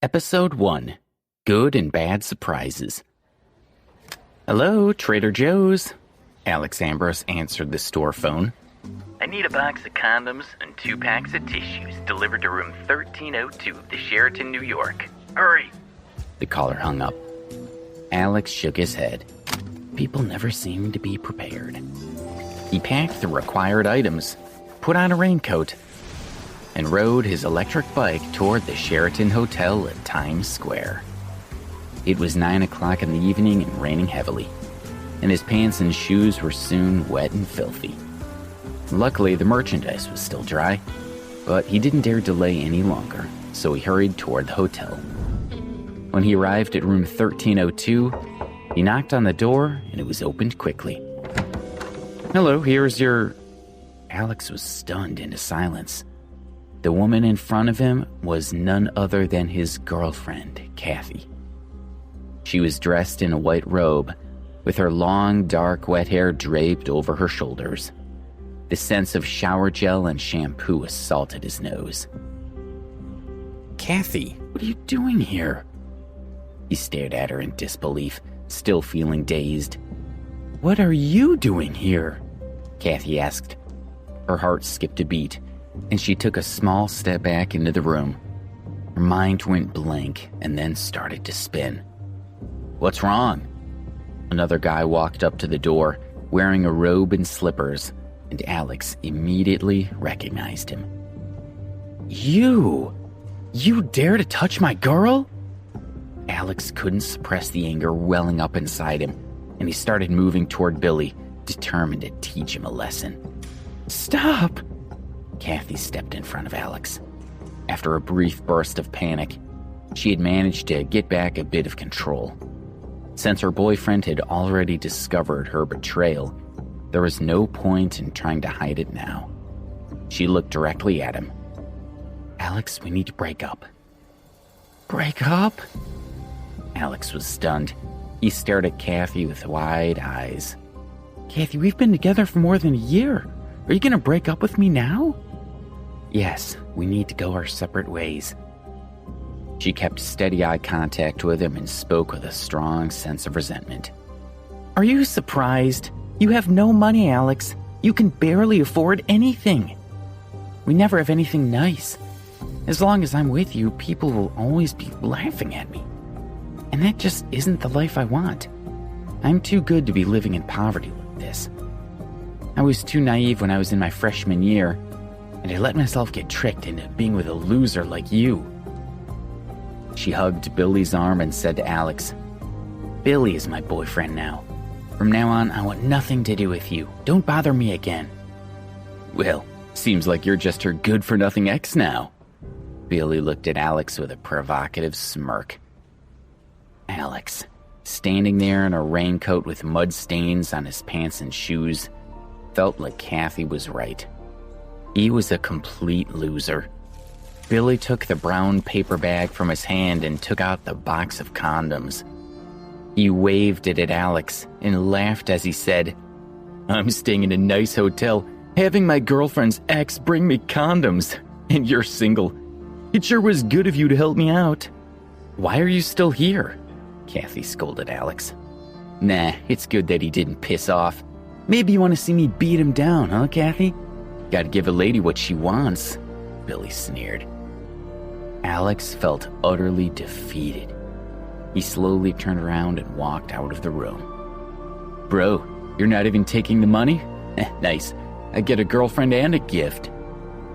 Episode 1. Good and Bad Surprises. Hello, Trader Joe's. Alex Ambrose answered the store phone. I need a box of condoms and 2 packs of tissues delivered to room 1302 of the Sheraton, New York. Hurry! The caller hung up. Alex shook his head. People never seem to be prepared. He packed the required items, put on a raincoat, and rode his electric bike toward the Sheraton Hotel at Times Square. It was 9 o'clock in the evening and raining heavily, and his pants and shoes were soon wet and filthy. Luckily, the merchandise was still dry, but he didn't dare delay any longer, so he hurried toward the hotel. When he arrived at room 1302, he knocked on the door, and it was opened quickly. "Hello, here's your..." Alex was stunned into silence. The woman in front of him was none other than his girlfriend, Kathy. She was dressed in a white robe, with her long, dark, wet hair draped over her shoulders. The scents of shower gel and shampoo assaulted his nose. "Kathy, what are you doing here?" He stared at her in disbelief, still feeling dazed. "What are you doing here?" Kathy asked. Her heart skipped a beat, and she took a small step back into the room. Her mind went blank and then started to spin. "What's wrong?" Another guy walked up to the door, wearing a robe and slippers, and Alex immediately recognized him. You dare to touch my girl?" Alex couldn't suppress the anger welling up inside him, and he started moving toward Billy, determined to teach him a lesson. "Stop!" Kathy stepped in front of Alex. After a brief burst of panic, she had managed to get back a bit of control. Since her boyfriend had already discovered her betrayal, there was no point in trying to hide it now. She looked directly at him. "Alex, we need to break up." "Break up?" Alex was stunned. He stared at Kathy with wide eyes. "Kathy, we've been together for more than a year. Are you going to break up with me now?" "Yes, we need to go our separate ways." She kept steady eye contact with him and spoke with a strong sense of resentment. "Are you surprised? You have no money, Alex. You can barely afford anything. We never have anything nice. As long as I'm with you, people will always be laughing at me. And that just isn't the life I want. I'm too good to be living in poverty like this. I was too naive when I was in my freshman year, and I let myself get tricked into being with a loser like you." She hugged Billy's arm and said to Alex, "Billy is my boyfriend now. From now on, I want nothing to do with you. Don't bother me again." "Well, seems like you're just her good-for-nothing ex now." Billy looked at Alex with a provocative smirk. Alex, standing there in a raincoat with mud stains on his pants and shoes, felt like Kathy was right. He was a complete loser. Billy took the brown paper bag from his hand and took out the box of condoms. He waved it at Alex and laughed as he said, "I'm staying in a nice hotel, having my girlfriend's ex bring me condoms, and you're single. It sure was good of you to help me out." "Why are you still here?" Kathy scolded Alex. "Nah, it's good that he didn't piss off. Maybe you want to see me beat him down, huh, Kathy? Gotta give a lady what she wants," Billy sneered. Alex felt utterly defeated. He slowly turned around and walked out of the room. "Bro, you're not even taking the money? Nice. I get a girlfriend and a gift."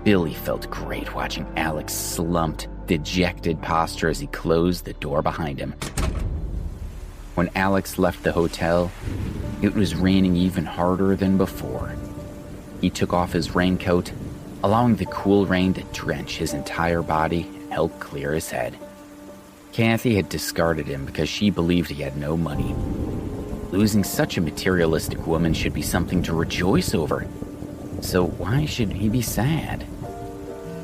Billy felt great watching Alex slumped, dejected posture as he closed the door behind him. When Alex left the hotel, it was raining even harder than before. He took off his raincoat, allowing the cool rain to drench his entire body and help clear his head. Kathy had discarded him because she believed he had no money. Losing such a materialistic woman should be something to rejoice over. So why should he be sad?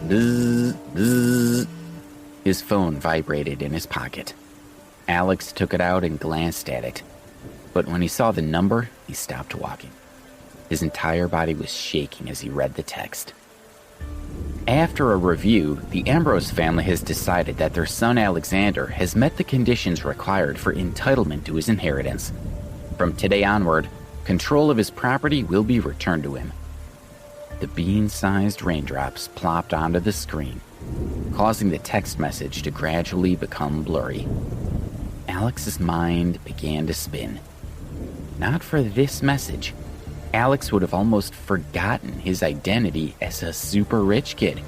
Bzz, bzz. His phone vibrated in his pocket. Alex took it out and glanced at it. But when he saw the number, he stopped walking. His entire body was shaking as he read the text. After a review, the Ambrose family has decided that their son Alexander has met the conditions required for entitlement to his inheritance. From today onward, control of his property will be returned to him. The bean-sized raindrops plopped onto the screen, causing the text message to gradually become blurry. Alex's mind began to spin. Not for this message, Alex would have almost forgotten his identity as a super rich kid.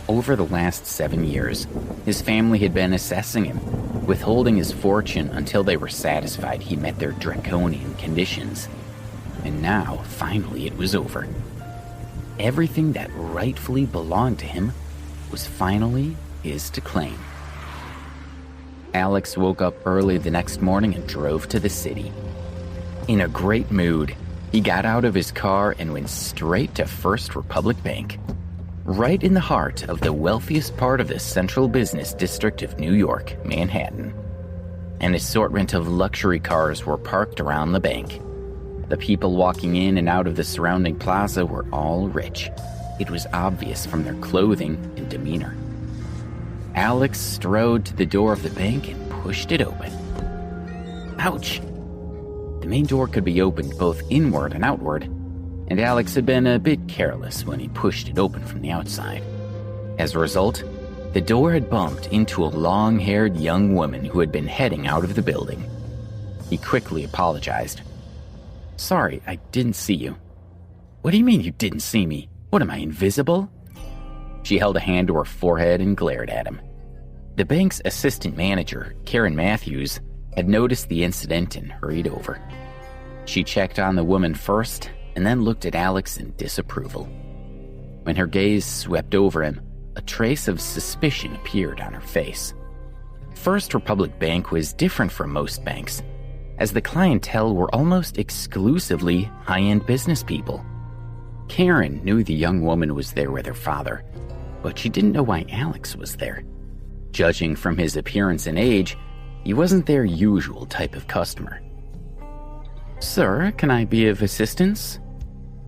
Over the last 7 years, his family had been assessing him, withholding his fortune until they were satisfied he met their draconian conditions. And now, finally, it was over. Everything that rightfully belonged to him was finally his to claim. Alex woke up early the next morning and drove to the city. In a great mood, he got out of his car and went straight to First Republic Bank, right in the heart of the wealthiest part of the central business district of New York, Manhattan. An assortment of luxury cars were parked around the bank. The people walking in and out of the surrounding plaza were all rich. It was obvious from their clothing and demeanor. Alex strode to the door of the bank and pushed it open. Ouch! The main door could be opened both inward and outward, and Alex had been a bit careless when he pushed it open from the outside. As a result, the door had bumped into a long-haired young woman who had been heading out of the building. He quickly apologized. "Sorry, I didn't see you." "What do you mean you didn't see me? What, am I invisible?" She held a hand to her forehead and glared at him. The bank's assistant manager, Karen Matthews, had noticed the incident and hurried over. She checked on the woman first and then looked at Alex in disapproval. When her gaze swept over him, a trace of suspicion appeared on her face. First Republic Bank was different from most banks, as the clientele were almost exclusively high-end business people. Karen knew the young woman was there with her father, but she didn't know why Alex was there. Judging from his appearance and age, he wasn't their usual type of customer. "Sir, can I be of assistance?"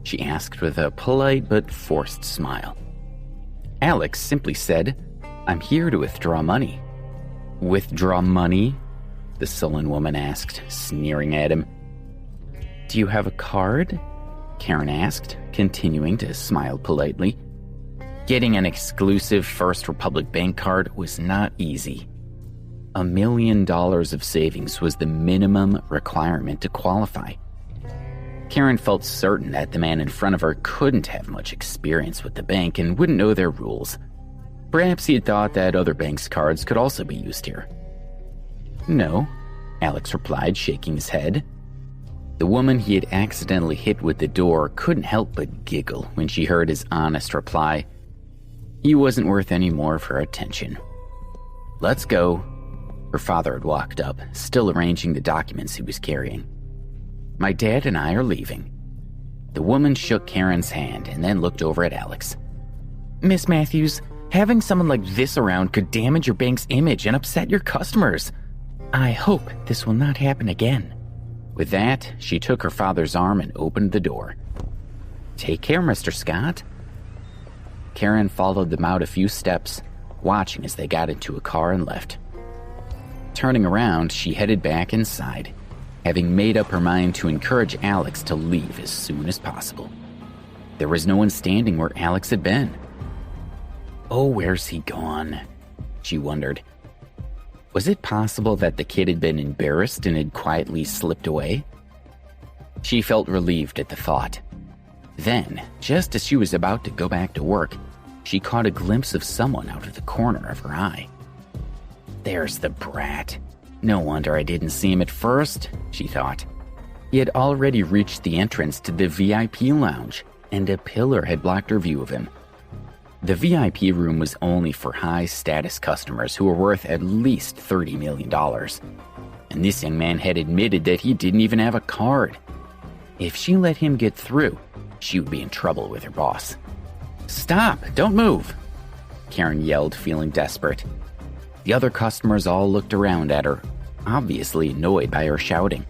she asked with a polite but forced smile. Alex simply said, "I'm here to withdraw money." "Withdraw money?" the sullen woman asked, sneering at him. "Do you have a card?" Karen asked, continuing to smile politely. Getting an exclusive First Republic Bank card was not easy. $1 million of savings was the minimum requirement to qualify. Karen felt certain that the man in front of her couldn't have much experience with the bank and wouldn't know their rules. Perhaps he had thought that other banks' cards could also be used here. "No," Alex replied, shaking his head. The woman he had accidentally hit with the door couldn't help but giggle when she heard his honest reply. He wasn't worth any more of her attention. "Let's go." Her father had walked up, still arranging the documents he was carrying. "My dad and I are leaving." The woman shook Karen's hand and then looked over at Alex. "Miss Matthews, having someone like this around could damage your bank's image and upset your customers. I hope this will not happen again." With that, she took her father's arm and opened the door. "Take care, Mr. Scott." Karen followed them out a few steps, watching as they got into a car and left. Turning around, she headed back inside, having made up her mind to encourage Alex to leave as soon as possible. There was no one standing where Alex had been. "Oh, where's he gone?" she wondered. Was it possible that the kid had been embarrassed and had quietly slipped away? She felt relieved at the thought. Then, just as she was about to go back to work, she caught a glimpse of someone out of the corner of her eye. "There's the brat. No wonder I didn't see him at first," she thought. He had already reached the entrance to the VIP lounge, and a pillar had blocked her view of him. The VIP room was only for high-status customers who were worth at least $30 million. And this young man had admitted that he didn't even have a card. If she let him get through, she would be in trouble with her boss. "Stop! Don't move!" Karen yelled, feeling desperate. The other customers all looked around at her, obviously annoyed by her shouting.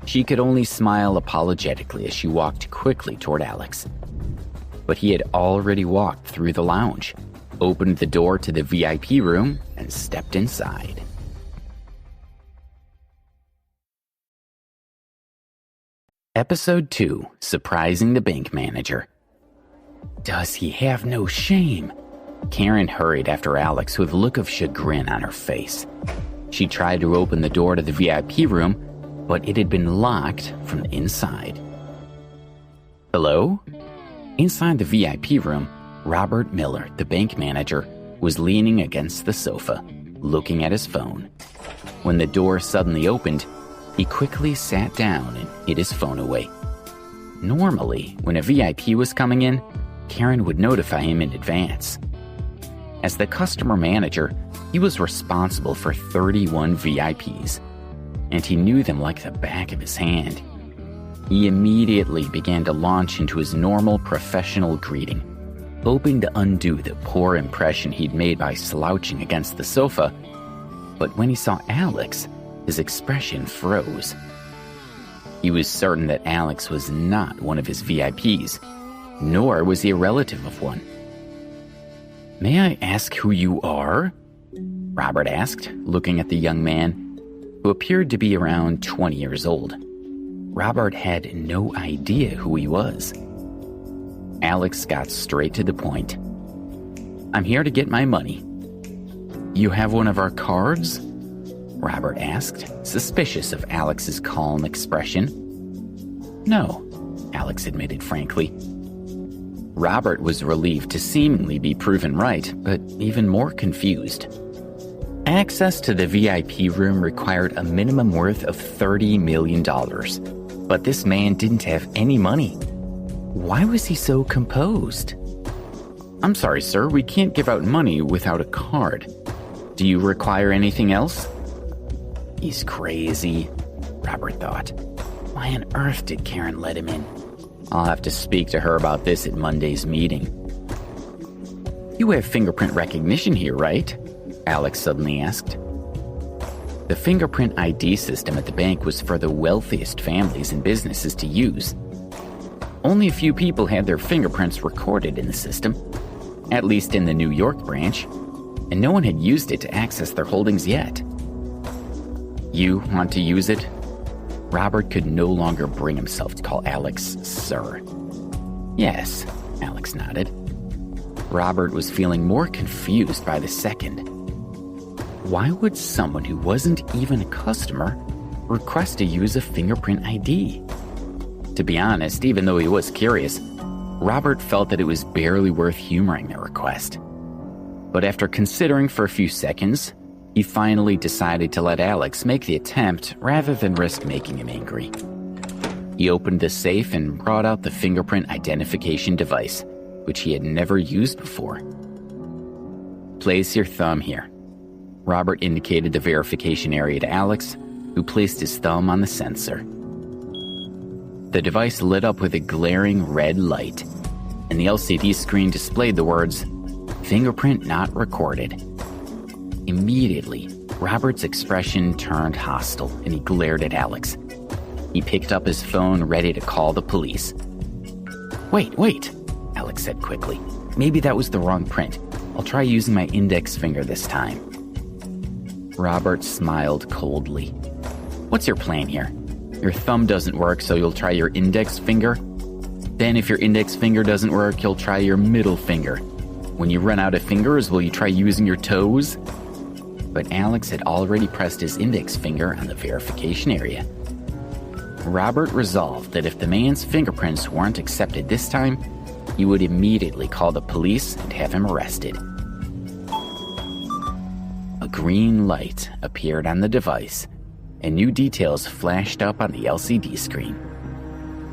She could only smile apologetically as she walked quickly toward Alex. but he had already walked through the lounge, opened the door to the VIP room, and stepped inside. Episode 2, Surprising the Bank Manager. Does he have no shame? Karen hurried after Alex with a look of chagrin on her face. She tried to open the door to the VIP room, but it had been locked from the inside. Hello? Inside the VIP room, Robert Miller, the bank manager, was leaning against the sofa, looking at his phone. When the door suddenly opened, he quickly sat down and hid his phone away. Normally, when a VIP was coming in, Karen would notify him in advance. As the customer manager, he was responsible for 31 VIPs, and he knew them like the back of his hand. He immediately began to launch into his normal professional greeting, hoping to undo the poor impression he'd made by slouching against the sofa. But when he saw Alex, his expression froze. He was certain that Alex was not one of his VIPs, nor was he a relative of one. "May I ask who you are?" Robert asked, looking at the young man, who appeared to be around 20 years old. Robert had no idea who he was. Alex got straight to the point. "I'm here to get my money." "You have one of our cards?" Robert asked, suspicious of Alex's calm expression. "No," Alex admitted frankly. Robert was relieved to seemingly be proven right, but even more confused. Access to the VIP room required a minimum worth of $30 million, but this man didn't have any money. Why was he so composed? "I'm sorry, sir, we can't give out money without a card. Do you require anything else?" He's crazy, Robert thought. Why on earth did Karen let him in? I'll have to speak to her about this at Monday's meeting. "You have fingerprint recognition here, right?" Alex suddenly asked. The fingerprint ID system at the bank was for the wealthiest families and businesses to use. Only a few people had their fingerprints recorded in the system, at least in the New York branch, and no one had used it to access their holdings yet. "You want to use it?" Robert could no longer bring himself to call Alex sir. "Yes," Alex nodded. Robert was feeling more confused by the second. Why would someone who wasn't even a customer request to use a fingerprint ID? To be honest, even though he was curious, Robert felt that it was barely worth humoring the request. But after considering for a few seconds, he finally decided to let Alex make the attempt rather than risk making him angry. He opened the safe and brought out the fingerprint identification device, which he had never used before. "Place your thumb here." Robert indicated the verification area to Alex, who placed his thumb on the sensor. The device lit up with a glaring red light, and the LCD screen displayed the words, "Fingerprint not recorded." Immediately, Robert's expression turned hostile, and he glared at Alex. He picked up his phone, ready to call the police. Wait, Alex said quickly. "Maybe that was the wrong print. I'll try using my index finger this time." Robert smiled coldly. "What's your plan here? Your thumb doesn't work, so you'll try your index finger? Then if your index finger doesn't work, you'll try your middle finger. When you run out of fingers, will you try using your toes?" But Alex had already pressed his index finger on the verification area. Robert resolved that if the man's fingerprints weren't accepted this time, he would immediately call the police and have him arrested. A green light appeared on the device, and new details flashed up on the LCD screen.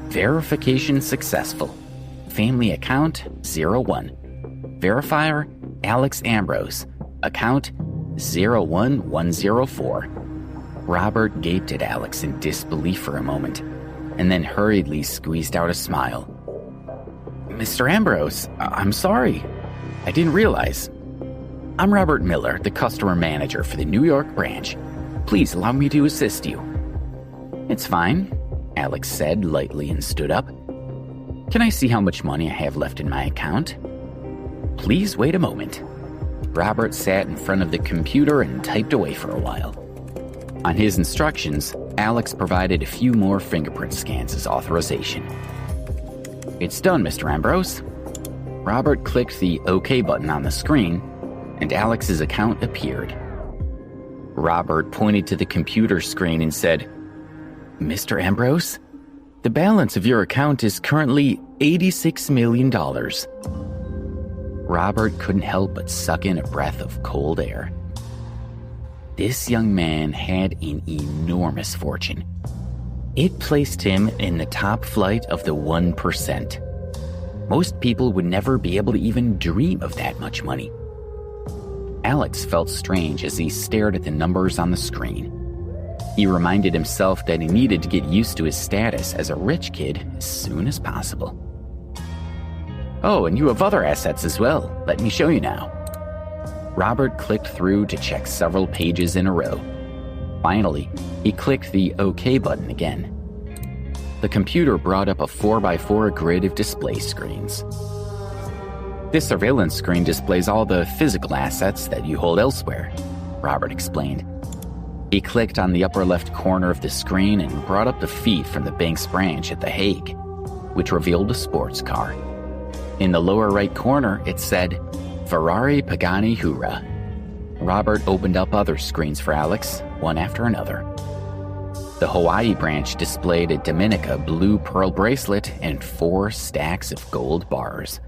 Verification successful. Family account 01. Verifier Alex Ambrose. Account 01104. Robert gaped at Alex in disbelief for a moment, and then hurriedly squeezed out a smile. "Mr. Ambrose, I'm sorry. I didn't realize. I'm Robert Miller, the customer manager for the New York branch. Please allow me to assist you." "It's fine," Alex said lightly and stood up. Can I see how much money I have left in my account? Please wait a moment. Robert sat in front of the computer and typed away for a while. On his instructions, Alex provided a few more fingerprint scans as authorization. It's done, Mr. Ambrose. Robert clicked the OK button on the screen, and Alex's account appeared. Robert pointed to the computer screen and said, Mr. Ambrose, the balance of your account is currently $86 million. Robert couldn't help but suck in a breath of cold air. This young man had an enormous fortune. It placed him in the top flight of the 1%. Most people would never be able to even dream of that much money. Alex felt strange as he stared at the numbers on the screen. He reminded himself that he needed to get used to his status as a rich kid as soon as possible. Oh, and you have other assets as well. Let me show you now. Robert clicked through to check several pages in a row. Finally, he clicked the OK button again. The computer brought up a 4x4 grid of display screens. This surveillance screen displays all the physical assets that you hold elsewhere, Robert explained. He clicked on the upper left corner of the screen and brought up the feed from the bank's branch at The Hague, which revealed a sports car. In the lower right corner, it said, Ferrari Pagani Hura. Robert opened up other screens for Alex, one after another. The Hawaii branch displayed a Dominica blue pearl bracelet and 4 stacks of gold bars.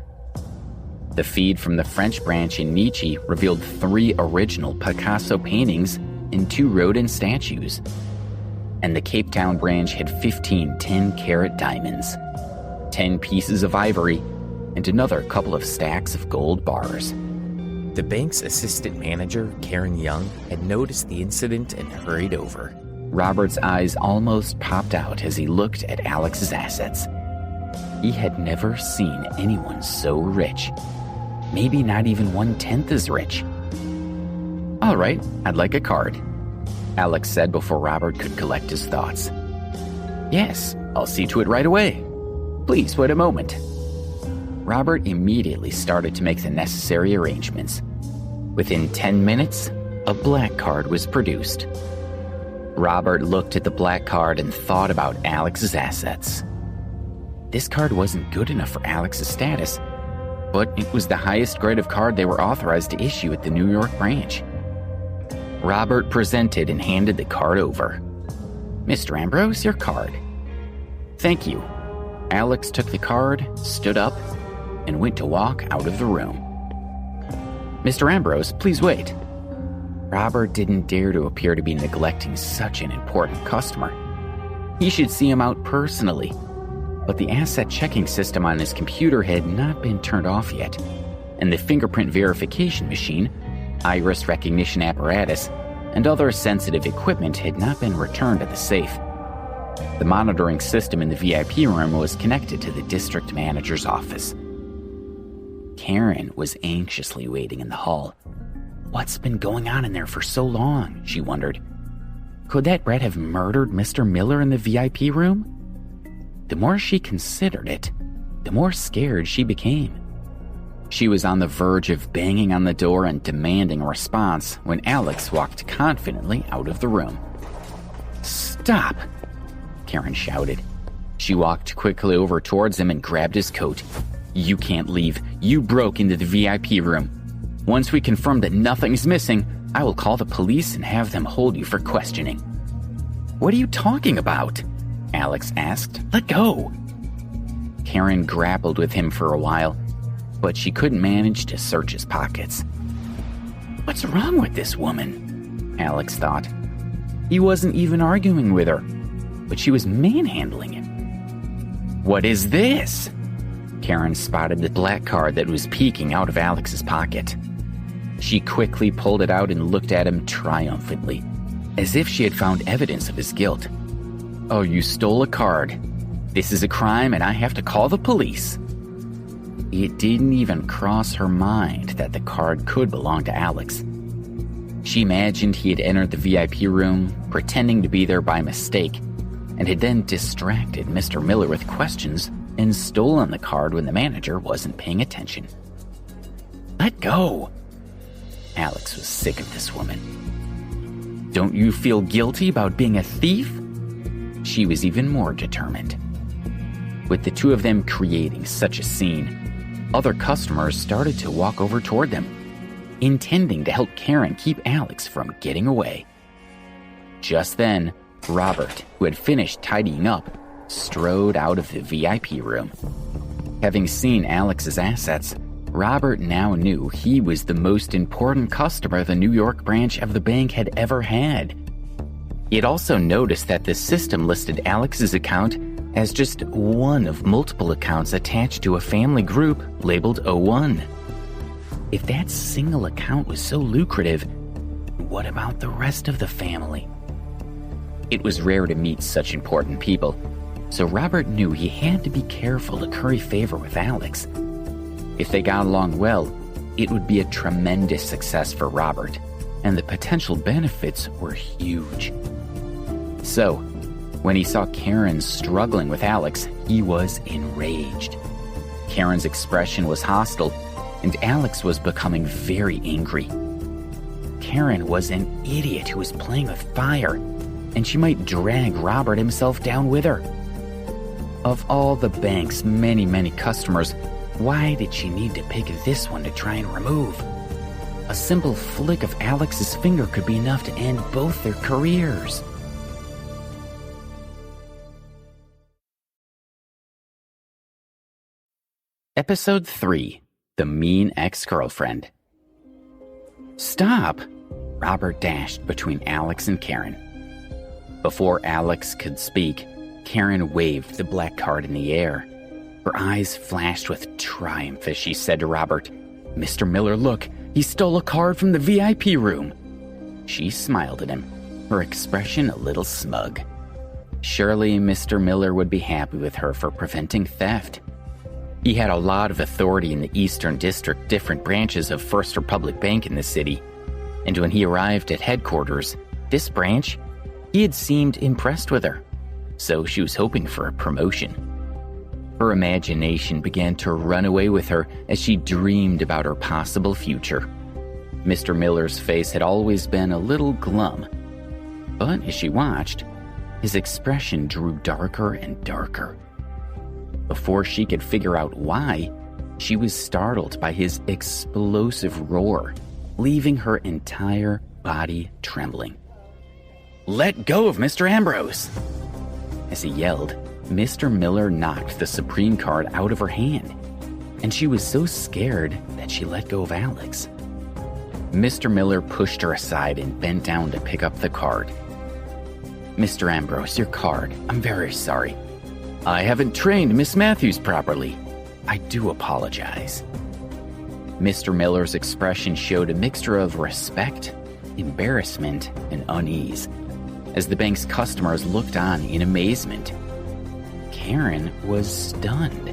The feed from the French branch in Nietzsche revealed 3 original Picasso paintings and 2 Rodin statues. And the Cape Town branch had 15 10-carat diamonds, 10 pieces of ivory, and another couple of stacks of gold bars. The bank's assistant manager, Karen Young, had noticed the incident and hurried over. Robert's eyes almost popped out as he looked at Alex's assets. He had never seen anyone so rich. Maybe not even 1/10 as rich. All right, I'd like a card, Alex said before Robert could collect his thoughts. Yes, I'll see to it right away. Please wait a moment. Robert immediately started to make the necessary arrangements. Within 10 minutes, a black card was produced. Robert looked at the black card and thought about Alex's assets. This card wasn't good enough for Alex's status, but it was the highest grade of card they were authorized to issue at the New York branch. Robert presented and handed the card over. Mr. Ambrose, your card. Thank you. Alex took the card, stood up, and went to walk out of the room. Mr. Ambrose, please wait. Robert didn't dare to appear to be neglecting such an important customer. He should see him out personally, but the asset checking system on his computer had not been turned off yet, and the fingerprint verification machine, iris recognition apparatus, and other sensitive equipment had not been returned at the safe. The monitoring system in the VIP room was connected to the district manager's office. Karen was anxiously waiting in the hall. What's been going on in there for so long, she wondered. Could that Brett have murdered Mr. Miller in the VIP room? The more she considered it, the more scared she became. She was on the verge of banging on the door and demanding a response when Alex walked confidently out of the room. Stop! Karen shouted. She walked quickly over towards him and grabbed his coat. You can't leave. You broke into the VIP room. Once we confirm that nothing's missing, I will call the police and have them hold you for questioning. What are you talking about? Alex asked. Let go. Karen grappled with him for a while, but she couldn't manage to search his pockets. What's wrong with this woman? Alex thought. He wasn't even arguing with her, but she was manhandling him. What is this? Karen spotted the black card that was peeking out of Alex's pocket. She quickly pulled it out and looked at him triumphantly, as if she had found evidence of his guilt. Oh, you stole a card. This is a crime and I have to call the police. It didn't even cross her mind that the card could belong to Alex. She imagined he had entered the VIP room, pretending to be there by mistake, and had then distracted Mr. Miller with questions and stolen the card when the manager wasn't paying attention. Let go! Alex was sick of this woman. Don't you feel guilty about being a thief? She was even more determined. With the two of them creating such a scene, other customers started to walk over toward them, intending to help Karen keep Alex from getting away. Just then, Robert, who had finished tidying up, strode out of the VIP room. Having seen Alex's assets, Robert now knew he was the most important customer the New York branch of the bank had ever had. He had also noticed that the system listed Alex's account as just one of multiple accounts attached to a family group labeled O1. If that single account was so lucrative, what about the rest of the family? It was rare to meet such important people, so Robert knew he had to be careful to curry favor with Alex. If they got along well, it would be a tremendous success for Robert, and the potential benefits were huge. So, when he saw Karen struggling with Alex, he was enraged. Karen's expression was hostile, and Alex was becoming very angry. Karen was an idiot who was playing with fire, and she might drag Robert himself down with her. Of all the bank's many customers, why did she need to pick this one to try and remove? A simple flick of Alex's finger could be enough to end both their careers. Episode 3, The Mean Ex-Girlfriend. Stop! Robert dashed between Alex and Karen. Before Alex could speak, Karen waved the black card in the air. Her eyes flashed with triumph as she said to Robert, "Mr. Miller, look, he stole a card from the VIP room." She smiled at him, her expression a little smug. Surely Mr. Miller would be happy with her for preventing theft. He had a lot of authority in the Eastern District, different branches of First Republic Bank in the city, and when he arrived at headquarters, this branch, he had seemed impressed with her, so she was hoping for a promotion. Her imagination began to run away with her as she dreamed about her possible future. Mr. Miller's face had always been a little glum, but as she watched, his expression drew darker and darker. Before she could figure out why, she was startled by his explosive roar, leaving her entire body trembling. "Let go of Mr. Ambrose!" As he yelled, Mr. Miller knocked the Supreme card out of her hand, and she was so scared that she let go of Alex. Mr. Miller pushed her aside and bent down to pick up the card. "Mr. Ambrose, your card. I'm very sorry. I haven't trained Miss Matthews properly. I do apologize." Mr. Miller's expression showed a mixture of respect, embarrassment, and unease, as the bank's customers looked on in amazement. Karen was stunned.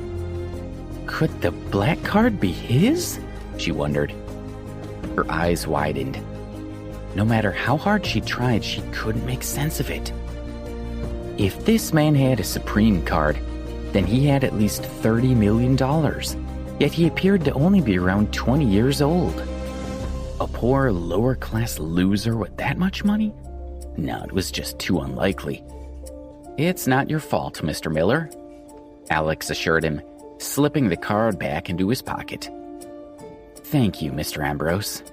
Could the black card be his? She wondered. Her eyes widened. No matter how hard she tried, she couldn't make sense of it. If this man had a Supreme card, then he had at least $30 million, yet he appeared to only be around 20 years old. A poor, lower-class loser with that much money? No, it was just too unlikely. "It's not your fault, Mr. Miller," Alex assured him, slipping the card back into his pocket. "Thank you, Mr. Ambrose."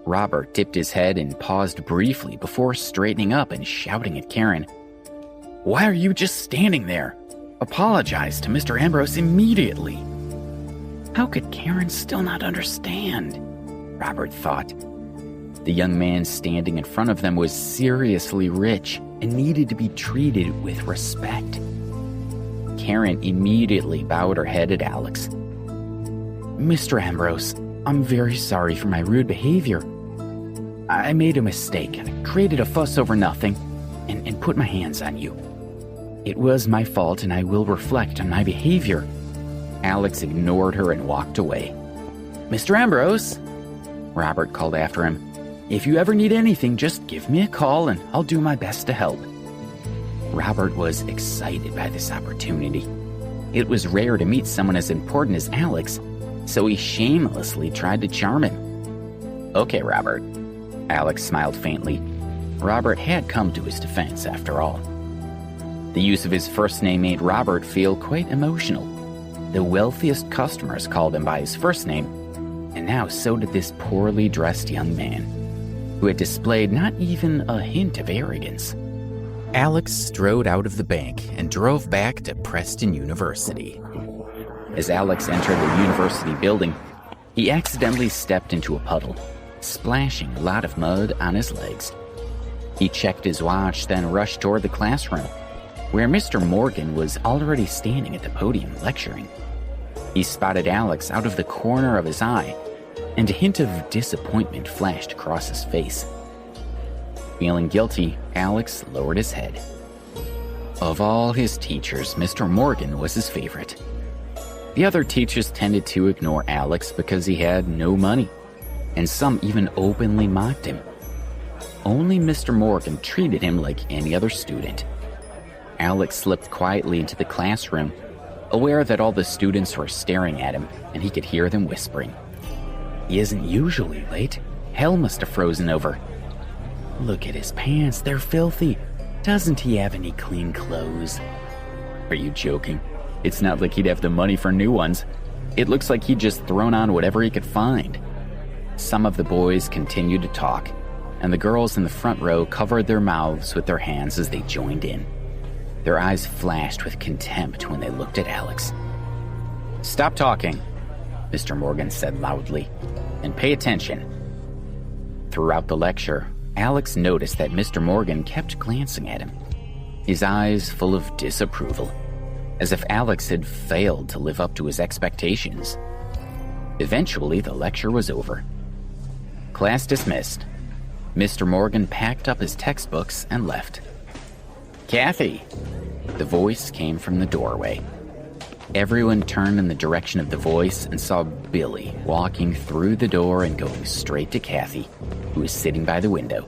Robert dipped his head and paused briefly before straightening up and shouting at Karen, "Why are you just standing there? Apologize to Mr. Ambrose immediately." How could Karen still not understand? Robert thought. The young man standing in front of them was seriously rich and needed to be treated with respect. Karen immediately bowed her head at Alex. "Mr. Ambrose, I'm very sorry for my rude behavior. I made a mistake. I created a fuss over nothing and put my hands on you. It was my fault and I will reflect on my behavior." Alex ignored her and walked away. "Mr. Ambrose," Robert called after him, "if you ever need anything, just give me a call and I'll do my best to help." Robert was excited by this opportunity. It was rare to meet someone as important as Alex, so he shamelessly tried to charm him. "Okay, Robert." Alex smiled faintly. Robert had come to his defense, after all. The use of his first name made Robert feel quite emotional. The wealthiest customers called him by his first name, and now so did this poorly dressed young man, who had displayed not even a hint of arrogance. Alex strode out of the bank and drove back to Preston University. As Alex entered the university building, he accidentally stepped into a puddle, splashing a lot of mud on his legs. He checked his watch, then rushed toward the classroom, where Mr. Morgan was already standing at the podium lecturing. He spotted Alex out of the corner of his eye, and a hint of disappointment flashed across his face. Feeling guilty, Alex lowered his head. Of all his teachers, Mr. Morgan was his favorite. The other teachers tended to ignore Alex because he had no money, and some even openly mocked him. Only Mr. Morgan treated him like any other student. Alex slipped quietly into the classroom, aware that all the students were staring at him, and he could hear them whispering. "He isn't usually late. Hell must have frozen over. Look at his pants, they're filthy. Doesn't he have any clean clothes?" "Are you joking? It's not like he'd have the money for new ones. It looks like he'd just thrown on whatever he could find." Some of the boys continued to talk, and the girls in the front row covered their mouths with their hands as they joined in. Their eyes flashed with contempt when they looked at Alex. "Stop talking," Mr. Morgan said loudly, "and pay attention." Throughout the lecture, Alex noticed that Mr. Morgan kept glancing at him, his eyes full of disapproval, as if Alex had failed to live up to his expectations. Eventually, the lecture was over. Class dismissed. Mr. Morgan packed up his textbooks and left. "Kathy!" The voice came from the doorway. Everyone turned in the direction of the voice and saw Billy walking through the door and going straight to Kathy, who was sitting by the window.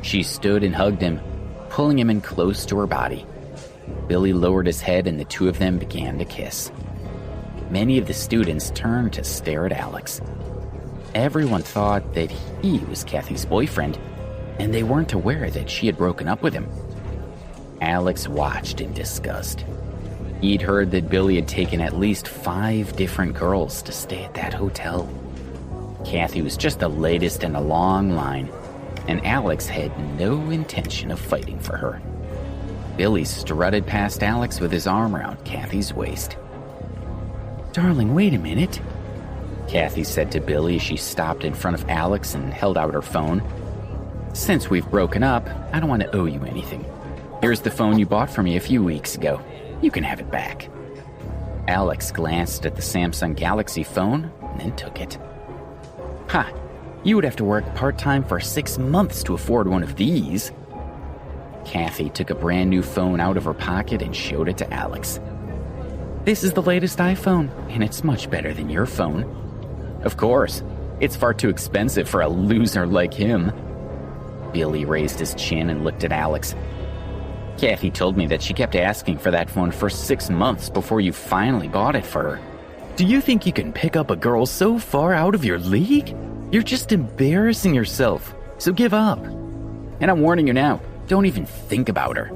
She stood and hugged him, pulling him in close to her body. Billy lowered his head and the two of them began to kiss. Many of the students turned to stare at Alex. Everyone thought that he was Kathy's boyfriend, and they weren't aware that she had broken up with him. Alex watched in disgust. He'd heard that Billy had taken at least 5 different girls to stay at that hotel. Kathy was just the latest in a long line, and Alex had no intention of fighting for her. Billy strutted past Alex with his arm around Kathy's waist. "Darling, wait a minute," Kathy said to Billy as she stopped in front of Alex and held out her phone. "Since we've broken up, I don't want to owe you anything. Here's the phone you bought for me a few weeks ago. You can have it back." Alex glanced at the Samsung Galaxy phone and then took it. "Ha! You would have to work part-time for 6 months to afford one of these." Kathy took a brand new phone out of her pocket and showed it to Alex. "This is the latest iPhone, and it's much better than your phone." "Of course. It's far too expensive for a loser like him." Billy raised his chin and looked at Alex. "Kathy told me that she kept asking for that phone for 6 months before you finally bought it for her. Do you think you can pick up a girl so far out of your league? You're just embarrassing yourself, so give up. And I'm warning you now, don't even think about her.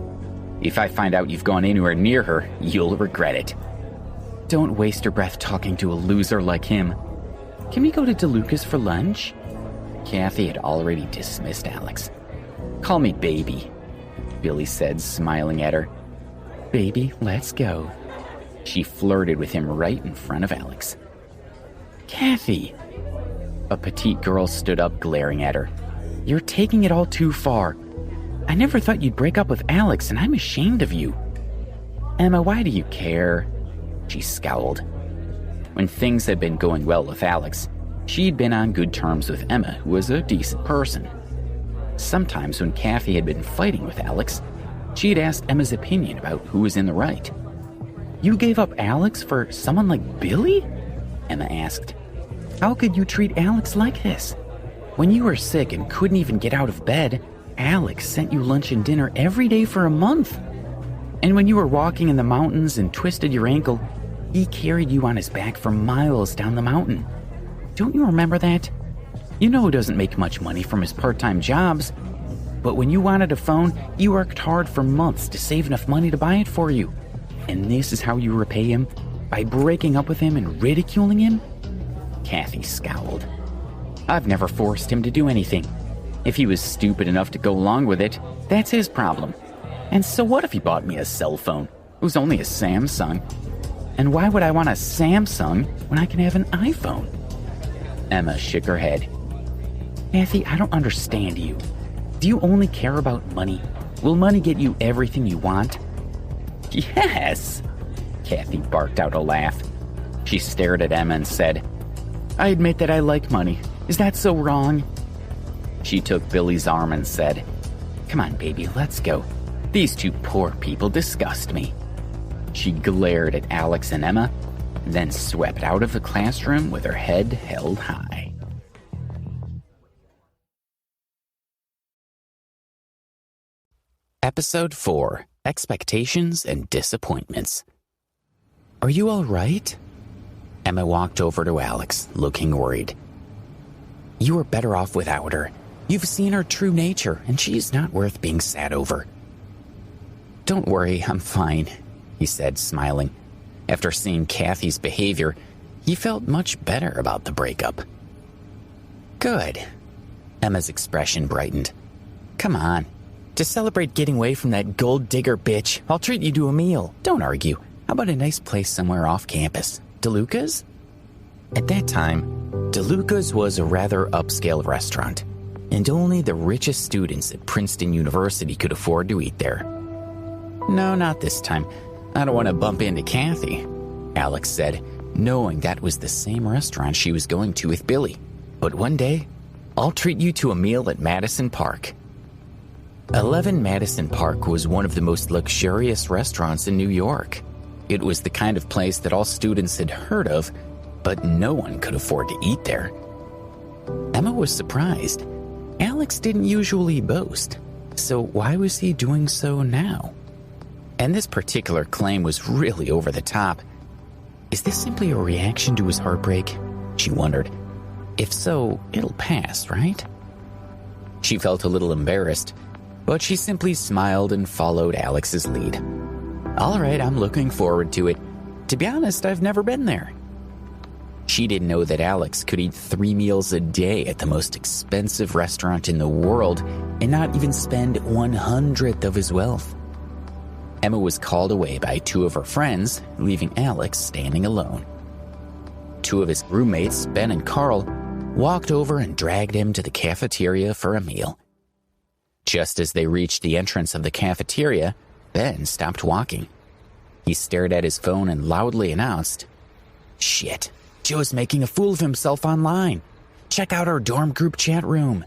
If I find out you've gone anywhere near her, you'll regret it. Don't waste your breath talking to a loser like him. Can we go to DeLucas for lunch?" Kathy had already dismissed Alex. "Call me baby," Billy said, smiling at her. "Baby, let's go." She flirted with him right in front of Alex. "Kathy!" A petite girl stood up, glaring at her. "You're taking it all too far. I never thought you'd break up with Alex, and I'm ashamed of you." "Emma, why do you care?" She scowled. When things had been going well with Alex, she'd been on good terms with Emma, who was a decent person. Sometimes when Kathy had been fighting with Alex, she'd asked Emma's opinion about who was in the right. "You gave up Alex for someone like Billy?" Emma asked. "How could you treat Alex like this? When you were sick and couldn't even get out of bed, Alex sent you lunch and dinner every day for a month." And when you were walking in the mountains and twisted your ankle, he carried you on his back for miles down the mountain. Don't you remember that? You know he doesn't make much money from his part-time jobs, but when you wanted a phone, he worked hard for months to save enough money to buy it for you. And this is how you repay him? By breaking up with him and ridiculing him? Kathy scowled. I've never forced him to do anything. If he was stupid enough to go along with it, that's his problem. And so what if he bought me a cell phone? It was only a Samsung. And why would I want a Samsung when I can have an iPhone? Emma shook her head. Kathy, I don't understand you. Do you only care about money? Will money get you everything you want? Yes! Kathy barked out a laugh. She stared at Emma and said, I admit that I like money. Is that so wrong? She took Billy's arm and said, Come on, baby, let's go. These two poor people disgust me. She glared at Alex and Emma, then swept out of the classroom with her head held high. Episode 4, Expectations and Disappointments. Are you all right? Emma walked over to Alex, looking worried. You were better off without her. You've seen her true nature, and she's not worth being sad over. Don't worry, I'm fine, he said, smiling. After seeing Kathy's behavior, he felt much better about the breakup. Good. Emma's expression brightened. Come on. To celebrate getting away from that gold digger bitch, I'll treat you to a meal. Don't argue. How about a nice place somewhere off campus? DeLuca's? At that time, DeLuca's was a rather upscale restaurant, and only the richest students at Princeton University could afford to eat there. No, not this time. I don't want to bump into Kathy, Alex said, knowing that was the same restaurant she was going to with Billy. But one day, I'll treat you to a meal at Madison Park. 11 Madison Park was one of the most luxurious restaurants in New York. It was the kind of place that all students had heard of, but no one could afford to eat there. Emma was surprised. Alex didn't usually boast, so why was he doing so now? And this particular claim was really over the top. Is this simply a reaction to his heartbreak? She wondered. If so, it'll pass, right? She felt a little embarrassed, but she simply smiled and followed Alex's lead. All right, I'm looking forward to it. To be honest, I've never been there. She didn't know that Alex could eat 3 meals a day at the most expensive restaurant in the world and not even spend 1/100th of his wealth. Emma was called away by 2 of her friends, leaving Alex standing alone. 2 of his roommates, Ben and Carl, walked over and dragged him to the cafeteria for a meal. Just as they reached the entrance of the cafeteria, Ben stopped walking. He stared at his phone and loudly announced, Shit, Joe's making a fool of himself online. Check out our dorm group chat room.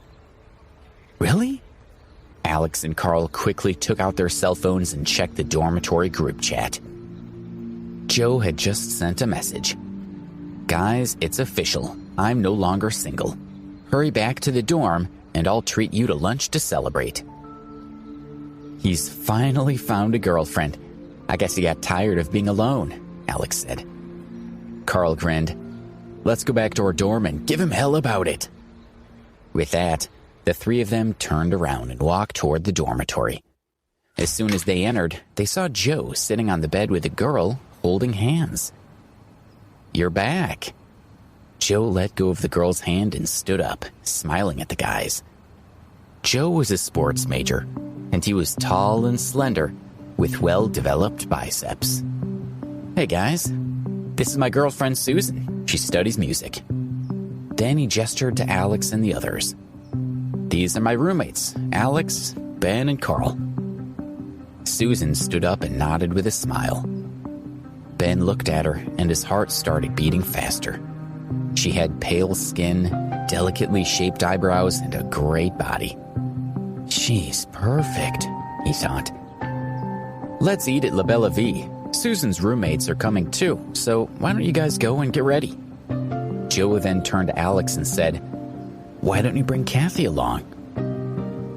Really? Alex and Carl quickly took out their cell phones and checked the dormitory group chat. Joe had just sent a message. Guys, it's official. I'm no longer single. Hurry back to the dorm and I'll treat you to lunch to celebrate. He's finally found a girlfriend. I guess he got tired of being alone, Alex said. Carl grinned. Let's go back to our dorm and give him hell about it. With that, the 3 of them turned around and walked toward the dormitory. As soon as they entered, they saw Joe sitting on the bed with a girl holding hands. You're back. Joe let go of the girl's hand and stood up, smiling at the guys. Joe was a sports major, and he was tall and slender, with well-developed biceps. Hey guys, this is my girlfriend Susan. She studies music. Then he gestured to Alex and the others. These are my roommates, Alex, Ben, and Carl. Susan stood up and nodded with a smile. Ben looked at her, and his heart started beating faster. She had pale skin, delicately shaped eyebrows, and a great body. She's perfect, he thought. Let's eat at La Bella Vie. Susan's roommates are coming too, so why don't you guys go and get ready? Joe then turned to Alex and said, Why don't you bring Kathy along?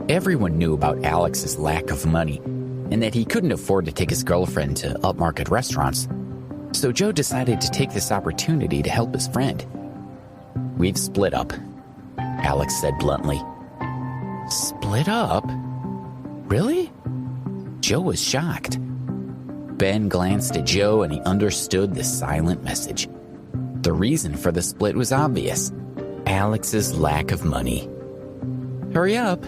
Everyone knew about Alex's lack of money, and that he couldn't afford to take his girlfriend to upmarket restaurants. So Joe decided to take this opportunity to help his friend. "We've split up," Alex said bluntly. "Split up? Really?" Joe was shocked. Ben glanced at Joe and he understood the silent message. The reason for the split was obvious: Alex's lack of money. "Hurry up."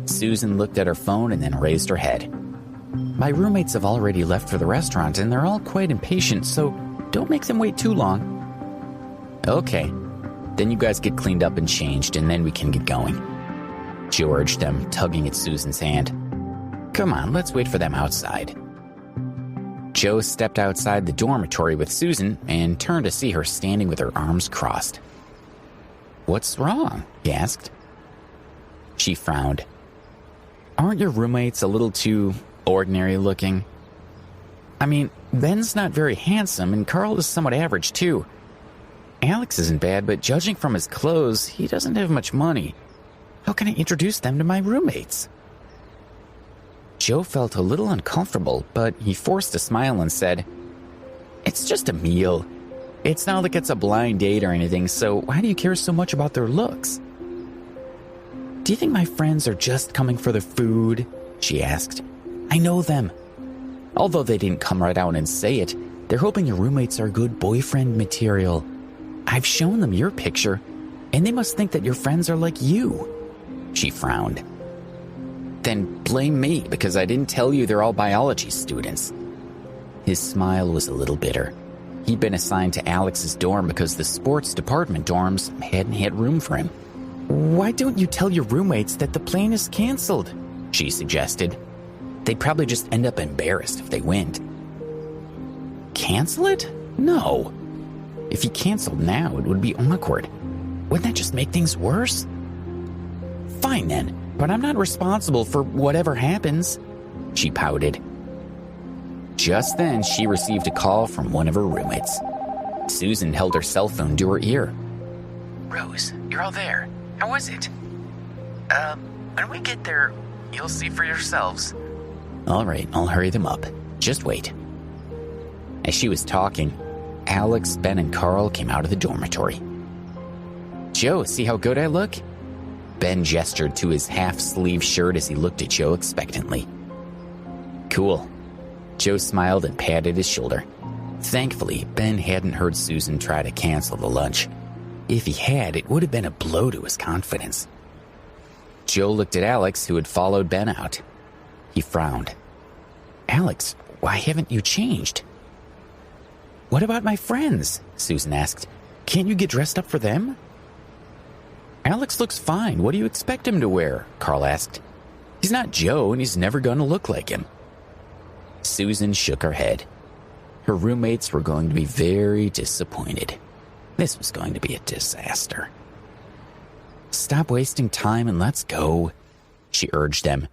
Susan looked at her phone and then raised her head. "My roommates have already left for the restaurant and they're all quite impatient, so don't make them wait too long." "Okay, then you guys get cleaned up and changed and then we can get going," Joe urged them, tugging at Susan's hand. "Come on, let's wait for them outside." Joe stepped outside the dormitory with Susan and turned to see her standing with her arms crossed. "What's wrong?" he asked. She frowned. "Aren't your roommates a little too ordinary looking? I mean, Ben's not very handsome and Carl is somewhat average too. Alex isn't bad, but judging from his clothes, he doesn't have much money. How can I introduce them to my roommates?" Joe felt a little uncomfortable, but he forced a smile and said, "It's just a meal. It's not like it's a blind date or anything, so why do you care so much about their looks?" "Do you think my friends are just coming for the food?" she asked. "I know them. Although they didn't come right out and say it, they're hoping your roommates are good boyfriend material. I've shown them your picture, and they must think that your friends are like you." She frowned. "Then blame me because I didn't tell you they're all biology students." His smile was a little bitter. He'd been assigned to Alex's dorm because the sports department dorms hadn't had room for him. "Why don't you tell your roommates that the plane is canceled?" she suggested. "They'd probably just end up embarrassed if they went." "Cancel it? No. If he canceled now, it would be awkward. Wouldn't that just make things worse?" "Fine then, but I'm not responsible for whatever happens," she pouted. Just then, she received a call from one of her roommates. Susan held her cell phone to her ear. "Rose, you're all there. How was it?" When we get there, you'll see for yourselves." "All right, I'll hurry them up. Just wait." As she was talking, Alex, Ben, and Carl came out of the dormitory. "Joe, see how good I look?" Ben gestured to his half-sleeve shirt as he looked at Joe expectantly. "Cool." Joe smiled and patted his shoulder. Thankfully, Ben hadn't heard Susan try to cancel the lunch. If he had, it would have been a blow to his confidence. Joe looked at Alex, who had followed Ben out. He frowned. "Alex, why haven't you changed?" "What about my friends?" Susan asked. "Can't you get dressed up for them?" "Alex looks fine. What do you expect him to wear?" Carl asked. "He's not Joe, and he's never going to look like him." Susan shook her head. Her roommates were going to be very disappointed. This was going to be a disaster. "Stop wasting time and let's go," she urged them,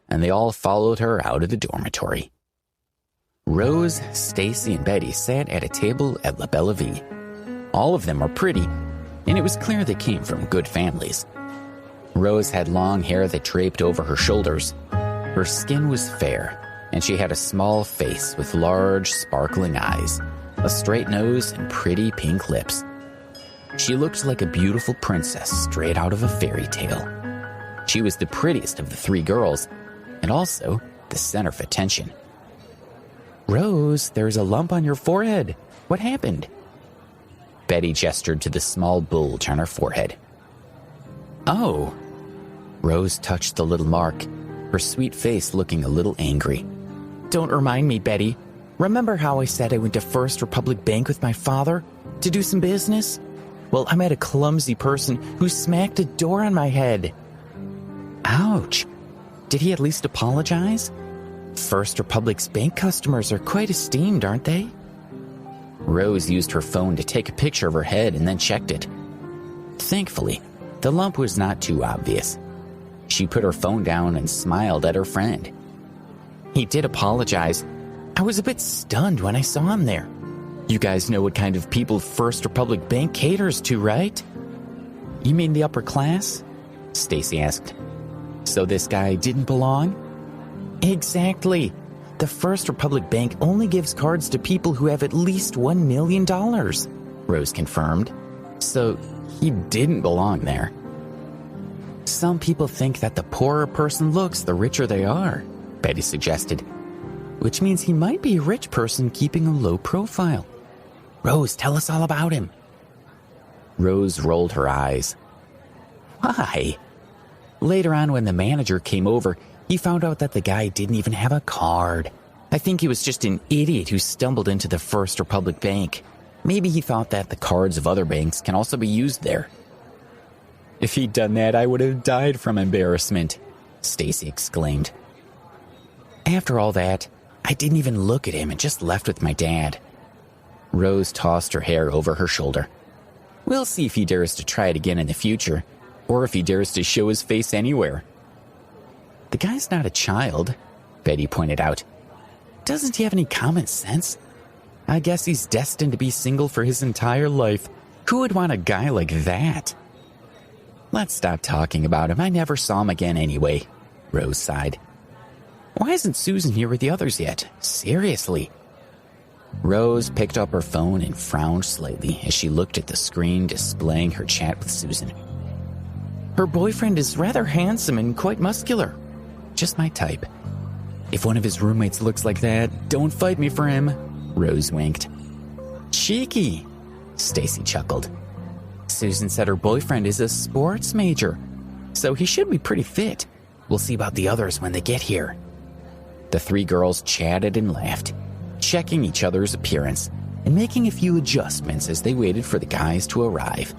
and they all followed her out of the dormitory. Rose, Stacy, and Betty sat at a table at La Belle Vie. All of them were pretty, and it was clear they came from good families. Rose had long hair that draped over her shoulders. Her skin was fair, and she had a small face with large, sparkling eyes, a straight nose, and pretty pink lips. She looked like a beautiful princess straight out of a fairy tale. She was the prettiest of the three girls, and also the center of attention. "Rose, there's a lump on your forehead. What happened?" Betty gestured to the small bulge on her forehead. "Oh." Rose touched the little mark, her sweet face looking a little angry. "Don't remind me, Betty. Remember how I said I went to First Republic Bank with my father to do some business? Well, I met a clumsy person who smacked a door on my head." "Ouch. Did he at least apologize? First Republic's bank customers are quite esteemed, aren't they?" Rose used her phone to take a picture of her head and then checked it. Thankfully, the lump was not too obvious. She put her phone down and smiled at her friend. "He did apologize. I was a bit stunned when I saw him there. You guys know what kind of people First Republic Bank caters to, right?" "You mean the upper class?" Stacy asked. "So this guy didn't belong?" Exactly. The First Republic Bank only gives cards to people who have at least $1 million, Rose confirmed. So he didn't belong there. Some people think that the poorer a person looks, the richer they are, Betty suggested. Which means he might be a rich person keeping a low profile. Rose, tell us all about him. Rose rolled her eyes. Why? Later on, when the manager came over, he found out that the guy didn't even have a card. I think he was just an idiot who stumbled into the First Republic Bank. Maybe he thought that the cards of other banks can also be used there. If he'd done that, I would have died from embarrassment, Stacy exclaimed. After all that, I didn't even look at him and just left with my dad. Rose tossed her hair over her shoulder. We'll see if he dares to try it again in the future, or if he dares to show his face anywhere. The guy's not a child, Betty pointed out. Doesn't he have any common sense? I guess he's destined to be single for his entire life. Who would want a guy like that? Let's stop talking about him. I never saw him again anyway, Rose sighed. Why isn't Susan here with the others yet? Seriously. Rose picked up her phone and frowned slightly as she looked at the screen displaying her chat with Susan. Her boyfriend is rather handsome and quite muscular. Just my type. If one of his roommates looks like that, don't fight me for him, Rose winked. Cheeky, Stacy chuckled. Susan said her boyfriend is a sports major, so he should be pretty fit. We'll see about the others when they get here. The three girls chatted and laughed, checking each other's appearance and making a few adjustments as they waited for the guys to arrive.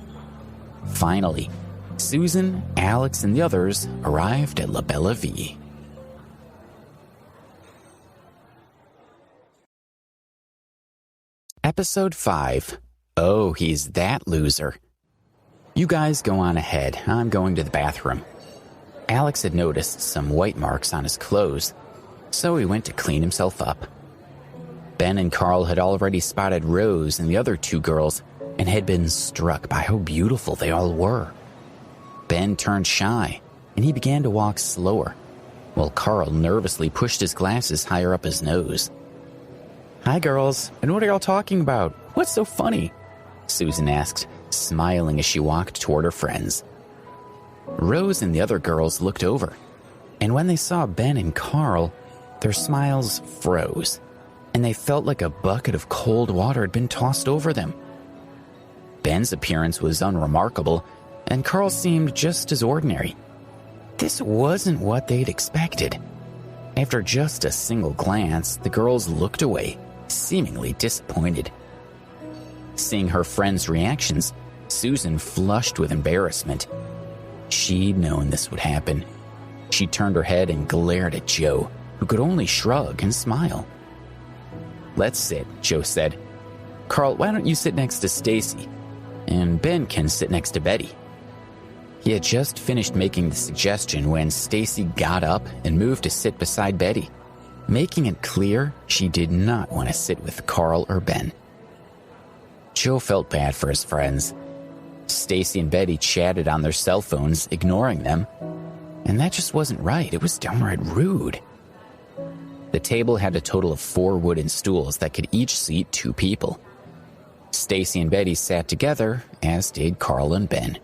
Finally, Susan, Alex, and the others arrived at La Bella Vie. Episode 5. Oh, he's that loser. You guys go on ahead. I'm going to the bathroom. Alex had noticed some white marks on his clothes, so he went to clean himself up. Ben and Carl had already spotted Rose and the other two girls and had been struck by how beautiful they all were. Ben turned shy, and he began to walk slower, while Carl nervously pushed his glasses higher up his nose. Hi, girls, and what are y'all talking about? What's so funny? Susan asked, smiling as she walked toward her friends. Rose and the other girls looked over, and when they saw Ben and Carl, their smiles froze, and they felt like a bucket of cold water had been tossed over them. Ben's appearance was unremarkable, and Carl seemed just as ordinary. This wasn't what they'd expected. After just a single glance, the girls looked away, seemingly disappointed. Seeing her friends' reactions, Susan flushed with embarrassment. She'd known this would happen. She turned her head and glared at Joe, who could only shrug and smile. Let's sit, Joe said. Carl, why don't you sit next to Stacy? And Ben can sit next to Betty. He had just finished making the suggestion when Stacy got up and moved to sit beside Betty, making it clear she did not want to sit with Carl or Ben. Joe felt bad for his friends. Stacy and Betty chatted on their cell phones, ignoring them, and that just wasn't right. It was downright rude. The table had a total of 4 wooden stools that could each seat 2 people. Stacy and Betty sat together, as did Carl and Ben.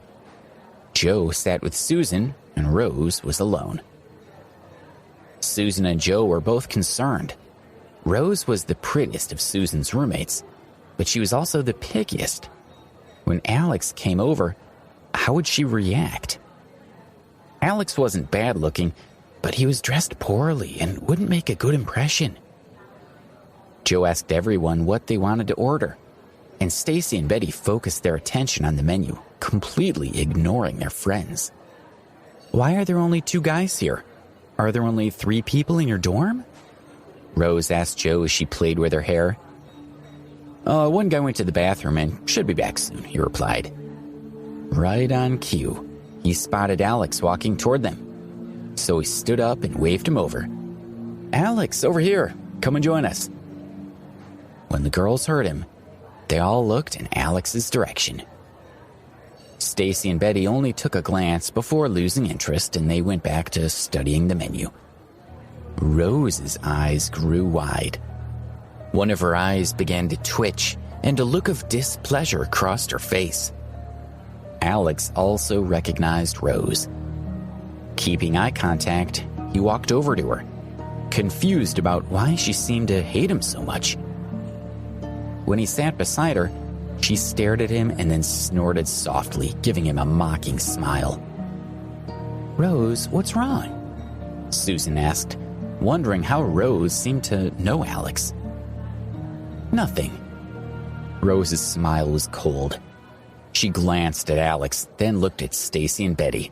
Joe sat with Susan, and Rose was alone. Susan and Joe were both concerned. Rose was the prettiest of Susan's roommates, but she was also the pickiest. When Alex came over, how would she react? Alex wasn't bad looking, but he was dressed poorly and wouldn't make a good impression. Joe asked everyone what they wanted to order, and Stacy and Betty focused their attention on the menu, completely ignoring their friends. Why are there only 2 guys here? Are there only 3 people in your dorm? Rose asked Joe as she played with her hair. One guy went to the bathroom and should be back soon, he replied. Right on cue, he spotted Alex walking toward them. So he stood up and waved him over. Alex, over here. Come and join us. When the girls heard him, they all looked in Alex's direction. Stacy and Betty only took a glance before losing interest, and they went back to studying the menu. Rose's eyes grew wide. One of her eyes began to twitch, and a look of displeasure crossed her face. Alex also recognized Rose. Keeping eye contact, he walked over to her, confused about why she seemed to hate him so much. When he sat beside her, she stared at him and then snorted softly, giving him a mocking smile. "Rose, what's wrong?" Susan asked, wondering how Rose seemed to know Alex. "Nothing." Rose's smile was cold. She glanced at Alex, then looked at Stacy and Betty.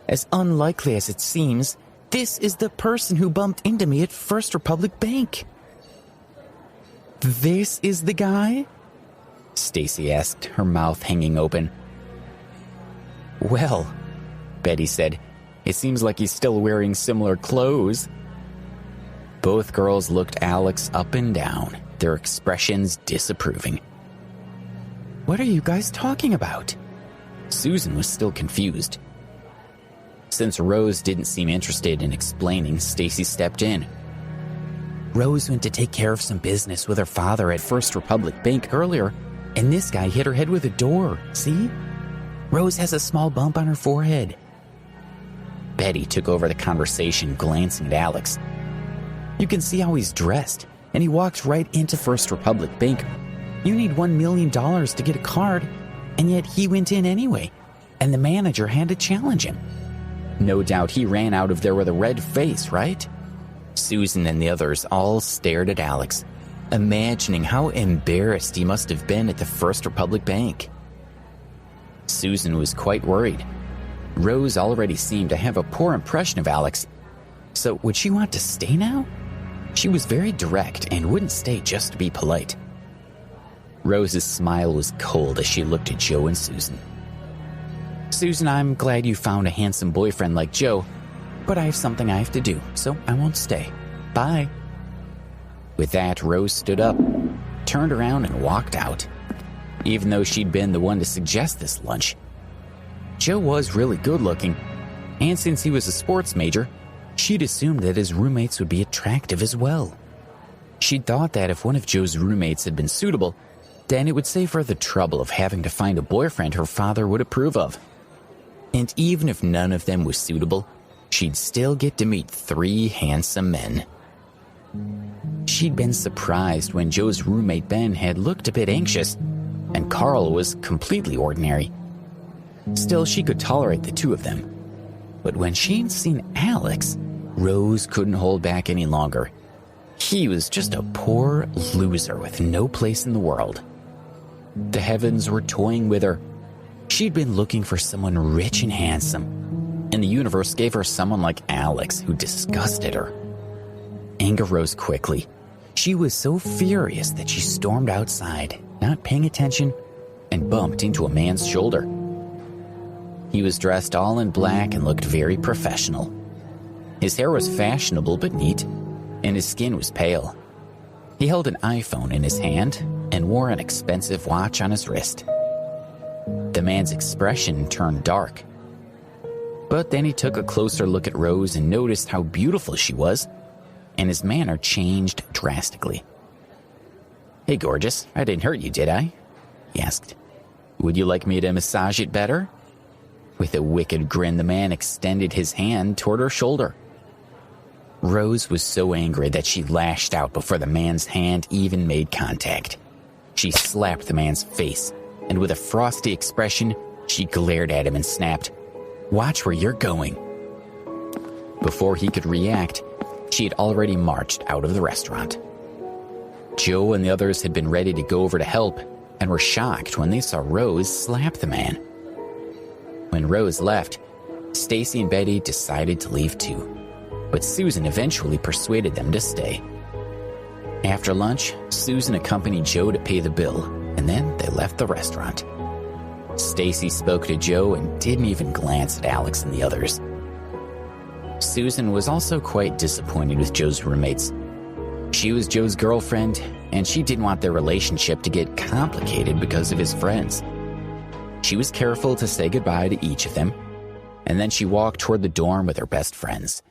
"As unlikely as it seems, this is the person who bumped into me at First Republic Bank." "This is the guy?" Stacy asked, her mouth hanging open. "Well," Betty said, "it seems like he's still wearing similar clothes." Both girls looked Alex up and down, their expressions disapproving. "What are you guys talking about?" Susan was still confused. Since Rose didn't seem interested in explaining, Stacy stepped in. "Rose went to take care of some business with her father at First Republic Bank earlier, and this guy hit her head with a door, see? Rose has a small bump on her forehead." Betty took over the conversation, glancing at Alex. "You can see how he's dressed, and he walked right into First Republic Bank. You need $1 million to get a card, and yet he went in anyway, and the manager had to challenge him. No doubt he ran out of there with a red face, right?" Susan and the others all stared at Alex, imagining how embarrassed he must have been at the First Republic Bank. Susan was quite worried. Rose already seemed to have a poor impression of Alex, so would she want to stay now? She was very direct and wouldn't stay just to be polite. Rose's smile was cold as she looked at Joe and Susan. "Susan, I'm glad you found a handsome boyfriend like Joe, but I have something I have to do, so I won't stay. Bye." With that, Rose stood up, turned around, and walked out, even though she'd been the one to suggest this lunch. Joe was really good looking, and since he was a sports major, she'd assumed that his roommates would be attractive as well. She'd thought that if one of Joe's roommates had been suitable, then it would save her the trouble of having to find a boyfriend her father would approve of. And even if none of them was suitable, she'd still get to meet 3 handsome men. She'd been surprised when Joe's roommate Ben had looked a bit anxious, and Carl was completely ordinary. Still, she could tolerate the 2 of them. But when she'd seen Alex, Rose couldn't hold back any longer. He was just a poor loser with no place in the world. The heavens were toying with her. She'd been looking for someone rich and handsome, and the universe gave her someone like Alex who disgusted her. Anger rose quickly. She was so furious that she stormed outside, not paying attention, and bumped into a man's shoulder. He was dressed all in black and looked very professional. His hair was fashionable but neat, and his skin was pale. He held an iPhone in his hand and wore an expensive watch on his wrist. The man's expression turned dark. But then he took a closer look at Rose and noticed how beautiful she was, and his manner changed drastically. "Hey, gorgeous, I didn't hurt you, did I?" he asked. "Would you like me to massage it better?" With a wicked grin, the man extended his hand toward her shoulder. Rose was so angry that she lashed out before the man's hand even made contact. She slapped the man's face, and with a frosty expression, she glared at him and snapped, "Watch where you're going." Before he could react, she had already marched out of the restaurant. Joe and the others had been ready to go over to help and were shocked when they saw Rose slap the man. When Rose left, Stacy and Betty decided to leave too, but Susan eventually persuaded them to stay. After lunch, Susan accompanied Joe to pay the bill, and then they left the restaurant. Stacy spoke to Joe and didn't even glance at Alex and the others. Susan was also quite disappointed with Joe's roommates. She was Joe's girlfriend, and she didn't want their relationship to get complicated because of his friends. She was careful to say goodbye to each of them, and then she walked toward the dorm with her best friends.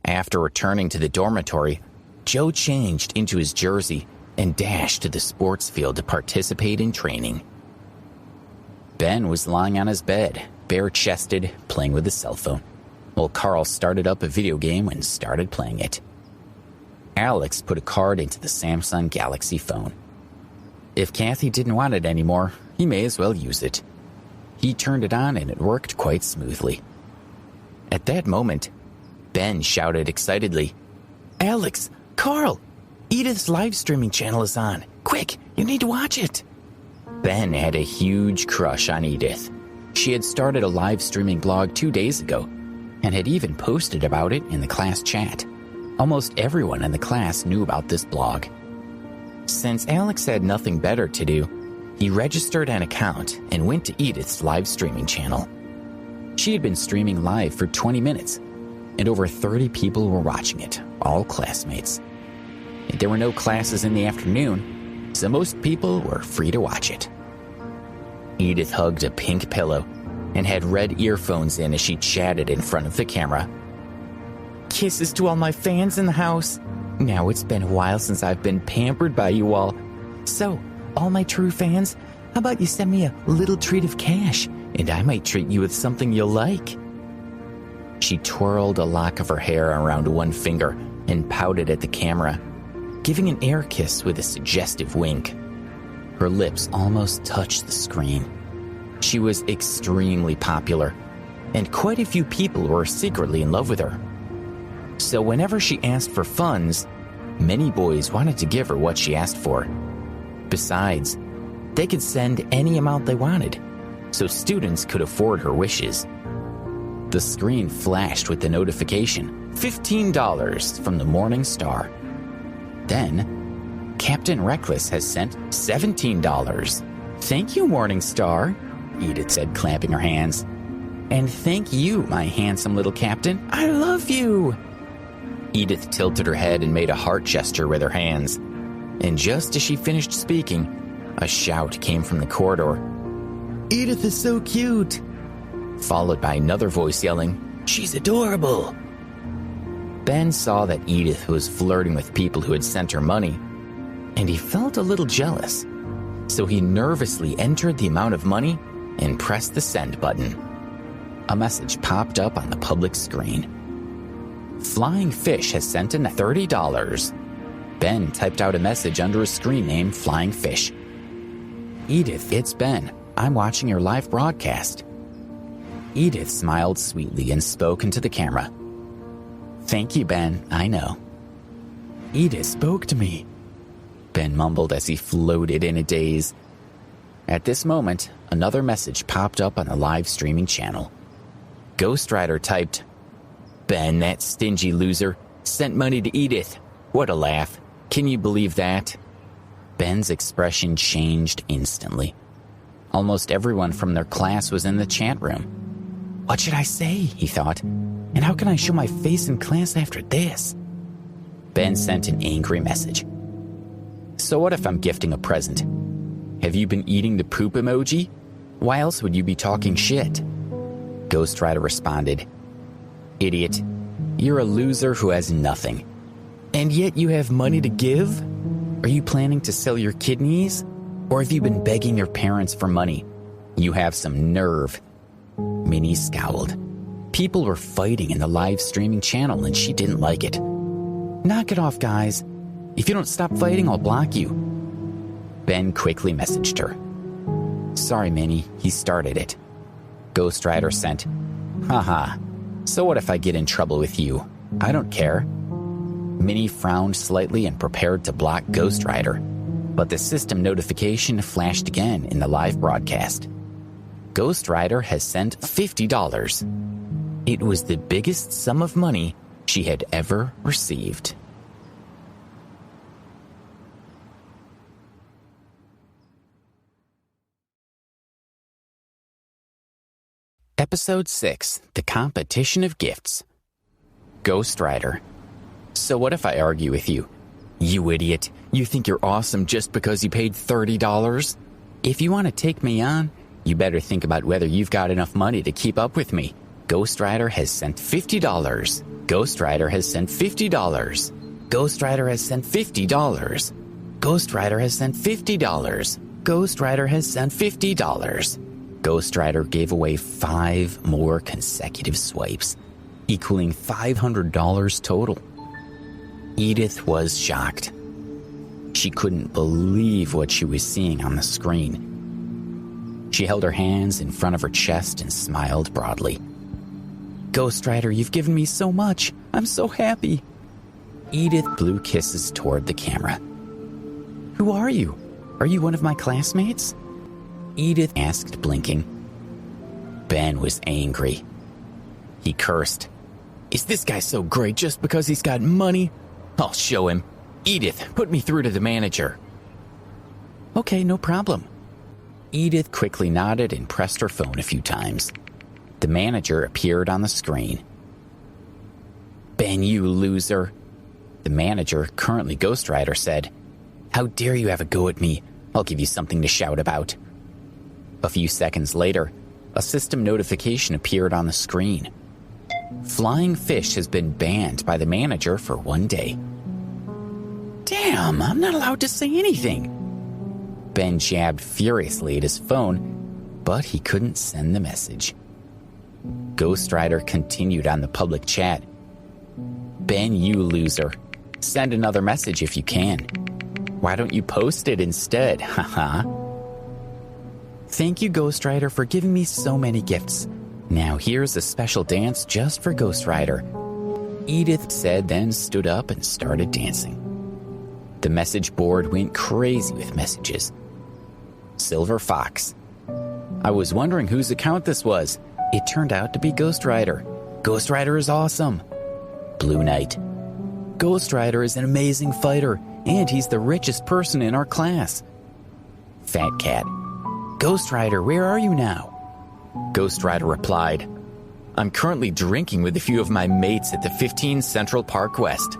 After returning to the dormitory, Joe changed into his jersey and dashed to the sports field to participate in training. Ben was lying on his bed, bare-chested, playing with his cell phone, while Carl started up a video game and started playing it. Alex put a card into the Samsung Galaxy phone. If Kathy didn't want it anymore, he may as well use it. He turned it on and it worked quite smoothly. At that moment, Ben shouted excitedly, "Alex, Carl, Edith's live streaming channel is on. Quick, you need to watch it." Ben had a huge crush on Edith. She had started a live streaming blog 2 days ago and had even posted about it in the class chat. Almost everyone in the class knew about this blog. Since Alex had nothing better to do, he registered an account and went to Edith's live streaming channel. She had been streaming live for 20 minutes, and over 30 people were watching it, all classmates. There were no classes in the afternoon, so most people were free to watch it. Edith hugged a pink pillow and had red earphones in as she chatted in front of the camera. "Kisses to all my fans in the house. Now it's been a while since I've been pampered by you all. So, all my true fans, how about you send me a little treat of cash, and I might treat you with something you'll like." She twirled a lock of her hair around one finger and pouted at the camera, giving an air kiss with a suggestive wink. Her lips almost touched the screen. She was extremely popular, and quite a few people were secretly in love with her. So whenever she asked for funds, many boys wanted to give her what she asked for. Besides, they could send any amount they wanted, so students could afford her wishes. The screen flashed with the notification, $15 from the Morning Star. Then, Captain Reckless has sent $17. "Thank you, Morning Star," Edith said, clapping her hands. "And thank you, my handsome little captain. I love you." Edith tilted her head and made a heart gesture with her hands. And just as she finished speaking, a shout came from the corridor. "Edith is so cute!" Followed by another voice yelling, "She's adorable!" Ben saw that Edith was flirting with people who had sent her money, and he felt a little jealous. So he nervously entered the amount of money and pressed the send button. A message popped up on the public screen. "Flying Fish has sent in $30. Ben typed out a message under his screen name, Flying Fish. "Edith, it's Ben. I'm watching your live broadcast." Edith smiled sweetly and spoke into the camera. "Thank you, Ben. I know." "Edith spoke to me," Ben mumbled as he floated in a daze. At this moment, another message popped up on the live streaming channel. Ghost Rider typed, "Ben, that stingy loser, sent money to Edith. What a laugh. Can you believe that?" Ben's expression changed instantly. Almost everyone from their class was in the chat room. What should I say, he thought, and how can I show my face in class after this? Ben sent an angry message. "So what if I'm gifting a present? Have you been eating the poop emoji? Why else would you be talking shit?" Ghost Rider responded, "Idiot, you're a loser who has nothing. And yet you have money to give? Are you planning to sell your kidneys? Or have you been begging your parents for money? You have some nerve." Minnie scowled. People were fighting in the live streaming channel and she didn't like it. "Knock it off, guys. If you don't stop fighting, I'll block you." Ben quickly messaged her. "Sorry, Minnie, he started it." Ghost Rider sent, "Haha, so what if I get in trouble with you? I don't care." Minnie frowned slightly and prepared to block Ghost Rider, but the system notification flashed again in the live broadcast. Ghost Rider has sent $50. It was the biggest sum of money she had ever received. Episode 6, The Competition of Gifts. Ghost Rider. "So what if I argue with you? You idiot, you think you're awesome just because you paid $30? If you want to take me on, you better think about whether you've got enough money to keep up with me. Ghost Rider has sent $50. Ghost Rider has sent $50. Ghost Rider has sent $50. Ghost Rider has sent $50. Ghost Rider has sent $50. Ghost Rider gave away 5 more consecutive swipes, equaling $500 total. Edith was shocked. She couldn't believe what she was seeing on the screen. She held her hands in front of her chest and smiled broadly. Ghost Rider, you've given me so much. I'm so happy. Edith blew kisses toward the camera. Who are you? Are you one of my classmates? Edith asked, blinking. Ben was angry. He cursed. Is this guy so great just because he's got money? I'll show him. Edith, put me through to the manager. Okay, no problem. Edith quickly nodded and pressed her phone a few times. The manager appeared on the screen. Ben, you loser. The manager, currently Ghost Rider, said, How dare you have a go at me? I'll give you something to shout about. A few seconds later, a system notification appeared on the screen. Flying Fish has been banned by the manager for 1 day. Damn, I'm not allowed to say anything. Ben jabbed furiously at his phone, but he couldn't send the message. Ghost Rider continued on the public chat. Ben, you loser. Send another message if you can. Why don't you post it instead? Haha. Thank you, Ghost Rider, for giving me so many gifts. Now here's a special dance just for Ghost Rider. Edith said, then stood up and started dancing. The message board went crazy with messages. Silver Fox. I was wondering whose account this was. It turned out to be Ghost Rider. Ghost Rider is awesome. Blue Knight. Ghost Rider is an amazing fighter, and he's the richest person in our class. Fat Cat. Ghost Rider, where are you now? Ghost Rider replied, I'm currently drinking with a few of my mates at the 15 Central Park West.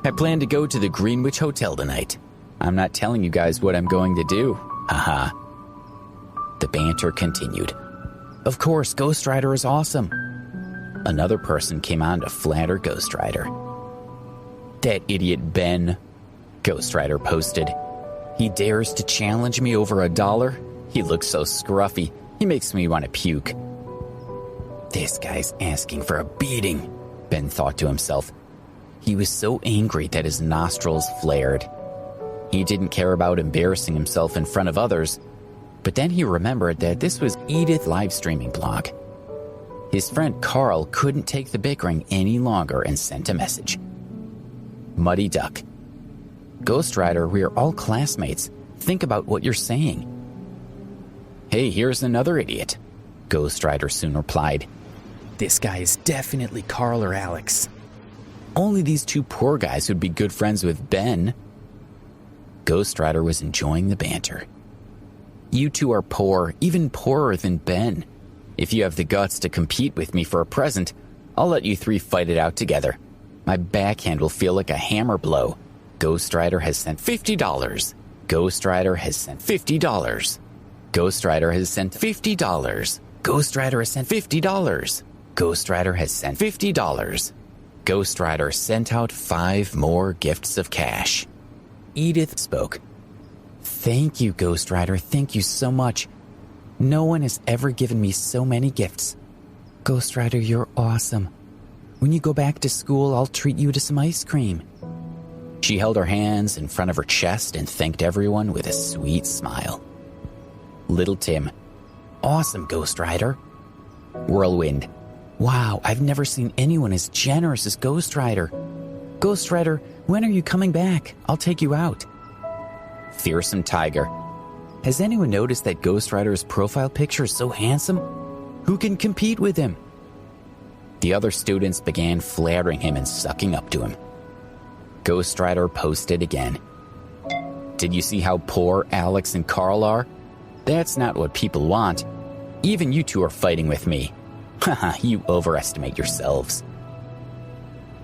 I plan to go to the Greenwich Hotel tonight. I'm not telling you guys what I'm going to do. Haha. The banter continued. Of course, Ghost Rider is awesome. Another person came on to flatter Ghost Rider. That idiot Ben, Ghost Rider posted. He dares to challenge me over $1? He looks so scruffy. He makes me want to puke. This guy's asking for a beating, Ben thought to himself. He was so angry that his nostrils flared. He didn't care about embarrassing himself in front of others, but then he remembered that this was Edith live streaming blog. His friend Carl couldn't take the bickering any longer and sent a message. Muddy Duck. Ghost Rider, we are all classmates. Think about what you're saying. Hey, here's another idiot, Ghost Rider soon replied. This guy is definitely Carl or Alex. Only these two poor guys would be good friends with Ben. Ghost Rider was enjoying the banter. You two are poor, even poorer than Ben. If you have the guts to compete with me for a present, I'll let you 3 fight it out together. My backhand will feel like a hammer blow. Ghost Rider has sent $50. Ghost Rider has sent $50. Ghost Rider has sent $50. Ghost Rider has sent $50. Ghost Rider has sent $50. Ghost Rider sent out 5 more gifts of cash. Edith spoke. Thank you, Ghost Rider. Thank you so much. No one has ever given me so many gifts. Ghost Rider, you're awesome. When you go back to school, I'll treat you to some ice cream. She held her hands in front of her chest and thanked everyone with a sweet smile. Little Tim. Awesome, Ghost Rider. Whirlwind. Wow, I've never seen anyone as generous as Ghost Rider. Ghost Rider, when are you coming back? I'll take you out. Fearsome Tiger. Has anyone noticed that Ghost Rider's profile picture is so handsome? Who can compete with him? The other students began flattering him and sucking up to him. Ghost Rider posted again. Did you see how poor Alex and Carl are? That's not what people want. Even you two are fighting with me. Haha, you overestimate yourselves.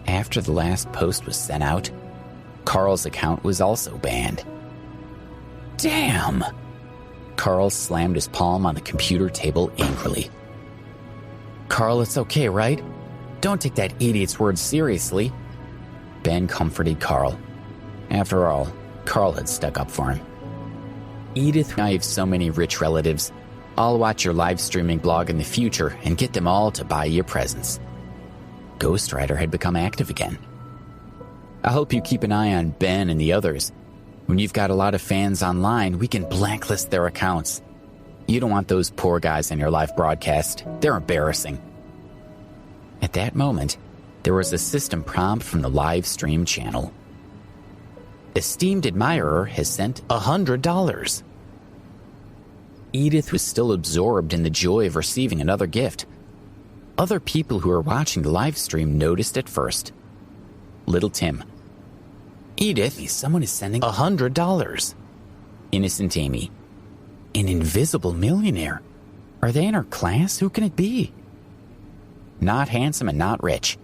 After the last post was sent out, Carl's account was also banned. Damn! Carl slammed his palm on the computer table angrily. Carl, it's okay, right? Don't take that idiot's words seriously. Ben comforted Carl. After all, Carl had stuck up for him. Edith, I have so many rich relatives. I'll watch your live streaming blog in the future and get them all to buy you presents. Ghost Rider had become active again. I'll help you keep an eye on Ben and the others. When you've got a lot of fans online, we can blacklist their accounts. You don't want those poor guys in your live broadcast. They're embarrassing. At that moment, there was a system prompt from the live stream channel. Esteemed admirer has sent $100. Edith was still absorbed in the joy of receiving another gift. Other people who were watching the live stream noticed at first. Little Tim. Edith, someone is sending $100. Innocent Amy. An invisible millionaire. Are they in our class? Who can it be? Not handsome and not rich.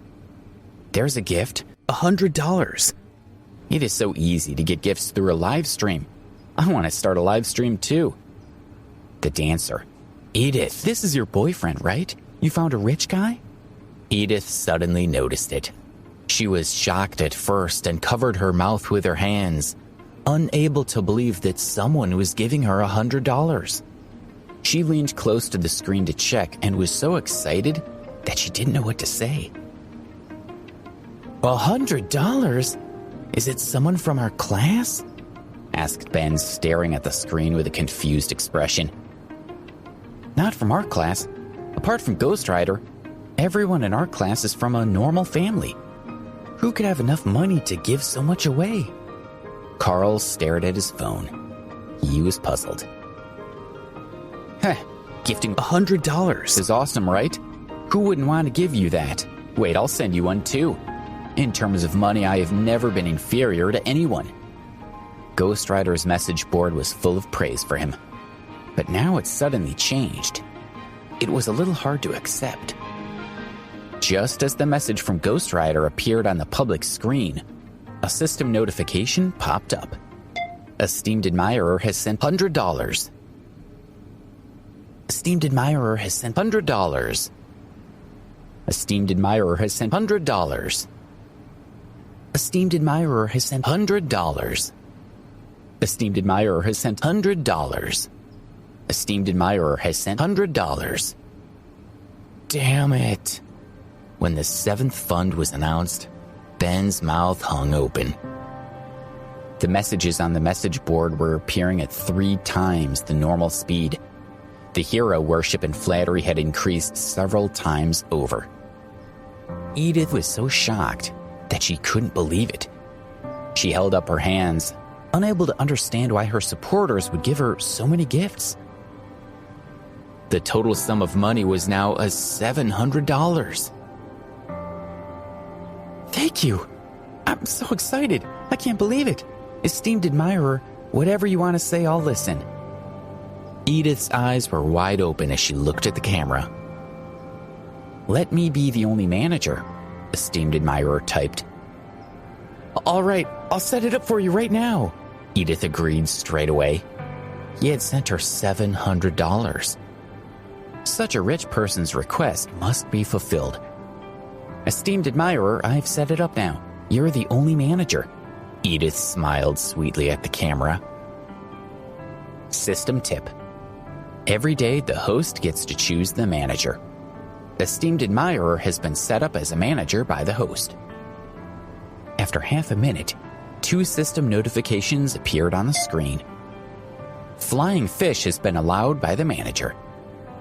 There's a gift, $100. It is so easy to get gifts through a live stream. I want to start a live stream too. The dancer. Edith, this is your boyfriend, right? You found a rich guy? Edith suddenly noticed it. She was shocked at first and covered her mouth with her hands, unable to believe that someone was giving her $100. She leaned close to the screen to check and was so excited that she didn't know what to say. $100? Is it someone from our class? Asked Ben, staring at the screen with a confused expression. Not from our class. Apart from Ghost Rider, everyone in our class is from a normal family. Who could have enough money to give so much away? Carl stared at his phone. He was puzzled. Gifting $100 is awesome, right? Who wouldn't want to give you that? Wait, I'll send you one too. In terms of money, I have never been inferior to anyone. Ghost Rider's message board was full of praise for him. But now it suddenly changed. It was a little hard to accept. Just as the message from Ghost Rider appeared on the public screen, a system notification popped up. Esteemed admirer has sent $100. Esteemed admirer has sent $100. Esteemed admirer has sent $100. Esteemed admirer has sent $100. Esteemed admirer has sent $100. Esteemed admirer has sent $100. Damn it. When the seventh fund was announced, Ben's mouth hung open. The messages on the message board were appearing at 3 times the normal speed. The hero worship and flattery had increased several times over. Edith was so shocked that she couldn't believe it. She held up her hands, unable to understand why her supporters would give her so many gifts. The total sum of money was now $700. Thank you. I'm so excited. I can't believe it. Esteemed admirer, whatever you want to say, I'll listen. Edith's eyes were wide open as she looked at the camera. Let me be the only manager, esteemed admirer typed. All right, I'll set it up for you right now, Edith agreed straight away. He had sent her $700. Such a rich person's request must be fulfilled. Esteemed admirer, I've set it up now. You're the only manager. Edith smiled sweetly at the camera. System tip. Every day, the host gets to choose the manager. Esteemed admirer has been set up as a manager by the host. After half a minute, 2 system notifications appeared on the screen. Flying fish has been allowed by the manager.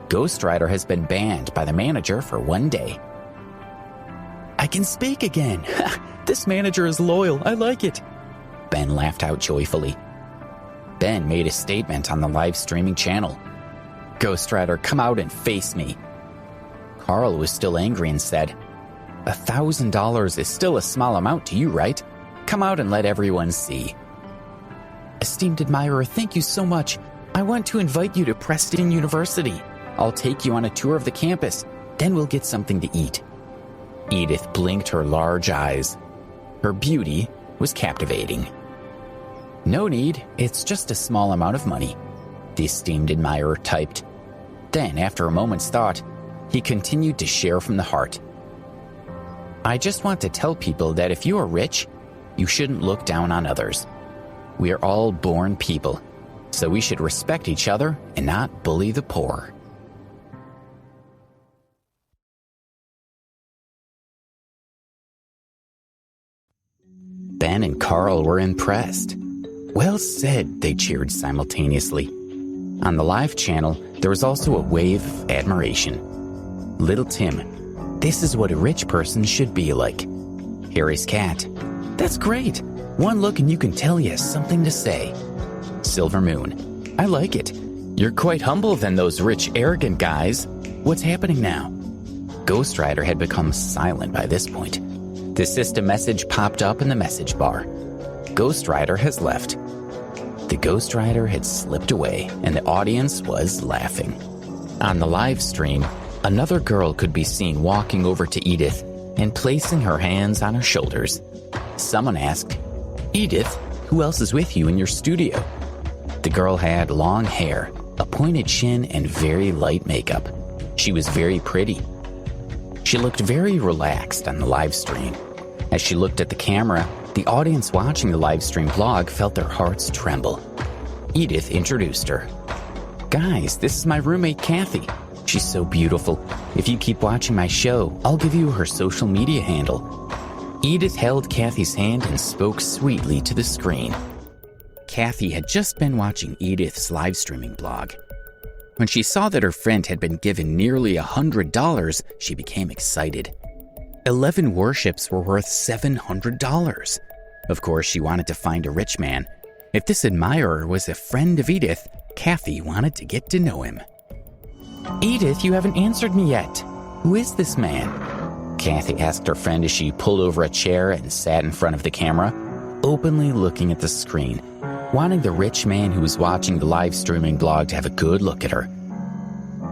Ghost Rider has been banned by the manager for 1 day. I can speak again. This manager is loyal. I like it. Ben laughed out joyfully. Ben made a statement on the live streaming channel. Ghost Rider, come out and face me. Carl was still angry and said, $1,000 is still a small amount to you, right? Come out and let everyone see. Esteemed admirer, thank you so much. I want to invite you to Preston University. I'll take you on a tour of the campus. Then we'll get something to eat. Edith blinked her large eyes. Her beauty was captivating. No need, it's just a small amount of money, the esteemed admirer typed. Then, after a moment's thought, he continued to share from the heart. I just want to tell people that if you are rich, you shouldn't look down on others. We are all born people, so we should respect each other and not bully the poor. Ben and Carl were impressed. Well said, they cheered simultaneously. On the live channel, there was also a wave of admiration. Little Tim, this is what a rich person should be like. Harry's cat, that's great. One look and you can tell he has something to say. Silver Moon, I like it. You're quite humble than those rich, arrogant guys. What's happening now? Ghost Rider had become silent by this point. The system message popped up in the message bar. Ghost Rider has left. The Ghost Rider had slipped away, and the audience was laughing. On the live stream, another girl could be seen walking over to Edith and placing her hands on her shoulders. Someone asked, Edith, who else is with you in your studio? The girl had long hair, a pointed chin, and very light makeup. She was very pretty. She looked very relaxed on the live stream. As she looked at the camera, the audience watching the live stream vlog felt their hearts tremble. Edith introduced her. Guys, this is my roommate Kathy. She's so beautiful. If you keep watching my show, I'll give you her social media handle. Edith held Kathy's hand and spoke sweetly to the screen. Kathy had just been watching Edith's live streaming blog. When she saw that her friend had been given nearly $100, she became excited. 11 worships were worth $700. Of course, she wanted to find a rich man. If this admirer was a friend of Edith, Kathy wanted to get to know him. Edith, you haven't answered me yet. Who is this man? Kathy asked her friend as she pulled over a chair and sat in front of the camera, openly looking at the screen, wanting the rich man who was watching the live streaming blog to have a good look at her.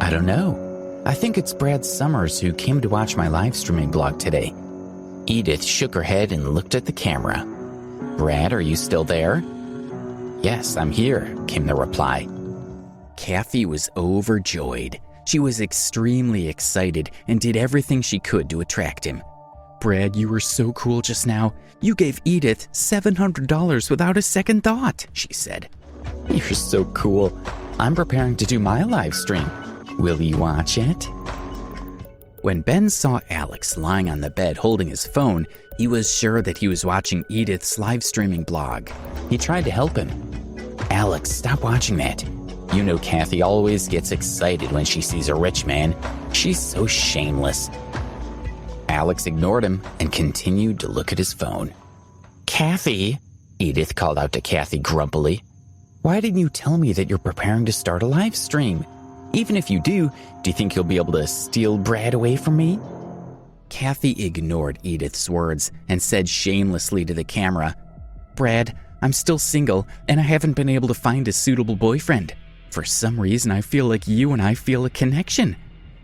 I don't know. I think it's Brad Summers who came to watch my live streaming blog today. Edith shook her head and looked at the camera. Brad, are you still there? Yes, I'm here, came the reply. Kathy was overjoyed. She was extremely excited and did everything she could to attract him. Brad, you were so cool just now. You gave Edith $700 without a second thought, she said. You're so cool. I'm preparing to do my live stream. Will you watch it? When Ben saw Alex lying on the bed holding his phone, he was sure that he was watching Edith's live streaming blog. He tried to help him. Alex, stop watching that. You know Kathy always gets excited when she sees a rich man. She's so shameless. Alex ignored him and continued to look at his phone. Kathy, Edith called out to Kathy grumpily. Why didn't you tell me that you're preparing to start a live stream? Even if you do you think you'll be able to steal Brad away from me? Kathy ignored Edith's words and said shamelessly to the camera, Brad, I'm still single and I haven't been able to find a suitable boyfriend. For some reason, I feel like you and I feel a connection.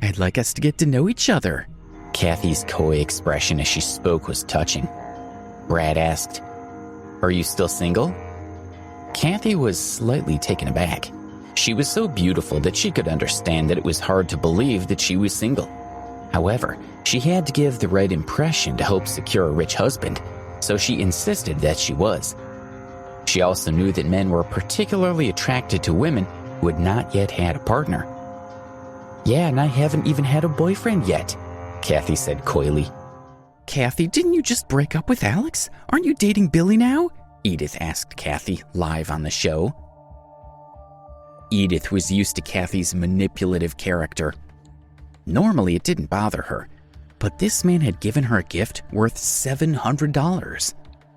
I'd like us to get to know each other. Kathy's coy expression as she spoke was touching. Brad asked, Are you still single? Kathy was slightly taken aback. She was so beautiful that she could understand that it was hard to believe that she was single. However, she had to give the right impression to help secure a rich husband, so she insisted that she was. She also knew that men were particularly attracted to women who had not yet had a partner. Yeah, and I haven't even had a boyfriend yet, Kathy said coyly. Kathy, didn't you just break up with Alex? Aren't you dating Billy now? Edith asked Kathy live on the show. Edith was used to Kathy's manipulative character. Normally, it didn't bother her, but this man had given her a gift worth $700.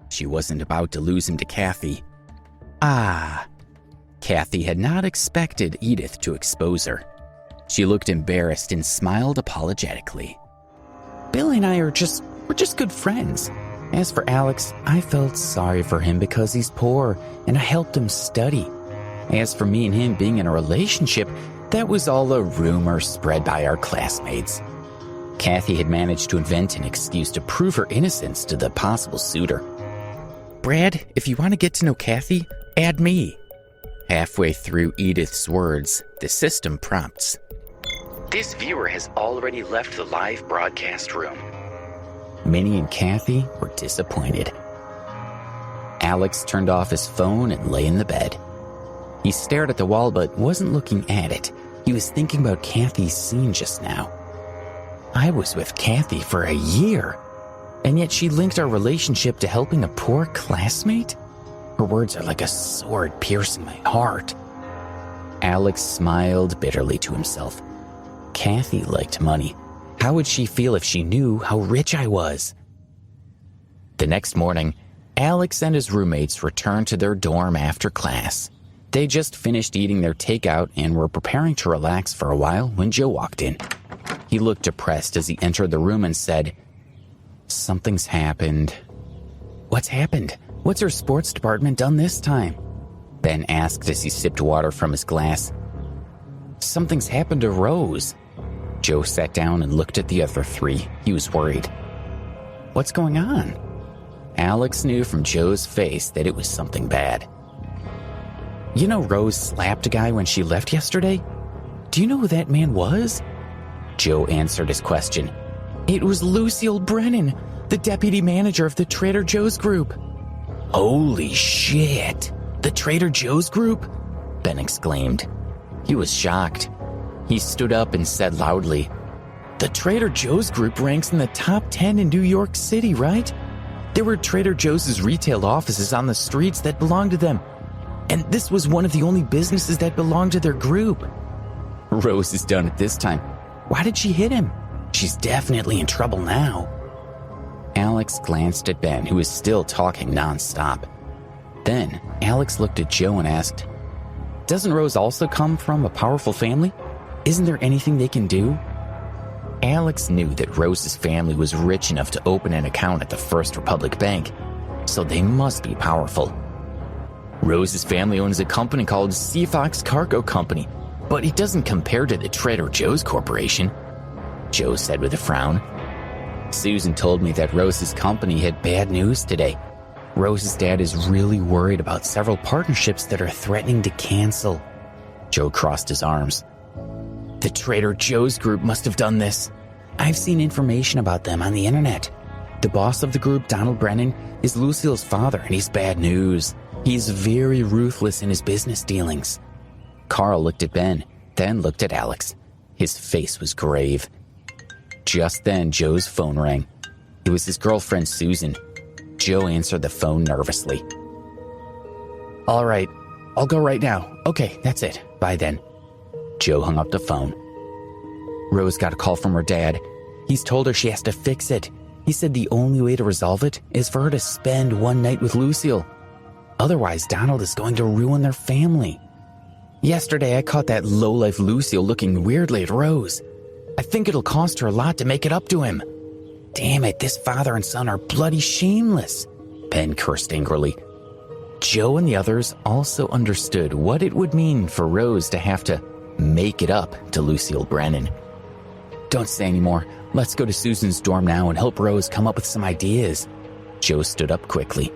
She wasn't about to lose him to Kathy. Kathy had not expected Edith to expose her. She looked embarrassed and smiled apologetically. Billy and I we're just good friends. As for Alex, I felt sorry for him because he's poor, and I helped him study. As for me and him being in a relationship, that was all a rumor spread by our classmates. Kathy had managed to invent an excuse to prove her innocence to the possible suitor. Brad, if you want to get to know Kathy, add me. Halfway through Edith's words, the system prompts. This viewer has already left the live broadcast room. Minnie and Kathy were disappointed. Alex turned off his phone and lay in the bed. He stared at the wall but wasn't looking at it. He was thinking about Kathy's scene just now. I was with Kathy for a year, and yet she linked our relationship to helping a poor classmate? Her words are like a sword piercing my heart. Alex smiled bitterly to himself. Kathy liked money. How would she feel if she knew how rich I was? The next morning, Alex and his roommates returned to their dorm after class. They just finished eating their takeout and were preparing to relax for a while when Joe walked in. He looked depressed as he entered the room and said, "Something's happened." "What's happened? What's her sports department done this time?" Ben asked as he sipped water from his glass. "Something's happened to Rose." Joe sat down and looked at the other three. He was worried. "What's going on?" Alex knew from Joe's face that it was something bad. "You know Rose slapped a guy when she left yesterday? Do you know who that man was?" Joe answered his question. "It was Lucille Brennan, the deputy manager of the Trader Joe's Group." "Holy shit! The Trader Joe's Group?" Ben exclaimed. He was shocked. He stood up and said loudly, "The Trader Joe's Group ranks in the top 10 in New York City, right? There were Trader Joe's retail offices on the streets that belonged to them, and this was one of the only businesses that belonged to their group." "Rose is done at this time. Why did she hit him? She's definitely in trouble now." Alex glanced at Ben, who was still talking nonstop. Then Alex looked at Joe and asked, "Doesn't Rose also come from a powerful family? Isn't there anything they can do?" Alex knew that Rose's family was rich enough to open an account at the First Republic Bank, so they must be powerful. "Rose's family owns a company called Seafox Cargo Company, but it doesn't compare to the Trader Joe's Corporation," Joe said with a frown. "Susan told me that Rose's company had bad news today. Rose's dad is really worried about several partnerships that are threatening to cancel." Joe crossed his arms. "The Trader Joe's Group must have done this. I've seen information about them on the internet. The boss of the group, Donald Brennan, is Lucille's father, and he's bad news. He's very ruthless in his business dealings." Carl looked at Ben, then looked at Alex. His face was grave. Just then, Joe's phone rang. It was his girlfriend, Susan. Joe answered the phone nervously. "All right, I'll go right now. Okay, that's it. Bye then." Joe hung up the phone. Rose got a call from her dad. He's told her she has to fix it. He said the only way to resolve it is for her to spend one night with Lucille. Otherwise, Donald is going to ruin their family. Yesterday, I caught that lowlife Lucille looking weirdly at Rose. I think it'll cost her a lot to make it up to him. Damn it, this father and son are bloody shameless, Ben cursed angrily. Joe and the others also understood what it would mean for Rose to have to make it up to Lucille Brennan. "Don't say any more. Let's go to Susan's dorm now and help Rose come up with some ideas." Joe stood up quickly.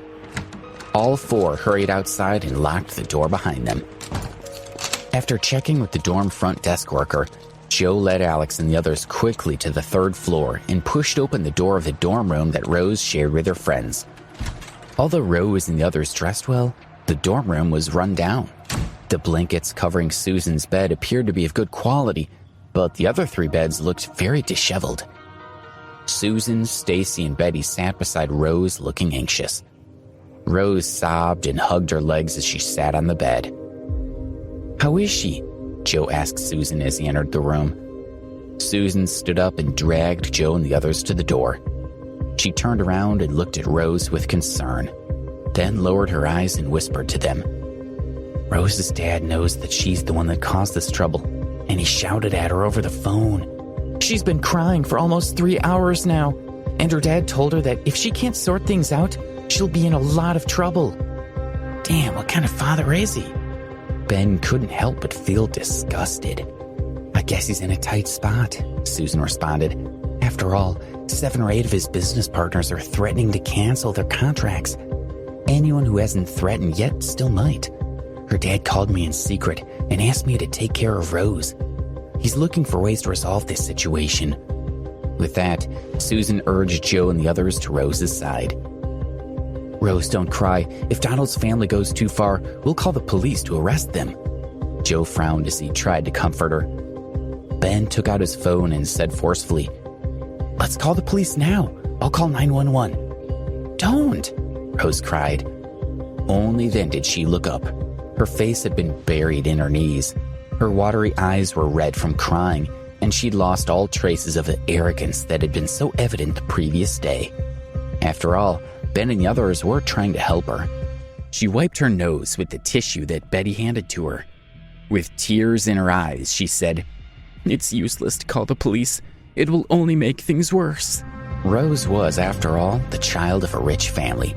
All four hurried outside and locked the door behind them. After checking with the dorm front desk worker, Joe led Alex and the others quickly to the third floor and pushed open the door of the dorm room that Rose shared with her friends. Although Rose and the others dressed well, the dorm room was run down. The blankets covering Susan's bed appeared to be of good quality, but the other three beds looked very disheveled. Susan, Stacy, and Betty sat beside Rose looking anxious. Rose sobbed and hugged her legs as she sat on the bed. "How is she?" Joe asked Susan as he entered the room. Susan stood up and dragged Joe and the others to the door. She turned around and looked at Rose with concern, then lowered her eyes and whispered to them. "Rose's dad knows that she's the one that caused this trouble, and he shouted at her over the phone. She's been crying for almost 3 hours now, and her dad told her that if she can't sort things out, she'll be in a lot of trouble. Damn, what kind of father is he?" Ben couldn't help but feel disgusted. "I guess he's in a tight spot," Susan responded. "After all, 7 or 8 of his business partners are threatening to cancel their contracts. Anyone who hasn't threatened yet still might. Her dad called me in secret and asked me to take care of Rose. He's looking for ways to resolve this situation." With that, Susan urged Joe and the others to Rose's side. "Rose, don't cry. If Donald's family goes too far, we'll call the police to arrest them." Joe frowned as he tried to comfort her. Ben took out his phone and said forcefully, "Let's call the police now. I'll call 911. "Don't!" Rose cried. Only then did she look up. Her face had been buried in her knees. Her watery eyes were red from crying, and she'd lost all traces of the arrogance that had been so evident the previous day. After all, Ben and the others were trying to help her. She wiped her nose with the tissue that Betty handed to her. With tears in her eyes, she said, "It's useless to call the police. It will only make things worse." Rose was, after all, the child of a rich family.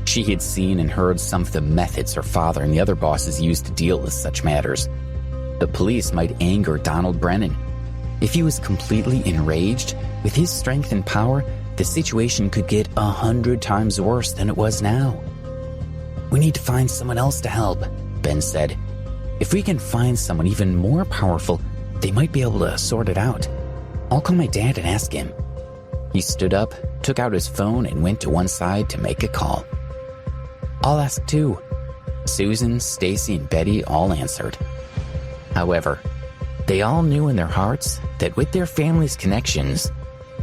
She had seen and heard some of the methods her father and the other bosses used to deal with such matters. The police might anger Donald Brennan. If he was completely enraged, with his strength and power, the situation could get 100 times worse than it was now. "We need to find someone else to help," Ben said. "If we can find someone even more powerful, they might be able to sort it out. I'll call my dad and ask him." He stood up, took out his phone, and went to one side to make a call. "I'll ask too." Susan, Stacy, and Betty all answered. However, they all knew in their hearts that with their family's connections,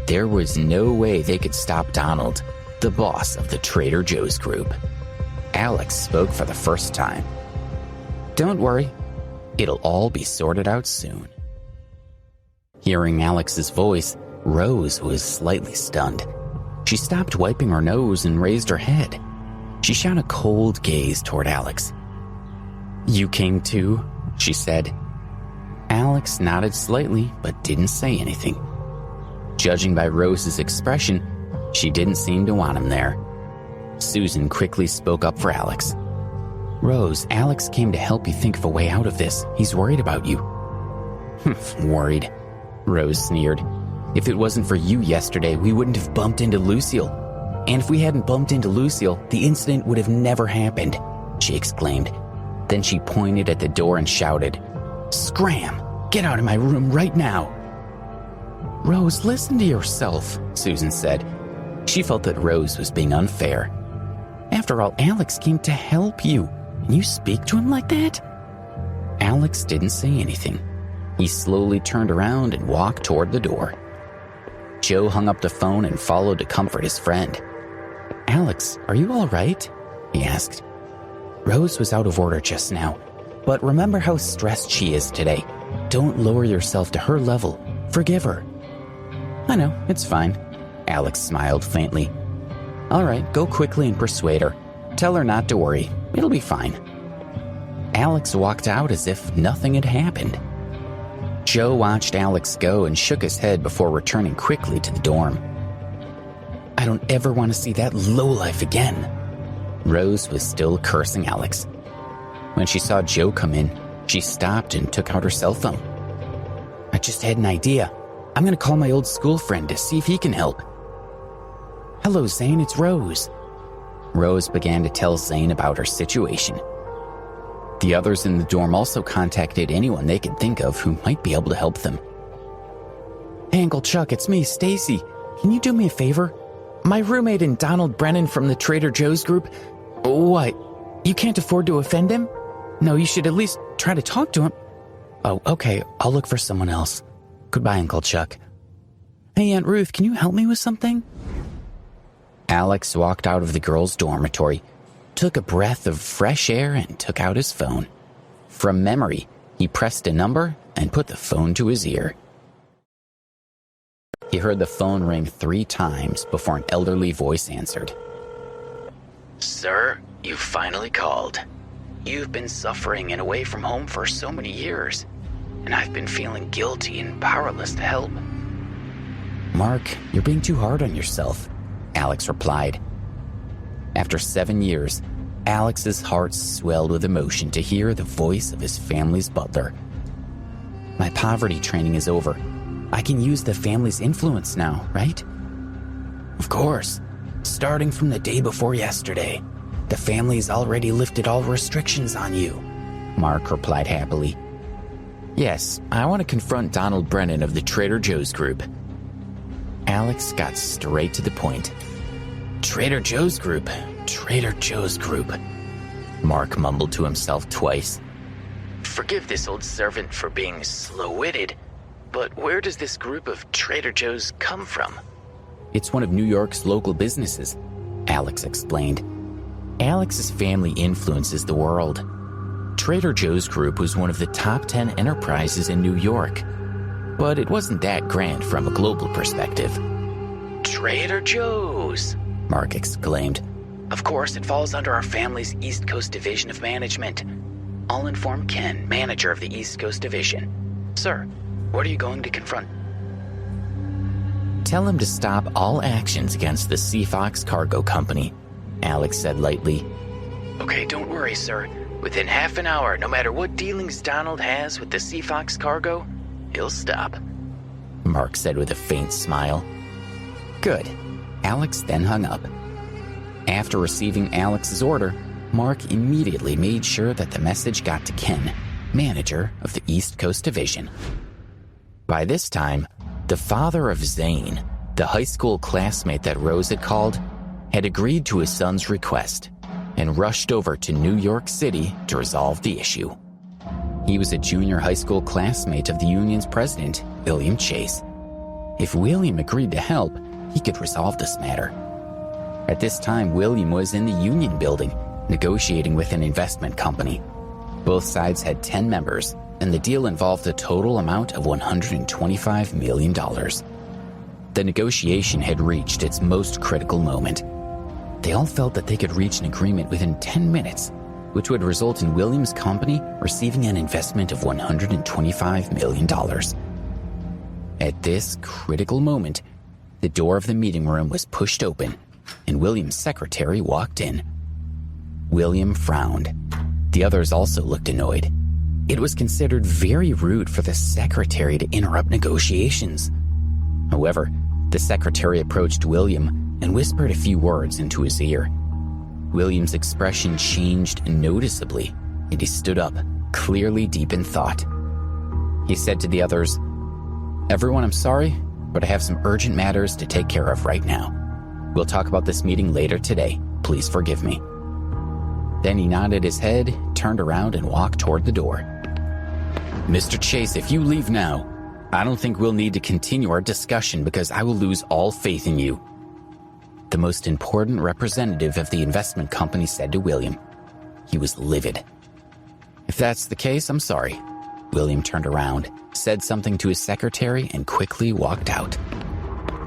there was no way they could stop Donald, the boss of the Trader Joe's group. Alex spoke for the first time. "Don't worry, it'll all be sorted out soon." Hearing Alex's voice, Rose was slightly stunned. She stopped wiping her nose and raised her head. She shot a cold gaze toward Alex. "You came too?" she said. Alex nodded slightly but didn't say anything. Judging by Rose's expression, she didn't seem to want him there. Susan quickly spoke up for Alex. "Rose, Alex came to help you think of a way out of this. He's worried about you." "Worried?" Rose sneered. "If it wasn't for you yesterday, we wouldn't have bumped into Lucille. And if we hadn't bumped into Lucille, the incident would have never happened," she exclaimed. Then she pointed at the door and shouted, "Scram! Get out of my room right now!" "Rose, listen to yourself," Susan said. She felt that Rose was being unfair. "After all, Alex came to help you, and you speak to him like that?" Alex didn't say anything. He slowly turned around and walked toward the door. Joe hung up the phone and followed to comfort his friend. "Alex, are you all right?" he asked. "Rose was out of order just now, but remember how stressed she is today. Don't lower yourself to her level. Forgive her." "I know, it's fine." Alex smiled faintly. "All right, go quickly and persuade her. Tell her not to worry. It'll be fine." Alex walked out as if nothing had happened. Joe watched Alex go and shook his head before returning quickly to the dorm. "I don't ever want to see that lowlife again." Rose was still cursing Alex. When she saw Joe come in, she stopped and took out her cell phone. "I just had an idea. I'm going to call my old school friend to see if he can help." "Hello, Zane, it's Rose." Rose began to tell Zane about her situation. The others in the dorm also contacted anyone they could think of who might be able to help them. "Hey, Uncle Chuck, it's me, Stacy. Can you do me a favor? My roommate and Donald Brennan from the Trader Joe's group." "What? You can't afford to offend him? No, you should at least try to talk to him." "Oh, okay, I'll look for someone else. Goodbye, Uncle Chuck." "Hey, Aunt Ruth, can you help me with something?" Alex walked out of the girls' dormitory, took a breath of fresh air, and took out his phone. From memory, he pressed a number and put the phone to his ear. He heard the phone ring 3 times before an elderly voice answered. "Sir, you finally called. You've been suffering and away from home for so many years, and I've been feeling guilty and powerless to help." "Mark, you're being too hard on yourself," Alex replied. After 7 years, Alex's heart swelled with emotion to hear the voice of his family's butler. "My poverty training is over. I can use the family's influence now, right?" "Of course. Starting from the day before yesterday, the family's already lifted all restrictions on you," Mark replied happily. "Yes, I want to confront Donald Brennan of the Trader Joe's group." Alex got straight to the point. Trader Joe's Group. Trader Joe's Group. Mark mumbled to himself twice. Forgive this old servant for being slow-witted, but where does this group of Trader Joe's come from? It's one of New York's local businesses, Alex explained. Alex's family influences the world. Trader Joe's Group was one of the top 10 enterprises in New York, but it wasn't that grand from a global perspective. Trader Joe's, Mark exclaimed. Of course, it falls under our family's East Coast Division of Management. I'll inform Ken, manager of the East Coast Division. Sir, what are you going to confront? Tell him to stop all actions against the Seafox Cargo Company, Alex said lightly. Okay, don't worry, sir. Within half an hour, no matter what dealings Donald has with the Seafox Cargo, he'll stop, Mark said with a faint smile. Good. Alex then hung up. After receiving Alex's order, Mark immediately made sure that the message got to Ken, manager of the East Coast Division. By this time, the father of Zane, the high school classmate that Rose had called, had agreed to his son's request and rushed over to New York City to resolve the issue. He was a junior high school classmate of the union's president, William Chase. If William agreed to help, he could resolve this matter. At this time, William was in the union building, negotiating with an investment company. Both sides had 10 members, and the deal involved a total amount of $125 million. The negotiation had reached its most critical moment. They all felt that they could reach an agreement within 10 minutes, which would result in William's company receiving an investment of $125 million. At this critical moment, the door of the meeting room was pushed open, and William's secretary walked in. William frowned. The others also looked annoyed. It was considered very rude for the secretary to interrupt negotiations. However, the secretary approached William and whispered a few words into his ear. William's expression changed noticeably, and he stood up, clearly deep in thought. He said to the others, "Everyone, I'm sorry, but I have some urgent matters to take care of right now. We'll talk about this meeting later today. Please forgive me." Then he nodded his head, turned around, and walked toward the door. "Mr. Chase, if you leave now, I don't think we'll need to continue our discussion because I will lose all faith in you," the most important representative of the investment company said to William. He was livid. "If that's the case, I'm sorry." William turned around, said something to his secretary, and quickly walked out.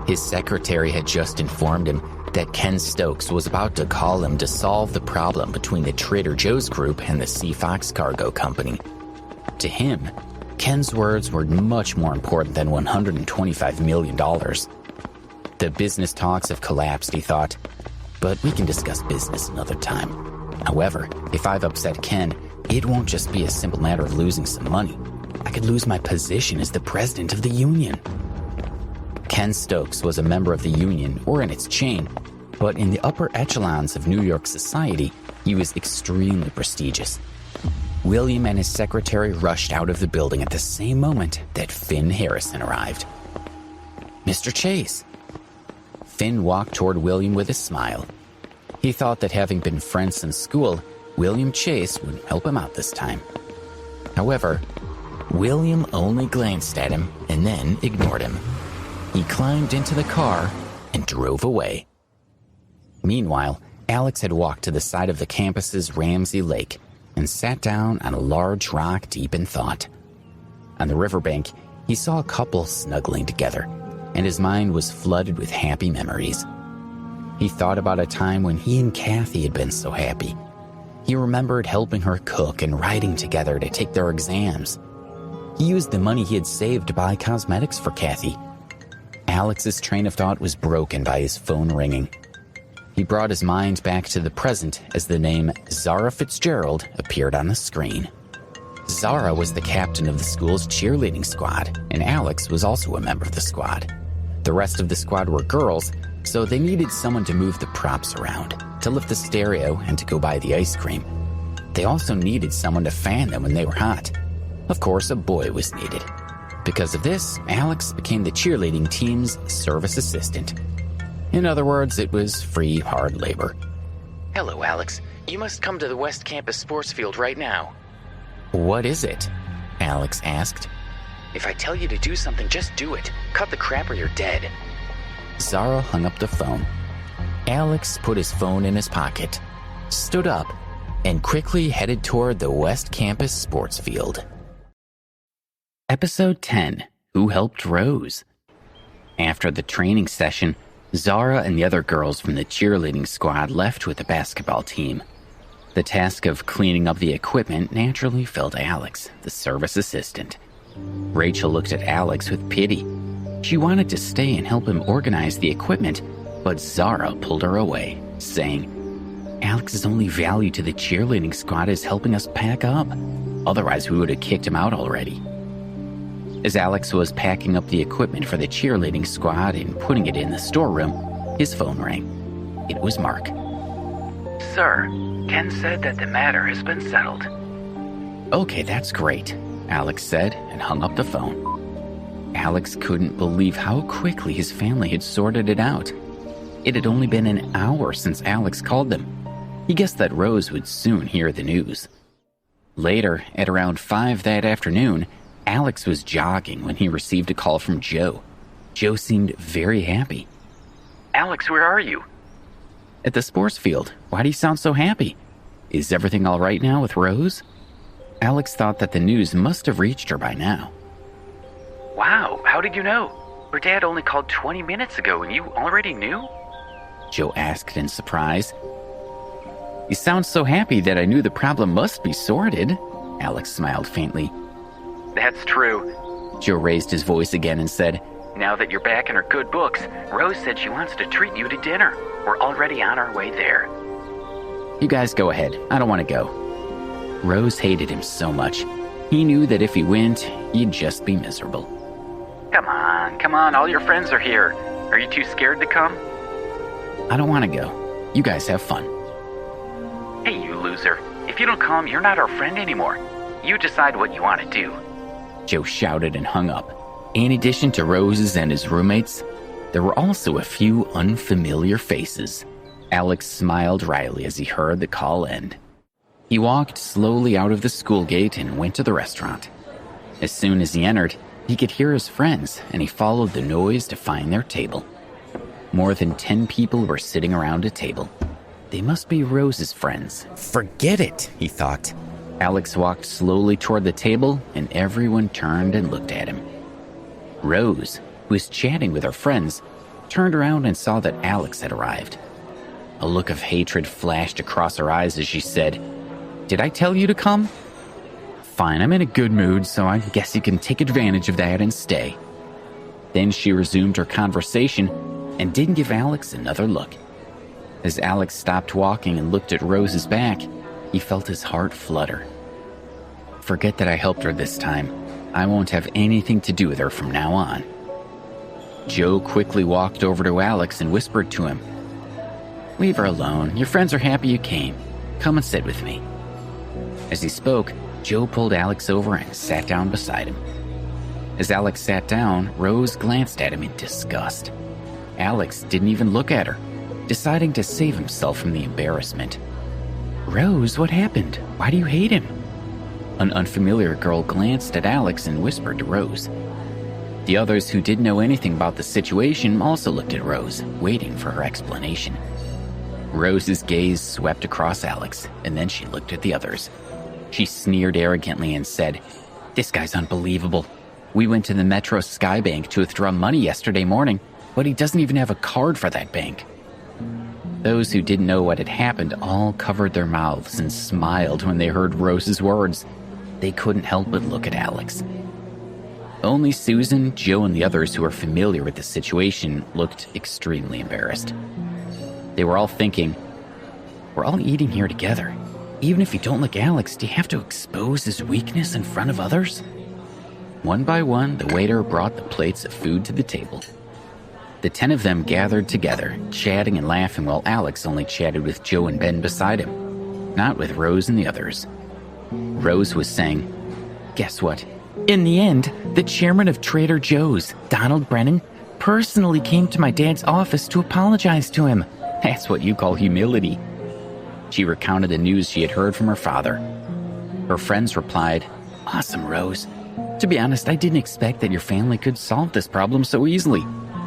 His secretary had just informed him that Ken Stokes was about to call him to solve the problem between the Trader Joe's Group and the Seafox Cargo Company. To him, Ken's words were much more important than $125 million. The business talks have collapsed, he thought, but we can discuss business another time. However, if I've upset Ken, it won't just be a simple matter of losing some money. I could lose my position as the president of the union. Ken Stokes was a member of the union, or in its chain, but in the upper echelons of New York society, he was extremely prestigious. William and his secretary rushed out of the building at the same moment that Finn Harrison arrived. "Mr. Chase." Finn walked toward William with a smile. He thought that having been friends since school, William Chase would help him out this time. However, William only glanced at him and then ignored him. He climbed into the car and drove away. Meanwhile, Alex had walked to the side of the campus's Ramsey Lake and sat down on a large rock deep in thought. On the riverbank, he saw a couple snuggling together, and his mind was flooded with happy memories. He thought about a time when he and Kathy had been so happy. He remembered helping her cook and riding together to take their exams. He used the money he had saved to buy cosmetics for Kathy. Alex's train of thought was broken by his phone ringing. He brought his mind back to the present as the name Zara Fitzgerald appeared on the screen. Zara was the captain of the school's cheerleading squad, and Alex was also a member of the squad. The rest of the squad were girls, so they needed someone to move the props around, to lift the stereo, and to go buy the ice cream. They also needed someone to fan them when they were hot. Of course, a boy was needed. Because of this, Alex became the cheerleading team's service assistant. In other words, it was free hard labor. Hello, Alex. You must come to the West Campus sports field right now. What is it? Alex asked. If I tell you to do something, just do it. Cut the crap or you're dead. Zara hung up the phone. Alex put his phone in his pocket, stood up, and quickly headed toward the West Campus sports field. Episode 10, Who Helped Rose? After the training session, Zara and the other girls from the cheerleading squad left with the basketball team. The task of cleaning up the equipment naturally fell to Alex, the service assistant. Rachel looked at Alex with pity. She wanted to stay and help him organize the equipment, but Zara pulled her away, saying, Alex's only value to the cheerleading squad is helping us pack up. Otherwise, we would have kicked him out already. As Alex was packing up the equipment for the cheerleading squad and putting it in the storeroom, his phone rang. It was Mark. Sir, Ken said that the matter has been settled. Okay, that's great, Alex said and hung up the phone. Alex couldn't believe how quickly his family had sorted it out. It had only been an hour since Alex called them. He guessed that Rose would soon hear the news. Later, at around 5 that afternoon, Alex was jogging when he received a call from Joe. Joe seemed very happy. Alex, where are you? At the sports field. Why do you sound so happy? Is everything all right now with Rose? Alex thought that the news must have reached her by now. Wow, how did you know? Her dad only called 20 minutes ago and you already knew? Joe asked in surprise. You sound so happy that I knew the problem must be sorted. Alex smiled faintly. That's true. Joe raised his voice again and said, Now that you're back in her good books, Rose said she wants to treat you to dinner. We're already on our way there. You guys go ahead. I don't want to go. Rose hated him so much. He knew that if he went, he'd just be miserable. Come on, all your friends are here. Are you too scared to come? I don't want to go. You guys have fun. Hey, you loser. If you don't come, you're not our friend anymore. You decide what you want to do. Joe shouted and hung up. In addition to Rose's and his roommates, there were also a few unfamiliar faces. Alex smiled wryly as he heard the call end. He walked slowly out of the school gate and went to the restaurant. As soon as he entered, he could hear his friends, and he followed the noise to find their table. More than 10 people were sitting around a table. They must be Rose's friends. Forget it, he thought. Alex walked slowly toward the table, and everyone turned and looked at him. Rose, who was chatting with her friends, turned around and saw that Alex had arrived. A look of hatred flashed across her eyes as she said, Did I tell you to come? Fine, I'm in a good mood, so I guess you can take advantage of that and stay. Then she resumed her conversation and didn't give Alex another look. As Alex stopped walking and looked at Rose's back, he felt his heart flutter. Forget that I helped her this time. I won't have anything to do with her from now on. Joe quickly walked over to Alex and whispered to him, Leave her alone. Your friends are happy you came. Come and sit with me. As he spoke, Joe pulled Alex over and sat down beside him. As Alex sat down, Rose glanced at him in disgust. Alex didn't even look at her, deciding to save himself from the embarrassment. Rose, what happened? Why do you hate him? An unfamiliar girl glanced at Alex and whispered to Rose. The others who didn't know anything about the situation also looked at Rose, waiting for her explanation. Rose's gaze swept across Alex, and then she looked at the others. She sneered arrogantly and said, This guy's unbelievable. We went to the Metro Sky Bank to withdraw money yesterday morning, but he doesn't even have a card for that bank. Those who didn't know what had happened all covered their mouths and smiled when they heard Rose's words. They couldn't help but look at Alex. Only Susan, Joe, and the others who were familiar with the situation looked extremely embarrassed. They were all thinking, We're all eating here together. Even if you don't like Alex, do you have to expose his weakness in front of others? One by one, the waiter brought the plates of food to the table. The 10 of them gathered together, chatting and laughing while Alex only chatted with Joe and Ben beside him, not with Rose and the others. Rose was saying, Guess what? In the end, the chairman of Trader Joe's, Donald Brennan, personally came to my dad's office to apologize to him. That's what you call humility. She recounted the news she had heard from her father. Her friends replied, "Awesome, Rose. To be honest, I didn't expect that your family could solve this problem so easily.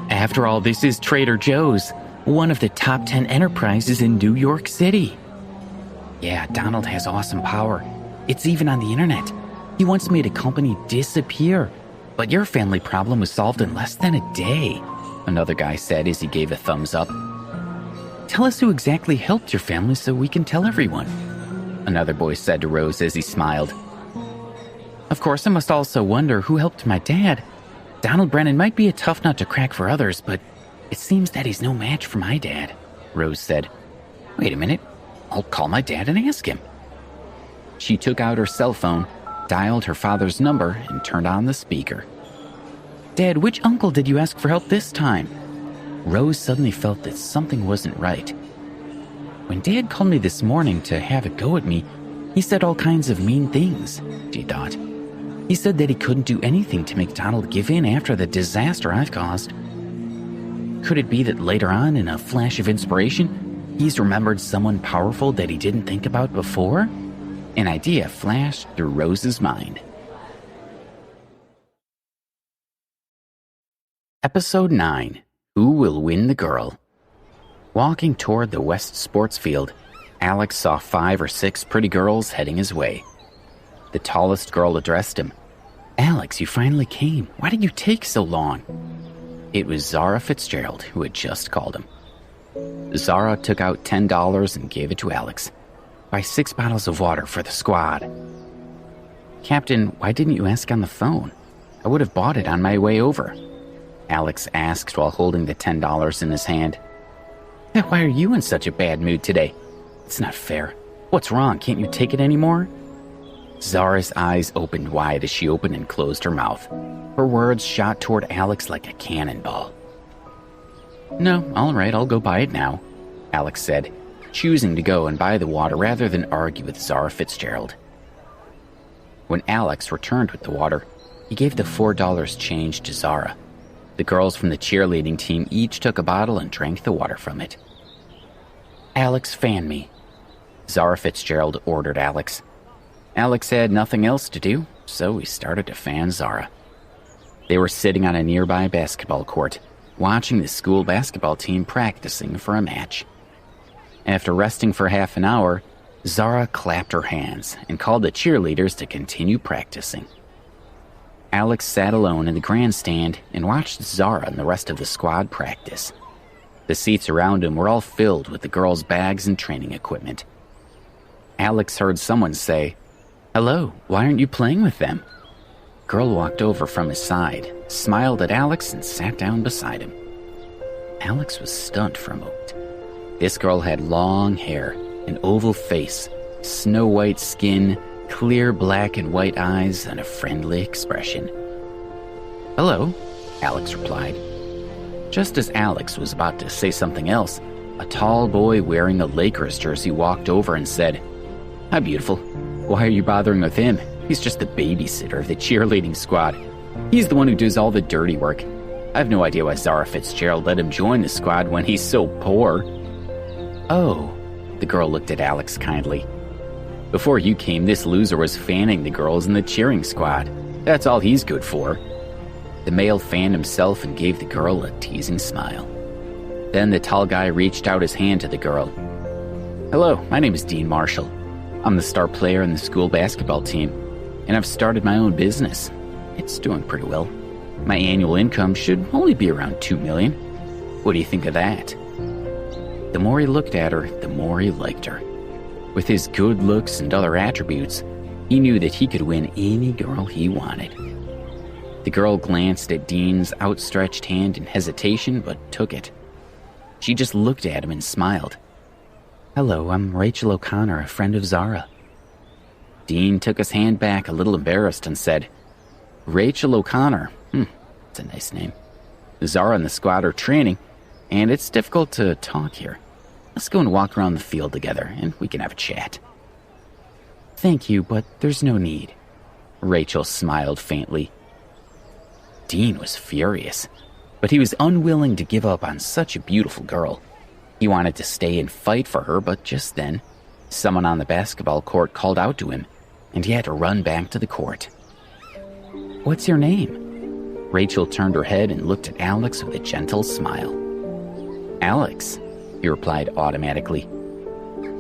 After all, this is Trader Joe's, one of the top 10 enterprises in New York City." "Yeah, Donald has awesome power. It's even on the internet. He once made a company disappear. But your family problem was solved in less than a day," another guy said as he gave a thumbs up. "Tell us who exactly helped your family so we can tell everyone," another boy said to Rose as he smiled. "Of course, I must also wonder who helped my dad. Donald Brennan might be a tough nut to crack for others, but it seems that he's no match for my dad," Rose said. "Wait a minute, I'll call my dad and ask him." She took out her cell phone, dialed her father's number, and turned on the speaker. "Dad, which uncle did you ask for help this time?" Rose suddenly felt that something wasn't right. "When Dad called me this morning to have a go at me, he said all kinds of mean things," she thought. "He said that he couldn't do anything to make Donald give in after the disaster I've caused. Could it be that later on, in a flash of inspiration, he's remembered someone powerful that he didn't think about before?" An idea flashed through Rose's mind. Episode 9. Who Will Win the Girl? Walking toward the West Sports Field, Alex saw 5 or 6 pretty girls heading his way. The tallest girl addressed him. "Alex, you finally came. Why did you take so long?" It was Zara Fitzgerald who had just called him. Zara took out $10 and gave it to Alex. "Buy 6 bottles of water for the squad." "Captain, why didn't you ask on the phone? I would have bought it on my way over," Alex asked while holding the $10 in his hand. "Why are you in such a bad mood today? It's not fair. What's wrong? Can't you take it anymore?" Zara's eyes opened wide as she opened and closed her mouth. Her words shot toward Alex like a cannonball. "No, all right, I'll go buy it now," Alex said, choosing to go and buy the water rather than argue with Zara Fitzgerald. When Alex returned with the water, he gave the $4 change to Zara. The girls from the cheerleading team each took a bottle and drank the water from it. "Alex, fan me," Zara Fitzgerald ordered Alex. Alex had nothing else to do, so he started to fan Zara. They were sitting on a nearby basketball court, watching the school basketball team practicing for a match. After resting for half an hour, Zara clapped her hands and called the cheerleaders to continue practicing. Alex sat alone in the grandstand and watched Zara and the rest of the squad practice. The seats around him were all filled with the girls' bags and training equipment. Alex heard someone say, "Hello, why aren't you playing with them?" A girl walked over from his side, smiled at Alex, and sat down beside him. Alex was stunned for a moment. This girl had long hair, an oval face, snow-white skin, clear black and white eyes, and a friendly expression. "Hello," Alex replied. Just as Alex was about to say something else, a tall boy wearing a Lakers jersey walked over and said, "Hi, beautiful. Why are you bothering with him? He's just the babysitter of the cheerleading squad. He's the one who does all the dirty work. I have no idea why Zara Fitzgerald let him join the squad when he's so poor." "Oh," the girl looked at Alex kindly. "Before you came, this loser was fanning the girls in the cheering squad. That's all he's good for." The male fanned himself and gave the girl a teasing smile. Then the tall guy reached out his hand to the girl. "Hello, my name is Dean Marshall. I'm the star player in the school basketball team, and I've started my own business. It's doing pretty well. My annual income should only be around $2 million. What do you think of that?" The more he looked at her, the more he liked her. With his good looks and other attributes, he knew that he could win any girl he wanted. The girl glanced at Dean's outstretched hand in hesitation, but took it. She just looked at him and smiled. "Hello, I'm Rachel O'Connor, a friend of Zara." Dean took his hand back a little embarrassed and said, "Rachel O'Connor, that's a nice name. Zara and the squad are training, and it's difficult to talk here. Let's go and walk around the field together, and we can have a chat." "Thank you, but there's no need." Rachel smiled faintly. Dean was furious, but he was unwilling to give up on such a beautiful girl. He wanted to stay and fight for her, but just then, someone on the basketball court called out to him, and he had to run back to the court. "What's your name?" Rachel turned her head and looked at Alex with a gentle smile. "Alex," he replied automatically.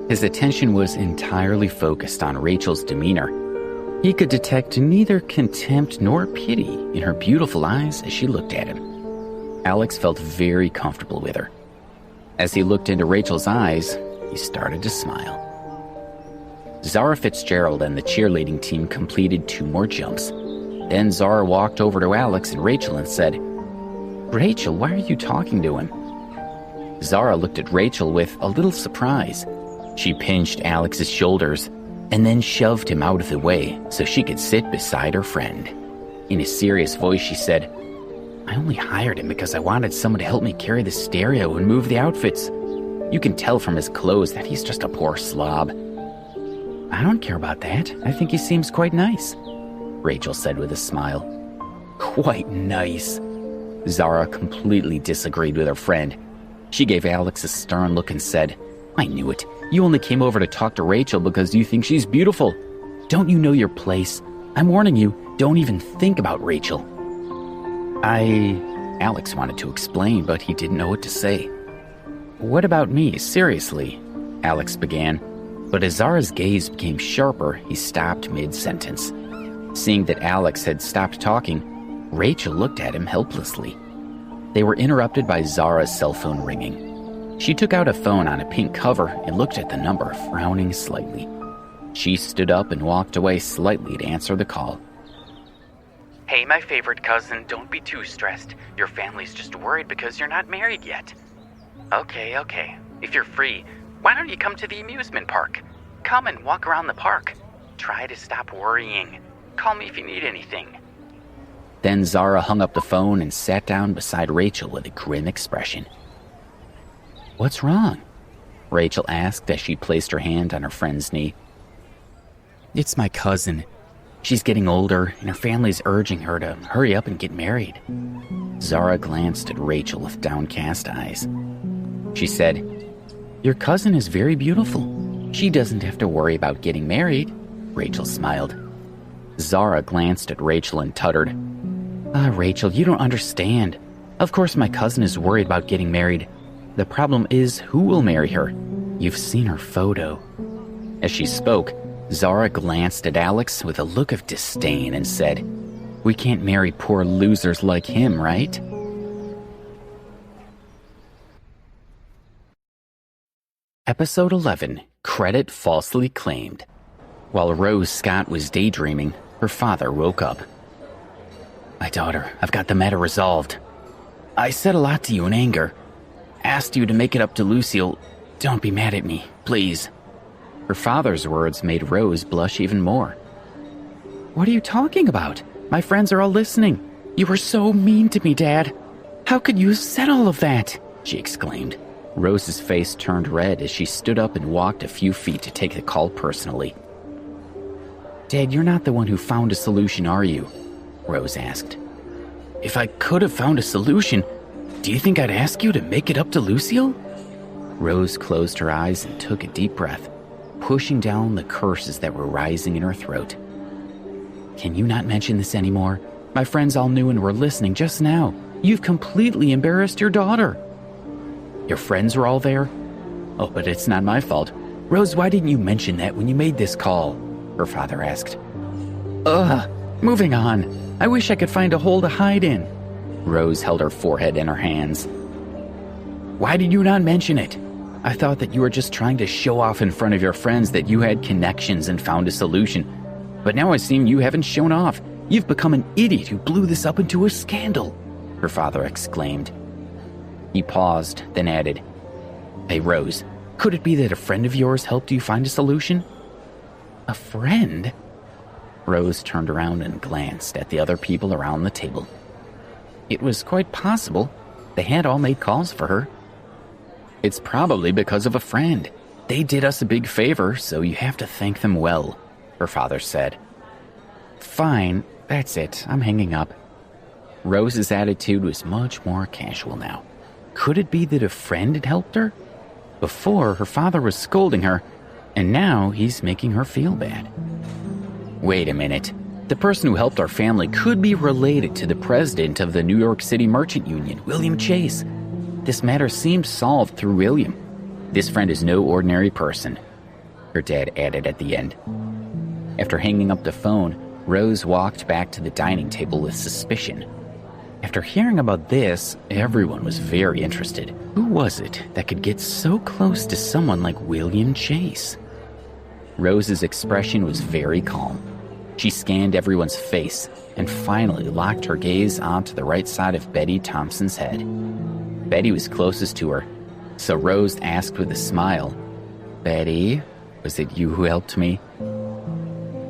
His attention was entirely focused on Rachel's demeanor. He could detect neither contempt nor pity in her beautiful eyes as she looked at him. Alex felt very comfortable with her. As he looked into Rachel's eyes, he started to smile. Zara Fitzgerald and the cheerleading team completed 2 more jumps. Then Zara walked over to Alex and Rachel and said, "Rachel, why are you talking to him?" Zara looked at Rachel with a little surprise. She pinched Alex's shoulders and then shoved him out of the way so she could sit beside her friend. In a serious voice, she said, "I only hired him because I wanted someone to help me carry the stereo and move the outfits. You can tell from his clothes that he's just a poor slob." "I don't care about that. I think he seems quite nice," Rachel said with a smile. "Quite nice." Zara completely disagreed with her friend. She gave Alex a stern look and said, "I knew it. You only came over to talk to Rachel because you think she's beautiful. Don't you know your place? I'm warning you, don't even think about Rachel." Alex wanted to explain, but he didn't know what to say. "What about me, seriously?" Alex began, but as Zara's gaze became sharper, he stopped mid-sentence. Seeing that Alex had stopped talking, Rachel looked at him helplessly. They were interrupted by Zara's cell phone ringing. She took out a phone on a pink cover and looked at the number, frowning slightly. She stood up and walked away slightly to answer the call. Hey, my favorite cousin, don't be too stressed. Your family's just worried because you're not married yet. Okay. If you're free, why don't you come to the amusement park? Come and walk around the park. Try to stop worrying. Call me if you need anything. Then Zara hung up the phone and sat down beside Rachel with a grim expression. "What's wrong?" Rachel asked as she placed her hand on her friend's knee. "It's my cousin. She's getting older, and her family's urging her to hurry up and get married." Zara glanced at Rachel with downcast eyes. She said, "Your cousin is very beautiful. She doesn't have to worry about getting married." Rachel smiled. Zara glanced at Rachel and tuttered, Rachel, you don't understand. Of course my cousin is worried about getting married. The problem is who will marry her. You've seen her photo." As she spoke, Zara glanced at Alex with a look of disdain and said, "We can't marry poor losers like him, right?" Episode 11, Credit Falsely Claimed. While Rose Scott was daydreaming, her father woke up. "My daughter, I've got the matter resolved. I said a lot to you in anger. Asked you to make it up to Lucille. Don't be mad at me, please." Her father's words made Rose blush even more. "What are you talking about? My friends are all listening. You were so mean to me, Dad. How could you have said all of that?" she exclaimed. Rose's face turned red as she stood up and walked a few feet to take the call personally. "Dad, you're not the one who found a solution, are you?" Rose asked. "If I could have found a solution, do you think I'd ask you to make it up to Lucille?" Rose closed her eyes and took a deep breath, pushing down the curses that were rising in her throat. "Can you not mention this anymore? My friends all knew and were listening just now. You've completely embarrassed your daughter." "Your friends were all there? Oh, but it's not my fault. Rose, why didn't you mention that when you made this call?" her father asked. Moving on. I wish I could find a hole to hide in." Rose held her forehead in her hands. "Why did you not mention it? I thought that you were just trying to show off in front of your friends that you had connections and found a solution. But now I see you haven't shown off. You've become an idiot who blew this up into a scandal," her father exclaimed. He paused, then added, "Hey, Rose, could it be that a friend of yours helped you find a solution?" "A friend?" Rose turned around and glanced at the other people around the table. It was quite possible. They had all made calls for her. "It's probably because of a friend. They did us a big favor, so you have to thank them well," her father said. Fine, that's it. I'm hanging up. Rose's attitude was much more casual now. Could it be that a friend had helped her? Before, her father was scolding her, and now he's making her feel bad. Wait a minute. The person who helped our family could be related to the president of the New York City Merchant Union, William Chase. This matter seems solved through William. This friend is no ordinary person, her dad added at the end. After hanging up the phone, Rose walked back to the dining table with suspicion. After hearing about this, everyone was very interested. Who was it that could get so close to someone like William Chase? Rose's expression was very calm. She scanned everyone's face and finally locked her gaze onto the right side of Betty Thompson's head. Betty was closest to her, so Rose asked with a smile, "Betty, was it you who helped me?"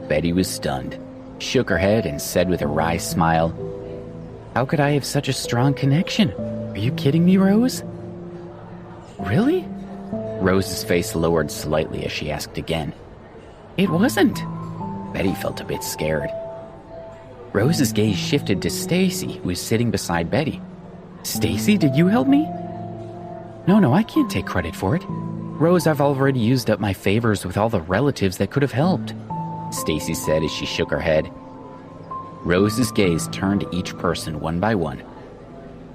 Betty was stunned, shook her head, and said with a wry smile, "How could I have such a strong connection? Are you kidding me, Rose?" "Really?" Rose's face lowered slightly as she asked again. "It wasn't." Betty felt a bit scared. Rose's gaze shifted to Stacy, who was sitting beside Betty. "Stacy, did you help me?" No, I can't take credit for it. Rose, I've already used up my favors with all the relatives that could have helped," Stacy said as she shook her head. Rose's gaze turned to each person one by one.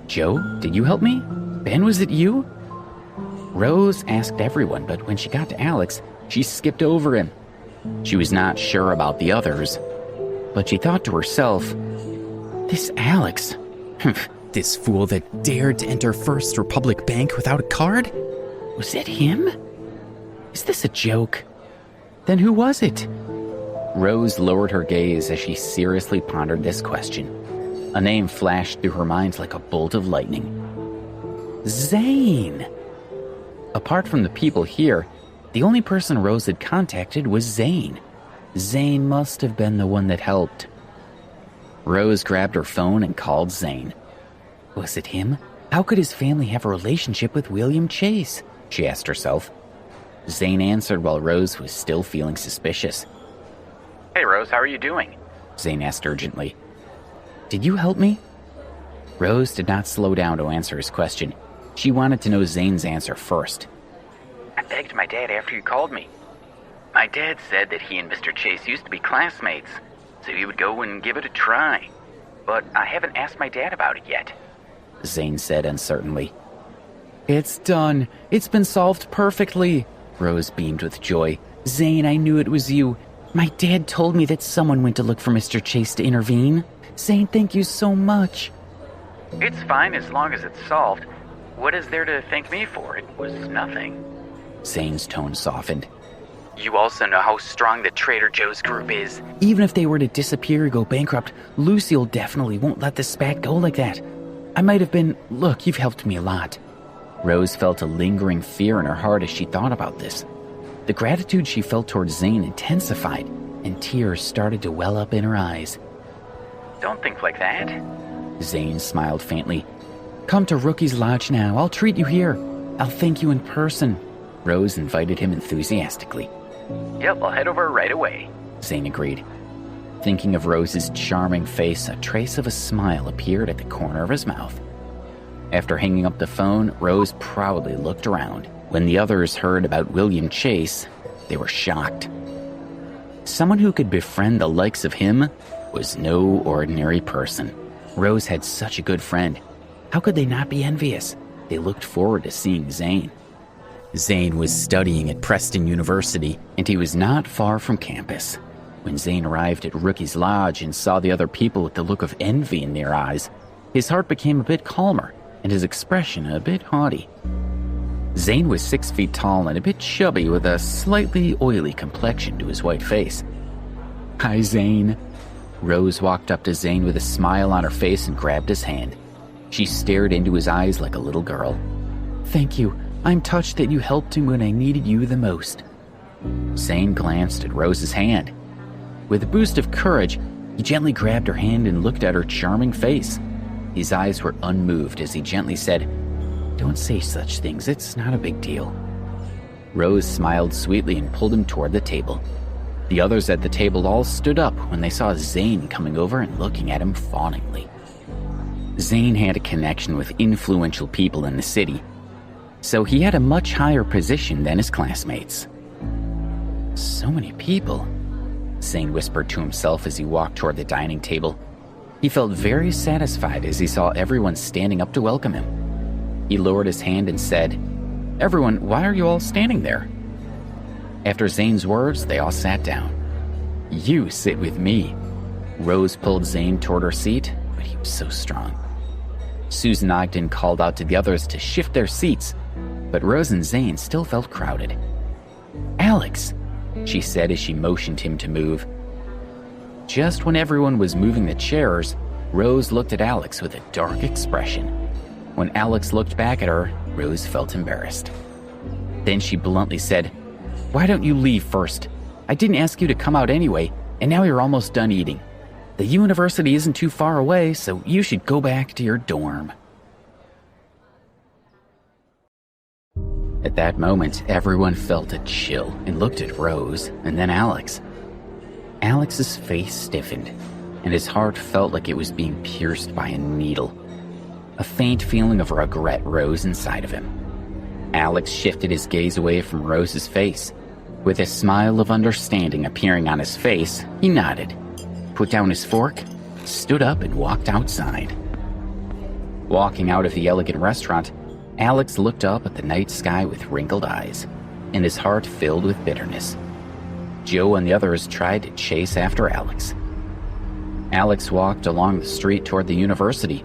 "Joe, did you help me? Ben, was it you?" Rose asked everyone, but when she got to Alex, she skipped over him. She was not sure about the others, but she thought to herself, "This Alex, this fool that dared to enter First Republic Bank without a card? Was it him? Is this a joke? Then who was it?" Rose lowered her gaze as she seriously pondered this question. A name flashed through her mind like a bolt of lightning. Zane! Apart from the people here, the only person Rose had contacted was Zane. Zane must have been the one that helped. Rose grabbed her phone and called Zane. Was it him? How could his family have a relationship with William Chase? She asked herself. Zane answered while Rose was still feeling suspicious. Hey, Rose, how are you doing? Zane asked urgently. Did you help me? Rose did not slow down to answer his question. She wanted to know Zane's answer first. I begged my dad after you called me. My dad said that he and Mr. Chase used to be classmates, so he would go and give it a try. But I haven't asked my dad about it yet. Zane said uncertainly. It's done. It's been solved perfectly. Rose beamed with joy. Zane, I knew it was you. My dad told me that someone went to look for Mr. Chase to intervene. Zane, thank you so much. It's fine as long as it's solved. What is there to thank me for? It was nothing. Zane's tone softened. You also know how strong the Trader Joe's group is. Even if they were to disappear or go bankrupt, Lucille definitely won't let the spat go like that. I might have been... Look, you've helped me a lot. Rose felt a lingering fear in her heart as she thought about this. The gratitude she felt towards Zane intensified, and tears started to well up in her eyes. Don't think like that. Zane smiled faintly. Come to Rookie's Lodge now. I'll treat you here. I'll thank you in person. Rose invited him enthusiastically. Yep, I'll head over right away. Zane agreed. Thinking of Rose's charming face, a trace of a smile appeared at the corner of his mouth. After hanging up the phone, Rose proudly looked around. When the others heard about William Chase, they were shocked. Someone who could befriend the likes of him was no ordinary person. Rose had such a good friend. How could they not be envious? They looked forward to seeing Zane. Zane was studying at Preston University, and he was not far from campus. When Zane arrived at Rookie's Lodge and saw the other people with the look of envy in their eyes, his heart became a bit calmer and his expression a bit haughty. Zane was 6 feet tall and a bit chubby with a slightly oily complexion to his white face. Hi, Zane. Rose walked up to Zane with a smile on her face and grabbed his hand. She stared into his eyes like a little girl. Thank you. I'm touched that you helped me when I needed you the most. Zane glanced at Rose's hand. With a boost of courage, he gently grabbed her hand and looked at her charming face. His eyes were unmoved as he gently said, Don't say such things, it's not a big deal. Rose smiled sweetly and pulled him toward the table. The others at the table all stood up when they saw Zane coming over and looking at him fawningly. Zane had a connection with influential people in the city, so he had a much higher position than his classmates. So many people, Zane whispered to himself as he walked toward the dining table. He felt very satisfied as he saw everyone standing up to welcome him. He lowered his hand and said, "Everyone, why are you all standing there?" After Zane's words, they all sat down. "You sit with me." Rose pulled Zane toward her seat, but he was so strong. Susan Ogden called out to the others to shift their seats, but Rose and Zane still felt crowded. "Alex," she said as she motioned him to move. Just when everyone was moving the chairs, Rose looked at Alex with a dark expression. When Alex looked back at her, Rose felt embarrassed. Then she bluntly said, "Why don't you leave first? I didn't ask you to come out anyway, and now you're almost done eating. The university isn't too far away, so you should go back to your dorm." At that moment, everyone felt a chill and looked at Rose and then Alex. Alex's face stiffened, and his heart felt like it was being pierced by a needle. A faint feeling of regret rose inside of him. Alex shifted his gaze away from Rose's face. With a smile of understanding appearing on his face, he nodded, put down his fork, stood up, and walked outside. Walking out of the elegant restaurant, Alex looked up at the night sky with wrinkled eyes, and his heart filled with bitterness. Joe and the others tried to chase after Alex. Alex walked along the street toward the university.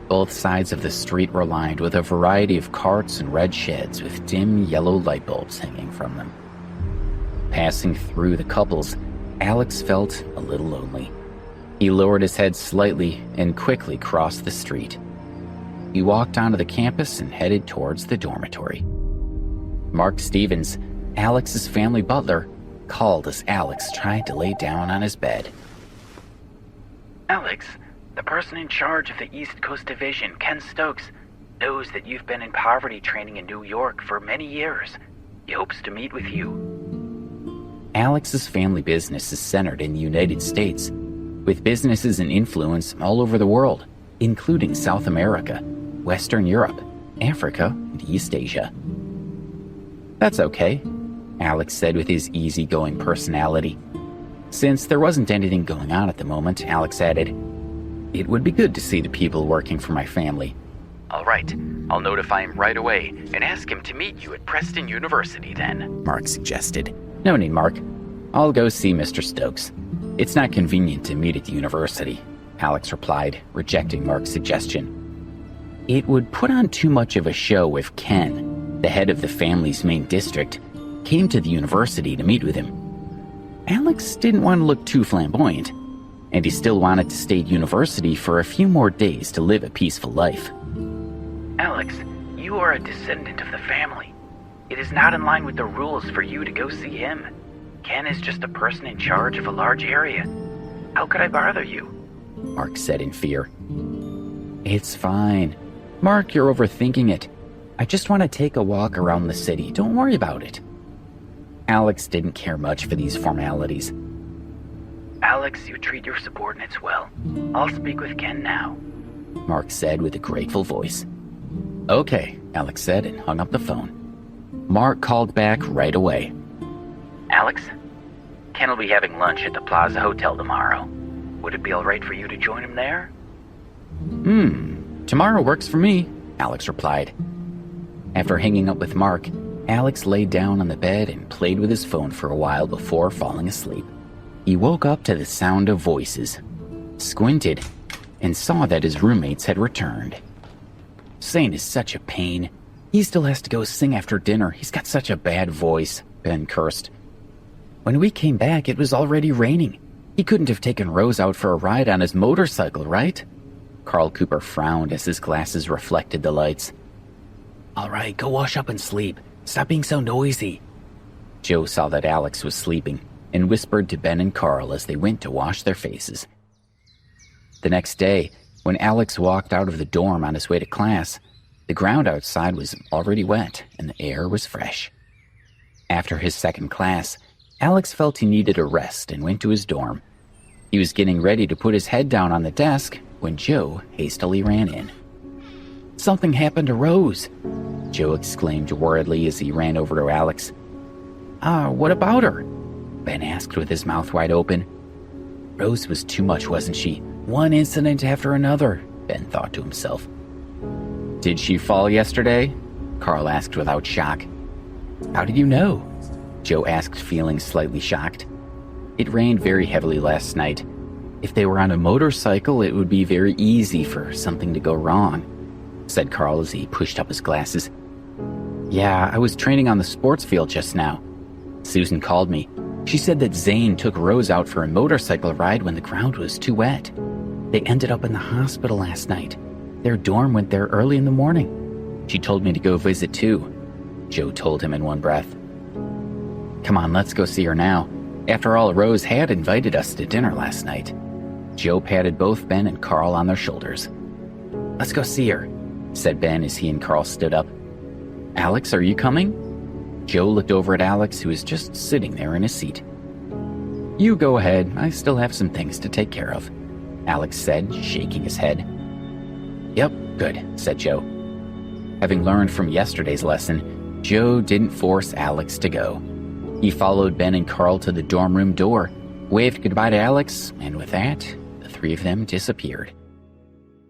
Both sides of the street were lined with a variety of carts and red sheds with dim yellow light bulbs hanging from them. Passing through the couples, Alex felt a little lonely. He lowered his head slightly and quickly crossed the street. He walked onto the campus and headed towards the dormitory. Mark Stevens, Alex's family butler, called as Alex tried to lay down on his bed. "Alex, the person in charge of the East Coast Division, Ken Stokes, knows that you've been in poverty training in New York for many years. He hopes to meet with you." Alex's family business is centered in the United States, with businesses and influence all over the world, including South America, Western Europe, Africa, and East Asia. "That's okay," Alex said with his easygoing personality. Since there wasn't anything going on at the moment, Alex added, "It would be good to see the people working for my family." "All right, I'll notify him right away and ask him to meet you at Preston University then," Mark suggested. "No need, Mark. I'll go see Mr. Stokes. It's not convenient to meet at the university," Alex replied, rejecting Mark's suggestion. It would put on too much of a show if Ken, the head of the family's main district, came to the university to meet with him. Alex didn't want to look too flamboyant, and he still wanted to stay at university for a few more days to live a peaceful life. "Alex, you are a descendant of the family. It is not in line with the rules for you to go see him. Ken is just a person in charge of a large area. How could I bother you?" Mark said in fear. "It's fine. Mark, you're overthinking it. I just want to take a walk around the city. Don't worry about it." Alex didn't care much for these formalities. "Alex, you treat your subordinates well. I'll speak with Ken now," Mark said with a grateful voice. "Okay," Alex said and hung up the phone. Mark called back right away. "Alex, Ken will be having lunch at the Plaza Hotel tomorrow. Would it be all right for you to join him there?" Tomorrow works for me," Alex replied. After hanging up with Mark, Alex lay down on the bed and played with his phone for a while before falling asleep. He woke up to the sound of voices, squinted, and saw that his roommates had returned. "Zane is such a pain. He still has to go sing after dinner. He's got such a bad voice," Ben cursed. "When we came back, it was already raining. He couldn't have taken Rose out for a ride on his motorcycle, right?" Carl Cooper frowned as his glasses reflected the lights. "All right, go wash up and sleep. Stop being so noisy." Joe saw that Alex was sleeping and whispered to Ben and Carl as they went to wash their faces. The next day, when Alex walked out of the dorm on his way to class, the ground outside was already wet and the air was fresh. After his second class, Alex felt he needed a rest and went to his dorm. He was getting ready to put his head down on the desk when Joe hastily ran in. "Something happened to Rose," Joe exclaimed worriedly as he ran over to Alex. What about her?" Ben asked with his mouth wide open. "Rose was too much, wasn't she? One incident after another," Ben thought to himself. "Did she fall yesterday?" Carl asked without shock. "How did you know?" Joe asked, feeling slightly shocked. "It rained very heavily last night. If they were on a motorcycle, it would be very easy for something to go wrong," said Carl as he pushed up his glasses. "Yeah, I was training on the sports field just now. Susan called me. She said that Zane took Rose out for a motorcycle ride when the ground was too wet. They ended up in the hospital last night. Their dorm went there early in the morning. She told me to go visit too," Joe told him in one breath. "Come on, let's go see her now. After all, Rose had invited us to dinner last night." Joe patted both Ben and Carl on their shoulders. "Let's go see her," said Ben as he and Carl stood up. "Alex, are you coming?" Joe looked over at Alex, who was just sitting there in his seat. "You go ahead. I still have some things to take care of," Alex said, shaking his head. "Yep, good," said Joe. Having learned from yesterday's lesson, Joe didn't force Alex to go. He followed Ben and Carl to the dorm room door, waved goodbye to Alex, and with that, the three of them disappeared.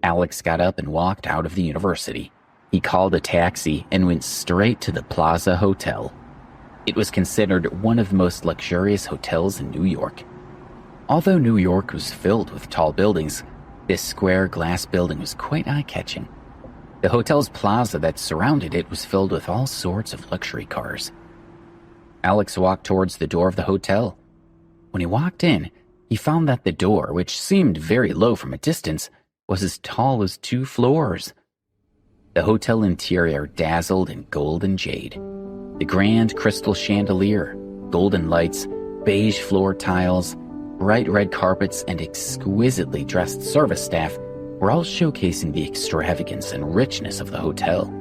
Alex got up and walked out of the university. He called a taxi and went straight to the Plaza Hotel. It was considered one of the most luxurious hotels in New York. Although New York was filled with tall buildings, this square glass building was quite eye-catching. The hotel's plaza that surrounded it was filled with all sorts of luxury cars. Alex walked towards the door of the hotel. When he walked in, he found that the door, which seemed very low from a distance, was as tall as 2 floors. The hotel interior dazzled in gold and jade. The grand crystal chandelier, golden lights, beige floor tiles, bright red carpets, and exquisitely dressed service staff were all showcasing the extravagance and richness of the hotel.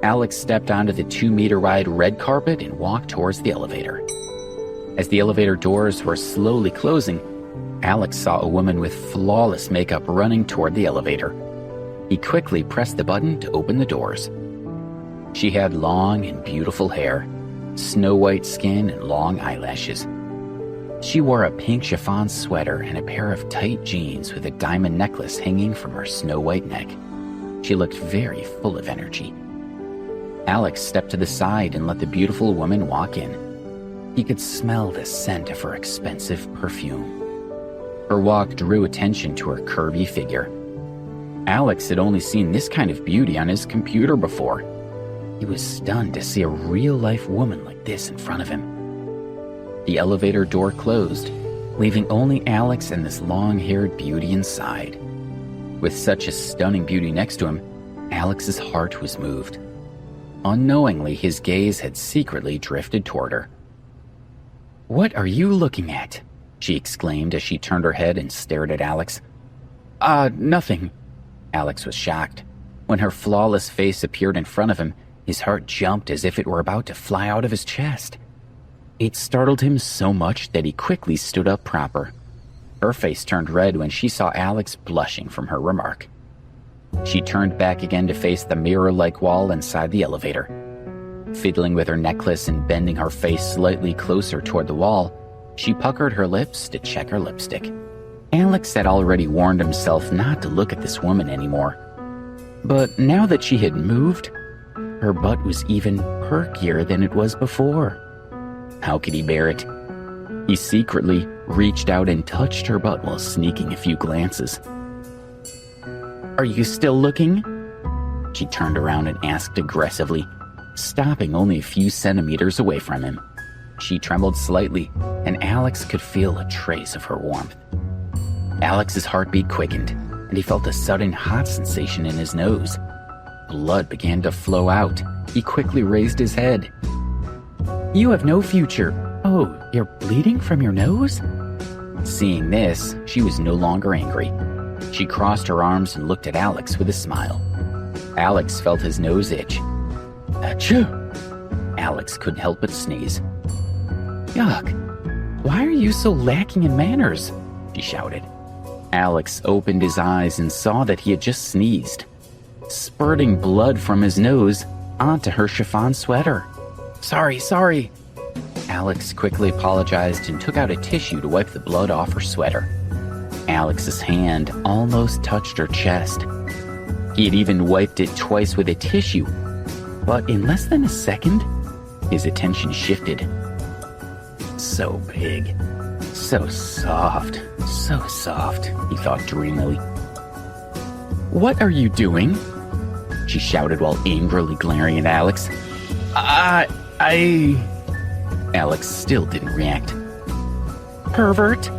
Alex stepped onto the 2-meter-wide red carpet and walked towards the elevator. As the elevator doors were slowly closing, Alex saw a woman with flawless makeup running toward the elevator. He quickly pressed the button to open the doors. She had long and beautiful hair, snow-white skin, and long eyelashes. She wore a pink chiffon sweater and a pair of tight jeans with a diamond necklace hanging from her snow-white neck. She looked very full of energy. Alex stepped to the side and let the beautiful woman walk in. He could smell the scent of her expensive perfume. Her walk drew attention to her curvy figure. Alex had only seen this kind of beauty on his computer before. He was stunned to see a real-life woman like this in front of him. The elevator door closed, leaving only Alex and this long-haired beauty inside. With such a stunning beauty next to him, Alex's heart was moved. Unknowingly, his gaze had secretly drifted toward her. "What are you looking at?" she exclaimed as she turned her head and stared at Alex. Nothing." Alex was shocked. When her flawless face appeared in front of him, his heart jumped as if it were about to fly out of his chest. It startled him so much that he quickly stood up proper. Her face turned red when she saw Alex blushing from her remark. She turned back again to face the mirror-like wall inside the elevator. Fiddling with her necklace and bending her face slightly closer toward the wall, she puckered her lips to check her lipstick. Alex had already warned himself not to look at this woman anymore. But now that she had moved, her butt was even perkier than it was before. How could he bear it? He secretly reached out and touched her butt while sneaking a few glances. "Are you still looking?" She turned around and asked aggressively, stopping only a few centimeters away from him. She trembled slightly, and Alex could feel a trace of her warmth. Alex's heartbeat quickened, and he felt a sudden hot sensation in his nose. Blood began to flow out. He quickly raised his head. "You have no future. Oh, you're bleeding from your nose?" Seeing this, she was no longer angry. She crossed her arms and looked at Alex with a smile. Alex felt his nose itch. "Achoo!" Alex couldn't help but sneeze. Yuck. Why are you so lacking in manners? She shouted. Alex opened his eyes and saw that he had just sneezed, spurting blood from his nose onto her chiffon sweater. Sorry. Alex quickly apologized and took out a tissue to wipe the blood off her sweater. Alex's hand almost touched her chest. He had even wiped it twice with a tissue, but in less than a second, his attention shifted. So big, so soft, he thought dreamily. What are you doing? She shouted while angrily glaring at Alex. Alex still didn't react. Pervert!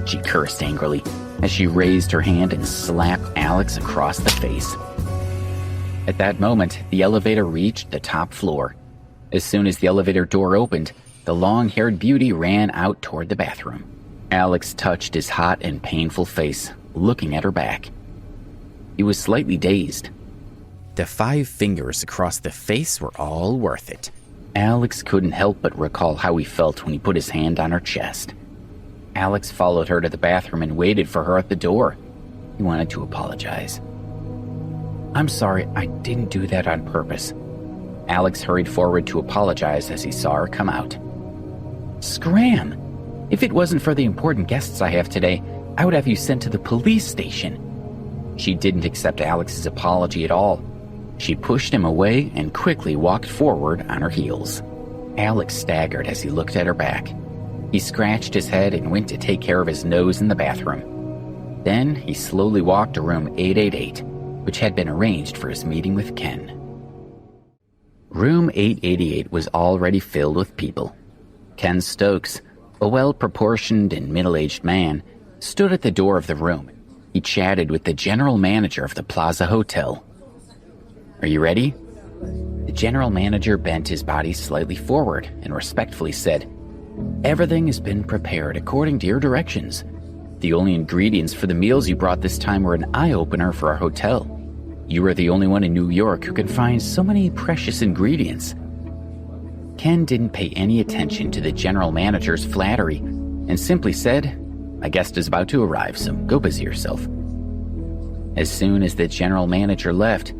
She cursed angrily as she raised her hand and slapped Alex across the face. At that moment, the elevator reached the top floor. As soon as the elevator door opened, the long-haired beauty ran out toward the bathroom. Alex touched his hot and painful face, looking at her back. He was slightly dazed. The 5 fingers across the face were all worth it. Alex couldn't help but recall how he felt when he put his hand on her chest. Alex followed her to the bathroom and waited for her at the door. He wanted to apologize. I'm sorry, I didn't do that on purpose. Alex hurried forward to apologize as he saw her come out. Scram! If it wasn't for the important guests I have today, I would have you sent to the police station. She didn't accept Alex's apology at all. She pushed him away and quickly walked forward on her heels. Alex staggered as he looked at her back. He scratched his head and went to take care of his nose in the bathroom. Then he slowly walked to room 888, which had been arranged for his meeting with Ken. Room 888 was already filled with people. Ken Stokes, a well-proportioned and middle-aged man, stood at the door of the room. He chatted with the general manager of the Plaza Hotel. Are you ready? The general manager bent his body slightly forward and respectfully said, Everything has been prepared according to your directions. The only ingredients for the meals you brought this time were an eye-opener for our hotel. You are the only one in New York who can find so many precious ingredients. Ken didn't pay any attention to the general manager's flattery and simply said, My guest is about to arrive, so go busy yourself. As soon as the general manager left,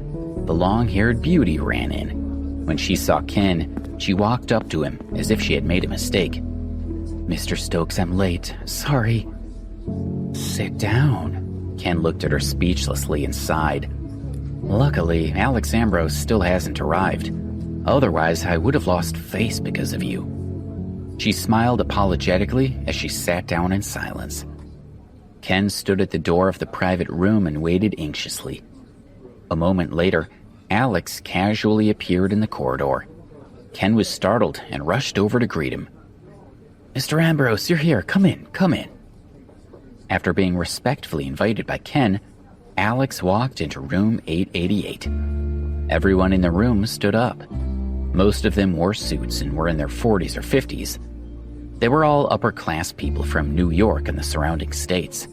the long-haired beauty ran in. When she saw Ken, she walked up to him as if she had made a mistake. Mr. Stokes, I'm late. Sorry. Sit down. Ken looked at her speechlessly and sighed. Luckily, Alex Ambrose still hasn't arrived. Otherwise, I would have lost face because of you. She smiled apologetically as she sat down in silence. Ken stood at the door of the private room and waited anxiously. A moment later, Alex casually appeared in the corridor. Ken was startled and rushed over to greet him. Mr. Ambrose, you're here. Come in. After being respectfully invited by Ken, Alex walked into room 888. Everyone in the room stood up. Most of them wore suits and were in their 40s or 50s. They were all upper-class people from New York and the surrounding states.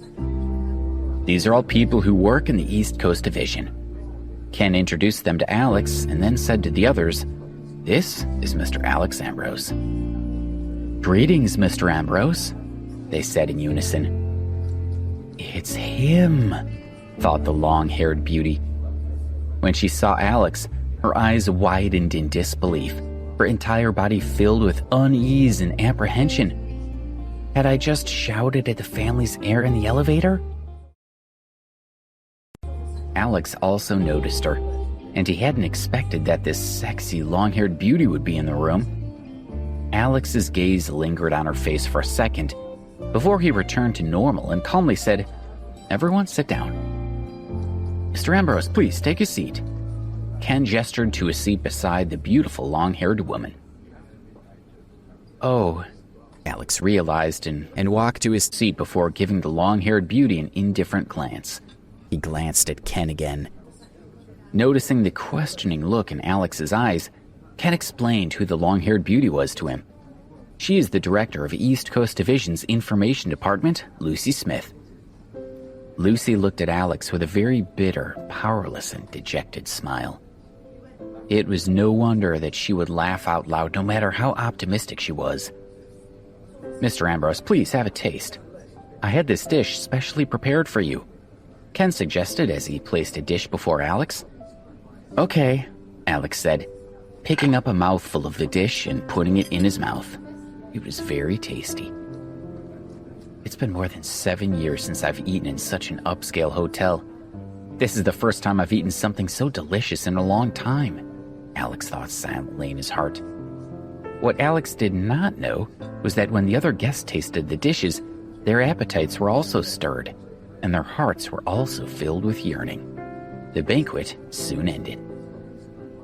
These are all people who work in the East Coast Division. Ken introduced them to Alex and then said to the others, This is Mr. Alex Ambrose. Greetings, Mr. Ambrose, they said in unison. It's him, thought the long-haired beauty. When she saw Alex, her eyes widened in disbelief, her entire body filled with unease and apprehension. Had I just shouted at the family's heir in the elevator? Alex also noticed her, and he hadn't expected that this sexy, long-haired beauty would be in the room. Alex's gaze lingered on her face for a second before he returned to normal and calmly said, Everyone sit down. Mr. Ambrose, please take a seat. Ken gestured to a seat beside the beautiful long-haired woman. Oh, Alex realized and walked to his seat before giving the long-haired beauty an indifferent glance. He glanced at Ken again. Noticing the questioning look in Alex's eyes, Ken explained who the long-haired beauty was to him. She is the director of East Coast Division's Information Department, Lucy Smith. Lucy looked at Alex with a very bitter, powerless, and dejected smile. It was no wonder that she would laugh out loud no matter how optimistic she was. Mr. Ambrose, please have a taste. I had this dish specially prepared for you, Ken suggested as he placed a dish before Alex. Okay, Alex said, picking up a mouthful of the dish and putting it in his mouth. It was very tasty. It's been more than 7 years since I've eaten in such an upscale hotel. This is the first time I've eaten something so delicious in a long time, Alex thought silently in his heart. What Alex did not know was that when the other guests tasted the dishes, their appetites were also stirred, and their hearts were also filled with yearning. The banquet soon ended.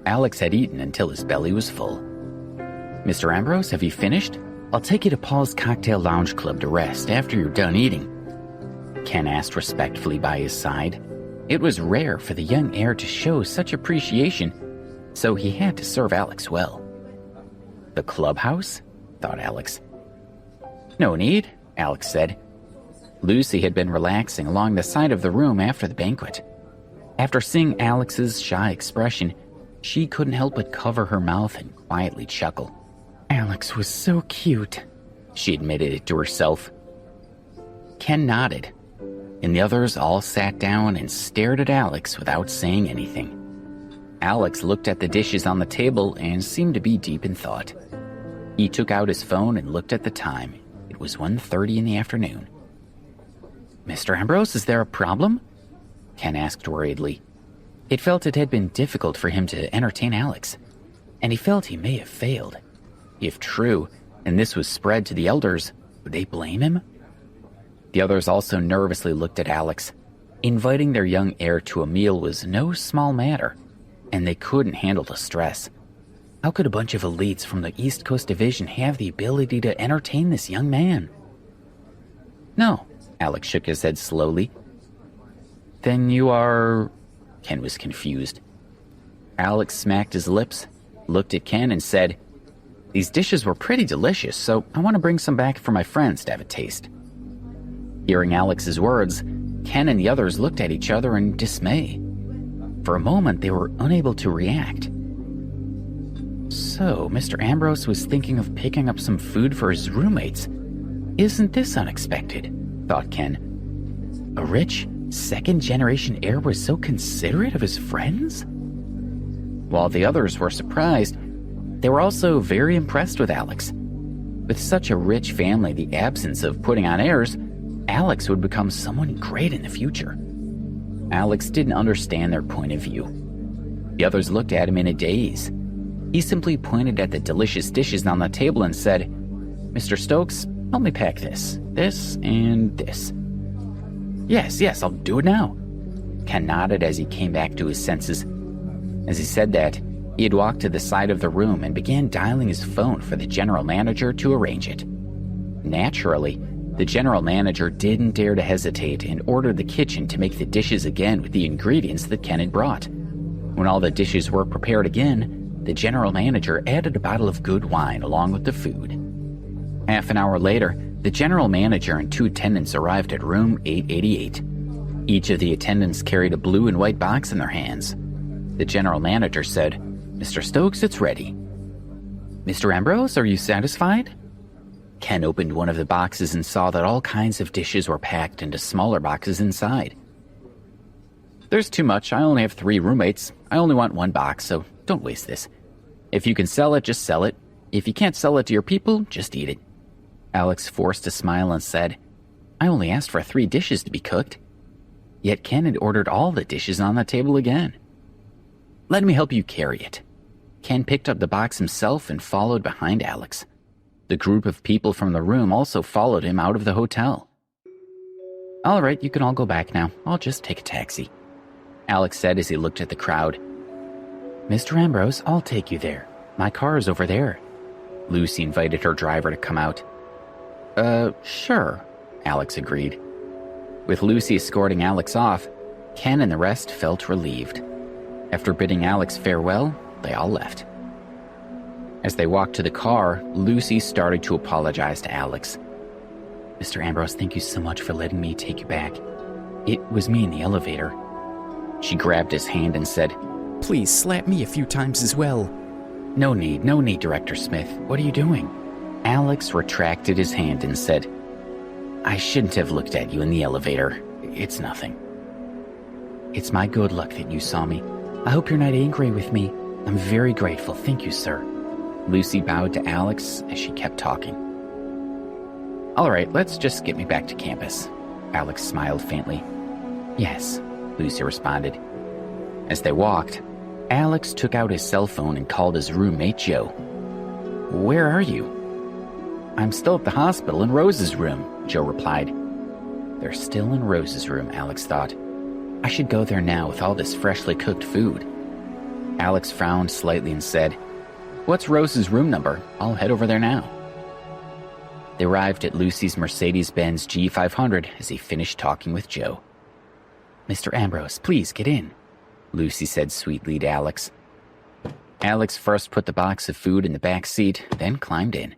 Alex had eaten until his belly was full. Mr. Ambrose, have you finished? I'll take you to Paul's Cocktail Lounge Club to rest after you're done eating, Ken asked respectfully by his side. It was rare for the young heir to show such appreciation, so he had to serve Alex well. The clubhouse? Thought Alex. No need, Alex said. Lucy had been relaxing along the side of the room after the banquet. After seeing Alex's shy expression, she couldn't help but cover her mouth and quietly chuckle. Alex was so cute, she admitted it to herself. Ken nodded, and the others all sat down and stared at Alex without saying anything. Alex looked at the dishes on the table and seemed to be deep in thought. He took out his phone and looked at the time. It was 1:30 in the afternoon. Mr. Ambrose, is there a problem? Ken asked worriedly. It felt it had been difficult for him to entertain Alex, and he felt he may have failed. If true, and this was spread to the elders, would they blame him? The others also nervously looked at Alex. Inviting their young heir to a meal was no small matter, and they couldn't handle the stress. How could a bunch of elites from the East Coast Division have the ability to entertain this young man? No, Alex shook his head slowly. Then you are... Ken was confused. Alex smacked his lips, looked at Ken, and said, These dishes were pretty delicious, so I want to bring some back for my friends to have a taste. Hearing Alex's words, Ken and the others looked at each other in dismay. For a moment, they were unable to react. So, Mr. Ambrose was thinking of picking up some food for his roommates. Isn't this unexpected? Thought Ken. A rich, second-generation heir was so considerate of his friends? While the others were surprised, they were also very impressed with Alex. With such a rich family, the absence of putting on airs, Alex would become someone great in the future. Alex didn't understand their point of view. The others looked at him in a daze. He simply pointed at the delicious dishes on the table and said, Mr. Stokes, help me pack this, and this. Yes, I'll do it now. Ken nodded as he came back to his senses. As he said that, he had walked to the side of the room and began dialing his phone for the general manager to arrange it. Naturally, the general manager didn't dare to hesitate and ordered the kitchen to make the dishes again with the ingredients that Ken had brought. When all the dishes were prepared again, the general manager added a bottle of good wine along with the food. Half an hour later, the general manager and 2 attendants arrived at room 888. Each of the attendants carried a blue and white box in their hands. The general manager said, Mr. Stokes, it's ready. Mr. Ambrose, are you satisfied? Ken opened one of the boxes and saw that all kinds of dishes were packed into smaller boxes inside. There's too much. I only have 3 roommates. I only want 1 box, so don't waste this. If you can sell it, just sell it. If you can't sell it to your people, just eat it. Alex forced a smile and said, I only asked for 3 dishes to be cooked. Yet Ken had ordered all the dishes on the table again. Let me help you carry it. Ken picked up the box himself and followed behind Alex. The group of people from the room also followed him out of the hotel. All right, you can all go back now. I'll just take a taxi, Alex said as he looked at the crowd. Mr. Ambrose, I'll take you there. My car is over there. Lucy invited her driver to come out. Sure, Alex agreed. With Lucy escorting Alex off, Ken and the rest felt relieved. After bidding Alex farewell, they all left. As they walked to the car, Lucy started to apologize to Alex. Mr. Ambrose, thank you so much for letting me take you back. It was me in the elevator. She grabbed his hand and said, Please slap me a few times as well. No need, Director Smith. What are you doing? Alex retracted his hand and said, "I shouldn't have looked at you in the elevator. It's nothing." "It's my good luck that you saw me. I hope you're not angry with me. I'm very grateful. Thank you, sir." Lucy bowed to Alex as she kept talking. "All right, let's just get me back to campus." Alex smiled faintly. "Yes," Lucy responded. As they walked, Alex took out his cell phone and called his roommate, Joe. "Where are you?" "I'm still at the hospital in Rose's room," Joe replied. They're still in Rose's room, Alex thought. I should go there now with all this freshly cooked food. Alex frowned slightly and said, "What's Rose's room number? I'll head over there now." They arrived at Lucy's Mercedes-Benz G500 as he finished talking with Joe. "Mr. Ambrose, please get in," Lucy said sweetly to Alex. Alex first put the box of food in the back seat, then climbed in.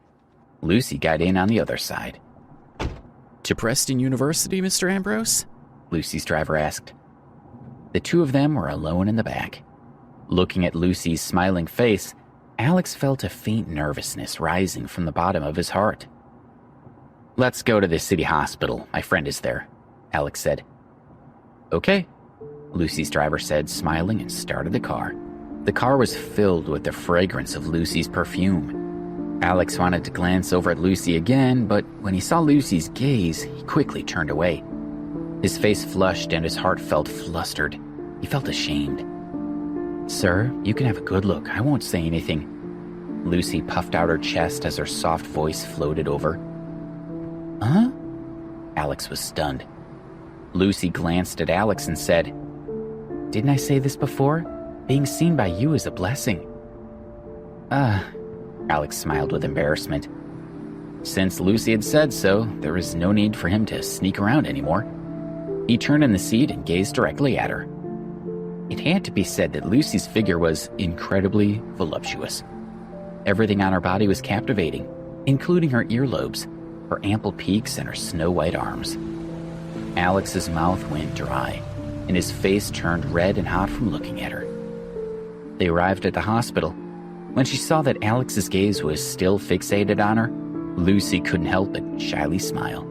Lucy got in on the other side. "To Preston University, Mr. Ambrose?" Lucy's driver asked. The two of them were alone in the back. Looking at Lucy's smiling face, Alex felt a faint nervousness rising from the bottom of his heart. "Let's go to the city hospital. My friend is there," Alex said. "Okay," Lucy's driver said, smiling, and started the car. The car was filled with the fragrance of Lucy's perfume. Alex wanted to glance over at Lucy again, but when he saw Lucy's gaze, he quickly turned away. His face flushed and his heart felt flustered. He felt ashamed. "Sir, you can have a good look. I won't say anything." Lucy puffed out her chest as her soft voice floated over. "Huh?" Alex was stunned. Lucy glanced at Alex and said, "Didn't I say this before? Being seen by you is a blessing." Alex smiled with embarrassment. Since Lucy had said so, there was no need for him to sneak around anymore. He turned in the seat and gazed directly at her. It had to be said that Lucy's figure was incredibly voluptuous. Everything on her body was captivating, including her earlobes, her ample peaks, and her snow-white arms. Alex's mouth went dry, and his face turned red and hot from looking at her. They arrived at the hospital. When she saw that Alex's gaze was still fixated on her, Lucy couldn't help but shyly smile.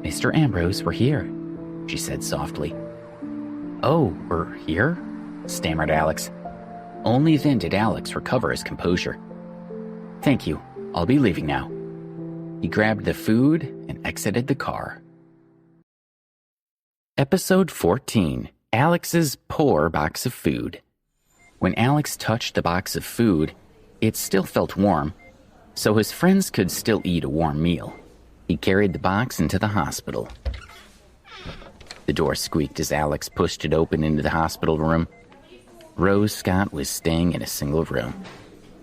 "Mr. Ambrose, we're here," she said softly. "Oh, we're here?" stammered Alex. Only then did Alex recover his composure. "Thank you. I'll be leaving now." He grabbed the food and exited the car. Episode 14. Alex's poor box of food. When Alex touched the box of food, it still felt warm, so his friends could still eat a warm meal. He carried the box into the hospital. The door squeaked as Alex pushed it open into the hospital room. Rose Scott was staying in a single room.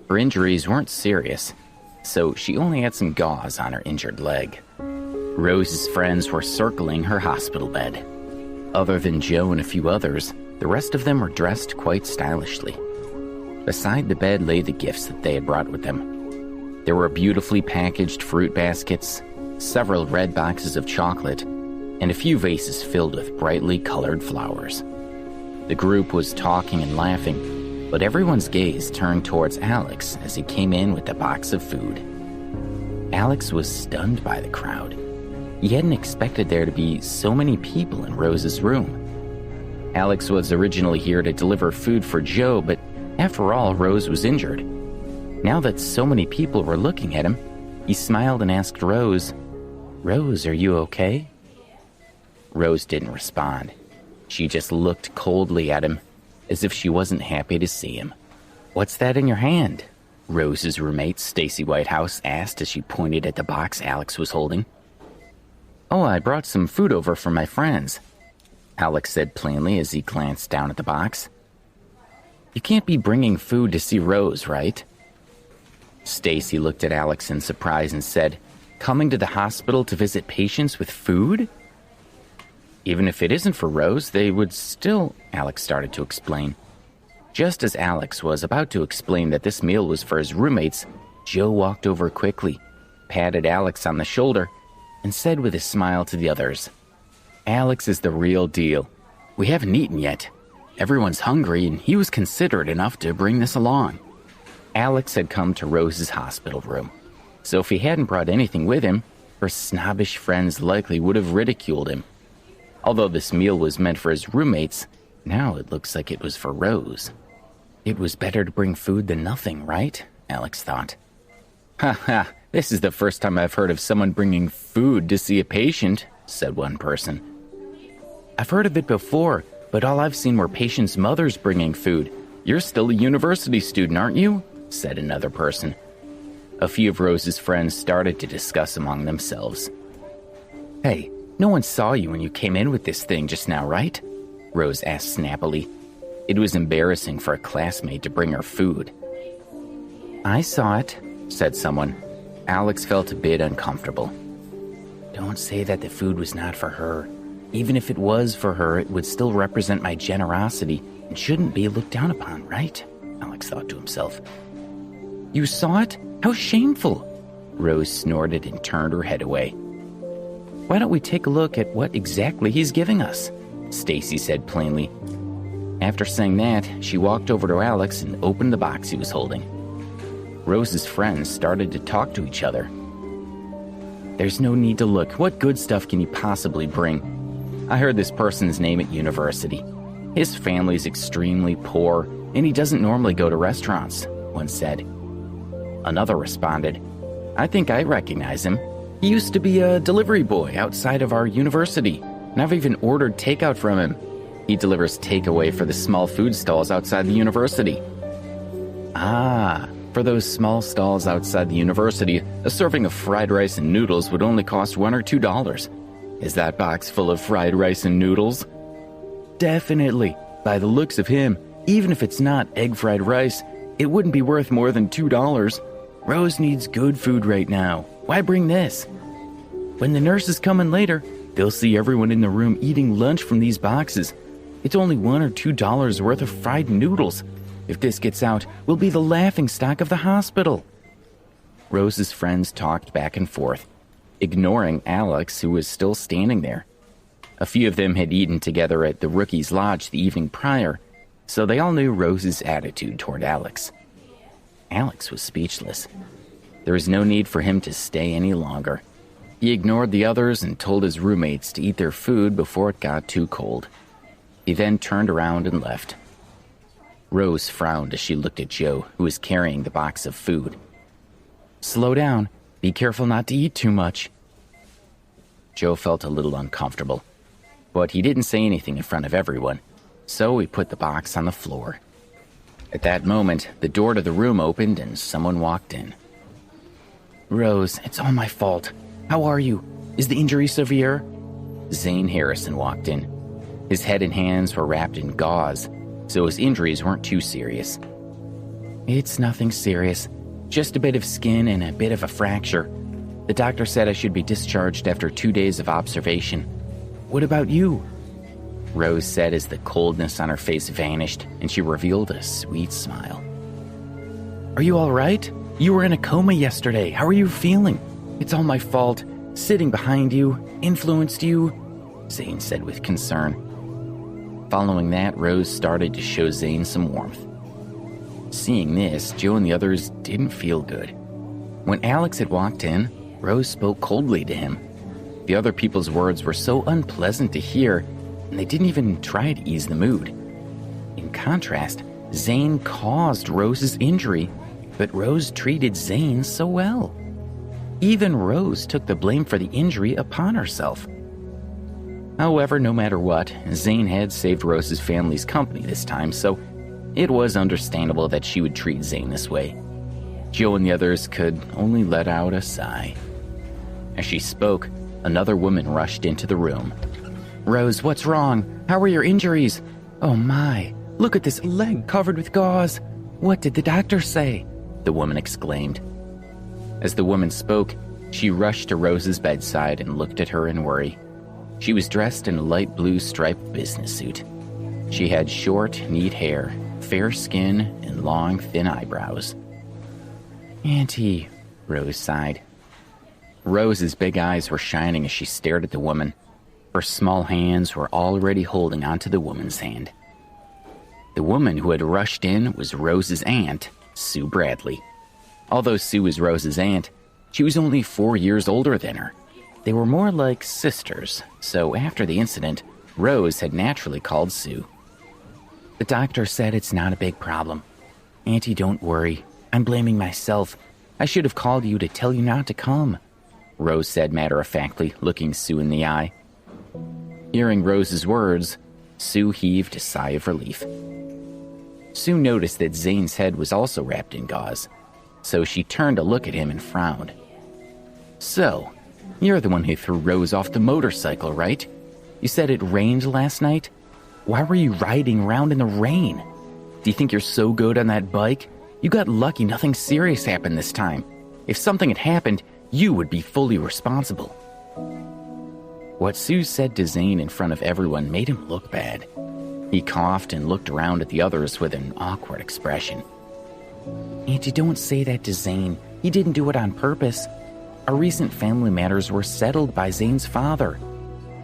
Her injuries weren't serious, so she only had some gauze on her injured leg. Rose's friends were circling her hospital bed. Other than Joe and a few others, the rest of them were dressed quite stylishly. Beside the bed lay the gifts that they had brought with them. There were beautifully packaged fruit baskets, several red boxes of chocolate, and a few vases filled with brightly colored flowers. The group was talking and laughing, but everyone's gaze turned towards Alex as he came in with a box of food. Alex was stunned by the crowd. He hadn't expected there to be so many people in Rose's room. Alex was originally here to deliver food for Joe, but after all, Rose was injured. Now that so many people were looking at him, he smiled and asked Rose, "Rose, are you okay?" Rose didn't respond. She just looked coldly at him, as if she wasn't happy to see him. "What's that in your hand?" Rose's roommate, Stacy Whitehouse, asked as she pointed at the box Alex was holding. "Oh, I brought some food over from my friends," Alex said plainly as he glanced down at the box. "You can't be bringing food to see Rose, right?" Stacy looked at Alex in surprise and said, "Coming to the hospital to visit patients with food?" "Even if it isn't for Rose, they would still," Alex started to explain. Just as Alex was about to explain that this meal was for his roommates, Joe walked over quickly, patted Alex on the shoulder, and said with a smile to the others, "Alex is the real deal. We haven't eaten yet. Everyone's hungry, and he was considerate enough to bring this along." Alex had come to Rose's hospital room. so if he hadn't brought anything with him, her snobbish friends likely would have ridiculed him. Although this meal was meant for his roommates, now it looks like it was for Rose. It was better to bring food than nothing, right? Alex thought. Ha ha, this is the first time I've heard of someone bringing food to see a patient, said one person. I've heard of it before, but all I've seen were patients' mothers bringing food. You're still a university student, aren't you? Said another person. A few of Rose's friends started to discuss among themselves. Hey, no one saw you when you came in with this thing just now, right? Rose asked snappily. It was embarrassing for a classmate to bring her food. I saw it, said someone. Alex felt a bit uncomfortable. Don't say that the food was not for her. Even if it was for her, it would still represent my generosity and shouldn't be looked down upon, right? Alex thought to himself. You saw it? How shameful! Rose snorted and turned her head away. Why don't we take a look at what exactly he's giving us? Stacy said plainly. After saying that, she walked over to Alex and opened the box he was holding. Rose's friends started to talk to each other. There's no need to look. What good stuff can he possibly bring? I heard this person's name at university. His family's extremely poor, and he doesn't normally go to restaurants, one said. Another responded, I think I recognize him. He used to be a delivery boy outside of our university, and I've even ordered takeout from him. He delivers takeaway for the small food stalls outside the university. Ah, for those small stalls outside the university, a serving of fried rice and noodles would only cost $1 or $2. Is that box full of fried rice and noodles? Definitely. By the looks of him, even if it's not egg fried rice, it wouldn't be worth more than $2. Rose needs good food right now. Why bring this? When the nurses come in later, they'll see everyone in the room eating lunch from these boxes. It's only $1 or $2 worth of fried noodles. If this gets out, we'll be the laughingstock of the hospital. Rose's friends talked back and forth, ignoring Alex, who was still standing there. A few of them had eaten together at the Rookies' Lodge the evening prior, so they all knew Rose's attitude toward Alex. Alex was speechless. There was no need for him to stay any longer. He ignored the others and told his roommates to eat their food before it got too cold. He then turned around and left. Rose frowned as she looked at Joe, who was carrying the box of food. Slow down. Be careful not to eat too much. Joe felt a little uncomfortable, but he didn't say anything in front of everyone, so he put the box on the floor. At that moment, the door to the room opened and someone walked in. Rose, it's all my fault. How are you? Is the injury severe? Zane Harrison walked in. His head and hands were wrapped in gauze, so his injuries weren't too serious. It's nothing serious. Just a bit of skin and a bit of a fracture. The doctor said I should be discharged after 2 days of observation. What about you? Rose said as the coldness on her face vanished and she revealed a sweet smile. Are you all right? You were in a coma yesterday. How are you feeling? It's all my fault. Sitting behind you, influenced you, Zane said with concern. Following that, Rose started to show Zane some warmth. Seeing this, Joe and the others didn't feel good. When Alex had walked in, Rose spoke coldly to him. The other people's words were so unpleasant to hear, and they didn't even try to ease the mood. In contrast, Zane caused Rose's injury, but Rose treated Zane so well. Even Rose took the blame for the injury upon herself. However, no matter what, Zane had saved Rose's family's company this time, so it was understandable that she would treat Zane this way. Joe and the others could only let out a sigh. As she spoke, another woman rushed into the room. Rose, what's wrong? How are your injuries? Oh my, look at this leg covered with gauze. What did the doctor say? The woman exclaimed. As the woman spoke, she rushed to Rose's bedside and looked at her in worry. She was dressed in a light blue striped business suit. She had short, neat hair, fair skin, and long, thin eyebrows. Auntie, Rose sighed. Rose's big eyes were shining as she stared at the woman. Her small hands were already holding onto the woman's hand. The woman who had rushed in was Rose's aunt, Sue Bradley. Although Sue was Rose's aunt, She was only 4 years older than her. They were more like sisters, so after the incident, Rose had naturally called Sue. The doctor said it's not a big problem. Auntie, don't worry. I'm blaming myself. I should have called you to tell you not to come, Rose said matter-of-factly, looking Sue in the eye. Hearing Rose's words, Sue heaved a sigh of relief. Sue noticed that Zane's head was also wrapped in gauze, so she turned to look at him and frowned. So, you're the one who threw Rose off the motorcycle, right? You said it rained last night? Why were you riding around in the rain? Do you think you're so good on that bike? You got lucky nothing serious happened this time. If something had happened, you would be fully responsible. What Sue said to Zane in front of everyone made him look bad. He coughed and looked around at the others with an awkward expression. Auntie, don't say that to Zane. He didn't do it on purpose. Our recent family matters were settled by Zane's father.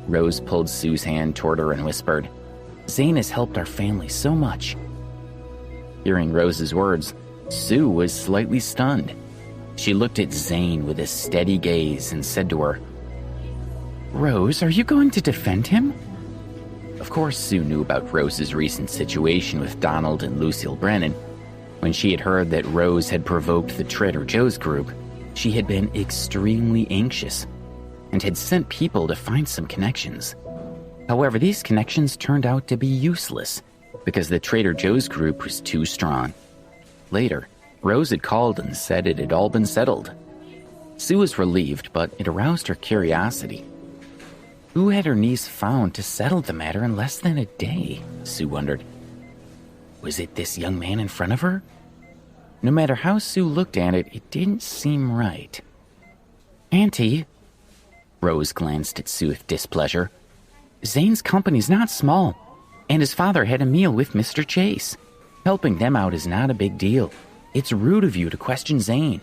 Rose pulled Sue's hand toward her and whispered, Zane has helped our family so much. Hearing Rose's words, Sue was slightly stunned. She looked at Zane with a steady gaze and said to her, Rose, are you going to defend him? Of course, Sue knew about Rose's recent situation with Donald and Lucille Brennan. When she had heard that Rose had provoked the Trader Joe's group, she had been extremely anxious and had sent people to find some connections. However, these connections turned out to be useless because the Trader Joe's group was too strong. Later, Rose had called and said it had all been settled. Sue was relieved, but it aroused her curiosity. Who had her niece found to settle the matter in less than a day? Sue wondered. Was it this young man in front of her? No matter how Sue looked at it, it didn't seem right. Auntie, Rose glanced at Sue with displeasure. Zane's company's not small, and his father had a meal with Mr. Chase. Helping them out is not a big deal. It's rude of you to question Zane.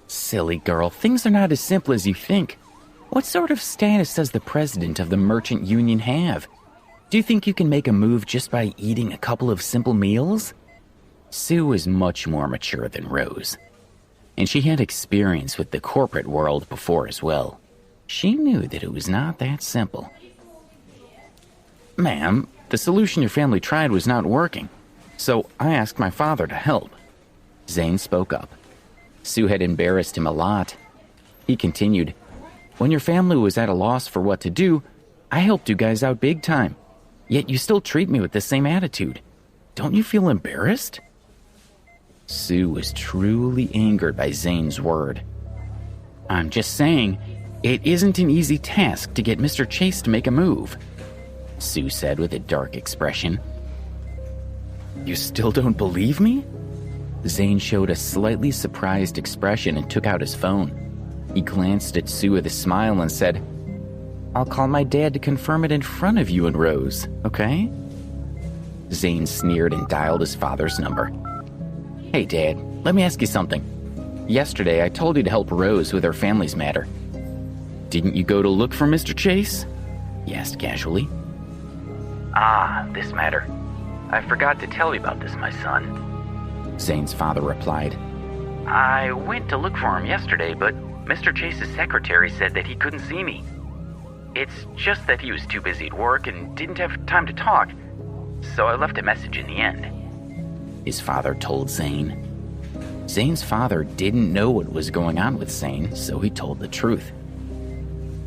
Silly girl, things are not as simple as you think. What sort of status does the president of the merchant union have? Do you think you can make a move just by eating a couple of simple meals? Sue was much more mature than Rose, and she had experience with the corporate world before as well. She knew that it was not that simple. Ma'am, the solution your family tried was not working, so I asked my father to help. Zane spoke up. Sue had embarrassed him a lot. He continued, When your family was at a loss for what to do, I helped you guys out big time. Yet you still treat me with the same attitude. Don't you feel embarrassed? Sue was truly angered by Zane's word. I'm just saying, it isn't an easy task to get Mr. Chase to make a move, Sue said with a dark expression. You still don't believe me? Zane showed a slightly surprised expression and took out his phone. He glanced at Sue with a smile and said, I'll call my dad to confirm it in front of you and Rose, okay? Zane sneered and dialed his father's number. Hey, Dad, let me ask you something. Yesterday, I told you to help Rose with her family's matter. Didn't you go to look for Mr. Chase? He asked casually. Ah, this matter. I forgot to tell you about this, my son. Zane's father replied. I went to look for him yesterday, but Mr. Chase's secretary said that he couldn't see me. It's just that he was too busy at work and didn't have time to talk, so I left a message in the end. His father told Zane. Zane's father didn't know what was going on with Zane, so he told the truth.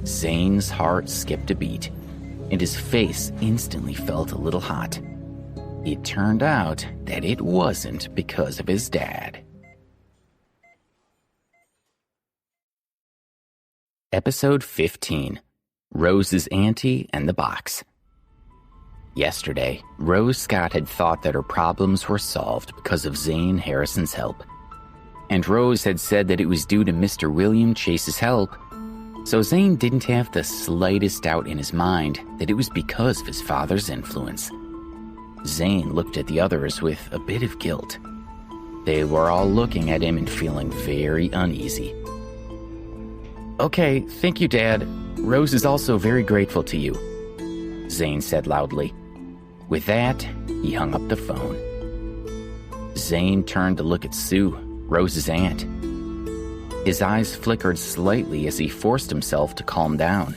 Zane's heart skipped a beat, and his face instantly felt a little hot. It turned out that it wasn't because of his dad. Episode 15, Rose's Auntie and the Box. Yesterday, Rose Scott had thought that her problems were solved because of Zane Harrison's help. And Rose had said that it was due to Mr. William Chase's help, so Zane didn't have the slightest doubt in his mind that it was because of his father's influence. Zane looked at the others with a bit of guilt. They were all looking at him and feeling very uneasy. Okay, thank you, Dad. Rose is also very grateful to you, Zane said loudly. With that, he hung up the phone. Zane turned to look at Sue, Rose's aunt. His eyes flickered slightly as he forced himself to calm down.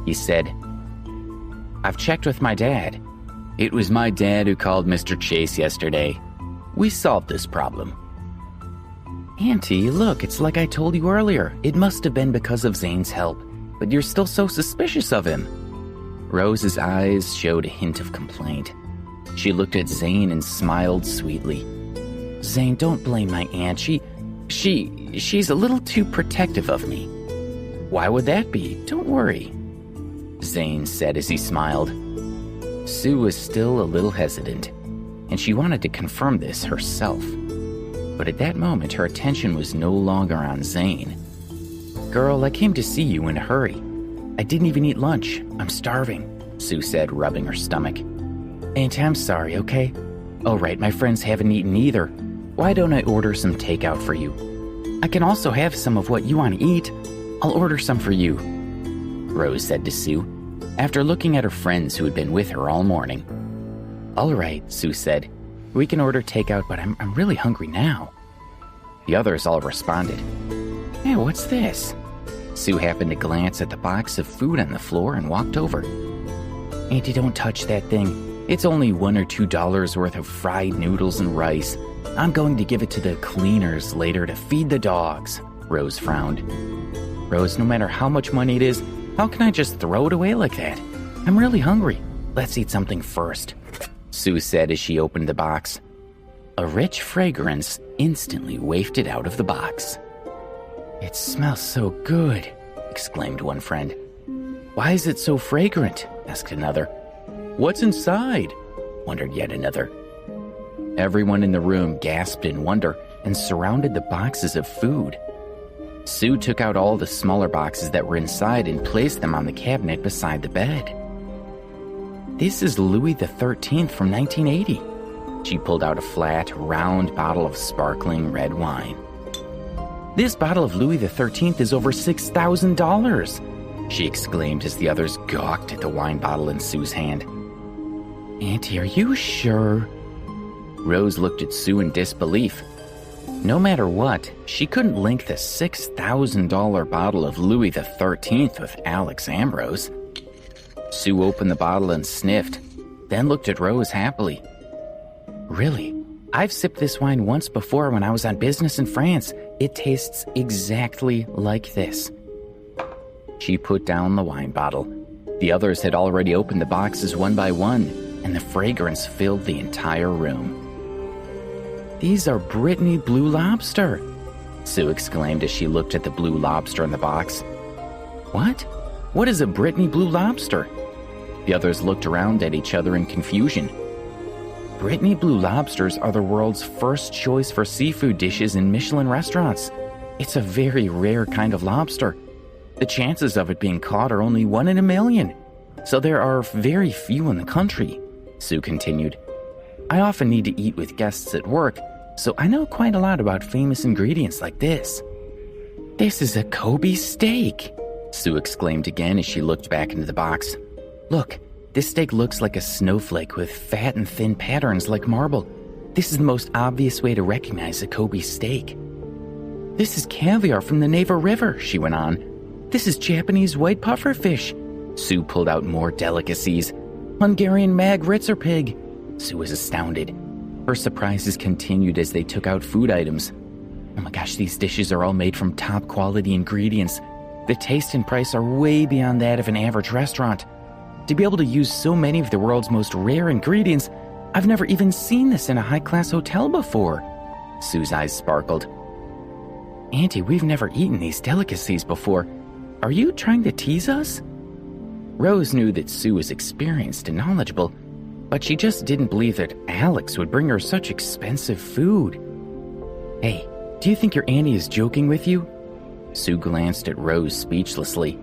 He said, "I've checked with my dad. It was my dad who called Mr. Chase yesterday. We solved this problem." "Auntie, look, it's like I told you earlier. It must have been because of Zane's help, but you're still so suspicious of him." Rose's eyes showed a hint of complaint. She looked at Zane and smiled sweetly. "Zane, don't blame my aunt. She's a little too protective of me." "Why would that be? Don't worry," Zane said as he smiled. Sue was still a little hesitant, and she wanted to confirm this herself. But at that moment, her attention was no longer on Zane. "Girl, I came to see you in a hurry. I didn't even eat lunch. I'm starving," Sue said, rubbing her stomach. "Aunt, I'm sorry, okay? Oh, right, my friends haven't eaten either. Why don't I order some takeout for you? I can also have some of what you want to eat. I'll order some for you," Rose said to Sue, after looking at her friends who had been with her all morning. "All right," Sue said. "We can order takeout, but I'm really hungry now." The others all responded. "Hey, what's this?" Sue happened to glance at the box of food on the floor and walked over. "Auntie, don't touch that thing. It's only $1 or $2 worth of fried noodles and rice. I'm going to give it to the cleaners later to feed the dogs," Rose frowned. "Rose, no matter how much money it is, how can I just throw it away like that? I'm really hungry. Let's eat something first," Sue said as she opened the box. A rich fragrance instantly wafted out of the box. "It smells so good," exclaimed one friend. "Why is it so fragrant?" asked another. "What's inside?" wondered yet another. Everyone in the room gasped in wonder and surrounded the boxes of food. Sue took out all the smaller boxes that were inside and placed them on the cabinet beside the bed. "This is Louis XIII from 1980. She pulled out a flat, round bottle of sparkling red wine. "This bottle of Louis XIII is over $6,000, she exclaimed as the others gawked at the wine bottle in Sue's hand. "Auntie, are you sure?" Rose looked at Sue in disbelief. No matter what, she couldn't link the $6,000 bottle of Louis XIII with Alex Ambrose. Sue opened the bottle and sniffed, then looked at Rose happily. "Really? I've sipped this wine once before when I was on business in France. It tastes exactly like this." She put down the wine bottle. The others had already opened the boxes one by one, and the fragrance filled the entire room. "These are Brittany Blue Lobster," Sue exclaimed as she looked at the blue lobster in the box. "What? What is a Brittany Blue Lobster?" The others looked around at each other in confusion. Brittany Blue Lobsters are the world's first choice for seafood dishes in Michelin restaurants. It's a very rare kind of lobster. The chances of it being caught are only 1 in a million, so there are very few in the country, Sue continued. "I often need to eat with guests at work, so I know quite a lot about famous ingredients like this." "This is a Kobe steak," Sue exclaimed again as she looked back into the box. "Look, this steak looks like a snowflake with fat and thin patterns like marble. This is the most obvious way to recognize a Kobe steak." "This is caviar from the Neva River," she went on. "This is Japanese white puffer fish." Sue pulled out more delicacies. "Hungarian mag ritzer pig." Sue was astounded. Her surprises continued as they took out food items. "Oh my gosh, these dishes are all made from top quality ingredients. The taste and price are way beyond that of an average restaurant. To be able to use so many of the world's most rare ingredients, I've never even seen this in a high-class hotel before." Sue's eyes sparkled. "Auntie, we've never eaten these delicacies before. Are you trying to tease us?" Rose knew that Sue was experienced and knowledgeable, but she just didn't believe that Alex would bring her such expensive food. "Hey, do you think your auntie is joking with you?" Sue glanced at Rose speechlessly.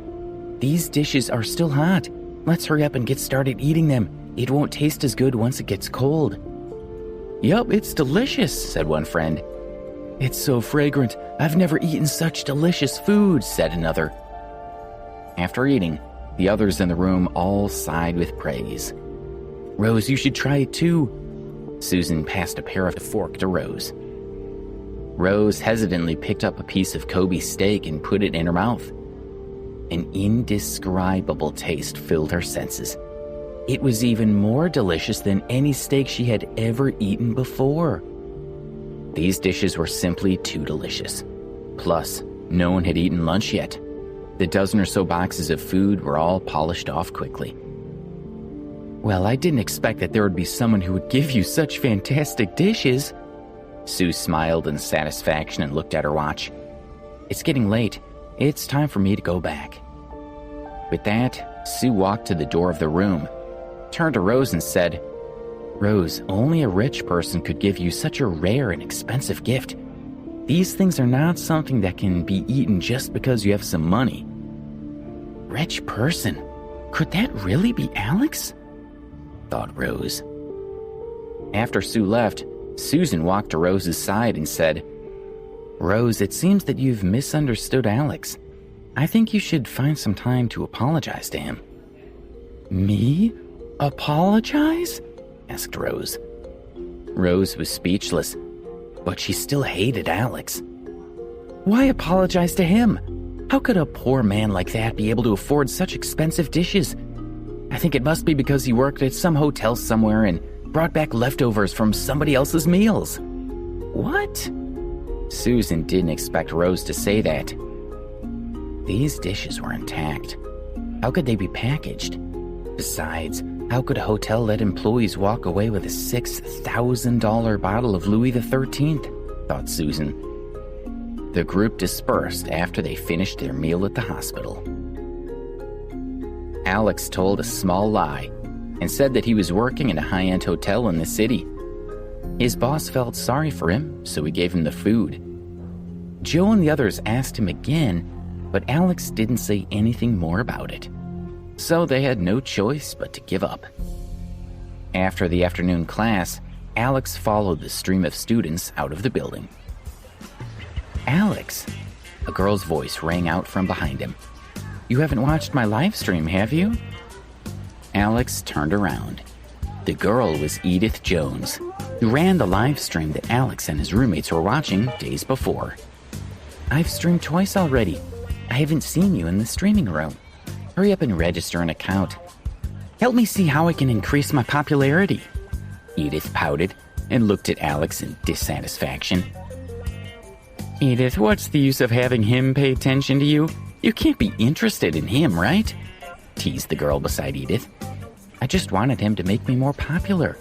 "These dishes are still hot. Let's hurry up and get started eating them. It won't taste as good once it gets cold." "Yup, it's delicious," said one friend. "It's so fragrant. I've never eaten such delicious food," said another. After eating, the others in the room all sighed with praise. "Rose, you should try it too." Susan passed a pair of forks to Rose. Rose hesitantly picked up a piece of Kobe steak and put it in her mouth. An indescribable taste filled her senses. It was even more delicious than any steak she had ever eaten before. These dishes were simply too delicious. Plus, no one had eaten lunch yet. The dozen or so boxes of food were all polished off quickly. Well, I didn't expect that there would be someone who would give you such fantastic dishes. Sue smiled in satisfaction and looked at her watch. It's getting late. It's time for me to go back. With that, Sue walked to the door of the room, turned to Rose and said, Rose, only a rich person could give you such a rare and expensive gift. These things are not something that can be eaten just because you have some money. Rich person? Could that really be Alex? Thought Rose. After Sue left, Susan walked to Rose's side and said, Rose, it seems that you've misunderstood Alex. I think you should find some time to apologize to him. Me? Apologize? Asked Rose. Rose was speechless, but she still hated Alex. Why apologize to him? How could a poor man like that be able to afford such expensive dishes? I think it must be because he worked at some hotel somewhere and brought back leftovers from somebody else's meals. What? Susan didn't expect Rose to say that. These dishes were intact. How could they be packaged? Besides, how could a hotel let employees walk away with a $6,000 bottle of Louis XIII? Thought Susan. The group dispersed after they finished their meal at the hospital. Alex told a small lie and said that he was working in a high-end hotel in the city. His boss felt sorry for him, so he gave him the food. Joe and the others asked him again, but Alex didn't say anything more about it. So they had no choice but to give up. After the afternoon class, Alex followed the stream of students out of the building. Alex, a girl's voice rang out from behind him. You haven't watched my live stream, have you? Alex turned around. The girl was Edith Jones, who ran the live stream that Alex and his roommates were watching days before. I've streamed twice already. I haven't seen you in the streaming room. Hurry up and register an account. Help me see how I can increase my popularity. Edith pouted and looked at Alex in dissatisfaction. Edith, what's the use of having him pay attention to you? You can't be interested in him, right? Teased the girl beside Edith. I just wanted him to make me more popular.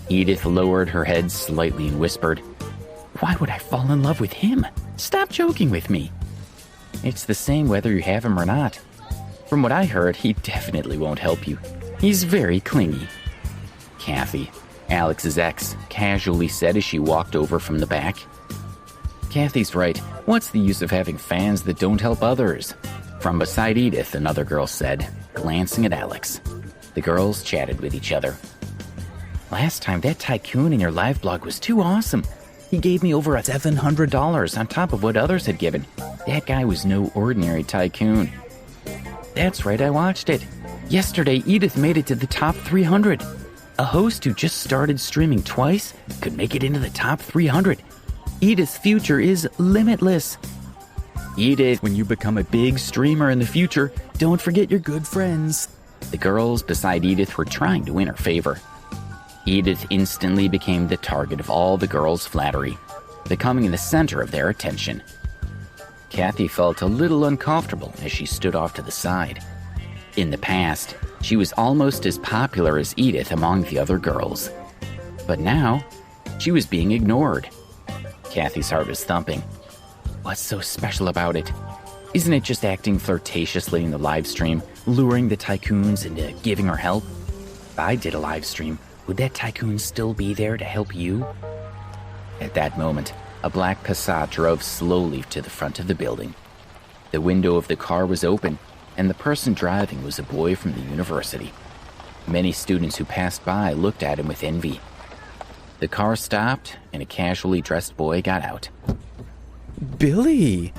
Edith lowered her head slightly and whispered, Why would I fall in love with him? Stop joking with me. It's the same whether you have him or not. From what I heard, he definitely won't help you. He's very clingy. Kathy, Alex's ex, casually said as she walked over from the back. Kathy's right. What's the use of having fans that don't help others? From beside Edith, another girl said, glancing at Alex. The girls chatted with each other. Last time, that tycoon in your live blog was too awesome. He gave me over $700 on top of what others had given. That guy was no ordinary tycoon. That's right, I watched it. Yesterday, Edith made it to the top 300. A host who just started streaming twice could make it into the top 300. Edith's future is limitless. Edith, when you become a big streamer in the future, don't forget your good friends. The girls beside Edith were trying to win her favor. Edith instantly became the target of all the girls' flattery, becoming the center of their attention. Kathy felt a little uncomfortable as she stood off to the side. In the past, she was almost as popular as Edith among the other girls. But now, she was being ignored. Kathy's heart was thumping. What's so special about it? Isn't it just acting flirtatiously in the live stream, luring the tycoons into giving her help? If I did a live stream, would that tycoon still be there to help you? At that moment, a black Passat drove slowly to the front of the building. The window of the car was open, and the person driving was a boy from the university. Many students who passed by looked at him with envy. The car stopped, and a casually dressed boy got out. Billy!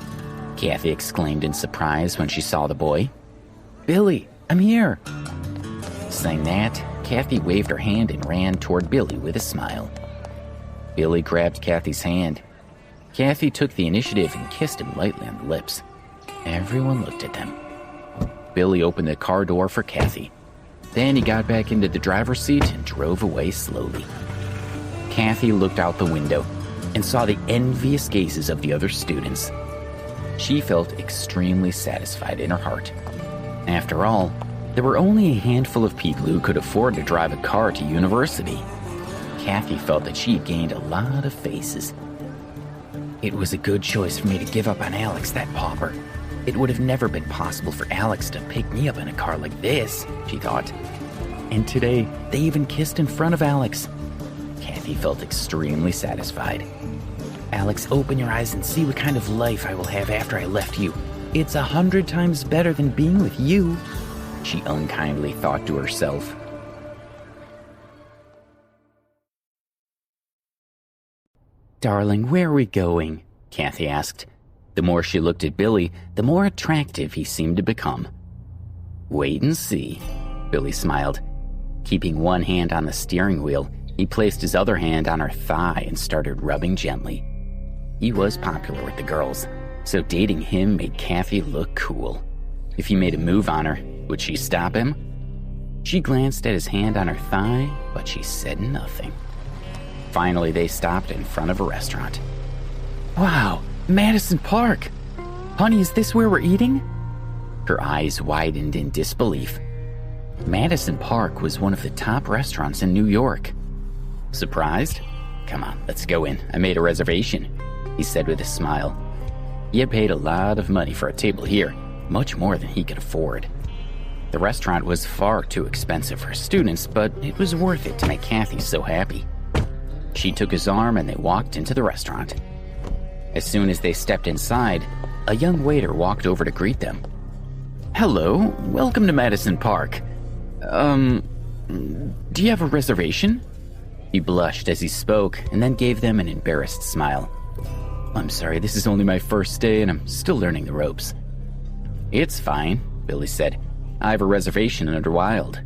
Kathy exclaimed in surprise when she saw the boy. Billy, I'm here! Saying that, Kathy waved her hand and ran toward Billy with a smile. Billy grabbed Kathy's hand. Kathy took the initiative and kissed him lightly on the lips. Everyone looked at them. Billy opened the car door for Kathy. Then he got back into the driver's seat and drove away slowly. Kathy looked out the window and saw the envious gazes of the other students. She felt extremely satisfied in her heart. After all, there were only a handful of people who could afford to drive a car to university. Kathy felt that she had gained a lot of faces. It was a good choice for me to give up on Alex, that pauper. It would have never been possible for Alex to pick me up in a car like this, she thought. And today, they even kissed in front of Alex. Kathy felt extremely satisfied. Alex, open your eyes and see what kind of life I will have after I left you. It's 100 times better than being with you, she unkindly thought to herself. Darling, where are we going? Kathy asked. The more she looked at Billy, the more attractive he seemed to become. Wait and see, Billy smiled. Keeping one hand on the steering wheel, he placed his other hand on her thigh and started rubbing gently. He was popular with the girls, so dating him made Kathy look cool. If he made a move on her, would she stop him? She glanced at his hand on her thigh, but she said nothing. Finally, they stopped in front of a restaurant. Wow, Madison Park! Honey, is this where we're eating? Her eyes widened in disbelief. Madison Park was one of the top restaurants in New York. Surprised? Come on, let's go in. I made a reservation, he said with a smile. He had paid a lot of money for a table here, much more than he could afford. The restaurant was far too expensive for students, but it was worth it to make Kathy so happy. She took his arm and they walked into the restaurant. As soon as they stepped inside, a young waiter walked over to greet them. Hello, welcome to Madison Park. Do you have a reservation? He blushed as he spoke and then gave them an embarrassed smile. I'm sorry, this is only my first day and I'm still learning the ropes. It's fine, Billy said. I have a reservation under Wild.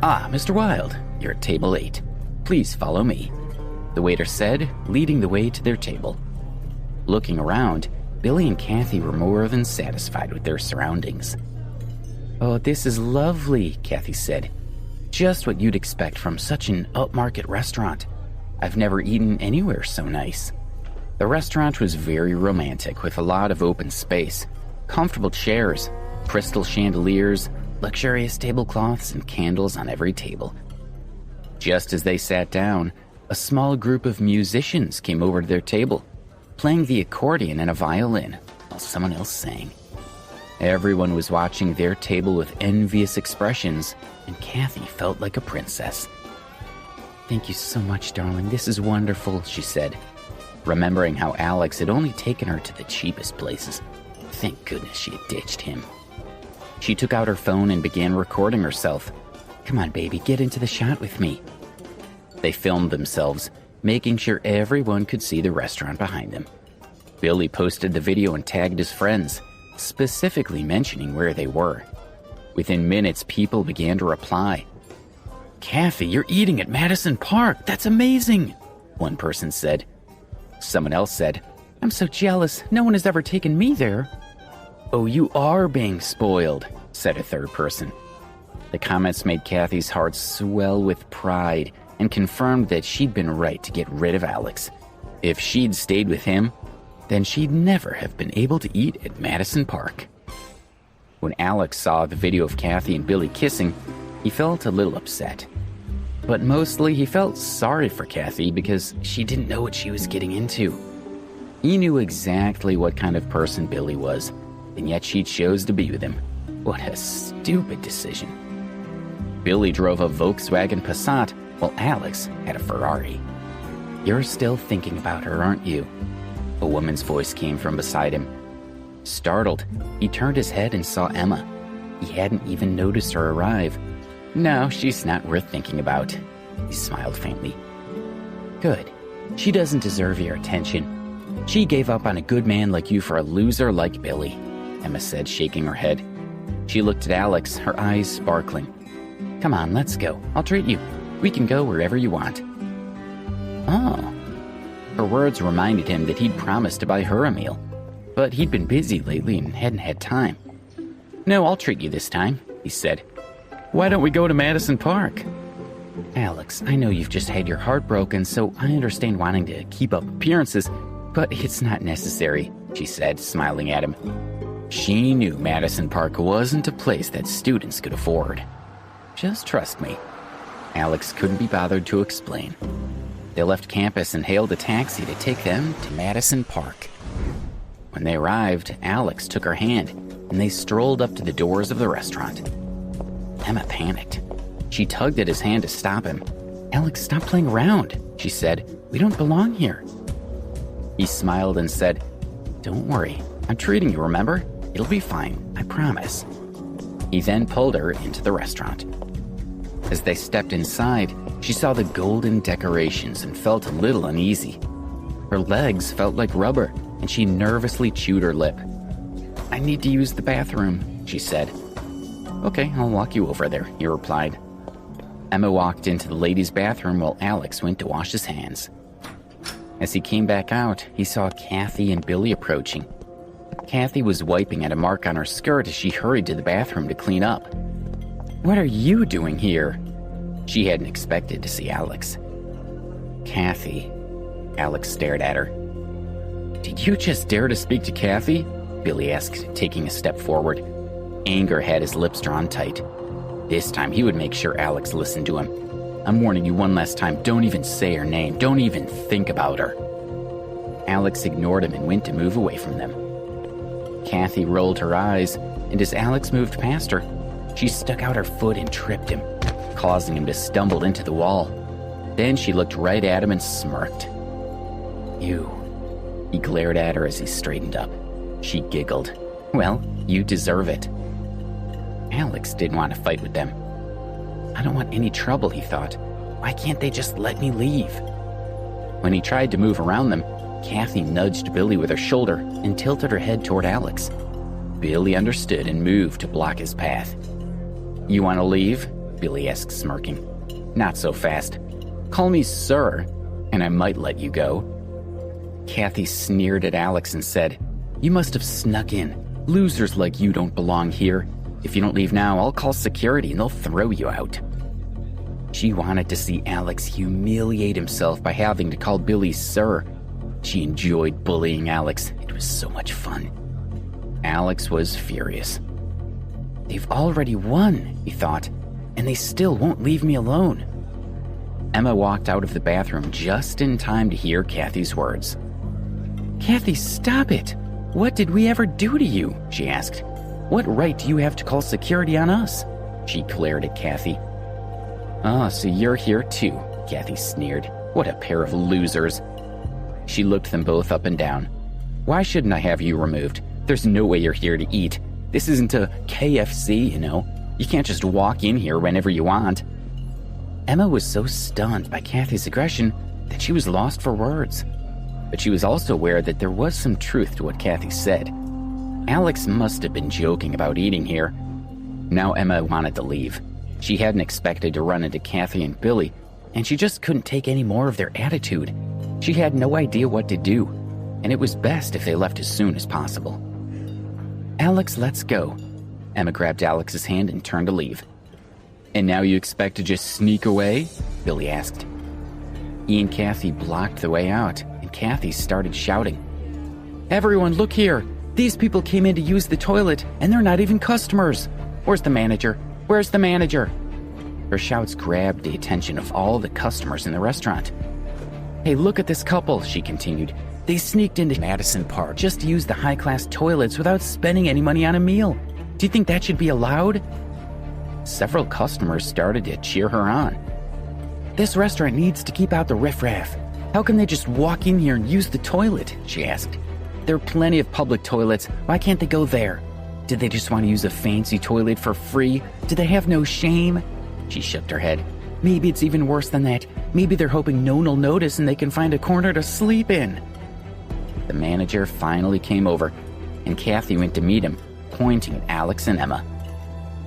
Ah, Mr. Wild, you're at table 8. Please follow me, the waiter said, leading the way to their table. Looking around, Billy and Kathy were more than satisfied with their surroundings. Oh, this is lovely, Kathy said. Just what you'd expect from such an upmarket restaurant. I've never eaten anywhere so nice. The restaurant was very romantic with a lot of open space, comfortable chairs, crystal chandeliers, luxurious tablecloths, and candles on every table. Just as they sat down, a small group of musicians came over to their table, playing the accordion and a violin while someone else sang. Everyone was watching their table with envious expressions, and Kathy felt like a princess. Thank you so much, darling. This is wonderful, she said, remembering how Alex had only taken her to the cheapest places. Thank goodness she had ditched him. She took out her phone and began recording herself. Come on, baby, get into the shot with me. They filmed themselves, making sure everyone could see the restaurant behind them. Billy posted the video and tagged his friends, specifically mentioning where they were. Within minutes, people began to reply. Kathy, you're eating at Madison Park. That's amazing, one person said. Someone else said, I'm so jealous. No one has ever taken me there. Oh, you are being spoiled, said a third person. The comments made Kathy's heart swell with pride and confirmed that she'd been right to get rid of Alex. If she'd stayed with him, then she'd never have been able to eat at Madison Park. When Alex saw the video of Kathy and Billy kissing, he felt a little upset. But mostly he felt sorry for Kathy because she didn't know what she was getting into. He knew exactly what kind of person Billy was, and yet she chose to be with him. What a stupid decision. Billy drove a Volkswagen Passat while Alex had a Ferrari. You're still thinking about her, aren't you? A woman's voice came from beside him. Startled, he turned his head and saw Emma. He hadn't even noticed her arrive. No, she's not worth thinking about. He smiled faintly. Good. She doesn't deserve your attention. She gave up on a good man like you for a loser like Billy, Emma said, shaking her head. She looked at Alex, her eyes sparkling. Come on, let's go. I'll treat you. We can go wherever you want. Oh. Her words reminded him that he'd promised to buy her a meal, but he'd been busy lately and hadn't had time. "No, I'll treat you this time," he said. "Why don't we go to Madison Park?" "Alex, I know you've just had your heart broken, so I understand wanting to keep up appearances, but it's not necessary," she said, smiling at him. She knew Madison Park wasn't a place that students could afford. "Just trust me." Alex couldn't be bothered to explain. They left campus and hailed a taxi to take them to Madison Park. When they arrived, Alex took her hand, and they strolled up to the doors of the restaurant. Emma panicked. She tugged at his hand to stop him. "Alex, stop playing around," she said. "We don't belong here." He smiled and said, "Don't worry, I'm treating you, remember? It'll be fine, I promise." He then pulled her into the restaurant. As they stepped inside, she saw the golden decorations and felt a little uneasy. Her legs felt like rubber, and she nervously chewed her lip. "I need to use the bathroom," she said. "Okay, I'll walk you over there," he replied. Emma walked into the ladies' bathroom while Alex went to wash his hands. As he came back out, he saw Kathy and Billy approaching. Kathy was wiping at a mark on her skirt as she hurried to the bathroom to clean up. "What are you doing here?" She hadn't expected to see Alex. "Kathy," Alex stared at her. "Did you just dare to speak to Kathy?" Billy asked, taking a step forward. Anger had his lips drawn tight. This time he would make sure Alex listened to him. "I'm warning you one last time, don't even say her name. Don't even think about her." Alex ignored him and went to move away from them. Kathy rolled her eyes, and as Alex moved past her, she stuck out her foot and tripped him, causing him to stumble into the wall. Then she looked right at him and smirked. "You." He glared at her as he straightened up. She giggled. "Well, you deserve it." Alex didn't want to fight with them. "I don't want any trouble," he thought. "Why can't they just let me leave?" When he tried to move around them, Kathy nudged Billy with her shoulder and tilted her head toward Alex. Billy understood and moved to block his path. "You want to leave?" Billy asked, smirking. "Not so fast. Call me sir, and I might let you go." Kathy sneered at Alex and said, "You must have snuck in. Losers like you don't belong here. If you don't leave now, I'll call security and they'll throw you out." She wanted to see Alex humiliate himself by having to call Billy sir. She enjoyed bullying Alex. It was so much fun. Alex was furious. "They've already won," he thought, "and they still won't leave me alone." Emma walked out of the bathroom just in time to hear Kathy's words. "Kathy, stop it! What did we ever do to you?" she asked. "What right do you have to call security on us?" She glared at Kathy. "Oh, so you're here too," Kathy sneered. "What a pair of losers." She looked them both up and down. "Why shouldn't I have you removed? There's no way you're here to eat. This isn't a KFC, you know. You can't just walk in here whenever you want." Emma was so stunned by Kathy's aggression that she was lost for words. But she was also aware that there was some truth to what Kathy said. Alex must have been joking about eating here. Now Emma wanted to leave. She hadn't expected to run into Kathy and Billy, and she just couldn't take any more of their attitude. She had no idea what to do, and it was best if they left as soon as possible. "Alex, let's go." Emma grabbed Alex's hand and turned to leave. "And now you expect to just sneak away?" Billy asked. He and Kathy blocked the way out, and Kathy started shouting. "Everyone, look here! These people came in to use the toilet, and they're not even customers! Where's the manager? Where's the manager?" Her shouts grabbed the attention of all the customers in the restaurant. "Hey, look at this couple," she continued. "They sneaked into Madison Park just to use the high-class toilets without spending any money on a meal. Do you think that should be allowed?" Several customers started to cheer her on. "This restaurant needs to keep out the riffraff. How can they just walk in here and use the toilet?" she asked. "There are plenty of public toilets. Why can't they go there? Did they just want to use a fancy toilet for free? Do they have no shame?" She shook her head. "Maybe it's even worse than that. Maybe they're hoping no one will notice and they can find a corner to sleep in." The manager finally came over, and Kathy went to meet him, pointing at Alex and Emma.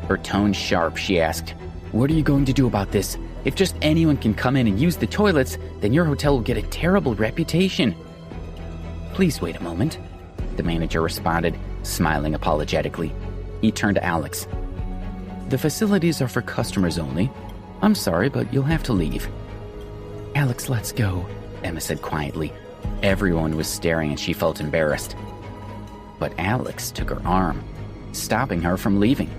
Her tone sharp, she asked, "What are you going to do about this? If just anyone can come in and use the toilets, then your hotel will get a terrible reputation. Please wait a moment, the manager responded, smiling apologetically. He turned to Alex. The facilities are for customers only. I'm sorry, but you'll have to leave. Alex, let's go, Emma said quietly. Everyone was staring and she felt embarrassed. But Alex took her arm, stopping her from leaving.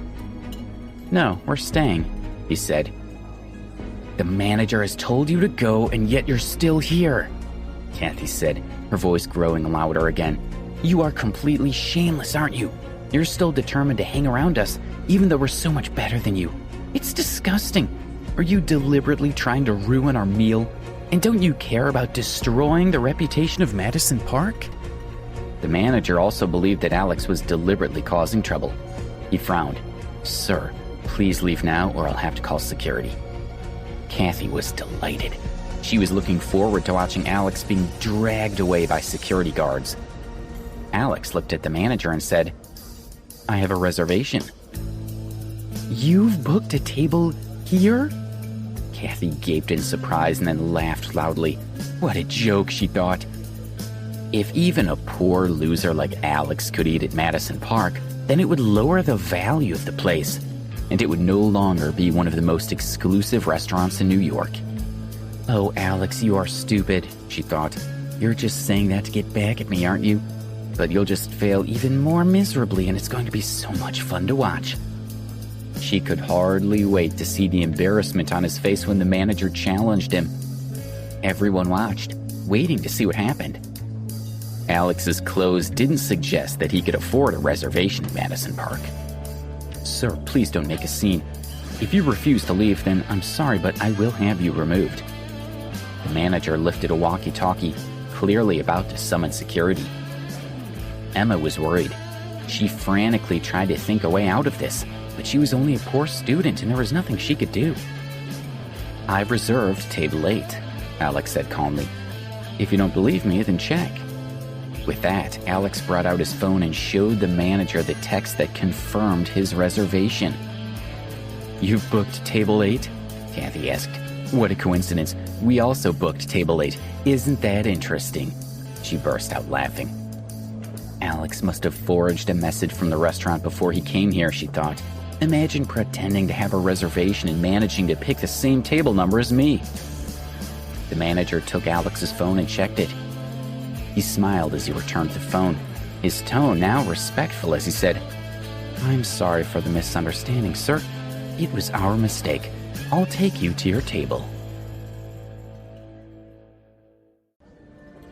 No, we're staying, he said. The manager has told you to go, and yet you're still here, Kathy said, her voice growing louder again. You are completely shameless, aren't you? You're still determined to hang around us, even though we're so much better than you. It's disgusting. Are you deliberately trying to ruin our meal? And don't you care about destroying the reputation of Madison Park? The manager also believed that Alex was deliberately causing trouble. He frowned. Sir, please leave now or I'll have to call security. Kathy was delighted. She was looking forward to watching Alex being dragged away by security guards. Alex looked at the manager and said, I have a reservation. You've booked a table here? Kathy gaped in surprise and then laughed loudly. What a joke, she thought. If even a poor loser like Alex could eat at Madison Park, then it would lower the value of the place, and it would no longer be one of the most exclusive restaurants in New York. Oh, Alex, you are stupid, she thought. You're just saying that to get back at me, aren't you? But you'll just fail even more miserably, and it's going to be so much fun to watch. She could hardly wait to see the embarrassment on his face when the manager challenged him. Everyone watched, waiting to see what happened. Alex's clothes didn't suggest that he could afford a reservation in Madison Park. Sir, please don't make a scene. If you refuse to leave, then I'm sorry, but I will have you removed. The manager lifted a walkie-talkie, clearly about to summon security. Emma was worried. She frantically tried to think a way out of this, but she was only a poor student and there was nothing she could do. I've reserved table 8, Alex said calmly. If you don't believe me, then check. With that, Alex brought out his phone and showed the manager the text that confirmed his reservation. You've booked table 8? Kathy asked. What a coincidence. We also booked table 8. Isn't that interesting? She burst out laughing. Alex must have forged a message from the restaurant before he came here, she thought. Imagine pretending to have a reservation and managing to pick the same table number as me. The manager took Alex's phone and checked it. He smiled as he returned the phone, his tone now respectful as he said, I'm sorry for the misunderstanding, sir. It was our mistake. I'll take you to your table.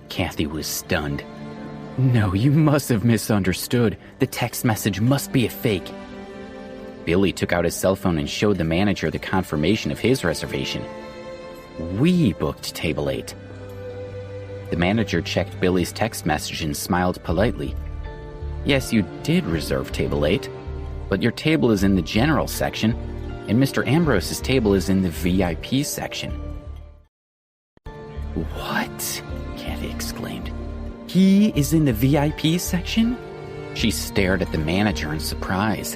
Kathy was stunned. No, you must have misunderstood. The text message must be a fake. Billy took out his cell phone and showed the manager the confirmation of his reservation. We booked table 8. The manager checked Billy's text message and smiled politely. Yes, you did reserve table 8, but your table is in the general section, and Mr. Ambrose's table is in the VIP section. What? Kathy exclaimed. He is in the VIP section? She stared at the manager in surprise.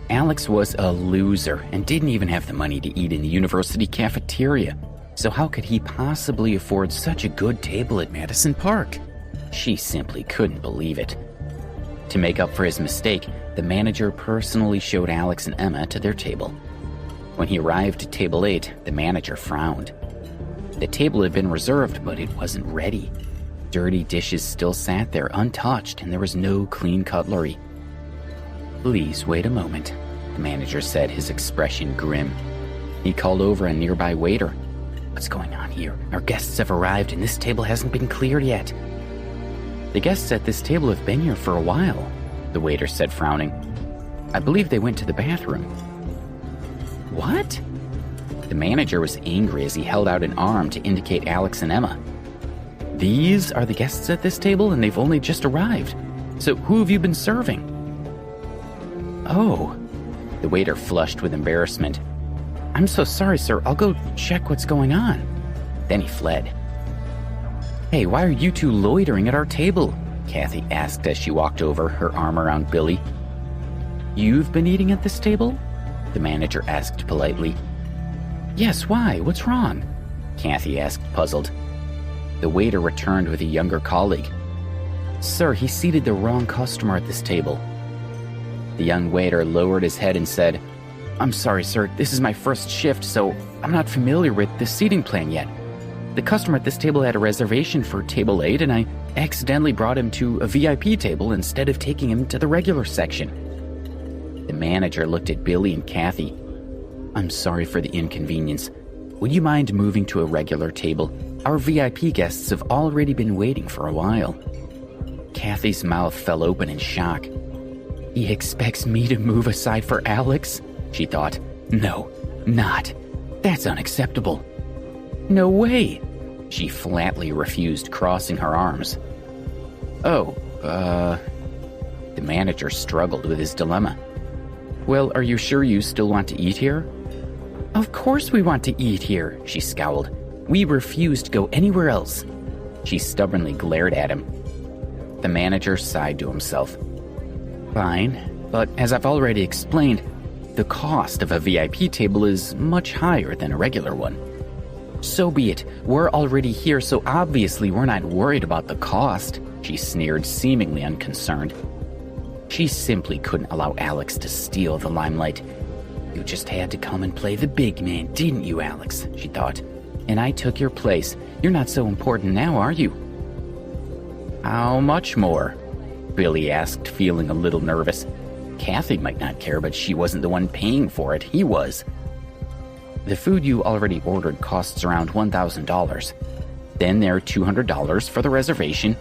Alex was a loser and didn't even have the money to eat in the university cafeteria. So how could he possibly afford such a good table at Madison Park? She simply couldn't believe it. To make up for his mistake, the manager personally showed Alex and Emma to their table. When he arrived at table 8, the manager frowned. The table had been reserved, but it wasn't ready. Dirty dishes still sat there untouched, and there was no clean cutlery. Please wait a moment, the manager said, his expression grim. He called over a nearby waiter. What's going on here? Our guests have arrived and this table hasn't been cleared yet. The guests at this table have been here for a while, the waiter said, frowning. I believe they went to the bathroom. What? The manager was angry as he held out an arm to indicate Alex and Emma. These are the guests at this table and they've only just arrived. So who have you been serving? Oh. The waiter flushed with embarrassment. I'm so sorry, sir. I'll go check what's going on. Then he fled. Hey, why are you two loitering at our table? Kathy asked as she walked over, her arm around Billy. You've been eating at this table? The manager asked politely. Yes, why? What's wrong? Kathy asked, puzzled. The waiter returned with a younger colleague. Sir, he seated the wrong customer at this table. The young waiter lowered his head and said, I'm sorry, sir, this is my first shift, so I'm not familiar with the seating plan yet. The customer at this table had a reservation for table 8, and I accidentally brought him to a VIP table instead of taking him to the regular section. The manager looked at Billy and Kathy. I'm sorry for the inconvenience. Would you mind moving to a regular table? Our VIP guests have already been waiting for a while. Kathy's mouth fell open in shock. He expects me to move aside for Alex? She thought. No, not. That's unacceptable. No way. She flatly refused, crossing her arms. The manager struggled with his dilemma. Well, are you sure you still want to eat here? Of course we want to eat here, she scowled. We refuse to go anywhere else. She stubbornly glared at him. The manager sighed to himself. Fine, but as I've already explained, the cost of a VIP table is much higher than a regular one. So be it. We're already here, so obviously we're not worried about the cost, she sneered, seemingly unconcerned. She simply couldn't allow Alex to steal the limelight. You just had to come and play the big man, didn't you, Alex? She thought. And I took your place. You're not so important now, are you? How much more? Billy asked, feeling a little nervous. Kathy might not care, but she wasn't the one paying for it. He was. The food you already ordered costs around $1,000. Then there are $200 for the reservation,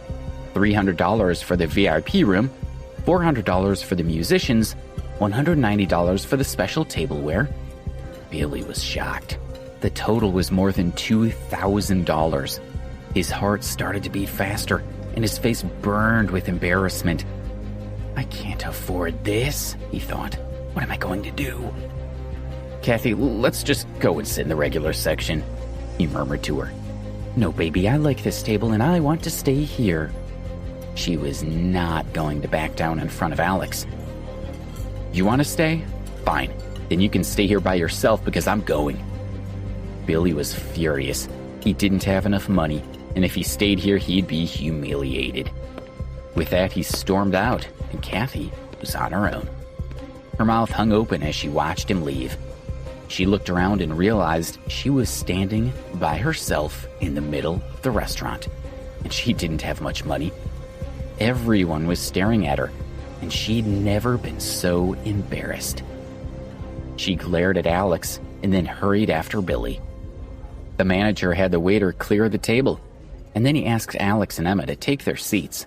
$300 for the VIP room, $400 for the musicians, $190 for the special tableware. Billy was shocked. The total was more than $2,000. His heart started to beat faster, and his face burned with embarrassment. I can't afford this, he thought. What am I going to do? Kathy, let's just go and sit in the regular section, he murmured to her. No, baby, I like this table and I want to stay here. She was not going to back down in front of Alex. You want to stay? Fine. Then you can stay here by yourself because I'm going. Billy was furious. He didn't have enough money, and if he stayed here, he'd be humiliated. With that, he stormed out, and Kathy was on her own. Her mouth hung open as she watched him leave. She looked around and realized she was standing by herself in the middle of the restaurant, and she didn't have much money. Everyone was staring at her, and she'd never been so embarrassed. She glared at Alex and then hurried after Billy. The manager had the waiter clear the table, and then he asked Alex and Emma to take their seats.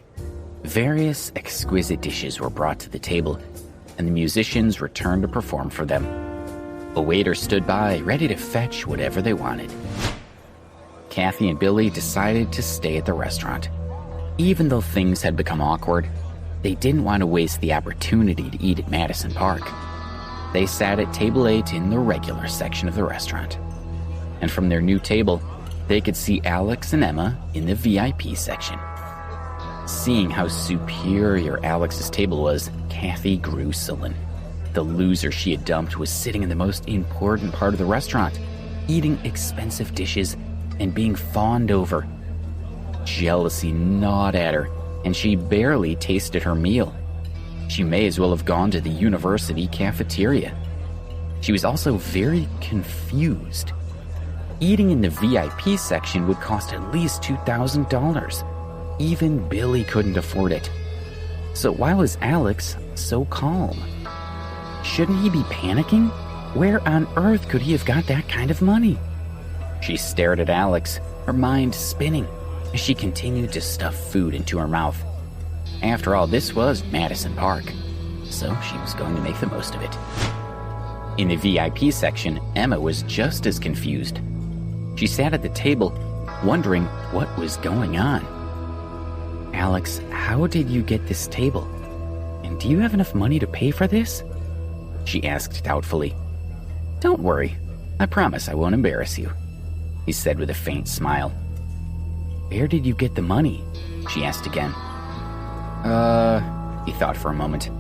Various exquisite dishes were brought to the table, and the musicians returned to perform for them. A waiter stood by, ready to fetch whatever they wanted. Kathy and Billy decided to stay at the restaurant. Even though things had become awkward, they didn't want to waste the opportunity to eat at Madison Park. They sat at table 8 in the regular section of the restaurant. And from their new table, they could see Alex and Emma in the VIP section. Seeing how superior Alex's table was, Kathy grew sullen. The loser she had dumped was sitting in the most important part of the restaurant, eating expensive dishes and being fawned over. Jealousy gnawed at her, and she barely tasted her meal. She may as well have gone to the university cafeteria. She was also very confused. Eating in the VIP section would cost at least $2,000. Even Billy couldn't afford it. So why was Alex so calm? Shouldn't he be panicking? Where on earth could he have got that kind of money? She stared at Alex, her mind spinning, as she continued to stuff food into her mouth. After all, this was Madison Park, so she was going to make the most of it. In the VIP section, Emma was just as confused. She sat at the table, wondering what was going on. Alex, how did you get this table? And do you have enough money to pay for this? She asked doubtfully. Don't worry. I promise I won't embarrass you, he said with a faint smile. Where did you get the money? She asked again. He thought for a moment.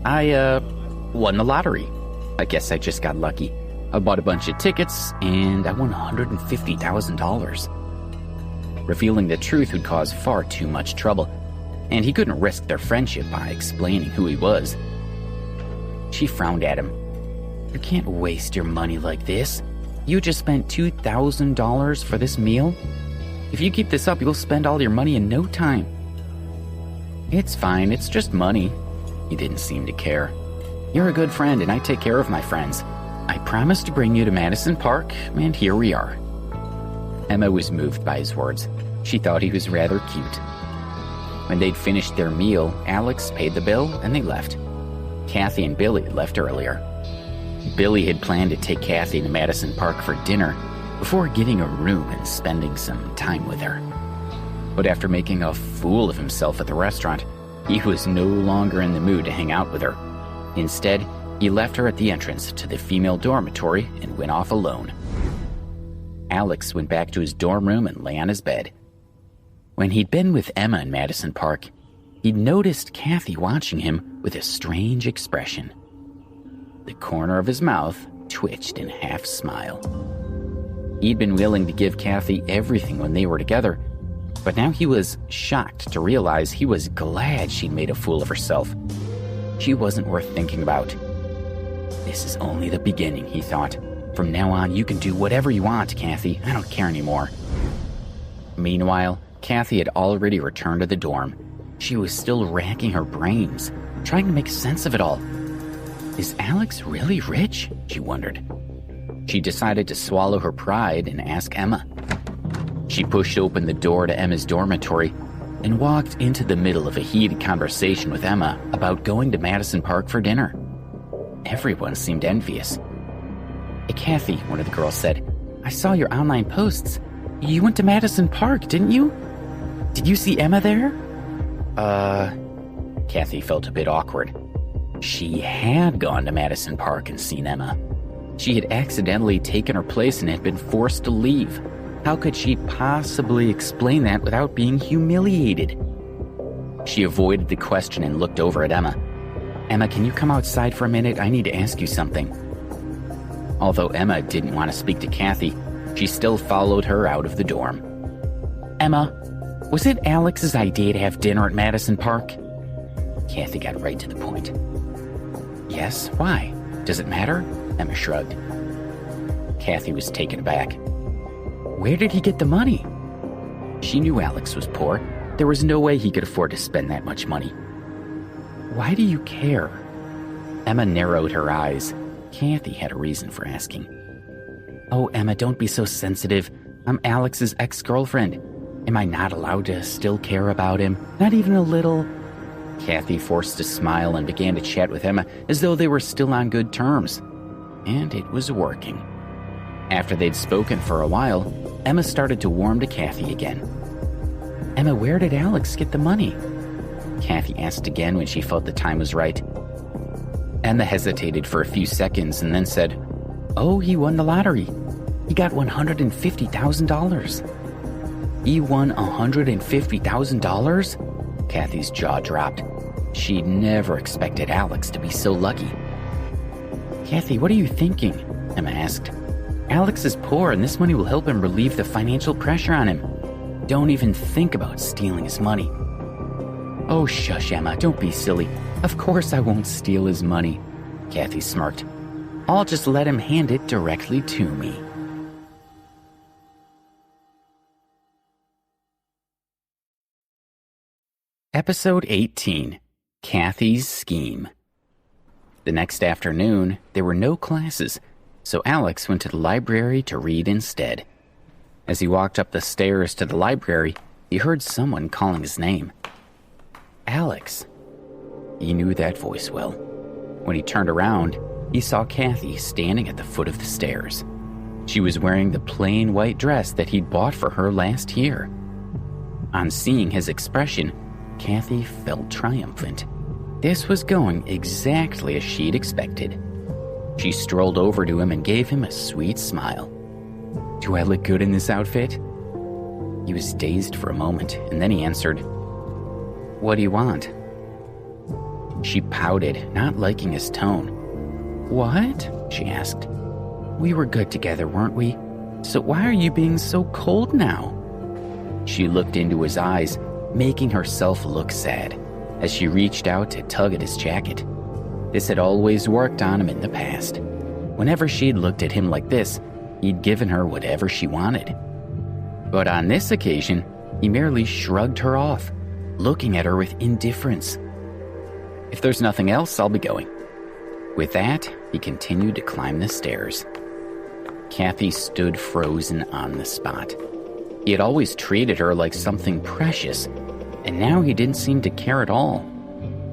I won the lottery. I guess I just got lucky. I bought a bunch of tickets, and I won $150,000. Revealing the truth would cause far too much trouble, and he couldn't risk their friendship by explaining who he was. She frowned at him. You can't waste your money like this. You just spent $2,000 for this meal? If you keep this up, you'll spend all your money in no time. It's fine, it's just money. He didn't seem to care. You're a good friend, and I take care of my friends. I promised to bring you to Madison Park, and here we are. Emma was moved by his words. She thought he was rather cute. When they'd finished their meal, Alex paid the bill, and they left. Kathy and Billy left earlier. Billy had planned to take Kathy to Madison Park for dinner before getting a room and spending some time with her. But after making a fool of himself at the restaurant, he was no longer in the mood to hang out with her. Instead, he left her at the entrance to the female dormitory and went off alone. Alex went back to his dorm room and lay on his bed. When he'd been with Emma in Madison Park, he'd noticed Kathy watching him with a strange expression. The corner of his mouth twitched in a half-smile. He'd been willing to give Kathy everything when they were together, but now he was shocked to realize he was glad she'd made a fool of herself. She wasn't worth thinking about. This is only the beginning, he thought. From now on, you can do whatever you want, Kathy. I don't care anymore. Meanwhile, Kathy had already returned to the dorm. She was still racking her brains, trying to make sense of it all. Is Alex really rich? She wondered. She decided to swallow her pride and ask Emma. She pushed open the door to Emma's dormitory and walked into the middle of a heated conversation with Emma about going to Madison Park for dinner. Everyone seemed envious. Hey, Kathy, one of the girls said, I saw your online posts. You went to Madison Park, didn't you? Did you see Emma there? Kathy felt a bit awkward. She had gone to Madison Park and seen Emma. She had accidentally taken her place and had been forced to leave. How could she possibly explain that without being humiliated? She avoided the question and looked over at Emma. Emma, can you come outside for a minute? I need to ask you something. Although Emma didn't want to speak to Kathy, she still followed her out of the dorm. Emma, was it Alex's idea to have dinner at Madison Park? Kathy got right to the point. Yes, why? Does it matter? Emma shrugged. Kathy was taken aback. Where did he get the money? She knew Alex was poor. There was no way he could afford to spend that much money. Why do you care? Emma narrowed her eyes. Kathy had a reason for asking. Oh, Emma, don't be so sensitive. I'm Alex's ex-girlfriend. Am I not allowed to still care about him? Not even a little? Kathy forced a smile and began to chat with Emma as though they were still on good terms. And it was working. After they'd spoken for a while, Emma started to warm to Kathy again. Emma, where did Alex get the money? Kathy asked again when she felt the time was right. Emma hesitated for a few seconds and then said, Oh, he won the lottery. He got $150,000. He won $150,000? Kathy's jaw dropped. She'd never expected Alex to be so lucky. Kathy, what are you thinking? Emma asked. Alex is poor and this money will help him relieve the financial pressure on him. Don't even think about stealing his money. Oh, shush, Emma, don't be silly. Of course I won't steal his money. Kathy smirked. I'll just let him hand it directly to me. Episode 18, Kathy's Scheme. The next afternoon, there were no classes, so Alex went to the library to read instead. As he walked up the stairs to the library, he heard someone calling his name. Alex. He knew that voice well. When he turned around, he saw Kathy standing at the foot of the stairs. She was wearing the plain white dress that he'd bought for her last year. On seeing his expression, Kathy felt triumphant. This was going exactly as she'd expected. She strolled over to him and gave him a sweet smile. Do I look good in this outfit? He was dazed for a moment, and then he answered, What do you want? She pouted, not liking his tone. What? She asked. We were good together, weren't we? So why are you being so cold now? She looked into his eyes, making herself look sad, as she reached out to tug at his jacket. This had always worked on him in the past. Whenever she'd looked at him like this, he'd given her whatever she wanted. But on this occasion, he merely shrugged her off, looking at her with indifference. If there's nothing else, I'll be going. With that, he continued to climb the stairs. Kathy stood frozen on the spot. He had always treated her like something precious, and now he didn't seem to care at all.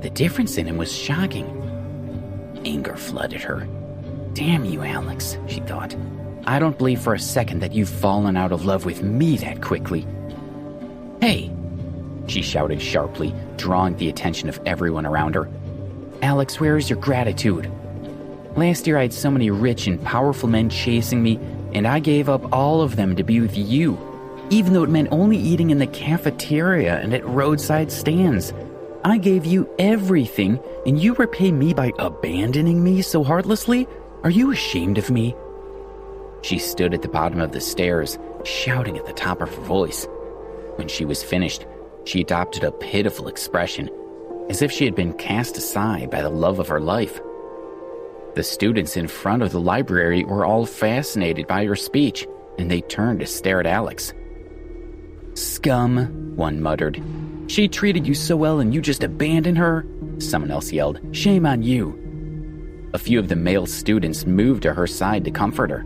The difference in him was shocking. Anger flooded her. Damn you, Alex, she thought. I don't believe for a second that you've fallen out of love with me that quickly. Hey, she shouted sharply, drawing the attention of everyone around her. Alex, where is your gratitude? Last year I had so many rich and powerful men chasing me, and I gave up all of them to be with you, even though it meant only eating in the cafeteria and at roadside stands. I gave you everything, and you repay me by abandoning me so heartlessly? Are you ashamed of me? She stood at the bottom of the stairs, shouting at the top of her voice. When she was finished, she adopted a pitiful expression, as if she had been cast aside by the love of her life. The students in front of the library were all fascinated by her speech, and they turned to stare at Alex. Scum, one muttered. She treated you so well and you just abandoned her? Someone else yelled, shame on you. A few of the male students moved to her side to comfort her.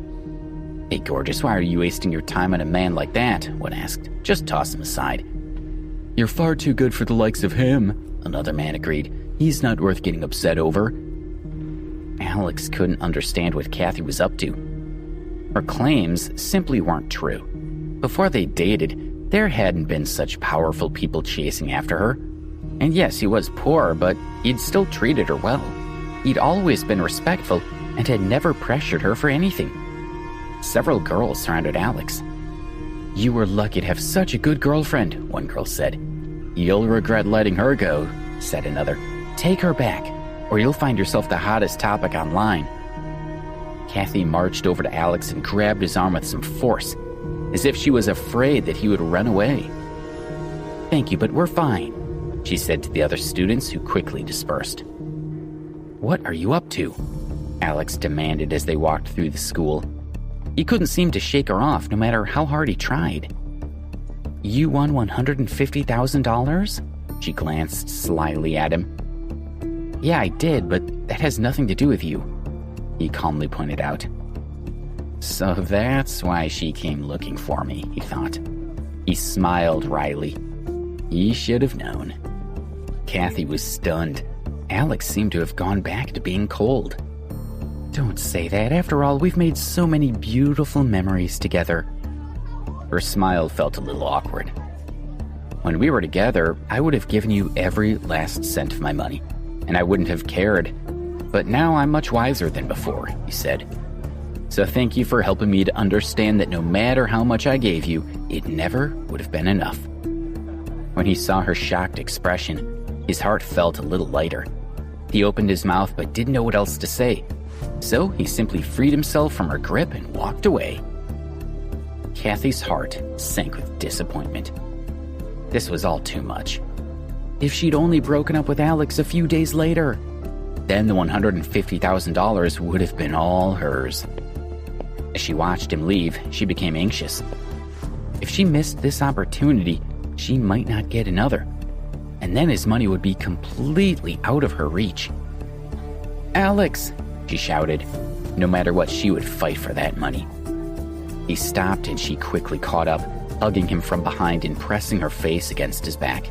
Hey, gorgeous, why are you wasting your time on a man like that? One asked. Just toss him aside. You're far too good for the likes of him, another man agreed. He's not worth getting upset over. Alex couldn't understand what Kathy was up to. Her claims simply weren't true. Before they dated, there hadn't been such powerful people chasing after her. And yes, he was poor, but he'd still treated her well. He'd always been respectful and had never pressured her for anything. Several girls surrounded Alex. You were lucky to have such a good girlfriend, one girl said. You'll regret letting her go, said another. Take her back, or you'll find yourself the hottest topic online. Kathy marched over to Alex and grabbed his arm with some force, as if she was afraid that he would run away. Thank you, but we're fine, she said to the other students, who quickly dispersed. What are you up to? Alex demanded as they walked through the school. He couldn't seem to shake her off, no matter how hard he tried. You won $150,000? She glanced slyly at him. Yeah, I did, but that has nothing to do with you, he calmly pointed out. So that's why she came looking for me, he thought. He smiled wryly. He should have known. Kathy was stunned. Alex seemed to have gone back to being cold. Don't say that. After all, we've made so many beautiful memories together. Her smile felt a little awkward. When we were together, I would have given you every last cent of my money, and I wouldn't have cared. But now I'm much wiser than before, he said. So thank you for helping me to understand that no matter how much I gave you, it never would have been enough. When he saw her shocked expression, his heart felt a little lighter. He opened his mouth but didn't know what else to say. So he simply freed himself from her grip and walked away. Kathy's heart sank with disappointment. This was all too much. If she'd only broken up with Alex a few days later, then the $150,000 would have been all hers. As she watched him leave, she became anxious. If she missed this opportunity, she might not get another. And then his money would be completely out of her reach. Alex, she shouted. No matter what, she would fight for that money. He stopped and she quickly caught up, hugging him from behind and pressing her face against his back.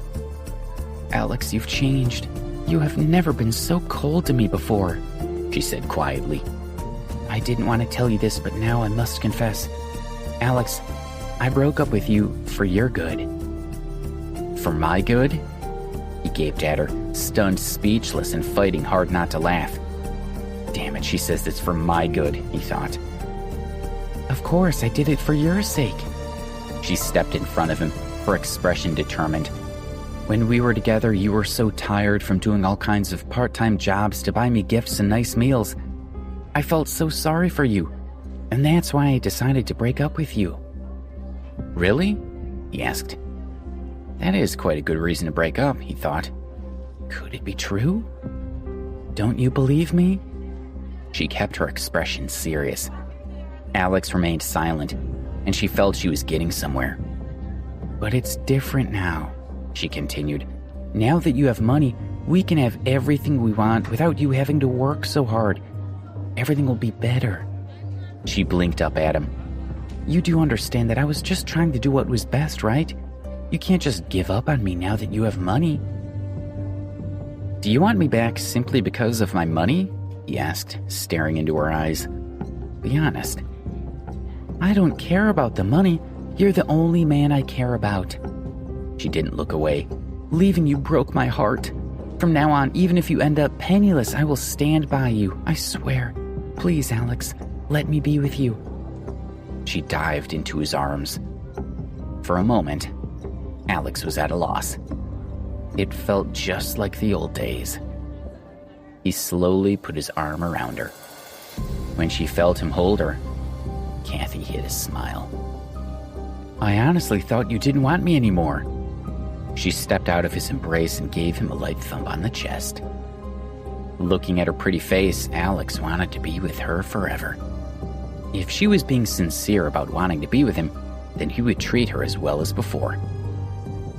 Alex, you've changed. You have never been so cold to me before, she said quietly. I didn't want to tell you this, but now I must confess. Alex, I broke up with you for your good. For my good? He gaped at her, stunned, speechless, and fighting hard not to laugh. Damn it, she says it's for my good, he thought. Of course, I did it for your sake. She stepped in front of him, her expression determined. When we were together, you were so tired from doing all kinds of part-time jobs to buy me gifts and nice meals. I felt so sorry for you. And that's why I decided to break up with you. Really? He asked. That is quite a good reason to break up, he thought. Could it be true? Don't you believe me? She kept her expression serious. Alex remained silent, and she felt she was getting somewhere. But it's different now, she continued. Now that you have money, we can have everything we want without you having to work so hard. Everything will be better. She blinked up at him. You do understand that I was just trying to do what was best, right? You can't just give up on me now that you have money. Do you want me back simply because of my money? He asked, staring into her eyes. Be honest. I don't care about the money. You're the only man I care about. She didn't look away. Leaving you broke my heart. From now on, even if you end up penniless, I will stand by you, I swear. Please, Alex, let me be with you. She dived into his arms. For a moment, Alex was at a loss. It felt just like the old days. He slowly put his arm around her. When she felt him hold her, Kathy hid a smile. I honestly thought you didn't want me anymore. She stepped out of his embrace and gave him a light thump on the chest. Looking at her pretty face, Alex wanted to be with her forever. If she was being sincere about wanting to be with him, then he would treat her as well as before.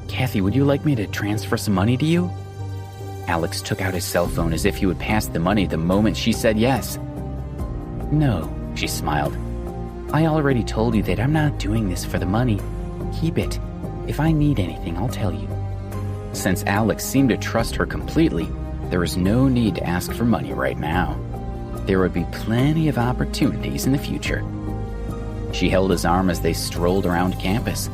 Kathy, would you like me to transfer some money to you? Alex took out his cell phone as if he would pass the money the moment she said yes. No, she smiled. I already told you that I'm not doing this for the money. Keep it. If I need anything, I'll tell you. Since Alex seemed to trust her completely, there was no need to ask for money right now. There would be plenty of opportunities in the future. She held his arm as they strolled around campus.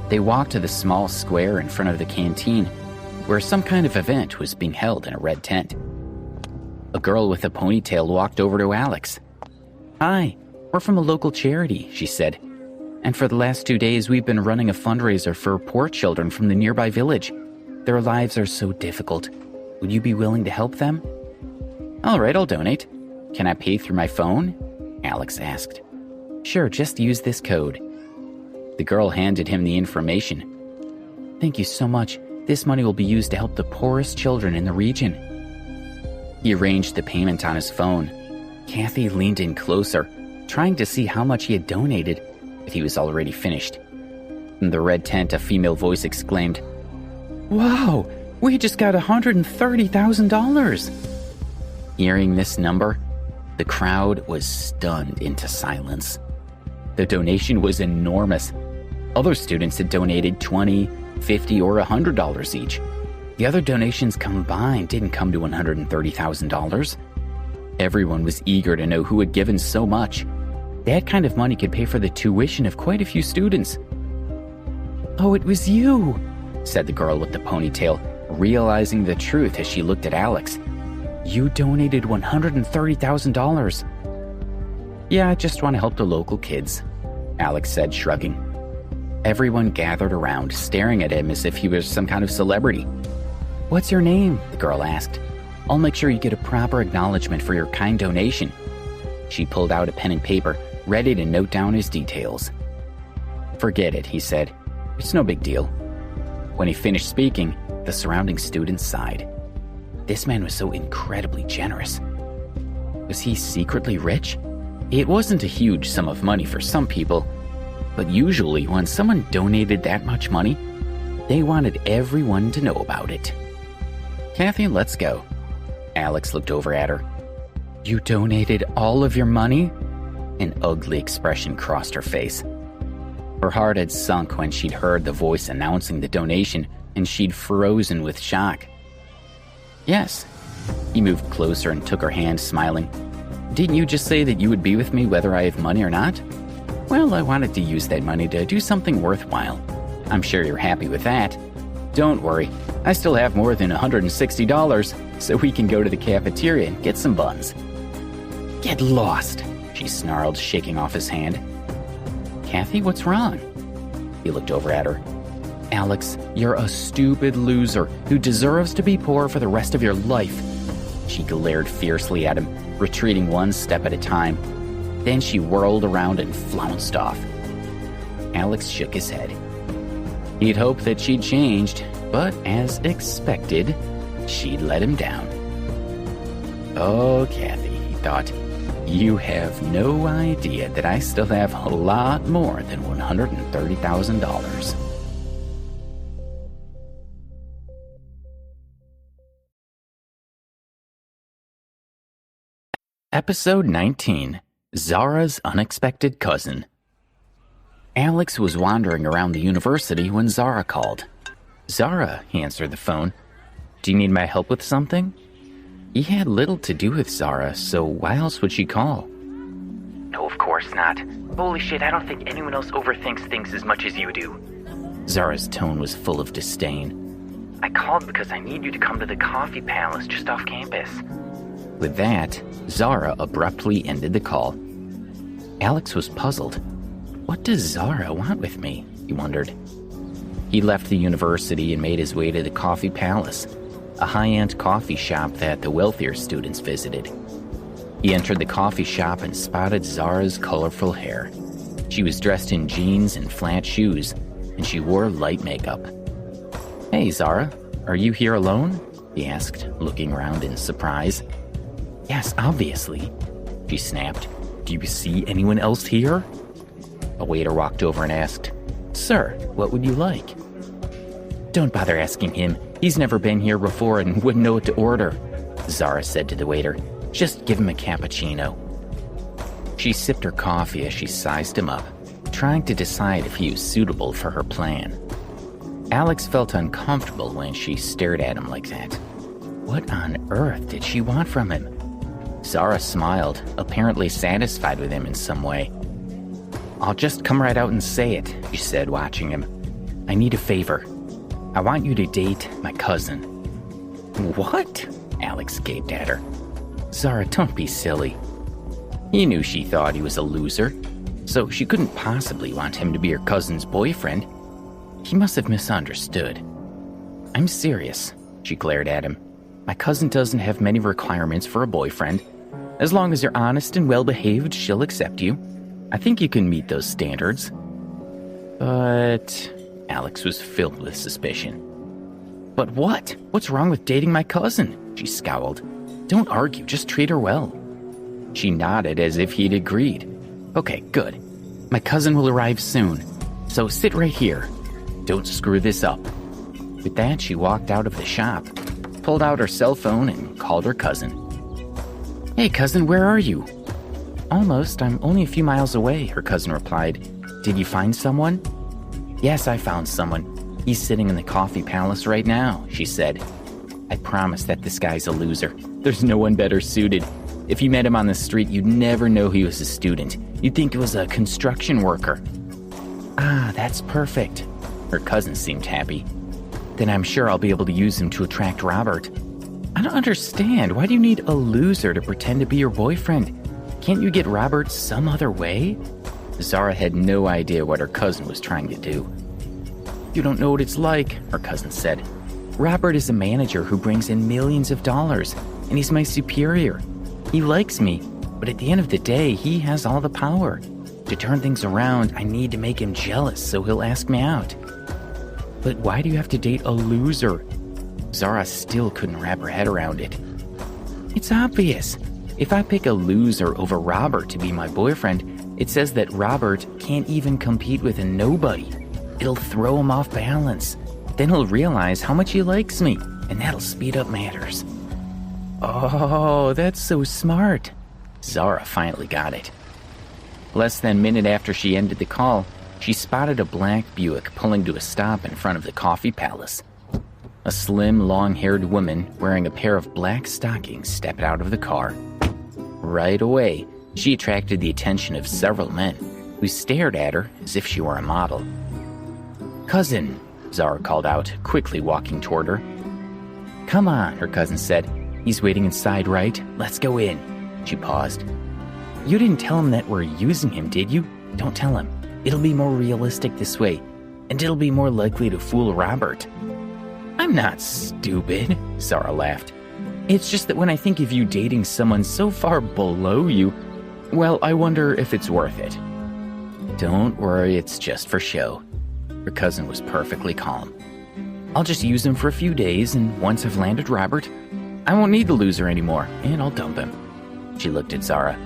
They walked to the small square in front of the canteen, where some kind of event was being held in a red tent. A girl with a ponytail walked over to Alex. Hi, we're from a local charity, she said. And for the last 2 days, we've been running a fundraiser for poor children from the nearby village. Their lives are so difficult. Would you be willing to help them? All right, I'll donate. Can I pay through my phone? Alex asked. Sure, just use this code. The girl handed him the information. Thank you so much. This money will be used to help the poorest children in the region. He arranged the payment on his phone. Kathy leaned in closer, trying to see how much he had donated, but he was already finished. In the red tent, a female voice exclaimed, Wow, we just got $130,000. Hearing this number, the crowd was stunned into silence. The donation was enormous. Other students had donated $20, $50, or $100 each. The other donations combined didn't come to $130,000. Everyone was eager to know who had given so much. That kind of money could pay for the tuition of quite a few students. Oh, it was you, said the girl with the ponytail, realizing the truth as she looked at Alex. You donated $130,000. Yeah, I just want to help the local kids, Alex said, shrugging. Everyone gathered around, staring at him as if he was some kind of celebrity. What's your name? The girl asked. I'll make sure you get a proper acknowledgement for your kind donation. She pulled out a pen and paper, ready to note down his details. Forget it, he said. It's no big deal. When he finished speaking, the surrounding students sighed. This man was so incredibly generous. Was he secretly rich? It wasn't a huge sum of money for some people, but usually when someone donated that much money, they wanted everyone to know about it. Kathy, let's go. Alex looked over at her. You donated all of your money? An ugly expression crossed her face. Her heart had sunk when she'd heard the voice announcing the donation, and she'd frozen with shock. Yes. He moved closer and took her hand, smiling. Didn't you just say that you would be with me whether I have money or not? Well, I wanted to use that money to do something worthwhile. I'm sure you're happy with that. Don't worry, I still have more than $160, so we can go to the cafeteria and get some buns. Get lost, she snarled, shaking off his hand. Kathy, what's wrong? He looked over at her. Alex, you're a stupid loser who deserves to be poor for the rest of your life. She glared fiercely at him, retreating one step at a time. Then she whirled around and flounced off. Alex shook his head. He'd hoped that she'd changed, but as expected, she'd let him down. Oh, Kathy, he thought, you have no idea that I still have a lot more than $130,000. Episode 19, Zara's Unexpected Cousin. Alex was wandering around the university when Zara called. Zara, he answered the phone. Do you need my help with something? He had little to do with Zara, so why else would she call? No, of course not. Holy shit, I don't think anyone else overthinks things as much as you do. Zara's tone was full of disdain. I called because I need you to come to the Coffee Palace just off campus. With that, Zara abruptly ended the call. Alex was puzzled. What does Zara want with me? He wondered. He left the university and made his way to the Coffee Palace, a high-end coffee shop that the wealthier students visited. He entered the coffee shop and spotted Zara's colorful hair. She was dressed in jeans and flat shoes, and she wore light makeup. Hey, Zara, are you here alone? He asked, looking around in surprise. Yes, obviously, she snapped. Do you see anyone else here? A waiter walked over and asked, Sir, what would you like? Don't bother asking him. He's never been here before and wouldn't know what to order, Zara said to the waiter. Just give him a cappuccino. She sipped her coffee as she sized him up, trying to decide if he was suitable for her plan. Alex felt uncomfortable when she stared at him like that. What on earth did she want from him? Zara smiled, apparently satisfied with him in some way. I'll just come right out and say it, she said, watching him. I need a favor. I want you to date my cousin. What? Alex gaped at her. Zara, don't be silly. He knew she thought he was a loser, so she couldn't possibly want him to be her cousin's boyfriend. He must have misunderstood. I'm serious, she glared at him. My cousin doesn't have many requirements for a boyfriend. As long as you're honest and well-behaved, she'll accept you. I think you can meet those standards. But... Alex was filled with suspicion. But what? What's wrong with dating my cousin? She scowled. Don't argue, just treat her well. She nodded as if he'd agreed. Okay, good. My cousin will arrive soon, so sit right here. Don't screw this up. With that, she walked out of the shop, pulled out her cell phone, and called her cousin. Hey, cousin, where are you? Almost. I'm only a few miles away, her cousin replied. Did you find someone? Yes, I found someone. He's sitting in the Coffee Palace right now, she said. I promise that this guy's a loser. There's no one better suited. If you met him on the street, you'd never know he was a student. You'd think it was a construction worker. Ah, that's perfect. Her cousin seemed happy. Then I'm sure I'll be able to use him to attract Robert. I don't understand. Why do you need a loser to pretend to be your boyfriend? Can't you get Robert some other way? Zara had no idea what her cousin was trying to do. You don't know what it's like, her cousin said. Robert is a manager who brings in millions of dollars, and he's my superior. He likes me, but at the end of the day, he has all the power. To turn things around, I need to make him jealous, so he'll ask me out. But why do you have to date a loser? Zara still couldn't wrap her head around it. It's obvious. If I pick a loser over Robert to be my boyfriend, it says that Robert can't even compete with a nobody. It'll throw him off balance. Then he'll realize how much he likes me, and that'll speed up matters. Oh, that's so smart. Zara finally got it. Less than a minute after she ended the call, she spotted a black Buick pulling to a stop in front of the Coffee Palace. A slim, long-haired woman wearing a pair of black stockings stepped out of the car. Right away, she attracted the attention of several men, who stared at her as if she were a model. Cousin, Zara called out, quickly walking toward her. Come on, her cousin said. He's waiting inside, right? Let's go in. She paused. You didn't tell him that we're using him, did you? Don't tell him. It'll be more realistic this way, and it'll be more likely to fool Robert. I'm not stupid, Zara laughed. It's just that when I think of you dating someone so far below you, Well, I wonder if it's worth it. Don't worry, it's just for show. Her cousin was perfectly calm. I'll just use him for a few days, and once I've landed Robert, I won't need the loser anymore, and I'll dump him. She looked at Zara.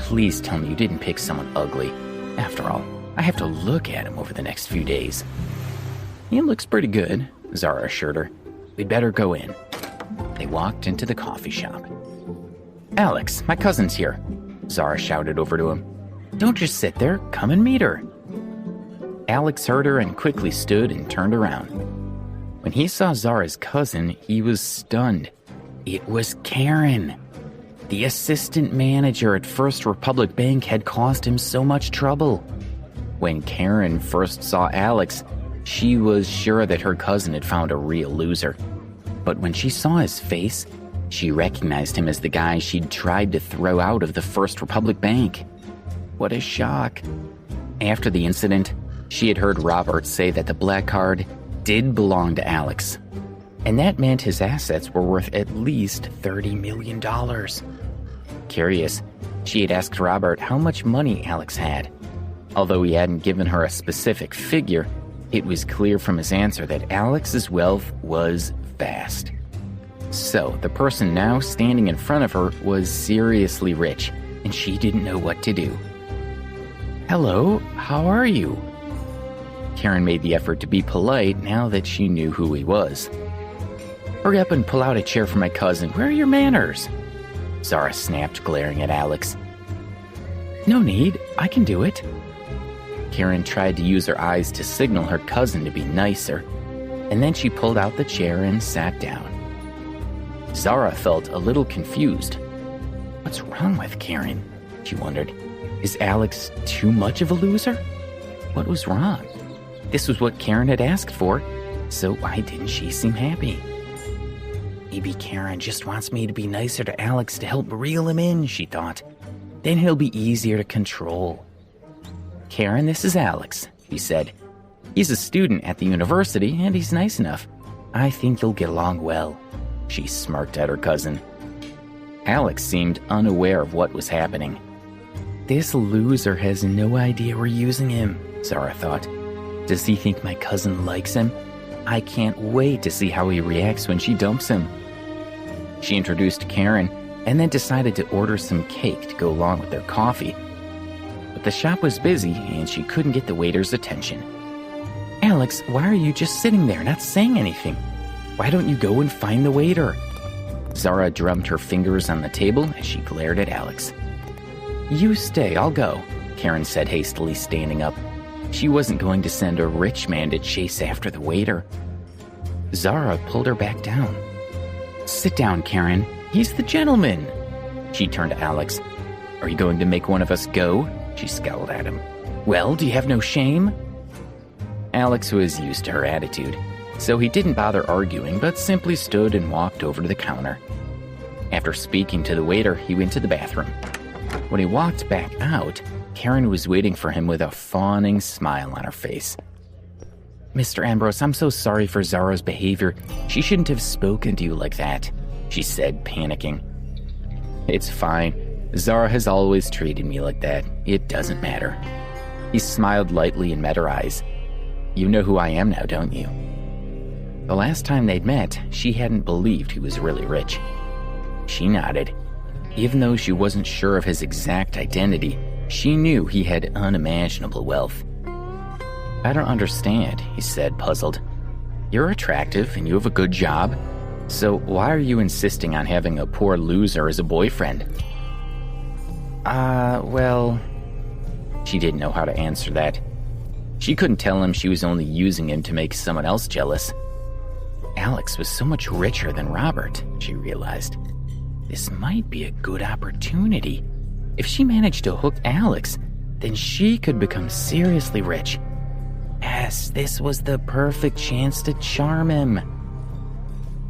Please tell me you didn't pick someone ugly. After all, I have to look at him over the next few days. He looks pretty good, Zara assured her. We'd better go in. They walked into the coffee shop. Alex, my cousin's here, Zara shouted over to him. Don't just sit there, come and meet her. Alex heard her and quickly stood and turned around. When he saw Zara's cousin, he was stunned. It was Karen. The assistant manager at First Republic Bank had caused him so much trouble. When Karen first saw Alex, she was sure that her cousin had found a real loser. But when she saw his face, she recognized him as the guy she'd tried to throw out of the First Republic Bank. What a shock. After the incident, she had heard Robert say that the black card did belong to Alex, and that meant his assets were worth at least $30 million. Curious, she had asked Robert how much money Alex had. Although he hadn't given her a specific figure, it was clear from his answer that Alex's wealth was vast. So, the person now standing in front of her was seriously rich, and she didn't know what to do. Hello, how are you? Karen made the effort to be polite now that she knew who he was. Hurry up and pull out a chair for my cousin. Where are your manners? Zara snapped, glaring at Alex. No need, I can do it. Karen tried to use her eyes to signal her cousin to be nicer, and then she pulled out the chair and sat down. Zara felt a little confused. What's wrong with Karen? She wondered. Is Alex too much of a loser? What was wrong? This was what Karen had asked for, so why didn't she seem happy? Maybe Karen just wants me to be nicer to Alex to help reel him in, she thought. Then he'll be easier to control. Karen, this is Alex, he said. He's a student at the university, and he's nice enough. I think you'll get along well. She smirked at her cousin. Alex seemed unaware of what was happening. This loser has no idea we're using him, Zara thought. Does he think my cousin likes him? I can't wait to see how he reacts when she dumps him. She introduced Karen and then decided to order some cake to go along with their coffee. But the shop was busy and she couldn't get the waiter's attention. Alex, why are you just sitting there not saying anything? Why don't you go and find the waiter? Zara drummed her fingers on the table as she glared at Alex. You stay, I'll go, Karen said hastily, standing up. She wasn't going to send a rich man to chase after the waiter. Zara pulled her back down. Sit down, Karen. He's the gentleman. She turned to Alex. Are you going to make one of us go? She scowled at him. Well, do you have no shame? Alex was used to her attitude, so he didn't bother arguing, but simply stood and walked over to the counter. After speaking to the waiter, he went to the bathroom. When he walked back out, Karen was waiting for him with a fawning smile on her face. Mr. Ambrose, I'm so sorry for Zara's behavior. She shouldn't have spoken to you like that, she said, panicking. It's fine. Zara has always treated me like that. It doesn't matter. He smiled lightly and met her eyes. You know who I am now, don't you? The last time they'd met, she hadn't believed he was really rich. She nodded. Even though she wasn't sure of his exact identity, she knew he had unimaginable wealth. I don't understand, he said, puzzled. You're attractive and you have a good job, so why are you insisting on having a poor loser as a boyfriend? Well... She didn't know how to answer that. She couldn't tell him she was only using him to make someone else jealous. Alex was so much richer than Robert, she realized. This might be a good opportunity. If she managed to hook Alex, then she could become seriously rich. Yes, this was the perfect chance to charm him.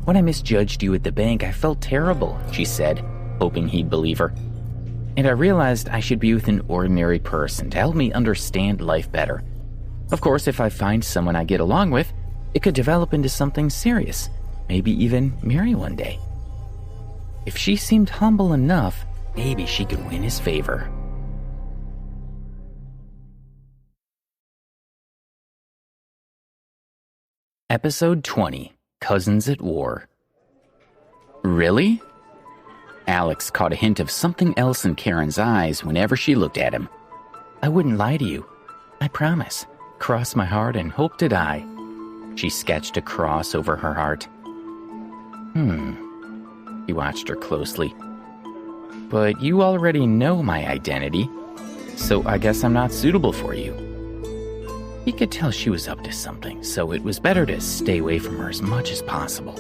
When I misjudged you at the bank, I felt terrible, she said, hoping he'd believe her. And I realized I should be with an ordinary person to help me understand life better. Of course, if I find someone I get along with, it could develop into something serious, maybe even marry one day. If she seemed humble enough, maybe she could win his favor. Episode 20, Cousins at War. Really? Alex caught a hint of something else in Karen's eyes whenever she looked at him. I wouldn't lie to you. I promise. Cross my heart and hope to die. She sketched a cross over her heart. He watched her closely. But you already know my identity, so I guess I'm not suitable for you. He could tell she was up to something, so it was better to stay away from her as much as possible.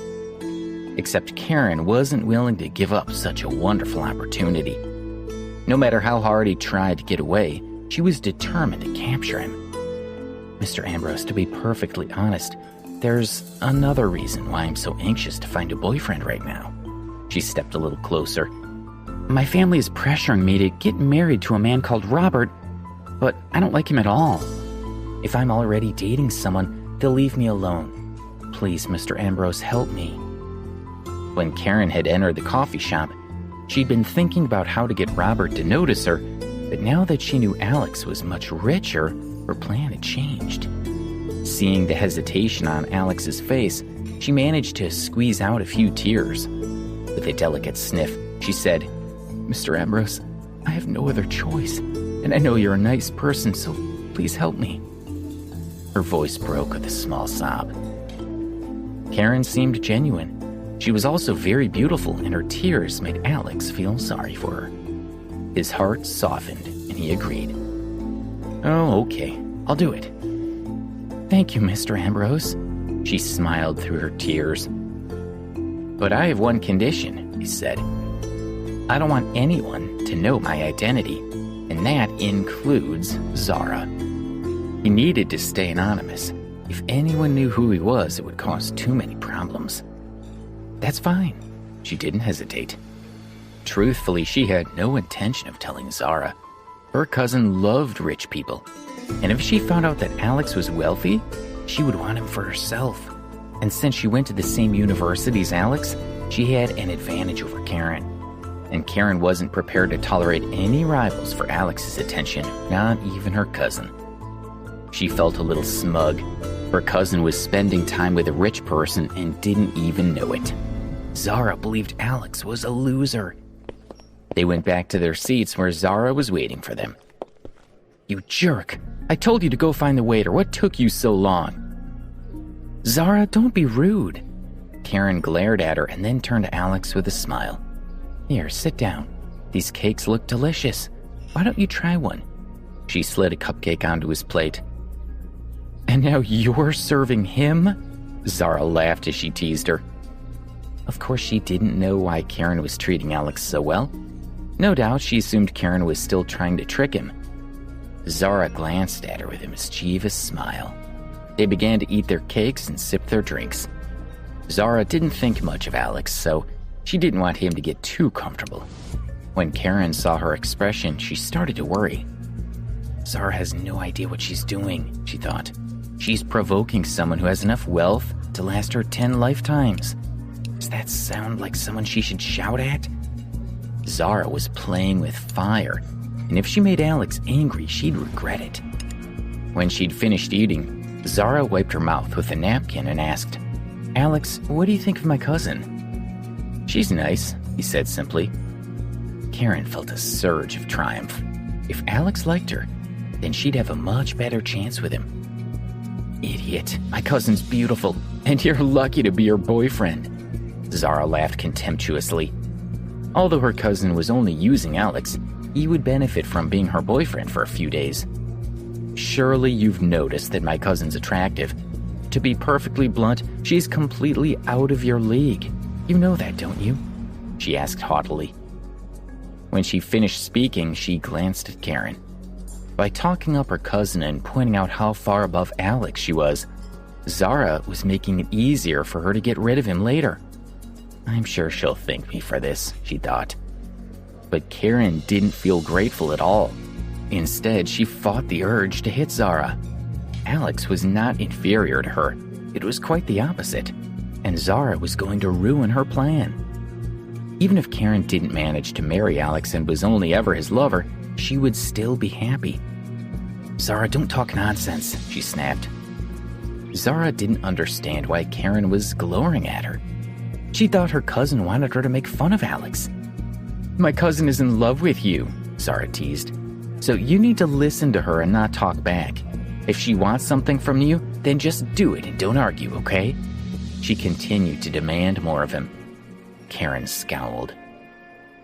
Except Karen wasn't willing to give up such a wonderful opportunity. No matter how hard he tried to get away, she was determined to capture him. Mr. Ambrose, to be perfectly honest, there's another reason why I'm so anxious to find a boyfriend right now. She stepped a little closer. My family is pressuring me to get married to a man called Robert, but I don't like him at all. If I'm already dating someone, they'll leave me alone. Please, Mr. Ambrose, help me. When Karen had entered the coffee shop, she'd been thinking about how to get Robert to notice her, but now that she knew Alex was much richer, her plan had changed. Seeing the hesitation on Alex's face, she managed to squeeze out a few tears. With a delicate sniff, she said, Mr. Ambrose, I have no other choice, and I know you're a nice person, so please help me. Her voice broke with a small sob. Karen seemed genuine. She was also very beautiful, and her tears made Alex feel sorry for her. His heart softened, and he agreed. Oh, okay, I'll do it. Thank you, Mr. Ambrose. She smiled through her tears. But I have one condition, he said. I don't want anyone to know my identity, and that includes Zara. He needed to stay anonymous. If anyone knew who he was, it would cause too many problems. That's fine. She didn't hesitate. Truthfully, she had no intention of telling Zara. Her cousin loved rich people, and if she found out that Alex was wealthy, she would want him for herself. And since she went to the same university as Alex, she had an advantage over Karen. And Karen wasn't prepared to tolerate any rivals for Alex's attention, not even her cousin. She felt a little smug. Her cousin was spending time with a rich person and didn't even know it. Zara believed Alex was a loser. They went back to their seats where Zara was waiting for them. You jerk! I told you to go find the waiter. What took you so long? Zara, don't be rude. Karen glared at her and then turned to Alex with a smile. Here, sit down. These cakes look delicious. Why don't you try one? She slid a cupcake onto his plate. And now you're serving him? Zara laughed as she teased her. Of course, she didn't know why Karen was treating Alex so well. No doubt she assumed Karen was still trying to trick him. Zara glanced at her with a mischievous smile. They began to eat their cakes and sip their drinks. Zara didn't think much of Alex, so she didn't want him to get too comfortable. When Karen saw her expression, she started to worry. Zara has no idea what she's doing, she thought. She's provoking someone who has enough wealth to last her 10 lifetimes. Does that sound like someone she should shout at? Zara was playing with fire, and if she made Alex angry, she'd regret it. When she'd finished eating, Zara wiped her mouth with a napkin and asked, Alex, what do you think of my cousin? She's nice, he said simply. Karen felt a surge of triumph. If Alex liked her, then she'd have a much better chance with him. Idiot, my cousin's beautiful, and you're lucky to be her boyfriend. Zara laughed contemptuously. Although her cousin was only using Alex, he would benefit from being her boyfriend for a few days. Surely you've noticed that my cousin's attractive. To be perfectly blunt, she's completely out of your league. You know that, don't you? She asked haughtily. When she finished speaking, she glanced at Karen. By talking up her cousin and pointing out how far above Alex she was, Zara was making it easier for her to get rid of him later. I'm sure she'll thank me for this, she thought. But Karen didn't feel grateful at all. Instead, she fought the urge to hit Zara. Alex was not inferior to her. It was quite the opposite. And Zara was going to ruin her plan. Even if Karen didn't manage to marry Alex and was only ever his lover, she would still be happy. Zara, don't talk nonsense, she snapped. Zara didn't understand why Karen was glowering at her. She thought her cousin wanted her to make fun of Alex. "My cousin is in love with you," Zara teased. "So you need to listen to her and not talk back. If she wants something from you, then just do it and don't argue, okay?" She continued to demand more of him. Karen scowled.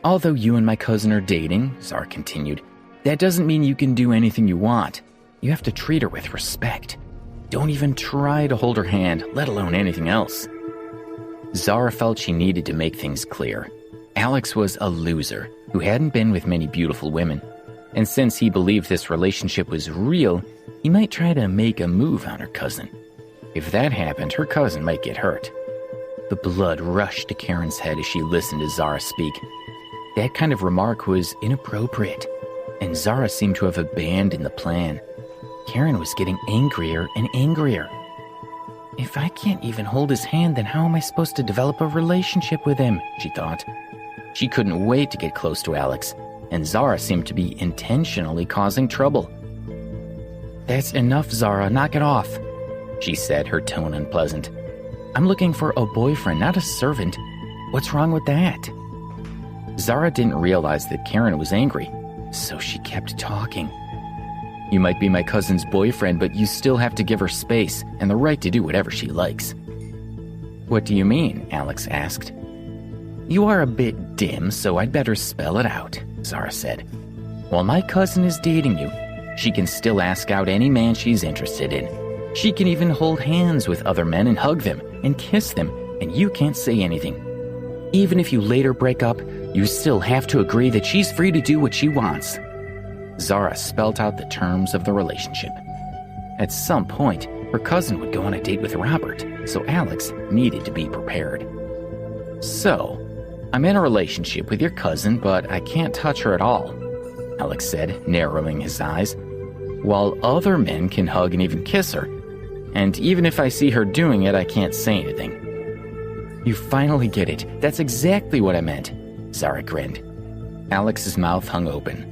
"Although you and my cousin are dating," Zara continued, "that doesn't mean you can do anything you want. You have to treat her with respect. Don't even try to hold her hand, let alone anything else." Zara felt she needed to make things clear. Alex was a loser who hadn't been with many beautiful women, and since he believed this relationship was real, he might try to make a move on her cousin. If that happened, her cousin might get hurt. The blood rushed to Karen's head as she listened to Zara speak. That kind of remark was inappropriate, and Zara seemed to have abandoned the plan. Karen was getting angrier and angrier. "If I can't even hold his hand, then how am I supposed to develop a relationship with him?" she thought. She couldn't wait to get close to Alex, and Zara seemed to be intentionally causing trouble. "That's enough, Zara, knock it off," she said, her tone unpleasant. "I'm looking for a boyfriend, not a servant. What's wrong with that?" Zara didn't realize that Karen was angry, so she kept talking. "You might be my cousin's boyfriend, but you still have to give her space and the right to do whatever she likes." "What do you mean?" Alex asked. "You are a bit dim, so I'd better spell it out," Zara said. "While my cousin is dating you, she can still ask out any man she's interested in. She can even hold hands with other men and hug them and kiss them, and you can't say anything. Even if you later break up, you still have to agree that she's free to do what she wants." Zara spelled out the terms of the relationship. At some point, her cousin would go on a date with Robert, so Alex needed to be prepared. "So, I'm in a relationship with your cousin, but I can't touch her at all," Alex said, narrowing his eyes, "while other men can hug and even kiss her. And even if I see her doing it, I can't say anything." "You finally get it. That's exactly what I meant," Zara grinned. Alex's mouth hung open.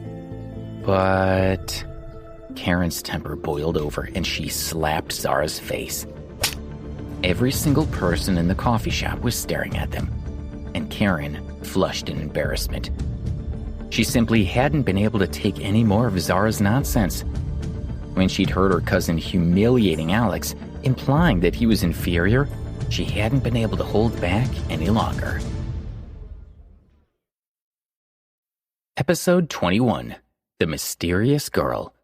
"But..." Karen's temper boiled over and she slapped Zara's face. Every single person in the coffee shop was staring at them, and Karen flushed in embarrassment. She simply hadn't been able to take any more of Zara's nonsense. When she'd heard her cousin humiliating Alex, implying that he was inferior, she hadn't been able to hold back any longer. Episode 21. The Mysterious Girl.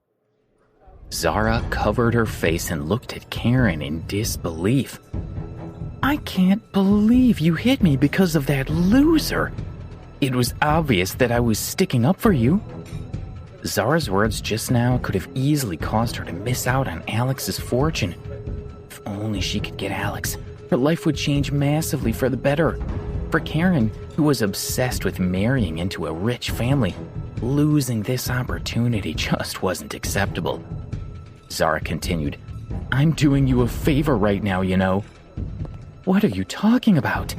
Zara covered her face and looked at Karen in disbelief. "I can't believe you hit me because of that loser. It was obvious that I was sticking up for you." Zara's words just now could have easily caused her to miss out on Alex's fortune. If only she could get Alex, her life would change massively for the better. For Karen, who was obsessed with marrying into a rich family, losing this opportunity just wasn't acceptable. Zara continued, "I'm doing you a favor right now, you know." "What are you talking about?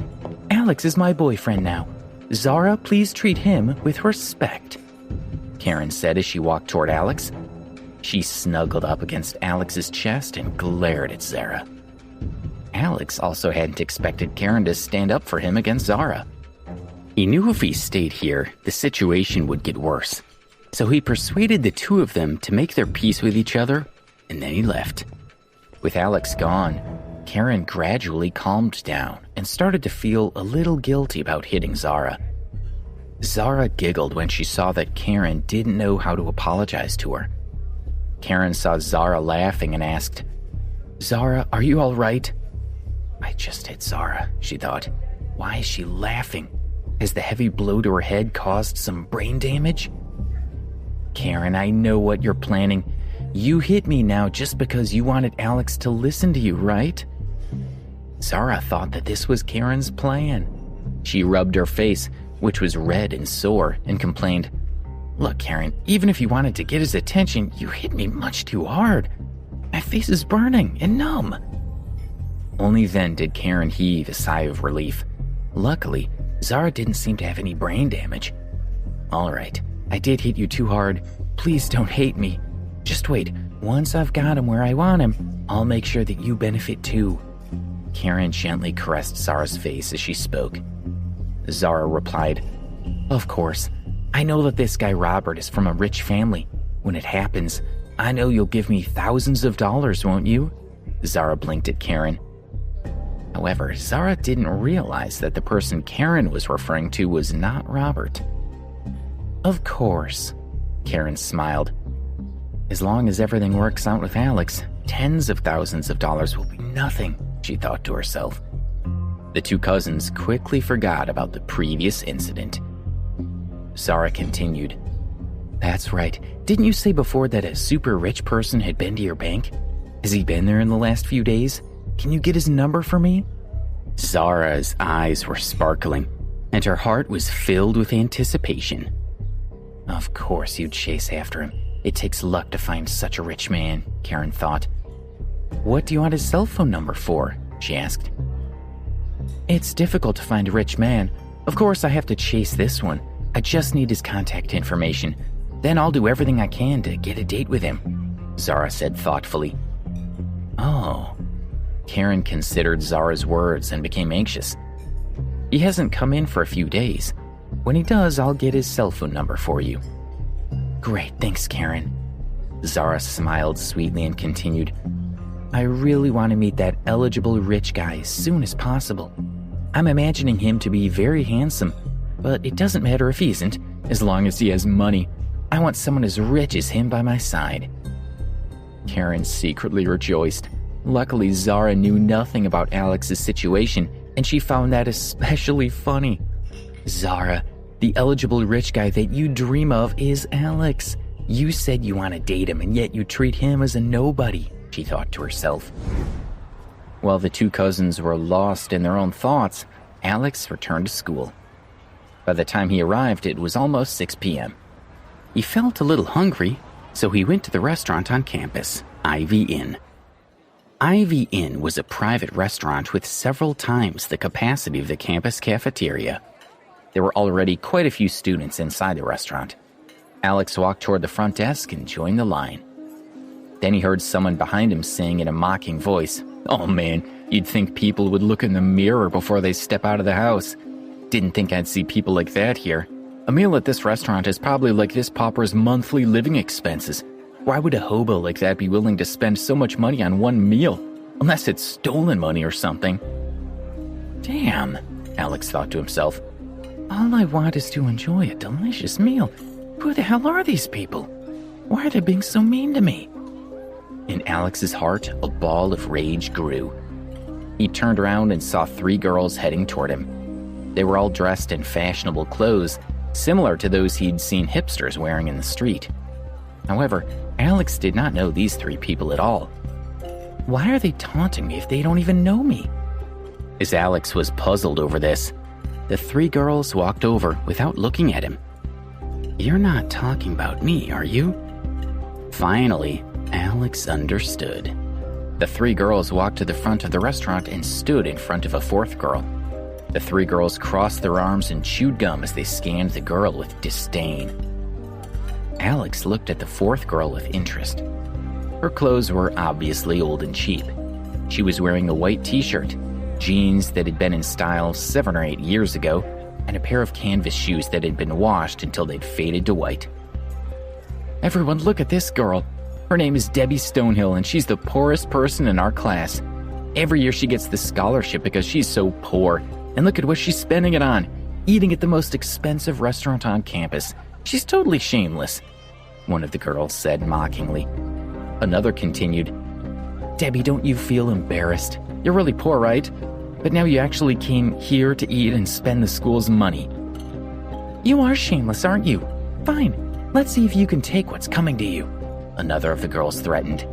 Alex is my boyfriend now. Zara, please treat him with respect," Karen said as she walked toward Alex. She snuggled up against Alex's chest and glared at Zara. Alex also hadn't expected Karen to stand up for him against Zara. He knew if he stayed here, the situation would get worse. So he persuaded the two of them to make their peace with each other, and then he left. With Alex gone, Karen gradually calmed down and started to feel a little guilty about hitting Zara. Zara giggled when she saw that Karen didn't know how to apologize to her. Karen saw Zara laughing and asked, "Zara, are you all right?" "I just hit Zara," she thought. "Why is she laughing? Has the heavy blow to her head caused some brain damage?" "Karen, I know what you're planning. You hit me now just because you wanted Alex to listen to you, right?" Zara thought that this was Karen's plan. She rubbed her face, which was red and sore, and complained, "Look, Karen, even if you wanted to get his attention, you hit me much too hard. My face is burning and numb." Only then did Karen heave a sigh of relief. Luckily, Zara didn't seem to have any brain damage. "All right, I did hit you too hard. Please don't hate me. Just wait. Once I've got him where I want him, I'll make sure that you benefit too. Karen gently caressed Zara's face as she spoke. Zara replied, Of course. I know that this guy Robert is from a rich family. When it happens, I know you'll give me thousands of dollars, won't you? Zara blinked at Karen. However, Zara didn't realize that the person Karen was referring to was not Robert. Of course, Karen smiled. As long as everything works out with Alex, tens of thousands of dollars will be nothing, she thought to herself. The two cousins quickly forgot about the previous incident. Zara continued, That's right. Didn't you say before that a super rich person had been to your bank? Has he been there in the last few days? Can you get his number for me? Zara's eyes were sparkling, and her heart was filled with anticipation. Of course you'd chase after him. It takes luck to find such a rich man, Karen thought. What do you want his cell phone number for? She asked. It's difficult to find a rich man. Of course I have to chase this one. I just need his contact information. Then I'll do everything I can to get a date with him, Zara said thoughtfully. Oh. Karen considered Zara's words and became anxious. He hasn't come in for a few days. When he does, I'll get his cell phone number for you. Great, thanks, Karen. Zara smiled sweetly and continued, I really want to meet that eligible rich guy as soon as possible. I'm imagining him to be very handsome, but it doesn't matter if he isn't, as long as he has money. I want someone as rich as him by my side. Karen secretly rejoiced. Luckily, Zara knew nothing about Alex's situation, and she found that especially funny. Zara, the eligible rich guy that you dream of is Alex. You said you want to date him, and yet you treat him as a nobody, she thought to herself. While the two cousins were lost in their own thoughts, Alex returned to school. By the time he arrived, it was almost 6 p.m. He felt a little hungry, so he went to the restaurant on campus, Ivy Inn. Ivy Inn was a private restaurant with several times the capacity of the campus cafeteria. There were already quite a few students inside the restaurant. Alex walked toward the front desk and joined the line. Then he heard someone behind him saying in a mocking voice, Oh man, you'd think people would look in the mirror before they step out of the house. Didn't think I'd see people like that here. A meal at this restaurant is probably like this pauper's monthly living expenses. Why would a hobo like that be willing to spend so much money on one meal? Unless it's stolen money or something. Damn, Alex thought to himself. All I want is to enjoy a delicious meal. Who the hell are these people? Why are they being so mean to me? In Alex's heart, a ball of rage grew. He turned around and saw 3 girls heading toward him. They were all dressed in fashionable clothes, similar to those he'd seen hipsters wearing in the street. However, Alex did not know these 3 people at all. Why are they taunting me if they don't even know me? As Alex was puzzled over this, the 3 girls walked over without looking at him. You're not talking about me, are you? Finally, Alex understood. The 3 girls walked to the front of the restaurant and stood in front of a 4th girl. The 3 girls crossed their arms and chewed gum as they scanned the girl with disdain. Alex looked at the 4th girl with interest. Her clothes were obviously old and cheap. She was wearing a white t-shirt, jeans that had been in style 7 or 8 years ago, and a pair of canvas shoes that had been washed until they'd faded to white. Everyone look at this girl. Her name is Debbie Stonehill, and she's the poorest person in our class. Every year she gets the scholarship because she's so poor. And look at what she's spending it on, eating at the most expensive restaurant on campus. She's totally shameless, one of the girls said mockingly. Another continued, Debbie, don't you feel embarrassed? You're really poor, right? But now you actually came here to eat and spend the school's money. You are shameless, aren't you? Fine, let's see if you can take what's coming to you, another of the girls threatened.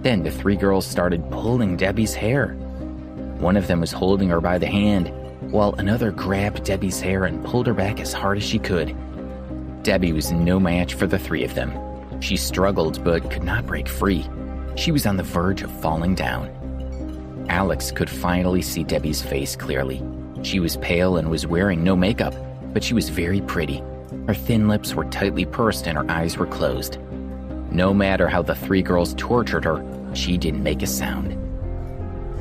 Then the 3 girls started pulling Debbie's hair. One of them was holding her by the hand, while another grabbed Debbie's hair and pulled her back as hard as she could. Debbie was no match for the 3 of them. She struggled but could not break free. She was on the verge of falling down. Alex could finally see Debbie's face clearly. She was pale and was wearing no makeup, but she was very pretty. Her thin lips were tightly pursed and her eyes were closed. No matter how the three girls tortured her, she didn't make a sound.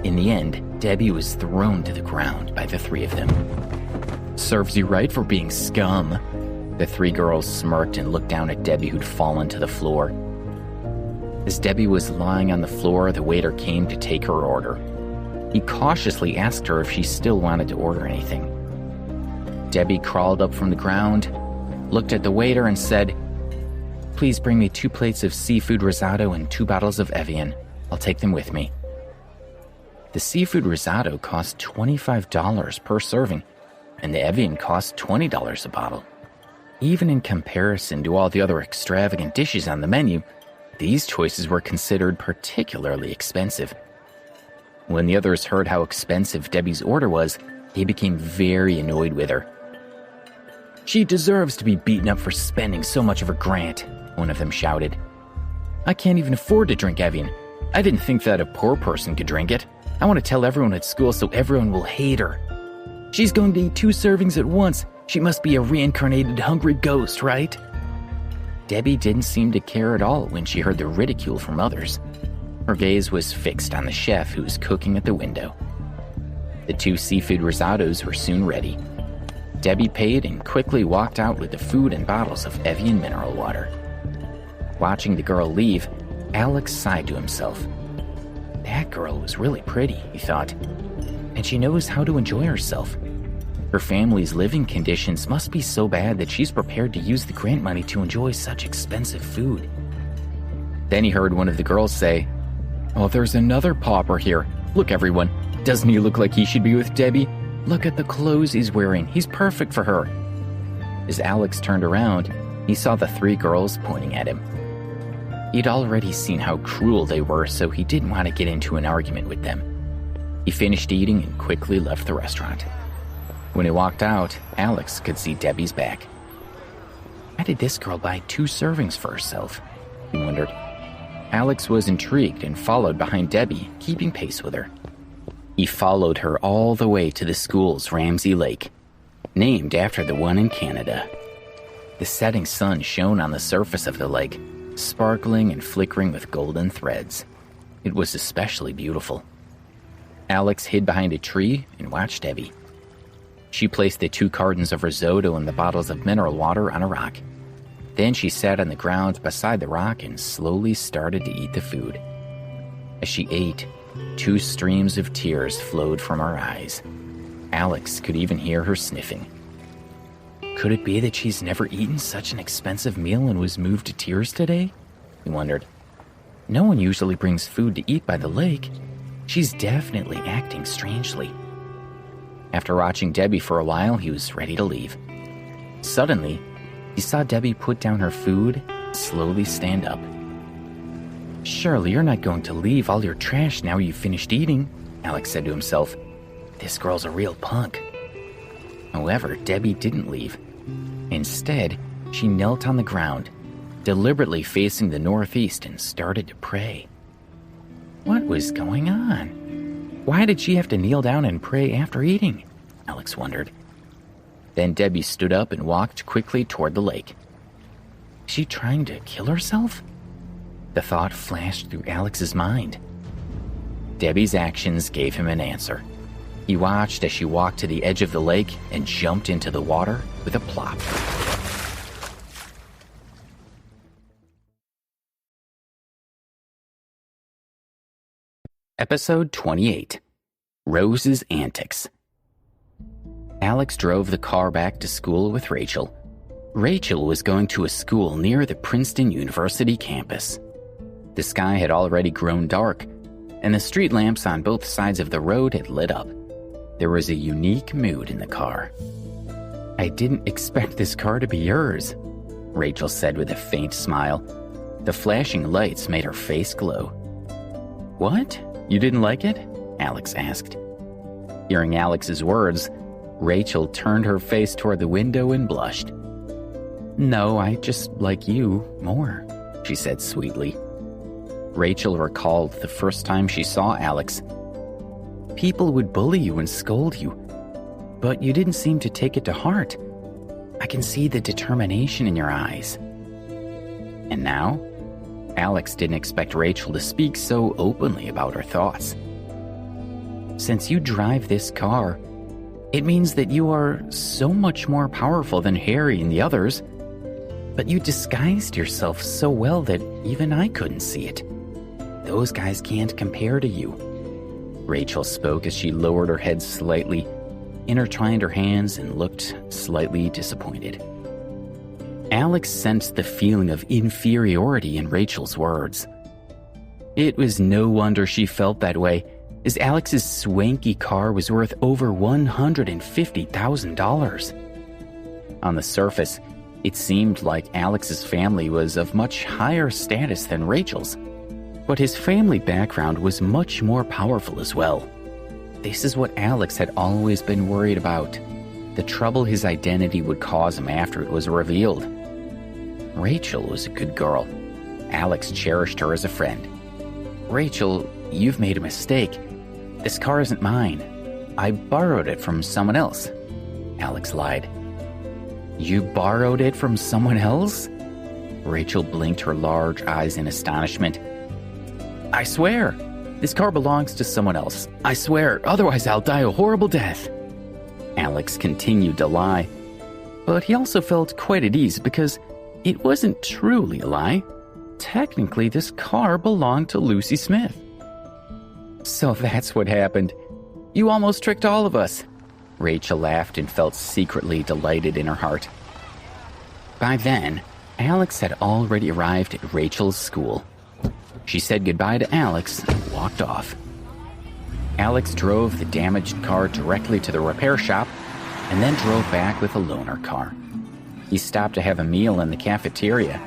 In the end, Debbie was thrown to the ground by the three of them. "Serves you right for being scum." The three girls smirked and looked down at Debbie, who'd fallen to the floor. As Debbie was lying on the floor, the waiter came to take her order. He cautiously asked her if she still wanted to order anything. Debbie crawled up from the ground, looked at the waiter and said, "Please bring me 2 plates of seafood risotto and 2 bottles of Evian. I'll take them with me." The seafood risotto cost $25 per serving, and the Evian cost $20 a bottle. Even in comparison to all the other extravagant dishes on the menu, these choices were considered particularly expensive. When the others heard how expensive Debbie's order was, they became very annoyed with her. "She deserves to be beaten up for spending so much of her grant," one of them shouted. "I can't even afford to drink Evian. I didn't think that a poor person could drink it. I want to tell everyone at school so everyone will hate her. She's going to eat 2 servings at once. She must be a reincarnated hungry ghost, right?" Debbie didn't seem to care at all when she heard the ridicule from others. Her gaze was fixed on the chef who was cooking at the window. The 2 seafood risottos were soon ready. Debbie paid and quickly walked out with the food and bottles of Evian mineral water. Watching the girl leave, Alex sighed to himself. That girl was really pretty, he thought, and she knows how to enjoy herself. Her family's living conditions must be so bad that she's prepared to use the grant money to enjoy such expensive food. Then he heard one of the girls say, "Oh, there's another pauper here. Look, everyone, doesn't he look like he should be with Debbie? Look at the clothes he's wearing. He's perfect for her." As Alex turned around, he saw the 3 girls pointing at him. He'd already seen how cruel they were, so he didn't want to get into an argument with them. He finished eating and quickly left the restaurant. When he walked out, Alex could see Debbie's back. Why did this girl buy 2 servings for herself? He wondered. Alex was intrigued and followed behind Debbie, keeping pace with her. He followed her all the way to the school's Ramsey Lake, named after the one in Canada. The setting sun shone on the surface of the lake, sparkling and flickering with golden threads. It was especially beautiful. Alex hid behind a tree and watched Debbie. She placed the 2 cartons of risotto and the bottles of mineral water on a rock. Then she sat on the ground beside the rock and slowly started to eat the food. As she ate, 2 streams of tears flowed from her eyes. Alex could even hear her sniffing. Could it be that she's never eaten such an expensive meal and was moved to tears today? He wondered. No one usually brings food to eat by the lake. She's definitely acting strangely. After watching Debbie for a while, he was ready to leave. Suddenly, he saw Debbie put down her food and slowly stand up. Surely you're not going to leave all your trash now you've finished eating, Alex said to himself. This girl's a real punk. However, Debbie didn't leave. Instead, she knelt on the ground, deliberately facing the northeast, and started to pray. What was going on? Why did she have to kneel down and pray after eating? Alex wondered. Then Debbie stood up and walked quickly toward the lake. Is she trying to kill herself? The thought flashed through Alex's mind. Debbie's actions gave him an answer. He watched as she walked to the edge of the lake and jumped into the water with a plop. Episode 28. Rose's Antics. Alex drove the car back to school with Rachel. Rachel was going to a school near the Princeton University campus. The sky had already grown dark, and the street lamps on both sides of the road had lit up. There was a unique mood in the car. I didn't expect this car to be yours, Rachel said with a faint smile. The flashing lights made her face glow. What? You didn't like it? Alex asked. Hearing Alex's words, Rachel turned her face toward the window and blushed. No, I just like you more, she said sweetly. Rachel recalled the first time she saw Alex. People would bully you and scold you, but you didn't seem to take it to heart. I can see the determination in your eyes. And now? Alex didn't expect Rachel to speak so openly about her thoughts. Since you drive this car, it means that you are so much more powerful than Harry and the others, but you disguised yourself so well that even I couldn't see it. Those guys can't compare to you. Rachel spoke as she lowered her head slightly, intertwined her hands, and looked slightly disappointed. Alex sensed the feeling of inferiority in Rachel's words. It was no wonder she felt that way, as Alex's swanky car was worth over $150,000. On the surface, it seemed like Alex's family was of much higher status than Rachel's, but his family background was much more powerful as well. This is what Alex had always been worried about, the trouble his identity would cause him after it was revealed. Rachel was a good girl. Alex cherished her as a friend. Rachel, you've made a mistake. This car isn't mine. I borrowed it from someone else. Alex lied. You borrowed it from someone else? Rachel blinked her large eyes in astonishment. I swear, this car belongs to someone else. I swear, otherwise I'll die a horrible death. Alex continued to lie, but he also felt quite at ease because it wasn't truly a lie. Technically, this car belonged to Lucy Smith. So that's what happened. You almost tricked all of us. Rachel laughed and felt secretly delighted in her heart. By then, Alex had already arrived at Rachel's school. She said goodbye to Alex and walked off. Alex drove the damaged car directly to the repair shop and then drove back with a loaner car. He stopped to have a meal in the cafeteria.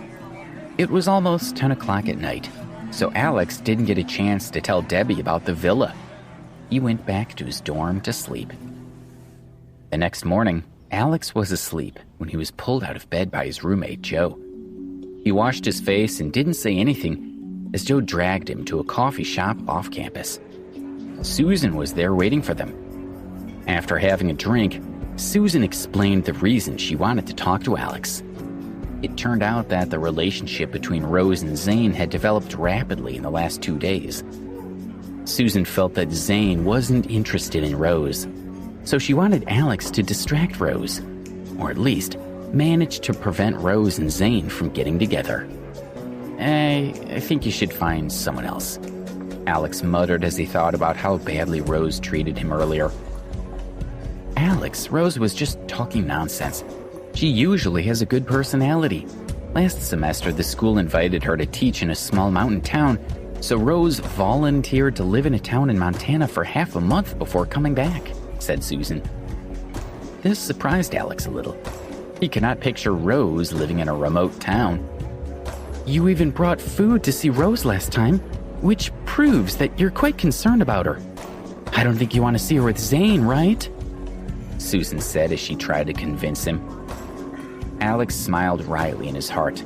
It was almost 10 o'clock at night, so Alex didn't get a chance to tell Debbie about the villa. He went back to his dorm to sleep. The next morning, Alex was asleep when he was pulled out of bed by his roommate, Joe. He washed his face and didn't say anything as Joe dragged him to a coffee shop off campus. Susan was there waiting for them. After having a drink, Susan explained the reason she wanted to talk to Alex. It turned out that the relationship between Rose and Zane had developed rapidly in the last 2 days. Susan felt that Zane wasn't interested in Rose, so she wanted Alex to distract Rose, or at least manage to prevent Rose and Zane from getting together. I think you should find someone else, Alex muttered as he thought about how badly Rose treated him earlier. Alex, Rose was just talking nonsense. She usually has a good personality. Last semester, the school invited her to teach in a small mountain town, so Rose volunteered to live in a town in Montana for half a month before coming back, said Susan. This surprised Alex a little. He could not picture Rose living in a remote town. You even brought food to see Rose last time, which proves that you're quite concerned about her. I don't think you want to see her with Zane, right? Susan said as she tried to convince him. Alex smiled wryly in his heart.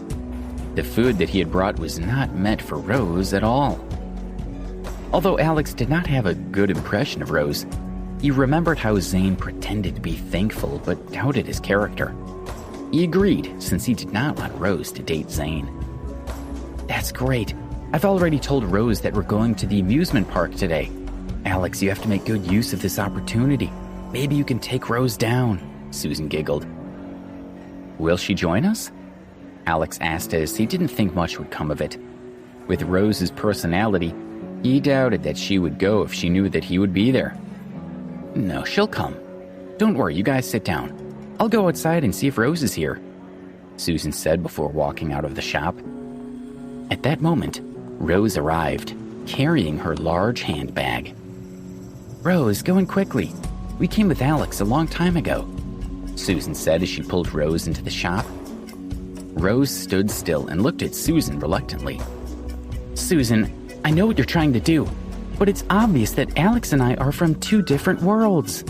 The food that he had brought was not meant for Rose at all. Although Alex did not have a good impression of Rose, he remembered how Zane pretended to be thankful but doubted his character. He agreed, since he did not want Rose to date Zane. That's great. I've already told Rose that we're going to the amusement park today. Alex, you have to make good use of this opportunity. Maybe you can take Rose down, Susan giggled. Will she join us? Alex asked as he didn't think much would come of it. With Rose's personality, he doubted that she would go if she knew that he would be there. No, she'll come. Don't worry, you guys sit down. I'll go outside and see if Rose is here, Susan said before walking out of the shop. At that moment, Rose arrived, carrying her large handbag. Rose, go in quickly. We came with Alex a long time ago, Susan said as she pulled Rose into the shop. Rose stood still and looked at Susan reluctantly. Susan, I know what you're trying to do, but it's obvious that Alex and I are from two different worlds.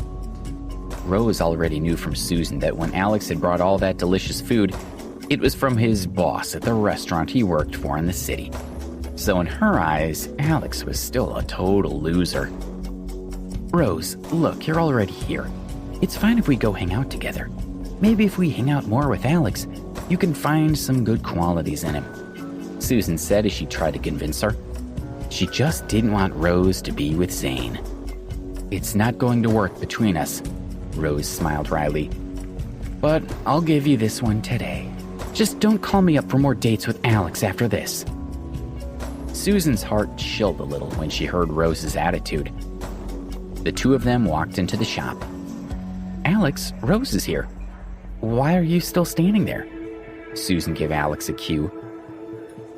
Rose already knew from Susan that when Alex had brought all that delicious food, it was from his boss at the restaurant he worked for in the city. So in her eyes, Alex was still a total loser. Rose, look, you're already here. It's fine if we go hang out together. Maybe if we hang out more with Alex, you can find some good qualities in him. Susan said as she tried to convince her. She just didn't want Rose to be with Zane. It's not going to work between us, Rose smiled wryly. But I'll give you this one today. Just don't call me up for more dates with Alex after this. Susan's heart chilled a little when she heard Rose's attitude. The two of them walked into the shop. Alex, Rose is here. Why are you still standing there? Susan gave Alex a cue.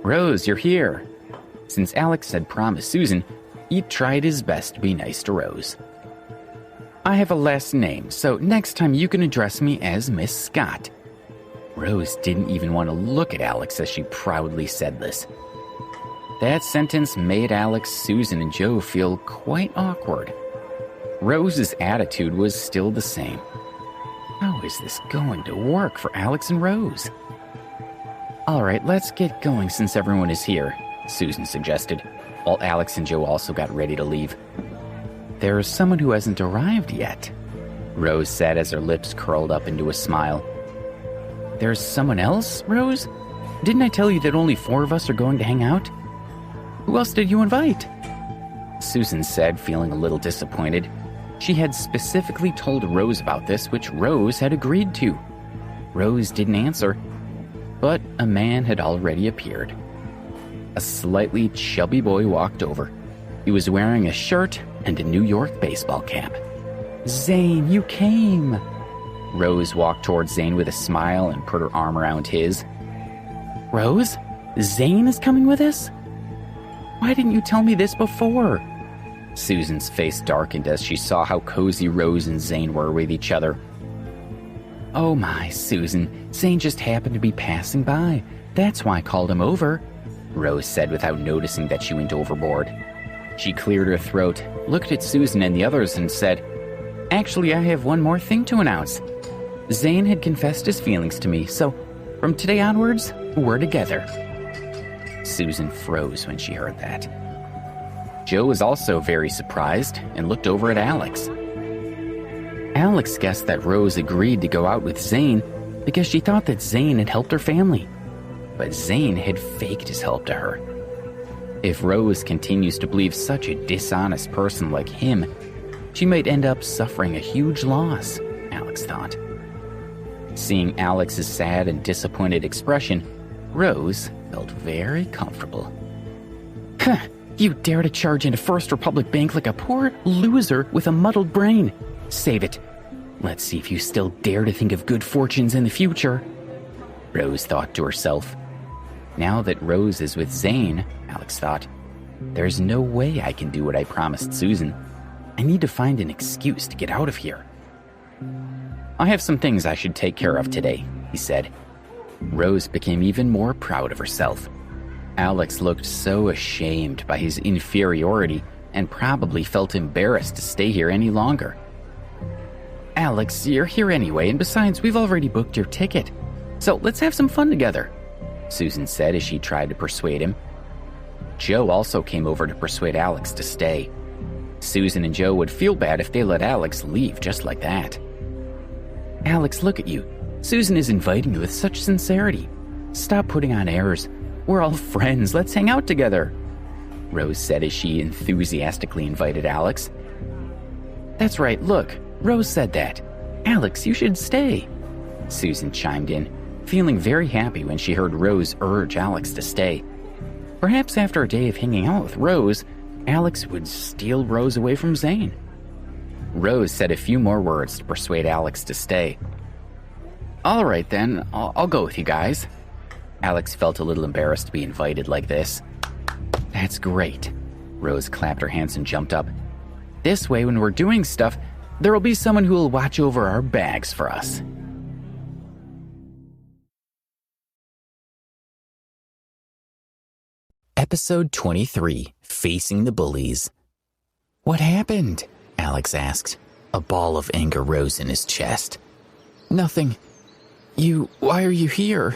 Rose, you're here. Since Alex had promised Susan, he tried his best to be nice to Rose. I have a last name, so next time you can address me as Miss Scott. Rose didn't even want to look at Alex as she proudly said this. That sentence made Alex, Susan, and Joe feel quite awkward. Rose's attitude was still the same. How is this going to work for Alex and Rose? All right, let's get going since everyone is here, Susan suggested, while Alex and Joe also got ready to leave. There is someone who hasn't arrived yet, Rose said as her lips curled up into a smile. There's someone else, Rose? Didn't I tell you that only 4 of us are going to hang out? Who else did you invite? Susan said, feeling a little disappointed. She had specifically told Rose about this, which Rose had agreed to. Rose didn't answer, but a man had already appeared. A slightly chubby boy walked over. He was wearing a shirt and a New York baseball cap. Zane, you came! Rose walked towards Zane with a smile and put her arm around his. Rose? Zane is coming with us? Why didn't you tell me this before? Susan's face darkened as she saw how cozy Rose and Zane were with each other. Oh my, Susan, Zane just happened to be passing by. That's why I called him over, Rose said without noticing that she went overboard. She cleared her throat, looked at Susan and the others and said, Actually, I have one more thing to announce. Zane had confessed his feelings to me, so from today onwards, we're together. Susan froze when she heard that. Joe was also very surprised and looked over at Alex. Alex guessed that Rose agreed to go out with Zane because she thought that Zane had helped her family. But Zane had faked his help to her. If Rose continues to believe such a dishonest person like him, she might end up suffering a huge loss, Alex thought. Seeing Alex's sad and disappointed expression, Rose felt very comfortable. Huh, you dare to charge into First Republic Bank like a poor loser with a muddled brain. Save it. Let's see if you still dare to think of good fortunes in the future, Rose thought to herself. Now that Rose is with Zane, Alex thought, there's no way I can do what I promised Susan. I need to find an excuse to get out of here. I have some things I should take care of today, he said. Rose became even more proud of herself. Alex looked so ashamed by his inferiority and probably felt embarrassed to stay here any longer. Alex, you're here anyway, and besides, we've already booked your ticket. So let's have some fun together, Susan said as she tried to persuade him. Joe also came over to persuade Alex to stay. Susan and Joe would feel bad if they let Alex leave just like that. Alex, look at you. Susan is inviting you with such sincerity. Stop putting on airs. We're all friends. Let's hang out together, Rose said as she enthusiastically invited Alex. That's right, look. Rose said that. Alex, you should stay, Susan chimed in, feeling very happy when she heard Rose urge Alex to stay. Perhaps after a day of hanging out with Rose, Alex would steal Rose away from Zane. Rose said a few more words to persuade Alex to stay. All right then, I'll go with you guys. Alex felt a little embarrassed to be invited like this. That's great. Rose clapped her hands and jumped up. This way, when we're doing stuff, there will be someone who will watch over our bags for us. Episode 23, Facing the Bullies. What happened? Alex asked. A ball of anger rose in his chest. Nothing. Why are you here?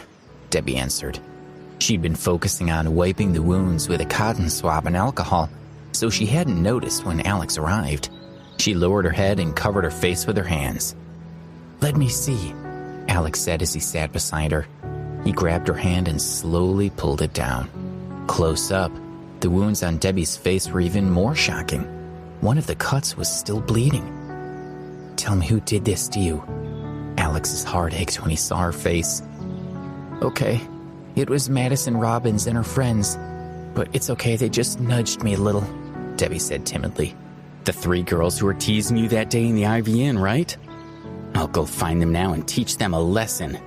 Debbie answered. She'd been focusing on wiping the wounds with a cotton swab and alcohol, so she hadn't noticed when Alex arrived. She lowered her head and covered her face with her hands. Let me see, Alex said as he sat beside her. He grabbed her hand and slowly pulled it down. Close up, the wounds on Debbie's face were even more shocking. One of the cuts was still bleeding. "Tell me who did this to you." Alex's heart ached when he saw her face. "Okay, it was Madison Robbins and her friends, but it's okay, they just nudged me a little," Debbie said timidly. "The 3 girls who were teasing you that day in the IVN, right? I'll go find them now and teach them a lesson."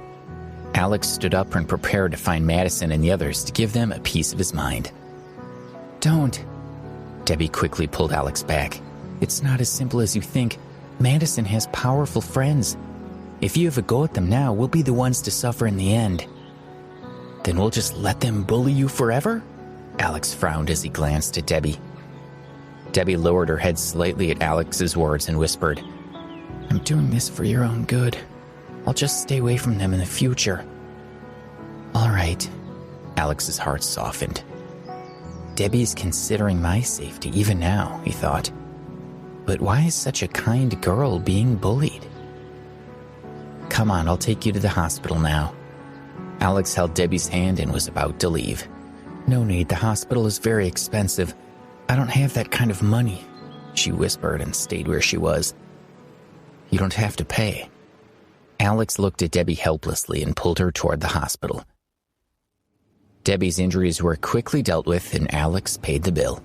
Alex stood up and prepared to find Madison and the others to give them a piece of his mind. "Don't." Debbie quickly pulled Alex back. "It's not as simple as you think. Madison has powerful friends. If you have a go at them now, we'll be the ones to suffer in the end." "Then we'll just let them bully you forever?" Alex frowned as he glanced at Debbie. Debbie lowered her head slightly at Alex's words and whispered, "I'm doing this for your own good. I'll just stay away from them in the future." "All right." Alex's heart softened. "Debbie's considering my safety even now," he thought. "But why is such a kind girl being bullied?" "Come on, I'll take you to the hospital now." Alex held Debbie's hand and was about to leave. "No need, the hospital is very expensive. I don't have that kind of money," she whispered and stayed where she was. "You don't have to pay." Alex looked at Debbie helplessly and pulled her toward the hospital. Debbie's injuries were quickly dealt with and Alex paid the bill.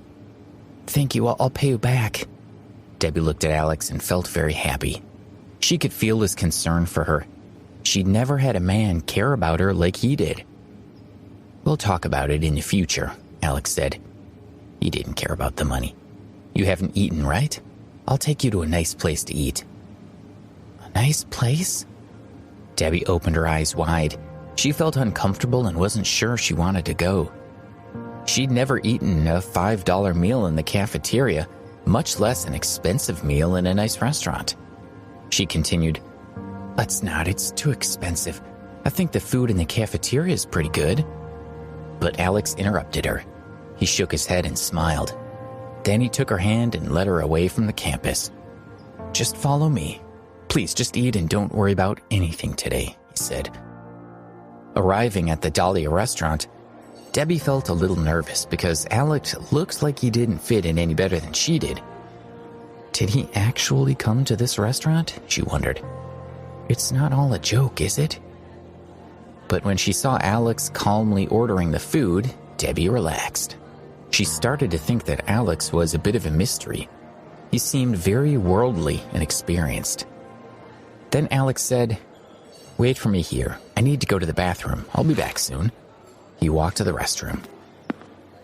"Thank you, I'll pay you back." Debbie looked at Alex and felt very happy. She could feel his concern for her. She'd never had a man care about her like he did. "We'll talk about it in the future," Alex said. He didn't care about the money. "You haven't eaten, right? I'll take you to a nice place to eat." "A nice place?" Debbie opened her eyes wide. She felt uncomfortable and wasn't sure she wanted to go. She'd never eaten a $5 meal in the cafeteria, much less an expensive meal in a nice restaurant. She continued, "Let's not, it's too expensive. I think the food in the cafeteria is pretty good." But Alex interrupted her. He shook his head and smiled. Then he took her hand and led her away from the campus. "Just follow me. Please just eat and don't worry about anything today," he said. Arriving at the Dahlia restaurant, Debbie felt a little nervous because Alex looked like he didn't fit in any better than she did. Did he actually come to this restaurant? She wondered. It's not all a joke, is it? But when she saw Alex calmly ordering the food, Debbie relaxed. She started to think that Alex was a bit of a mystery. He seemed very worldly and experienced. Then Alex said, "Wait for me here. I need to go to the bathroom. I'll be back soon." He walked to the restroom.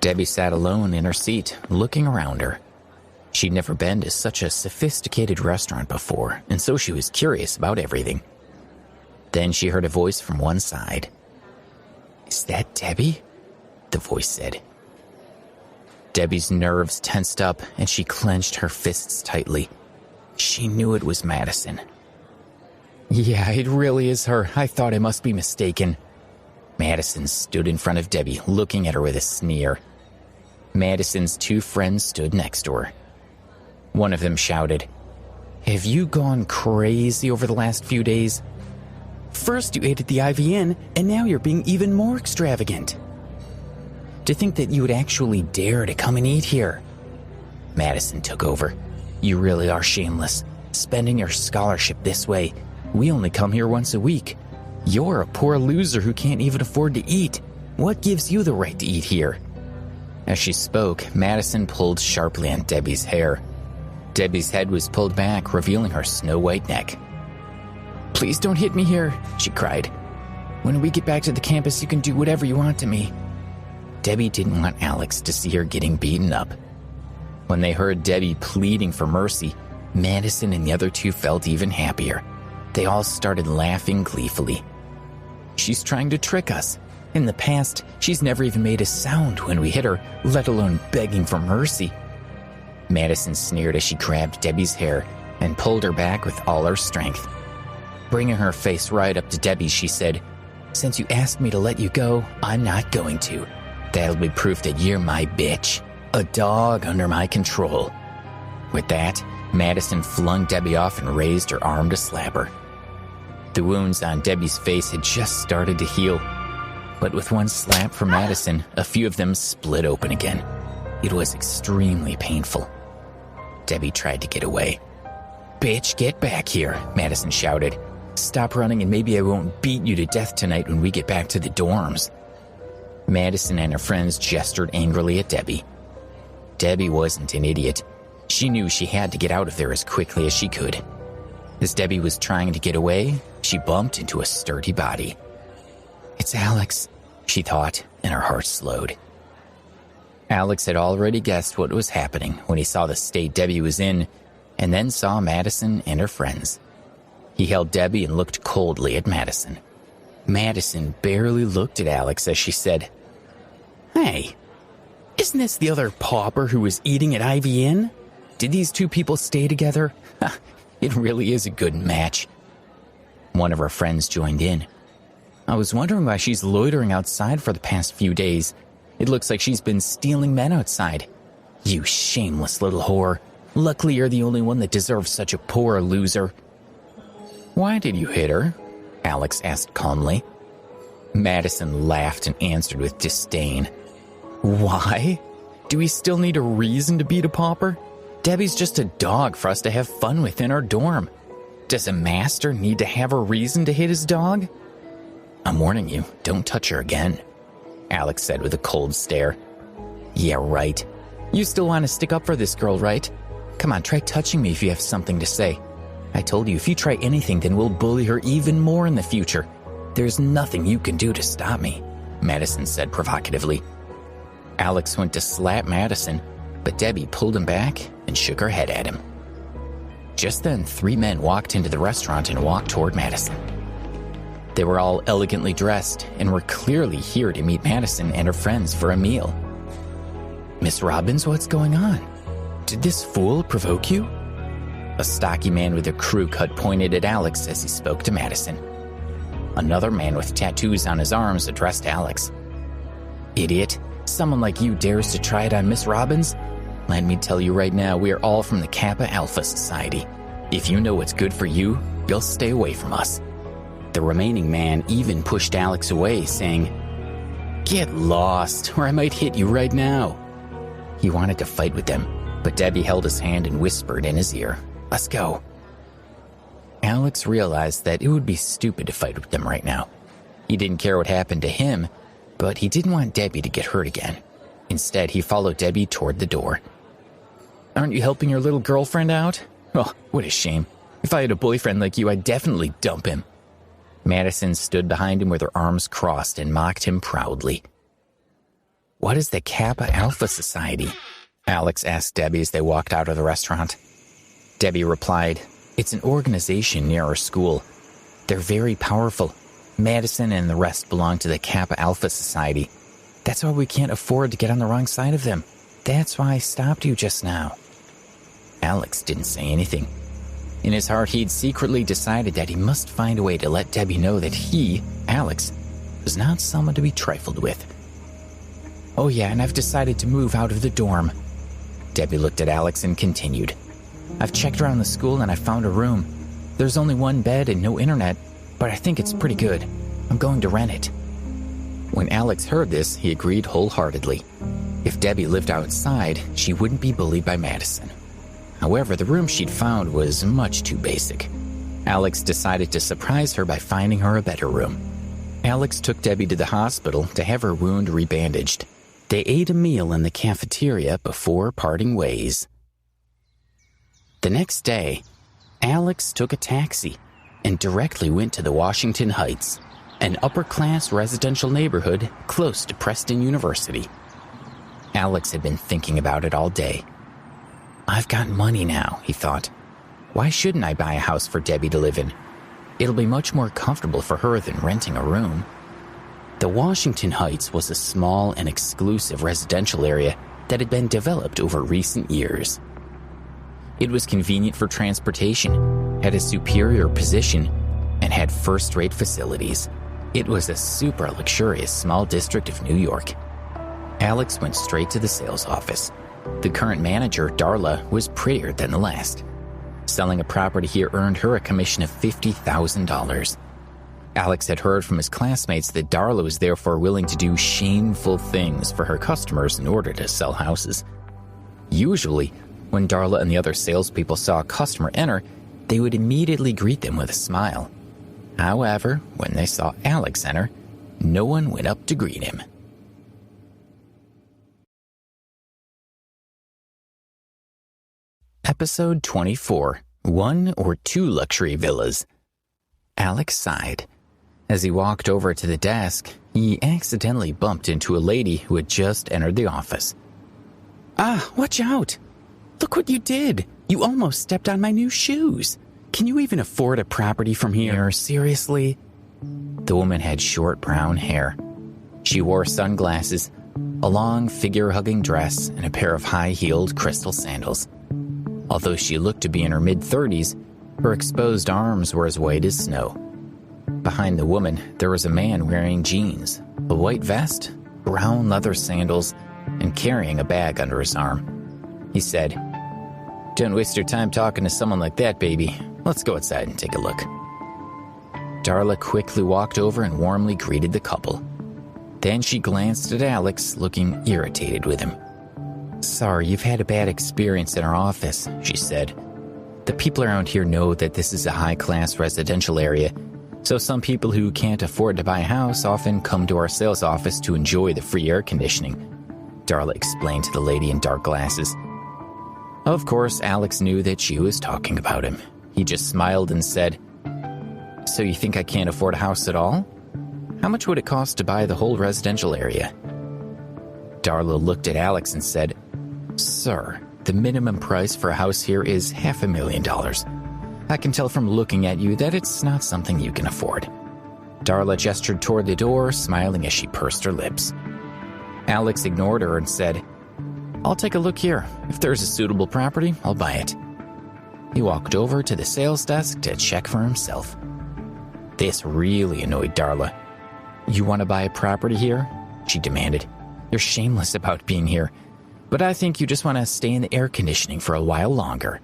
Debbie sat alone in her seat, looking around her. She'd never been to such a sophisticated restaurant before, and so she was curious about everything. Then she heard a voice from one side. "Is that Debbie?" the voice said. Debbie's nerves tensed up, and she clenched her fists tightly. She knew it was Madison. "Yeah, it really is her. I thought I must be mistaken." Madison stood in front of Debbie, looking at her with a sneer. Madison's two friends stood next to her. One of them shouted, "Have you gone crazy over the last few days? First you ate at the IVN, and now you're being even more extravagant. To think that you would actually dare to come and eat here." Madison took over. "You really are shameless, spending your scholarship this way. We only come here once a week. You're a poor loser who can't even afford to eat. What gives you the right to eat here?" As she spoke, Madison pulled sharply on Debbie's hair. Debbie's head was pulled back, revealing her snow-white neck. "Please don't hit me here," she cried. "When we get back to the campus, you can do whatever you want to me." Debbie didn't want Alex to see her getting beaten up. When they heard Debbie pleading for mercy, Madison and the other two felt even happier. They all started laughing gleefully. "She's trying to trick us. In the past, she's never even made a sound when we hit her, let alone begging for mercy." Madison sneered as she grabbed Debbie's hair and pulled her back with all her strength. Bringing her face right up to Debbie, she said, "Since you asked me to let you go, I'm not going to. That'll be proof that you're my bitch, a dog under my control." With that, Madison flung Debbie off and raised her arm to slap her. The wounds on Debbie's face had just started to heal. But with one slap from Madison, a few of them split open again. It was extremely painful. Debbie tried to get away. "Bitch, get back here," Madison shouted. "Stop running and maybe I won't beat you to death tonight when we get back to the dorms." Madison and her friends gestured angrily at Debbie. Debbie wasn't an idiot. She knew she had to get out of there as quickly as she could. As Debbie was trying to get away, she bumped into a sturdy body. "It's Alex," she thought, and her heart slowed. Alex had already guessed what was happening when he saw the state Debbie was in, and then saw Madison and her friends. He held Debbie and looked coldly at Madison. Madison barely looked at Alex as she said, "Hey, isn't this the other pauper who was eating at Ivy Inn? Did these two people stay together? It really is a good match." One of her friends joined in. "I was wondering why she's loitering outside for the past few days. It looks like she's been stealing men outside. You shameless little whore. Luckily you're the only one that deserves such a poor loser." "Why did you hit her?" Alex asked calmly. Madison laughed and answered with disdain. "Why? Do we still need a reason to beat a pauper? Debbie's just a dog for us to have fun with in our dorm. Does a master need to have a reason to hit his dog?" "I'm warning you, don't touch her again," Alex said with a cold stare. "Yeah, right. You still want to stick up for this girl, right? Come on, try touching me if you have something to say. I told you if you try anything, then we'll bully her even more in the future. There's nothing you can do to stop me," Madison said provocatively. Alex went to slap Madison, but Debbie pulled him back and shook her head at him. Just then, 3 men walked into the restaurant and walked toward Madison. They were all elegantly dressed and were clearly here to meet Madison and her friends for a meal. "Miss Robbins, what's going on? Did this fool provoke you?" A stocky man with a crew cut pointed at Alex as he spoke to Madison. Another man with tattoos on his arms addressed Alex. "Idiot, someone like you dares to try it on Miss Robbins? Let me tell you right now, we are all from the Kappa Alpha Society. If you know what's good for you, you'll stay away from us." The remaining man even pushed Alex away, saying, "Get lost, or I might hit you right now." He wanted to fight with them, but Debbie held his hand and whispered in his ear, "Let's go." Alex realized that it would be stupid to fight with them right now. He didn't care what happened to him, but he didn't want Debbie to get hurt again. Instead, he followed Debbie toward the door. "Aren't you helping your little girlfriend out? Oh, what a shame. If I had a boyfriend like you, I'd definitely dump him." Madison stood behind him with her arms crossed and mocked him proudly. "What is the Kappa Alpha Society?" Alex asked Debbie as they walked out of the restaurant. Debbie replied, "It's an organization near our school. They're very powerful. Madison and the rest belong to the Kappa Alpha Society. That's why we can't afford to get on the wrong side of them. That's why I stopped you just now." Alex didn't say anything. In his heart, he'd secretly decided that he must find a way to let Debbie know that he, Alex, was not someone to be trifled with. "Oh yeah, and I've decided to move out of the dorm." Debbie looked at Alex and continued, "I've checked around the school and I found a room. There's only 1 bed and no internet, but I think it's pretty good. I'm going to rent it." When Alex heard this, he agreed wholeheartedly. If Debbie lived outside, she wouldn't be bullied by Madison. However, the room she'd found was much too basic. Alex decided to surprise her by finding her a better room. Alex took Debbie to the hospital to have her wound rebandaged. They ate a meal in the cafeteria before parting ways. The next day, Alex took a taxi and directly went to the Washington Heights, an upper-class residential neighborhood close to Preston University. Alex had been thinking about it all day. "I've got money now," he thought. "Why shouldn't I buy a house for Debbie to live in? It'll be much more comfortable for her than renting a room." The Washington Heights was a small and exclusive residential area that had been developed over recent years. It was convenient for transportation, had a superior position, and had first-rate facilities. It was a super luxurious small district of New York. Alex went straight to the sales office. The current manager, Darla, was prettier than the last. Selling a property here earned her a commission of $50,000. Alex had heard from his classmates that Darla was therefore willing to do shameful things for her customers in order to sell houses. Usually, when Darla and the other salespeople saw a customer enter, they would immediately greet them with a smile. However, when they saw Alex enter, no one went up to greet him. Episode 24, 1 or 2 Luxury Villas. Alex sighed. As he walked over to the desk, he accidentally bumped into a lady who had just entered the office. Ah, watch out! Look what you did! You almost stepped on my new shoes! Can you even afford a property from here? Seriously? The woman had short brown hair. She wore sunglasses, a long figure-hugging dress, and a pair of high-heeled crystal sandals. Although she looked to be in her mid-30s, her exposed arms were as white as snow. Behind the woman, there was a man wearing jeans, a white vest, brown leather sandals, and carrying a bag under his arm. He said, "Don't waste your time talking to someone like that, baby. Let's go outside and take a look." Darla quickly walked over and warmly greeted the couple. Then she glanced at Alex, looking irritated with him. "Sorry, you've had a bad experience in our office," she said. "The people around here know that this is a high-class residential area, so some people who can't afford to buy a house often come to our sales office to enjoy the free air conditioning," Darla explained to the lady in dark glasses. Of course, Alex knew that she was talking about him. He just smiled and said, "So you think I can't afford a house at all? How much would it cost to buy the whole residential area?" Darla looked at Alex and said, "Sir, the minimum price for a house here is $500,000. I can tell from looking at you that it's not something you can afford." Darla gestured toward the door, smiling as she pursed her lips. Alex ignored her and said, "I'll take a look here. If there's a suitable property, I'll buy it." He walked over to the sales desk to check for himself. This really annoyed Darla. "You want to buy a property here?" she demanded. "You're shameless about being here, but I think you just want to stay in the air conditioning for a while longer."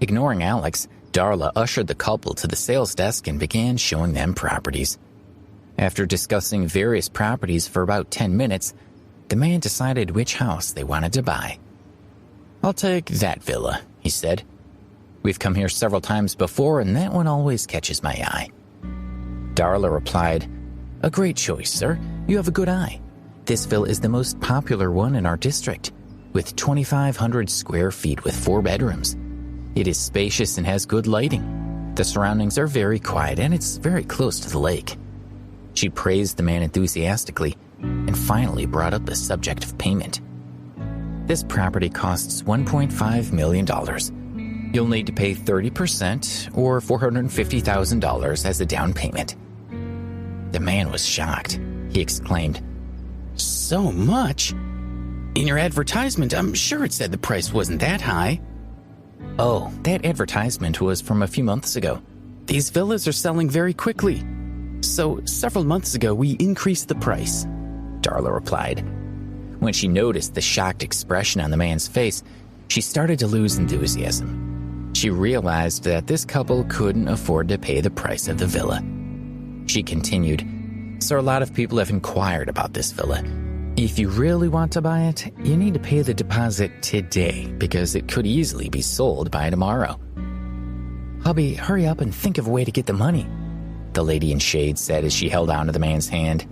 Ignoring Alex, Darla ushered the couple to the sales desk and began showing them properties. After discussing various properties for about 10 minutes, the man decided which house they wanted to buy. "I'll take that villa," he said. "We've come here several times before, and that one always catches my eye." Darla replied, "A great choice, sir. You have a good eye. This villa is the most popular one in our district, with 2,500 square feet with 4 bedrooms. It is spacious and has good lighting. The surroundings are very quiet, and it's very close to the lake." She praised the man enthusiastically and finally brought up the subject of payment. "This property costs $1.5 million. You'll need to pay 30% or $450,000 as a down payment." The man was shocked. He exclaimed, "So much? In your advertisement, I'm sure it said the price wasn't that high." "Oh, that advertisement was from a few months ago. These villas are selling very quickly. So several months ago, we increased the price," Darla replied. When she noticed the shocked expression on the man's face, she started to lose enthusiasm. She realized that this couple couldn't afford to pay the price of the villa. She continued, "So a lot of people have inquired about this villa. If you really want to buy it, you need to pay the deposit today because it could easily be sold by tomorrow." "Hubby, hurry up and think of a way to get the money," the lady in shade said as she held onto the man's hand.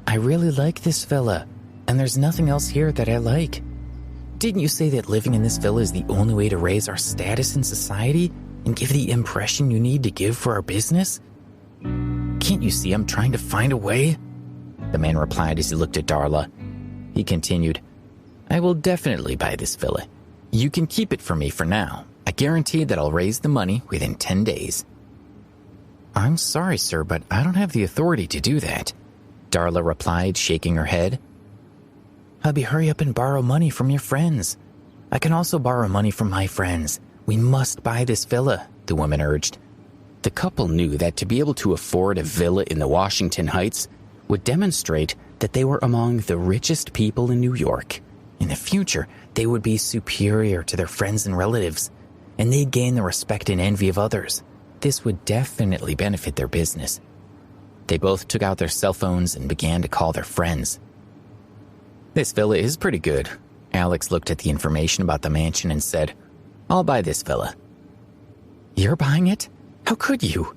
"I really like this villa, and there's nothing else here that I like. Didn't you say that living in this villa is the only way to raise our status in society and give the impression you need to give for our business? Can't you see I'm trying to find a way?" The man replied as he looked at Darla. He continued, "I will definitely buy this villa. You can keep it for me for now. I guarantee that I'll raise the money within 10 days. "I'm sorry, sir, but I don't have the authority to do that," Darla replied, shaking her head. "Hubby, hurry up and borrow money from your friends. I can also borrow money from my friends. We must buy this villa," the woman urged. The couple knew that to be able to afford a villa in the Washington Heights would demonstrate that they were among the richest people in New York. In the future, they would be superior to their friends and relatives, and they'd gain the respect and envy of others. this would definitely benefit their business. They both took out their cell phones and began to call their friends. "This villa is pretty good." Alex looked at the information about the mansion and said, "I'll buy this villa." "You're buying it? How could you?"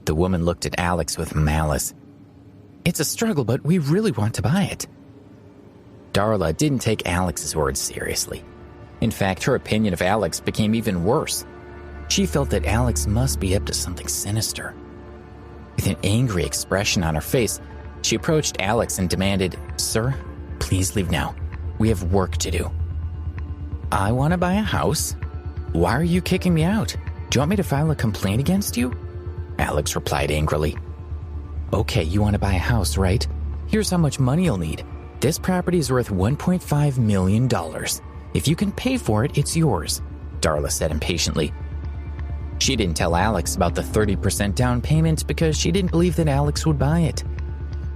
The woman looked at Alex with malice. "It's a struggle, but we really want to buy it." Darla didn't take Alex's words seriously. In fact, her opinion of Alex became even worse. She felt that Alex must be up to something sinister. With an angry expression on her face, she approached Alex and demanded, "Sir, please leave now. We have work to do." "I want to buy a house. Why are you kicking me out? Do you want me to file a complaint against you?" Alex replied angrily. "Okay, you want to buy a house, right? Here's how much money you'll need. This property is worth $1.5 million. If you can pay for it, it's yours," Darla said impatiently. She didn't tell Alex about the 30% down payment because she didn't believe that Alex would buy it.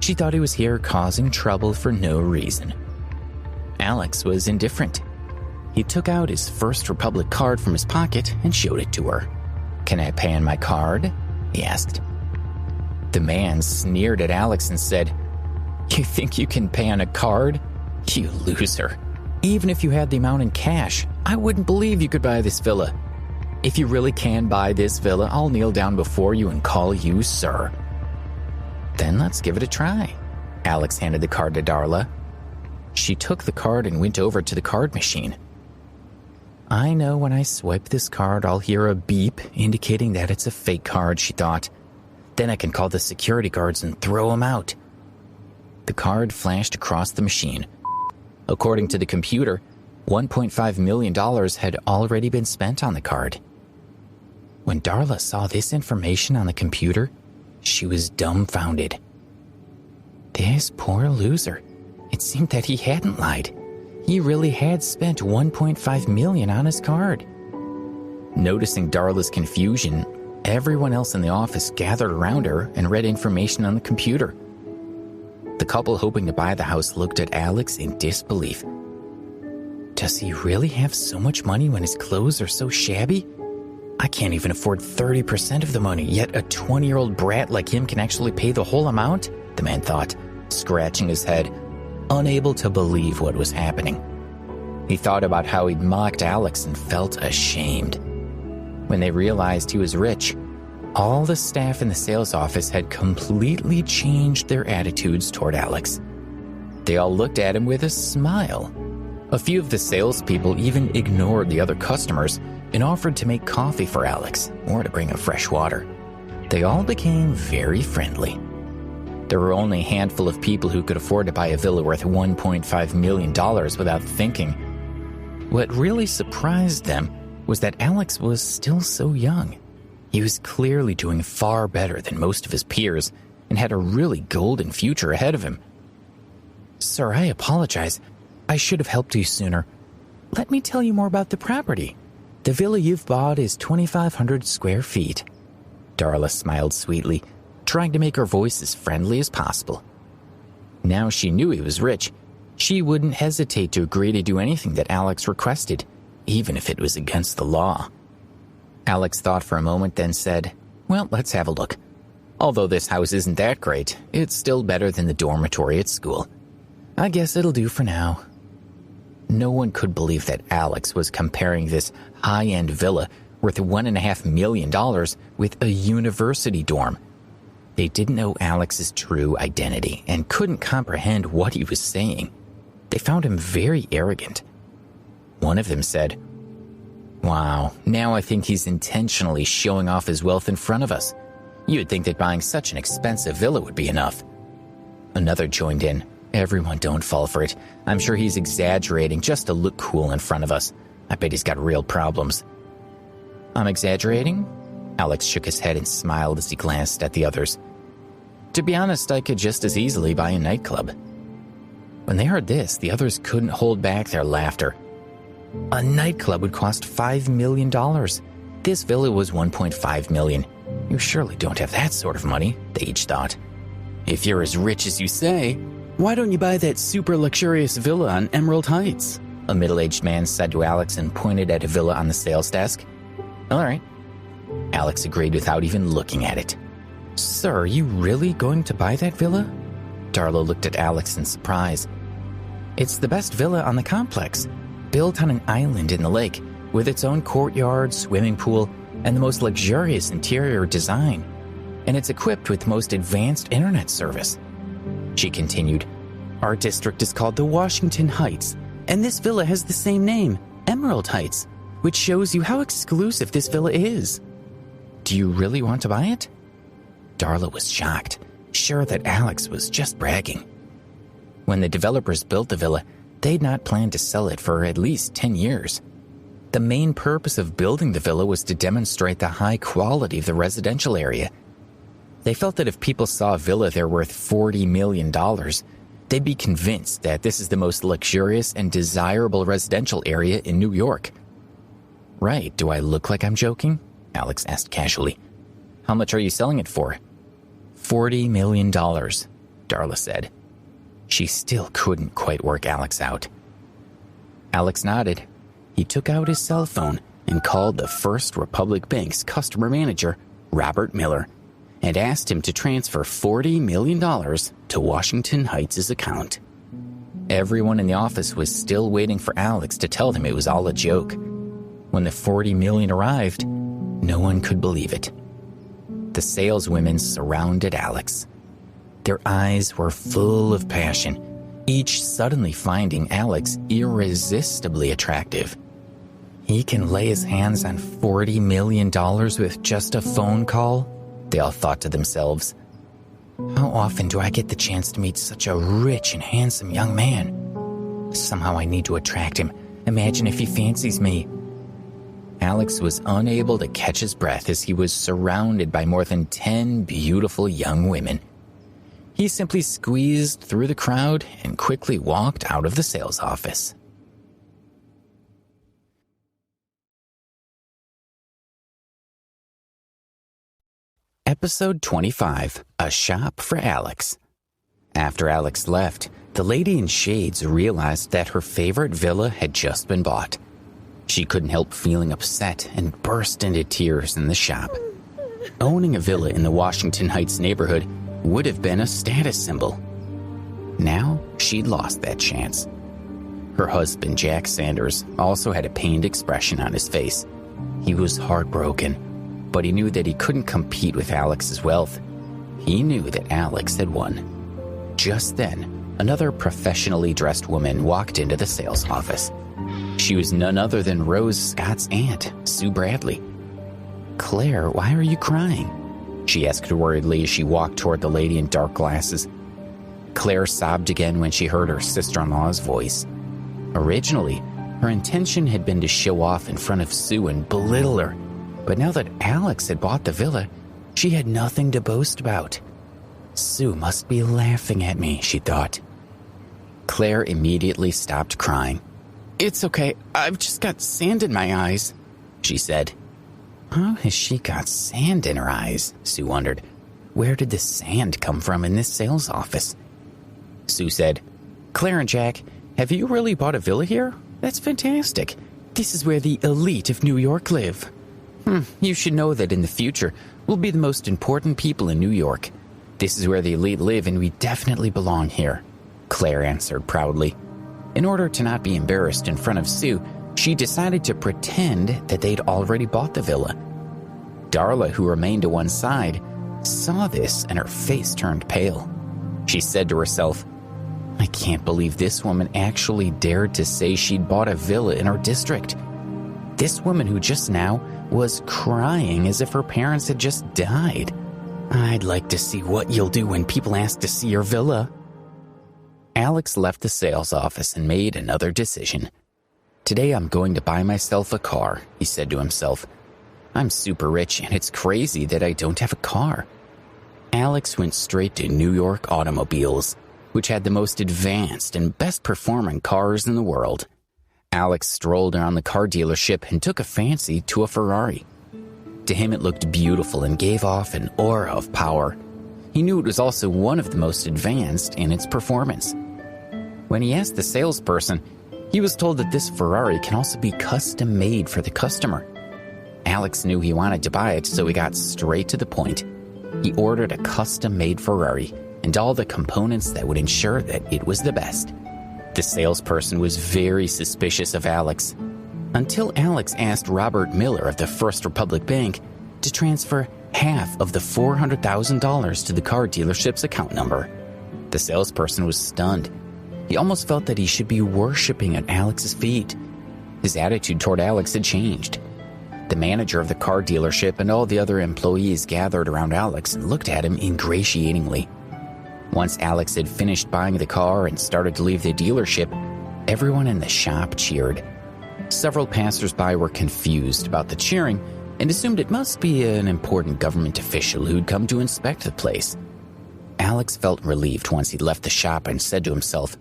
She thought he was here causing trouble for no reason. Alex was indifferent. He took out his First Republic card from his pocket and showed it to her. "Can I pay on my card?" he asked. The man sneered at Alex and said, "You think you can pay on a card? You loser. Even if you had the amount in cash, I wouldn't believe you could buy this villa. If you really can buy this villa, I'll kneel down before you and call you sir." "Then let's give it a try." Alex handed the card to Darla. She took the card and went over to the card machine. "I know when I swipe this card, I'll hear a beep indicating that it's a fake card," she thought. "Then I can call the security guards and throw them out." The card flashed across the machine. According to the computer, $1.5 million had already been spent on the card. When Darla saw this information on the computer, she was dumbfounded. This poor loser. It seemed that he hadn't lied. He really had spent $1.5 million on his card. Noticing Darla's confusion, everyone else in the office gathered around her and read information on the computer. The couple hoping to buy the house looked at Alex in disbelief. Does he really have so much money when his clothes are so shabby? I can't even afford 30% of the money, yet a 20-year-old brat like him can actually pay the whole amount, the man thought, scratching his head, unable to believe what was happening. He thought about how he'd mocked Alex and felt ashamed. When they realized he was rich, all the staff in the sales office had completely changed their attitudes toward Alex. They all looked at him with a smile. A few of the salespeople even ignored the other customers and offered to make coffee for Alex or to bring him fresh water. They all became very friendly. There were only a handful of people who could afford to buy a villa worth $1.5 million without thinking. What really surprised them was that Alex was still so young. He was clearly doing far better than most of his peers and had a really golden future ahead of him. "Sir, I apologize. I should have helped you sooner. Let me tell you more about the property. The villa you've bought is 2,500 square feet. Darla smiled sweetly, trying to make her voice as friendly as possible. Now she knew he was rich. She wouldn't hesitate to agree to do anything that Alex requested, even if it was against the law. Alex thought for a moment, then said, "Well, let's have a look. Although this house isn't that great, it's still better than the dormitory at school. I guess it'll do for now." No one could believe that Alex was comparing this high-end villa worth $1.5 million with a university dorm. They didn't know Alex's true identity and couldn't comprehend what he was saying. They found him very arrogant. One of them said, "Wow, now I think he's intentionally showing off his wealth in front of us. You'd think that buying such an expensive villa would be enough." Another joined in. "Everyone don't fall for it. I'm sure he's exaggerating just to look cool in front of us. I bet he's got real problems." "I'm exaggerating?" Alex shook his head and smiled as he glanced at the others. "To be honest, I could just as easily buy a nightclub." When they heard this, the others couldn't hold back their laughter. A nightclub would cost $5 million. This villa was $1.5 million. You surely don't have that sort of money, they each thought. "If you're as rich as you say, why don't you buy that super luxurious villa on Emerald Heights?" a middle-aged man said to Alex and pointed at a villa on the sales desk. "All right, Alex agreed without even looking at it. Sir, are you really going to buy that villa? Darla looked at Alex in surprise. It's the best villa on the complex, built on an island in the lake, with its own courtyard, swimming pool, and the most luxurious interior design. And it's equipped with most advanced internet service. She continued, our district is called the Washington Heights, and this villa has the same name, Emerald Heights, which shows you how exclusive this villa is. Do you really want to buy it? Darla was shocked, sure that Alex was just bragging. When the developers built the villa, they'd not planned to sell it for at least 10 years. The main purpose of building the villa was to demonstrate the high quality of the residential area. They felt that if people saw a villa there worth $40 million, they'd be convinced that this is the most luxurious and desirable residential area in New York. Right, do I look like I'm joking? Alex asked casually. How much are you selling it for? $40 million, Darla said. She still couldn't quite work Alex out. Alex nodded. He took out his cell phone and called the First Republic Bank's customer manager, Robert Miller, and asked him to transfer $40 million to Washington Heights' account. Everyone in the office was still waiting for Alex to tell them it was all a joke. When the $40 million arrived, no one could believe it. The saleswomen surrounded Alex. Their eyes were full of passion, each suddenly finding Alex irresistibly attractive. He can lay his hands on $40 million with just a phone call, they all thought to themselves. How often do I get the chance to meet such a rich and handsome young man? Somehow I need to attract him. Imagine if he fancies me. Alex was unable to catch his breath as he was surrounded by more than 10 beautiful young women. He simply squeezed through the crowd and quickly walked out of the sales office. Episode 25, A Shop for Alex. After Alex left, the lady in shades realized that her favorite villa had just been bought. She couldn't help feeling upset and burst into tears in the shop. Owning a villa in the Washington Heights neighborhood would have been a status symbol. Now she'd lost that chance. Her husband, Jack Sanders, also had a pained expression on his face. He was heartbroken, but he knew that he couldn't compete with Alex's wealth. He knew that Alex had won. Just then, another professionally dressed woman walked into the sales office. She was none other than Rose Scott's aunt, Sue Bradley. Claire, why are you crying? She asked worriedly as she walked toward the lady in dark glasses. Claire sobbed again when she heard her sister-in-law's voice. Originally, her intention had been to show off in front of Sue and belittle her, but now that Alex had bought the villa, she had nothing to boast about. Sue must be laughing at me, she thought. Claire immediately stopped crying. It's okay, I've just got sand in my eyes, she said. How has she got sand in her eyes? Sue wondered. Where did the sand come from in this sales office? Sue said, Claire and Jack, have you really bought a villa here? That's fantastic. This is where the elite of New York live. You should know that in the future, we'll be the most important people in New York. This is where the elite live and we definitely belong here, Claire answered proudly. In order to not be embarrassed in front of Sue, she decided to pretend that they'd already bought the villa. Darla, who remained to one side, saw this and her face turned pale. She said to herself, I can't believe this woman actually dared to say she'd bought a villa in our district. This woman who just now was crying as if her parents had just died. I'd like to see what you'll do when people ask to see your villa. Alex left the sales office and made another decision. Today I'm going to buy myself a car, he said to himself. I'm super rich and it's crazy that I don't have a car. Alex went straight to New York Automobiles, which had the most advanced and best performing cars in the world. Alex strolled around the car dealership and took a fancy to a Ferrari. To him it looked beautiful and gave off an aura of power. He knew it was also one of the most advanced in its performance. When he asked the salesperson, he was told that this Ferrari can also be custom made for the customer. Alex knew he wanted to buy it, so he got straight to the point. He ordered a custom-made Ferrari and all the components that would ensure that it was the best. The salesperson was very suspicious of Alex, until Alex asked Robert Miller of the First Republic Bank to transfer half of the $400,000 to the car dealership's account number. The salesperson was stunned. He almost felt that he should be worshiping at Alex's feet. His attitude toward Alex had changed. The manager of the car dealership and all the other employees gathered around Alex and looked at him ingratiatingly. Once Alex had finished buying the car and started to leave the dealership, everyone in the shop cheered. Several passers-by were confused about the cheering and assumed it must be an important government official who'd come to inspect the place. Alex felt relieved once he left the shop and said to himself,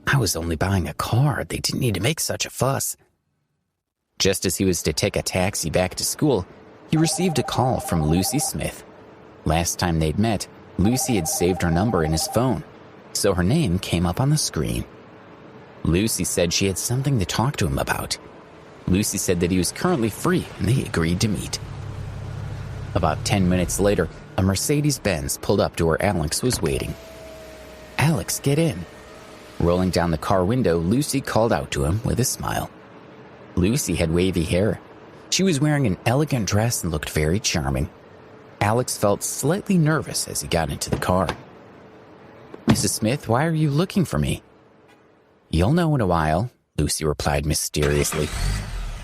"I was only buying a car. They didn't need to make such a fuss." Just as he was to take a taxi back to school, he received a call from Lucy Smith. Last time they'd met, Lucy had saved her number in his phone, so her name came up on the screen. Lucy said she had something to talk to him about. Lucy said that he was currently free and they agreed to meet. About 10 minutes later, a Mercedes-Benz pulled up to where Alex was waiting. "Alex, get in." Rolling down the car window, Lucy called out to him with a smile. Lucy had wavy hair. She was wearing an elegant dress and looked very charming. Alex felt slightly nervous as he got into the car. "Mrs. Smith, why are you looking for me?" "You'll know in a while," Lucy replied mysteriously.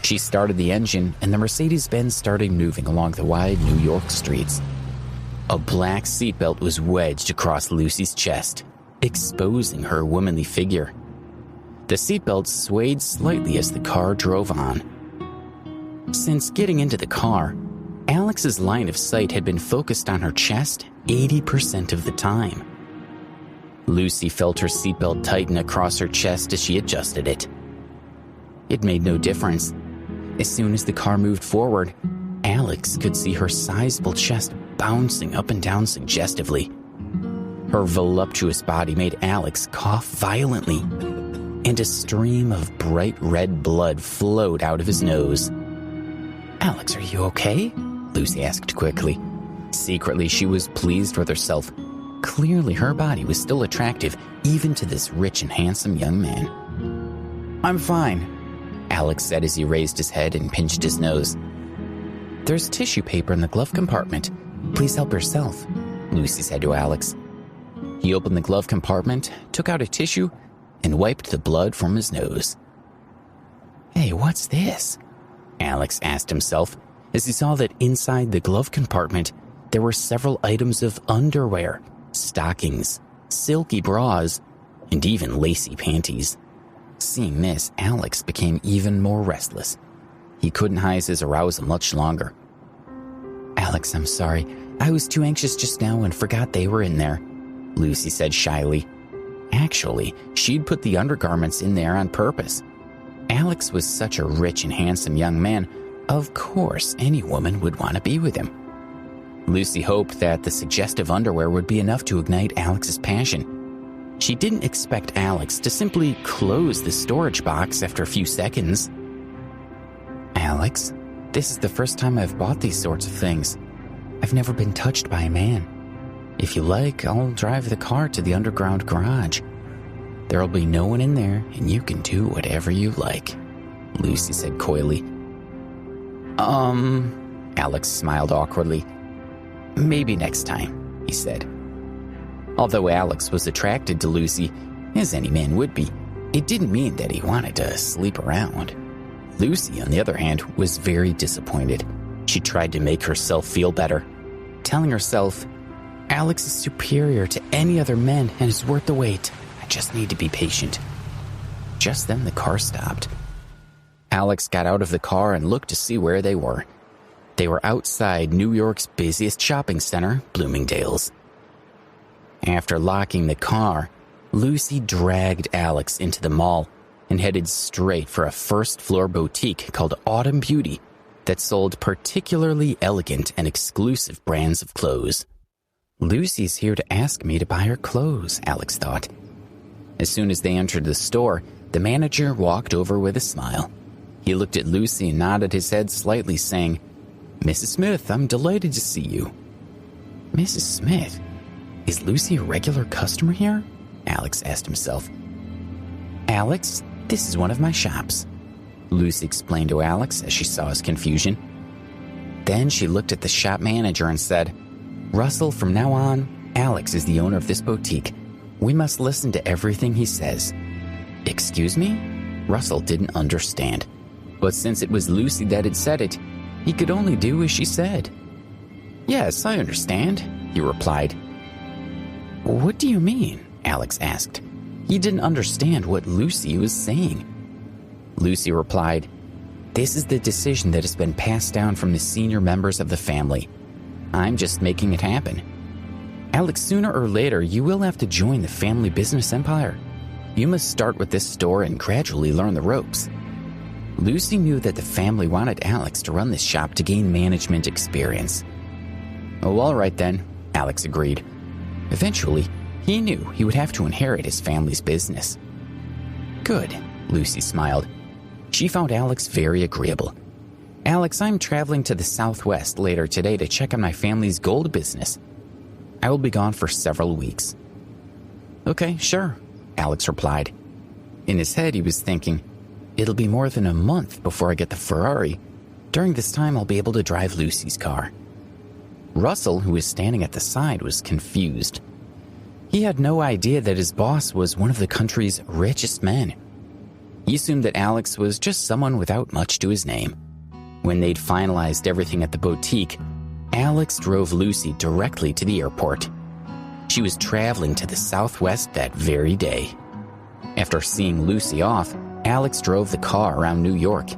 She started the engine, and the Mercedes-Benz started moving along the wide New York streets. A black seatbelt was wedged across Lucy's chest, exposing her womanly figure. The seatbelt swayed slightly as the car drove on. Since getting into the car, Alex's line of sight had been focused on her chest 80% of the time. Lucy felt her seatbelt tighten across her chest as she adjusted it. It made no difference. As soon as the car moved forward, Alex could see her sizable chest bouncing up and down suggestively. Her voluptuous body made Alex cough violently, and a stream of bright red blood flowed out of his nose. "Alex, are you okay?" Lucy asked quickly. Secretly, she was pleased with herself. Clearly, her body was still attractive, even to this rich and handsome young man. "I'm fine," Alex said as he raised his head and pinched his nose. "There's tissue paper in the glove compartment. Please help yourself," Lucy said to Alex. He opened the glove compartment, took out a tissue, and wiped the blood from his nose. "Hey, what's this?" Alex asked himself as he saw that inside the glove compartment there were several items of underwear, stockings, silky bras, and even lacy panties. Seeing this, Alex became even more restless. He couldn't hide his arousal much longer. "Alex, I'm sorry. I was too anxious just now and forgot they were in there," Lucy said shyly. Actually, she'd put the undergarments in there on purpose. Alex was such a rich and handsome young man, of course any woman would want to be with him. Lucy hoped that the suggestive underwear would be enough to ignite Alex's passion. She didn't expect Alex to simply close the storage box after a few seconds. "Alex, this is the first time I've bought these sorts of things. I've never been touched by a man. If you like, I'll drive the car to the underground garage. There'll be no one in there, and you can do whatever you like," Lucy said coyly. Alex smiled awkwardly. "Maybe next time," he said. Although Alex was attracted to Lucy, as any man would be, it didn't mean that he wanted to sleep around. Lucy, on the other hand, was very disappointed. She tried to make herself feel better, telling herself, "Alex is superior to any other men and is worth the wait. I just need to be patient." Just then the car stopped. Alex got out of the car and looked to see where they were. They were outside New York's busiest shopping center, Bloomingdale's. After locking the car, Lucy dragged Alex into the mall and headed straight for a first-floor boutique called Autumn Beauty that sold particularly elegant and exclusive brands of clothes. "Lucy's here to ask me to buy her clothes," Alex thought. As soon as they entered the store, the manager walked over with a smile. He looked at Lucy and nodded his head slightly, saying, "Mrs. Smith, I'm delighted to see you." Mrs. Smith? Is Lucy a regular customer here? Alex asked himself. "Alex, this is one of my shops," Lucy explained to Alex as she saw his confusion. Then she looked at the shop manager and said, "Russell, from now on, Alex is the owner of this boutique. We must listen to everything he says." "Excuse me?" Russell didn't understand. But since it was Lucy that had said it, he could only do as she said. "Yes, I understand," he replied. "What do you mean?" Alex asked. He didn't understand what Lucy was saying. Lucy replied, "This is the decision that has been passed down from the senior members of the family. I'm just making it happen. Alex, sooner or later, you will have to join the family business empire. You must start with this store and gradually learn the ropes." Lucy knew that the family wanted Alex to run this shop to gain management experience. "Oh, all right then," Alex agreed. Eventually, he knew he would have to inherit his family's business. "Good," Lucy smiled. She found Alex very agreeable. "Alex, I'm traveling to the Southwest later today to check on my family's gold business. I will be gone for several weeks." "Okay, sure," Alex replied. In his head, he was thinking, "It'll be more than a month before I get the Ferrari. During this time, I'll be able to drive Lucy's car." Russell, who was standing at the side, was confused. He had no idea that his boss was one of the country's richest men. He assumed that Alex was just someone without much to his name. When they'd finalized everything at the boutique, Alex drove Lucy directly to the airport. She was traveling to the Southwest that very day. After seeing Lucy off, Alex drove the car around New York.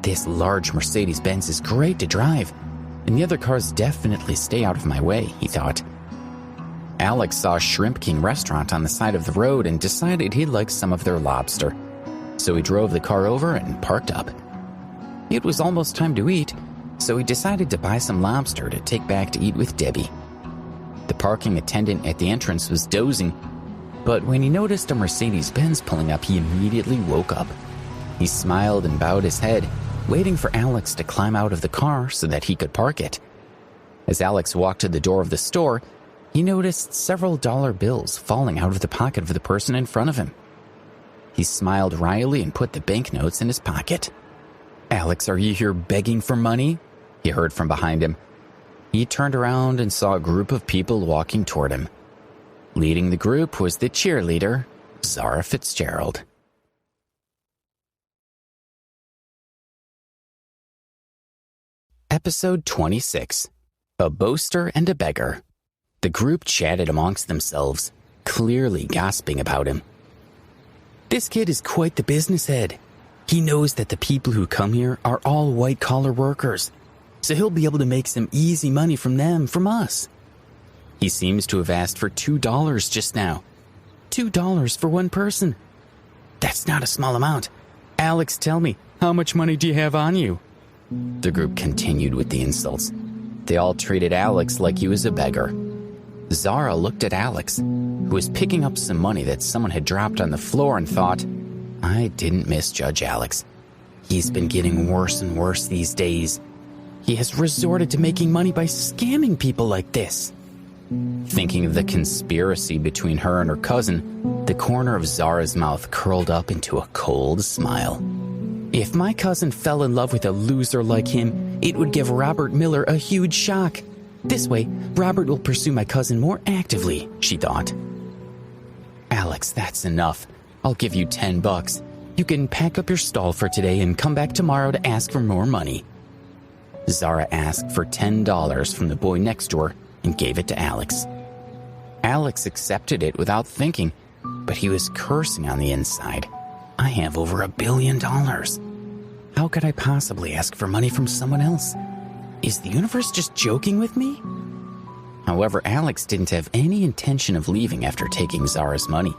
"This large Mercedes-Benz is great to drive, and the other cars definitely stay out of my way," he thought. Alex saw Shrimp King restaurant on the side of the road and decided he'd like some of their lobster. So he drove the car over and parked up. It was almost time to eat, so he decided to buy some lobster to take back to eat with Debbie. The parking attendant at the entrance was dozing, but when he noticed a Mercedes-Benz pulling up, he immediately woke up. He smiled and bowed his head, waiting for Alex to climb out of the car so that he could park it. As Alex walked to the door of the store, he noticed several dollar bills falling out of the pocket of the person in front of him. He smiled wryly and put the banknotes in his pocket. "Alex, are you here begging for money?" he heard from behind him. He turned around and saw a group of people walking toward him. Leading the group was the cheerleader, Zara Fitzgerald. Episode 26. A Boaster and a Beggar. The group chatted amongst themselves, clearly gossiping about him. "This kid is quite the business head. He knows that the people who come here are all white-collar workers, so he'll be able to make some easy money from them, from us. He seems to have asked for $2 just now. $2 for one person. That's not a small amount. Alex, tell me, how much money do you have on you?" The group continued with the insults. They all treated Alex like he was a beggar. Zara looked at Alex, who was picking up some money that someone had dropped on the floor, and thought, "I didn't misjudge Alex. He's been getting worse and worse these days. He has resorted to making money by scamming people like this." Thinking of the conspiracy between her and her cousin, the corner of Zara's mouth curled up into a cold smile. "If my cousin fell in love with a loser like him, it would give Robert Miller a huge shock. This way, Robert will pursue my cousin more actively," she thought. "Alex, that's enough. I'll give you $10. You can pack up your stall for today and come back tomorrow to ask for more money." Zara asked for $10 from the boy next door and gave it to Alex. Alex accepted it without thinking, but he was cursing on the inside. "I have over $1 billion. How could I possibly ask for money from someone else? Is the universe just joking with me?" However, Alex didn't have any intention of leaving after taking Zara's money.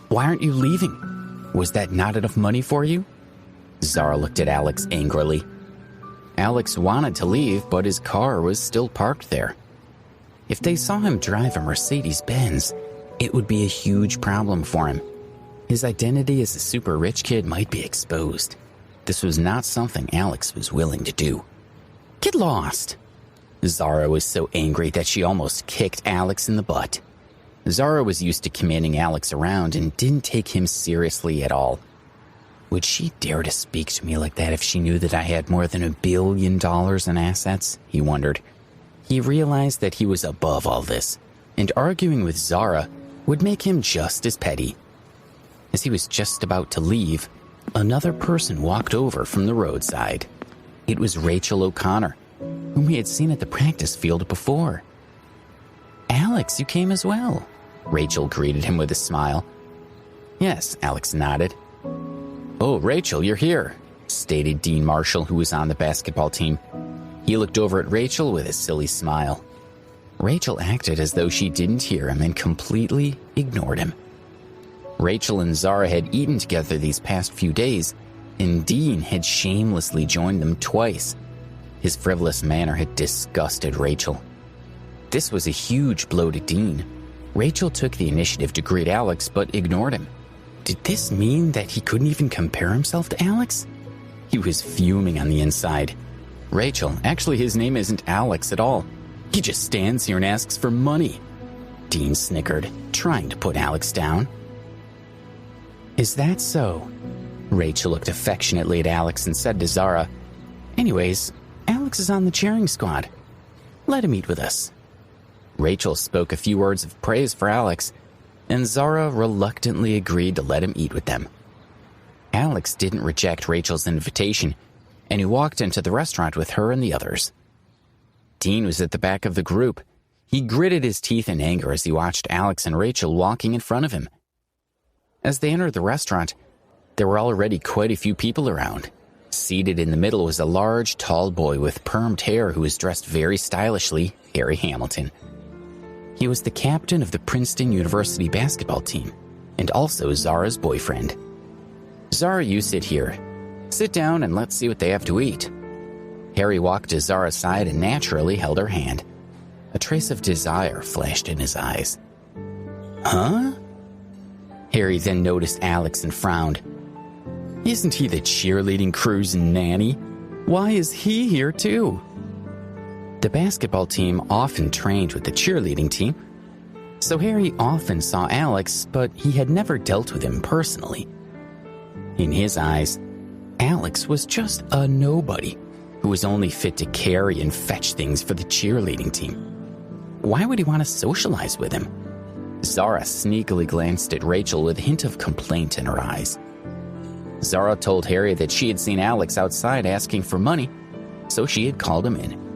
"Why aren't you leaving? Was that not enough money for you?" Zara looked at Alex angrily. Alex wanted to leave, but his car was still parked there. If they saw him drive a Mercedes-Benz, it would be a huge problem for him. His identity as a super rich kid might be exposed. This was not something Alex was willing to do. Get lost! Zara was so angry that she almost kicked Alex in the butt. Zara was used to commanding Alex around and didn't take him seriously at all. Would she dare to speak to me like that if she knew that I had more than $1 billion in assets? He wondered. He realized that he was above all this, and arguing with Zara would make him just as petty. As he was just about to leave, another person walked over from the roadside. It was Rachel O'Connor, whom he had seen at the practice field before. Alex, you came as well. Rachel greeted him with a smile. Yes, Alex nodded. Oh, Rachel, you're here, stated Dean Marshall, who was on the basketball team. He looked over at Rachel with a silly smile. Rachel acted as though she didn't hear him and completely ignored him. Rachel and Zara had eaten together these past few days, and Dean had shamelessly joined them twice. His frivolous manner had disgusted Rachel. This was a huge blow to Dean. Rachel took the initiative to greet Alex, but ignored him. Did this mean that he couldn't even compare himself to Alex? He was fuming on the inside. Rachel, actually his name isn't Alex at all. He just stands here and asks for money. Dean snickered, trying to put Alex down. Is that so? Rachel looked affectionately at Alex and said to Zara, Anyways, Alex is on the cheering squad. Let him eat with us. Rachel spoke a few words of praise for Alex, and Zara reluctantly agreed to let him eat with them. Alex didn't reject Rachel's invitation, and he walked into the restaurant with her and the others. Dean was at the back of the group. He gritted his teeth in anger as he watched Alex and Rachel walking in front of him. As they entered the restaurant, there were already quite a few people around. Seated in the middle was a large, tall boy with permed hair who was dressed very stylishly, Harry Hamilton. He was the captain of the Princeton University basketball team, and also Zara's boyfriend. Zara, you sit here. Sit down and let's see what they have to eat. Harry walked to Zara's side and naturally held her hand. A trace of desire flashed in his eyes. Huh? Harry then noticed Alex and frowned. Isn't he the cheerleading crew's nanny? Why is he here too? The basketball team often trained with the cheerleading team, so Harry often saw Alex, but he had never dealt with him personally. In his eyes, Alex was just a nobody who was only fit to carry and fetch things for the cheerleading team. Why would he want to socialize with him? Zara sneakily glanced at Rachel with a hint of complaint in her eyes. Zara told Harry that she had seen Alex outside asking for money, so she had called him in.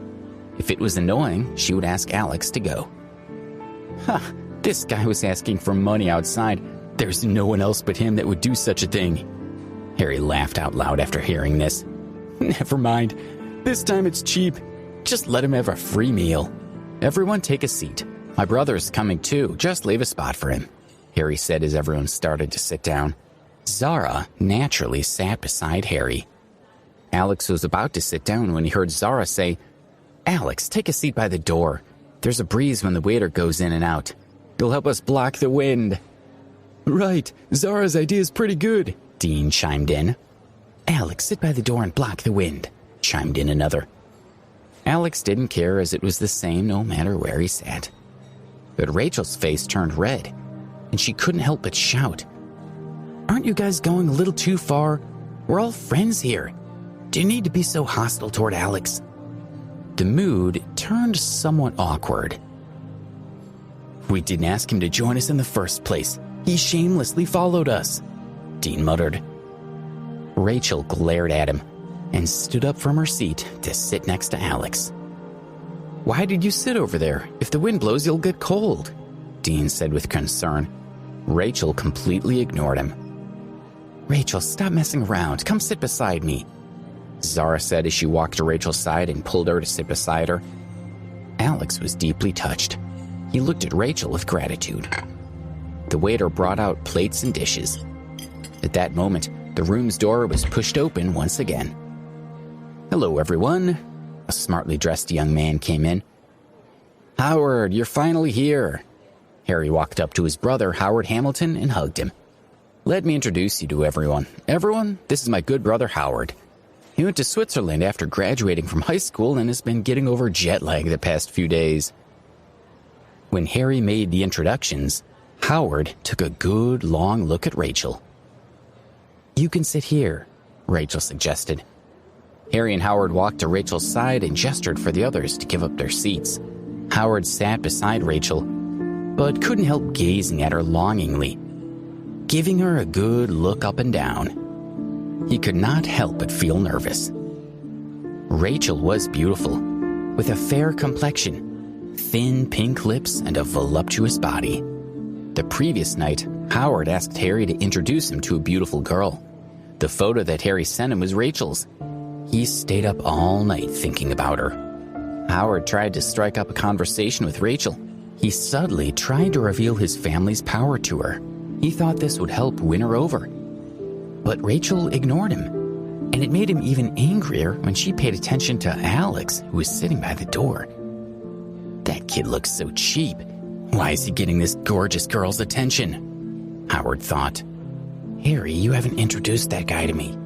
If it was annoying, she would ask Alex to go. This guy was asking for money outside. There's no one else but him that would do such a thing. Harry laughed out loud after hearing this. Never mind. This time it's cheap. Just let him have a free meal. Everyone take a seat. My brother's coming too. Just leave a spot for him, Harry said as everyone started to sit down. Zara naturally sat beside Harry. Alex was about to sit down when he heard Zara say, Alex, take a seat by the door. There's a breeze when the waiter goes in and out. You'll help us block the wind. Right, Zara's idea is pretty good, Dean chimed in. Alex, sit by the door and block the wind, chimed in another. Alex didn't care as it was the same no matter where he sat. But Rachel's face turned red, and she couldn't help but shout. Aren't you guys going a little too far? We're all friends here. Do you need to be so hostile toward Alex? The mood turned somewhat awkward. We didn't ask him to join us in the first place. He shamelessly followed us, Dean muttered. Rachel glared at him and stood up from her seat to sit next to Alex. Why did you sit over there? If the wind blows, you'll get cold, Dean said with concern. Rachel completely ignored him. Rachel, stop messing around. Come sit beside me, Zara said as she walked to Rachel's side and pulled her to sit beside her. Alex was deeply touched. He looked at Rachel with gratitude. The waiter brought out plates and dishes. At that moment, the room's door was pushed open once again. Hello, everyone. A smartly dressed young man came in. Howard, you're finally here. Harry walked up to his brother, Howard Hamilton, and hugged him. Let me introduce you to everyone. Everyone, this is my good brother Howard. He went to Switzerland after graduating from high school and has been getting over jet lag the past few days. When Harry made the introductions, Howard took a good long look at Rachel. You can sit here, Rachel suggested. Harry and Howard walked to Rachel's side and gestured for the others to give up their seats. Howard sat beside Rachel, but couldn't help gazing at her longingly, giving her a good look up and down. He could not help but feel nervous. Rachel was beautiful, with a fair complexion, thin pink lips, and a voluptuous body. The previous night, Howard asked Harry to introduce him to a beautiful girl. The photo that Harry sent him was Rachel's. He stayed up all night thinking about her. Howard tried to strike up a conversation with Rachel. He subtly tried to reveal his family's power to her. He thought this would help win her over. But Rachel ignored him, and it made him even angrier when she paid attention to Alex, who was sitting by the door. That kid looks so cheap. Why is he getting this gorgeous girl's attention? Howard thought. Harry, you haven't introduced that guy to me,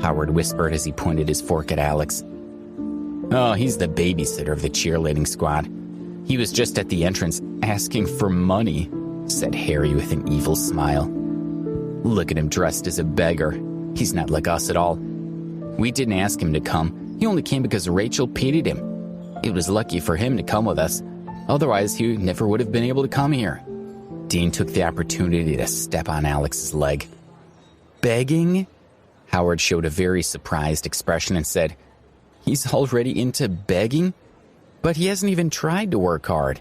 Howard whispered as he pointed his fork at Alex. Oh, he's the babysitter of the cheerleading squad. He was just at the entrance asking for money, said Harry with an evil smile. Look at him dressed as a beggar. He's not like us at all. We didn't ask him to come. He only came because Rachel pitied him. It was lucky for him to come with us. Otherwise, he never would have been able to come here. Dean took the opportunity to step on Alex's leg. Begging? Howard showed a very surprised expression and said, He's already into begging? But he hasn't even tried to work hard.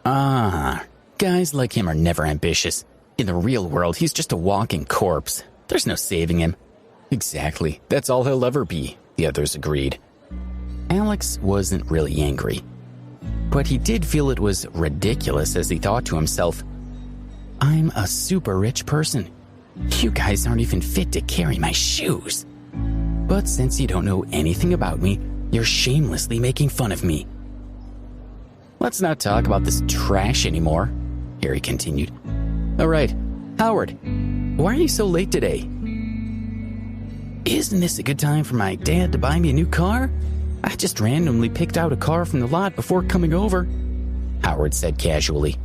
Guys like him are never ambitious. In the real world, he's just a walking corpse. There's no saving him. Exactly. That's all he'll ever be, the others agreed. Alex wasn't really angry, but he did feel it was ridiculous as he thought to himself, I'm a super rich person. You guys aren't even fit to carry my shoes. But since you don't know anything about me, you're shamelessly making fun of me. Let's not talk about this trash anymore, Harry continued. All right, Howard, why are you so late today? Isn't this a good time for my dad to buy me a new car? I just randomly picked out a car from the lot before coming over, Howard said casually.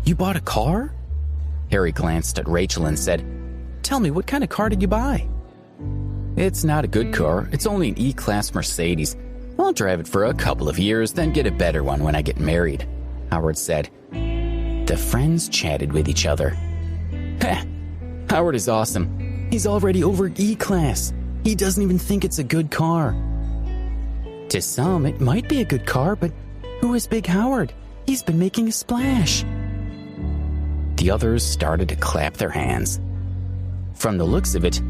You bought a car? Harry glanced at Rachel and said, Tell me, what kind of car did you buy? It's not a good car. It's only an E-Class Mercedes. I'll drive it for a couple of years, then get a better one when I get married, Howard said. The friends chatted with each other. Heh, Howard is awesome. He's already over E-Class. He doesn't even think it's a good car. To some, it might be a good car, but who is Big Howard? He's been making a splash. The others started to clap their hands. From the looks of it,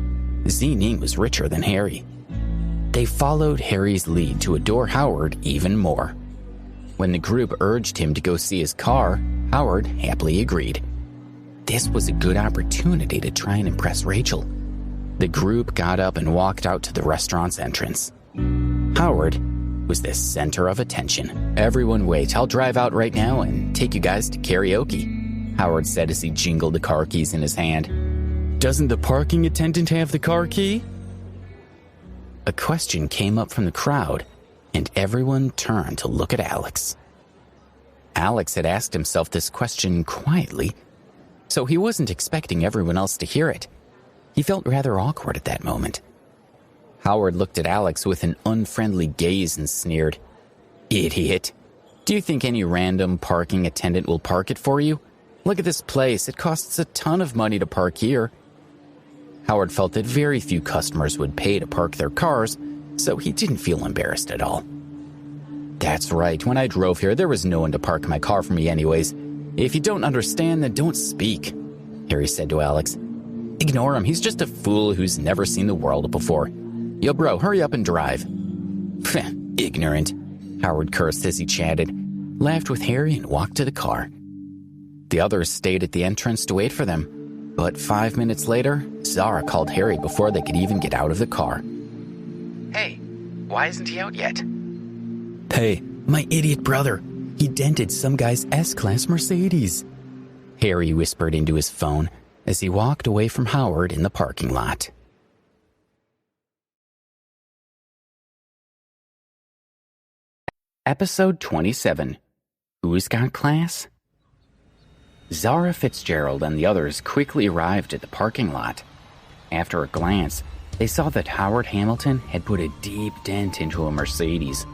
Zining was richer than Harry. They followed Harry's lead to adore Howard even more. When the group urged him to go see his car, Howard happily agreed. This was a good opportunity to try and impress Rachel. The group got up and walked out to the restaurant's entrance. Howard was the center of attention. Everyone wait, I'll drive out right now and take you guys to karaoke, Howard said as he jingled the car keys in his hand. Doesn't the parking attendant have the car key? A question came up from the crowd, and everyone turned to look at Alex. Alex had asked himself this question quietly, so he wasn't expecting everyone else to hear it. He felt rather awkward at that moment. Howard looked at Alex with an unfriendly gaze and sneered, Idiot. Do you think any random parking attendant will park it for you? Look at this place. It costs a ton of money to park here. Howard felt that very few customers would pay to park their cars, so he didn't feel embarrassed at all. That's right. When I drove here, there was no one to park my car for me anyways. If you don't understand, then don't speak, Harry said to Alex. Ignore him. He's just a fool who's never seen the world before. Yo, bro, hurry up and drive. Pfeh, ignorant, Howard cursed as he chatted, laughed with Harry, and walked to the car. The others stayed at the entrance to wait for them, but 5 minutes later, Zara called Harry before they could even get out of the car. Hey, why isn't he out yet? Hey, my idiot brother. He dented some guy's S-Class Mercedes, Harry whispered into his phone as he walked away from Howard in the parking lot. Episode 27. Who's got class? Zara Fitzgerald and the others quickly arrived at the parking lot. After a glance, they saw that Howard Hamilton had put a deep dent into a Mercedes.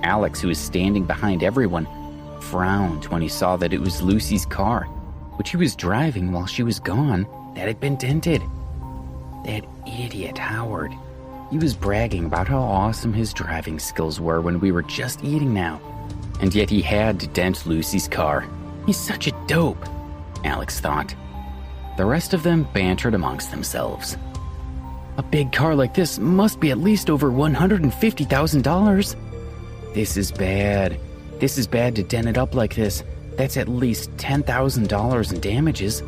Alex, who was standing behind everyone, frowned when he saw that it was Lucy's car, which he was driving while she was gone, that had been dented. That idiot Howard. He was bragging about how awesome his driving skills were when we were just eating now. And yet he had to dent Lucy's car. He's such a dope, Alex thought. The rest of them bantered amongst themselves. A big car like this must be at least over $150,000. This is bad. This is bad to dent it up like this. That's at least $10,000 in damages.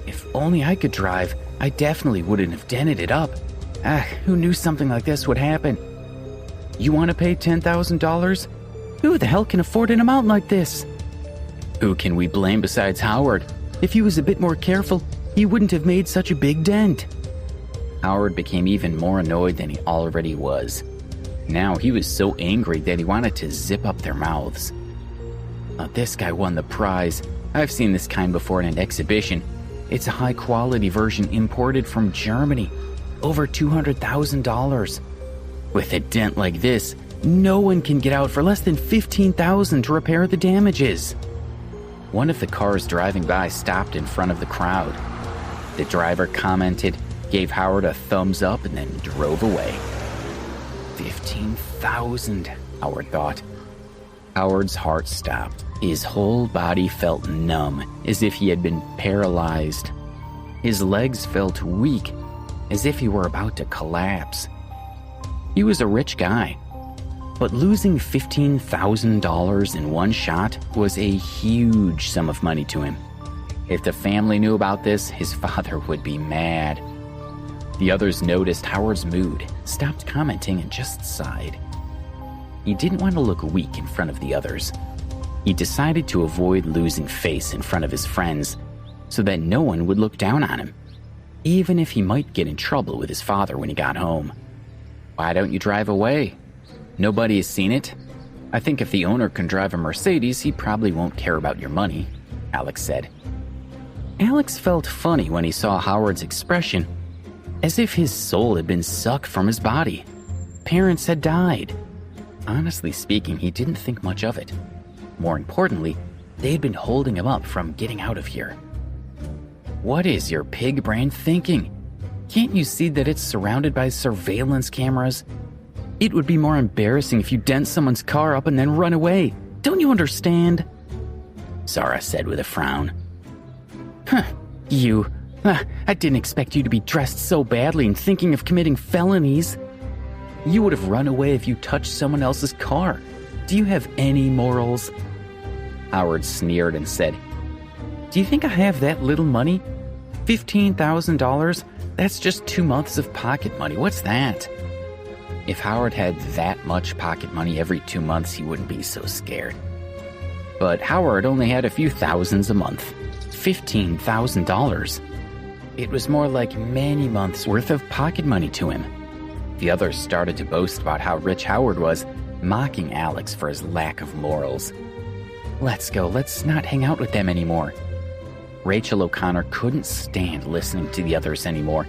If only I could drive, I definitely wouldn't have dented it up. Who knew something like this would happen? You want to pay $10,000? Who the hell can afford an amount like this? Who can we blame besides Howard? If he was a bit more careful, he wouldn't have made such a big dent. Howard became even more annoyed than he already was. Now he was so angry that he wanted to zip up their mouths. Now, this guy won the prize. I've seen this kind before in an exhibition. It's a high-quality version imported from Germany. Over $200,000. With a dent like this, no one can get out for less than $15,000 to repair the damages. One of the cars driving by stopped in front of the crowd. The driver commented, gave Howard a thumbs up, and then drove away. $15,000, Howard thought. Howard's heart stopped. His whole body felt numb, as if he had been paralyzed. His legs felt weak, as if he were about to collapse. He was a rich guy, but losing $15,000 in one shot was a huge sum of money to him. If the family knew about this, his father would be mad. The others noticed Howard's mood, stopped commenting, and just sighed. He didn't want to look weak in front of the others. He decided to avoid losing face in front of his friends so that no one would look down on him, even if he might get in trouble with his father when he got home. Why don't you drive away? Nobody has seen it. I think if the owner can drive a Mercedes, he probably won't care about your money, Alex said. Alex felt funny when he saw Howard's expression, as if his soul had been sucked from his body. Parents had died. Honestly speaking, he didn't think much of it. More importantly, they had been holding him up from getting out of here. What is your pig brain thinking? Can't you see that it's surrounded by surveillance cameras? It would be more embarrassing if you dent someone's car up and then run away. Don't you understand? Zara said with a frown. I didn't expect you to be dressed so badly and thinking of committing felonies. You would have run away if you touched someone else's car. Do you have any morals? Howard sneered and said, Do you think I have that little money? $15,000? That's just 2 months of pocket money. What's that? If Howard had that much pocket money every 2 months, he wouldn't be so scared. But Howard only had a few thousands a month. $15,000. It was more like many months' worth of pocket money to him. The others started to boast about how rich Howard was, mocking Alex for his lack of morals. Let's go, let's not hang out with them anymore. Rachel O'Connor couldn't stand listening to the others anymore.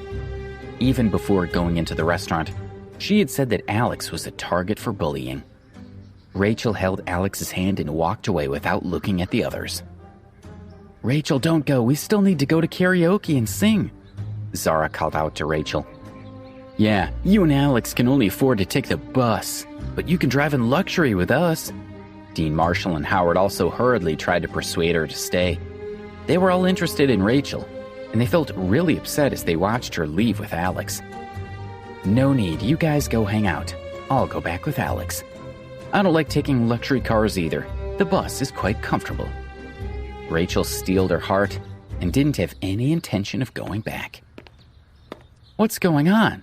Even before going into the restaurant, she had said that Alex was a target for bullying. Rachel held Alex's hand and walked away without looking at the others. Rachel, don't go. We still need to go to karaoke and sing, Zara called out to Rachel. Yeah, you and Alex can only afford to take the bus, but you can drive in luxury with us. Dean Marshall and Howard also hurriedly tried to persuade her to stay. They were all interested in Rachel, and they felt really upset as they watched her leave with Alex. No need, you guys go hang out. I'll go back with Alex. I don't like taking luxury cars either. The bus is quite comfortable. Rachel steeled her heart and didn't have any intention of going back. What's going on?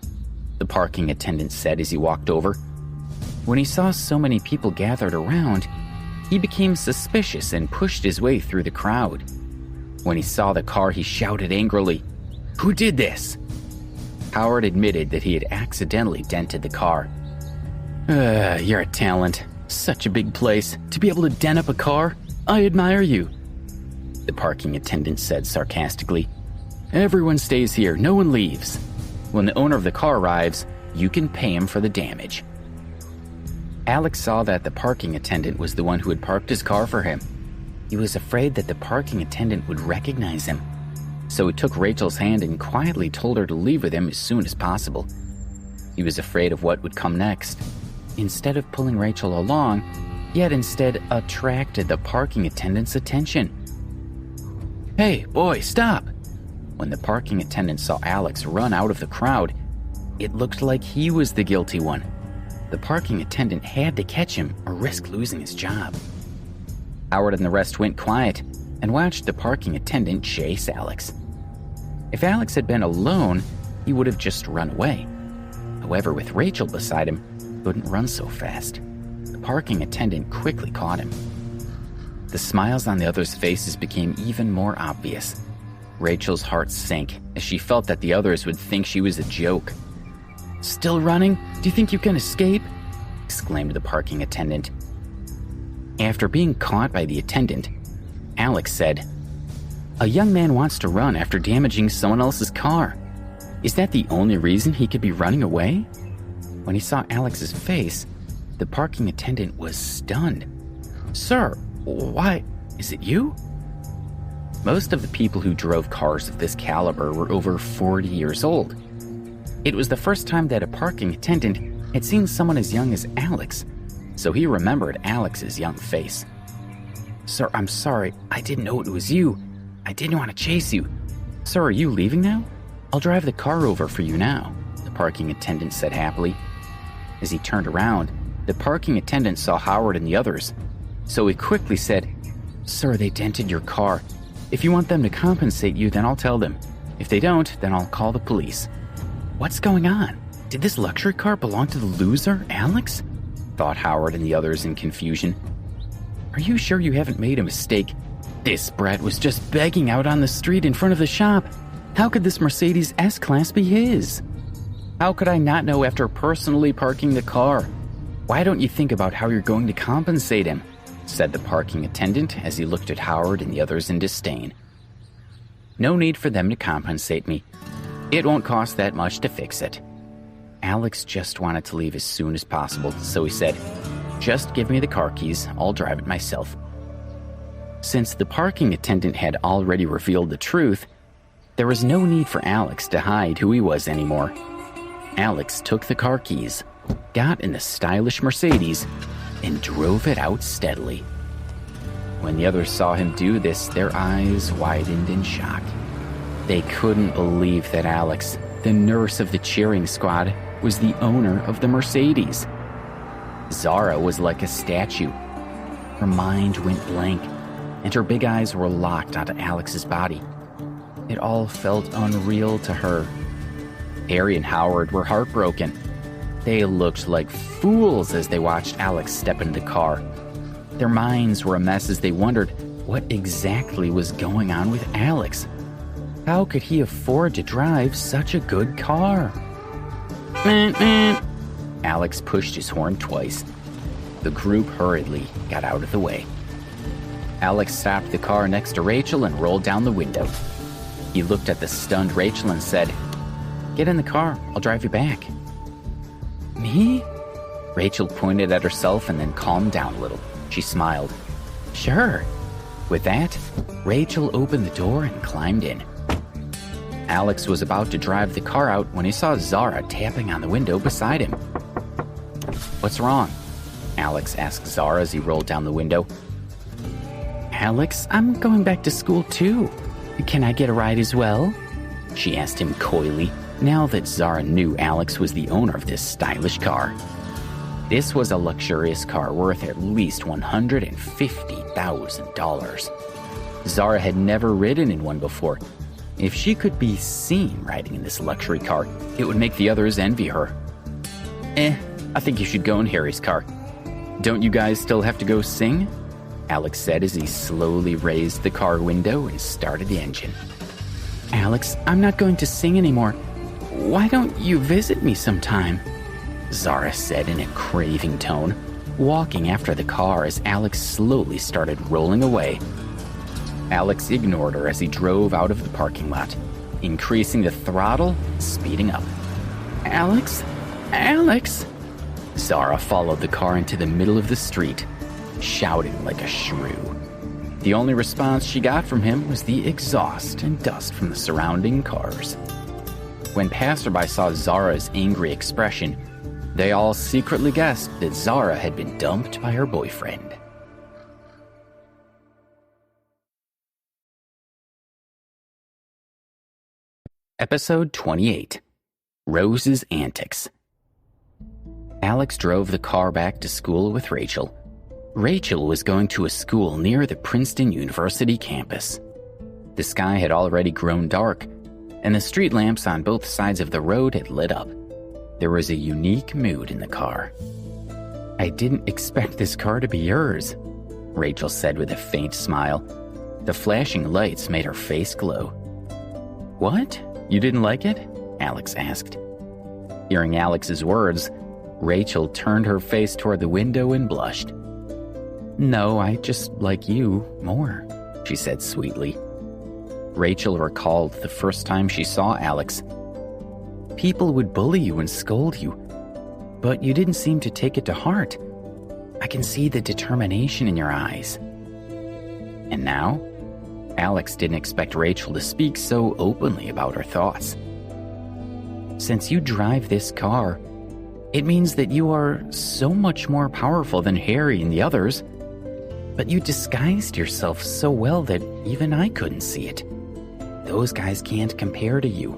The parking attendant said as he walked over. When he saw so many people gathered around, he became suspicious and pushed his way through the crowd. When he saw the car, he shouted angrily, "Who did this?" Howard admitted that he had accidentally dented the car. You're a talent. Such a big place. To be able to dent up a car? I admire you," the parking attendant said sarcastically. "Everyone stays here. No one leaves. When the owner of the car arrives, you can pay him for the damage." Alex saw that the parking attendant was the one who had parked his car for him. He was afraid that the parking attendant would recognize him, so he took Rachel's hand and quietly told her to leave with him as soon as possible. He was afraid of what would come next. Instead of pulling Rachel along, he had instead attracted the parking attendant's attention. "Hey, boy, stop!" When the parking attendant saw Alex run out of the crowd, it looked like he was the guilty one. The parking attendant had to catch him or risk losing his job. Howard and the rest went quiet and watched the parking attendant chase Alex. If Alex had been alone, he would have just run away. However, with Rachel beside him, he couldn't run so fast. The parking attendant quickly caught him. The smiles on the others' faces became even more obvious. Rachel's heart sank as she felt that the others would think she was a joke. "Still running? Do you think you can escape?" exclaimed the parking attendant. After being caught by the attendant, Alex said, "A young man wants to run after damaging someone else's car. Is that the only reason he could be running away?" When he saw Alex's face, the parking attendant was stunned. "Sir, why, is it you?" Most of the people who drove cars of this caliber were over 40 years old. It was the first time that a parking attendant had seen someone as young as Alex, so he remembered Alex's young face. "Sir, I'm sorry. I didn't know it was you. I didn't want to chase you. Sir, are you leaving now? I'll drive the car over for you now," the parking attendant said happily. As he turned around, the parking attendant saw Howard and the others, so he quickly said, "Sir, they dented your car. If you want them to compensate you, then I'll tell them. If they don't, then I'll call the police." "What's going on? Did this luxury car belong to the loser, Alex?" thought Howard and the others in confusion. "Are you sure you haven't made a mistake? This brat was just begging out on the street in front of the shop. How could this Mercedes S-Class be his? How could I not know after personally parking the car? Why don't you think about how you're going to compensate him?" said the parking attendant as he looked at Howard and the others in disdain. "No need for them to compensate me. It won't cost that much to fix it." Alex just wanted to leave as soon as possible, so he said, "Just give me the car keys, I'll drive it myself." Since the parking attendant had already revealed the truth, there was no need for Alex to hide who he was anymore. Alex took the car keys, got in the stylish Mercedes, and drove it out steadily. When the others saw him do this, their eyes widened in shock. They couldn't believe that Alex, the nurse of the cheering squad, was the owner of the Mercedes. Zara was like a statue. Her mind went blank, and her big eyes were locked onto Alex's body. It all felt unreal to her. Harry and Howard were heartbroken. They looked like fools as they watched Alex step into the car. Their minds were a mess as they wondered what exactly was going on with Alex. How could he afford to drive such a good car? Alex pushed his horn twice. The group hurriedly got out of the way. Alex stopped the car next to Rachel and rolled down the window. He looked at the stunned Rachel and said, "Get in the car, I'll drive you back." "Me?" Rachel pointed at herself and then calmed down a little. She smiled. "Sure." With that, Rachel opened the door and climbed in. Alex was about to drive the car out when he saw Zara tapping on the window beside him. "What's wrong?" Alex asked Zara as he rolled down the window. "Alex, I'm going back to school too. Can I get a ride as well?" she asked him coyly, now that Zara knew Alex was the owner of this stylish car. This was a luxurious car worth at least $150,000. Zara had never ridden in one before. If she could be seen riding in this luxury car, it would make the others envy her. I think you should go in Harry's car. Don't you guys still have to go sing?" Alex said as he slowly raised the car window and started the engine. Alex, I'm not going to sing anymore. Why don't you visit me sometime? Zara said in a craving tone, walking after the car as Alex slowly started rolling away. Alex ignored her as he drove out of the parking lot, increasing the throttle, speeding up. Alex? Alex? Zara followed the car into the middle of the street, shouting like a shrew. The only response she got from him was the exhaust and dust from the surrounding cars. When passerby saw Zara's angry expression, they all secretly guessed that Zara had been dumped by her boyfriend. Episode 28. Rose's Antics. Alex drove the car back to school with Rachel. Rachel was going to a school near the Princeton University campus. The sky had already grown dark, and the street lamps on both sides of the road had lit up. There was a unique mood in the car. I didn't expect this car to be yours, Rachel said with a faint smile. The flashing lights made her face glow. What? You didn't like it? Alex asked. Hearing Alex's words, Rachel turned her face toward the window and blushed. No, I just like you more, she said sweetly. Rachel recalled the first time she saw Alex. People would bully you and scold you, but you didn't seem to take it to heart. I can see the determination in your eyes. And now, Alex didn't expect Rachel to speak so openly about her thoughts. Since you drive this car, it means that you are so much more powerful than Harry and the others, but you disguised yourself so well that even I couldn't see it. Those guys can't compare to you.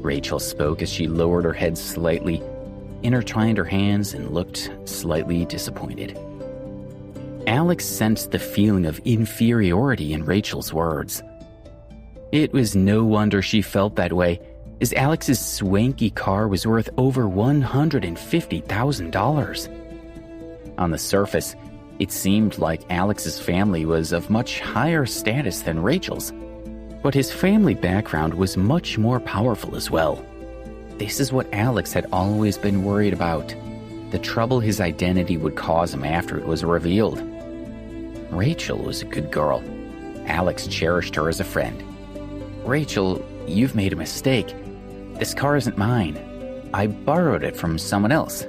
Rachel spoke as she lowered her head slightly, intertwined her hands, and looked slightly disappointed. Alex sensed the feeling of inferiority in Rachel's words. It was no wonder she felt that way, as Alex's swanky car was worth over $150,000. On the surface, it seemed like Alex's family was of much higher status than Rachel's, but his family background was much more powerful as well. This is what Alex had always been worried about, the trouble his identity would cause him after it was revealed. Rachel was a good girl. Alex cherished her as a friend. Rachel, you've made a mistake. This car isn't mine. I borrowed it from someone else.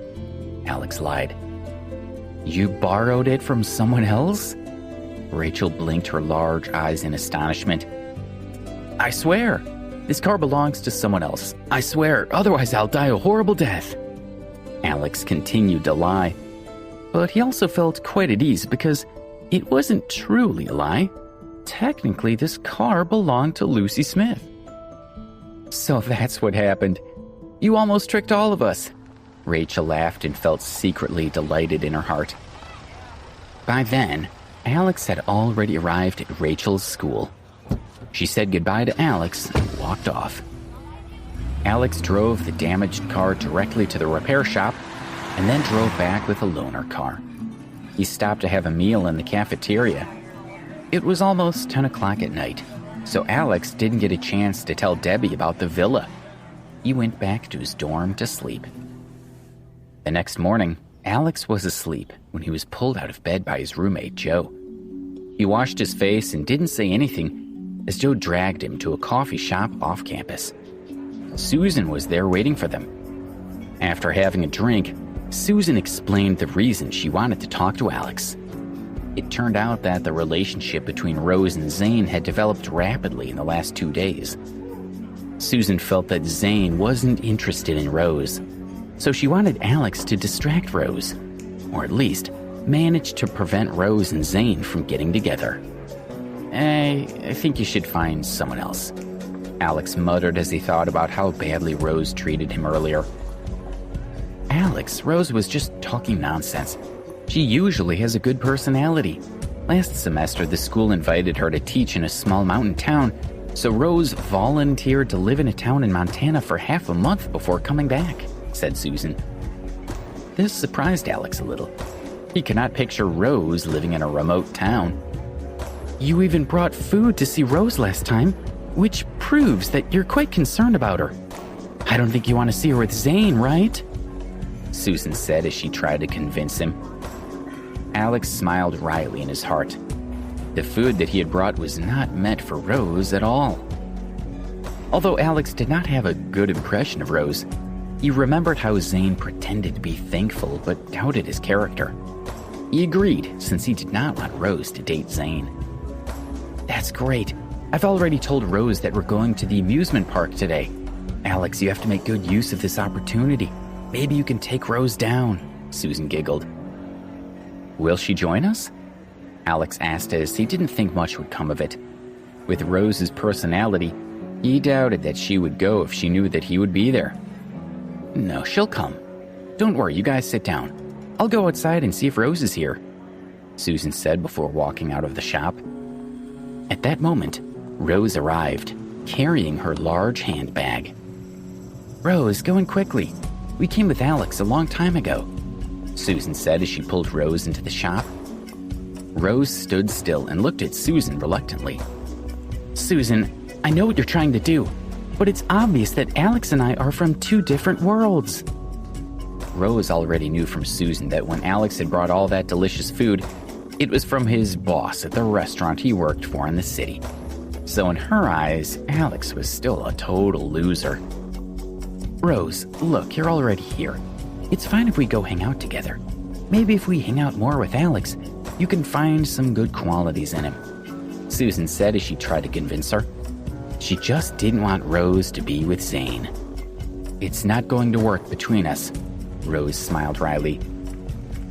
Alex lied. You borrowed it from someone else? Rachel blinked her large eyes in astonishment. I swear, this car belongs to someone else. I swear, otherwise I'll die a horrible death. Alex continued to lie, but he also felt quite at ease because it wasn't truly a lie. Technically, this car belonged to Lucy Smith. So that's what happened. You almost tricked all of us. Rachel laughed and felt secretly delighted in her heart. By then, Alex had already arrived at Rachel's school. She said goodbye to Alex and walked off. Alex drove the damaged car directly to the repair shop and then drove back with a loaner car. He stopped to have a meal in the cafeteria. It was almost 10 o'clock at night, so Alex didn't get a chance to tell Debbie about the villa. He went back to his dorm to sleep. The next morning, Alex was asleep when he was pulled out of bed by his roommate, Joe. He washed his face and didn't say anything as Joe dragged him to a coffee shop off campus. Susan was there waiting for them. After having a drink, Susan explained the reason she wanted to talk to Alex. It turned out that the relationship between Rose and Zane had developed rapidly in the last 2 days. Susan felt that Zane wasn't interested in Rose, so she wanted Alex to distract Rose, or at least manage to prevent Rose and Zane from getting together. I think you should find someone else, Alex muttered as he thought about how badly Rose treated him earlier. Alex, Rose was just talking nonsense. She usually has a good personality. Last semester, the school invited her to teach in a small mountain town, so Rose volunteered to live in a town in Montana for half a month before coming back, said Susan. This surprised Alex a little. He could not picture Rose living in a remote town. You even brought food to see Rose last time, which proves that you're quite concerned about her. I don't think you want to see her with Zane, right? Susan said as she tried to convince him. Alex smiled wryly in his heart. The food that he had brought was not meant for Rose at all. Although Alex did not have a good impression of Rose, he remembered how Zane pretended to be thankful but doubted his character. He agreed, since he did not want Rose to date Zane. That's great. I've already told Rose that we're going to the amusement park today. Alex, you have to make good use of this opportunity. Maybe you can take Rose down, Susan giggled. Will she join us? Alex asked as he didn't think much would come of it. With Rose's personality, he doubted that she would go if she knew that he would be there. No, she'll come. Don't worry, you guys sit down. I'll go outside and see if Rose is here, Susan said before walking out of the shop. At that moment, Rose arrived, carrying her large handbag. Rose, go in quickly. We came with Alex a long time ago, Susan said as she pulled Rose into the shop. Rose stood still and looked at Susan reluctantly. Susan, I know what you're trying to do, but it's obvious that Alex and I are from two different worlds. Rose already knew from Susan that when Alex had brought all that delicious food, it was from his boss at the restaurant he worked for in the city. So in her eyes, Alex was still a total loser. Rose, look, you're already here. It's fine if we go hang out together. Maybe if we hang out more with Alex, you can find some good qualities in him, Susan said as she tried to convince her. She just didn't want Rose to be with Zane. It's not going to work between us, Rose smiled wryly.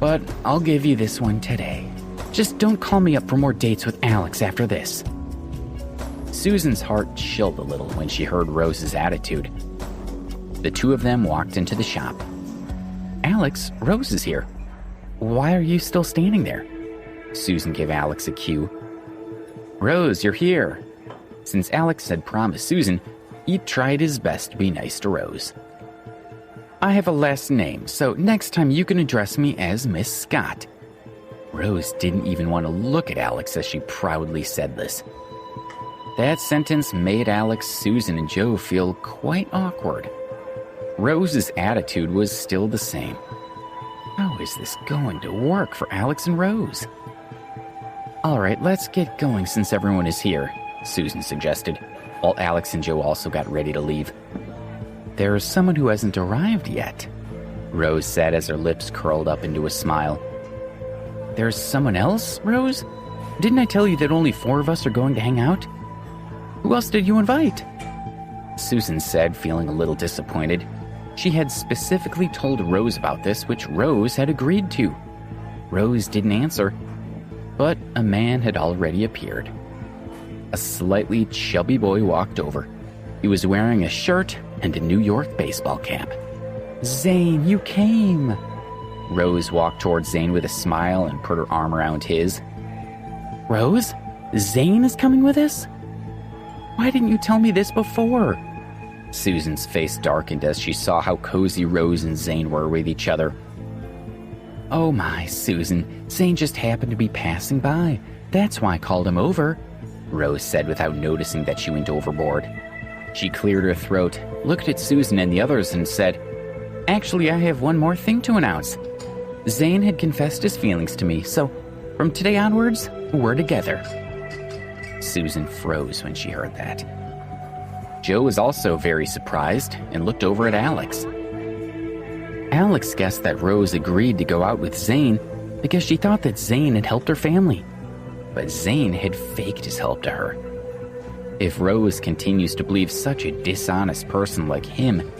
But I'll give you this one today. Just don't call me up for more dates with Alex after this. Susan's heart chilled a little when she heard Rose's attitude. The two of them walked into the shop. Alex, Rose is here. Why are you still standing there? Susan gave Alex a cue. Rose, you're here. Since Alex had promised Susan, he tried his best to be nice to Rose. I have a last name, so next time you can address me as Miss Scott. Rose didn't even want to look at Alex as she proudly said this. That sentence made Alex, Susan, and Joe feel quite awkward. Rose's attitude was still the same. How is this going to work for Alex and Rose? All right, let's get going since everyone is here, Susan suggested, while Alex and Joe also got ready to leave. There's someone who hasn't arrived yet, Rose said as her lips curled up into a smile. There's someone else, Rose? Didn't I tell you that only 4 of us are going to hang out? Who else did you invite? Susan said, feeling a little disappointed. She had specifically told Rose about this, which Rose had agreed to. Rose didn't answer, but a man had already appeared. A slightly chubby boy walked over. He was wearing a shirt and a New York baseball cap. Zane, you came! Rose walked towards Zane with a smile and put her arm around his. Rose? Zane is coming with us? Why didn't you tell me this before? Susan's face darkened as she saw how cozy Rose and Zane were with each other. Oh my, Susan, Zane just happened to be passing by. That's why I called him over, Rose said without noticing that she went overboard. She cleared her throat, looked at Susan and the others and said, Actually, I have one more thing to announce. Zane had confessed his feelings to me, so from today onwards, we're together. Susan froze when she heard that. Joe was also very surprised and looked over at Alex. Alex guessed that Rose agreed to go out with Zane because she thought that Zane had helped her family. But Zane had faked his help to her. If Rose continues to believe such a dishonest person like him,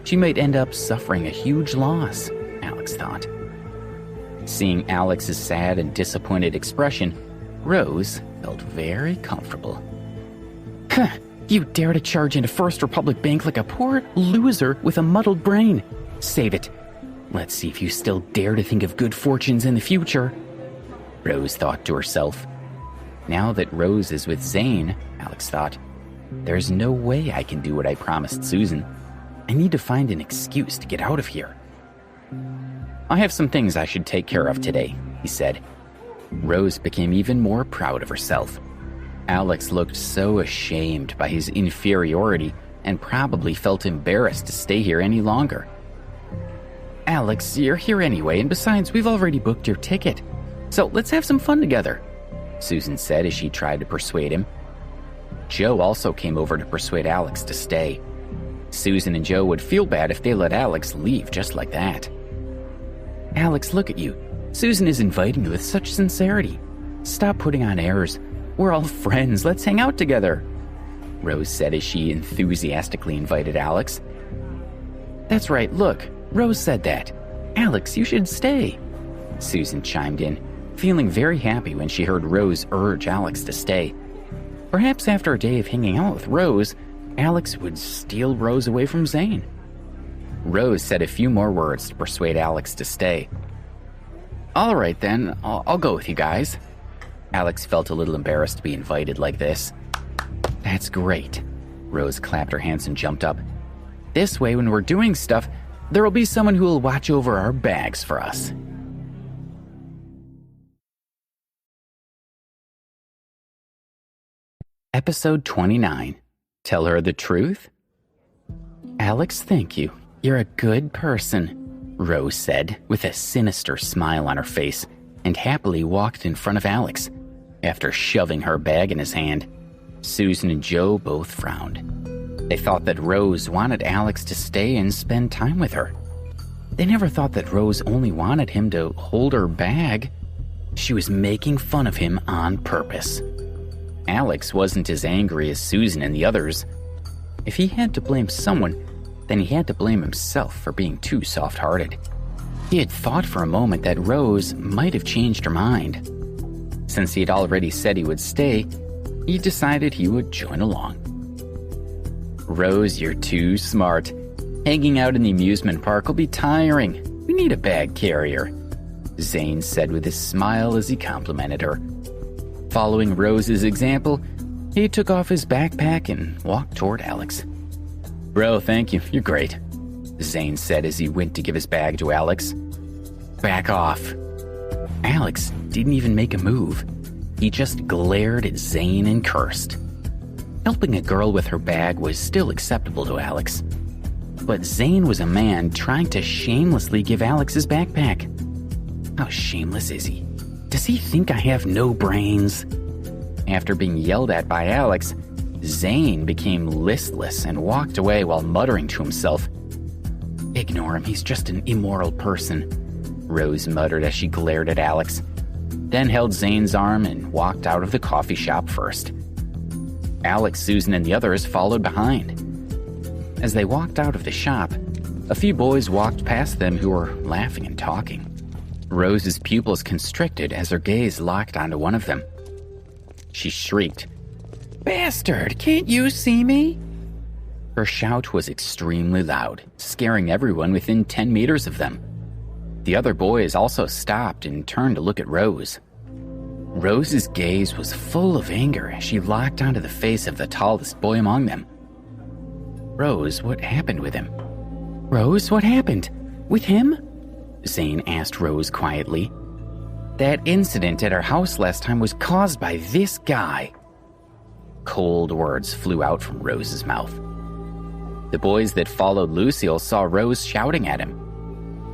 she might end up suffering a huge loss, Alex thought. Seeing Alex's sad and disappointed expression, Rose felt very comfortable. Huh, you dare to charge into First Republic Bank like a poor loser with a muddled brain. Save it. Let's see if you still dare to think of good fortunes in the future, Rose thought to herself. Now that Rose is with Zane, Alex thought, there's no way I can do what I promised Susan. I need to find an excuse to get out of here. I have some things I should take care of today," he said. Rose became even more proud of herself. Alex looked so ashamed by his inferiority and probably felt embarrassed to stay here any longer. "Alex, you're here anyway, and besides, we've already booked your ticket. So let's have some fun together," Susan said as she tried to persuade him. Joe also came over to persuade Alex to stay. Susan and Joe would feel bad if they let Alex leave just like that. "Alex, look at you. Susan is inviting you with such sincerity. Stop putting on airs. We're all friends. Let's hang out together," Rose said as she enthusiastically invited Alex. "That's right, look. Rose said that. Alex, you should stay," Susan chimed in, feeling very happy when she heard Rose urge Alex to stay. Perhaps after a day of hanging out with Rose, Alex would steal Rose away from Zane. Rose said a few more words to persuade Alex to stay. "All right then, I'll go with you guys." Alex felt a little embarrassed to be invited like this. "That's great." Rose clapped her hands and jumped up. "This way, when we're doing stuff, there will be someone who will watch over our bags for us." Episode 29. Tell Her the Truth? "Alex, thank you. You're a good person," Rose said with a sinister smile on her face, and happily walked in front of Alex. After shoving her bag in his hand, Susan and Joe both frowned. They thought that Rose wanted Alex to stay and spend time with her. They never thought that Rose only wanted him to hold her bag. She was making fun of him on purpose. Alex wasn't as angry as Susan and the others. If he had to blame someone, then he had to blame himself for being too soft-hearted. He had thought for a moment that Rose might have changed her mind. Since he had already said he would stay, he decided he would join along. "Rose, you're too smart. Hanging out in the amusement park will be tiring. We need a bag carrier," Zane said with a smile as he complimented her. Following Rose's example, he took off his backpack and walked toward Alex. "Bro, thank you. You're great," Zane said as he went to give his bag to Alex. "Back off." Alex didn't even make a move. He just glared at Zane and cursed. Helping a girl with her bag was still acceptable to Alex. But Zane was a man trying to shamelessly give Alex his backpack. How shameless is he? Does he think I have no brains? After being yelled at by Alex, Zane became listless and walked away while muttering to himself. "Ignore him, he's just an immoral person," Rose muttered as she glared at Alex, then held Zane's arm and walked out of the coffee shop first. Alex, Susan, and the others followed behind. As they walked out of the shop, a few boys walked past them who were laughing and talking. Rose's pupils constricted as her gaze locked onto one of them. She shrieked, "Bastard, can't you see me?" Her shout was extremely loud, scaring everyone within 10 meters of them. The other boys also stopped and turned to look at Rose. Rose's gaze was full of anger as she locked onto the face of the tallest boy among them. "Rose, what happened with him?" "Rose, what happened? With him?" Zane asked Rose quietly. "That incident at our house last time was caused by this guy." Cold words flew out from Rose's mouth. The boys that followed Lucille saw Rose shouting at him.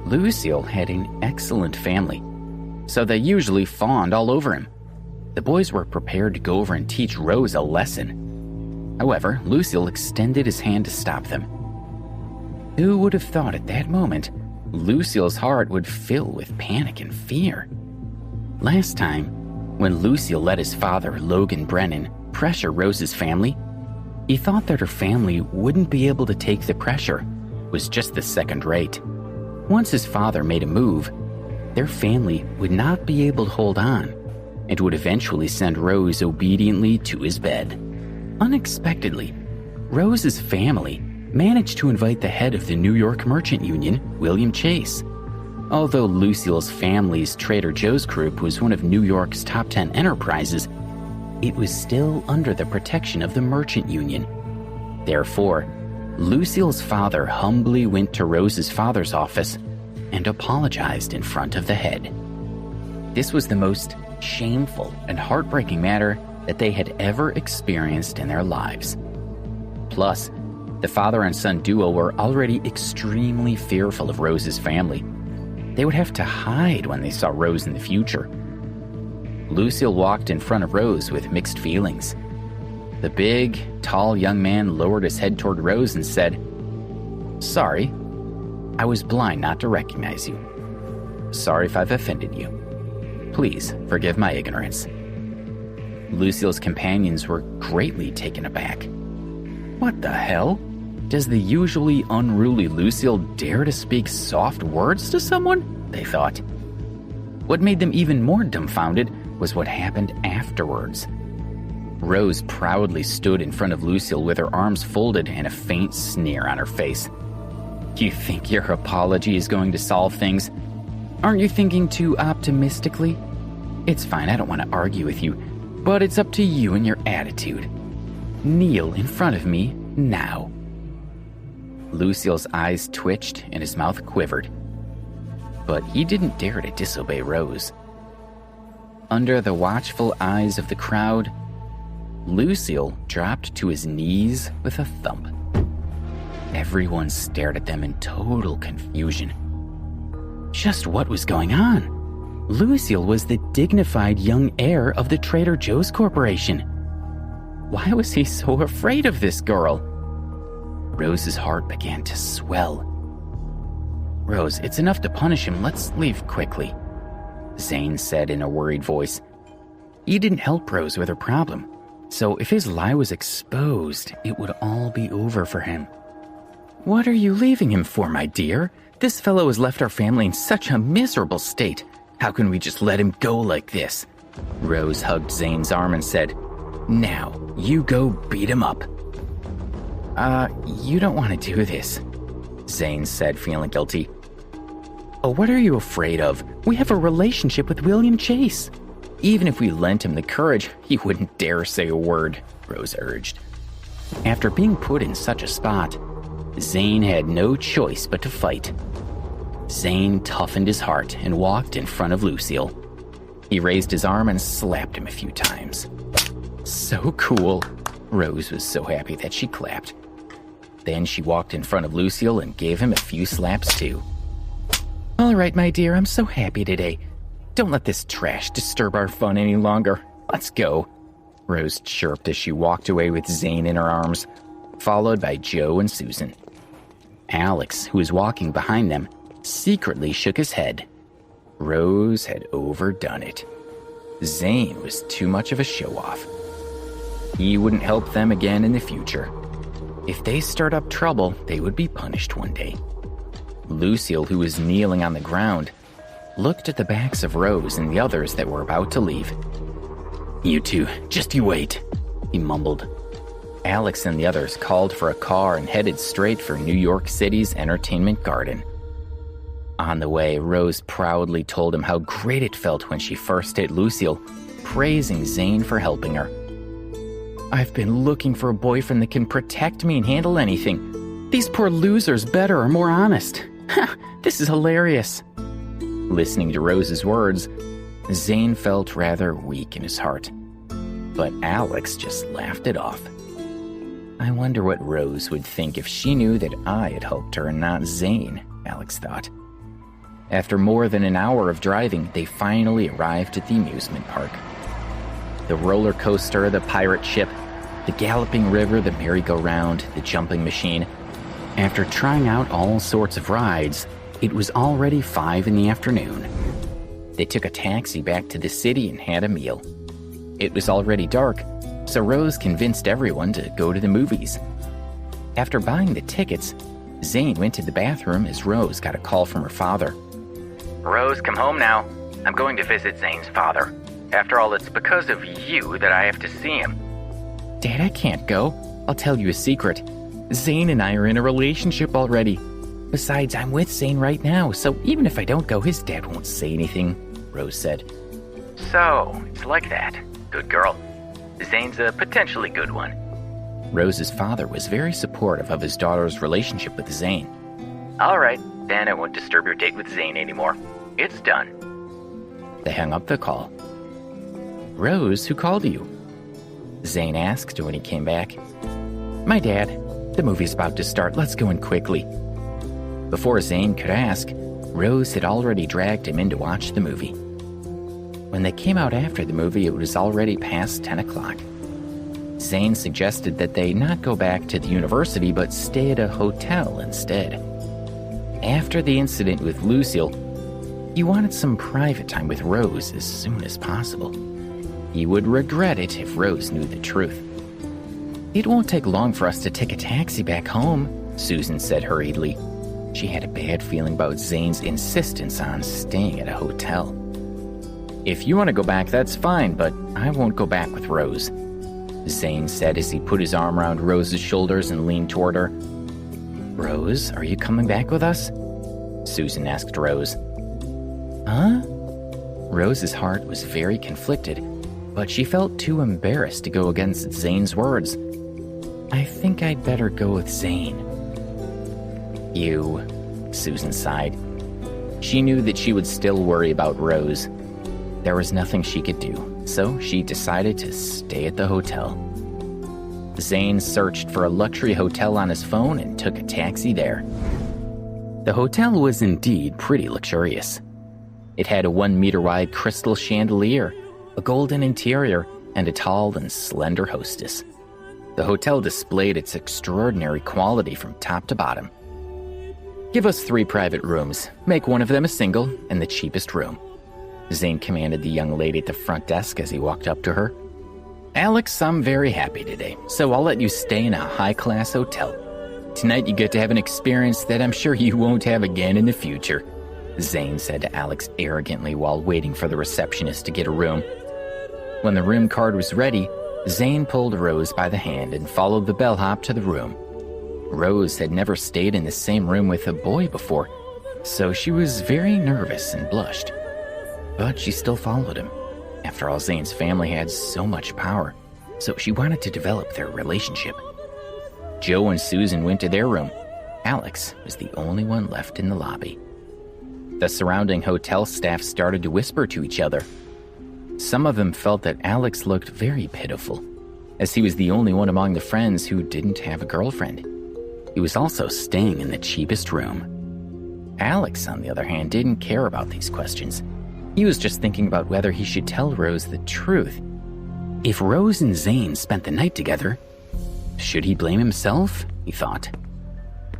Lucille had an excellent family, so they usually fawned all over him. The boys were prepared to go over and teach Rose a lesson. However, Lucille extended his hand to stop them. Who would have thought at that moment Lucille's heart would fill with panic and fear? Last time, when Lucille let his father, Logan Brennan, pressure Rose's family, he thought that her family wouldn't be able to take the pressure, was just the second rate. Once his father made a move, their family would not be able to hold on and would eventually send Rose obediently to his bed. Unexpectedly, Rose's family managed to invite the head of the New York Merchant Union, William Chase. Although Lucille's family's Trader Joe's group was one of New York's top 10 enterprises, it was still under the protection of the Merchant Union. Therefore, Lucille's father humbly went to Rose's father's office and apologized in front of the head. This was the most shameful and heartbreaking matter that they had ever experienced in their lives. Plus, the father and son duo were already extremely fearful of Rose's family. They would have to hide when they saw Rose in the future. Lucille walked in front of Rose with mixed feelings. The big, tall young man lowered his head toward Rose and said, "Sorry, I was blind not to recognize you. Sorry if I've offended you. Please forgive my ignorance." Lucille's companions were greatly taken aback. What the hell? Does the usually unruly Lucille dare to speak soft words to someone? They thought. What made them even more dumbfounded was what happened afterwards. Rose proudly stood in front of Lucille with her arms folded and a faint sneer on her face. "You think your apology is going to solve things? Aren't you thinking too optimistically? It's fine, I don't want to argue with you, but it's up to you and your attitude. Kneel in front of me now." Lucille's eyes twitched and his mouth quivered. But he didn't dare to disobey Rose. Under the watchful eyes of the crowd, Lucille dropped to his knees with a thump. Everyone stared at them in total confusion. Just what was going on? Lucille was the dignified young heir of the Trader Joe's Corporation. Why was he so afraid of this girl? Rose's heart began to swell. "Rose, it's enough to punish him. Let's leave quickly," Zane said in a worried voice. He didn't help Rose with her problem, so if his lie was exposed, it would all be over for him. "What are you leaving him for, my dear? This fellow has left our family in such a miserable state. How can we just let him go like this?" Rose hugged Zane's arm and said, "Now, you go beat him up." You don't want to do this," Zane said, feeling guilty. "Oh, what are you afraid of? We have a relationship with William Chase. Even if we lent him the courage, he wouldn't dare say a word," Rose urged. After being put in such a spot, Zane had no choice but to fight. Zane toughened his heart and walked in front of Lucille. He raised his arm and slapped him a few times. "So cool." Rose was so happy that she clapped. Then she walked in front of Lucille and gave him a few slaps too. "All right, my dear, I'm so happy today. Don't let this trash disturb our fun any longer. Let's go," Rose chirped as she walked away with Zane in her arms, followed by Joe and Susan. Alex, who was walking behind them, secretly shook his head. Rose had overdone it. Zane was too much of a show-off. He wouldn't help them again in the future. If they stirred up trouble, they would be punished one day. Lucille, who was kneeling on the ground, looked at the backs of Rose and the others that were about to leave. "You two, just you wait," he mumbled. Alex and the others called for a car and headed straight for New York City's Entertainment Garden. On the way, Rose proudly told him how great it felt when she first hit Lucille, praising Zane for helping her. "I've been looking for a boyfriend that can protect me and handle anything. These poor losers better are more honest. Ha! This is hilarious." Listening to Rose's words, Zane felt rather weak in his heart. But Alex just laughed it off. I wonder what Rose would think if she knew that I had helped her and not Zane, Alex thought. After more than an hour of driving, they finally arrived at the amusement park. The roller coaster, the pirate ship, the galloping river, the merry-go-round, the jumping machine. After trying out all sorts of rides, it was already 5 p.m. They took a taxi back to the city and had a meal. It was already dark, so Rose convinced everyone to go to the movies. After buying the tickets, Zane went to the bathroom as Rose got a call from her father. "Rose, come home now. I'm going to visit Zane's father. After all, it's because of you that I have to see him." "Dad, I can't go. I'll tell you a secret. Zane and I are in a relationship already. Besides, I'm with Zane right now, so even if I don't go, his dad won't say anything," Rose said. "So, it's like that. Good girl. Zane's a potentially good one." Rose's father was very supportive of his daughter's relationship with Zane. "All right, Then I won't disturb your date with Zane anymore. It's done. They hung up the call. Rose, who called you? Zane asked when he came back. My dad. The movie's about to start. Let's go in quickly. Before Zane could ask, Rose had already dragged him in to watch the movie. When they came out after the movie, it was already past 10 o'clock. Zane suggested that they not go back to the university, but stay at a hotel instead. After the incident with Lucille, he wanted some private time with Rose as soon as possible. He would regret it if Rose knew the truth. It won't take long for us to take a taxi back home, Susan said hurriedly. She had a bad feeling about Zane's insistence on staying at a hotel. If you want to go back, that's fine, but I won't go back with Rose, Zane said as he put his arm around Rose's shoulders and leaned toward her. Rose, are you coming back with us? Susan asked Rose. Huh? Rose's heart was very conflicted, but she felt too embarrassed to go against Zane's words. I think I'd better go with Zane. You, Susan sighed. She knew that she would still worry about Rose. There was nothing she could do, so she decided to stay at the hotel. Zane searched for a luxury hotel on his phone and took a taxi there. The hotel was indeed pretty luxurious. It had a 1-meter-wide crystal chandelier, a golden interior, and a tall and slender hostess. The hotel displayed its extraordinary quality from top to bottom. Give us 3 private rooms. Make one of them a single and the cheapest room, Zane commanded the young lady at the front desk as he walked up to her. Alex, I'm very happy today, so I'll let you stay in a high-class hotel. Tonight you get to have an experience that I'm sure you won't have again in the future, Zane said to Alex arrogantly while waiting for the receptionist to get a room. When the room card was ready, Zane pulled Rose by the hand and followed the bellhop to the room. Rose had never stayed in the same room with a boy before, so she was very nervous and blushed. But she still followed him. After all, Zane's family had so much power, so she wanted to develop their relationship. Joe and Susan went to their room. Alex was the only one left in the lobby. The surrounding hotel staff started to whisper to each other. Some of them felt that Alex looked very pitiful, as he was the only one among the friends who didn't have a girlfriend. He was also staying in the cheapest room. Alex, on the other hand, didn't care about these questions. He was just thinking about whether he should tell Rose the truth. If Rose and Zane spent the night together, should he blame himself? He thought.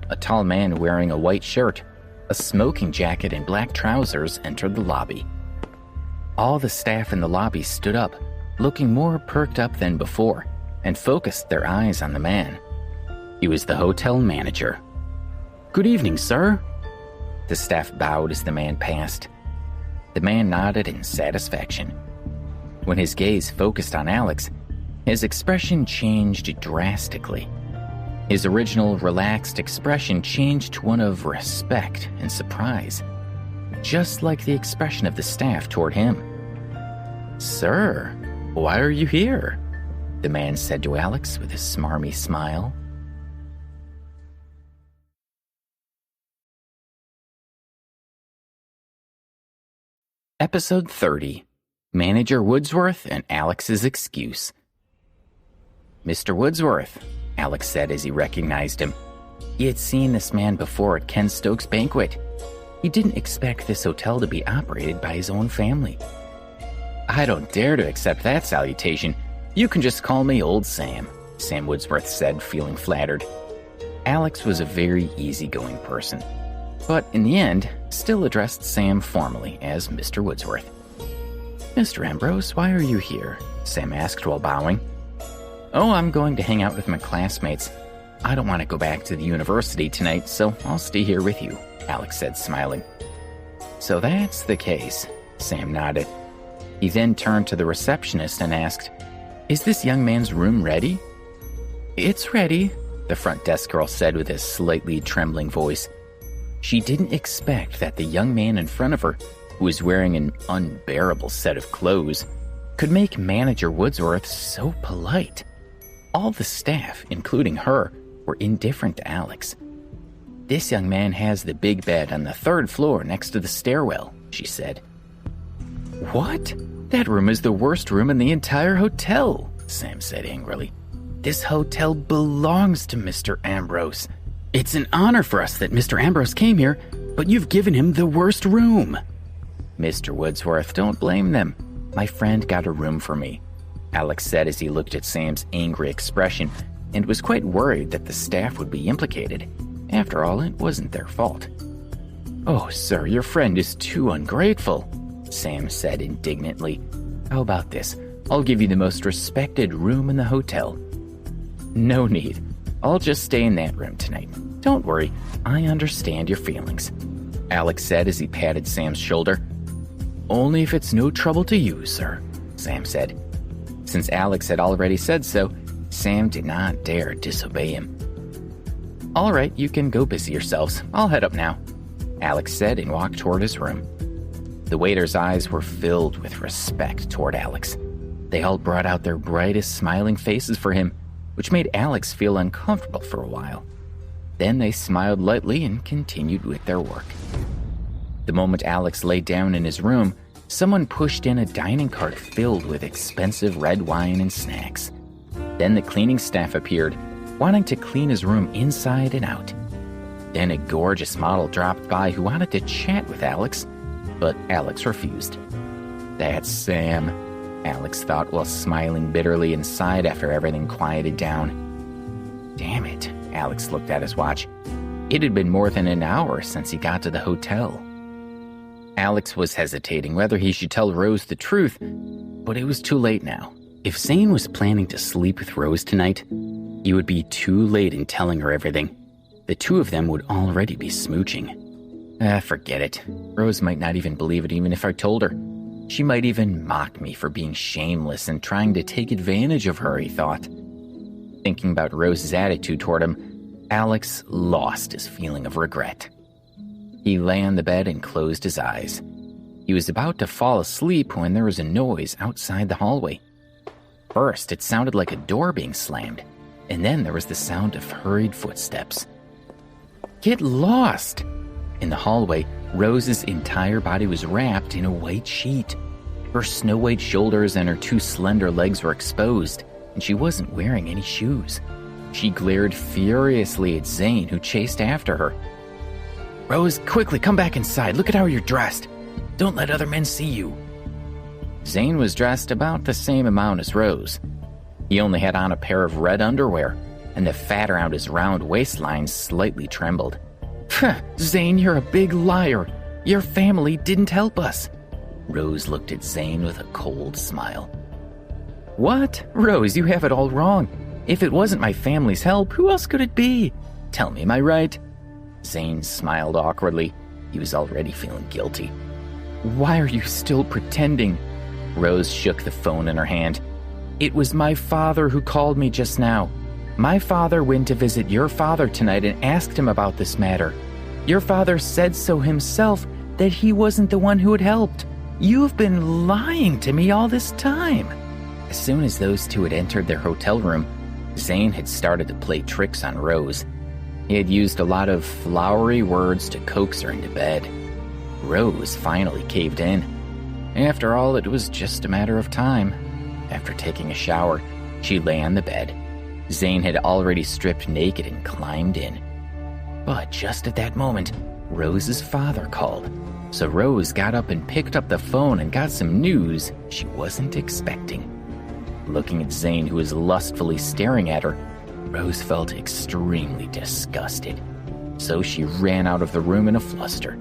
A tall man wearing a white shirt, a smoking jacket, and black trousers entered the lobby. All the staff in the lobby stood up, looking more perked up than before, and focused their eyes on the man. He was the hotel manager. Good evening, sir. The staff bowed as the man passed. The man nodded in satisfaction. When his gaze focused on Alex, his expression changed drastically. His original relaxed expression changed to one of respect and surprise, just like the expression of the staff toward him. Sir, why are you here? The man said to Alex with a smarmy smile. Episode 30. Manager Woodsworth and Alex's Excuse. Mr. Woodsworth, Alex said as he recognized him. He had seen this man before at Ken Stokes' banquet. He didn't expect this hotel to be operated by his own family. I don't dare to accept that salutation. You can just call me Old Sam, Sam Woodsworth said, feeling flattered. Alex was a very easygoing person, but in the end, still addressed Sam formally as Mr. Woodsworth. Mr. Ambrose, why are you here? Sam asked while bowing. Oh, I'm going to hang out with my classmates. I don't want to go back to the university tonight, so I'll stay here with you, Alex said, smiling. So that's the case, Sam nodded. He then turned to the receptionist and asked, Is this young man's room ready? It's ready, the front desk girl said with a slightly trembling voice. She didn't expect that the young man in front of her, who was wearing an unbearable set of clothes, could make Manager Woodsworth so polite. All the staff, including her, were indifferent to Alex. This young man has the big bed on the 3rd floor next to the stairwell, she said. What? That room is the worst room in the entire hotel, Sam said angrily. This hotel belongs to Mr. Ambrose. It's an honor for us that Mr. Ambrose came here, but you've given him the worst room. Mr. Woodsworth, don't blame them. My friend got a room for me, Alex said as he looked at Sam's angry expression and was quite worried that the staff would be implicated. After all, it wasn't their fault. Oh, sir, your friend is too ungrateful, Sam said indignantly. How about this? I'll give you the most respected room in the hotel. No need. I'll just stay in that room tonight. Don't worry, I understand your feelings, Alex said as he patted Sam's shoulder. Only if it's no trouble to you, sir, Sam said. Since Alex had already said so, Sam did not dare disobey him. All right, you can go busy yourselves. I'll head up now, Alex said and walked toward his room. The waiters' eyes were filled with respect toward Alex. They all brought out their brightest smiling faces for him, which made Alex feel uncomfortable for a while. Then they smiled lightly and continued with their work. The moment Alex lay down in his room, someone pushed in a dining cart filled with expensive red wine and snacks. Then the cleaning staff appeared, wanting to clean his room inside and out. Then a gorgeous model dropped by who wanted to chat with Alex, but Alex refused. That's Sam, Alex thought while smiling bitterly inside after everything quieted down. Damn it, Alex looked at his watch. It had been more than an hour since he got to the hotel. Alex was hesitating whether he should tell Rose the truth, but it was too late now. If Zane was planning to sleep with Rose tonight, he would be too late in telling her everything. The two of them would already be smooching. Forget it. Rose might not even believe it even if I told her. She might even mock me for being shameless and trying to take advantage of her, he thought. Thinking about Rose's attitude toward him, Alex lost his feeling of regret. He lay on the bed and closed his eyes. He was about to fall asleep when there was a noise outside the hallway. First, it sounded like a door being slammed, and then there was the sound of hurried footsteps. Get lost! In the hallway, Rose's entire body was wrapped in a white sheet. Her snow-white shoulders and her two slender legs were exposed, and she wasn't wearing any shoes. She glared furiously at Zane, who chased after her. Rose, quickly, come back inside. Look at how you're dressed. Don't let other men see you. Zane was dressed about the same amount as Rose. He only had on a pair of red underwear, and the fat around his round waistline slightly trembled. Zane, you're a big liar. Your family didn't help us. Rose looked at Zane with a cold smile. What? Rose, you have it all wrong. If it wasn't my family's help, who else could it be? Tell me, am I right? Zane smiled awkwardly. He was already feeling guilty. Why are you still pretending? Rose shook the phone in her hand. It was my father who called me just now. My father went to visit your father tonight and asked him about this matter. Your father said so himself, that he wasn't the one who had helped. You've been lying to me all this time. As soon as those two had entered their hotel room, Zane had started to play tricks on Rose. He had used a lot of flowery words to coax her into bed. Rose finally caved in. After all, it was just a matter of time. After taking a shower, she lay on the bed. Zane had already stripped naked and climbed in. But just at that moment, Rose's father called. So Rose got up and picked up the phone and got some news she wasn't expecting. Looking at Zane, who was lustfully staring at her, Rose felt extremely disgusted. So she ran out of the room in a fluster.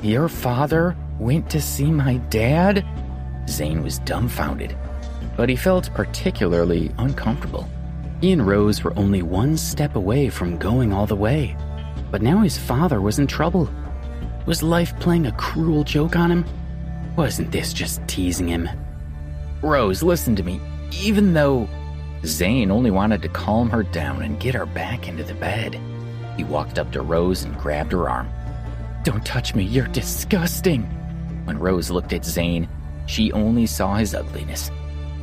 Your father went to see my dad? Zane was dumbfounded, but he felt particularly uncomfortable. He and Rose were only one step away from going all the way, but now his father was in trouble. Was life playing a cruel joke on him? Wasn't this just teasing him? Rose, listen to me. Even though Zane only wanted to calm her down and get her back into the bed, he walked up to Rose and grabbed her arm. Don't touch me, you're disgusting. When Rose looked at Zane, she only saw his ugliness.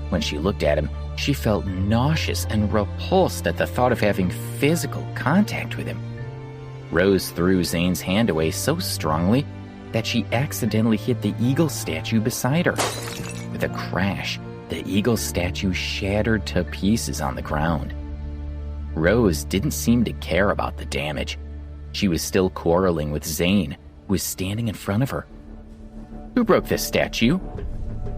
When she looked at him, she felt nauseous and repulsed at the thought of having physical contact with him. Rose threw Zane's hand away so strongly that she accidentally hit the eagle statue beside her. With a crash, the eagle statue shattered to pieces on the ground. Rose didn't seem to care about the damage. She was still quarreling with Zane, who was standing in front of her. "Who broke this statue?"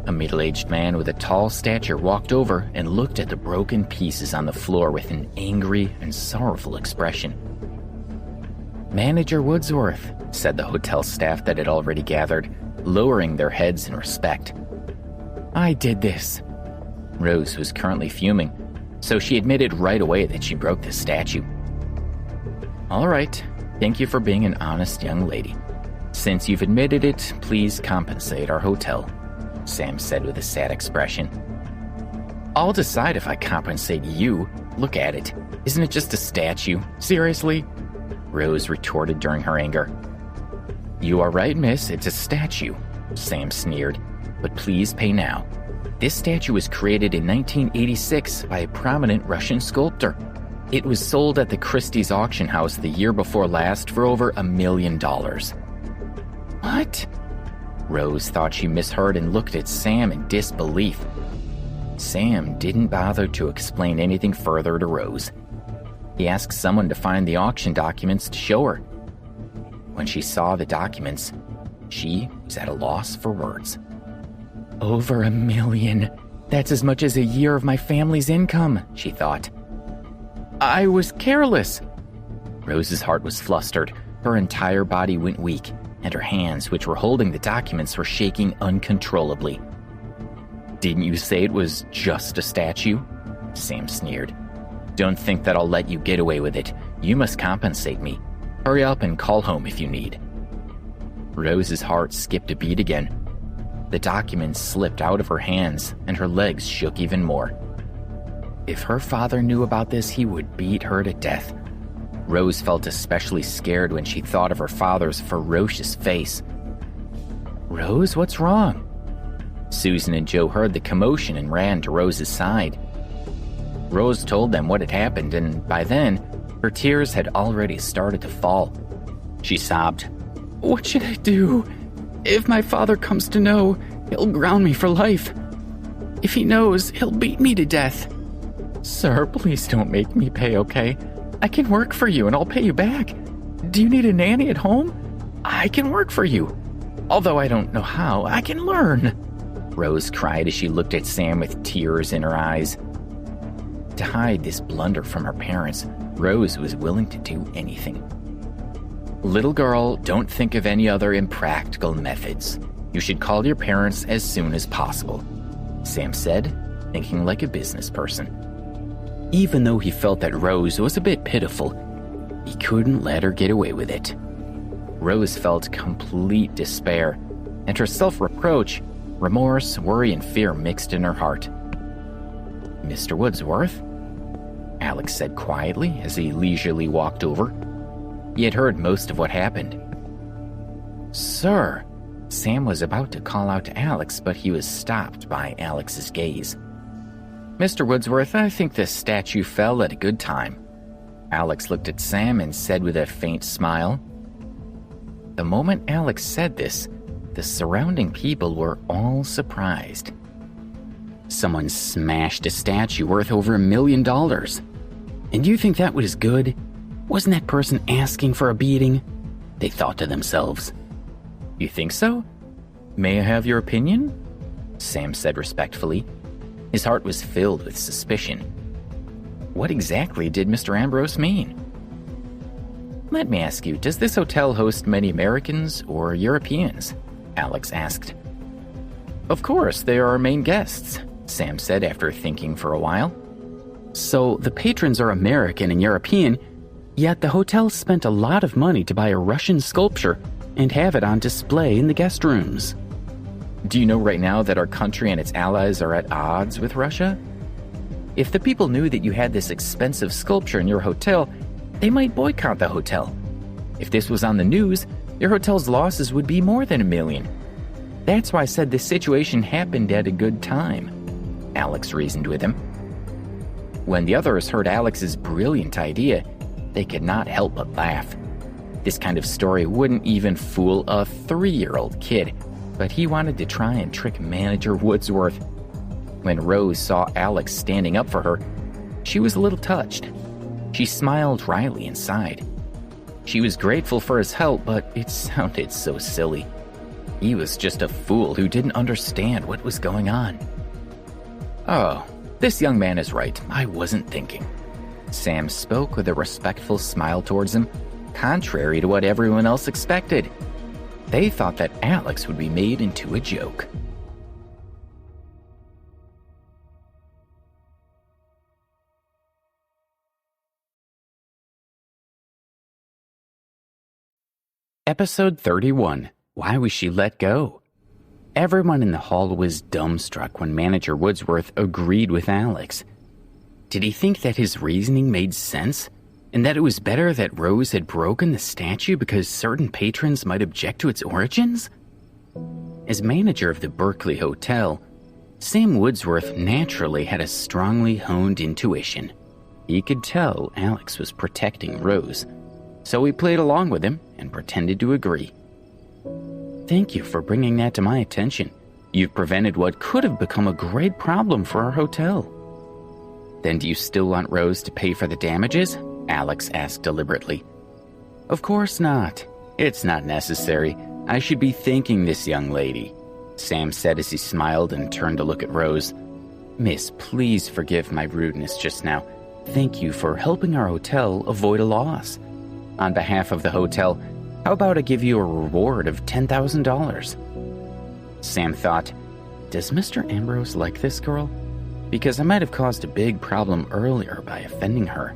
A middle-aged man with a tall stature walked over and looked at the broken pieces on the floor with an angry and sorrowful expression. "Manager Woodsworth," said the hotel staff that had already gathered, lowering their heads in respect. "I did this." Rose was currently fuming, so she admitted right away that she broke the statue. "All right, thank you for being an honest young lady. Since you've admitted it, please compensate our hotel," Sam said with a sad expression. "I'll decide if I compensate you. Look at it. Isn't it just a statue? Seriously?" Rose retorted during her anger. "You are right, miss. It's a statue," Sam sneered. "But please pay now. This statue was created in 1986 by a prominent Russian sculptor. It was sold at the Christie's auction house the year before last for over $1 million. "What?" Rose thought she misheard and looked at Sam in disbelief. Sam didn't bother to explain anything further to Rose. He asked someone to find the auction documents to show her. When she saw the documents, she was at a loss for words. "Over $1 million. That's as much as a year of my family's income," she thought. "I was careless." Rose's heart was flustered. Her entire body went weak, and her hands, which were holding the documents, were shaking uncontrollably. "Didn't you say it was just a statue?" Sam sneered. "Don't think that I'll let you get away with it. You must compensate me. Hurry up and call home if you need." Rose's heart skipped a beat again. The documents slipped out of her hands, and her legs shook even more. If her father knew about this, he would beat her to death. Rose felt especially scared when she thought of her father's ferocious face. "Rose, what's wrong?" Susan and Joe heard the commotion and ran to Rose's side. Rose told them what had happened, and by then, her tears had already started to fall. She sobbed, "What should I do? If my father comes to know, he'll ground me for life. If he knows, he'll beat me to death. Sir, please don't make me pay, okay? I can work for you and I'll pay you back. Do you need a nanny at home? I can work for you. Although I don't know how, I can learn." Rose cried as she looked at Sam with tears in her eyes. To hide this blunder from her parents, Rose was willing to do anything. "Little girl, don't think of any other impractical methods. You should call your parents as soon as possible," Sam said, thinking like a business person. Even though he felt that Rose was a bit pitiful, he couldn't let her get away with it. Rose felt complete despair, and her self-reproach, remorse, worry, and fear mixed in her heart. "Mr. Woodsworth?" Alex said quietly as he leisurely walked over. He had heard most of what happened. "Sir," Sam was about to call out to Alex, but he was stopped by Alex's gaze. "Mr. Woodsworth, I think this statue fell at a good time." Alex looked at Sam and said with a faint smile. The moment Alex said this, the surrounding people were all surprised. Someone smashed a statue worth over $1 million. And you think that was good? Wasn't that person asking for a beating? They thought to themselves. "You think so? May I have your opinion?" Sam said respectfully. His heart was filled with suspicion. What exactly did Mr. Ambrose mean? "Let me ask you, does this hotel host many Americans or Europeans?" Alex asked. "Of course, they are our main guests," Sam said after thinking for a while. "So the patrons are American and European, yet the hotel spent a lot of money to buy a Russian sculpture and have it on display in the guest rooms. Do you know right now that our country and its allies are at odds with Russia? If the people knew that you had this expensive sculpture in your hotel, they might boycott the hotel. If this was on the news, your hotel's losses would be more than $1 million. That's why I said this situation happened at a good time," Alex reasoned with him. When the others heard Alex's brilliant idea, they could not help but laugh. This kind of story wouldn't even fool a 3-year-old kid, but he wanted to try and trick Manager Woodsworth. When Rose saw Alex standing up for her, she was a little touched. She smiled wryly inside. She was grateful for his help, but it sounded so silly. He was just a fool who didn't understand what was going on. "Oh, this young man is right. I wasn't thinking." Sam spoke with a respectful smile towards him, contrary to what everyone else expected. They thought that Alex would be made into a joke. Episode 31, Why Was She Let Go? Everyone in the hall was dumbstruck when Manager Woodsworth agreed with Alex. Did he think that his reasoning made sense? And that it was better that Rose had broken the statue because certain patrons might object to its origins? As manager of the Berkeley Hotel, Sam Woodsworth naturally had a strongly honed intuition. He could tell Alex was protecting Rose, so he played along with him and pretended to agree. "Thank you for bringing that to my attention. You've prevented what could have become a great problem for our hotel." "Then do you still want Rose to pay for the damages?" Alex asked deliberately. "Of course not. It's not necessary. I should be thanking this young lady," Sam said as he smiled and turned to look at Rose. "Miss, please forgive my rudeness just now. Thank you for helping our hotel avoid a loss. On behalf of the hotel, how about I give you a reward of $10,000? Sam thought, does Mr. Ambrose like this girl? Because I might have caused a big problem earlier by offending her.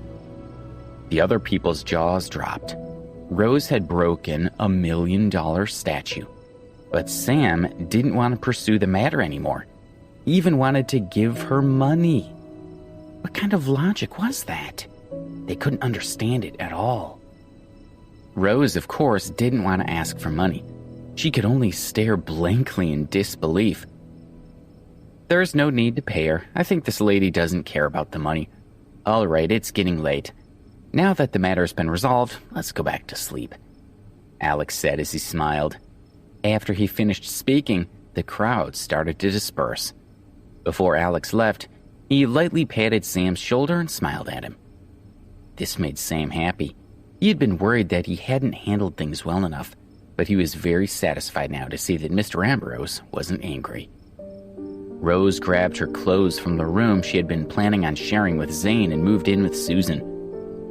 The other people's jaws dropped. Rose had broken a $1 million statue. But Sam didn't want to pursue the matter anymore. He even wanted to give her money. What kind of logic was that? They couldn't understand it at all. Rose, of course, didn't want to ask for money. She could only stare blankly in disbelief. "There's no need to pay her. I think this lady doesn't care about the money. All right, it's getting late. Now that the matter's been resolved, let's go back to sleep," Alex said as he smiled. After he finished speaking, the crowd started to disperse. Before Alex left, he lightly patted Sam's shoulder and smiled at him. This made Sam happy. He had been worried that he hadn't handled things well enough, but he was very satisfied now to see that Mr. Ambrose wasn't angry. Rose grabbed her clothes from the room she had been planning on sharing with Zane and moved in with Susan,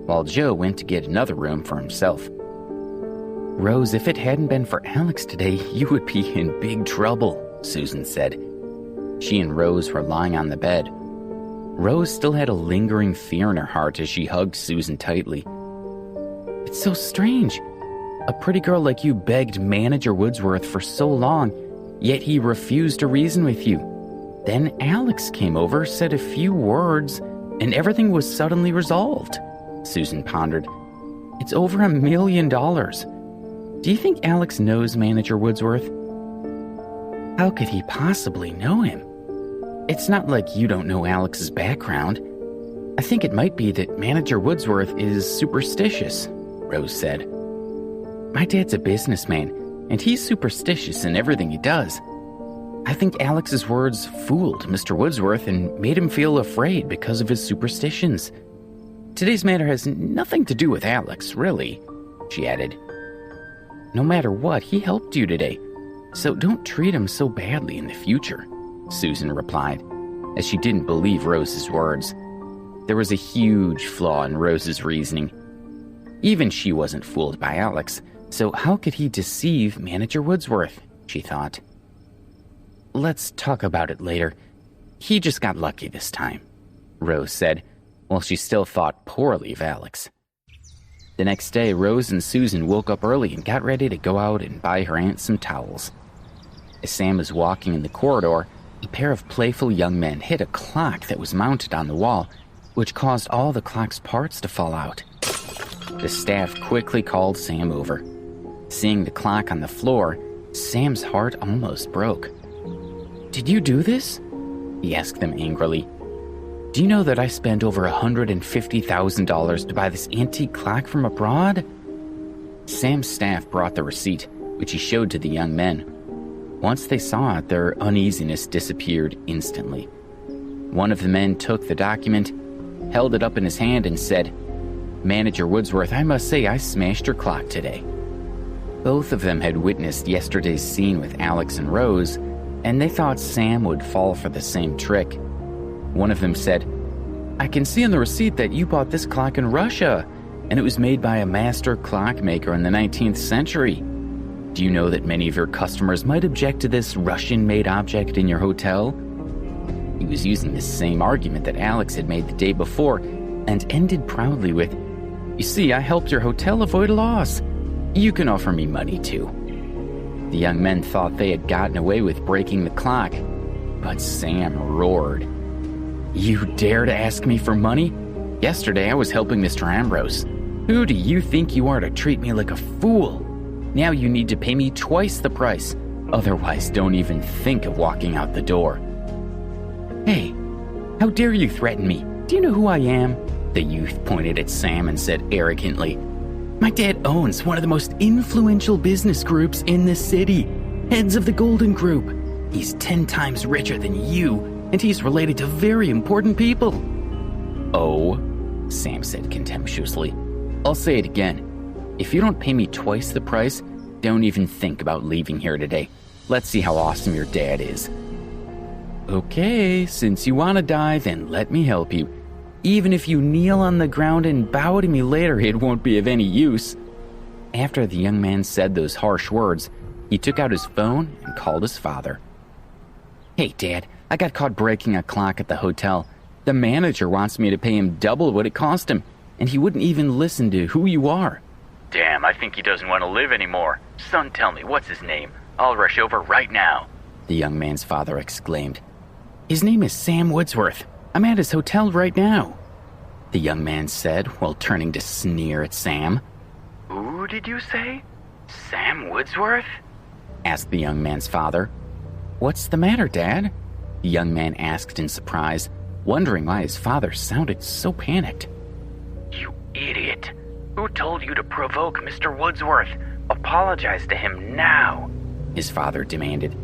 while Joe went to get another room for himself. "Rose, if it hadn't been for Alex today, you would be in big trouble," Susan said. She and Rose were lying on the bed. Rose still had a lingering fear in her heart as she hugged Susan tightly. "It's so strange. A pretty girl like you begged Manager Woodsworth for so long, yet he refused to reason with you. Then Alex came over, said a few words, and everything was suddenly resolved," Susan pondered. "It's over $1 million. Do you think Alex knows Manager Woodsworth?" "How could he possibly know him? It's not like you don't know Alex's background. I think it might be that Manager Woodsworth is superstitious," Rose said. "My dad's a businessman, and he's superstitious in everything he does. I think Alex's words fooled Mr. Woodsworth and made him feel afraid because of his superstitions. Today's matter has nothing to do with Alex, really," she added. "No matter what, he helped you today, so don't treat him so badly in the future," Susan replied, as she didn't believe Rose's words. There was a huge flaw in Rose's reasoning. Even she wasn't fooled by Alex, so how could he deceive Manager Woodsworth, she thought. "Let's talk about it later. He just got lucky this time," Rose said, while she still thought poorly of Alex. The next day, Rose and Susan woke up early and got ready to go out and buy her aunt some towels. As Sam was walking in the corridor, a pair of playful young men hit a clock that was mounted on the wall, which caused all the clock's parts to fall out. The staff quickly called Sam over. Seeing the clock on the floor, Sam's heart almost broke. "Did you do this?" he asked them angrily. "Do you know that I spent over $150,000 to buy this antique clock from abroad?" Sam's staff brought the receipt, which he showed to the young men. Once they saw it, their uneasiness disappeared instantly. One of the men took the document, held it up in his hand, and said, "Manager Woodsworth, I must say I smashed your clock today." Both of them had witnessed yesterday's scene with Alex and Rose, and they thought Sam would fall for the same trick. One of them said, "I can see on the receipt that you bought this clock in Russia, and it was made by a master clockmaker in the 19th century. Do you know that many of your customers might object to this Russian-made object in your hotel?" He was using the same argument that Alex had made the day before, and ended proudly with, "You see, I helped your hotel avoid a loss. You can offer me money too." The young men thought they had gotten away with breaking the clock, but Sam roared, "You dare to ask me for money? Yesterday I was helping Mr. Ambrose. Who do you think you are to treat me like a fool? Now you need to pay me twice the price. Otherwise, don't even think of walking out the door." "Hey, how dare you threaten me? Do you know who I am?" The youth pointed at Sam and said arrogantly, "My dad owns one of the most influential business groups in the city, Heads of the Golden Group. He's 10 times richer than you, and he's related to very important people." "Oh," Sam said contemptuously. "I'll say it again. If you don't pay me twice the price, don't even think about leaving here today. Let's see how awesome your dad is." "Okay, since you want to die, then let me help you. Even if you kneel on the ground and bow to me later, it won't be of any use." After the young man said those harsh words, he took out his phone and called his father. "Hey, Dad, I got caught breaking a clock at the hotel. The manager wants me to pay him double what it cost him, and he wouldn't even listen to who you are." Damn, I think he doesn't want to live anymore. Son, tell me, what's his name? I'll rush over right now. The young man's father exclaimed. "His name is Sam Woodsworth. I'm at his hotel right now," the young man said while turning to sneer at Sam. Who did you say? Sam Woodsworth? Asked the young man's father. "What's the matter, Dad?" The young man asked in surprise, wondering why his father sounded so panicked. You idiot. Who told you to provoke Mr. Woodsworth? Apologize to him now, his father demanded.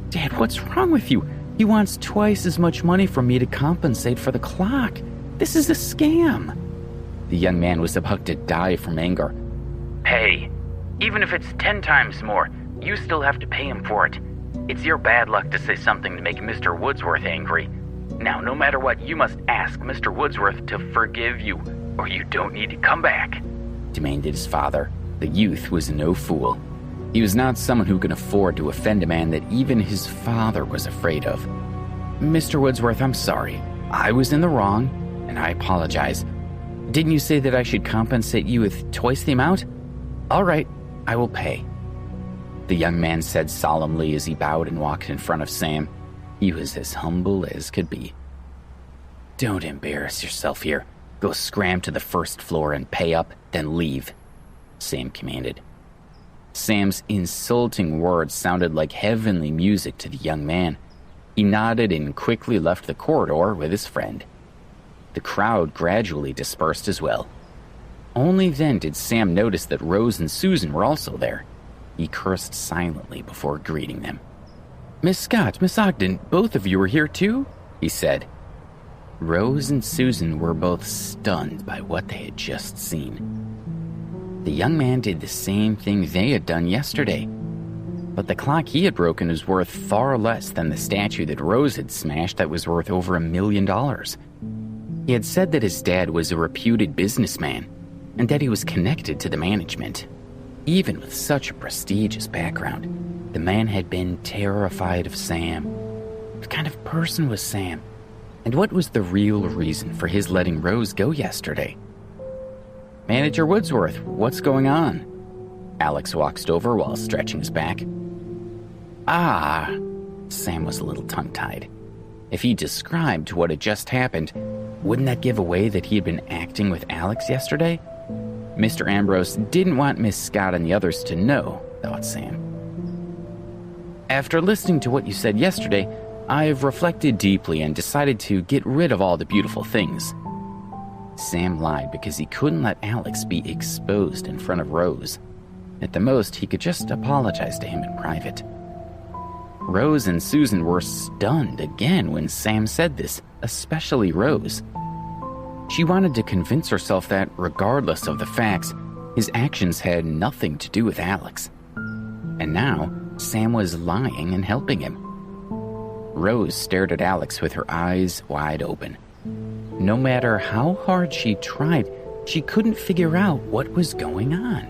"Dad, what's wrong with you? He wants twice as much money from me to compensate for the clock. This is a scam." The young man was about to die from anger. Hey, even if it's 10 times more, you still have to pay him for it. It's your bad luck to say something to make Mr. Woodsworth angry. Now, no matter what, you must ask Mr. Woodsworth to forgive you, or you don't need to come back, demanded his father. The youth was no fool. He was not someone who could afford to offend a man that even his father was afraid of. "Mr. Woodsworth, I'm sorry. I was in the wrong, and I apologize. Didn't you say that I should compensate you with twice the amount? All right, I will pay," the young man said solemnly as he bowed and walked in front of Sam. He was as humble as could be. "Don't embarrass yourself here. Go scram to the first floor and pay up, then leave," Sam commanded. Sam's insulting words sounded like heavenly music to the young man. He nodded and quickly left the corridor with his friend. The crowd gradually dispersed as well. Only then did Sam notice that Rose and Susan were also there. He cursed silently before greeting them. "Miss Scott, Miss Ogden, both of you are here too?" he said. Rose and Susan were both stunned by what they had just seen. The young man did the same thing they had done yesterday, but the clock he had broken was worth far less than the statue that Rose had smashed that was worth over $1 million. He had said that his dad was a reputed businessman and that he was connected to the management. Even with such a prestigious background, the man had been terrified of Sam. What kind of person was Sam? And what was the real reason for his letting Rose go yesterday? "Manager Woodsworth, what's going on?" Alex walked over while stretching his back. "Ah," Sam was a little tongue-tied. If he described what had just happened, wouldn't that give away that he had been acting with Alex yesterday? Mr. Ambrose didn't want Miss Scott and the others to know, thought Sam. "After listening to what you said yesterday, I've reflected deeply and decided to get rid of all the beautiful things." Sam lied because he couldn't let Alex be exposed in front of Rose. At the most, he could just apologize to him in private. Rose and Susan were stunned again when Sam said this, especially Rose. She wanted to convince herself that, regardless of the facts, his actions had nothing to do with Alex. And now, Sam was lying and helping him. Rose stared at Alex with her eyes wide open. No matter how hard she tried, she couldn't figure out what was going on.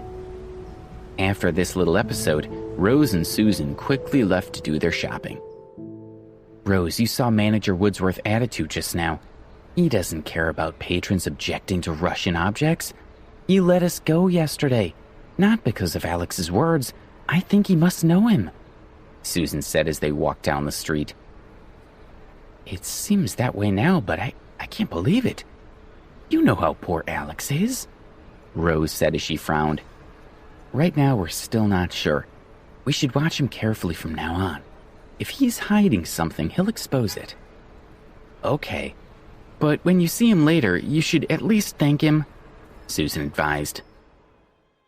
After this little episode, Rose and Susan quickly left to do their shopping. Rose, you saw Manager Woodsworth's attitude just now. He doesn't care about patrons objecting to Russian objects. He let us go yesterday, not because of Alex's words. I think he must know him, Susan said as they walked down the street. It seems that way now, but I can't believe it. You know how poor Alex is, Rose said as she frowned. Right now, we're still not sure. We should watch him carefully from now on. If he's hiding something, he'll expose it. Okay, but when you see him later, you should at least thank him, Susan advised.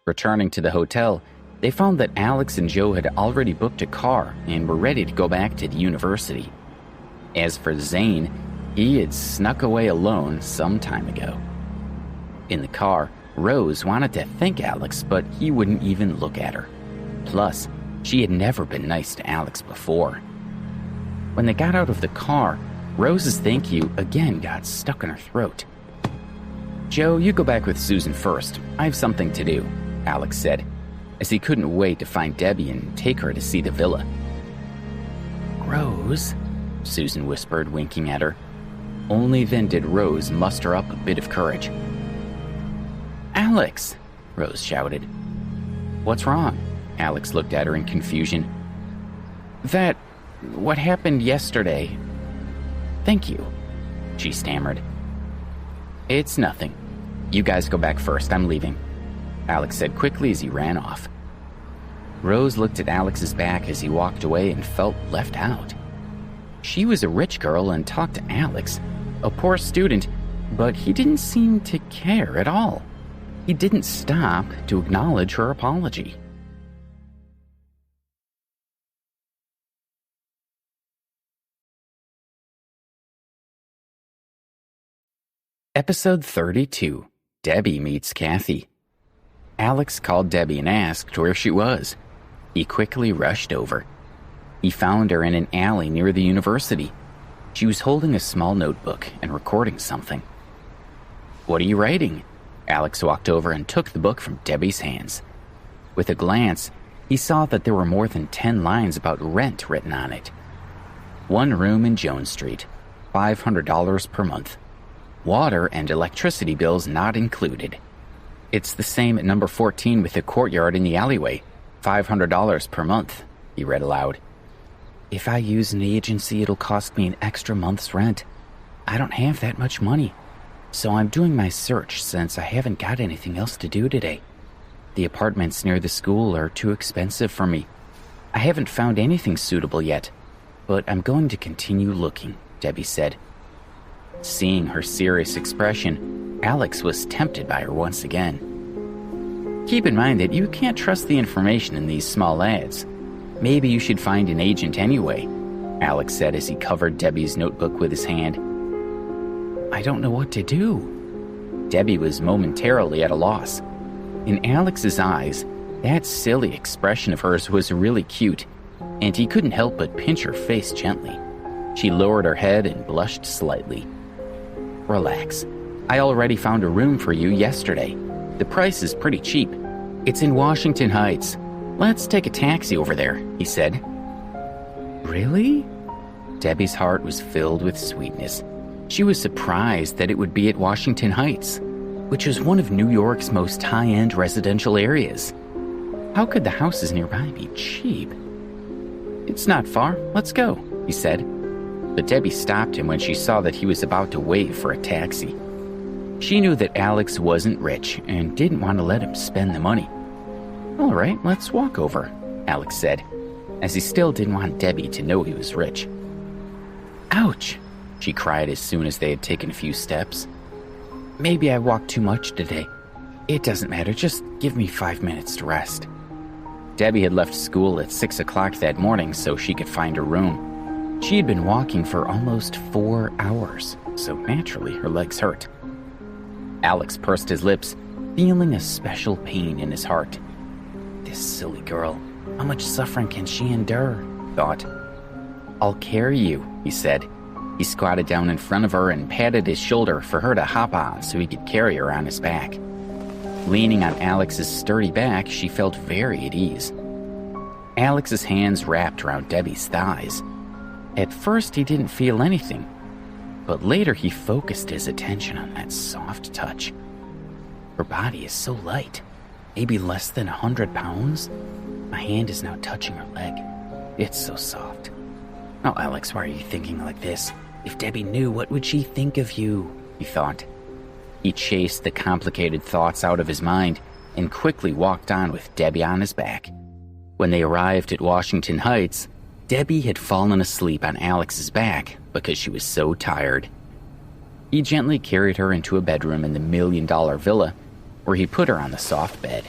Returning to the hotel, they found that Alex and Joe had already booked a car and were ready to go back to the university. As for Zane, he had snuck away alone some time ago. In the car, Rose wanted to thank Alex, but he wouldn't even look at her. Plus, she had never been nice to Alex before. When they got out of the car, Rose's thank you again got stuck in her throat. Joe, you go back with Susan first. I have something to do, Alex said, as he couldn't wait to find Debbie and take her to see the villa. Rose, Susan whispered, winking at her. Only then did Rose muster up a bit of courage. Alex, Rose shouted. What's wrong? Alex looked at her in confusion. What happened yesterday. Thank you, she stammered. It's nothing. You guys go back first, I'm leaving, Alex said quickly as he ran off. Rose looked at Alex's back as he walked away and felt left out. She was a rich girl and talked to Alex, a poor student, but he didn't seem to care at all. He didn't stop to acknowledge her apology. Episode 32, Debbie Meets Kathy. Alex called Debbie and asked where she was. He quickly rushed over. He found her in an alley near the university. She was holding a small notebook and recording something. What are you writing? Alex walked over and took the book from Debbie's hands. With a glance, he saw that there were more than 10 lines about rent written on it. 1 room in Jones Street, $500 per month. Water and electricity bills not included. It's the same at number 14 with the courtyard in the alleyway, $500 per month, he read aloud. If I use an agency, it'll cost me an extra month's rent. I don't have that much money, so I'm doing my search since I haven't got anything else to do today. The apartments near the school are too expensive for me. I haven't found anything suitable yet, but I'm going to continue looking, Debbie said. Seeing her serious expression, Alex was tempted by her once again. Keep in mind that you can't trust the information in these small ads. Maybe you should find an agent anyway, Alex said as he covered Debbie's notebook with his hand. I don't know what to do. Debbie was momentarily at a loss. In Alex's eyes, that silly expression of hers was really cute, and he couldn't help but pinch her face gently. She lowered her head and blushed slightly. Relax. I already found a room for you yesterday. The price is pretty cheap. It's in Washington Heights. Let's take a taxi over there, he said. Really? Debbie's heart was filled with sweetness. She was surprised that it would be at Washington Heights, which is one of New York's most high-end residential areas. How could the houses nearby be cheap? It's not far. Let's go, he said. But Debbie stopped him when she saw that he was about to wave for a taxi. She knew that Alex wasn't rich and didn't want to let him spend the money. All right, let's walk over, Alex said, as he still didn't want Debbie to know he was rich. Ouch, she cried as soon as they had taken a few steps. Maybe I walked too much today. It doesn't matter, just give me 5 minutes to rest. Debbie had left school at 6 o'clock that morning so she could find her room. She had been walking for almost 4 hours, so naturally her legs hurt. Alex pursed his lips, feeling a special pain in his heart. This silly girl, how much suffering can she endure? Thought. I'll carry you, he said. He squatted down in front of her and patted his shoulder for her to hop on so he could carry her on his back. Leaning on Alex's sturdy back, she felt very at ease. Alex's hands wrapped around Debbie's thighs. At first, he didn't feel anything, but later he focused his attention on that soft touch. Her body is so light, maybe less than 100 pounds. My hand is now touching her leg. It's so soft. Oh, Alex, why are you thinking like this? If Debbie knew, what would she think of you? He thought. He chased the complicated thoughts out of his mind and quickly walked on with Debbie on his back. When they arrived at Washington Heights, Debbie had fallen asleep on Alex's back because she was so tired. He gently carried her into a bedroom in the $1 million villa, where he put her on the soft bed.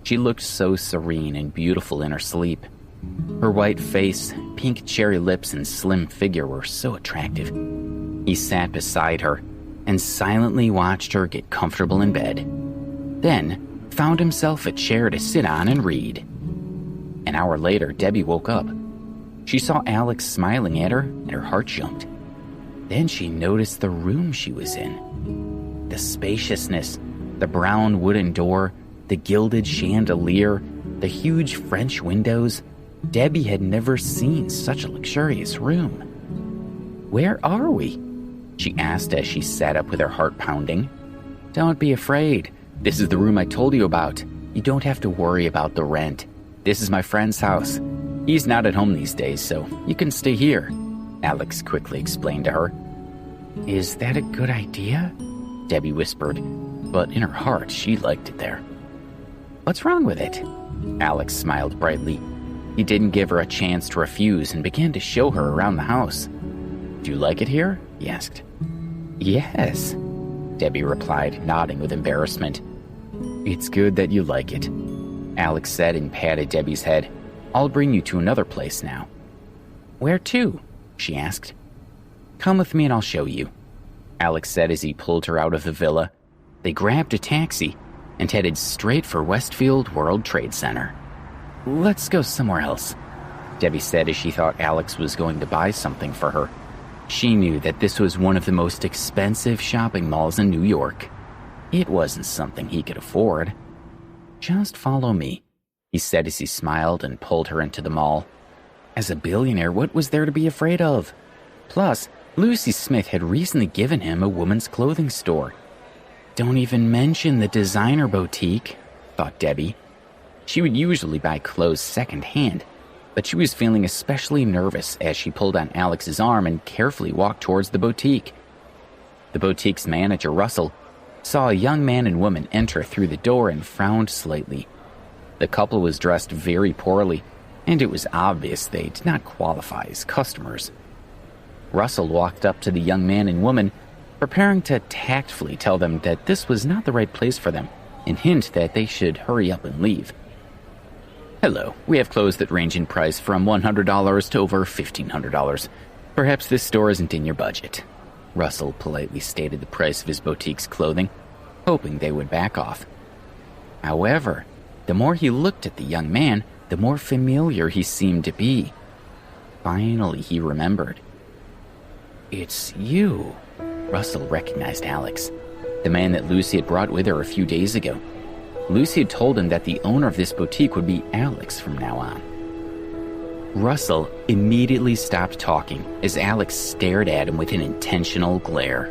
She looked so serene and beautiful in her sleep. Her white face, pink cherry lips, and slim figure were so attractive. He sat beside her and silently watched her get comfortable in bed. Then found himself a chair to sit on and read. An hour later, Debbie woke up. She saw Alex smiling at her, and her heart jumped. Then she noticed the room she was in. The spaciousness, the brown wooden door, the gilded chandelier, the huge French windows. Debbie had never seen such a luxurious room. "Where are we?" she asked as she sat up with her heart pounding. "Don't be afraid. This is the room I told you about. You don't have to worry about the rent. This is my friend's house. He's not at home these days, so you can stay here," Alex quickly explained to her. "Is that a good idea?" Debbie whispered, but in her heart she liked it there. "What's wrong with it?" Alex smiled brightly. He didn't give her a chance to refuse and began to show her around the house. "Do you like it here?" he asked. "Yes," Debbie replied, nodding with embarrassment. "It's good that you like it," Alex said and patted Debbie's head. "I'll bring you to another place now." "Where to?" she asked. "Come with me and I'll show you," Alex said as he pulled her out of the villa. They grabbed a taxi and headed straight for Westfield World Trade Center. "Let's go somewhere else," Debbie said as she thought Alex was going to buy something for her. She knew that this was one of the most expensive shopping malls in New York. It wasn't something he could afford. "Just follow me," he said as he smiled and pulled her into the mall. As a billionaire, what was there to be afraid of? Plus, Lucy Smith had recently given him a woman's clothing store. Don't even mention the designer boutique, thought Debbie. She would usually buy clothes secondhand, but she was feeling especially nervous as she pulled on Alex's arm and carefully walked towards the boutique. The boutique's manager, Russell, saw a young man and woman enter through the door and frowned slightly. The couple was dressed very poorly, and it was obvious they did not qualify as customers. Russell walked up to the young man and woman, preparing to tactfully tell them that this was not the right place for them, and hint that they should hurry up and leave. "Hello, we have clothes that range in price from $100 to over $1,500. Perhaps this store isn't in your budget." Russell politely stated the price of his boutique's clothing, hoping they would back off. However, the more he looked at the young man, the more familiar he seemed to be. Finally, he remembered. "It's you." Russell recognized Alex, the man that Lucy had brought with her a few days ago. Lucy had told him that the owner of this boutique would be Alex from now on. Russell immediately stopped talking as Alex stared at him with an intentional glare.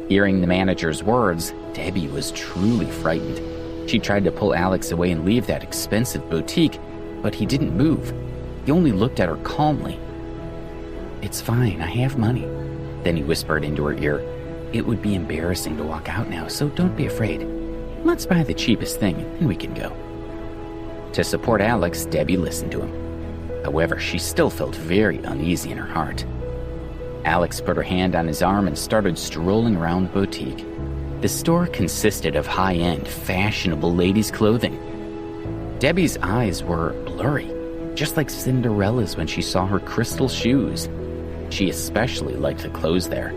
Hearing the manager's words, Debbie was truly frightened. She tried to pull Alex away and leave that expensive boutique, but he didn't move. He only looked at her calmly. "It's fine, I have money." Then he whispered into her ear, "It would be embarrassing to walk out now, so don't be afraid. Let's buy the cheapest thing and we can go." To support Alex, Debbie listened to him. However, she still felt very uneasy in her heart. Alex put her hand on his arm and started strolling around the boutique. The store consisted of high-end, fashionable ladies' clothing. Debbie's eyes were blurry, just like Cinderella's when she saw her crystal shoes. She especially liked the clothes there.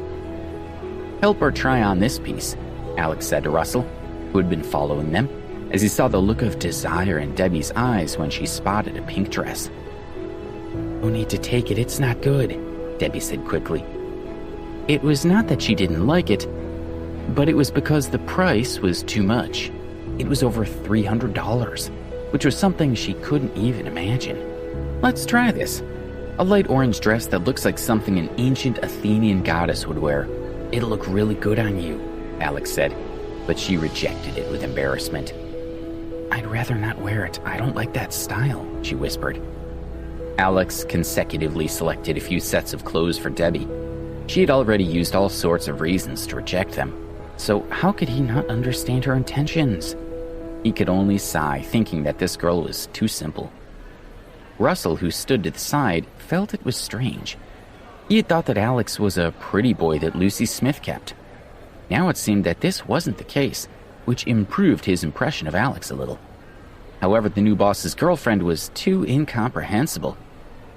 "Help her try on this piece," Alex said to Russell, who had been following them, as he saw the look of desire in Debbie's eyes when she spotted a pink dress. "No need to take it, it's not good," Debbie said quickly. It was not that she didn't like it, but it was because the price was too much. It was over $300, which was something she couldn't even imagine. "Let's try this. A light orange dress that looks like something an ancient Athenian goddess would wear. It'll look really good on you," Alex said, but she rejected it with embarrassment. "I'd rather not wear it. I don't like that style," she whispered. Alex consecutively selected a few sets of clothes for Debbie. She had already used all sorts of reasons to reject them, so how could he not understand her intentions? He could only sigh, thinking that this girl was too simple. Russell, who stood to the side, felt it was strange. He had thought that Alex was a pretty boy that Lucy Smith kept. Now it seemed that this wasn't the case, which improved his impression of Alex a little. However, the new boss's girlfriend was too incomprehensible.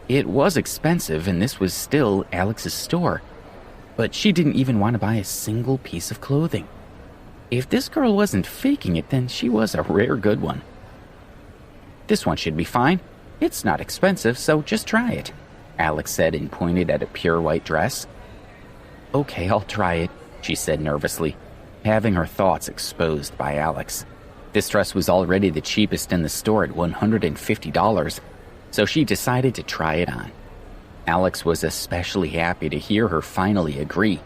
It was expensive, and this was still Alex's store, but she didn't even want to buy a single piece of clothing. If this girl wasn't faking it, then she was a rare good one. "This one should be fine. It's not expensive, so just try it," Alex said and pointed at a pure white dress. "Okay, I'll try it," she said nervously, having her thoughts exposed by Alex. This dress was already the cheapest in the store at $150, so she decided to try it on. Alex was especially happy to hear her finally agree.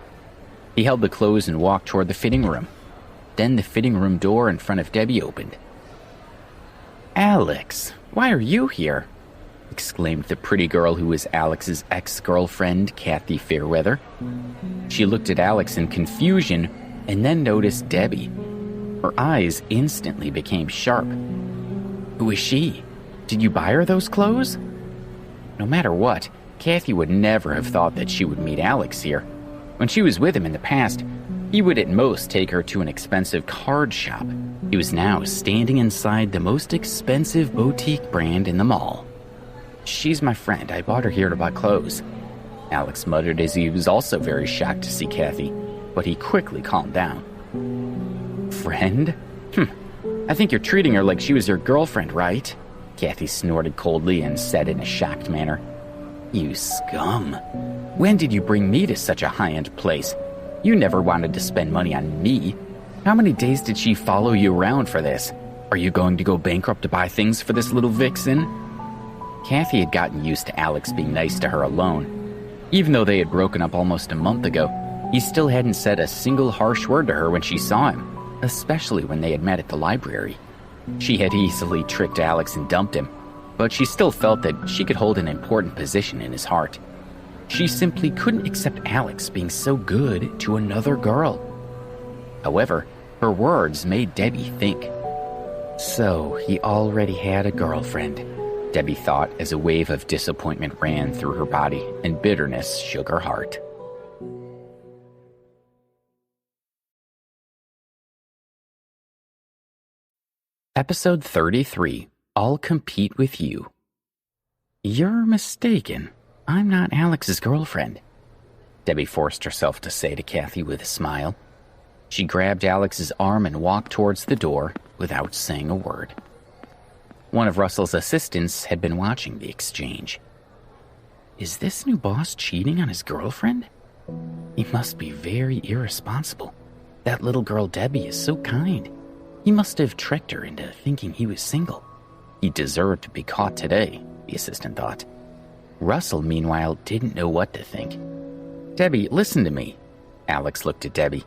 He held the clothes and walked toward the fitting room. Then the fitting room door in front of Debbie opened. "Alex, why are you here?" exclaimed the pretty girl who was Alex's ex-girlfriend, Kathy Fairweather. She looked at Alex in confusion and then noticed Debbie. Her eyes instantly became sharp. "Who is she? Did you buy her those clothes?" No matter what, Kathy would never have thought that she would meet Alex here. When she was with him in the past, he would at most take her to an expensive card shop. He was now standing inside the most expensive boutique brand in the mall. "She's my friend. I bought her here to buy clothes," Alex muttered as he was also very shocked to see Kathy, but he quickly calmed down. "Friend? I think you're treating her like she was your girlfriend, right?" Kathy snorted coldly and said in a shocked manner. "You scum. When did you bring me to such a high-end place? You never wanted to spend money on me. How many days did she follow you around for this? Are you going to go bankrupt to buy things for this little vixen?" Kathy had gotten used to Alex being nice to her alone. Even though they had broken up almost a month ago, he still hadn't said a single harsh word to her when she saw him, especially when they had met at the library. She had easily tricked Alex and dumped him, but she still felt that she could hold an important position in his heart. She simply couldn't accept Alex being so good to another girl. However, her words made Debbie think. So, he already had a girlfriend, Debbie thought as a wave of disappointment ran through her body and bitterness shook her heart. Episode 33, I'll Compete With You. "You're mistaken. I'm not Alex's girlfriend," Debbie forced herself to say to Kathy with a smile. She grabbed Alex's arm and walked towards the door without saying a word. One of Russell's assistants had been watching the exchange. Is this new boss cheating on his girlfriend? He must be very irresponsible. That little girl Debbie is so kind. He must have tricked her into thinking he was single. He deserved to be caught today, the assistant thought. Russell, meanwhile, didn't know what to think. "Debbie, listen to me." Alex looked at Debbie.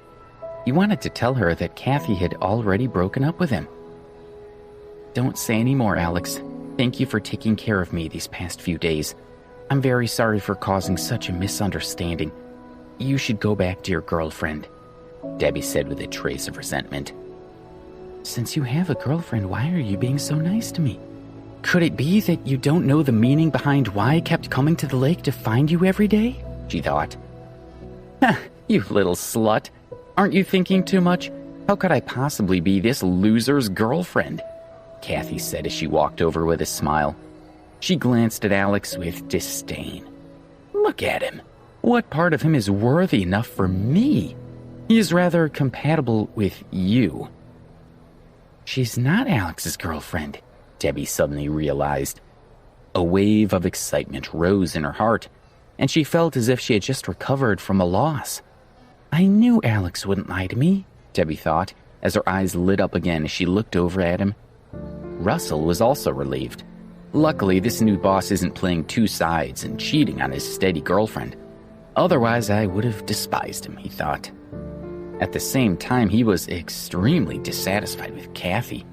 He wanted to tell her that Kathy had already broken up with him. "Don't say any more, Alex. Thank you for taking care of me these past few days. I'm very sorry for causing such a misunderstanding. You should go back to your girlfriend," Debbie said with a trace of resentment. "Since you have a girlfriend, why are you being so nice to me? Could it be that you don't know the meaning behind why I kept coming to the lake to find you every day?" she thought. "You little slut. Aren't you thinking too much? How could I possibly be this loser's girlfriend? Kathy said as she walked over with a smile. She glanced at Alex with disdain. Look at him. What part of him is worthy enough for me? He is rather compatible with you. She's not Alex's girlfriend, Debbie suddenly realized. A wave of excitement rose in her heart, and she felt as if she had just recovered from a loss. I knew Alex wouldn't lie to me, Debbie thought, as her eyes lit up again as she looked over at him. Russell was also relieved. Luckily, this new boss isn't playing two sides and cheating on his steady girlfriend. Otherwise, I would have despised him, he thought. At the same time, he was extremely dissatisfied with Kathy.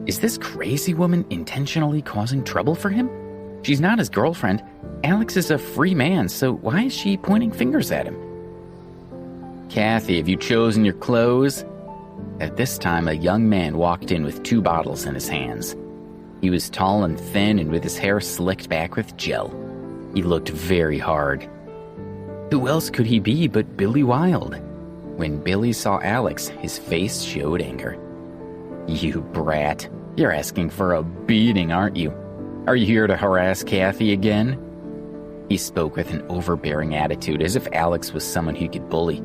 Is this crazy woman intentionally causing trouble for him? She's not his girlfriend. Alex is a free man, so why is she pointing fingers at him? Kathy, have you chosen your clothes? At this time, a young man walked in with 2 bottles in his hands. He was tall and thin and with his hair slicked back with gel. He looked very hard. Who else could he be but Billy Wilde? When Billy saw Alex, his face showed anger. You brat, you're asking for a beating, aren't you? Are you here to harass Kathy again? He spoke with an overbearing attitude, as if Alex was someone he could bully.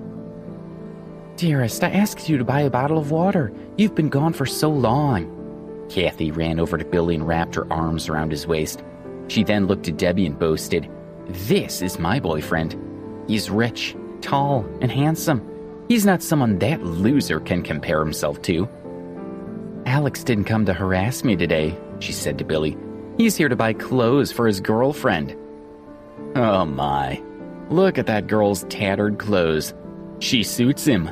Dearest, I asked you to buy a bottle of water. You've been gone for so long. Kathy ran over to Billy and wrapped her arms around his waist. She then looked at Debbie and boasted, This is my boyfriend. He's rich, tall, and handsome. He's not someone that loser can compare himself to. Alex didn't come to harass me today, she said to Billy. He's here to buy clothes for his girlfriend. Oh my, look at that girl's tattered clothes. She suits him.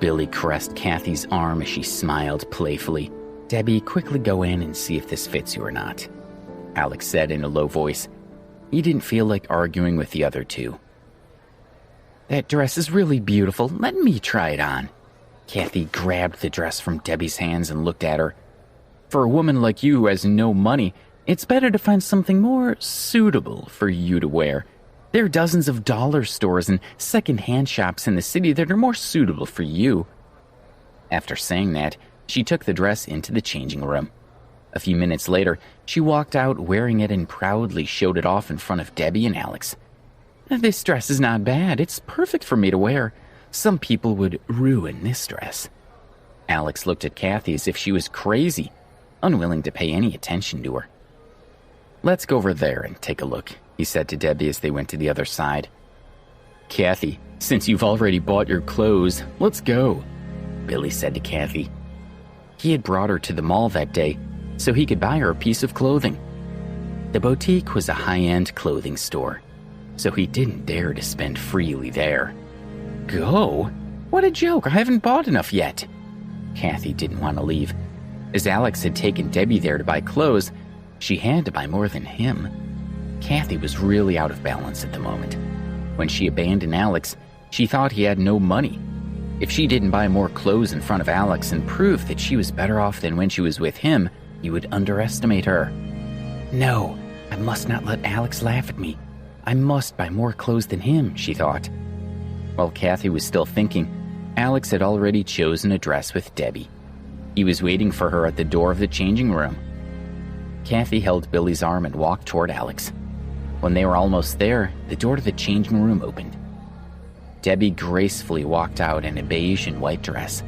Billy caressed Kathy's arm as she smiled playfully. Debbie, quickly go in and see if this fits you or not, Alex said in a low voice. He didn't feel like arguing with the other two. That dress is really beautiful. Let me try it on. Kathy grabbed the dress from Debbie's hands and looked at her. For a woman like you who has no money, it's better to find something more suitable for you to wear. There are dozens of dollar stores and second-hand shops in the city that are more suitable for you. After saying that, she took the dress into the changing room. A few minutes later, she walked out wearing it and proudly showed it off in front of Debbie and Alex. This dress is not bad. It's perfect for me to wear. Some people would ruin this dress. Alex looked at Kathy as if she was crazy, unwilling to pay any attention to her. Let's go over there and take a look, he said to Debbie as they went to the other side. Kathy, since you've already bought your clothes, let's go, Billy said to Kathy. He had brought her to the mall that day so he could buy her a piece of clothing. The boutique was a high-end clothing store, so he didn't dare to spend freely there. Go? What a joke, I haven't bought enough yet. Kathy didn't want to leave. As Alex had taken Debbie there to buy clothes, she had to buy more than him. Kathy was really out of balance at the moment. When she abandoned Alex, she thought he had no money. If she didn't buy more clothes in front of Alex and prove that she was better off than when she was with him, he would underestimate her. No, I must not let Alex laugh at me. I must buy more clothes than him, she thought. While Kathy was still thinking, Alex had already chosen a dress with Debbie. He was waiting for her at the door of the changing room. Kathy held Billy's arm and walked toward Alex. When they were almost there, the door to the changing room opened. Debbie gracefully walked out in a beige and white dress.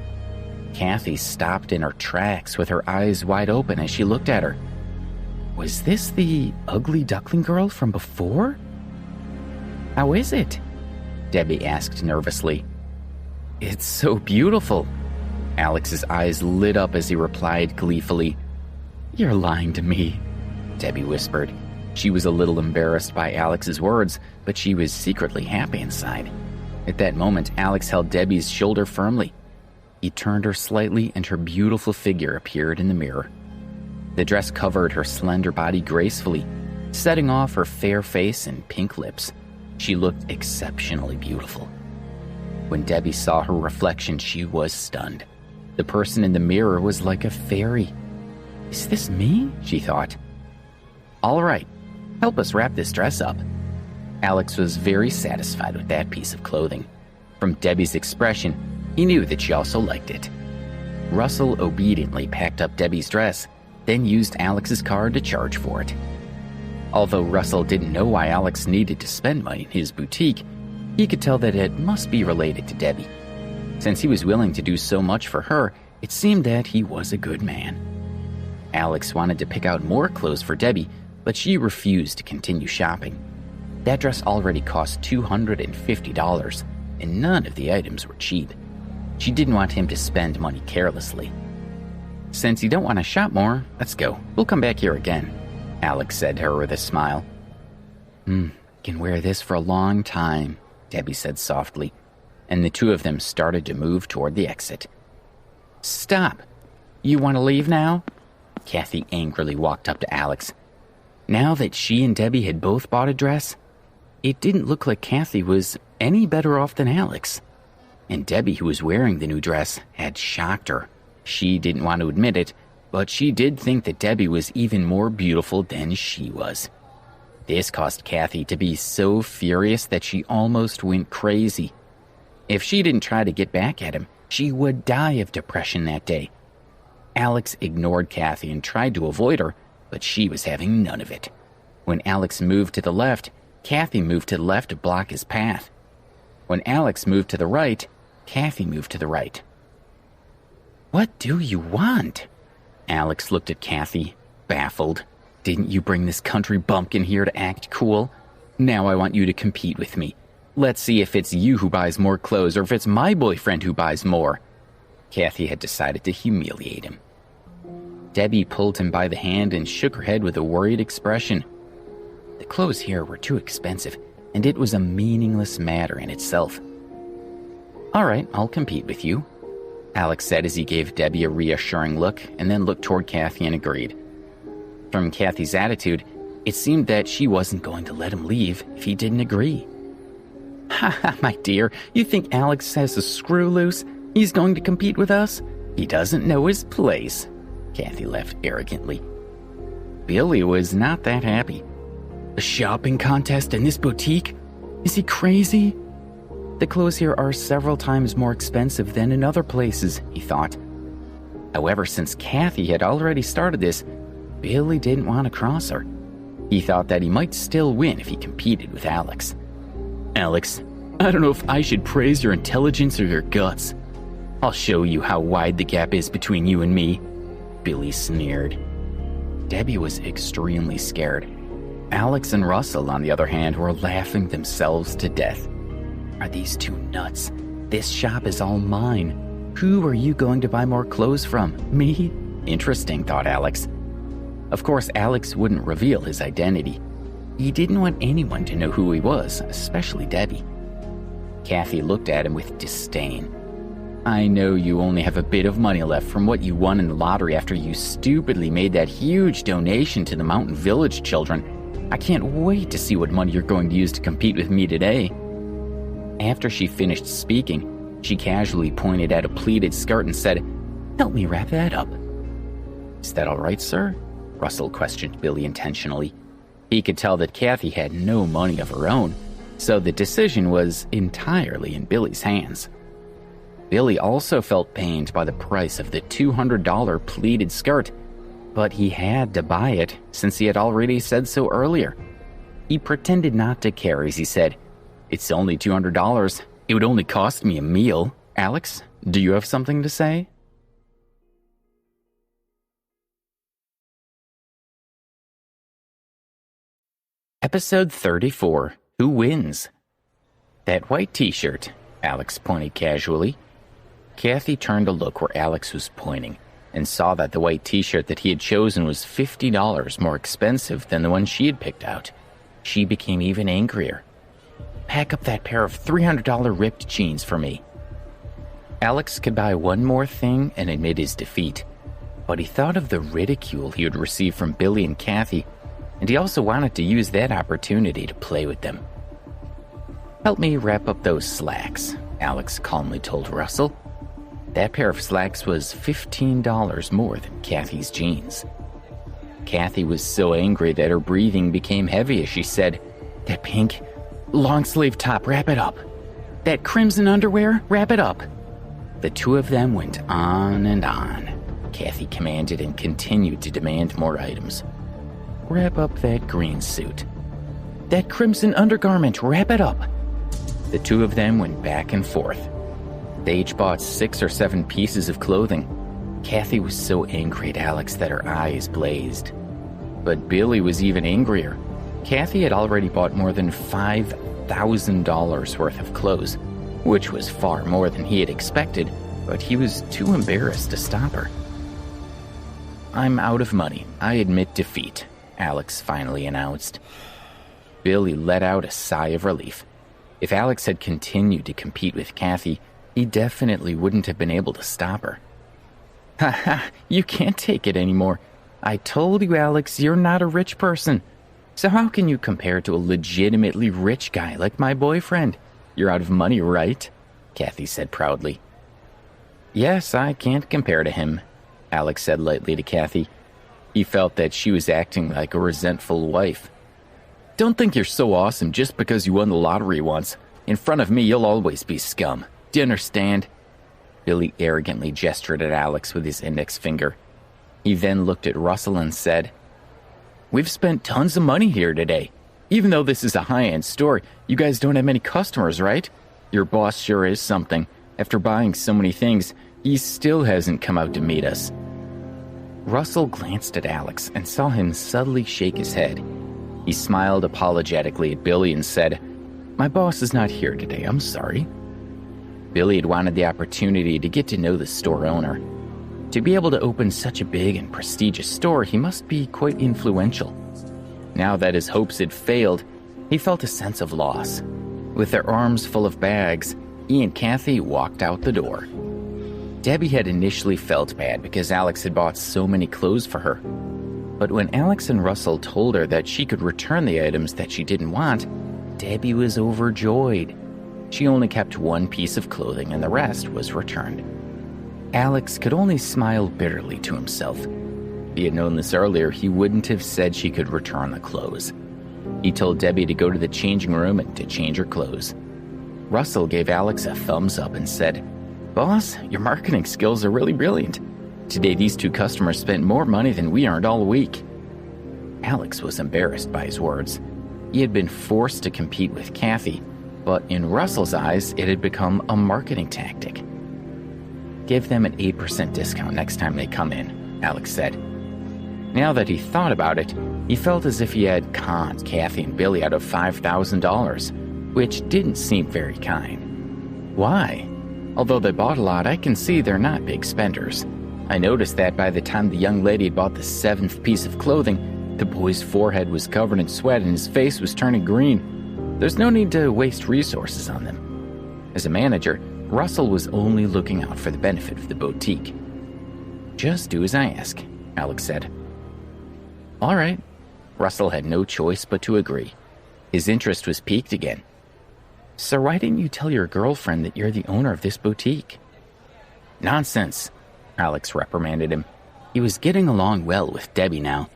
Kathy stopped in her tracks with her eyes wide open as she looked at her. Was this the ugly duckling girl from before? How is it? Debbie asked nervously. It's so beautiful. Alex's eyes lit up as he replied gleefully. You're lying to me, Debbie whispered. She was a little embarrassed by Alex's words, but she was secretly happy inside. At that moment, Alex held Debbie's shoulder firmly. He turned her slightly and her beautiful figure appeared in the mirror. The dress covered her slender body gracefully, setting off her fair face and pink lips. She looked exceptionally beautiful. When Debbie saw her reflection, she was stunned. The person in the mirror was like a fairy. Is this me? She thought. All right, help us wrap this dress up. Alex was very satisfied with that piece of clothing. From Debbie's expression, he knew that she also liked it. Russell obediently packed up Debbie's dress, then used Alex's card to charge for it. Although Russell didn't know why Alex needed to spend money in his boutique, he could tell that it must be related to Debbie. Since he was willing to do so much for her, it seemed that he was a good man. Alex wanted to pick out more clothes for Debbie, but she refused to continue shopping. That dress already cost $250, and none of the items were cheap. She didn't want him to spend money carelessly. "Since you don't want to shop more, let's go. We'll come back here again," Alex said to her with a smile. Can wear this for a long time," Debbie said softly, and the two of them started to move toward the exit. "Stop! You want to leave now?" Kathy angrily walked up to Alex. Now that she and Debbie had both bought a dress, it didn't look like Kathy was any better off than Alex. And Debbie, who was wearing the new dress, had shocked her. She didn't want to admit it, but she did think that Debbie was even more beautiful than she was. This caused Kathy to be so furious that she almost went crazy. If she didn't try to get back at him, she would die of depression that day. Alex ignored Kathy and tried to avoid her, but she was having none of it. When Alex moved to the left, Kathy moved to the left to block his path. When Alex moved to the right, Kathy moved to the right. "What do you want?" Alex looked at Kathy, baffled. "Didn't you bring this country bumpkin here to act cool? Now I want you to compete with me. Let's see if it's you who buys more clothes or if it's my boyfriend who buys more." Kathy had decided to humiliate him. Debbie pulled him by the hand and shook her head with a worried expression. The clothes here were too expensive, and it was a meaningless matter in itself. "All right, I'll compete with you," Alex said as he gave Debbie a reassuring look and then looked toward Kathy and agreed. From Kathy's attitude, it seemed that she wasn't going to let him leave if he didn't agree. "Ha ha, my dear, you think Alex has a screw loose? He's going to compete with us? He doesn't know his place," Kathy laughed arrogantly. Billy was not that happy. "A shopping contest in this boutique? Is he crazy? The clothes here are several times more expensive than in other places," he thought. However, since Kathy had already started this, Billy didn't want to cross her. He thought that he might still win if he competed with Alex. "Alex, I don't know if I should praise your intelligence or your guts. I'll show you how wide the gap is between you and me," Billy sneered. Debbie was extremely scared. Alex and Russell, on the other hand, were laughing themselves to death. Are these two nuts? This shop is all mine. Who are you going to buy more clothes from? Me? Interesting, thought Alex. Of course, Alex wouldn't reveal his identity. He didn't want anyone to know who he was, especially Debbie. Kathy looked at him with disdain. "I know you only have a bit of money left from what you won in the lottery after you stupidly made that huge donation to the Mountain Village children. I can't wait to see what money you're going to use to compete with me today." After she finished speaking, she casually pointed at a pleated skirt and said, "Help me wrap that up." "Is that all right, sir?" Russell questioned Billy intentionally. He could tell that Kathy had no money of her own, so the decision was entirely in Billy's hands. Billy also felt pained by the price of the $200 pleated skirt, but he had to buy it since he had already said so earlier. He pretended not to care as he said, "It's only $200. It would only cost me a meal. Alex, do you have something to say?" Episode 34, Who Wins? "That white t-shirt," Alex pointed casually. Kathy turned to look where Alex was pointing and saw that the white t-shirt that he had chosen was $50 more expensive than the one she had picked out. She became even angrier. "Pack up that pair of $300 ripped jeans for me." Alex could buy one more thing and admit his defeat, but he thought of the ridicule he would receive from Billy and Kathy, and he also wanted to use that opportunity to play with them. "Help me wrap up those slacks," Alex calmly told Russell. That pair of slacks was $15 more than Kathy's jeans. Kathy was so angry that her breathing became heavy as she said, "That pink long-sleeve top, wrap it up. That crimson underwear, wrap it up." The two of them went on and on. Kathy commanded and continued to demand more items. Wrap up that green suit. That crimson undergarment, wrap it up. The two of them went back and forth. They each bought 6 or 7 pieces of clothing. Kathy was so angry at Alex that her eyes blazed. But Billy was even angrier. Kathy had already bought more than $5,000 worth of clothes, which was far more than he had expected, but he was too embarrassed to stop her. I'm out of money. I admit defeat, Alex finally announced. Billy let out a sigh of relief. If Alex had continued to compete with Kathy, he definitely wouldn't have been able to stop her. Ha, you can't take it anymore. I told you, Alex, you're not a rich person. So how can you compare to a legitimately rich guy like my boyfriend? You're out of money, right? Kathy said proudly. Yes, I can't compare to him, Alex said lightly to Kathy. He felt that she was acting like a resentful wife. Don't think you're so awesome just because you won the lottery once. In front of me, you'll always be scum. Do you understand? Billy arrogantly gestured at Alex with his index finger. He then looked at Russell and said, We've spent tons of money here today. Even though this is a high-end store, you guys don't have many customers, right? Your boss sure is something. After buying so many things, he still hasn't come out to meet us. Russell glanced at Alex and saw him subtly shake his head. He smiled apologetically at Billy and said, My boss is not here today, I'm sorry. Billy had wanted the opportunity to get to know the store owner. To be able to open such a big and prestigious store, he must be quite influential. Now that his hopes had failed, he felt a sense of loss. With their arms full of bags, he and Kathy walked out the door. Debbie had initially felt bad because Alex had bought so many clothes for her. But when Alex and Russell told her that she could return the items that she didn't want, Debbie was overjoyed. She only kept 1 piece of clothing and the rest was returned. Alex could only smile bitterly to himself. If he had known this earlier, he wouldn't have said she could return the clothes. He told Debbie to go to the changing room and to change her clothes. Russell gave Alex a thumbs up and said, Boss, your marketing skills are really brilliant. Today these 2 customers spent more money than we earned all week. Alex was embarrassed by his words. He had been forced to compete with Kathy, but in Russell's eyes, it had become a marketing tactic. Give them an 8% discount next time they come in, Alex said. Now that he thought about it, he felt as if he had conned Kathy and Billy out of $5,000, which didn't seem very kind. Why? Although they bought a lot, I can see they're not big spenders. I noticed that by the time the young lady had bought the 7th piece of clothing, the boy's forehead was covered in sweat and his face was turning green. There's no need to waste resources on them. As a manager, Russell was only looking out for the benefit of the boutique. Just do as I ask, Alex said. All right. Russell had no choice but to agree. His interest was piqued again. So why didn't you tell your girlfriend that you're the owner of this boutique? Nonsense, Alex reprimanded him. He was getting along well with Debbie now,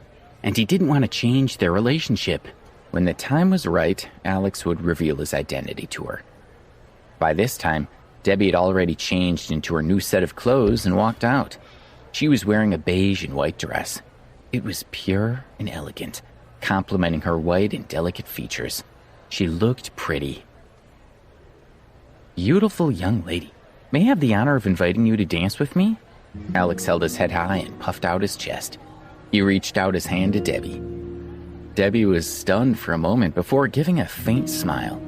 and he didn't want to change their relationship. When the time was right, Alex would reveal his identity to her. By this time, Debbie had already changed into her new set of clothes and walked out. She was wearing a beige and white dress. It was pure and elegant, complementing her white and delicate features. She looked pretty. Beautiful young lady, may I have the honor of inviting you to dance with me? Alex held his head high and puffed out his chest. He reached out his hand to Debbie. Debbie was stunned for a moment before giving a faint smile.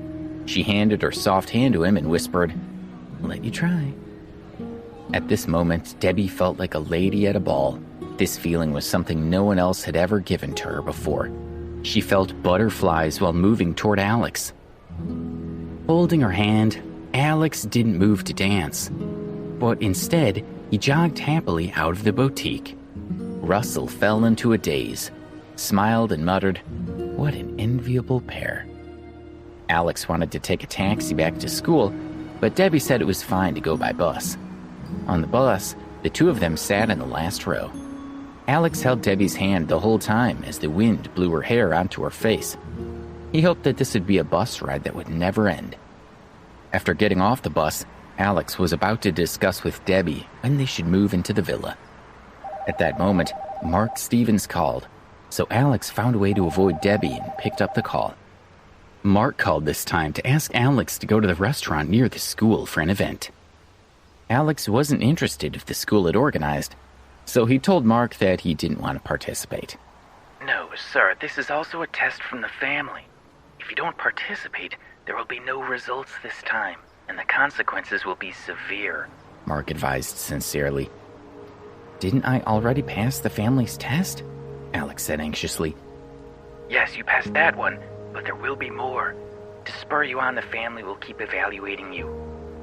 She handed her soft hand to him and whispered, "Let you try." At this moment, Debbie felt like a lady at a ball. This feeling was something no one else had ever given to her before. She felt butterflies while moving toward Alex. Holding her hand, Alex didn't move to dance, but instead, he jogged happily out of the boutique. Russell fell into a daze, smiled and muttered, "What an enviable pair." Alex wanted to take a taxi back to school, but Debbie said it was fine to go by bus. On the bus, the two of them sat in the last row. Alex held Debbie's hand the whole time as the wind blew her hair onto her face. He hoped that this would be a bus ride that would never end. After getting off the bus, Alex was about to discuss with Debbie when they should move into the villa. At that moment, Mark Stevens called, so Alex found a way to avoid Debbie and picked up the call. Mark called this time to ask Alex to go to the restaurant near the school for an event. Alex wasn't interested if the school had organized, so he told Mark that he didn't want to participate. No, sir, this is also a test from the family. If you don't participate, there will be no results this time, and the consequences will be severe, Mark advised sincerely. Didn't I already pass the family's test? Alex said anxiously. Yes, you passed that one, but there will be more. To spur you on, the family will keep evaluating you.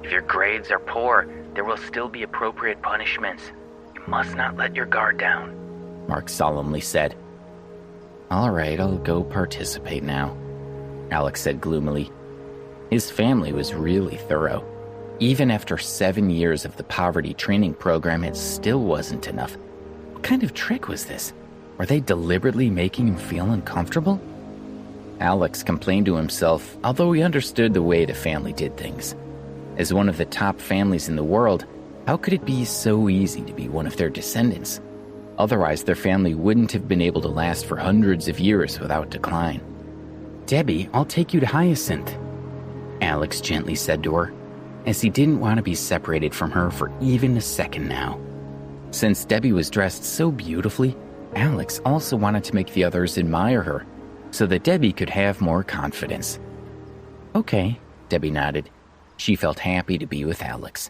If your grades are poor, there will still be appropriate punishments. You must not let your guard down, Mark solemnly said. All right, I'll go participate now, Alex said gloomily. His family was really thorough. Even after 7 years of the poverty training program, it still wasn't enough. What kind of trick was this? Were they deliberately making him feel uncomfortable? Alex complained to himself, although he understood the way the family did things. As one of the top families in the world, how could it be so easy to be one of their descendants? Otherwise, their family wouldn't have been able to last for hundreds of years without decline. Debbie, I'll take you to Hyacinth, Alex gently said to her, as he didn't want to be separated from her for even a second now. Since Debbie was dressed so beautifully, Alex also wanted to make the others admire her, so that Debbie could have more confidence. Okay, Debbie nodded. She felt happy to be with Alex.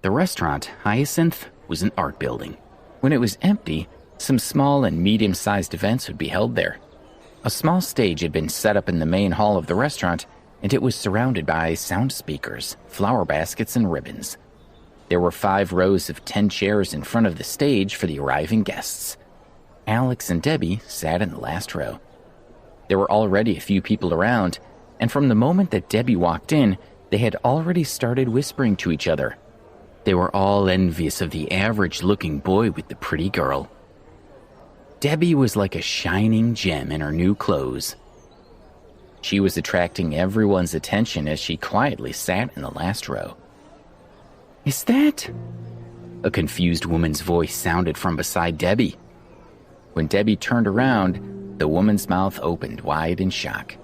The restaurant, Hyacinth, was an art building. When it was empty, some small and medium-sized events would be held there. A small stage had been set up in the main hall of the restaurant, and it was surrounded by sound speakers, flower baskets, and ribbons. There were 5 rows of 10 chairs in front of the stage for the arriving guests. Alex and Debbie sat in the last row. There were already a few people around, and from the moment that Debbie walked in, they had already started whispering to each other. They were all envious of the average-looking boy with the pretty girl. Debbie was like a shining gem in her new clothes. She was attracting everyone's attention as she quietly sat in the last row. Is that? A confused woman's voice sounded from beside Debbie. When Debbie turned around, the woman's mouth opened wide in shock.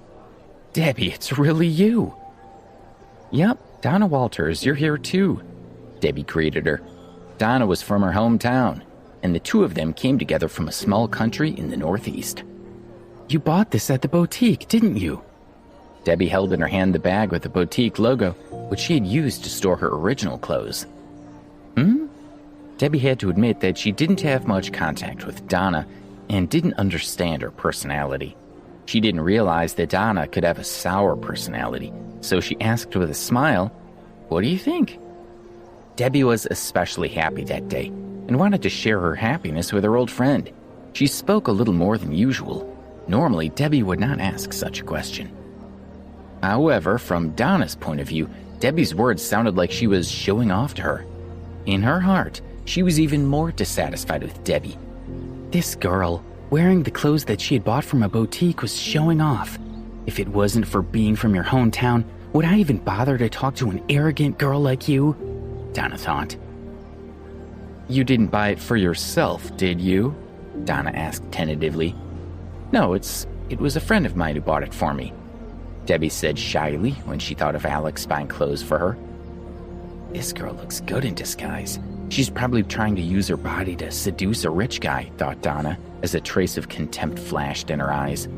Debbie, it's really you. Yep, Donna Walters, you're here too, Debbie greeted her. Donna was from her hometown, and the two of them came together from a small country in the Northeast. You bought this at the boutique, didn't you? Debbie held in her hand the bag with the boutique logo, which she had used to store her original clothes. Debbie had to admit that she didn't have much contact with Donna and didn't understand her personality. She didn't realize that Donna could have a sour personality, so she asked with a smile, "What do you think?" Debbie was especially happy that day and wanted to share her happiness with her old friend. She spoke a little more than usual. Normally, Debbie would not ask such a question. However, from Donna's point of view, Debbie's words sounded like she was showing off to her. In her heart, she was even more dissatisfied with Debbie. This girl, wearing the clothes that she had bought from a boutique, was showing off. If it wasn't for being from your hometown, would I even bother to talk to an arrogant girl like you? Donna thought. You didn't buy it for yourself, did you? Donna asked tentatively. No, it was a friend of mine who bought it for me, Debbie said shyly when she thought of Alex buying clothes for her. This girl looks good in disguise. She's probably trying to use her body to seduce a rich guy, thought Donna, as a trace of contempt flashed in her eyes.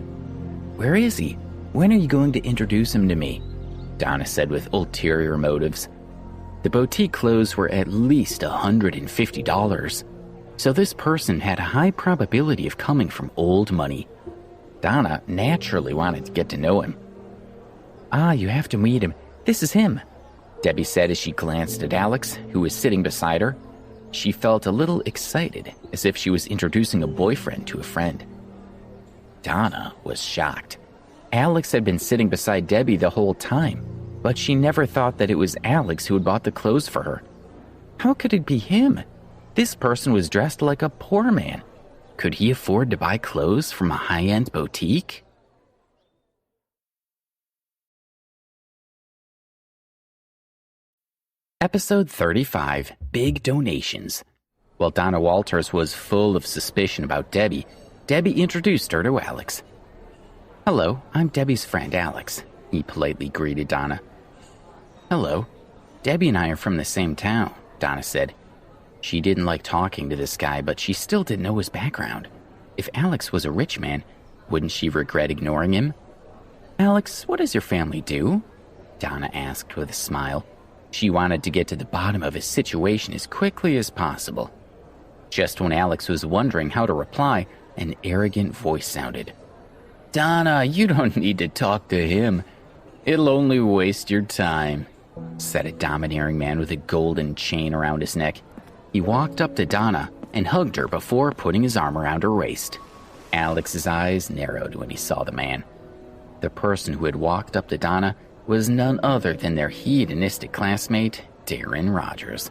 Where is he? When are you going to introduce him to me? Donna said with ulterior motives. The boutique clothes were at least $150, so this person had a high probability of coming from old money. Donna naturally wanted to get to know him. Ah, you have to meet him. This is him, Debbie said as she glanced at Alex, who was sitting beside her. She felt a little excited, as if she was introducing a boyfriend to a friend. Donna was shocked. Alex had been sitting beside Debbie the whole time, but she never thought that it was Alex who had bought the clothes for her. How could it be him? This person was dressed like a poor man. Could he afford to buy clothes from a high-end boutique? Episode 35, Big Donations. While Donna Walters was full of suspicion about Debbie, Debbie introduced her to Alex. "Hello, I'm Debbie's friend, Alex," he politely greeted Donna. "Hello. Debbie and I are from the same town," Donna said. She didn't like talking to this guy, but she still didn't know his background. If Alex was a rich man, wouldn't she regret ignoring him? "Alex, what does your family do?" Donna asked with a smile. She wanted to get to the bottom of his situation as quickly as possible. Just when Alex was wondering how to reply, an arrogant voice sounded. "Donna, you don't need to talk to him. It'll only waste your time," said a domineering man with a golden chain around his neck. He walked up to Donna and hugged her before putting his arm around her waist. Alex's eyes narrowed when he saw the man. The person who had walked up to Donna was none other than their hedonistic classmate, Darren Rogers.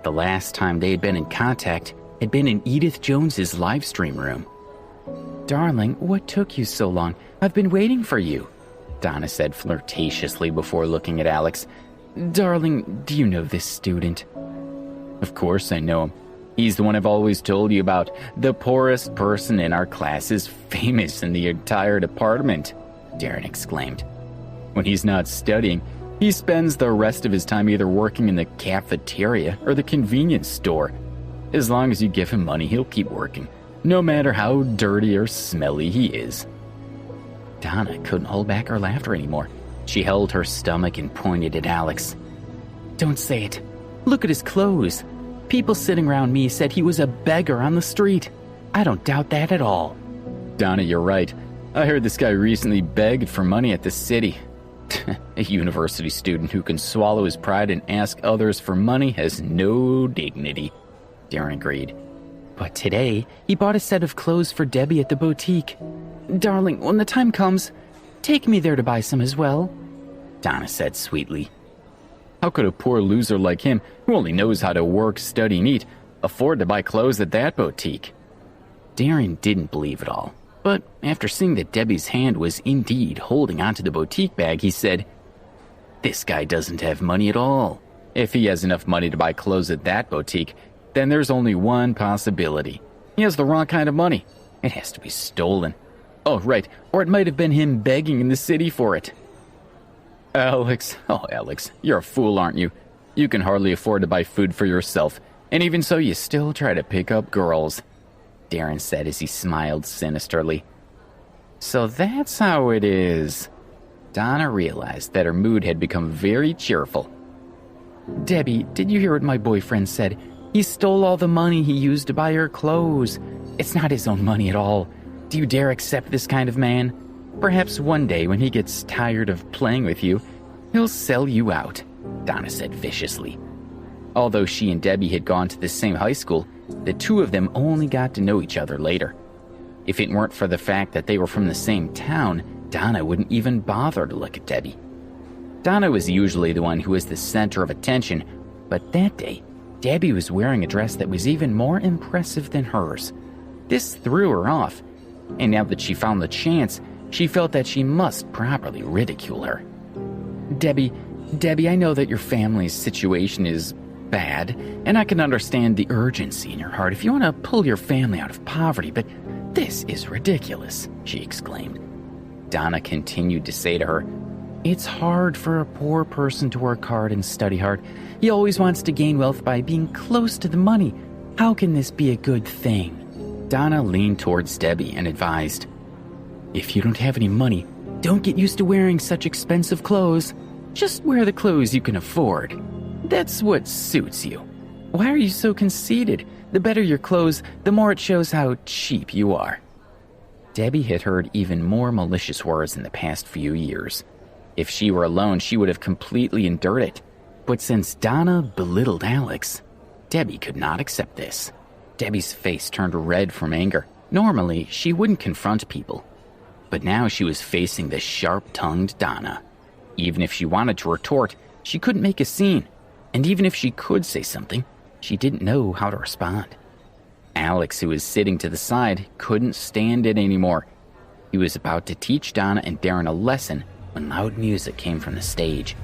The last time they had been in contact had been in Edith Jones's live stream room. "Darling, what took you so long? I've been waiting for you," Donna said flirtatiously before looking at Alex. "Darling, do you know this student?" "Of course I know him. He's the one I've always told you about. The poorest person in our class is famous in the entire department," Darren exclaimed. "When he's not studying, he spends the rest of his time either working in the cafeteria or the convenience store. As long as you give him money, he'll keep working, no matter how dirty or smelly he is." Donna couldn't hold back her laughter anymore. She held her stomach and pointed at Alex. "Don't say it. Look at his clothes. People sitting around me said he was a beggar on the street. I don't doubt that at all." "Donna, you're right. I heard this guy recently begged for money at the city. A university student who can swallow his pride and ask others for money has no dignity," Darren agreed. "But today, he bought a set of clothes for Debbie at the boutique. Darling, when the time comes, take me there to buy some as well," Donna said sweetly. "How could a poor loser like him, who only knows how to work, study, and eat, afford to buy clothes at that boutique?" Darren didn't believe it all. But after seeing that Debbie's hand was indeed holding onto the boutique bag, he said, "This guy doesn't have money at all. If he has enough money to buy clothes at that boutique, then there's only one possibility. He has the wrong kind of money. It has to be stolen. Oh, right, or it might have been him begging in the city for it." Alex, you're a fool, aren't you? You can hardly afford to buy food for yourself, and even so you still try to pick up girls," Darren said as he smiled sinisterly. "So that's how it is." Donna realized that her mood had become very cheerful. "Debbie, did you hear what my boyfriend said? He stole all the money he used to buy her clothes. It's not his own money at all. Do you dare accept this kind of man? Perhaps one day when he gets tired of playing with you, he'll sell you out," Donna said viciously. Although she and Debbie had gone to the same high school, the two of them only got to know each other later. If it weren't for the fact that they were from the same town, Donna wouldn't even bother to look at Debbie. Donna was usually the one who was the center of attention, but that day, Debbie was wearing a dress that was even more impressive than hers. This threw her off, and now that she found the chance, she felt that she must properly ridicule her. Debbie, I know that your family's situation is bad, and I can understand the urgency in your heart if you want to pull your family out of poverty, but this is ridiculous," she exclaimed. Donna continued to say to her, "It's hard for a poor person to work hard and study hard. He always wants to gain wealth by being close to the money. How can this be a good thing?" Donna leaned towards Debbie and advised, "If you don't have any money, don't get used to wearing such expensive clothes. Just wear the clothes you can afford. That's what suits you. Why are you so conceited? The better your clothes, the more it shows how cheap you are." Debbie had heard even more malicious words in the past few years. If she were alone, she would have completely endured it. But since Donna belittled Alex, Debbie could not accept this. Debbie's face turned red from anger. Normally, she wouldn't confront people. But now she was facing the sharp-tongued Donna. Even if she wanted to retort, she couldn't make a scene. And even if she could say something, she didn't know how to respond. Alex, who was sitting to the side, couldn't stand it anymore. He was about to teach Donna and Darren a lesson when loud music came from the stage.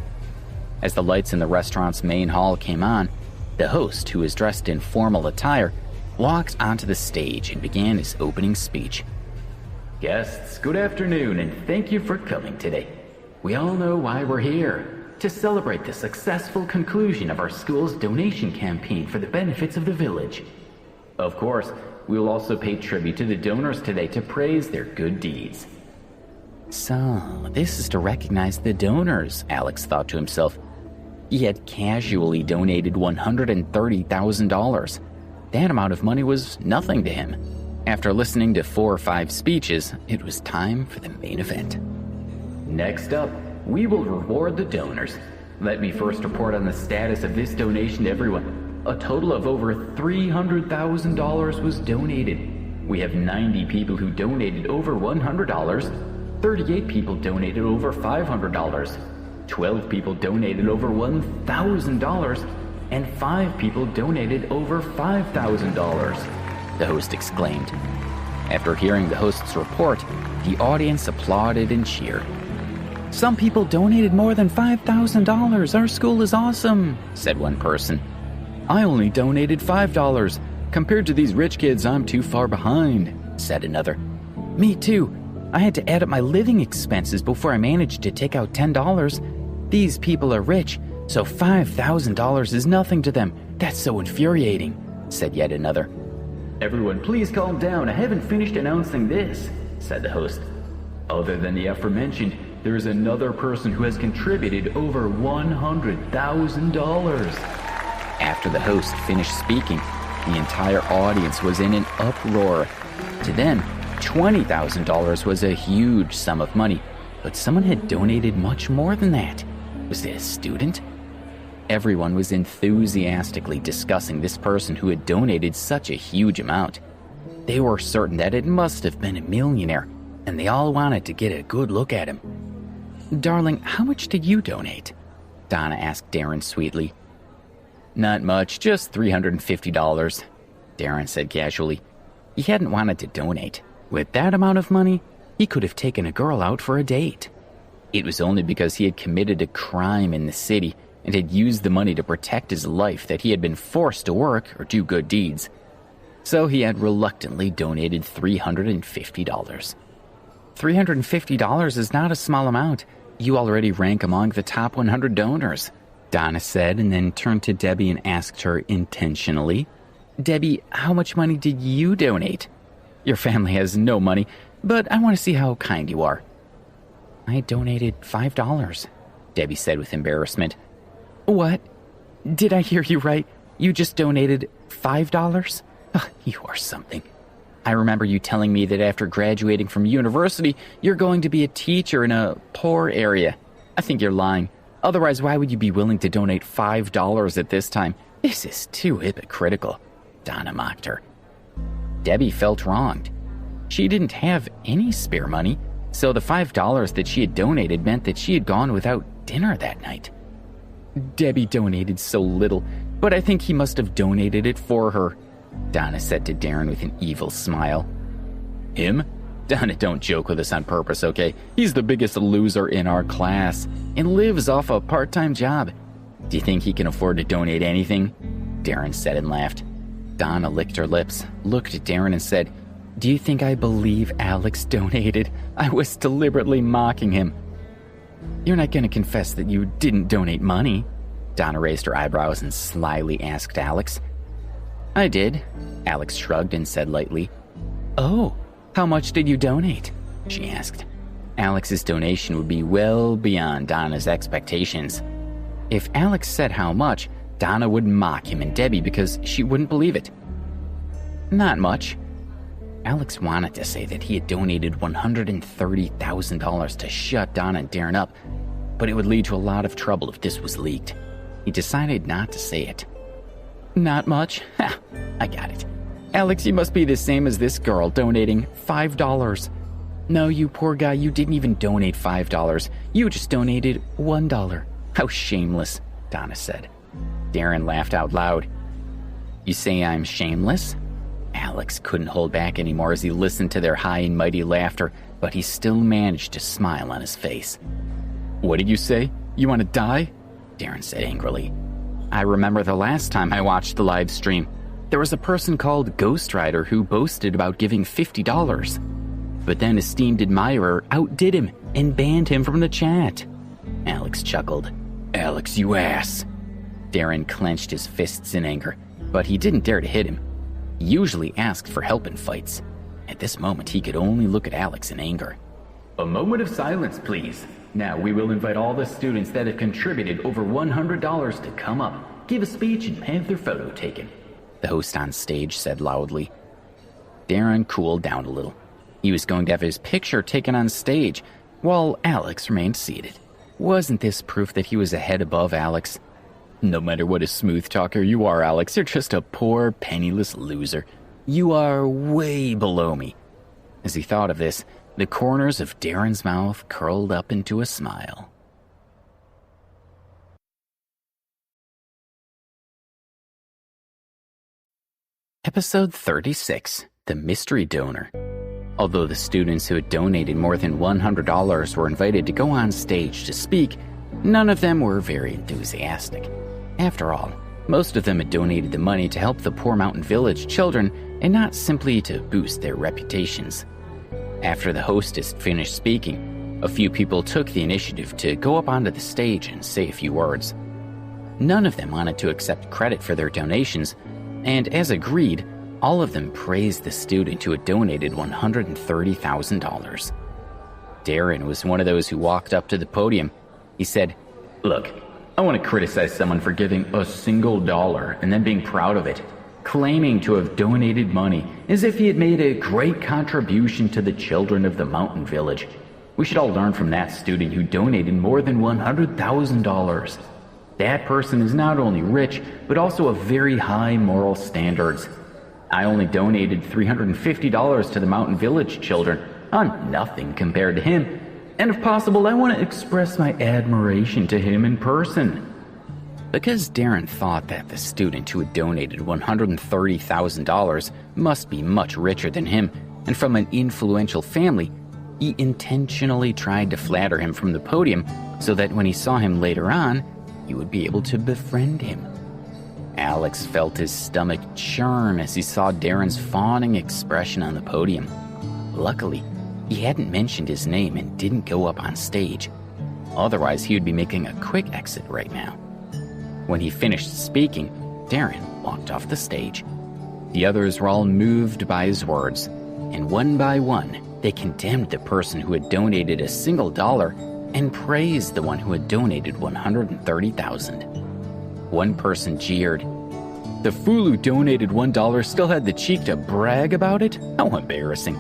As the lights in the restaurant's main hall came on, the host, who was dressed in formal attire, walked onto the stage and began his opening speech. Guests, good afternoon, and thank you for coming today. We all know why we're here, to celebrate the successful conclusion of our school's donation campaign for the benefits of the village. Of course, we will also pay tribute to the donors today to praise their good deeds. So, this is to recognize the donors, Alex thought to himself. He had casually donated $130,000. That amount of money was nothing to him. After listening to 4 or 5 speeches, it was time for the main event. Next up, we will reward the donors. Let me first report on the status of this donation to everyone. A total of over $300,000 was donated. We have 90 people who donated over $100, 38 people donated over $500, 12 people donated over $1,000, and 5 people donated over $5,000, the host exclaimed. After hearing the host's report, the audience applauded and cheered. Some people donated more than $5,000. Our school is awesome, said one person. I only donated $5. Compared to these rich kids, I'm too far behind, said another. Me too. I had to add up my living expenses before I managed to take out $10. These people are rich, so $5,000 is nothing to them. That's so infuriating, said yet another. Everyone, please calm down. I haven't finished announcing this, said the host. Other than the aforementioned, there is another person who has contributed over $100,000. After the host finished speaking, the entire audience was in an uproar. To them, $20,000 was a huge sum of money, but someone had donated much more than that. Was it a student? Everyone was enthusiastically discussing this person who had donated such a huge amount. They were certain that it must have been a millionaire, and they all wanted to get a good look at him. Darling, how much did you donate? Donna asked Darren sweetly. Not much, just $350, Darren said casually. He hadn't wanted to donate. With that amount of money, he could have taken a girl out for a date. It was only because he had committed a crime in the city and had used the money to protect his life that he had been forced to work or do good deeds. So he had reluctantly donated $350. $350 is not a small amount. You already rank among the top 100 donors, Donna said, and then turned to Debbie and asked her intentionally, Debbie, how much money did you donate? Your family has no money, but I want to see how kind you are. I donated $5, Debbie said with embarrassment. What? Did I hear you right? You just donated $5? Oh, you are something. I remember you telling me that after graduating from university, you're going to be a teacher in a poor area. I think you're lying. Otherwise, why would you be willing to donate $5 at this time? This is too hypocritical, Donna mocked her. Debbie felt wronged. She didn't have any spare money, so the $5 that she had donated meant that she had gone without dinner that night. Debbie donated so little, but I think he must have donated it for her, Donna said to Darren with an evil smile. Him? Donna, don't joke with us on purpose, okay? He's the biggest loser in our class and lives off a part-time job. Do you think he can afford to donate anything? Darren said and laughed. Donna licked her lips, looked at Darren and said, Do you think I believe Alex donated? I was deliberately mocking him. You're not going to confess that you didn't donate money? Donna raised her eyebrows and slyly asked Alex. I did, Alex shrugged and said lightly. Oh, how much did you donate? She asked. Alex's donation would be well beyond Donna's expectations. If Alex said how much, Donna would mock him and Debbie because she wouldn't believe it. Not much. Alex wanted to say that he had donated $130,000 to shut Donna and Darren up, but it would lead to a lot of trouble if this was leaked. He decided not to say it. Not much? Ha, I got it. Alex, you must be the same as this girl, donating $5. No, you poor guy, you didn't even donate $5. You just donated $1. How shameless, Donna said. Darren laughed out loud. You say I'm shameless? Alex couldn't hold back anymore as he listened to their high and mighty laughter, but he still managed to smile on his face. What did you say? You want to die? Darren said angrily. I remember the last time I watched the live stream. There was a person called Ghost Rider who boasted about giving $50. But then esteemed admirer outdid him and banned him from the chat. Alex chuckled. Alex, you ass. Darren clenched his fists in anger, but he didn't dare to hit him. He usually asked for help in fights. At this moment, he could only look at Alex in anger. A moment of silence, please. Now we will invite all the students that have contributed over $100 to come up, give a speech, and have their photo taken, the host on stage said loudly. Darren cooled down a little. He was going to have his picture taken on stage, while Alex remained seated. Wasn't this proof that he was a head above Alex? No matter what a smooth talker you are, Alex, you're just a poor, penniless loser. You are way below me. As he thought of this, the corners of Darren's mouth curled up into a smile. Episode 36, The Mystery Donor. Although the students who had donated more than $100 were invited to go on stage to speak, none of them were very enthusiastic. After all, most of them had donated the money to help the poor mountain village children and not simply to boost their reputations. After the hostess finished speaking, a few people took the initiative to go up onto the stage and say a few words. None of them wanted to accept credit for their donations, and as agreed, all of them praised the student who had donated $130,000. Darren was one of those who walked up to the podium. He said, Look, I want to criticize someone for giving a single dollar and then being proud of it, claiming to have donated money as if he had made a great contribution to the children of the mountain village. We should all learn from that student who donated more than $100,000. That person is not only rich, but also of very high moral standards. I only donated $350 to the mountain village children. I'm nothing compared to him. And if possible, I want to express my admiration to him in person. Because Darren thought that the student who had donated $130,000 must be much richer than him and from an influential family, he intentionally tried to flatter him from the podium so that when he saw him later on, he would be able to befriend him. Alex felt his stomach churn as he saw Darren's fawning expression on the podium. Luckily, he hadn't mentioned his name and didn't go up on stage. Otherwise, he would be making a quick exit right now. When he finished speaking, Darren walked off the stage. The others were all moved by his words, and one by one, they condemned the person who had donated a single dollar and praised the one who had donated $130,000. One person jeered, "The fool who donated $1 still had the cheek to brag about it? How embarrassing.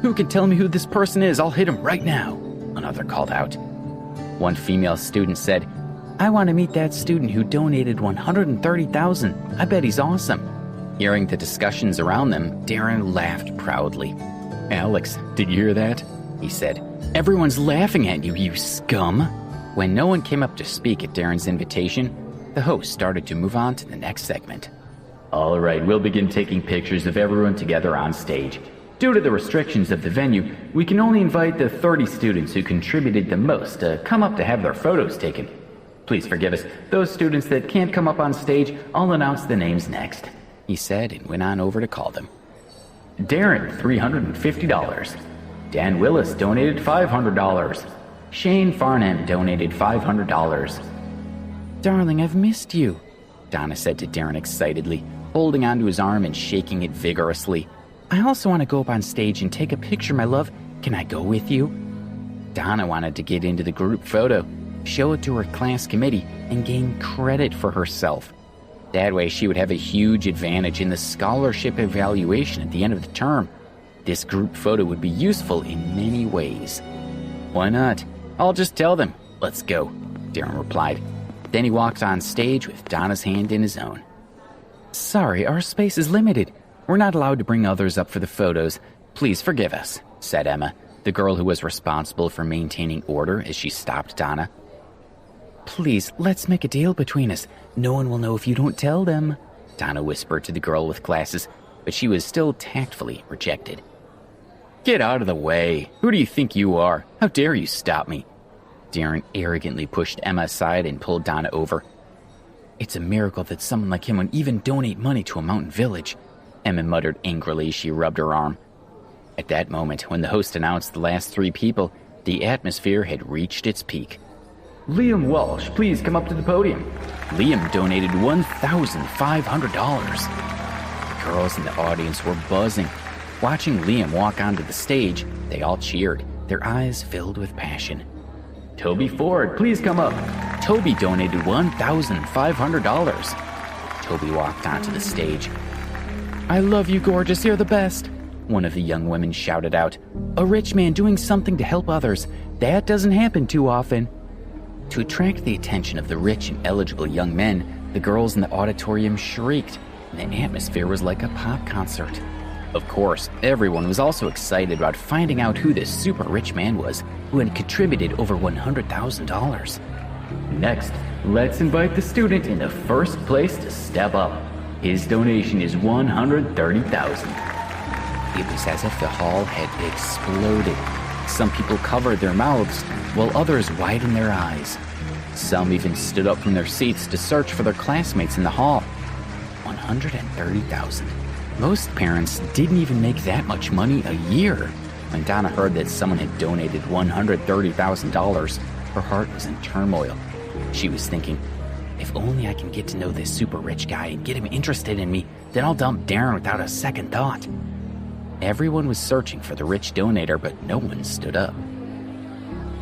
Who can tell me who this person is? I'll hit him right now," another called out. One female student said, "I want to meet that student who donated $130,000. I bet he's awesome." Hearing the discussions around them, Darren laughed proudly. "Alex, did you hear that?" he said. "Everyone's laughing at you, you scum." When no one came up to speak at Darren's invitation, the host started to move on to the next segment. All right, we'll begin taking pictures of everyone together on stage. Due to the restrictions of the venue, we can only invite the 30 students who contributed the most to come up to have their photos taken. Please forgive us. Those students that can't come up on stage, I'll announce the names next," he said and went on over to call them. Darren, $350. Dan Willis donated $500. Shane Farnham donated $500. "Darling, I've missed you," Donna said to Darren excitedly, holding onto his arm and shaking it vigorously. "I also want to go up on stage and take a picture, my love. Can I go with you?" Donna wanted to get into the group photo, show it to her class committee, and gain credit for herself. That way she would have a huge advantage in the scholarship evaluation at the end of the term. This group photo would be useful in many ways. "Why not? I'll just tell them. Let's go," Darren replied. Then he walked on stage with Donna's hand in his own. "Sorry, our space is limited. We're not allowed to bring others up for the photos. Please forgive us," said Emma, the girl who was responsible for maintaining order as she stopped Donna. "Please, let's make a deal between us. No one will know if you don't tell them," Donna whispered to the girl with glasses, but she was still tactfully rejected. "Get out of the way. Who do you think you are? How dare you stop me?" Darren arrogantly pushed Emma aside and pulled Donna over. "It's a miracle that someone like him would even donate money to a mountain village," Emma muttered angrily as she rubbed her arm. At that moment, when the host announced the last 3 people, the atmosphere had reached its peak. Liam Walsh, please come up to the podium. Liam donated $1,500. The girls in the audience were buzzing. Watching Liam walk onto the stage, they all cheered, their eyes filled with passion. Toby Ford, please come up. Toby donated $1,500. Toby walked onto the stage. "I love you, gorgeous, you're the best," one of the young women shouted out. "A rich man doing something to help others. That doesn't happen too often." To attract the attention of the rich and eligible young men, the girls in the auditorium shrieked, and the atmosphere was like a pop concert. Of course, everyone was also excited about finding out who this super rich man was who had contributed over $100,000. Next, let's invite the student in the first place to step up. His donation is $130,000. It was as if the hall had exploded. Some people covered their mouths, while others widened their eyes. Some even stood up from their seats to search for their classmates in the hall. $130,000. Most parents didn't even make that much money a year. When Donna heard that someone had donated $130,000, her heart was in turmoil. She was thinking, if only I can get to know this super rich guy and get him interested in me, then I'll dump Darren without a second thought. Everyone was searching for the rich donator, but no one stood up.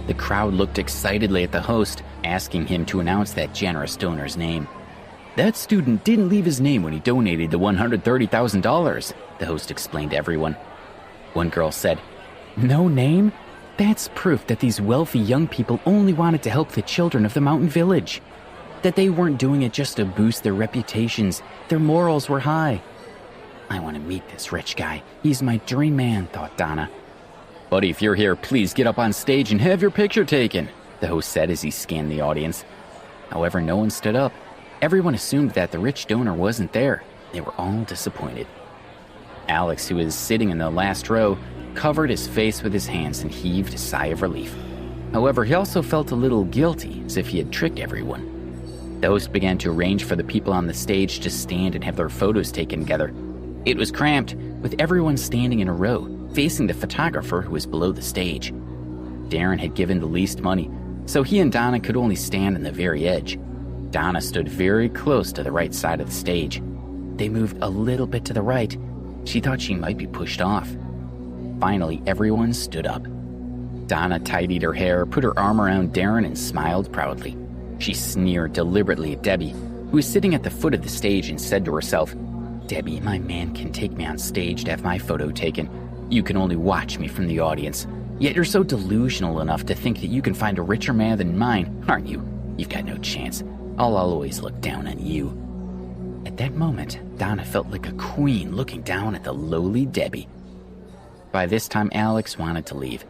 The crowd looked excitedly at the host, asking him to announce that generous donor's name. "That student didn't leave his name when he donated the $130,000, the host explained to everyone. One girl said, "No name? That's proof that these wealthy young people only wanted to help the children of the mountain village. That they weren't doing it just to boost their reputations. Their morals were high." "I want to meet this rich guy. He's my dream man," thought Donna. "Buddy, if you're here, please get up on stage and have your picture taken," the host said as he scanned the audience. However, no one stood up. Everyone assumed that the rich donor wasn't there. They were all disappointed. Alex, who was sitting in the last row, covered his face with his hands and heaved a sigh of relief. However, he also felt a little guilty, as if he had tricked everyone. The host began to arrange for the people on the stage to stand and have their photos taken together. It was cramped, with everyone standing in a row, facing the photographer who was below the stage. Darren had given the least money, so he and Donna could only stand on the very edge. Donna stood very close to the right side of the stage. They moved a little bit to the right. She thought she might be pushed off. Finally, everyone stood up. Donna tidied her hair, put her arm around Darren, and smiled proudly. She sneered deliberately at Debbie, who was sitting at the foot of the stage, and said to herself, "Debbie, my man can take me on stage to have my photo taken. You can only watch me from the audience. Yet you're so delusional enough to think that you can find a richer man than mine, aren't you? You've got no chance. I'll always look down on you." At that moment, Donna felt like a queen looking down at the lowly Debbie. By this time, Alex wanted to leave.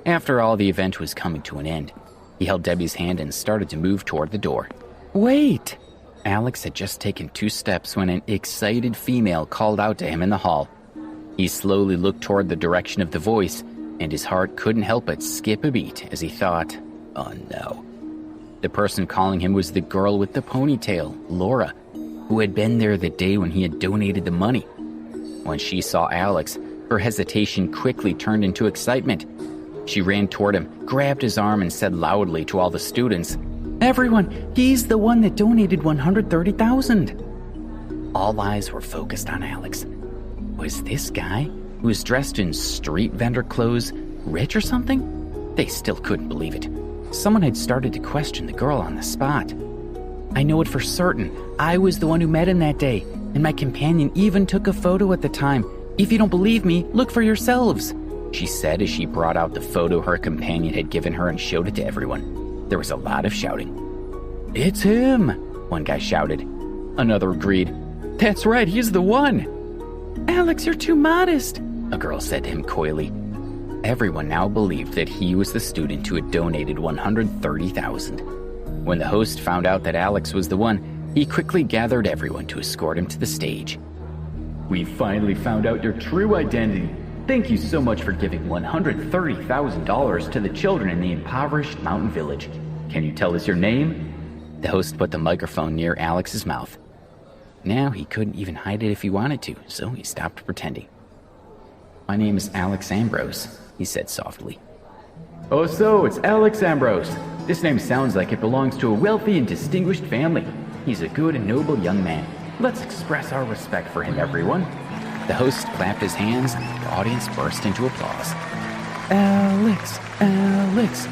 After all, the event was coming to an end. He held Debbie's hand and started to move toward the door. "Wait!" Alex had just taken 2 steps when an excited female called out to him in the hall. He slowly looked toward the direction of the voice, and his heart couldn't help but skip a beat as he thought, oh no. The person calling him was the girl with the ponytail, Laura, who had been there the day when he had donated the money. When she saw Alex, her hesitation quickly turned into excitement. She ran toward him, grabbed his arm, and said loudly to all the students, "Everyone, he's the one that donated $130,000. All eyes were focused on Alex. Was this guy, who was dressed in street vendor clothes, rich or something? They still couldn't believe it. Someone had started to question the girl on the spot. "I know it for certain. I was the one who met him that day, and my companion even took a photo at the time. If you don't believe me, look for yourselves," she said as she brought out the photo her companion had given her and showed it to everyone. There was a lot of shouting. "It's him," one guy shouted. Another agreed. "That's right, he's the one." "Alex, you're too modest," a girl said to him coyly. Everyone now believed that he was the student who had donated $130,000. When the host found out that Alex was the one, he quickly gathered everyone to escort him to the stage. "We finally found out your true identity. Thank you so much for giving $130,000 to the children in the impoverished mountain village. Can you tell us your name? The host put the microphone near Alex's mouth. Now he couldn't even hide it if he wanted to, so he stopped pretending. My name is Alex Ambrose, he said softly. Oh, so it's Alex Ambrose. This name sounds like it belongs to a wealthy and distinguished family. He's a good and noble young man. Let's express our respect for him, everyone. The host clapped his hands and the audience burst into applause. Alex, Alex.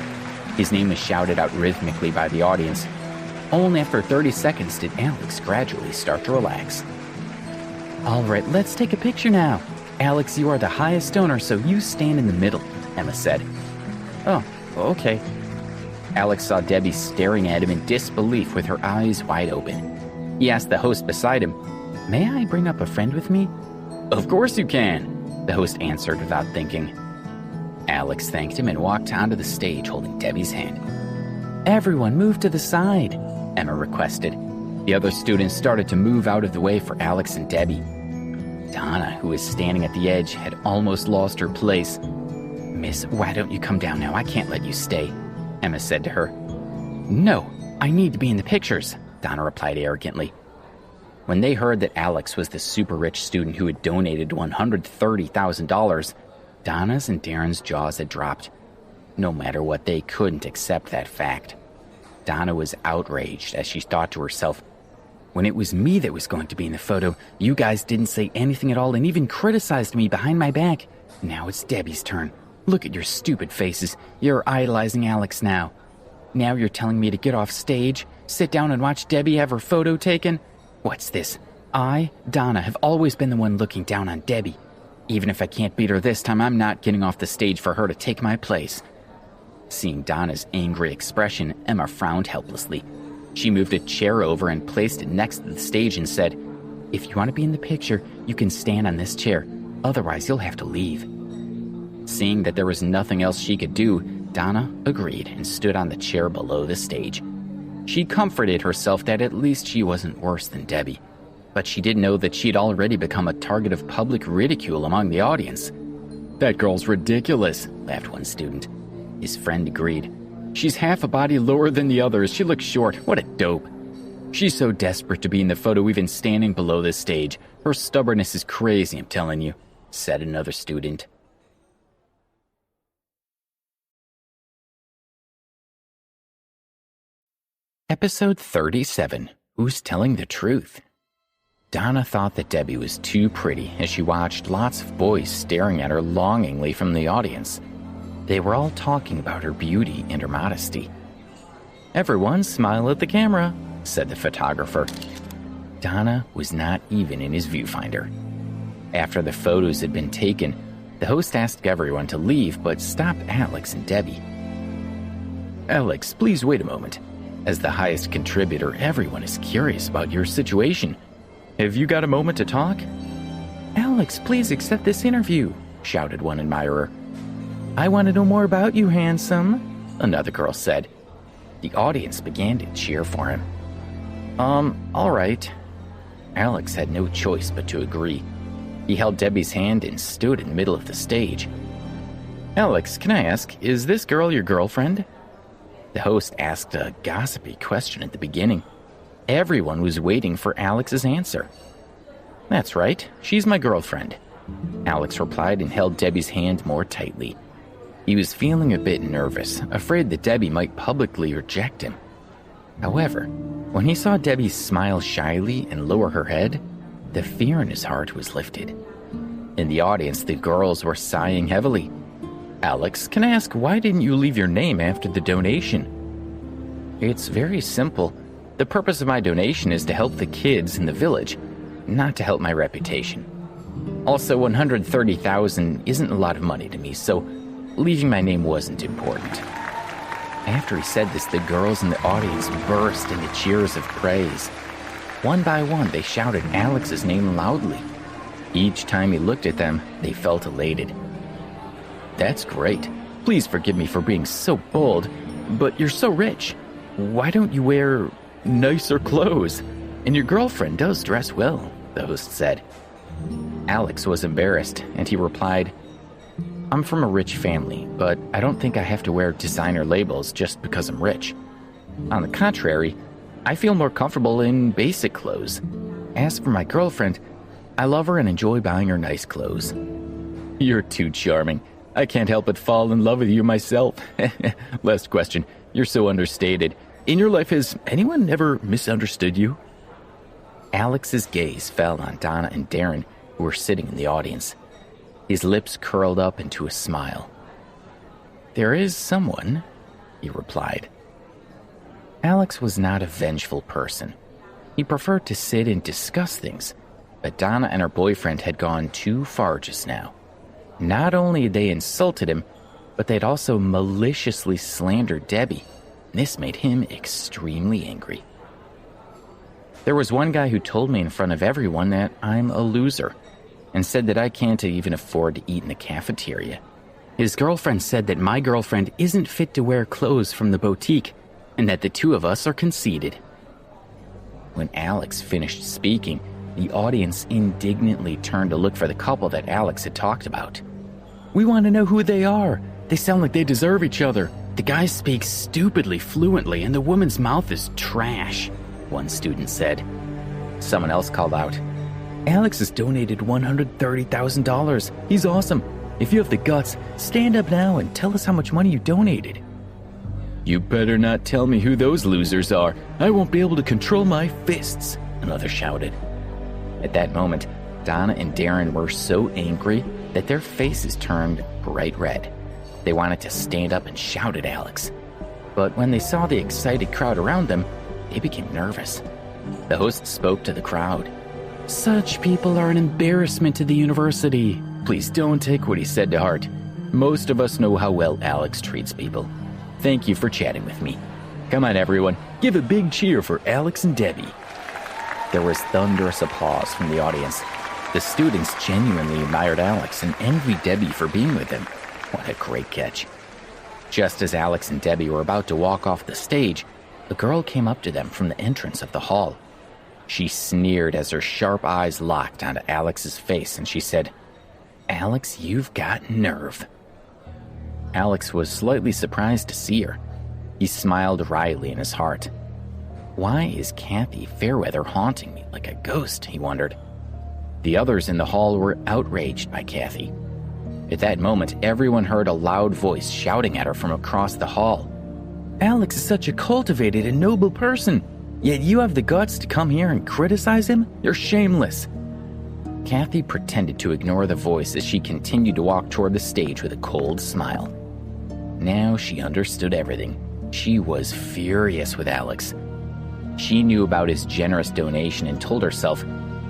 His name was shouted out rhythmically by the audience. Only after 30 seconds did Alex gradually start to relax. All right, let's take a picture now. Alex, you are the highest donor, so you stand in the middle, Emma said. Oh, okay. Alex saw Debbie staring at him in disbelief with her eyes wide open. He asked the host beside him, May I bring up a friend with me? Of course you can, the host answered without thinking. Alex thanked him and walked onto the stage holding Debbie's hand. Everyone move to the side, Emma requested. The other students started to move out of the way for Alex and Debbie. Donna, who was standing at the edge, had almost lost her place. Miss, why don't you come down now? I can't let you stay, Emma said to her. No, I need to be in the pictures, Donna replied arrogantly. When they heard that Alex was the super rich student who had donated $130,000, Donna's and Darren's jaws had dropped. No matter what, they couldn't accept that fact. Donna was outraged as she thought to herself, when it was me that was going to be in the photo, you guys didn't say anything at all and even criticized me behind my back. Now it's Debbie's turn. Look at your stupid faces. You're idolizing Alex now. Now you're telling me to get off stage, sit down and watch Debbie have her photo taken? What's this? I, Donna, have always been the one looking down on Debbie. Even if I can't beat her this time, I'm not getting off the stage for her to take my place. Seeing Donna's angry expression, Emma frowned helplessly. She moved a chair over and placed it next to the stage and said, If you want to be in the picture, you can stand on this chair. Otherwise, you'll have to leave. Seeing that there was nothing else she could do, Donna agreed and stood on the chair below the stage. She comforted herself that at least she wasn't worse than Debbie, but she didn't know that she'd already become a target of public ridicule among the audience. That girl's ridiculous, laughed one student. His friend agreed. She's half a body lower than the others. She looks short. What a dope. She's so desperate to be in the photo even standing below this stage. Her stubbornness is crazy, I'm telling you, said another student. Episode 37, Who's Telling the Truth? Donna thought that Debbie was too pretty as she watched lots of boys staring at her longingly from the audience. They were all talking about her beauty and her modesty. Everyone smile at the camera, said the photographer. Donna was not even in his viewfinder. After the photos had been taken, the host asked everyone to leave but stopped Alex and Debbie. Alex, please wait a moment. As the highest contributor, everyone is curious about your situation. Have you got a moment to talk? Alex, please accept this interview, shouted one admirer. I want to know more about you, handsome, another girl said. The audience began to cheer for him. All right. Alex had no choice but to agree. He held Debbie's hand and stood in the middle of the stage. Alex, can I ask, is this girl your girlfriend? The host asked a gossipy question at the beginning. Everyone was waiting for Alex's answer. That's right, she's my girlfriend, Alex replied and held Debbie's hand more tightly. He was feeling a bit nervous, afraid that Debbie might publicly reject him. However, when he saw Debbie smile shyly and lower her head, the fear in his heart was lifted. In the audience, the girls were sighing heavily. Alex, can I ask, why didn't you leave your name after the donation? It's very simple. The purpose of my donation is to help the kids in the village, not to help my reputation. Also, $130,000 isn't a lot of money to me, so leaving my name wasn't important. After he said this, the girls in the audience burst into cheers of praise. One by one, they shouted Alex's name loudly. Each time he looked at them, they felt elated. That's great. Please forgive me for being so bold, but you're so rich. Why don't you wear nicer clothes? And your girlfriend does dress well, the host said. Alex was embarrassed, and he replied, I'm from a rich family, but I don't think I have to wear designer labels just because I'm rich. On the contrary, I feel more comfortable in basic clothes. As for my girlfriend, I love her and enjoy buying her nice clothes. You're too charming. I can't help but fall in love with you myself. Last question. You're so understated. In your life, has anyone ever misunderstood you? Alex's gaze fell on Donna and Darren, who were sitting in the audience. His lips curled up into a smile. There is someone, he replied. Alex was not a vengeful person. He preferred to sit and discuss things, but Donna and her boyfriend had gone too far just now. Not only had they insulted him, but they'd also maliciously slandered Debbie. This made him extremely angry. There was one guy who told me in front of everyone that I'm a loser, and said that I can't even afford to eat in the cafeteria. His girlfriend said that my girlfriend isn't fit to wear clothes from the boutique, and that the two of us are conceited. When Alex finished speaking, the audience indignantly turned to look for the couple that Alex had talked about. We want to know who they are. They sound like they deserve each other. The guy speaks stupidly fluently, and the woman's mouth is trash, one student said. Someone else called out, Alex has donated $130,000. He's awesome. If you have the guts, stand up now and tell us how much money you donated. You better not tell me who those losers are. I won't be able to control my fists, another shouted. At that moment, Donna and Darren were so angry that their faces turned bright red. They wanted to stand up and shout at Alex. But when they saw the excited crowd around them, they became nervous. The host spoke to the crowd. Such people are an embarrassment to the university. Please don't take what he said to heart. Most of us know how well Alex treats people. Thank you for chatting with me. Come on, everyone. Give a big cheer for Alex and Debbie. There was thunderous applause from the audience. The students genuinely admired Alex and envied Debbie for being with him. What a great catch. Just as Alex and Debbie were about to walk off the stage, a girl came up to them from the entrance of the hall. She sneered as her sharp eyes locked onto Alex's face, and she said, Alex, you've got nerve. Alex was slightly surprised to see her. He smiled wryly in his heart. Why is Kathy Fairweather haunting me like a ghost, he wondered. The others in the hall were outraged by Kathy. At that moment, everyone heard a loud voice shouting at her from across the hall. Alex is such a cultivated and noble person, yet you have the guts to come here and criticize him? You're shameless. Kathy pretended to ignore the voice as she continued to walk toward the stage with a cold smile. Now she understood everything. She was furious with Alex. She knew about his generous donation and told herself,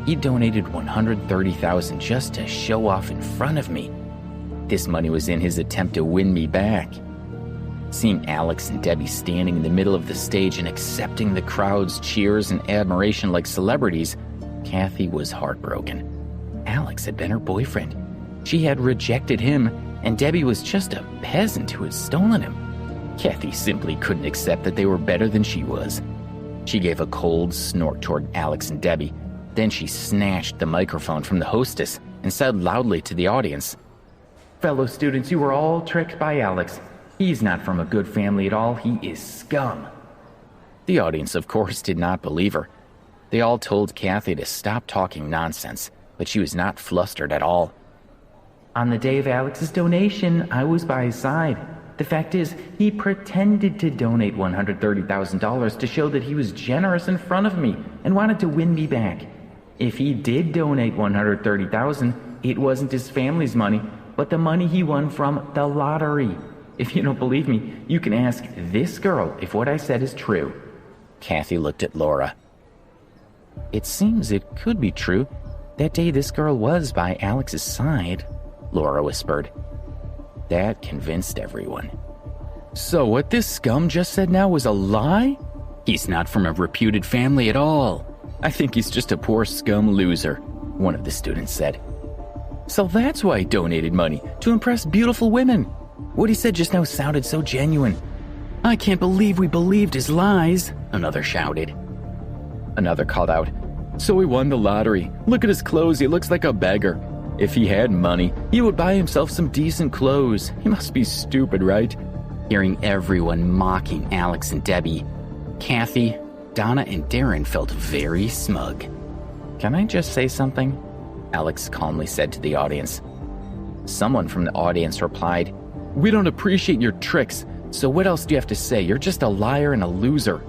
he donated $130,000 just to show off in front of me. This money was in his attempt to win me back. Seeing Alex and Debbie standing in the middle of the stage and accepting the crowd's cheers and admiration like celebrities, Kathy was heartbroken. Alex had been her boyfriend. She had rejected him, and Debbie was just a peasant who had stolen him. Kathy simply couldn't accept that they were better than she was. She gave a cold snort toward Alex and Debbie. Then she snatched the microphone from the hostess and said loudly to the audience, Fellow students, you were all tricked by Alex. He's not from a good family at all. He is scum. The audience, of course, did not believe her. They all told Kathy to stop talking nonsense, but she was not flustered at all. On the day of Alex's donation, I was by his side. The fact is, he pretended to donate $130,000 to show that he was generous in front of me and wanted to win me back. If he did donate $130,000, it wasn't his family's money, but the money he won from the lottery. If you don't believe me, you can ask this girl if what I said is true. Kathy looked at Laura. It seems it could be true. That day this girl was by Alex's side, Laura whispered. That convinced everyone. So what this scum just said now was a lie? He's not from a reputed family at all. I think he's just a poor scum loser, one of the students said. So that's why he donated money, to impress beautiful women. What he said just now sounded so genuine. I can't believe we believed his lies, another shouted. Another called out, so he won the lottery. Look at his clothes, he looks like a beggar. If he had money, he would buy himself some decent clothes. He must be stupid, right? Hearing everyone mocking Alex and Debbie, Kathy, Donna, and Darren felt very smug. Can I just say something? Alex calmly said to the audience. Someone from the audience replied, "We don't appreciate your tricks, so what else do you have to say? You're just a liar and a loser."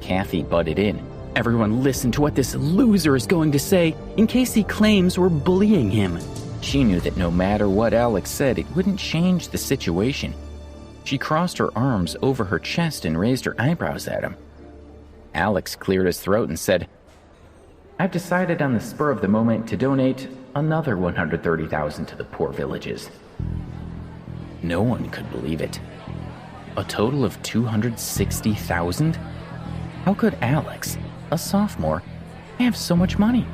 Kathy butted in. Everyone listen to what this loser is going to say in case he claims we're bullying him. She knew that no matter what Alex said, it wouldn't change the situation. She crossed her arms over her chest and raised her eyebrows at him. Alex cleared his throat and said, "I've decided on the spur of the moment to donate another $130,000 to the poor villages." No one could believe it. A total of $260,000? How could Alex, a sophomore, have so much money?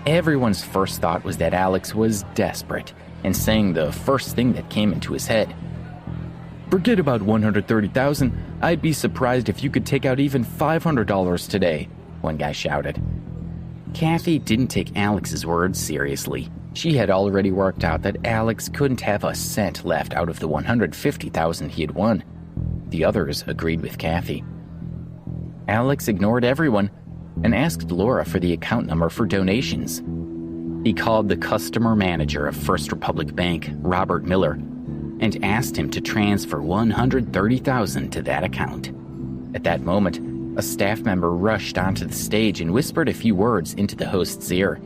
Everyone's first thought was that Alex was desperate and saying the first thing that came into his head. "Forget about $130,000. I'd be surprised if you could take out even $500 today," one guy shouted. Kathy didn't take Alex's words seriously. She had already worked out that Alex couldn't have a cent left out of the $150,000 he had won. The others agreed with Kathy. Alex ignored everyone and asked Laura for the account number for donations. He called the customer manager of First Republic Bank, Robert Miller, and asked him to transfer $130,000 to that account. At that moment, a staff member rushed onto the stage and whispered a few words into the host's ear.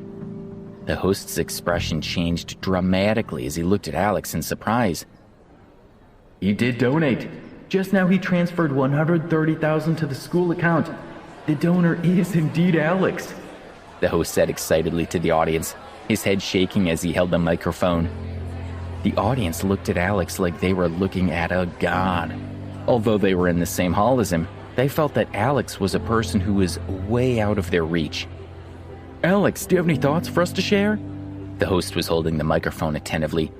The host's expression changed dramatically as he looked at Alex in surprise. He did donate. Just now he transferred $130,000 to the school account. The donor is indeed Alex, the host said excitedly to the audience, his head shaking as he held the microphone. The audience looked at Alex like they were looking at a god. Although they were in the same hall as him, they felt that Alex was a person who was way out of their reach. "Alex, do you have any thoughts for us to share?" The host was holding the microphone attentively.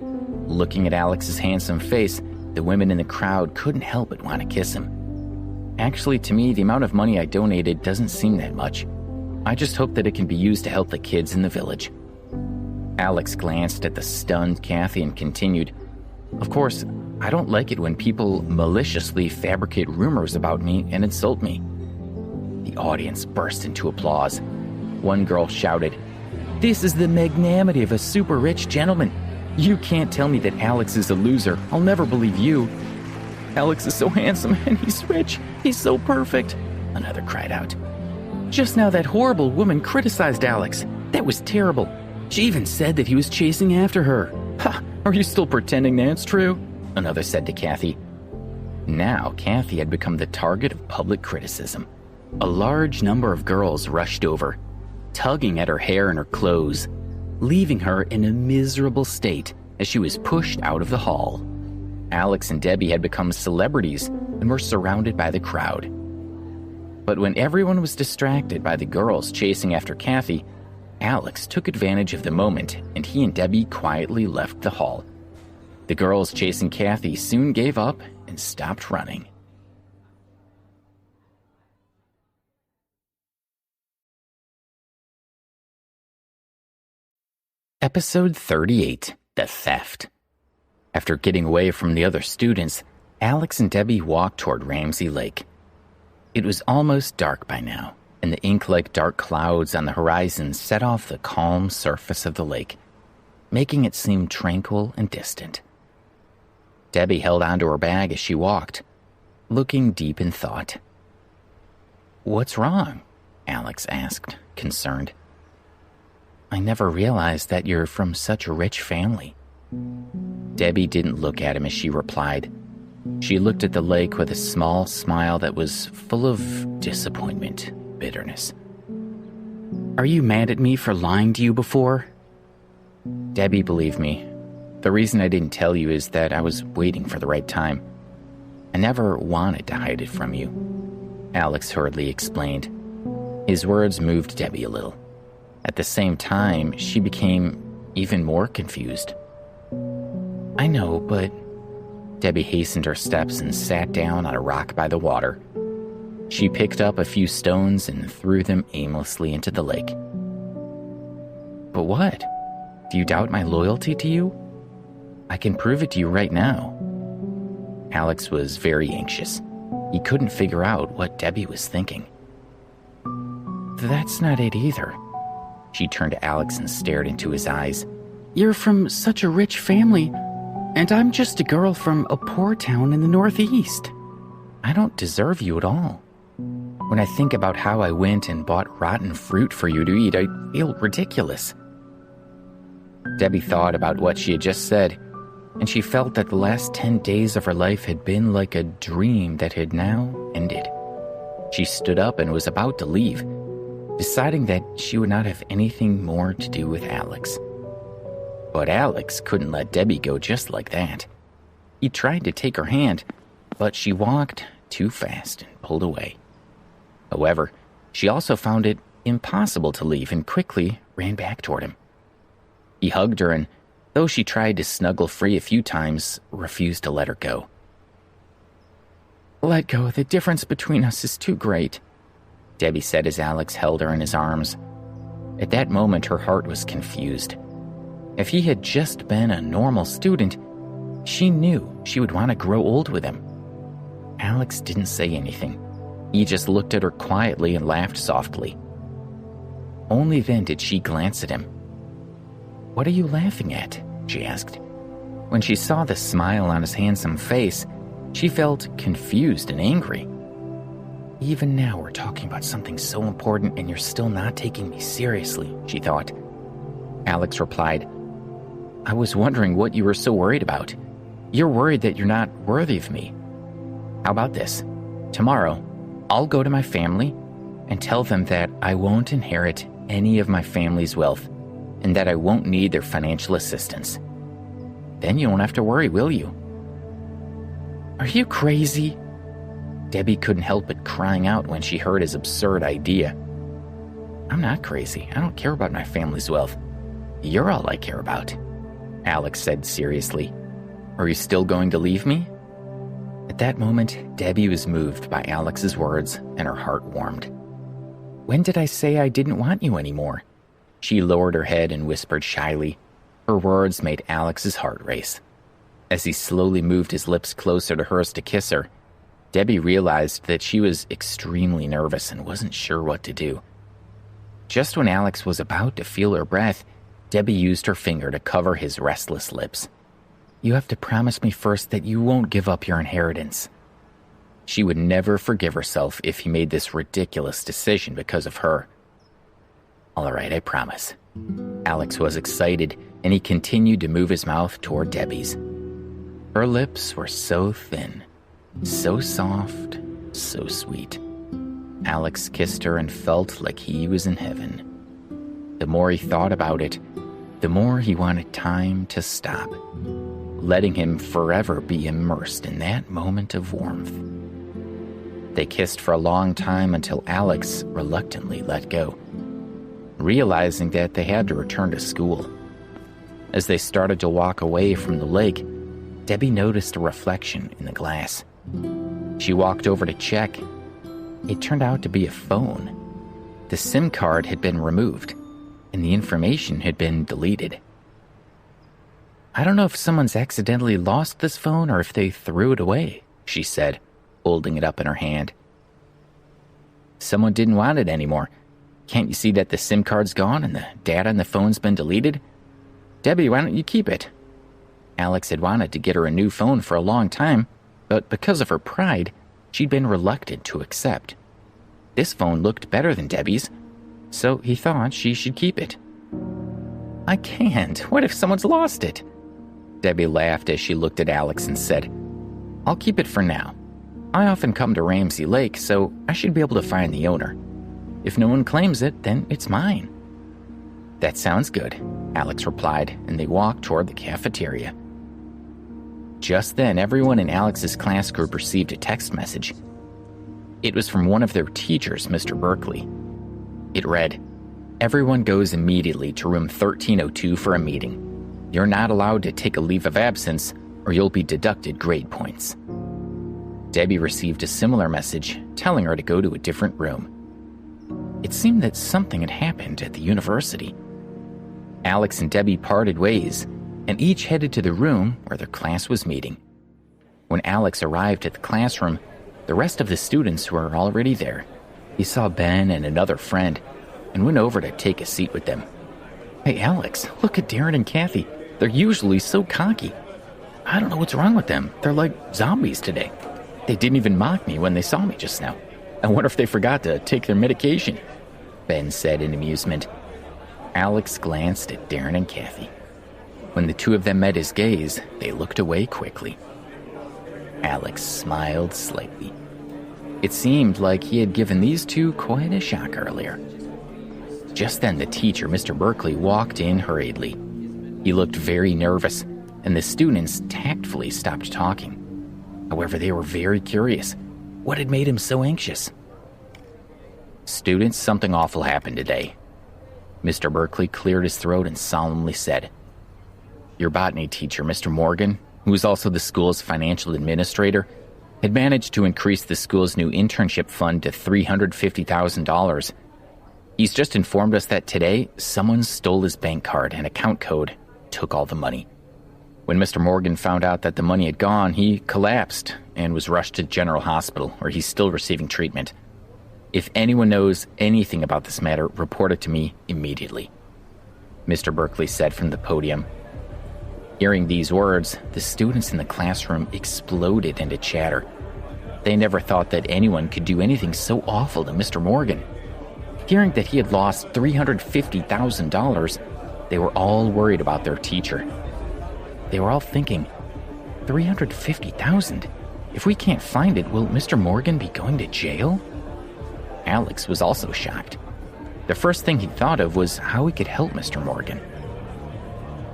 Looking at Alex's handsome face, the women in the crowd couldn't help but want to kiss him. "Actually, to me, the amount of money I donated doesn't seem that much. I just hope that it can be used to help the kids in the village." Alex glanced at the stunned Kathy and continued, "Of course, I don't like it when people maliciously fabricate rumors about me and insult me." The audience burst into applause. One girl shouted, "This is the magnanimity of a super rich gentleman. You can't tell me that Alex is a loser. I'll never believe you." "Alex is so handsome and he's rich. He's so perfect," another cried out. "Just now that horrible woman criticized Alex. That was terrible. She even said that he was chasing after her." "Ha! Are you still pretending that's true?" another said to Kathy. Now, Kathy had become the target of public criticism. A large number of girls rushed over, tugging at her hair and her clothes, leaving her in a miserable state as she was pushed out of the hall. Alex and Debbie had become celebrities and were surrounded by the crowd. But when everyone was distracted by the girls chasing after Kathy, Alex took advantage of the moment and he and Debbie quietly left the hall. The girls chasing Kathy soon gave up and stopped running. Episode 38, The Theft. After getting away from the other students, Alex and Debbie walked toward Ramsey Lake. It was almost dark by now, and the ink-like dark clouds on the horizon set off the calm surface of the lake, making it seem tranquil and distant. Debbie held onto her bag as she walked, looking deep in thought. "What's wrong?" Alex asked, concerned. "I never realized that you're from such a rich family." Debbie didn't look at him as she replied. She looked at the lake with a small smile that was full of disappointment, bitterness. "Are you mad at me for lying to you before?" "Debbie, believe me, the reason I didn't tell you is that I was waiting for the right time. I never wanted to hide it from you," Alex hurriedly explained. His words moved Debbie a little. At the same time, she became even more confused. "I know, but..." Debbie hastened her steps and sat down on a rock by the water. She picked up a few stones and threw them aimlessly into the lake. "But what?" Do you doubt my loyalty to you? I can prove it to you right now. Alex was very anxious. He couldn't figure out what Debbie was thinking. That's not it either. She turned to Alex and stared into his eyes. You're from such a rich family, and I'm just a girl from a poor town in the Northeast. I don't deserve you at all. When I think about how I went and bought rotten fruit for you to eat, I feel ridiculous. Debbie thought about what she had just said, and she felt that the last 10 days of her life had been like a dream that had now ended. She stood up and was about to leave, deciding that she would not have anything more to do with Alex. But Alex couldn't let Debbie go just like that. He tried to take her hand, but she walked too fast and pulled away. However, she also found it impossible to leave and quickly ran back toward him. He hugged her and, though she tried to snuggle free a few times, refused to let her go. Let go, the difference between us is too great, Debbie said as Alex held her in his arms. At that moment, her heart was confused. If he had just been a normal student, she knew she would want to grow old with him. Alex didn't say anything. He just looked at her quietly and laughed softly. Only then did she glance at him. What are you laughing at? She asked. When she saw the smile on his handsome face, she felt confused and angry. Even now we're talking about something so important and you're still not taking me seriously, she thought. Alex replied, I was wondering what you were so worried about. You're worried that you're not worthy of me. How about this? Tomorrow, I'll go to my family and tell them that I won't inherit any of my family's wealth and that I won't need their financial assistance. Then you won't have to worry, will you? Are you crazy? Debbie couldn't help but crying out when she heard his absurd idea. I'm not crazy. I don't care about my family's wealth. You're all I care about, Alex said seriously. Are you still going to leave me? At that moment, Debbie was moved by Alex's words and her heart warmed. When did I say I didn't want you anymore? She lowered her head and whispered shyly. Her words made Alex's heart race. As he slowly moved his lips closer to hers to kiss her, Debbie realized that she was extremely nervous and wasn't sure what to do. Just when Alex was about to feel her breath, Debbie used her finger to cover his restless lips. You have to promise me first that you won't give up your inheritance. She would never forgive herself if he made this ridiculous decision because of her. All right, I promise. Alex was excited, and he continued to move his mouth toward Debbie's. Her lips were so thin, so soft, so sweet. Alex kissed her and felt like he was in heaven. The more he thought about it, the more he wanted time to stop, letting him forever be immersed in that moment of warmth. They kissed for a long time until Alex reluctantly let go, realizing that they had to return to school. As they started to walk away from the lake, Debbie noticed a reflection in the glass. She walked over to check. It turned out to be a phone. The SIM card had been removed, and the information had been deleted. I don't know if someone's accidentally lost this phone or if they threw it away, she said, holding it up in her hand. Someone didn't want it anymore. Can't you see that the SIM card's gone and the data on the phone's been deleted? Debbie, why don't you keep it? Alex had wanted to get her a new phone for a long time, but because of her pride, she'd been reluctant to accept. This phone looked better than Debbie's, so he thought she should keep it. I can't. What if someone's lost it? Debbie laughed as she looked at Alex and said, I'll keep it for now. I often come to Ramsey Lake, so I should be able to find the owner. If no one claims it, then it's mine. That sounds good, Alex replied, and they walked toward the cafeteria. Just then, everyone in Alex's class group received a text message. It was from one of their teachers, Mr. Berkeley. It read, Everyone goes immediately to room 1302 for a meeting. You're not allowed to take a leave of absence, or you'll be deducted grade points. Debbie received a similar message telling her to go to a different room. It seemed that something had happened at the university. Alex and Debbie parted ways, and each headed to the room where their class was meeting. When Alex arrived at the classroom, the rest of the students were already there. He saw Ben and another friend and went over to take a seat with them. "Hey, Alex, look at Darren and Kathy. They're usually so cocky. I don't know what's wrong with them. They're like zombies today. They didn't even mock me when they saw me just now. I wonder if they forgot to take their medication," Ben said in amusement. Alex glanced at Darren and Kathy. When the two of them met his gaze, they looked away quickly. Alex smiled slightly. It seemed like he had given these two quite a shock earlier. Just then the teacher, Mr. Berkeley, walked in hurriedly. He looked very nervous, and the students tactfully stopped talking. However, they were very curious. What had made him so anxious? "Students, something awful happened today." Mr. Berkeley cleared his throat and solemnly said, "Your botany teacher, Mr. Morgan, who is also the school's financial administrator, had managed to increase the school's new internship fund to $350,000. He's just informed us that today, someone stole his bank card and account code, took all the money. When Mr. Morgan found out that the money had gone, he collapsed and was rushed to General Hospital, where he's still receiving treatment. If anyone knows anything about this matter, report it to me immediately," Mr. Berkeley said from the podium. Hearing these words, the students in the classroom exploded into chatter. They never thought that anyone could do anything so awful to Mr. Morgan. Hearing that he had lost $350,000, they were all worried about their teacher. They were all thinking, $350,000? If we can't find it, will Mr. Morgan be going to jail? Alex was also shocked. The first thing he thought of was how he could help Mr. Morgan.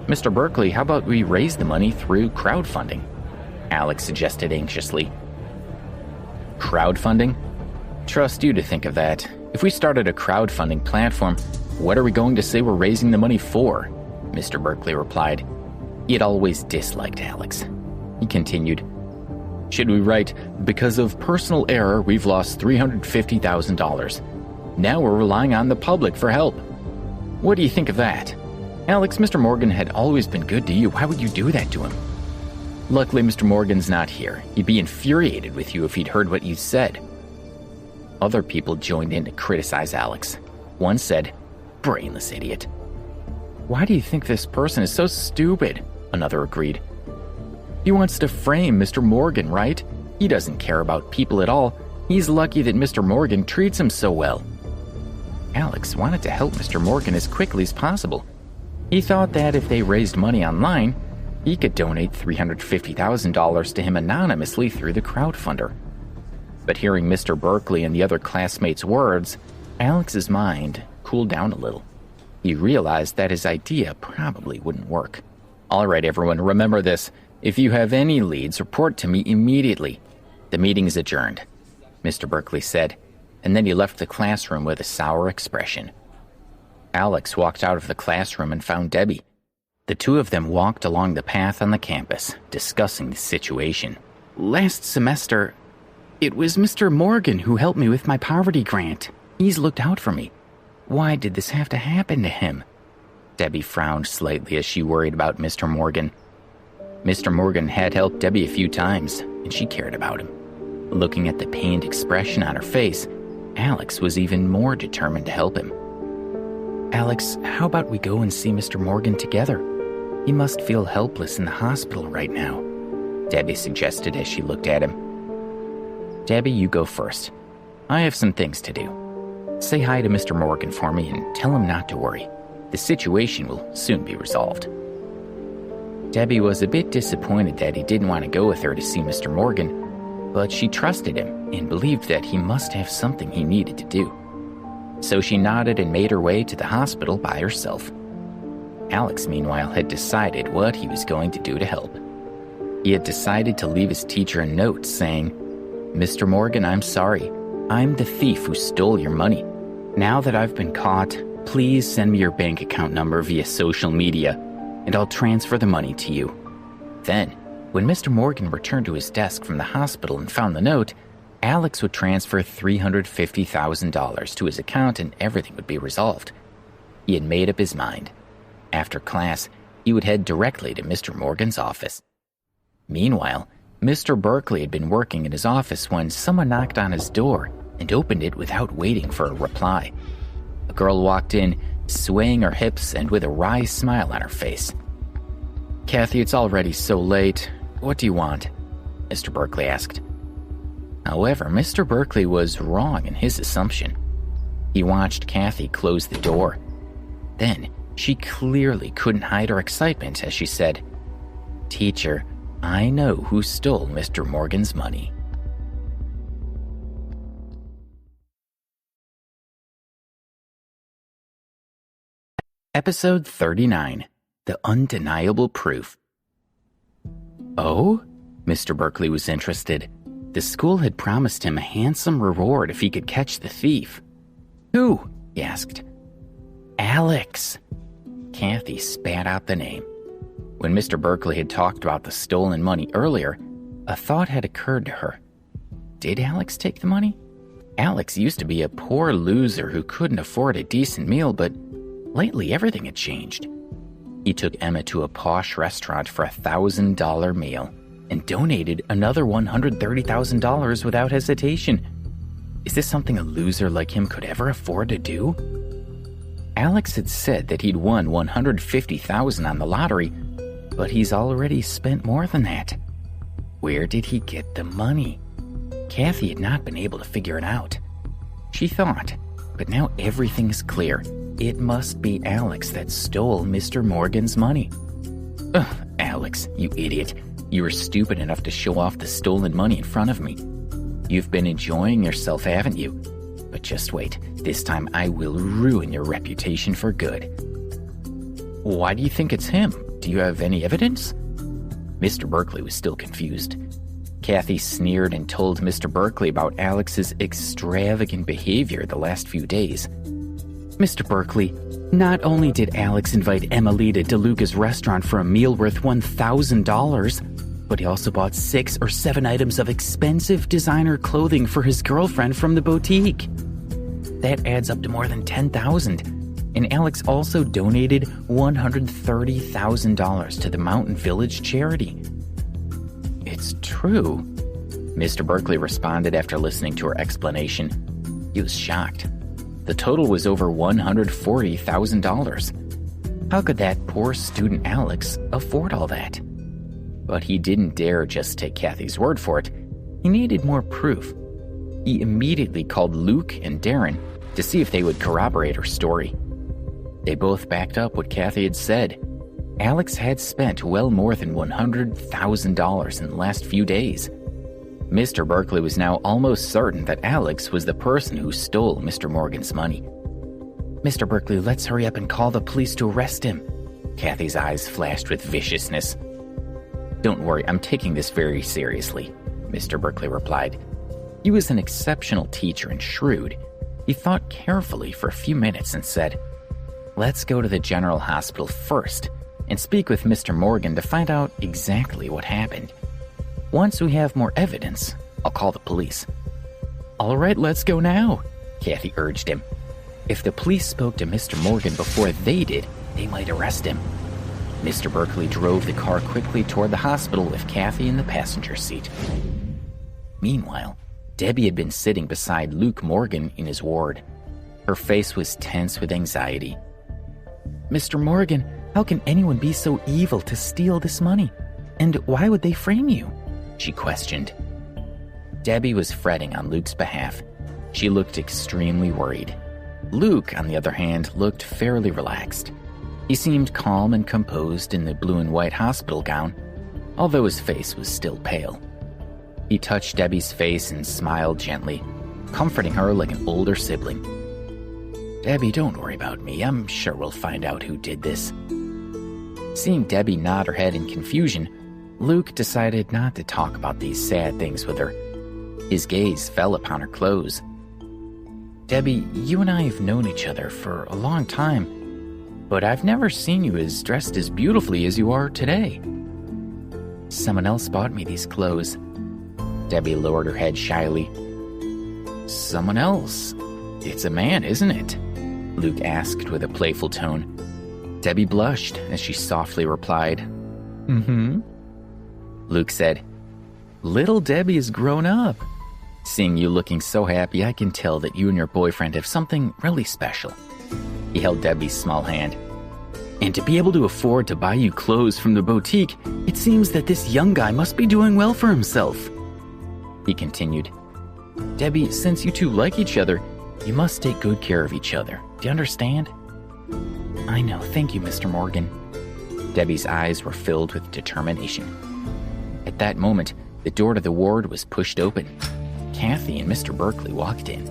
"Mr. Berkeley, how about we raise the money through crowdfunding?" Alex suggested anxiously. "Crowdfunding? Trust you to think of that. If we started a crowdfunding platform, what are we going to say we're raising the money for?" Mr. Berkeley replied. He had always disliked Alex. He continued, "Should we write, 'Because of personal error, we've lost $350,000. Now we're relying on the public for help.' What do you think of that? Alex, Mr. Morgan had always been good to you. Why would you do that to him? Luckily, Mr. Morgan's not here. He'd be infuriated with you if he'd heard what you said." Other people joined in to criticize Alex. One said, "Brainless idiot." "Why do you think this person is so stupid?" Another agreed. "He wants to frame Mr. Morgan, right? He doesn't care about people at all. He's lucky that Mr. Morgan treats him so well." Alex wanted to help Mr. Morgan as quickly as possible. He thought that if they raised money online, he could donate $350,000 to him anonymously through the crowdfunder. But hearing Mr. Berkeley and the other classmates' words, Alex's mind cooled down a little. He realized that his idea probably wouldn't work. "All right, everyone, remember this. If you have any leads, report to me immediately. The meeting is adjourned," Mr. Berkeley said, and then he left the classroom with a sour expression. Alex walked out of the classroom and found Debbie. The two of them walked along the path on the campus, discussing the situation. "Last semester, it was Mr. Morgan who helped me with my poverty grant. He's looked out for me. Why did this have to happen to him?" Debbie frowned slightly as she worried about Mr. Morgan. Mr. Morgan had helped Debbie a few times, and she cared about him. Looking at the pained expression on her face, Alex was even more determined to help him. "Alex, how about we go and see Mr. Morgan together? He must feel helpless in the hospital right now," Debbie suggested as she looked at him. "Debbie, you go first. I have some things to do. Say hi to Mr. Morgan for me and tell him not to worry. The situation will soon be resolved." Debbie was a bit disappointed that he didn't want to go with her to see Mr. Morgan, but she trusted him and believed that he must have something he needed to do. So she nodded and made her way to the hospital by herself. Alex, meanwhile, had decided what he was going to do to help. He had decided to leave his teacher a note saying, "Mr. Morgan, I'm sorry. I'm the thief who stole your money. Now that I've been caught, please send me your bank account number via social media, and I'll transfer the money to you." Then, when Mr. Morgan returned to his desk from the hospital and found the note, Alex would transfer $350,000 to his account and everything would be resolved. He had made up his mind. After class, he would head directly to Mr. Morgan's office. Meanwhile, Mr. Berkeley had been working in his office when someone knocked on his door and opened it without waiting for a reply. A girl walked in, swaying her hips and with a wry smile on her face. "Kathy, it's already so late. What do you want?" Mr. Berkeley asked. However, Mr. Berkeley was wrong in his assumption. He watched Kathy close the door. Then, she clearly couldn't hide her excitement as she said, "Teacher, I know who stole Mr. Morgan's money." Episode 39, The Undeniable Proof. Oh? Mr. Berkeley was interested. The school had promised him a handsome reward if he could catch the thief. "Who?" he asked. "Alex." Kathy spat out the name. When Mr. Berkeley had talked about the stolen money earlier, a thought had occurred to her. Did Alex take the money? Alex used to be a poor loser who couldn't afford a decent meal, but lately everything had changed. He took Emma to a posh restaurant for a $1,000 meal and donated another $130,000 without hesitation. Is this something a loser like him could ever afford to do? Alex had said that he'd won $150,000 on the lottery, but he's already spent more than that. Where did he get the money? Kathy had not been able to figure it out. She thought, but now everything's clear. It must be Alex that stole Mr. Morgan's money. Ugh, Alex, you idiot. You were stupid enough to show off the stolen money in front of me. You've been enjoying yourself, haven't you? But just wait. This time I will ruin your reputation for good. Why do you think it's him? Do you have any evidence? Mr. Berkeley was still confused. Kathy sneered and told Mr. Berkeley about Alex's extravagant behavior the last few days. Mr. Berkeley, not only did Alex invite Emily to DeLuca's restaurant for a meal worth $1,000, but he also bought 6 or 7 items of expensive designer clothing for his girlfriend from the boutique. That adds up to more than $10,000, and Alex also donated $130,000 to the Mountain Village charity. It's true, Mr. Berkeley responded after listening to her explanation. He was shocked. The total was over $140,000. How could that poor student Alex afford all that? But he didn't dare just take Kathy's word for it. He needed more proof. He immediately called Luke and Darren to see if they would corroborate her story. They both backed up what Kathy had said. Alex had spent well more than $100,000 in the last few days. Mr. Berkeley was now almost certain that Alex was the person who stole Mr. Morgan's money. Mr. Berkeley, let's hurry up and call the police to arrest him. Kathy's eyes flashed with viciousness. Don't worry, I'm taking this very seriously, Mr. Berkeley replied. He was an exceptional teacher and shrewd. He thought carefully for a few minutes and said, "Let's go to the General Hospital first and speak with Mr. Morgan to find out exactly what happened. Once we have more evidence, I'll call the police." "All right, let's go now," Kathy urged him. If the police spoke to Mr. Morgan before they did, they might arrest him. Mr. Berkeley drove the car quickly toward the hospital with Kathy in the passenger seat. Meanwhile, Debbie had been sitting beside Luke Morgan in his ward. Her face was tense with anxiety. "Mr. Morgan, how can anyone be so evil to steal this money? And why would they frame you?" she questioned. Debbie was fretting on Luke's behalf. She looked extremely worried. Luke, on the other hand, looked fairly relaxed. He seemed calm and composed in the blue and white hospital gown, although his face was still pale. He touched Debbie's face and smiled gently, comforting her like an older sibling. "Debbie, don't worry about me. I'm sure we'll find out who did this." Seeing Debbie nod her head in confusion, Luke decided not to talk about these sad things with her. His gaze fell upon her clothes. "Debbie, you and I have known each other for a long time, but I've never seen you as dressed as beautifully as you are today." "Someone else bought me these clothes." Debbie lowered her head shyly. "Someone else? It's a man, isn't it?" Luke asked with a playful tone. Debbie blushed as she softly replied, "Mm-hmm." Luke said, "Little Debbie has grown up. Seeing you looking so happy, I can tell that you and your boyfriend have something really special." He held Debbie's small hand. "And to be able to afford to buy you clothes from the boutique, it seems that this young guy must be doing well for himself." He continued, "Debbie, since you two like each other, you must take good care of each other. Do you understand?" "I know. Thank you, Mr. Morgan." Debbie's eyes were filled with determination. At that moment, the door to the ward was pushed open. Kathy and Mr. Berkeley walked in.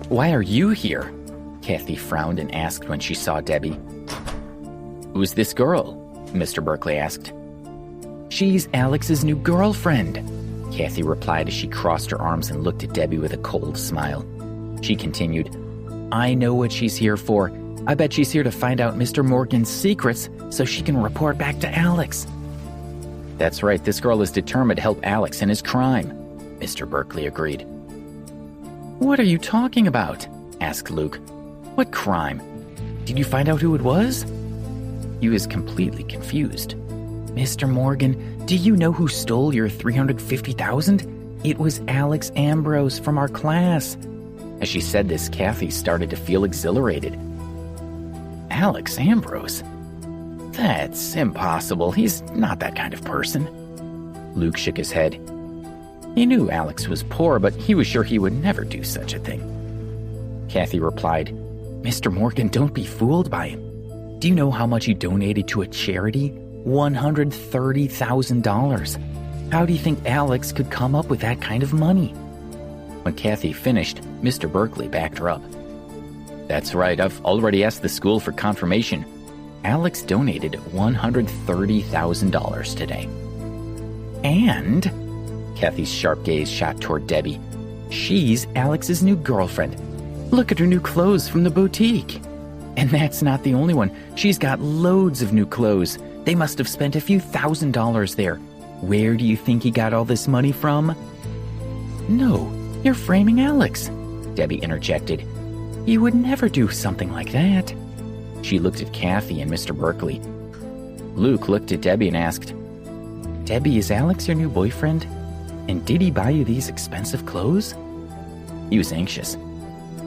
"Why are you here?" Kathy frowned and asked when she saw Debbie. "Who's this girl?" Mr. Berkeley asked. "She's Alex's new girlfriend," Kathy replied as she crossed her arms and looked at Debbie with a cold smile. She continued, "I know what she's here for. I bet she's here to find out Mr. Morgan's secrets so she can report back to Alex." "That's right, this girl is determined to help Alex in his crime," Mr. Berkeley agreed. "What are you talking about?" asked Luke. "What crime? Did you find out who it was?" He was completely confused. "Mr. Morgan, do you know who stole your $350,000? It was Alex Ambrose from our class." As she said this, Kathy started to feel exhilarated. "Alex Ambrose? That's impossible. He's not that kind of person." Luke shook his head. He knew Alex was poor, but he was sure he would never do such a thing. Kathy replied, "Mr. Morgan, don't be fooled by him. Do you know how much he donated to a charity? $130,000. How do you think Alex could come up with that kind of money?" When Kathy finished, Mr. Berkeley backed her up. "That's right, I've already asked the school for confirmation. Alex donated $130,000 today." "And?" Kathy's sharp gaze shot toward Debbie. "She's Alex's new girlfriend. Look at her new clothes from the boutique. And that's not the only one. She's got loads of new clothes. They must have spent a few $1,000s there. Where do you think he got all this money from?" "No, you're framing Alex," Debbie interjected. "You would never do something like that." She looked at Kathy and Mr. Berkeley. Luke looked at Debbie and asked, "Debbie, is Alex your new boyfriend? And did he buy you these expensive clothes?" He was anxious.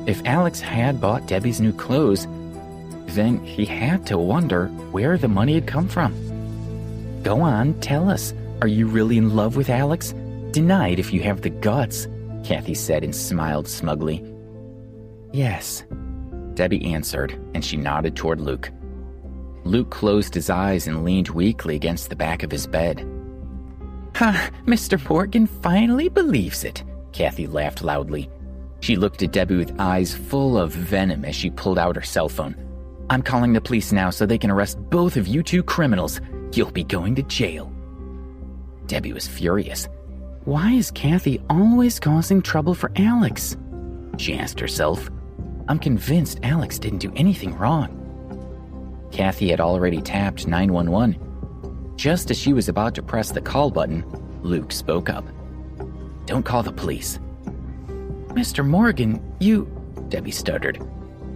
If Alex had bought Debbie's new clothes, then he had to wonder where the money had come from. "Go on, tell us. Are you really in love with Alex? Deny it if you have the guts," Kathy said and smiled smugly. "Yes," Debbie answered, and she nodded toward Luke. Luke closed his eyes and leaned weakly against the back of his bed. "Ha! Mr. Morgan finally believes it," Kathy laughed loudly. She looked at Debbie with eyes full of venom as she pulled out her cell phone. "I'm calling the police now so they can arrest both of you two criminals. You'll be going to jail." Debbie was furious. Why is Kathy always causing trouble for Alex? She asked herself. I'm convinced Alex didn't do anything wrong. Kathy had already tapped 911. Just as she was about to press the call button, Luke spoke up. "Don't call the police." "Mr. Morgan, you..." Debbie stuttered.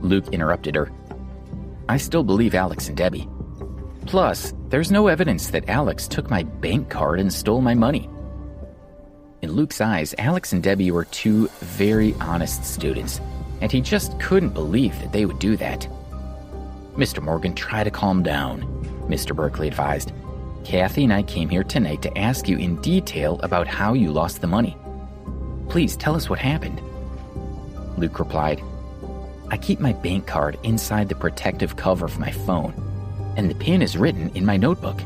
Luke interrupted her. "I still believe Alex and Debbie. Plus, there's no evidence that Alex took my bank card and stole my money." In Luke's eyes, Alex and Debbie were two very honest students, and he just couldn't believe that they would do that. "Mr. Morgan, try to calm down," Mr. Berkeley advised. "Kathy and I came here tonight to ask you in detail about how you lost the money. Please tell us what happened." Luke replied, "I keep my bank card inside the protective cover of my phone, and the PIN is written in my notebook.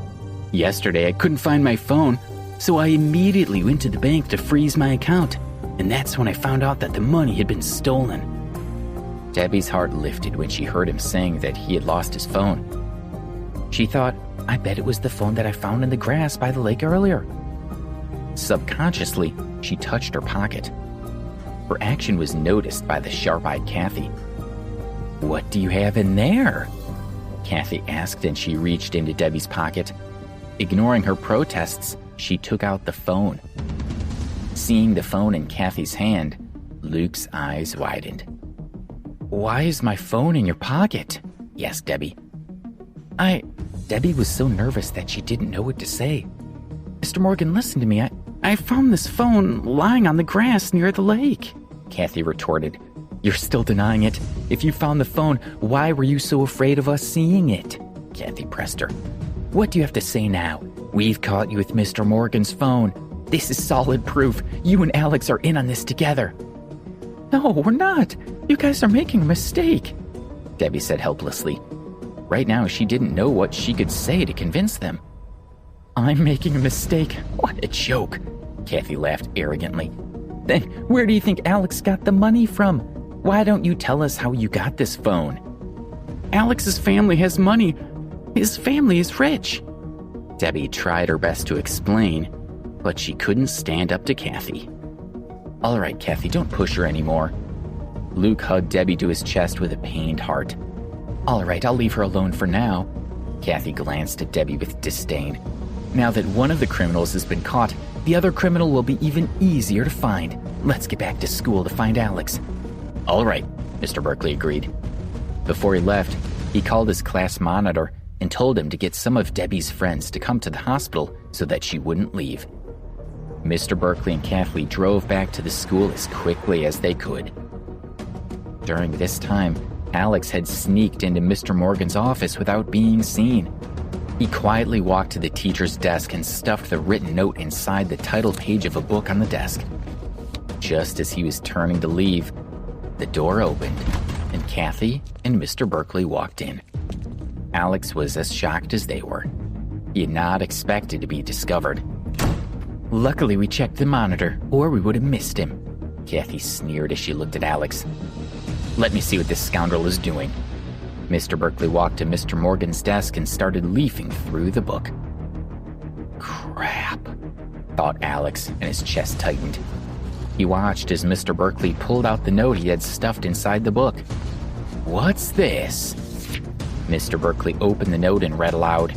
Yesterday I couldn't find my phone, so I immediately went to the bank to freeze my account, and that's when I found out that the money had been stolen." Debbie's heart lifted when she heard him saying that he had lost his phone. She thought, I bet it was the phone that I found in the grass by the lake earlier. Subconsciously, she touched her pocket. Her action was noticed by the sharp-eyed Kathy. "What do you have in there?" Kathy asked, and she reached into Debbie's pocket. Ignoring her protests, she took out the phone. Seeing the phone in Kathy's hand, Luke's eyes widened. "Why is my phone in your pocket?" he asked Debbie. Debbie was so nervous that she didn't know what to say. Mr. Morgan, listen to me. I found this phone lying on the grass near the lake, Kathy retorted. You're still denying it. If you found the phone, why were you so afraid of us seeing it? Kathy pressed her. What do you have to say now? We've caught you with Mr. Morgan's phone. This is solid proof. You and Alex are in on this together. No, we're not. You guys are making a mistake, Debbie said helplessly. Right now, she didn't know what she could say to convince them. I'm making a mistake. What a joke, Kathy laughed arrogantly. Then where do you think Alex got the money from? Why don't you tell us how you got this phone? Alex's family has money. His family is rich. Debbie tried her best to explain, but she couldn't stand up to Kathy. All right, Kathy, don't push her anymore. Luke hugged Debbie to his chest with a pained heart. All right, I'll leave her alone for now. Kathy glanced at Debbie with disdain. Now that one of the criminals has been caught, the other criminal will be even easier to find. Let's get back to school to find Alex. All right, Mr. Berkeley agreed. Before he left, he called his class monitor and told him to get some of Debbie's friends to come to the hospital so that she wouldn't leave. Mr. Berkeley and Kathy drove back to the school as quickly as they could. During this time, Alex had sneaked into Mr. Morgan's office without being seen. He quietly walked to the teacher's desk and stuffed the written note inside the title page of a book on the desk. Just as he was turning to leave, the door opened, and Kathy and Mr. Berkeley walked in. Alex was as shocked as they were. He had not expected to be discovered. Luckily, we checked the monitor, or we would have missed him, Kathy sneered as she looked at Alex. Let me see what this scoundrel is doing. Mr. Berkeley walked to Mr. Morgan's desk and started leafing through the book. Crap, thought Alex, and his chest tightened. He watched as Mr. Berkeley pulled out the note he had stuffed inside the book. What's this? Mr. Berkeley opened the note and read aloud.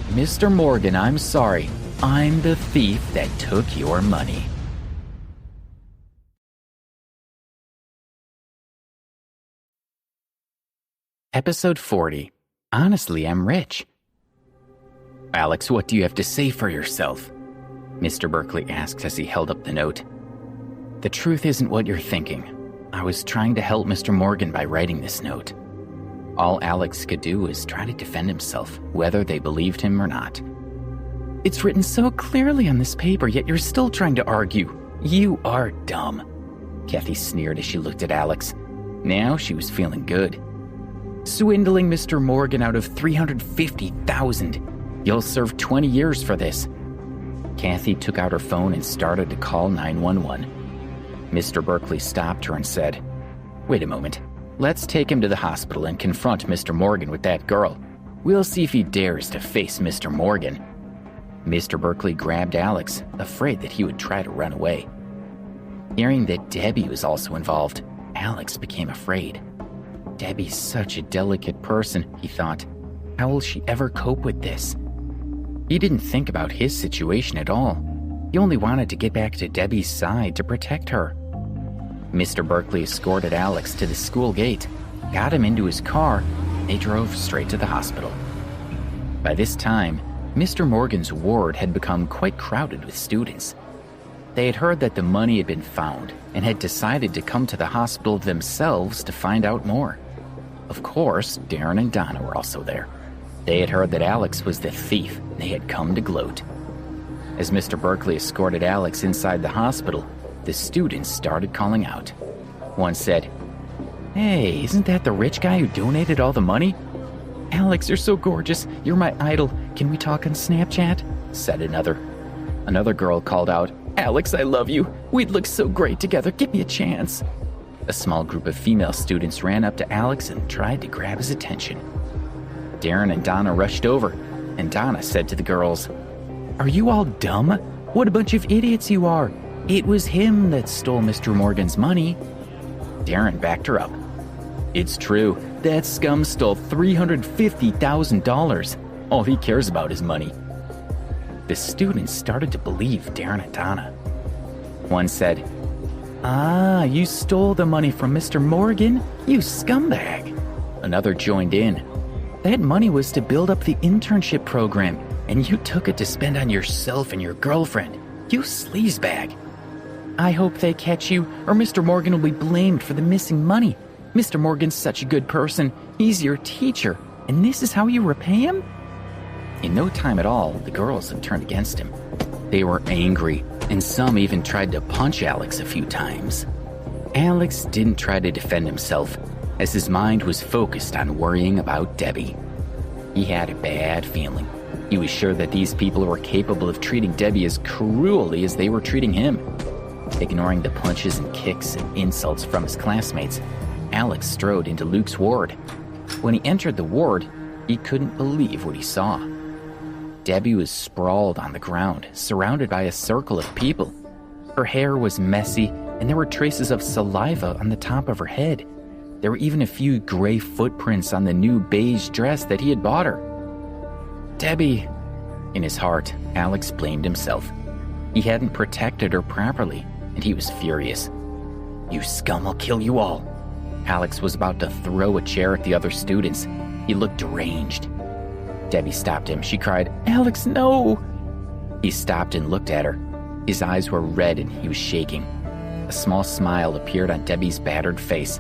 Mr. Morgan, I'm sorry. I'm the thief that took your money. Episode 40. Honestly, I'm rich. Alex, what do you have to say for yourself? Mr. Berkeley asked as he held up the note. The truth isn't what you're thinking. I was trying to help Mr. Morgan by writing this note. All Alex could do was try to defend himself, whether they believed him or not. It's written so clearly on this paper, yet you're still trying to argue. You are dumb. Kathy sneered as she looked at Alex. Now she was feeling good. Swindling Mr. Morgan out of $350,000. You'll serve 20 years for this. Kathy took out her phone and started to call 911. Mr. Berkeley stopped her and said, Wait a moment. Let's take him to the hospital and confront Mr. Morgan with that girl. We'll see if he dares to face Mr. Morgan. Mr. Berkeley grabbed Alex, afraid that he would try to run away. Hearing that Debbie was also involved, Alex became afraid. Debbie's such a delicate person, he thought. How will she ever cope with this? He didn't think about his situation at all. He only wanted to get back to Debbie's side to protect her. Mr. Berkeley escorted Alex to the school gate, got him into his car, and they drove straight to the hospital. By this time, Mr. Morgan's ward had become quite crowded with students. They had heard that the money had been found and had decided to come to the hospital themselves to find out more. Of course, Darren and Donna were also there. They had heard that Alex was the thief, and they had come to gloat. As Mr. Berkeley escorted Alex inside the hospital, the students started calling out. One said, Hey, isn't that the rich guy who donated all the money? Alex, you're so gorgeous. You're my idol. Can we talk on Snapchat? Said another. Another girl called out, Alex, I love you. We'd look so great together. Give me a chance. A small group of female students ran up to Alex and tried to grab his attention. Darren and Donna rushed over, and Donna said to the girls, Are you all dumb? What a bunch of idiots you are. It was him that stole Mr. Morgan's money. Darren backed her up. It's true. That scum stole $350,000. All he cares about is money. The students started to believe Darren and Donna. One said, Ah, you stole the money from Mr. Morgan? You scumbag. Another joined in. That money was to build up the internship program, and you took it to spend on yourself and your girlfriend. You sleazebag. I hope they catch you, or Mr. Morgan will be blamed for the missing money. Mr. Morgan's such a good person. He's your teacher, and this is how you repay him? In no time at all, the girls had turned against him. They were angry, and some even tried to punch Alex a few times. Alex didn't try to defend himself, as his mind was focused on worrying about Debbie. He had a bad feeling. He was sure that these people were capable of treating Debbie as cruelly as they were treating him. Ignoring the punches and kicks and insults from his classmates, Alex strode into Luke's ward. When he entered the ward, he couldn't believe what he saw. Debbie was sprawled on the ground, surrounded by a circle of people. Her hair was messy, and there were traces of saliva on the top of her head. There were even a few gray footprints on the new beige dress that he had bought her. Debbie. In his heart, Alex blamed himself. He hadn't protected her properly, and he was furious. You scum, I'll kill you all. Alex was about to throw a chair at the other students. He looked deranged. Debbie stopped him. She cried, Alex, no! He stopped and looked at her. His eyes were red and he was shaking. A small smile appeared on Debbie's battered face.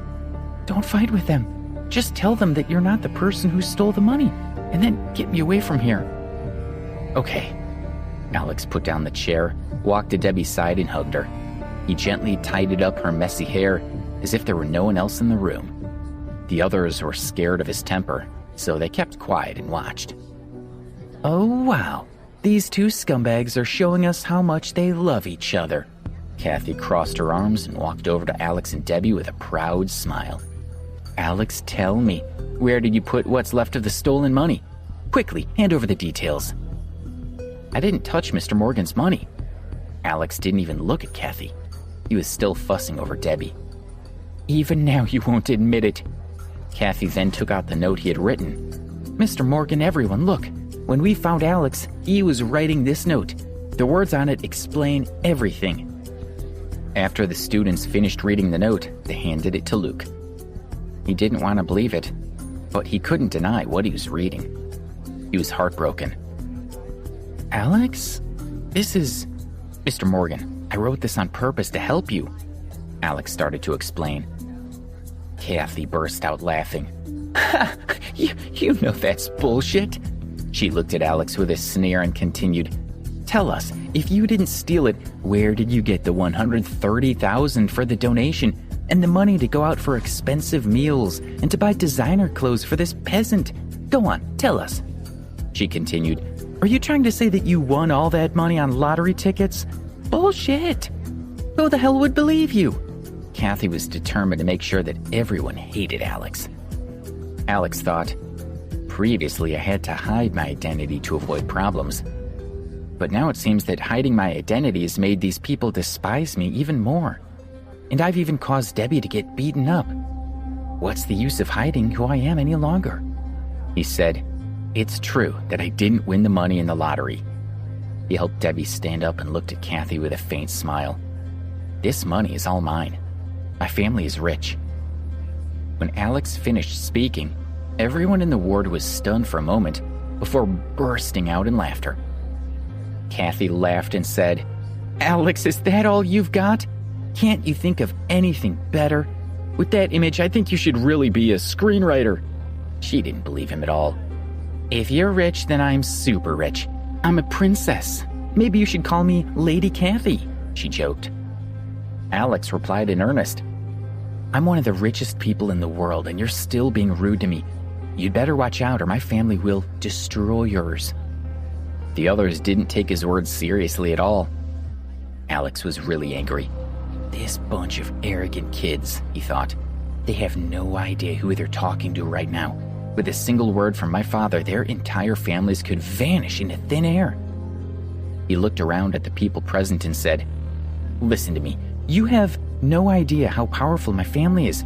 Don't fight with them. Just tell them that you're not the person who stole the money, and then get me away from here. Okay. Alex put down the chair, walked to Debbie's side and hugged her. He gently tidied up her messy hair as if there were no one else in the room. The others were scared of his temper, so they kept quiet and watched. Oh, wow. These two scumbags are showing us how much they love each other. Kathy crossed her arms and walked over to Alex and Debbie with a proud smile. Alex, tell me, where did you put what's left of the stolen money? Quickly, hand over the details. I didn't touch Mr. Morgan's money. Alex didn't even look at Kathy. He was still fussing over Debbie. Even now you won't admit it. Kathy then took out the note he had written. Mr. Morgan, everyone, look. When we found Alex, he was writing this note. The words on it explain everything. After the students finished reading the note, they handed it to Luke. He didn't want to believe it, but he couldn't deny what he was reading. He was heartbroken. Alex? This is... Mr. Morgan, I wrote this on purpose to help you. Alex started to explain. Kathy burst out laughing. You know that's bullshit. She looked at Alex with a sneer and continued, Tell us, if you didn't steal it, where did you get the $130,000 for the donation and the money to go out for expensive meals and to buy designer clothes for this peasant? Go on, tell us. She continued, Are you trying to say that you won all that money on lottery tickets? Bullshit. Who the hell would believe you? Kathy was determined to make sure that everyone hated Alex. Alex thought, Previously I had to hide my identity to avoid problems. But now it seems that hiding my identity has made these people despise me even more. And I've even caused Debbie to get beaten up. What's the use of hiding who I am any longer? He said, It's true that I didn't win the money in the lottery. He helped Debbie stand up and looked at Kathy with a faint smile. This money is all mine. My family is rich. When Alex finished speaking, everyone in the ward was stunned for a moment before bursting out in laughter. Kathy laughed and said, Alex, is that all you've got? Can't you think of anything better? With that image, I think you should really be a screenwriter. She didn't believe him at all. If you're rich, then I'm super rich. I'm a princess. Maybe you should call me Lady Kathy, she joked. Alex replied in earnest, I'm one of the richest people in the world, and you're still being rude to me. You'd better watch out, or my family will destroy yours. The others didn't take his words seriously at all. Alex was really angry. This bunch of arrogant kids, he thought. They have no idea who they're talking to right now. With a single word from my father, their entire families could vanish into thin air. He looked around at the people present and said, Listen to me. You have no idea how powerful my family is.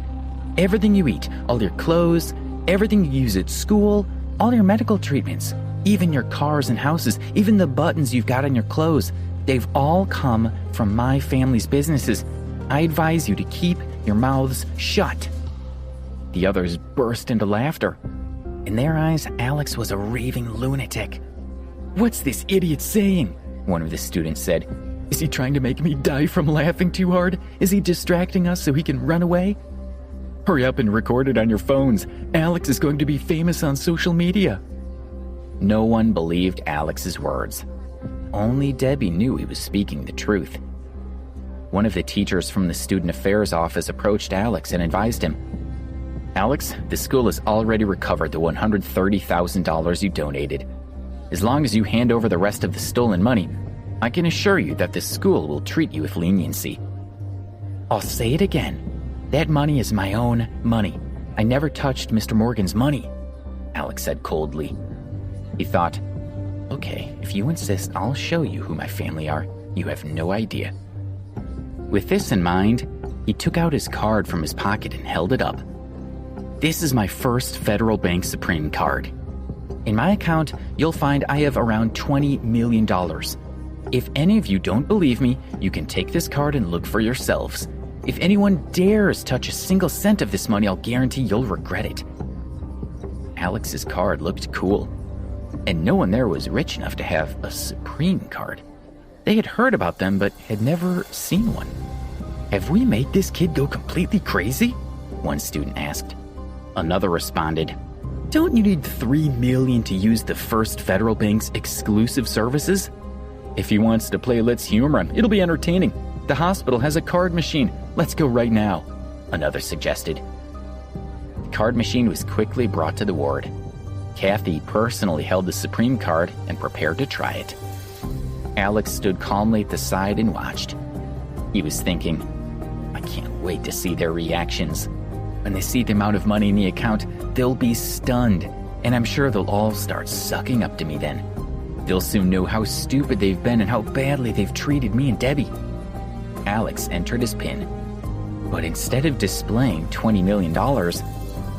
Everything you eat, all your clothes, everything you use at school, all your medical treatments, even your cars and houses, even the buttons you've got on your clothes, they've all come from my family's businesses. I advise you to keep your mouths shut. The others burst into laughter. In their eyes, Alex was a raving lunatic. "What's this idiot saying?" one of the students said. "Is he trying to make me die from laughing too hard? Is he distracting us so he can run away? Hurry up and record it on your phones. Alex is going to be famous on social media." No one believed Alex's words. Only Debbie knew he was speaking the truth. One of the teachers from the student affairs office approached Alex and advised him, "Alex, the school has already recovered the $130,000 you donated. As long as you hand over the rest of the stolen money, I can assure you that the school will treat you with leniency." "I'll say it again. That money is my own money. I never touched Mr. Morgan's money," Alex said coldly. He thought, "Okay, if you insist, I'll show you who my family are. You have no idea." With this in mind, he took out his card from his pocket and held it up. "This is my first Federal Bank Supreme card. In my account, you'll find I have around $20 million. If any of you don't believe me, you can take this card and look for yourselves. If anyone dares touch a single cent of this money, I'll guarantee you'll regret it." Alex's card looked cool, and no one there was rich enough to have a Supreme card. They had heard about them, but had never seen one. "Have we made this kid go completely crazy?" one student asked. Another responded, "Don't you need $3 million to use the First Federal Bank's exclusive services? If he wants to play Let's Humor him, it'll be entertaining. The hospital has a card machine. Let's go right now," another suggested. The card machine was quickly brought to the ward. Kathy personally held the Supreme card and prepared to try it. Alex stood calmly at the side and watched. He was thinking, "I can't wait to see their reactions. When they see the amount of money in the account, they'll be stunned, and I'm sure they'll all start sucking up to me then. They'll soon know how stupid they've been and how badly they've treated me and Debbie." Alex entered his PIN, but instead of displaying $20 million,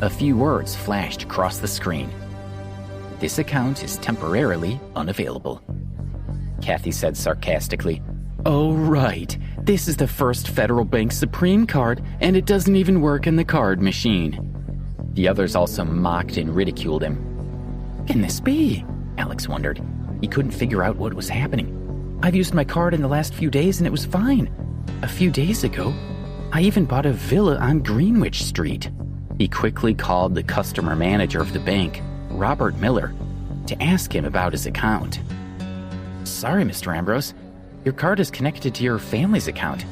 a few words flashed across the screen. "This account is temporarily unavailable." Kathy said sarcastically, "Oh, right. This is the First Federal Bank Supreme card, and it doesn't even work in the card machine." The others also mocked and ridiculed him. "What can this be?" Alex wondered. He couldn't figure out what was happening. "I've used my card in the last few days and it was fine. A few days ago, I even bought a villa on Greenwich Street." He quickly called the customer manager of the bank, Robert Miller, to ask him about his account. "Sorry, Mr. Ambrose. Your card is connected to your family's account.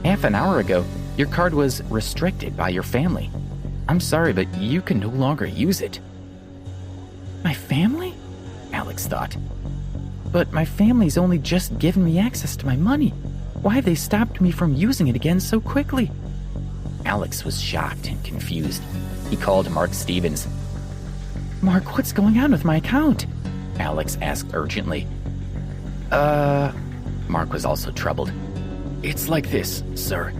Half an hour ago, your card was restricted by your family. I'm sorry, but you can no longer use it." "My family?" Alex thought. "But my family's only just given me access to my money. Why have they stopped me from using it again so quickly?" Alex was shocked and confused. He called Mark Stevens. "Mark, what's going on with my account?" Alex asked urgently. Mark was also troubled. "It's like this, sir.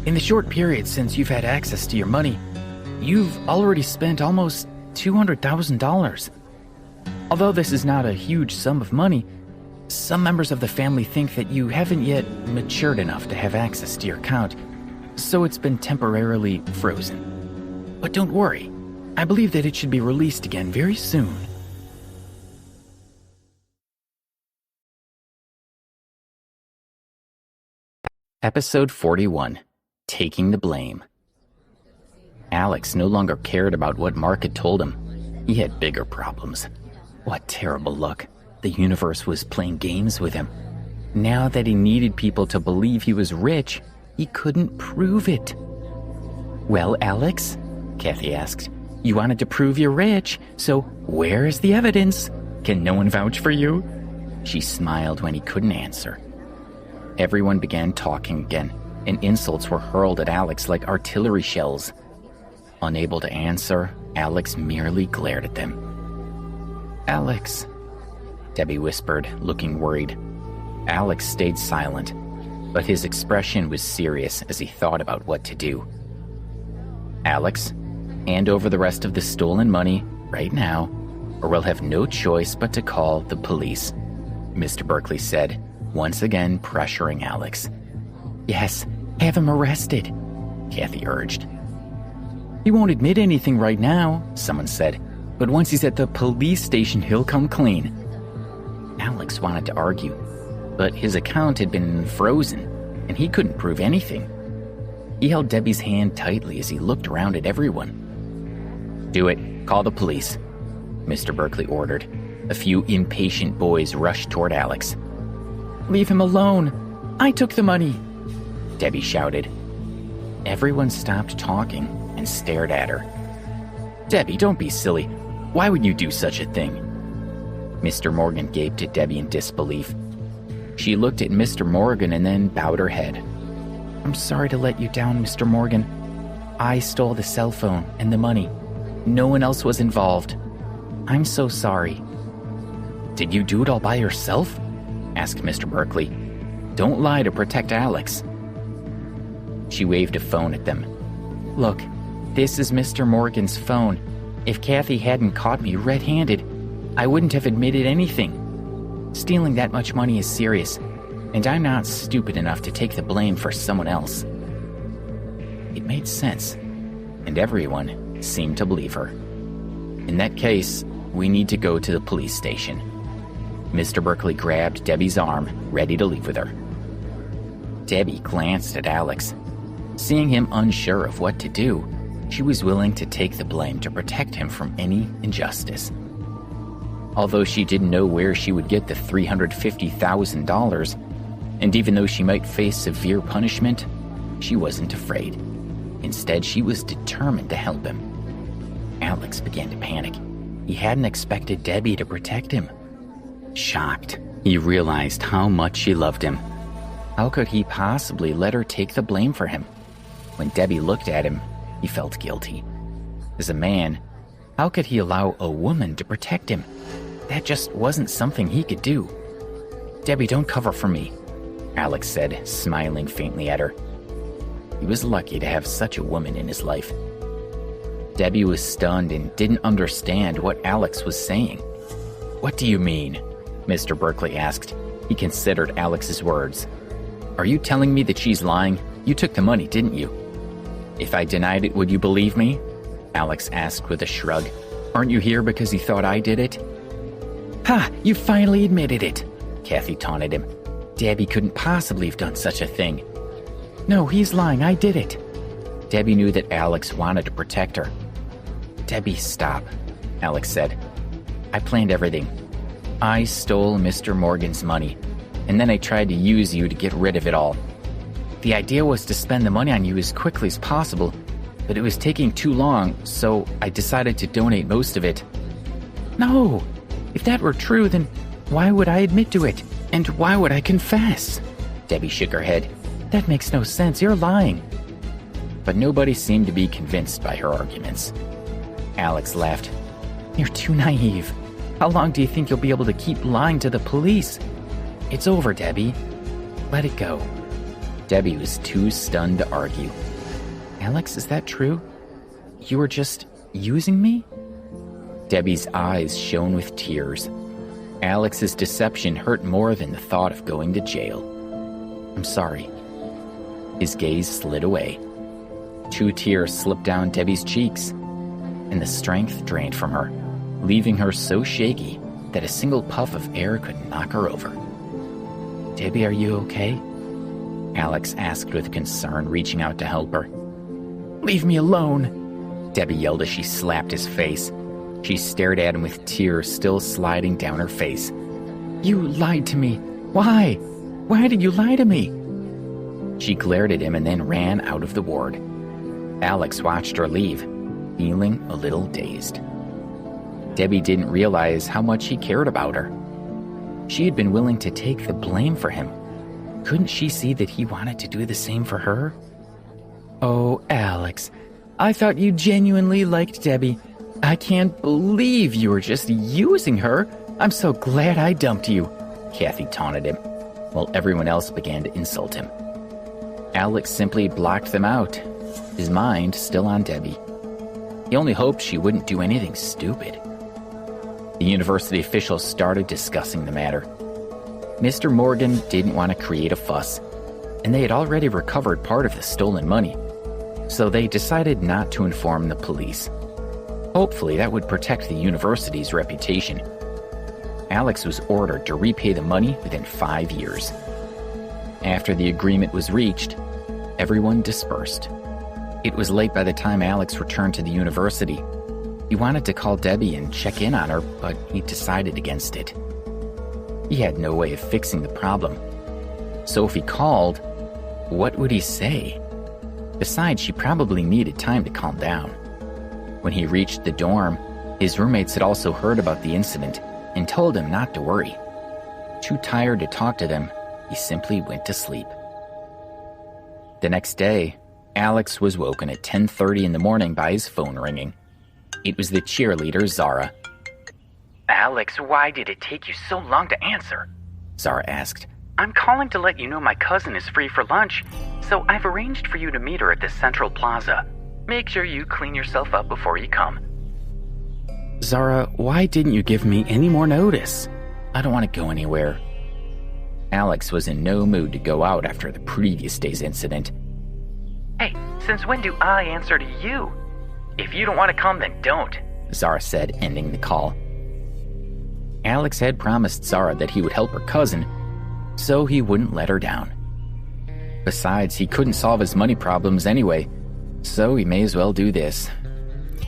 In the short period since you've had access to your money, you've already spent almost $200,000. Although this is not a huge sum of money, some members of the family think that you haven't yet matured enough to have access to your account, so it's been temporarily frozen. But don't worry, I believe that it should be released again very soon." Episode 41, Taking the Blame. Alex no longer cared about what Mark had told him. He had bigger problems. What terrible luck. The universe was playing games with him. Now that he needed people to believe he was rich, he couldn't prove it. "Well, Alex," Kathy asked, "you wanted to prove you're rich, so where is the evidence? Can no one vouch for you?" She smiled when he couldn't answer. Everyone began talking again, and insults were hurled at Alex like artillery shells. Unable to answer, Alex merely glared at them. "Alex," Debbie whispered, looking worried. Alex stayed silent, but his expression was serious as he thought about what to do. "Alex, hand over the rest of the stolen money right now, or we'll have no choice but to call the police," Mr. Berkeley said, once again pressuring Alex. "Yes, have him arrested," Kathy urged. "He won't admit anything right now," someone said. But once he's at the police station, he'll come clean. Alex wanted to argue, but his account had been frozen, and he couldn't prove anything. He held Debbie's hand tightly as he looked around at everyone. "Do it. Call the police," Mr. Berkeley ordered. A few impatient boys rushed toward Alex. "Leave him alone. I took the money," Debbie shouted. Everyone stopped talking and stared at her. "Debbie, don't be silly. Why would you do such a thing?" Mr. Morgan gaped at Debbie in disbelief. She looked at Mr. Morgan and then bowed her head. "I'm sorry to let you down, Mr. Morgan. I stole the cell phone and the money. No one else was involved. I'm so sorry." "Did you do it all by yourself?" asked Mr. Berkeley. "Don't lie to protect Alex." She waved a phone at them. "Look, this is Mr. Morgan's phone. If Kathy hadn't caught me red-handed, I wouldn't have admitted anything. Stealing that much money is serious, and I'm not stupid enough to take the blame for someone else." It made sense, and everyone seemed to believe her. "In that case, we need to go to the police station." Mr. Berkeley grabbed Debbie's arm, ready to leave with her. Debbie glanced at Alex. Seeing him unsure of what to do, she was willing to take the blame to protect him from any injustice. Although she didn't know where she would get the $350,000, and even though she might face severe punishment, she wasn't afraid. Instead, she was determined to help him. Alex began to panic. He hadn't expected Debbie to protect him. Shocked, he realized how much she loved him. How could he possibly let her take the blame for him? When Debbie looked at him, he felt guilty. As a man, how could he allow a woman to protect him? That just wasn't something he could do. "Debbie, don't cover for me," Alex said, smiling faintly at her. He was lucky to have such a woman in his life. Debbie was stunned and didn't understand what Alex was saying. "What do you mean?" Mr. Berkeley asked. He considered Alex's words. "Are you telling me that she's lying? You took the money, didn't you?" "If I denied it, would you believe me?" Alex asked with a shrug. "Aren't you here because you thought I did it?" "Ha! You finally admitted it," Kathy taunted him. "Debbie couldn't possibly have done such a thing." "No, he's lying. I did it." Debbie knew that Alex wanted to protect her. "Debbie, stop," Alex said. "I planned everything. I stole Mr. Morgan's money, and then I tried to use you to get rid of it all. The idea was to spend the money on you as quickly as possible, but it was taking too long, so I decided to donate most of it." "No! If that were true, then why would I admit to it? And why would I confess?" Debbie shook her head. "That makes no sense. You're lying." But nobody seemed to be convinced by her arguments. Alex laughed. "You're too naive. How long do you think you'll be able to keep lying to the police? It's over, Debbie. Let it go." Debbie was too stunned to argue. "Alex, is that true? You were just using me?" Debbie's eyes shone with tears. Alex's deception hurt more than the thought of going to jail. "I'm sorry." His gaze slid away. 2 tears slipped down Debbie's cheeks, and the strength drained from her, leaving her so shaky that a single puff of air could knock her over. "Debbie, are you okay?" Alex asked with concern, reaching out to help her. "Leave me alone," Debbie yelled as she slapped his face. She stared at him with tears still sliding down her face. "You lied to me. Why? Why did you lie to me?" She glared at him and then ran out of the ward. Alex watched her leave, feeling a little dazed. Debbie didn't realize how much he cared about her. She had been willing to take the blame for him. Couldn't she see that he wanted to do the same for her? "Oh, Alex, I thought you genuinely liked Debbie. I can't believe you were just using her. I'm so glad I dumped you," Kathy taunted him, while everyone else began to insult him. Alex simply blocked them out, his mind still on Debbie. He only hoped she wouldn't do anything stupid. The university officials started discussing the matter. Mr. Morgan didn't want to create a fuss, and they had already recovered part of the stolen money, so they decided not to inform the police. Hopefully, that would protect the university's reputation. Alex was ordered to repay the money within 5 years. After the agreement was reached, everyone dispersed. It was late by the time Alex returned to the university. He wanted to call Debbie and check in on her, but he decided against it. He had no way of fixing the problem. So if he called, what would he say? Besides, she probably needed time to calm down. When he reached the dorm, his roommates had also heard about the incident and told him not to worry. Too tired to talk to them, he simply went to sleep. The next day, Alex was woken at 10:30 in the morning by his phone ringing. It was the cheerleader, Zara. Alex, why did it take you so long to answer? Zara asked. I'm calling to let you know my cousin is free for lunch, so I've arranged for you to meet her at the Central Plaza. Make sure you clean yourself up before you come. Zara, why didn't you give me any more notice? I don't want to go anywhere. Alex was in no mood to go out after the previous day's incident. Hey, since when do I answer to you? If you don't want to come, then don't, Zara said, ending the call. Alex had promised Zara that he would help her cousin, so he wouldn't let her down. Besides, he couldn't solve his money problems anyway, so he may as well do this.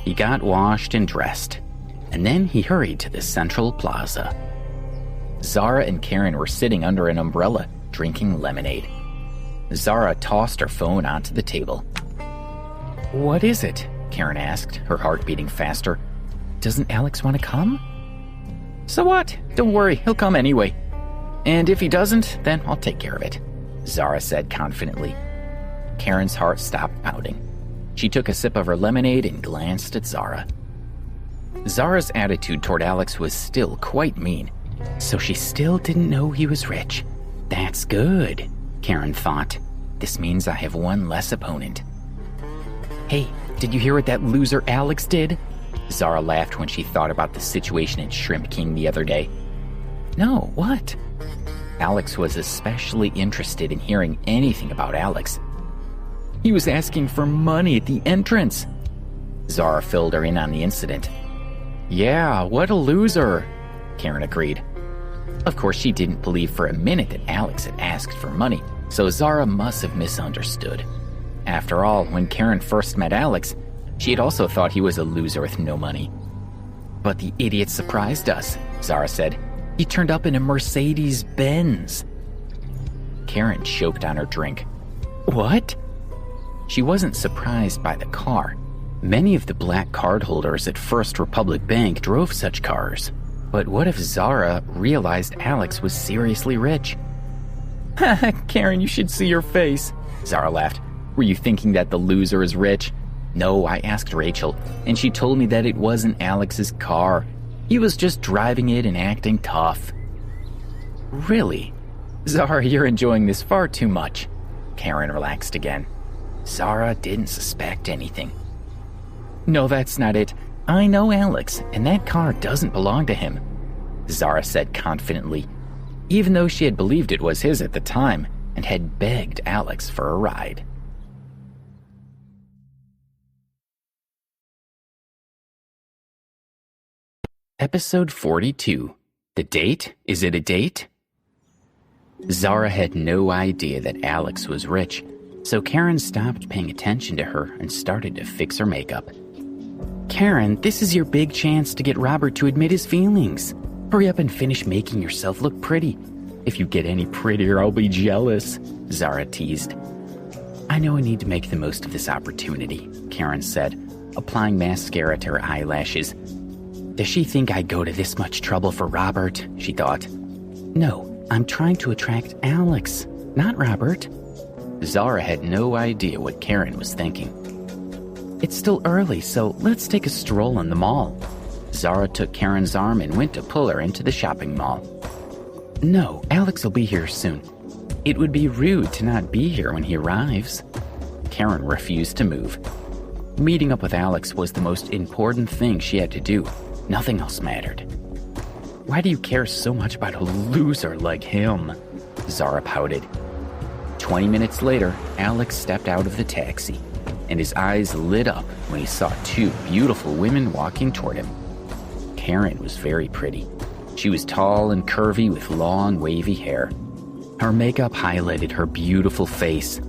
He got washed and dressed, and then he hurried to the Central Plaza. Zara and Karen were sitting under an umbrella, drinking lemonade. Zara tossed her phone onto the table. What is it? Karen asked, her heart beating faster. Doesn't Alex want to come? So what? Don't worry, he'll come anyway. And if he doesn't, then I'll take care of it, Zara said confidently. Karen's heart stopped pounding. She took a sip of her lemonade and glanced at Zara. Zara's attitude toward Alex was still quite mean, so she still didn't know he was rich. That's good, Karen thought. This means I have one less opponent. Hey, did you hear what that loser Alex did? Zara laughed when she thought about the situation at Shrimp King the other day. No, what? Alex was especially interested in hearing anything about Alex. He was asking for money at the entrance. Zara filled her in on the incident. Yeah, what a loser, Karen agreed. Of course, she didn't believe for a minute that Alex had asked for money, so Zara must have misunderstood. After all, when Karen first met Alex, she had also thought he was a loser with no money. But the idiot surprised us, Zara said. He turned up in a Mercedes-Benz. Karen choked on her drink. What? She wasn't surprised by the car. Many of the black cardholders at First Republic Bank drove such cars. But what if Zara realized Alex was seriously rich? Haha, Karen, you should see your face, Zara laughed. Were you thinking that the loser is rich? No, I asked Rachel, and she told me that it wasn't Alex's car. He was just driving it and acting tough. Really? Zara, you're enjoying this far too much. Karen relaxed again. Zara didn't suspect anything. No, that's not it. I know Alex, and that car doesn't belong to him, Zara said confidently, even though she had believed it was his at the time and had begged Alex for a ride. Episode 42. The date? Is it a date? Zara had no idea that Alex was rich, so Karen stopped paying attention to her and started to fix her makeup. Karen, this is your big chance to get Robert to admit his feelings. Hurry up and finish making yourself look pretty. If you get any prettier, I'll be jealous, Zara teased. I know I need to make the most of this opportunity, Karen said, applying mascara to her eyelashes. Does she think I go to this much trouble for Robert? She thought. No, I'm trying to attract Alex, not Robert. Zara had no idea what Karen was thinking. It's still early, so let's take a stroll in the mall. Zara took Karen's arm and went to pull her into the shopping mall. No, Alex will be here soon. It would be rude to not be here when he arrives. Karen refused to move. Meeting up with Alex was the most important thing she had to do. Nothing else mattered. Why do you care so much about a loser like him? Zara pouted. 20 minutes later, Alex stepped out of the taxi. and his eyes lit up when he saw two beautiful women walking toward him. Karen was very pretty. She was tall and curvy with long, wavy hair. Her makeup highlighted her beautiful face,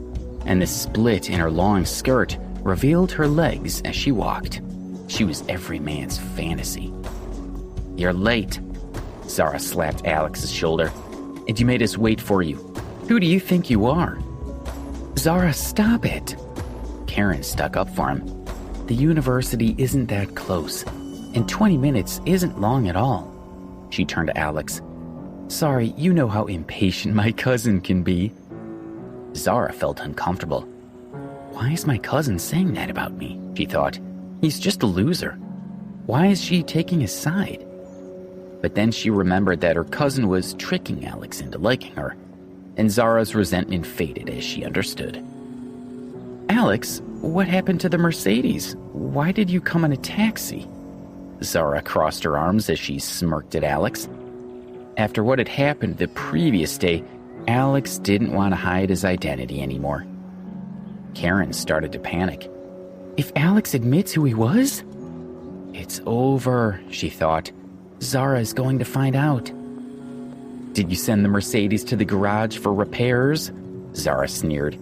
and the split in her long skirt revealed her legs as she walked. She was every man's fantasy. "You're late." Zara slapped Alex's shoulder. "And you made us wait for you. Who do you think you are?" "Zara, stop it." Karen stuck up for him. "The university isn't that close, and 20 minutes isn't long at all." She turned to Alex. "Sorry, you know how impatient my cousin can be." Zara felt uncomfortable. Why is my cousin saying that about me? She thought. He's just a loser. Why is she taking his side? But then she remembered that her cousin was tricking Alex into liking her, and Zara's resentment faded as she understood. "Alex, what happened to the Mercedes? Why did you come in a taxi?" Zara crossed her arms as she smirked at Alex. After what had happened the previous day, Alex didn't want to hide his identity anymore. Karen started to panic. If Alex admits who he was? It's over, she thought. Zara is going to find out. Did you send the Mercedes to the garage for repairs? Zara sneered.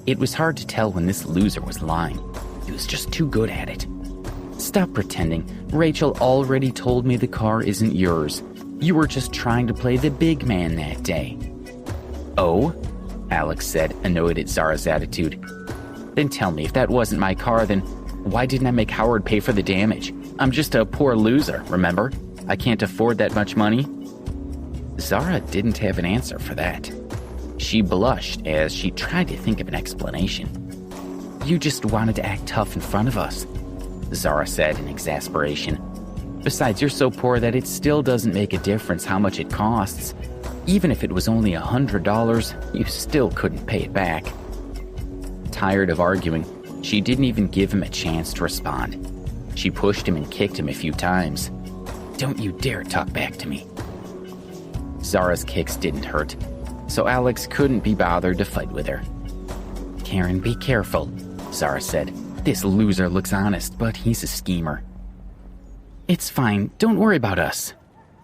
It was hard to tell when this loser was lying. He was just too good at it. Stop pretending. Rachel already told me the car isn't yours. You were just trying to play the big man that day. Oh? Alex said, annoyed at Zara's attitude. Then tell me, if that wasn't my car, then why didn't I make Howard pay for the damage? I'm just a poor loser, remember? I can't afford that much money. Zara didn't have an answer for that. She blushed as she tried to think of an explanation. You just wanted to act tough in front of us, Zara said in exasperation. Besides, you're so poor that it still doesn't make a difference how much it costs. Even if it was only $100, you still couldn't pay it back. Tired of arguing, she didn't even give him a chance to respond. She pushed him and kicked him a few times. Don't you dare talk back to me. Zara's kicks didn't hurt, so Alex couldn't be bothered to fight with her. Karen, be careful, Zara said. This loser looks honest, but he's a schemer. It's fine, don't worry about us,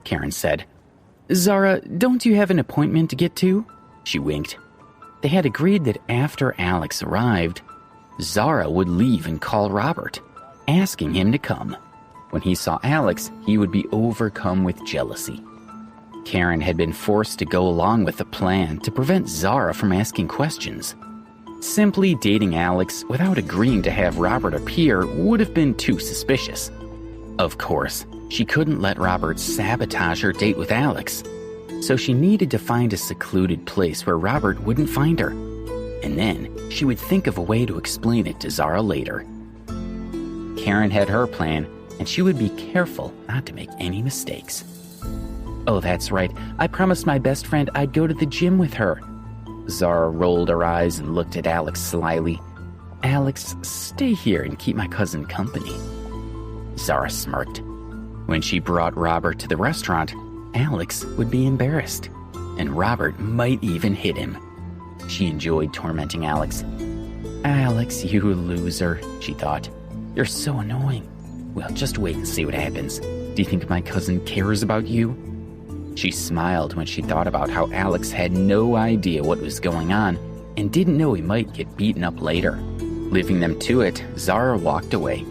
Karen said. Zara, don't you have an appointment to get to? She winked. They had agreed that after Alex arrived, Zara would leave and call Robert, asking him to come. When he saw Alex, he would be overcome with jealousy. Karen had been forced to go along with the plan to prevent Zara from asking questions. Simply dating Alex without agreeing to have Robert appear would have been too suspicious. Of course, she couldn't let Robert sabotage her date with Alex, so she needed to find a secluded place where Robert wouldn't find her, and then she would think of a way to explain it to Zara later. Karen had her plan, and she would be careful not to make any mistakes. Oh, that's right, I promised my best friend I'd go to the gym with her. Zara rolled her eyes and looked at Alex slyly. Alex, stay here and keep my cousin company. Zara smirked. When she brought Robert to the restaurant, Alex would be embarrassed, and Robert might even hit him. She enjoyed tormenting Alex. Alex, you loser, she thought. You're so annoying. Well, just wait and see what happens. Do you think my cousin cares about you? She smiled when she thought about how Alex had no idea what was going on and didn't know he might get beaten up later. Leaving them to it, Zara walked away.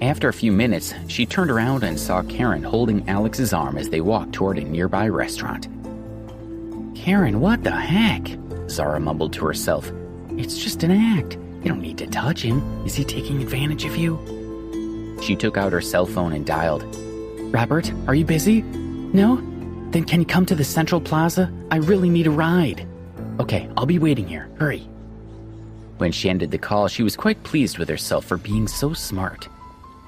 After a few minutes, she turned around and saw Karen holding Alex's arm as they walked toward a nearby restaurant. Karen, what the heck? Zara mumbled to herself. It's just an act. You don't need to touch him. Is he taking advantage of you? She took out her cell phone and dialed. Robert, are you busy? No? Then can you come to the Central Plaza? I really need a ride. Okay, I'll be waiting here. Hurry. When she ended the call, she was quite pleased with herself for being so smart.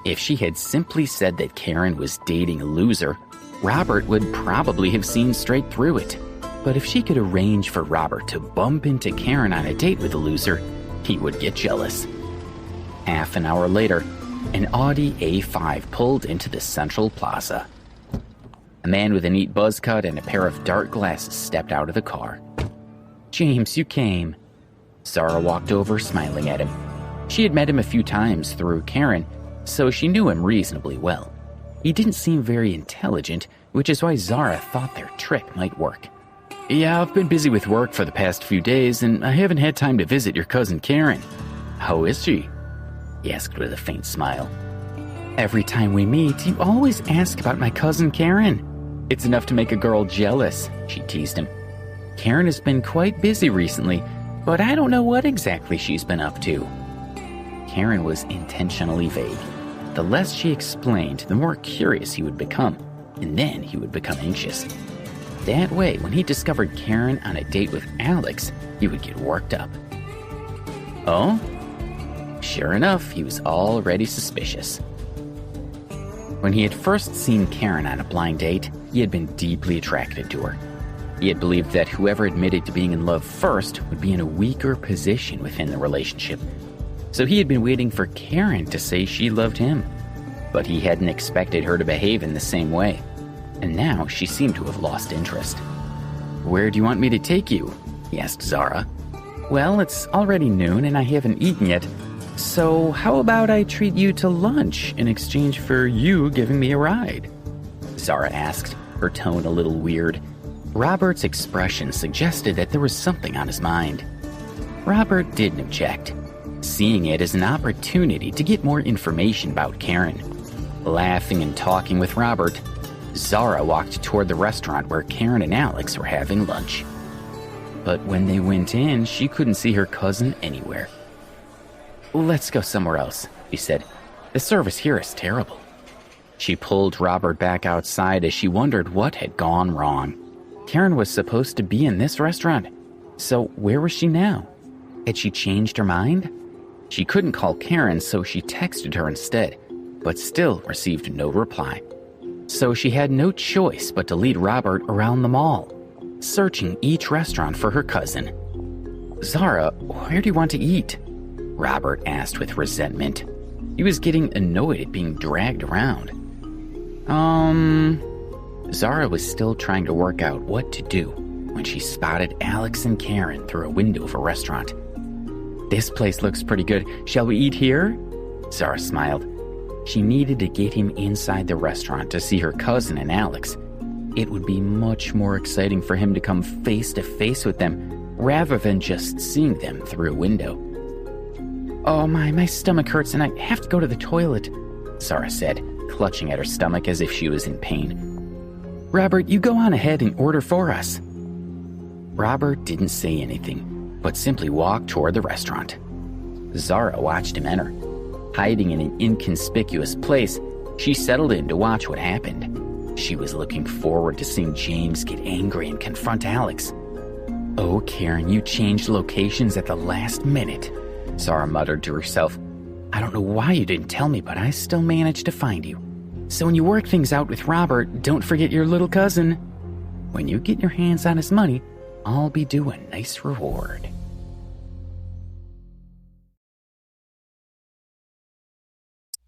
If she had simply said that Karen was dating a loser, Robert would probably have seen straight through it. But if she could arrange for Robert to bump into Karen on a date with a loser, he would get jealous. Half an hour later, an Audi A5 pulled into the Central Plaza. A man with a neat buzz cut and a pair of dark glasses stepped out of the car. James, you came. Zara walked over, smiling at him. She had met him a few times through Karen, so she knew him reasonably well. He didn't seem very intelligent, which is why Zara thought their trick might work. Yeah, I've been busy with work for the past few days, and I haven't had time to visit your cousin Karen. How is she? He asked with a faint smile. Every time we meet, you always ask about my cousin Karen. It's enough to make a girl jealous, she teased him. Karen has been quite busy recently, but I don't know what exactly she's been up to. Karen was intentionally vague. The less she explained, the more curious he would become, and then he would become anxious. That way, when he discovered Karen on a date with Alex, he would get worked up. Oh? Sure enough, he was already suspicious. When he had first seen Karen on a blind date, he had been deeply attracted to her. He had believed that whoever admitted to being in love first would be in a weaker position within the relationship. So he had been waiting for Karen to say she loved him. But he hadn't expected her to behave in the same way. And now she seemed to have lost interest. Where do you want me to take you? He asked Zara. Well, it's already noon and I haven't eaten yet. So how about I treat you to lunch in exchange for you giving me a ride? Zara asked, her tone a little weird. Robert's expression suggested that there was something on his mind. Robert didn't object, seeing it as an opportunity to get more information about Karen. Laughing and talking with Robert, Zara walked toward the restaurant where Karen and Alex were having lunch. But when they went in, she couldn't see her cousin anywhere. Let's go somewhere else, she said. The service here is terrible. She pulled Robert back outside as she wondered what had gone wrong. Karen was supposed to be in this restaurant, so where was she now? Had she changed her mind? She couldn't call Karen, so she texted her instead, but still received no reply. So she had no choice but to lead Robert around the mall, searching each restaurant for her cousin. Zara, where do you want to eat? Robert asked with resentment. He was getting annoyed at being dragged around. Zara was still trying to work out what to do when she spotted Alex and Karen through a window of a restaurant. This place looks pretty good. Shall we eat here? Zara smiled. She needed to get him inside the restaurant to see her cousin and Alex. It would be much more exciting for him to come face to face with them rather than just seeing them through a window. Oh my stomach hurts and I have to go to the toilet, Zara said, clutching at her stomach as if she was in pain. Robert, you go on ahead and order for us. Robert didn't say anything, but simply walked toward the restaurant. Zara watched him enter. Hiding in an inconspicuous place, she settled in to watch what happened. She was looking forward to seeing James get angry and confront Alex. Oh, Karen, you changed locations at the last minute, Zara muttered to herself. I don't know why you didn't tell me, but I still managed to find you. So when you work things out with Robert, don't forget your little cousin. When you get your hands on his money, I'll be due a nice reward.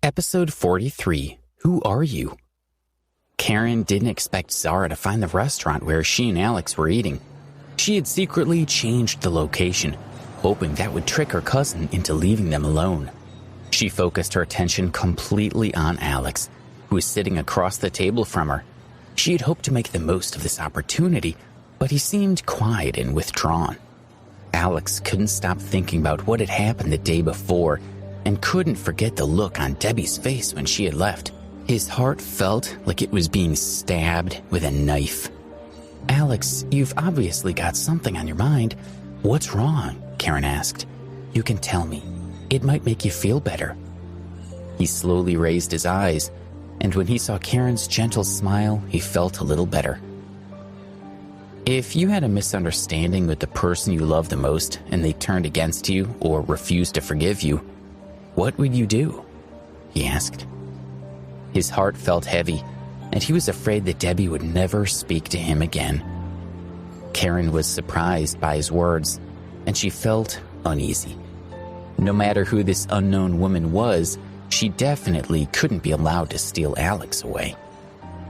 Episode 43, Who Are You? Karen didn't expect Zara to find the restaurant where she and Alex were eating. She had secretly changed the location, hoping that would trick her cousin into leaving them alone. She focused her attention completely on Alex, who was sitting across the table from her. She had hoped to make the most of this opportunity, but he seemed quiet and withdrawn. Alex couldn't stop thinking about what had happened the day before and couldn't forget the look on Debbie's face when she had left. His heart felt like it was being stabbed with a knife. Alex, you've obviously got something on your mind. What's wrong? Karen asked. You can tell me. It might make you feel better. He slowly raised his eyes, and when he saw Karen's gentle smile, he felt a little better. If you had a misunderstanding with the person you love the most and they turned against you or refused to forgive you, what would you do? He asked. His heart felt heavy, and he was afraid that Debbie would never speak to him again. Karen was surprised by his words, and she felt uneasy. No matter who this unknown woman was, she definitely couldn't be allowed to steal Alex away.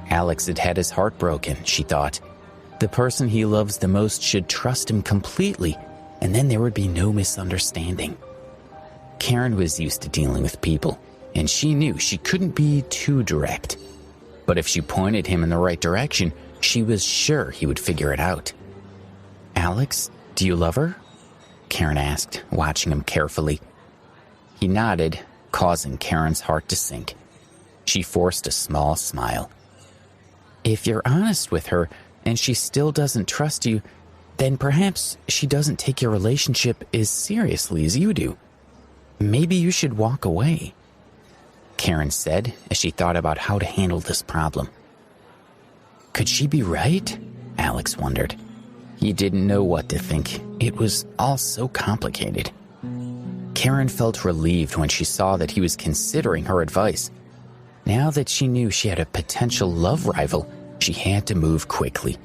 Alex had had his heart broken, she thought. The person he loves the most should trust him completely, and then there would be no misunderstanding. Karen was used to dealing with people, and she knew she couldn't be too direct. But if she pointed him in the right direction, she was sure he would figure it out. "Alex, do you love her?" Karen asked, watching him carefully. He nodded, causing Karen's heart to sink. She forced a small smile. "If you're honest with her and she still doesn't trust you, then perhaps she doesn't take your relationship as seriously as you do. Maybe you should walk away," Karen said as she thought about how to handle this problem. Could she be right? Alex wondered. He didn't know what to think. It was all so complicated. Karen felt relieved when she saw that he was considering her advice. Now that she knew she had a potential love rival, she had to move quickly.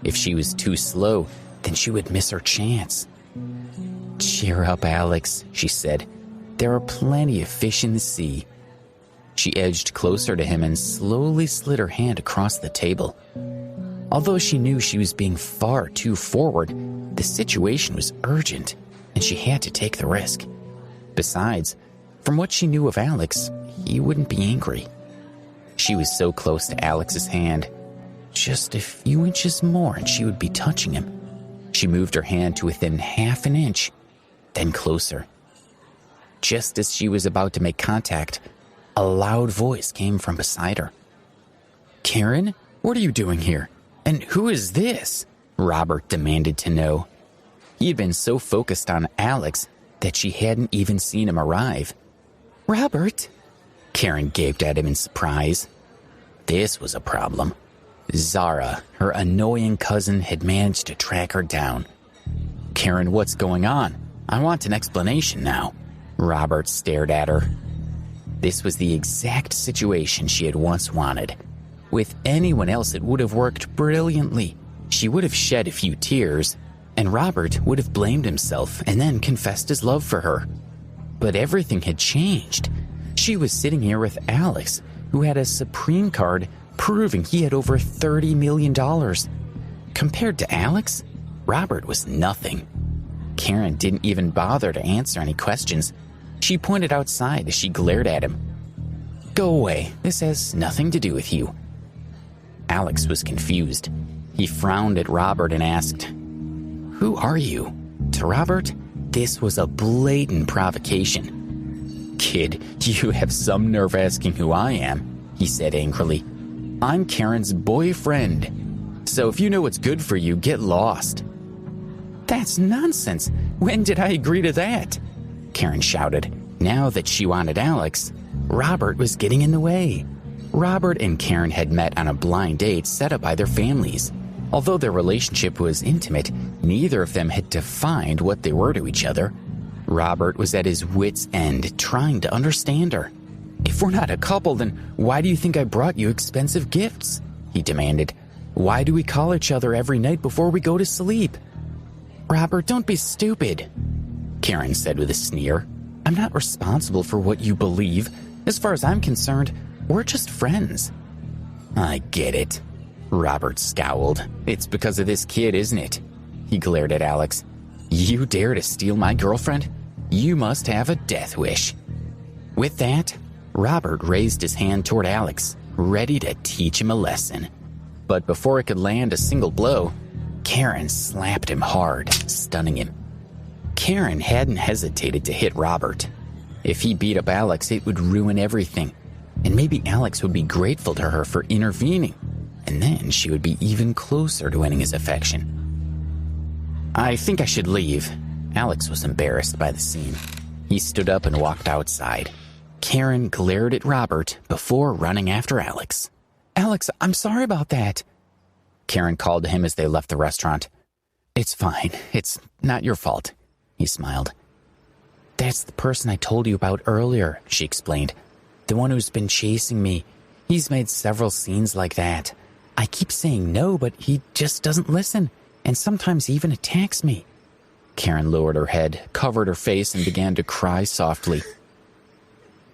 If she was too slow, then she would miss her chance. "Cheer up, Alex," she said. "There are plenty of fish in the sea." She edged closer to him and slowly slid her hand across the table. Although she knew she was being far too forward, the situation was urgent, and she had to take the risk. Besides, from what she knew of Alex, he wouldn't be angry. She was so close to Alex's hand. Just a few inches more and she would be touching him. She moved her hand to within half an inch, then closer. Just as she was about to make contact, a loud voice came from beside her. "Karen, what are you doing here? And who is this?" Robert demanded to know. He had been so focused on Alex that she hadn't even seen him arrive. "Robert?" Karen gaped at him in surprise. This was a problem. Zara, her annoying cousin, had managed to track her down. "Karen, what's going on? I want an explanation now." Robert stared at her. This was the exact situation she had once wanted. With anyone else, it would have worked brilliantly. She would have shed a few tears, and Robert would have blamed himself and then confessed his love for her. But everything had changed. She was sitting here with Alex, who had a Supreme card proving he had over $30 million. Compared to Alex, Robert was nothing. Karen didn't even bother to answer any questions. She pointed outside as she glared at him. "Go away. This has nothing to do with you." Alex was confused. He frowned at Robert and asked, "Who are you?" To Robert, this was a blatant provocation. "Kid, you have some nerve asking who I am," he said angrily. "I'm Karen's boyfriend. So if you know what's good for you, get lost." "That's nonsense. When did I agree to that?" Karen shouted. Now that she wanted Alex, Robert was getting in the way. Robert and Karen had met on a blind date set up by their families. Although their relationship was intimate, neither of them had defined what they were to each other. Robert was at his wit's end, trying to understand her. "If we're not a couple, then why do you think I brought you expensive gifts?" he demanded. "Why do we call each other every night before we go to sleep?" "Robert, don't be stupid," Karen said with a sneer. "I'm not responsible for what you believe. As far as I'm concerned, we're just friends." "I get it." Robert scowled. "It's because of this kid, isn't it?" He glared at Alex. "You dare to steal my girlfriend? You must have a death wish." With that, Robert raised his hand toward Alex, ready to teach him a lesson. But before it could land a single blow, Karen slapped him hard, stunning him. Karen hadn't hesitated to hit Robert. If he beat up Alex, it would ruin everything. And maybe Alex would be grateful to her for intervening. And then she would be even closer to winning his affection. "I think I should leave." Alex was embarrassed by the scene. He stood up and walked outside. Karen glared at Robert before running after Alex. "Alex, I'm sorry about that," Karen called to him as they left the restaurant. "It's fine. It's not your fault," he smiled. "That's the person I told you about earlier," she explained. "The one who's been chasing me. He's made several scenes like that. I keep saying no, but he just doesn't listen, and sometimes even attacks me." Karen lowered her head, covered her face, and began to cry softly.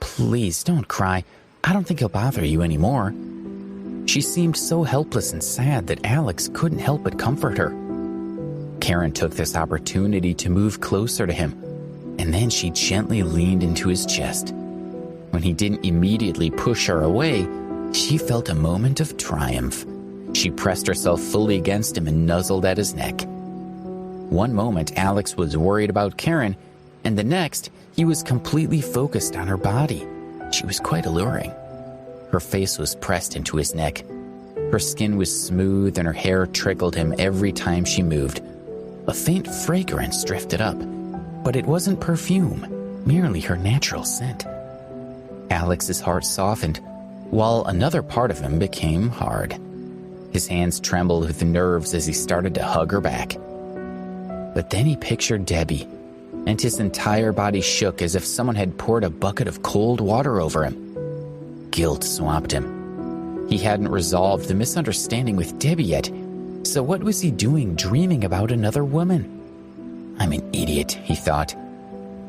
"Please don't cry. I don't think he'll bother you anymore." She seemed so helpless and sad that Alex couldn't help but comfort her. Karen took this opportunity to move closer to him. and then she gently leaned into his chest. When he didn't immediately push her away, she felt a moment of triumph. She pressed herself fully against him and nuzzled at his neck. One moment, Alex was worried about Karen, and the next, he was completely focused on her body. She was quite alluring. Her face was pressed into his neck. Her skin was smooth and her hair trickled him every time she moved. A faint fragrance drifted up, but it wasn't perfume, merely her natural scent. Alex's heart softened, while another part of him became hard. His hands trembled with nerves as he started to hug her back. But then he pictured Debbie, and his entire body shook as if someone had poured a bucket of cold water over him. Guilt swamped him. He hadn't resolved the misunderstanding with Debbie yet, so what was he doing dreaming about another woman? I'm an idiot, he thought.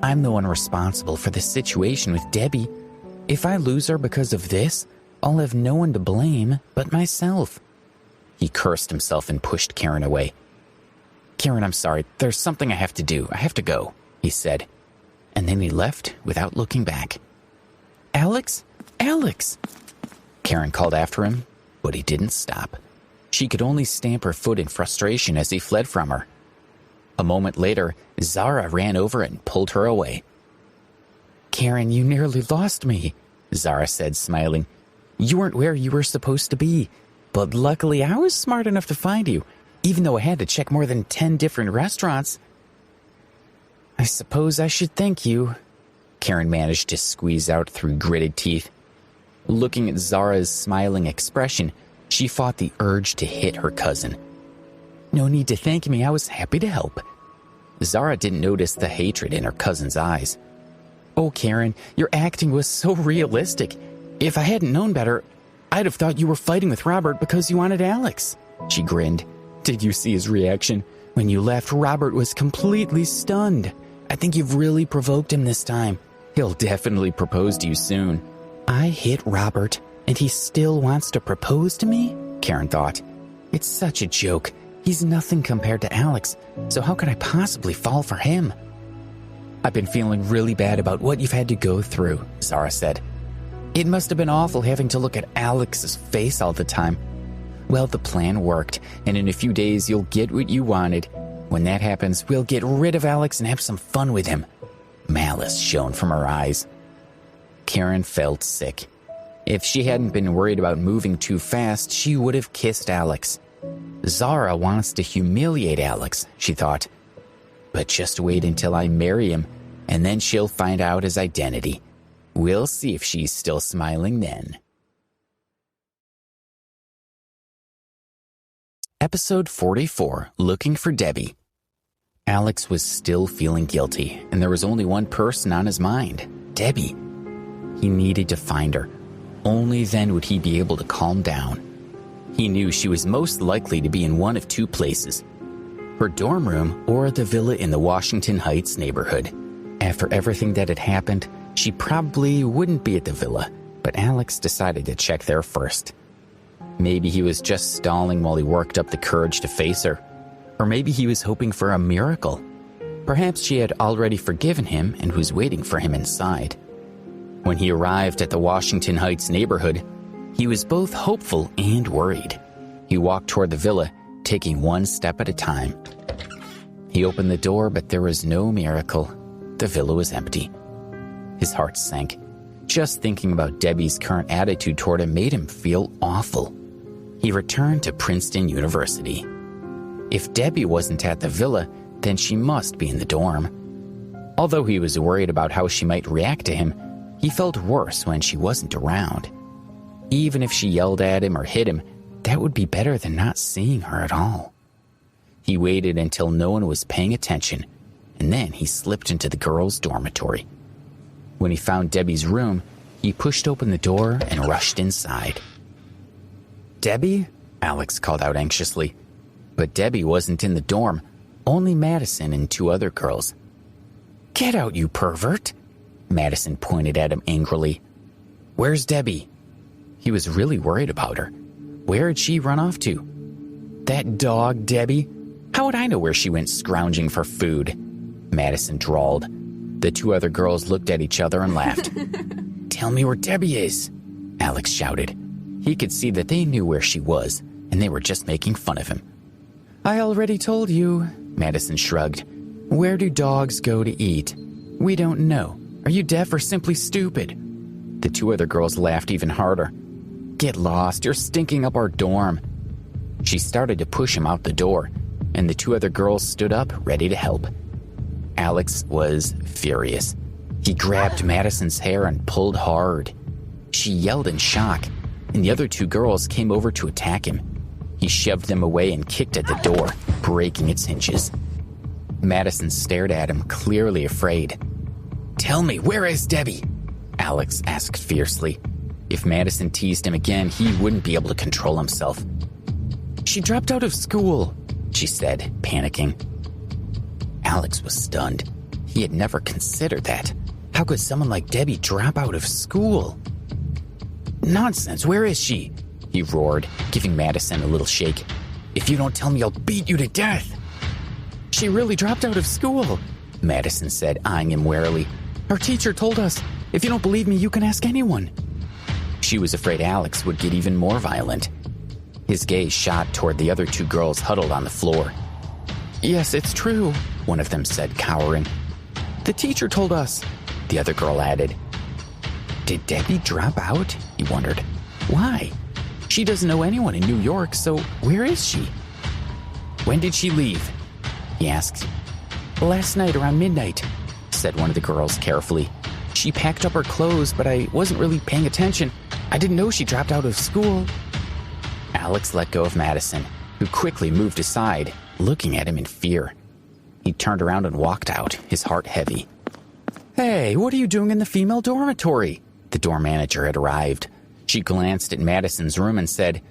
I'm the one responsible for the situation with Debbie. If I lose her because of this, I'll have no one to blame but myself. He cursed himself and pushed Karen away. Karen, I'm sorry. There's something I have to do. I have to go, he said. And then he left without looking back. Alex? Alex! Karen called after him, but he didn't stop. She could only stamp her foot in frustration as he fled from her. A moment later, Zara ran over and pulled her away. Karen, you nearly lost me, Zara said, smiling. You weren't where you were supposed to be, but luckily I was smart enough to find you, even though I had to check more than 10 different restaurants. I suppose I should thank you, Karen managed to squeeze out through gritted teeth. Looking at Zara's smiling expression, she fought the urge to hit her cousin. No need to thank me, I was happy to help. Zara didn't notice the hatred in her cousin's eyes. Oh, Karen, your acting was so realistic. If I hadn't known better, I'd have thought you were fighting with Robert because you wanted Alex. She grinned. Did you see his reaction? When you left, Robert was completely stunned. I think you've really provoked him this time. He'll definitely propose to you soon. I hit Robert, and he still wants to propose to me? Karen thought. It's such a joke. He's nothing compared to Alex, so how could I possibly fall for him? I've been feeling really bad about what you've had to go through, Zara said. It must have been awful having to look at Alex's face all the time. Well, the plan worked, and in a few days you'll get what you wanted. When that happens, we'll get rid of Alex and have some fun with him. Malice shone from her eyes. Karen felt sick. If she hadn't been worried about moving too fast, she would have kissed Alex. Zara wants to humiliate Alex, she thought. But just wait until I marry him, and then she'll find out his identity. We'll see if she's still smiling then. Episode 44, Looking for Debbie. Alex was still feeling guilty, and there was only one person on his mind, Debbie. He needed to find her. Only then would he be able to calm down. He knew she was most likely to be in one of two places, her dorm room or the villa in the Washington Heights neighborhood. After everything that had happened, she probably wouldn't be at the villa, but Alex decided to check there first. Maybe he was just stalling while he worked up the courage to face her. Or maybe he was hoping for a miracle. Perhaps she had already forgiven him and was waiting for him inside. When he arrived at the Washington Heights neighborhood, he was both hopeful and worried. He walked toward the villa, taking one step at a time. He opened the door, but there was no miracle. The villa was empty. His heart sank. Just thinking about Debbie's current attitude toward him made him feel awful. He returned to Princeton University. If Debbie wasn't at the villa, then she must be in the dorm. Although he was worried about how she might react to him, he felt worse when she wasn't around. Even if she yelled at him or hit him, that would be better than not seeing her at all. He waited until no one was paying attention, and then he slipped into the girls' dormitory. When he found Debbie's room, he pushed open the door and rushed inside. Debbie? Alex called out anxiously. But Debbie wasn't in the dorm, only Madison and two other girls. Get out, you pervert! Madison pointed at him angrily. Where's Debbie? He was really worried about her. Where had she run off to? That dog, Debbie? How would I know where she went scrounging for food? Madison drawled. The two other girls looked at each other and laughed. "Tell me where Debbie is," Alex shouted. He could see that they knew where she was, and they were just making fun of him. "I already told you," Madison shrugged. "Where do dogs go to eat? We don't know. Are you deaf or simply stupid?" The two other girls laughed even harder. "Get lost, you're stinking up our dorm." She started to push him out the door, and the two other girls stood up, ready to help. Alex was furious. He grabbed Madison's hair and pulled hard. She yelled in shock, and the other two girls came over to attack him. He shoved them away and kicked at the door, breaking its hinges. Madison stared at him, clearly afraid. "Tell me, where is Debbie?" Alex asked fiercely. If Madison teased him again, he wouldn't be able to control himself. "She dropped out of school," she said, panicking. Alex was stunned. He had never considered that. How could someone like Debbie drop out of school? "Nonsense, where is she?" he roared, giving Madison a little shake. "If you don't tell me, I'll beat you to death." "She really dropped out of school," Madison said, eyeing him warily. "Our teacher told us, if you don't believe me, you can ask anyone." She was afraid Alex would get even more violent. His gaze shot toward the other two girls huddled on the floor. "Yes, it's true," one of them said, cowering. "The teacher told us," the other girl added. Did Debbie drop out? He wondered. Why? She doesn't know anyone in New York, so where is she? "When did she leave?" he asked. "Last night around midnight," said one of the girls carefully. "She packed up her clothes, but I wasn't really paying attention. I didn't know she dropped out of school." Alex let go of Madison, who quickly moved aside, looking at him in fear. He turned around and walked out, his heart heavy. "Hey, what are you doing in the female dormitory?" The dorm manager had arrived. She glanced at Madison's room and said,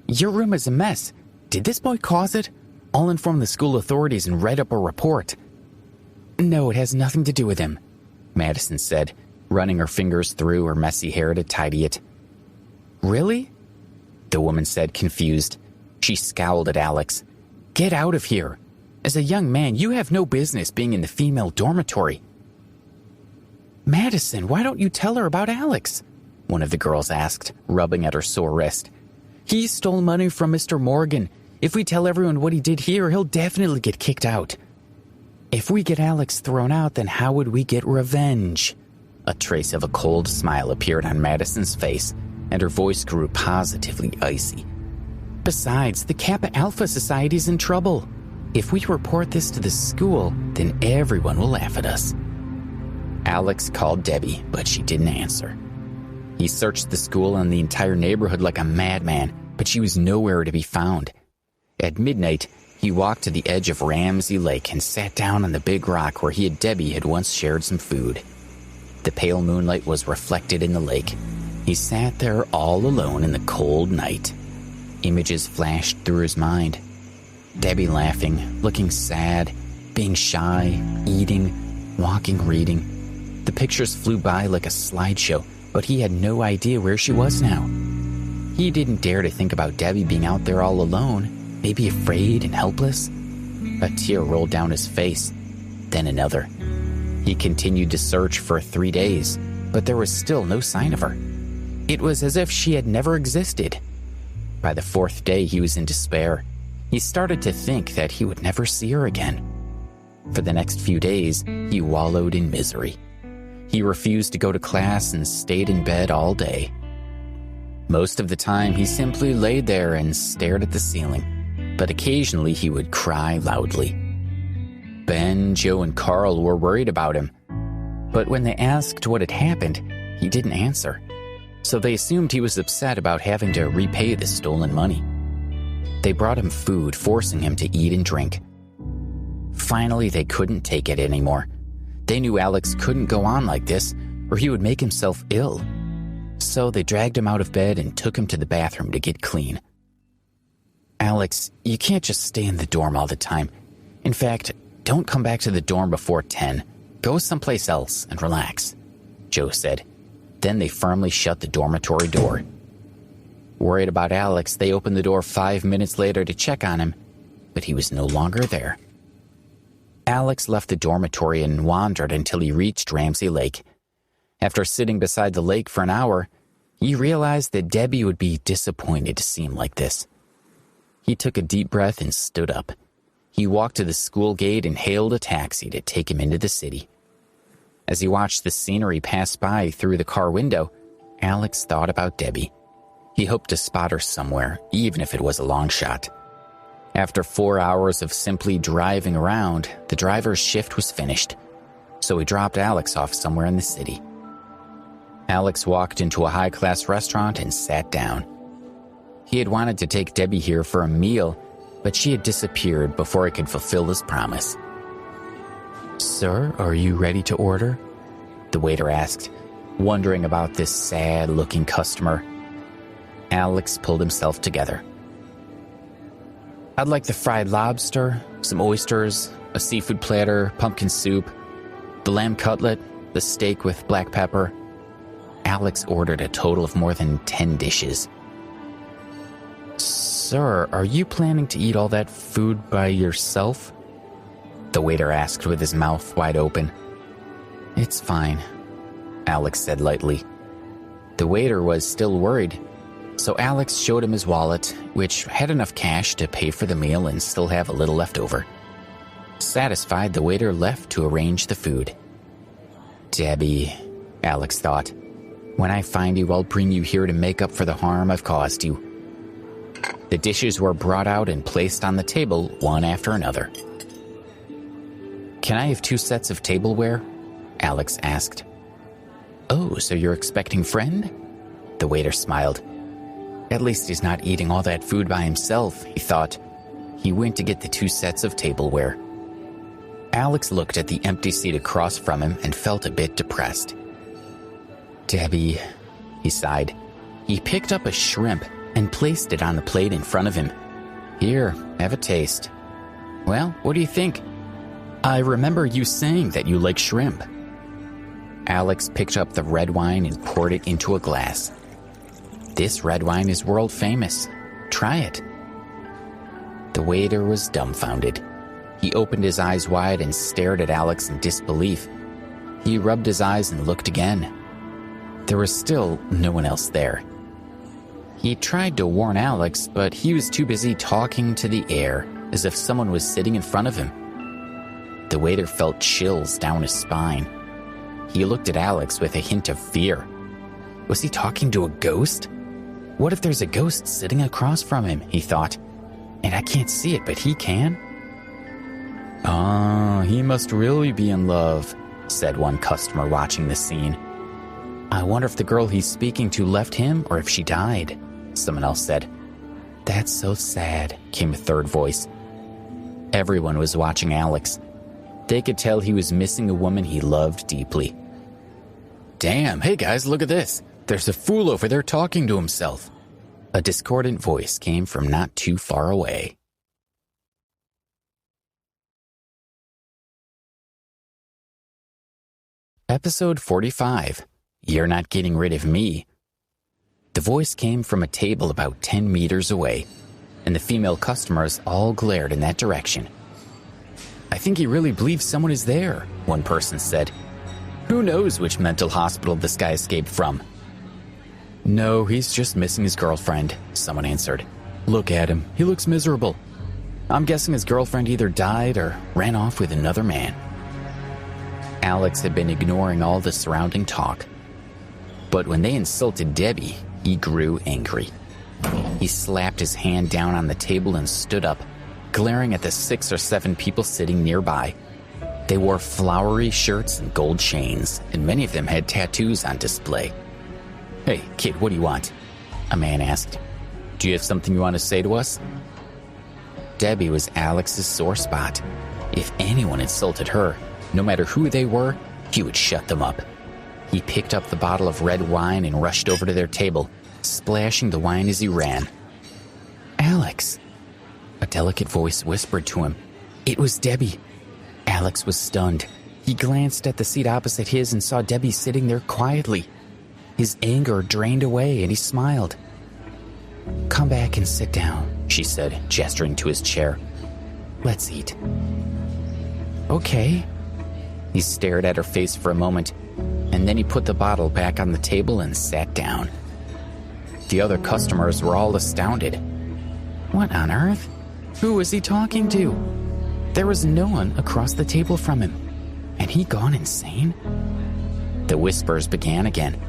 "Your room is a mess. Did this boy cause it? I'll inform the school authorities and write up a report." "No, it has nothing to do with him," Madison said, running her fingers through her messy hair to tidy it. "Really?" the woman said, confused. She scowled at Alex. "Get out of here. As a young man, you have no business being in the female dormitory." "Madison, why don't you tell her about Alex?" one of the girls asked, rubbing at her sore wrist. "He stole money from Mr. Morgan. If we tell everyone what he did here, he'll definitely get kicked out." "If we get Alex thrown out, then how would we get revenge?" A trace of a cold smile appeared on Madison's face, and her voice grew positively icy. "Besides, the Kappa Alpha Society's in trouble. If we report this to the school, then everyone will laugh at us." Alex called Debbie, but she didn't answer. He searched the school and the entire neighborhood like a madman, but she was nowhere to be found. At midnight, he walked to the edge of Ramsey Lake and sat down on the big rock where he and Debbie had once shared some food. The pale moonlight was reflected in the lake. He sat there all alone in the cold night. Images flashed through his mind. Debbie laughing, looking sad, being shy, eating, walking, reading. The pictures flew by like a slideshow, but he had no idea where she was now. He didn't dare to think about Debbie being out there all alone, maybe afraid and helpless. A tear rolled down his face, then another. He continued to search for 3 days, but there was still no sign of her. It was as if she had never existed. By the 4th day, he was in despair. He started to think that he would never see her again. For the next few days, he wallowed in misery. He refused to go to class and stayed in bed all day. Most of the time, he simply laid there and stared at the ceiling, but occasionally he would cry loudly. Ben, Joe, and Carl were worried about him, but when they asked what had happened, he didn't answer. So they assumed he was upset about having to repay the stolen money. They brought him food, forcing him to eat and drink. Finally, they couldn't take it anymore. They knew Alex couldn't go on like this, or he would make himself ill. So they dragged him out of bed and took him to the bathroom to get clean. "Alex, you can't just stay in the dorm all the time. In fact, don't come back to the dorm before 10. Go someplace else and relax," Joe said. Then they firmly shut the dormitory door. Worried about Alex, they opened the door 5 minutes later to check on him, but he was no longer there. Alex left the dormitory and wandered until he reached Ramsey Lake. After sitting beside the lake for an hour, he realized that Debbie would be disappointed to see him like this. He took a deep breath and stood up. He walked to the school gate and hailed a taxi to take him into the city. As he watched the scenery pass by through the car window, Alex thought about Debbie. He hoped to spot her somewhere, even if it was a long shot. After 4 hours of simply driving around, the driver's shift was finished, so he dropped Alex off somewhere in the city. Alex walked into a high-class restaurant and sat down. He had wanted to take Debbie here for a meal, but she had disappeared before he could fulfill his promise. "Sir, are you ready to order?" the waiter asked, wondering about this sad-looking customer. Alex pulled himself together. "I'd like the fried lobster, some oysters, a seafood platter, pumpkin soup, the lamb cutlet, the steak with black pepper." Alex ordered a total of more than 10 dishes. "Sir, are you planning to eat all that food by yourself?" the waiter asked with his mouth wide open. "It's fine," Alex said lightly. The waiter was still worried, so Alex showed him his wallet, which had enough cash to pay for the meal and still have a little left over. Satisfied, the waiter left to arrange the food. "Debbie," Alex thought, "when I find you, I'll bring you here to make up for the harm I've caused you." The dishes were brought out and placed on the table, one after another. "Can I have 2 sets of tableware?" Alex asked. "Oh, so you're expecting friend?" The waiter smiled. At least he's not eating all that food by himself, he thought. He went to get the 2 sets of tableware. Alex looked at the empty seat across from him and felt a bit depressed. "Debbie," he sighed. He picked up a shrimp and placed it on the plate in front of him. "Here, have a taste." "Well, what do you think?" "I remember you saying that you like shrimp." Alex picked up the red wine and poured it into a glass. "This red wine is world famous. Try it." The waiter was dumbfounded. He opened his eyes wide and stared at Alex in disbelief. He rubbed his eyes and looked again. There was still no one else there. He tried to warn Alex, but he was too busy talking to the air, as if someone was sitting in front of him. The waiter felt chills down his spine. He looked at Alex with a hint of fear. Was he talking to a ghost? What if there's a ghost sitting across from him, he thought. And I can't see it, but he can? "Oh, he must really be in love," said one customer watching the scene. "I wonder if the girl he's speaking to left him or if she died," someone else said. "That's so sad," came a third voice. Everyone was watching Alex. They could tell he was missing a woman he loved deeply. "Damn, hey guys, look at this. There's a fool over there talking to himself." A discordant voice came from not too far away. Episode 45, You're Not Getting Rid of Me. The voice came from a table about 10 meters away, and the female customers all glared in that direction. "I think he really believes someone is there," one person said. "Who knows which mental hospital this guy escaped from?" "No, he's just missing his girlfriend," someone answered. "Look at him. He looks miserable. I'm guessing his girlfriend either died or ran off with another man." Alex had been ignoring all the surrounding talk. But when they insulted Debbie, he grew angry. He slapped his hand down on the table and stood up, glaring at the 6 or 7 people sitting nearby. They wore flowery shirts and gold chains, and many of them had tattoos on display. "Hey, kid, what do you want?" a man asked. "Do you have something you want to say to us?" Debbie was Alex's sore spot. If anyone insulted her, no matter who they were, he would shut them up. He picked up the bottle of red wine and rushed over to their table, splashing the wine as he ran. "Alex!" A delicate voice whispered to him. It was Debbie. Alex was stunned. He glanced at the seat opposite his and saw Debbie sitting there quietly. His anger drained away and he smiled. "Come back and sit down," she said, gesturing to his chair. "Let's eat." Okay. He stared at her face for a moment, and then he put the bottle back on the table and sat down. The other customers were all astounded. What on earth? Who was he talking to? There was no one across the table from him. Had he gone insane? The whispers began again.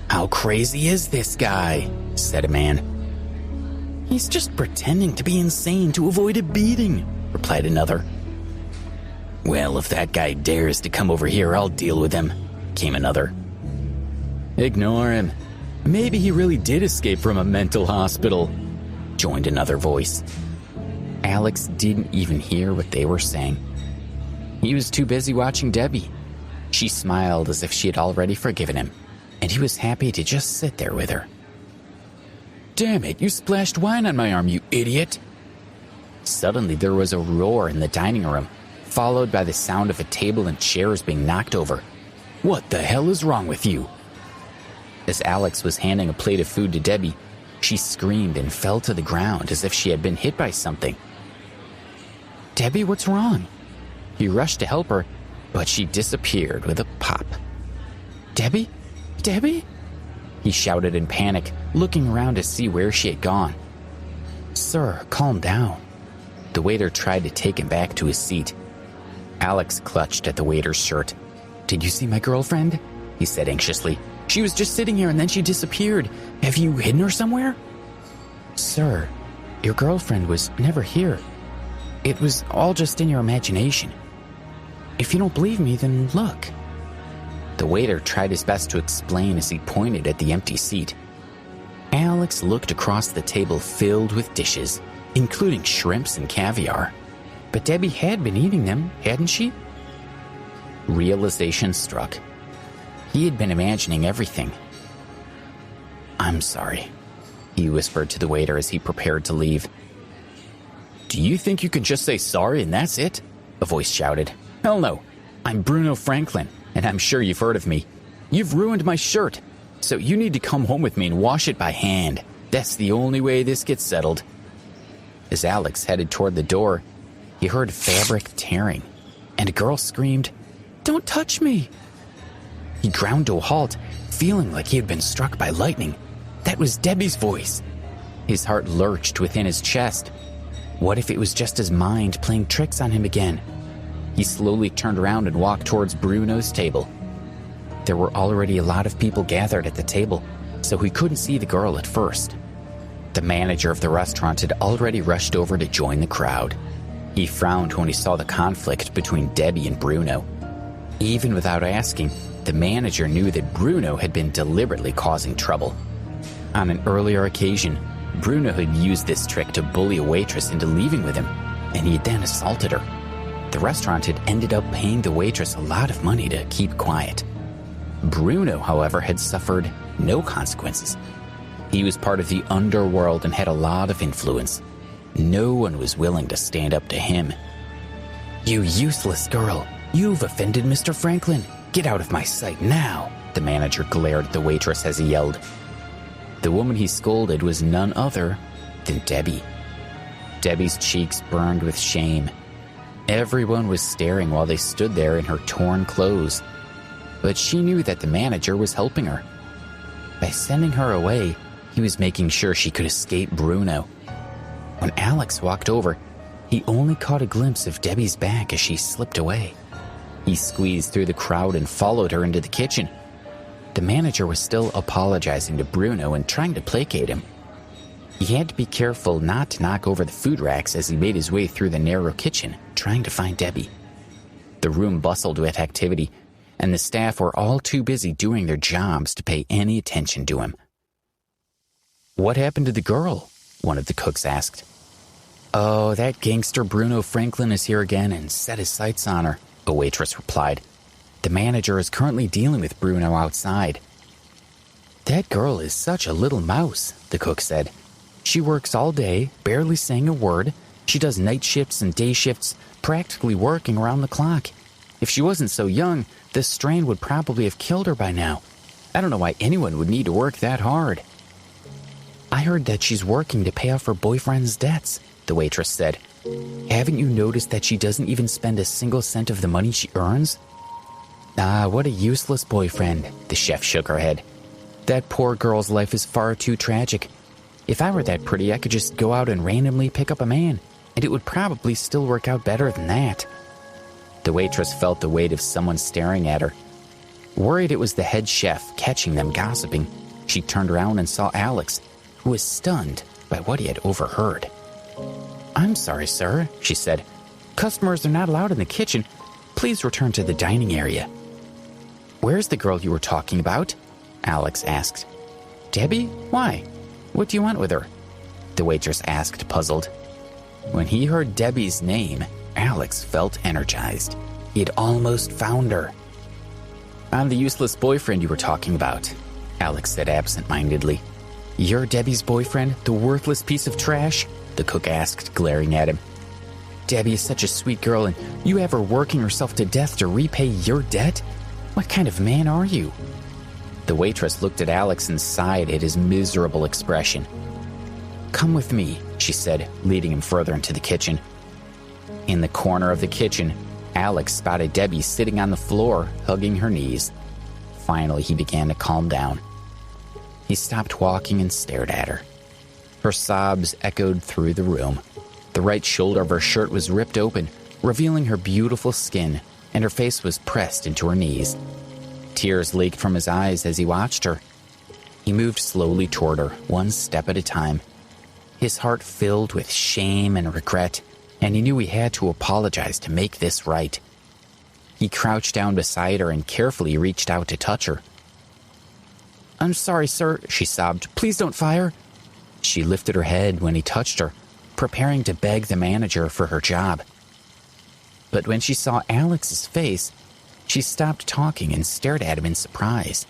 How crazy is this guy? Said a man. He's just pretending to be insane to avoid a beating, replied another. Well, if that guy dares to come over here, I'll deal with him, came another. Ignore him. Maybe he really did escape from a mental hospital, joined another voice. Alex didn't even hear what they were saying. He was too busy watching Debbie. She smiled as if she had already forgiven him, and he was happy to just sit there with her. Damn it, you splashed wine on my arm, you idiot! Suddenly there was a roar in the dining room, followed by the sound of a table and chairs being knocked over. What the hell is wrong with you? As Alex was handing a plate of food to Debbie, she screamed and fell to the ground as if she had been hit by something. Debbie, what's wrong? He rushed to help her, but she disappeared with a pop. Debbie? Debbie? He shouted in panic, looking around to see where she had gone. Sir, calm down. The waiter tried to take him back to his seat. Alex clutched at the waiter's shirt. Did you see my girlfriend? He said anxiously. She was just sitting here and then she disappeared. Have you hidden her somewhere? Sir, your girlfriend was never here. It was all just in your imagination. If you don't believe me, then look. The waiter tried his best to explain as he pointed at the empty seat. Alex looked across the table filled with dishes, including shrimps and caviar. But Debbie had been eating them, hadn't she? Realization struck. He had been imagining everything. I'm sorry, he whispered to the waiter as he prepared to leave. Do you think you can just say sorry and that's it? A voice shouted. Hell no, I'm Bruno Franklin, and I'm sure you've heard of me. You've ruined my shirt, so you need to come home with me and wash it by hand. That's the only way this gets settled. As Alex headed toward the door, he heard fabric tearing, and a girl screamed, Don't touch me! He ground to a halt, feeling like he had been struck by lightning. That was Debbie's voice. His heart lurched within his chest. What if it was just his mind playing tricks on him again? He slowly turned around and walked towards Bruno's table. There were already a lot of people gathered at the table, so he couldn't see the girl at first. The manager of the restaurant had already rushed over to join the crowd. He frowned when he saw the conflict between Debbie and Bruno. Even without asking, the manager knew that Bruno had been deliberately causing trouble. On an earlier occasion, Bruno had used this trick to bully a waitress into leaving with him, and he had then assaulted her. The restaurant had ended up paying the waitress a lot of money to keep quiet. Bruno, however, had suffered no consequences. He was part of the underworld and had a lot of influence. No one was willing to stand up to him. You useless girl, you've offended Mr. Franklin. Get out of my sight now, the manager glared at the waitress as he yelled. The woman he scolded was none other than Debbie. Debbie's cheeks burned with shame. Everyone was staring while they stood there in her torn clothes. But she knew that the manager was helping her. By sending her away, he was making sure she could escape Bruno. When Alex walked over, he only caught a glimpse of Debbie's back as she slipped away. He squeezed through the crowd and followed her into the kitchen. The manager was still apologizing to Bruno and trying to placate him. He had to be careful not to knock over the food racks as he made his way through the narrow kitchen, trying to find Debbie. The room bustled with activity, and the staff were all too busy doing their jobs to pay any attention to him. What happened to the girl? One of the cooks asked. Oh, that gangster Bruno Franklin is here again and set his sights on her, a waitress replied. The manager is currently dealing with Bruno outside. That girl is such a little mouse, the cook said. She works all day, barely saying a word. She does night shifts and day shifts, practically working around the clock. If she wasn't so young, this strain would probably have killed her by now. I don't know why anyone would need to work that hard. I heard that she's working to pay off her boyfriend's debts, the waitress said. Haven't you noticed that she doesn't even spend a single cent of the money she earns? Ah, what a useless boyfriend, the chef shook her head. That poor girl's life is far too tragic. If I were that pretty, I could just go out and randomly pick up a man, and it would probably still work out better than that. The waitress felt the weight of someone staring at her. Worried it was the head chef catching them gossiping, she turned around and saw Alex, who was stunned by what he had overheard. "I'm sorry, sir," she said. "Customers are not allowed in the kitchen. Please return to the dining area." "Where's the girl you were talking about?" Alex asked. "Debbie? Why? What do you want with her?" The waitress asked, puzzled. When he heard Debbie's name, Alex felt energized. He'd almost found her. "I'm the useless boyfriend you were talking about," Alex said absent-mindedly. "You're Debbie's boyfriend, the worthless piece of trash?" the cook asked, glaring at him. "Debbie is such a sweet girl, and you have her working herself to death to repay your debt? What kind of man are you?" The waitress looked at Alex and sighed at his miserable expression. "Come with me," she said, leading him further into the kitchen. In the corner of the kitchen, Alex spotted Debbie sitting on the floor, hugging her knees. Finally, he began to calm down. He stopped walking and stared at her. Her sobs echoed through the room. The right shoulder of her shirt was ripped open, revealing her beautiful skin, and her face was pressed into her knees. Tears leaked from his eyes as he watched her. He moved slowly toward her, one step at a time. His heart filled with shame and regret, and he knew he had to apologize to make this right. He crouched down beside her and carefully reached out to touch her. "I'm sorry, sir," she sobbed. "Please don't fire." She lifted her head when he touched her, preparing to beg the manager for her job. But when she saw Alex's face, she stopped talking and stared at him in surprise.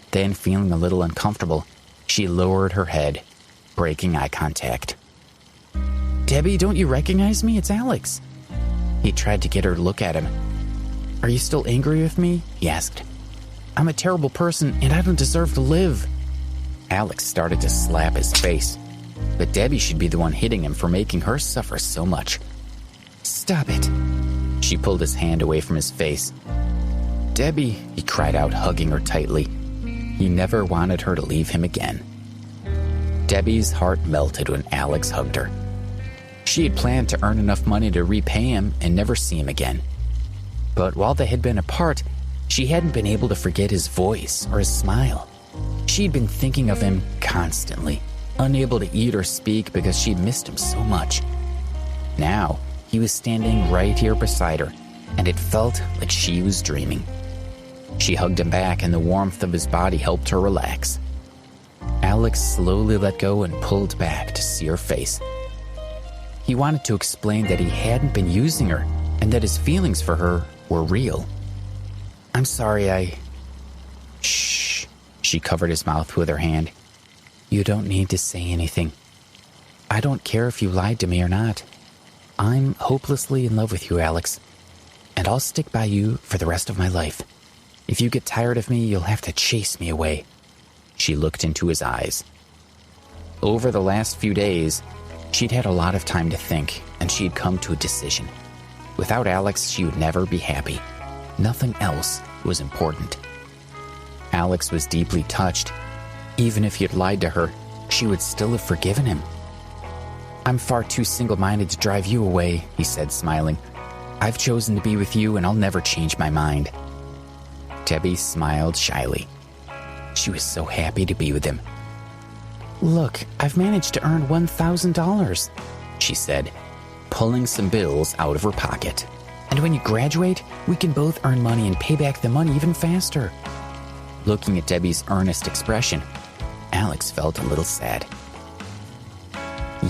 Then, feeling a little uncomfortable, she lowered her head, breaking eye contact. "Debbie, don't you recognize me? It's Alex." He tried to get her to look at him. "Are you still angry with me?" he asked. "I'm a terrible person, and I don't deserve to live." Alex started to slap his face, but Debbie should be the one hitting him for making her suffer so much. "Stop it." She pulled his hand away from his face. "Debbie," he cried out, hugging her tightly. He never wanted her to leave him again. Debbie's heart melted when Alex hugged her. She had planned to earn enough money to repay him and never see him again. But while they had been apart, she hadn't been able to forget his voice or his smile. She'd been thinking of him constantly, unable to eat or speak because she'd missed him so much. Now, he was standing right here beside her, and it felt like she was dreaming. She hugged him back, and the warmth of his body helped her relax. Alex slowly let go and pulled back to see her face. He wanted to explain that he hadn't been using her, and that his feelings for her were real. "I'm sorry, Shh. She covered his mouth with her hand. "You don't need to say anything. I don't care if you lied to me or not. I'm hopelessly in love with you, Alex, and I'll stick by you for the rest of my life. If you get tired of me, you'll have to chase me away." She looked into his eyes. Over the last few days, she'd had a lot of time to think, and she'd come to a decision. Without Alex, she would never be happy. Nothing else was important. Alex was deeply touched. Even if he had lied to her, she would still have forgiven him. "I'm far too single-minded to drive you away," he said, smiling. "I've chosen to be with you, and I'll never change my mind." Debbie smiled shyly. She was so happy to be with him. "Look, I've managed to earn $1,000, she said, pulling some bills out of her pocket. "And when you graduate, we can both earn money and pay back the money even faster." Looking at Debbie's earnest expression, Alex felt a little sad.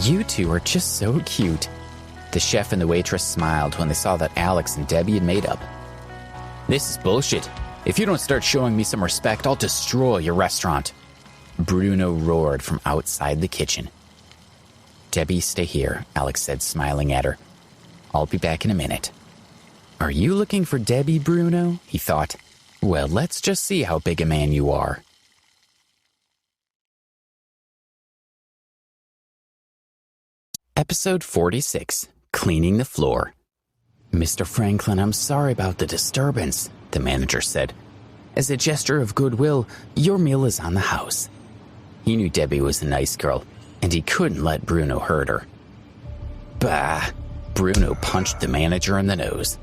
"You two are just so cute." The chef and the waitress smiled when they saw that Alex and Debbie had made up. "This is bullshit. If you don't start showing me some respect, I'll destroy your restaurant," Bruno roared from outside the kitchen. "Debbie, stay here," Alex said, smiling at her. "I'll be back in a minute." "Are you looking for Debbie, Bruno?" he thought. "Well, let's just see how big a man you are." Episode 46, cleaning the floor. "Mr. Franklin, I'm sorry about the disturbance," the manager said. "As a gesture of goodwill, your meal is on the house." He knew Debbie was a nice girl, and he couldn't let Bruno hurt her. Bah! Bruno punched the manager in the nose.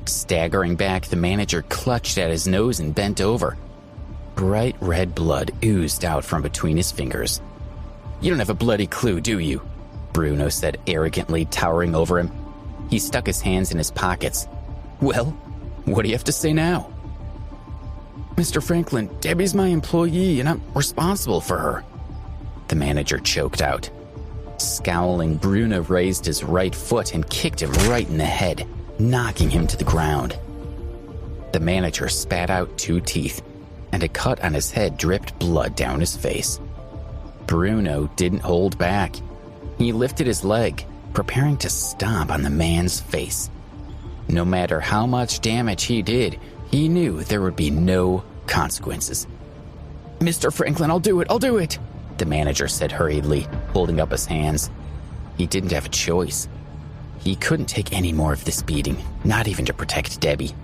Staggering back, the manager clutched at his nose and bent over. Bright red blood oozed out from between his fingers. "You don't have a bloody clue, do you?" Bruno said arrogantly, towering over him. He stuck his hands in his pockets. "Well, what do you have to say now?" "Mr. Franklin, Debbie's my employee and I'm responsible for her," the manager choked out. Scowling, Bruno raised his right foot and kicked him right in the head, knocking him to the ground. The manager spat out 2 teeth, and a cut on his head dripped blood down his face. Bruno didn't hold back. He lifted his leg, preparing to stomp on the man's face. No matter how much damage he did, he knew there would be no consequences. "Mr. Franklin, I'll do it, the manager said hurriedly, holding up his hands. He didn't have a choice. He couldn't take any more of this beating, not even to protect Debbie.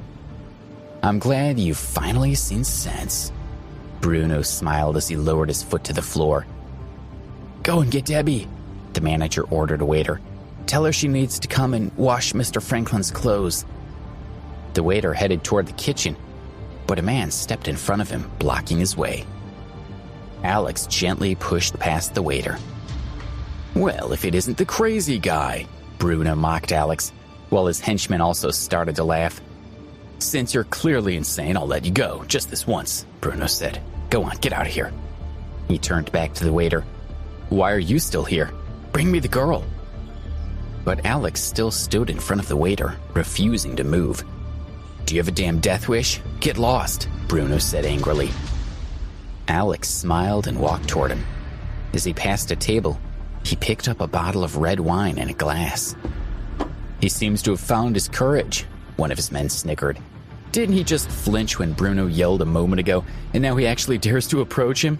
"I'm glad you've finally seen sense." Bruno smiled as he lowered his foot to the floor. "Go and get Debbie," the manager ordered a waiter. "Tell her she needs to come and wash Mr. Franklin's clothes." The waiter headed toward the kitchen, but a man stepped in front of him, blocking his way. Alex gently pushed past the waiter. "Well, if it isn't the crazy guy," Bruno mocked Alex, while his henchmen also started to laugh. "Since you're clearly insane, I'll let you go, just this once," Bruno said. "Go on, get out of here." He turned back to the waiter. "Why are you still here? Bring me the girl." But Alex still stood in front of the waiter, refusing to move. "Do you have a damn death wish? Get lost," Bruno said angrily. Alex smiled and walked toward him. As he passed a table, he picked up a bottle of red wine and a glass. "He seems to have found his courage," one of his men snickered. "Didn't he just flinch when Bruno yelled a moment ago, and now he actually dares to approach him?"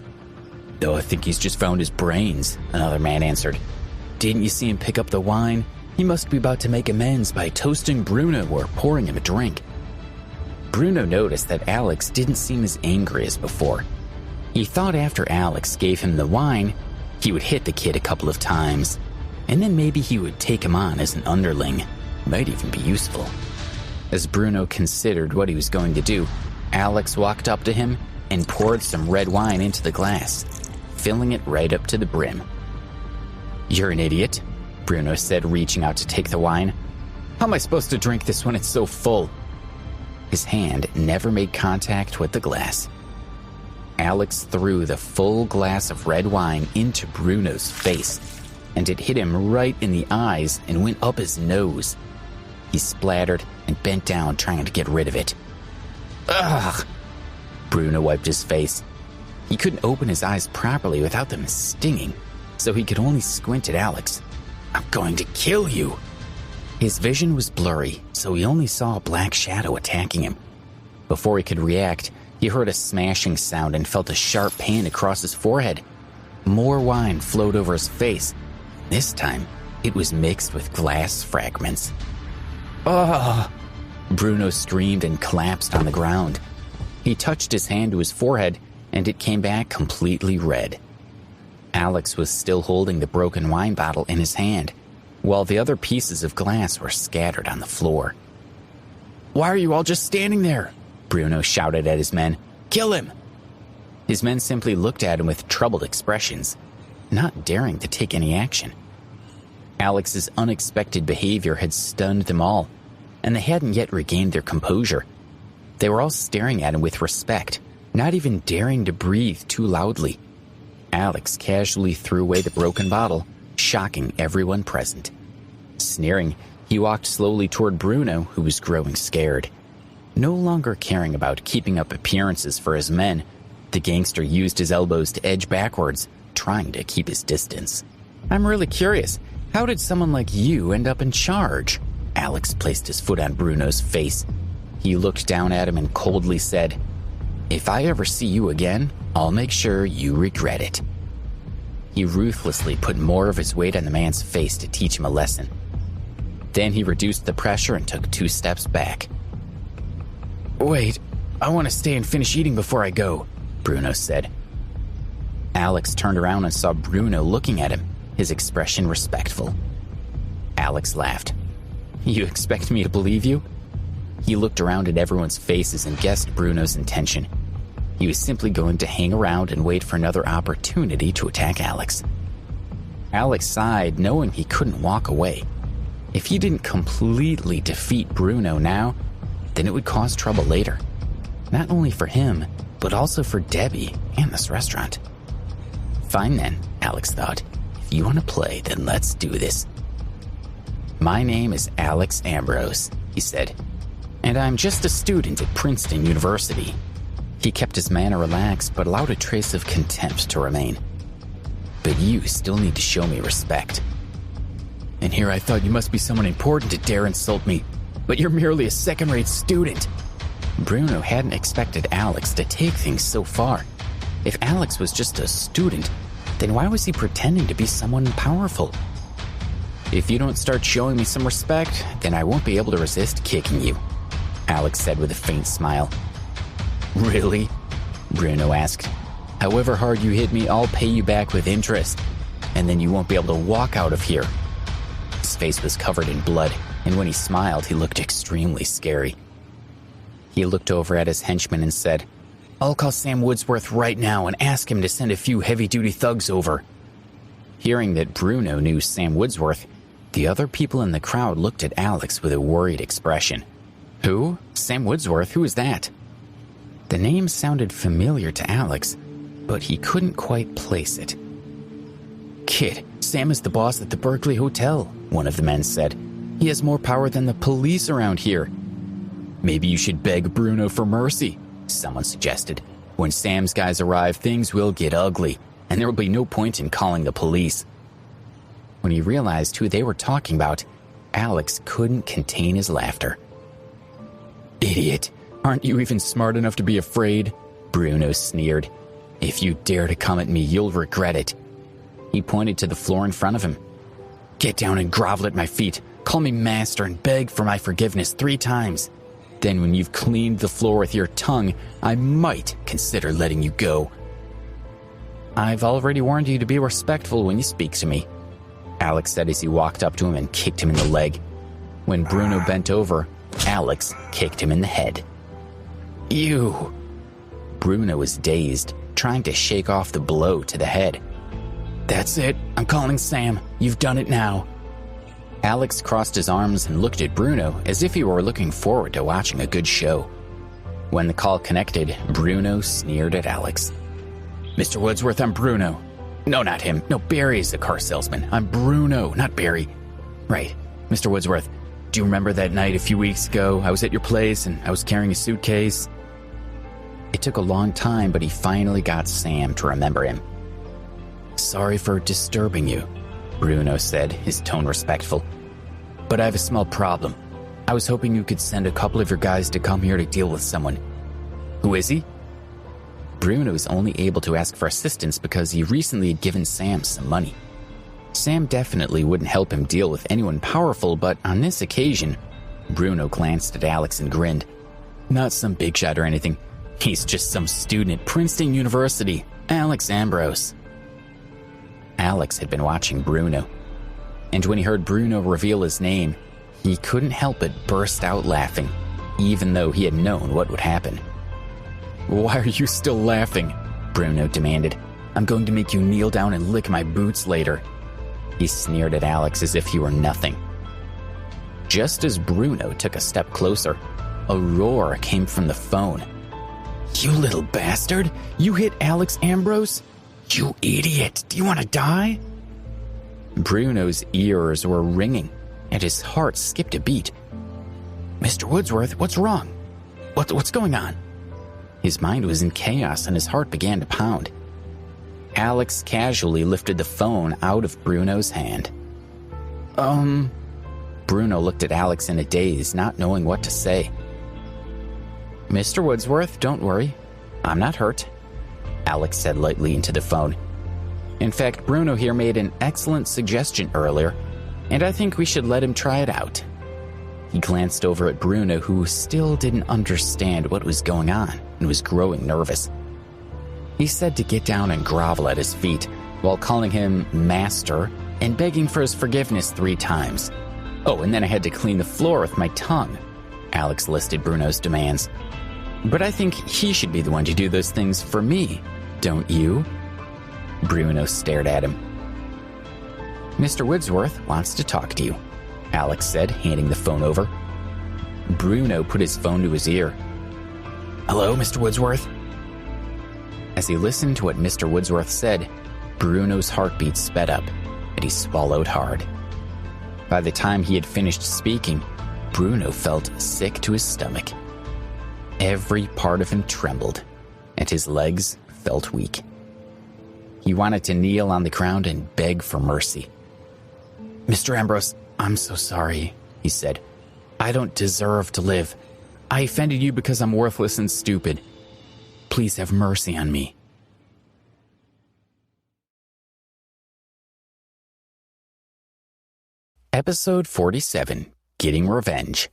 "Oh, I think he's just found his brains," another man answered. "Didn't you see him pick up the wine? He must be about to make amends by toasting Bruno or pouring him a drink." Bruno noticed that Alex didn't seem as angry as before. He thought after Alex gave him the wine, he would hit the kid a couple of times, and then maybe he would take him on as an underling. Might even be useful. As Bruno considered what he was going to do, Alex walked up to him and poured some red wine into the glass, filling it right up to the brim. "You're an idiot," Bruno said, reaching out to take the wine. "How am I supposed to drink this when it's so full?" His hand never made contact with the glass. Alex threw the full glass of red wine into Bruno's face, and it hit him right in the eyes and went up his nose. He splattered and bent down, trying to get rid of it. "Ugh!" Bruno wiped his face. He couldn't open his eyes properly without them stinging, so he could only squint at Alex. "I'm going to kill you!" His vision was blurry, so he only saw a black shadow attacking him. Before he could react, he heard a smashing sound and felt a sharp pain across his forehead. More wine flowed over his face. This time, it was mixed with glass fragments. "Ugh!" Bruno screamed and collapsed on the ground. He touched his hand to his forehead, and it came back completely red. Alex was still holding the broken wine bottle in his hand, while the other pieces of glass were scattered on the floor. "Why are you all just standing there?" Bruno shouted at his men. "Kill him!" His men simply looked at him with troubled expressions, not daring to take any action. Alex's unexpected behavior had stunned them all, and they hadn't yet regained their composure. They were all staring at him with respect, not even daring to breathe too loudly. Alex casually threw away the broken bottle, shocking everyone present. Sneering, he walked slowly toward Bruno, who was growing scared. No longer caring about keeping up appearances for his men, the gangster used his elbows to edge backwards, trying to keep his distance. "I'm really curious. How did someone like you end up in charge?" Alex placed his foot on Bruno's face. He looked down at him and coldly said, "If I ever see you again, I'll make sure you regret it." He ruthlessly put more of his weight on the man's face to teach him a lesson. Then he reduced the pressure and took 2 steps back. "Wait, I want to stay and finish eating before I go," Bruno said. Alex turned around and saw Bruno looking at him, his expression respectful. Alex laughed. "You expect me to believe you?" He looked around at everyone's faces and guessed Bruno's intention. He was simply going to hang around and wait for another opportunity to attack Alex. Alex sighed, knowing he couldn't walk away. If he didn't completely defeat Bruno now, then it would cause trouble later. Not only for him, but also for Debbie and this restaurant. Fine then, Alex thought. If you want to play, then let's do this. "My name is Alex Ambrose," he said, "and I'm just a student at Princeton University." He kept his manner relaxed, but allowed a trace of contempt to remain. "But you still need to show me respect." "And here I thought you must be someone important to dare insult me, but you're merely a second-rate student." Bruno hadn't expected Alex to take things so far. If Alex was just a student, then why was he pretending to be someone powerful? "If you don't start showing me some respect, then I won't be able to resist kicking you," Alex said with a faint smile. "Really?" Bruno asked. "However hard you hit me, I'll pay you back with interest, and then you won't be able to walk out of here." His face was covered in blood, and when he smiled, he looked extremely scary. He looked over at his henchman and said, "I'll call Sam Woodsworth right now and ask him to send a few heavy-duty thugs over." Hearing that Bruno knew Sam Woodsworth, the other people in the crowd looked at Alex with a worried expression. "Who? Sam Woodsworth? Who is that?" The name sounded familiar to Alex, but he couldn't quite place it. "Kid, Sam is the boss at the Berkeley Hotel," one of the men said. "He has more power than the police around here." "Maybe you should beg Bruno for mercy," someone suggested. "When Sam's guys arrive, things will get ugly, and there will be no point in calling the police." When he realized who they were talking about, Alex couldn't contain his laughter. "Idiot, aren't you even smart enough to be afraid?" Bruno sneered. "If you dare to come at me, you'll regret it." He pointed to the floor in front of him. "Get down and grovel at my feet. Call me master and beg for my forgiveness 3 times. Then when you've cleaned the floor with your tongue, I might consider letting you go." "I've already warned you to be respectful when you speak to me," Alex said as he walked up to him and kicked him in the leg. When Bruno bent over, Alex kicked him in the head. "You!" Bruno was dazed, trying to shake off the blow to the head. "That's it. I'm calling Sam. You've done it now." Alex crossed his arms and looked at Bruno as if he were looking forward to watching a good show. When the call connected, Bruno sneered at Alex. "Mr. Woodsworth, I'm Bruno." "No, not him. No, Barry's a car salesman. I'm Bruno, not Barry." "Right. Mr. Woodsworth, do you remember that night a few weeks ago? I was at your place and I was carrying a suitcase." It took a long time, but he finally got Sam to remember him. "Sorry for disturbing you," Bruno said, his tone respectful. "But I have a small problem. I was hoping you could send a couple of your guys to come here to deal with someone." "Who is he?" Bruno was only able to ask for assistance because he recently had given Sam some money. Sam definitely wouldn't help him deal with anyone powerful, but on this occasion, Bruno glanced at Alex and grinned. "Not some big shot or anything. He's just some student at Princeton University, Alex Ambrose." Alex had been watching Bruno, and when he heard Bruno reveal his name, he couldn't help but burst out laughing, even though he had known what would happen. "Why are you still laughing?" Bruno demanded. "I'm going to make you kneel down and lick my boots later." He sneered at Alex as if he were nothing. Just as Bruno took a step closer, a roar came from the phone. "You little bastard! You hit Alex Ambrose? You idiot! Do you want to die?" Bruno's ears were ringing, and his heart skipped a beat. "Mr. Woodsworth, what's wrong? What's going on?" His mind was in chaos, and his heart began to pound. Alex casually lifted the phone out of Bruno's hand. Bruno looked at Alex in a daze, not knowing what to say. "Mr. Woodsworth, don't worry. I'm not hurt," Alex said lightly into the phone. In fact, Bruno here made an excellent suggestion earlier, and I think we should let him try it out." He glanced over at Bruno, who still didn't understand what was going on and was growing nervous. He said to get down and grovel at his feet while calling him master and begging for his forgiveness 3 times. "Oh, and then I had to clean the floor with my tongue." Alex listed Bruno's demands. "But I think he should be the one to do those things for me, don't you?" Bruno stared at him. "Mr. Woodsworth wants to talk to you," Alex said, handing the phone over. Bruno put his phone to his ear. "Hello, Mr. Woodsworth?" As he listened to what Mr. Woodsworth said, Bruno's heartbeat sped up, and he swallowed hard. By the time he had finished speaking, Bruno felt sick to his stomach. Every part of him trembled, and his legs felt weak. He wanted to kneel on the ground and beg for mercy. "Mr. Ambrose, I'm so sorry," he said. "I don't deserve to live. I offended you because I'm worthless and stupid. Please have mercy on me." Episode 47, Getting Revenge.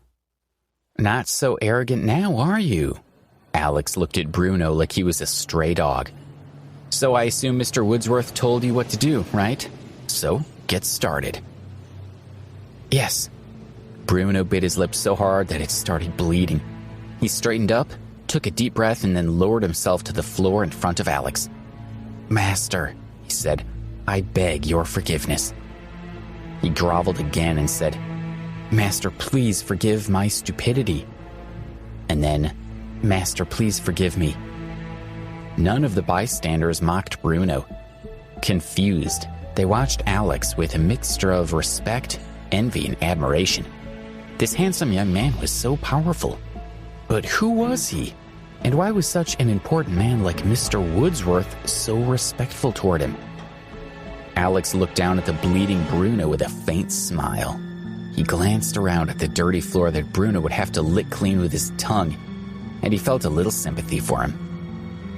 "Not so arrogant now, are you?" Alex looked at Bruno like he was a stray dog. "So I assume Mr. Woodsworth told you what to do, right? So, get started." "Yes." Bruno bit his lip so hard that it started bleeding. He straightened up, took a deep breath, and then lowered himself to the floor in front of Alex. "Master," he said, "I beg your forgiveness." He groveled again and said, "Master, please forgive my stupidity." And then, "Master, please forgive me." None of the bystanders mocked Bruno. Confused, they watched Alex with a mixture of respect, envy, and admiration. This handsome young man was so powerful. But who was he? And why was such an important man like Mr. Woodsworth so respectful toward him? Alex looked down at the bleeding Bruno with a faint smile. He glanced around at the dirty floor that Bruno would have to lick clean with his tongue, and he felt a little sympathy for him.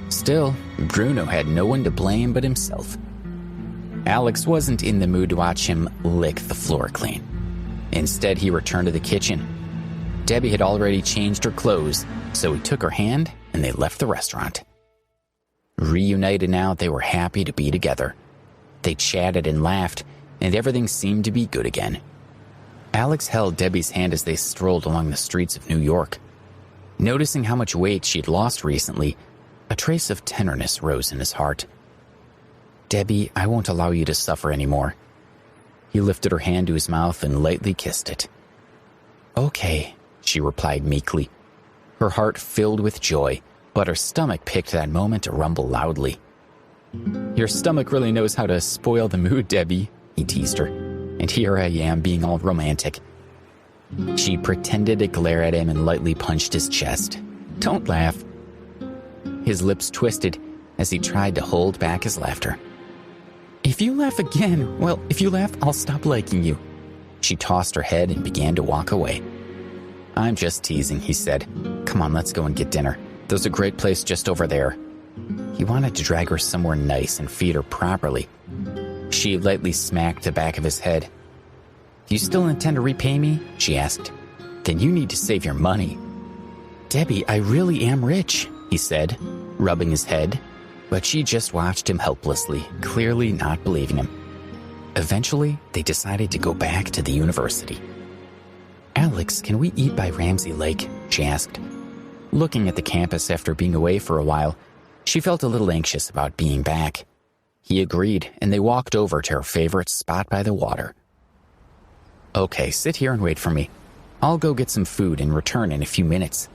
Still, Bruno had no one to blame but himself. Alex wasn't in the mood to watch him lick the floor clean. Instead, he returned to the kitchen. Debbie had already changed her clothes, so he took her hand and they left the restaurant. Reunited now, they were happy to be together. They chatted and laughed, and everything seemed to be good again. Alex held Debbie's hand as they strolled along the streets of New York. Noticing how much weight she'd lost recently, a trace of tenderness rose in his heart. "Debbie, I won't allow you to suffer anymore." He lifted her hand to his mouth and lightly kissed it. "Okay," she replied meekly. Her heart filled with joy, but her stomach picked that moment to rumble loudly. "Your stomach really knows how to spoil the mood, Debbie," he teased her. "And here I am being all romantic." She pretended to glare at him and lightly punched his chest. "Don't laugh." His lips twisted as he tried to hold back his laughter. "If you laugh again, well, if you laugh, I'll stop liking you." She tossed her head and began to walk away. "I'm just teasing," he said. "Come on, let's go and get dinner. There's a great place just over there." He wanted to drag her somewhere nice and feed her properly. She lightly smacked the back of his head. "Do you still intend to repay me?" she asked. "Then you need to save your money." "Debbie, I really am rich," he said, rubbing his head, but she just watched him helplessly, clearly not believing him. Eventually, they decided to go back to the university. "Alex, can we eat by Ramsey Lake?" she asked. Looking at the campus after being away for a while, she felt a little anxious about being back. He agreed, and they walked over to her favorite spot by the water. "Okay, sit here and wait for me. I'll go get some food and return in a few minutes."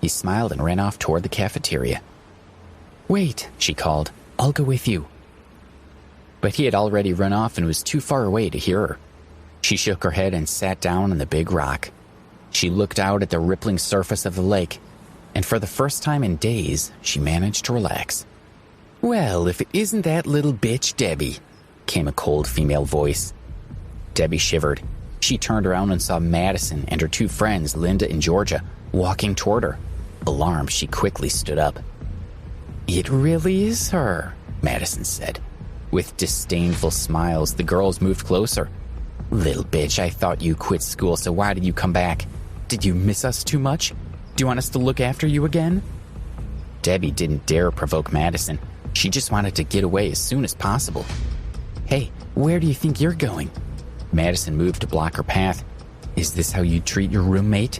He smiled and ran off toward the cafeteria. "Wait," she called. "I'll go with you." But he had already run off and was too far away to hear her. She shook her head and sat down on the big rock. She looked out at the rippling surface of the lake, and for the first time in days, she managed to relax. "Well, if it isn't that little bitch Debbie," came a cold female voice. Debbie shivered. She turned around and saw Madison and her 2 friends, Linda and Georgia, walking toward her. Alarmed, she quickly stood up. "It really is her," Madison said. With disdainful smiles, the girls moved closer. Little bitch, I thought you quit school, so why did you come back? Did you miss us too much? Do you want us to look after you again? Debbie didn't dare provoke Madison. She just wanted to get away as soon as possible. Hey, where do you think you're going? Madison moved to block her path. Is this how you treat your roommate?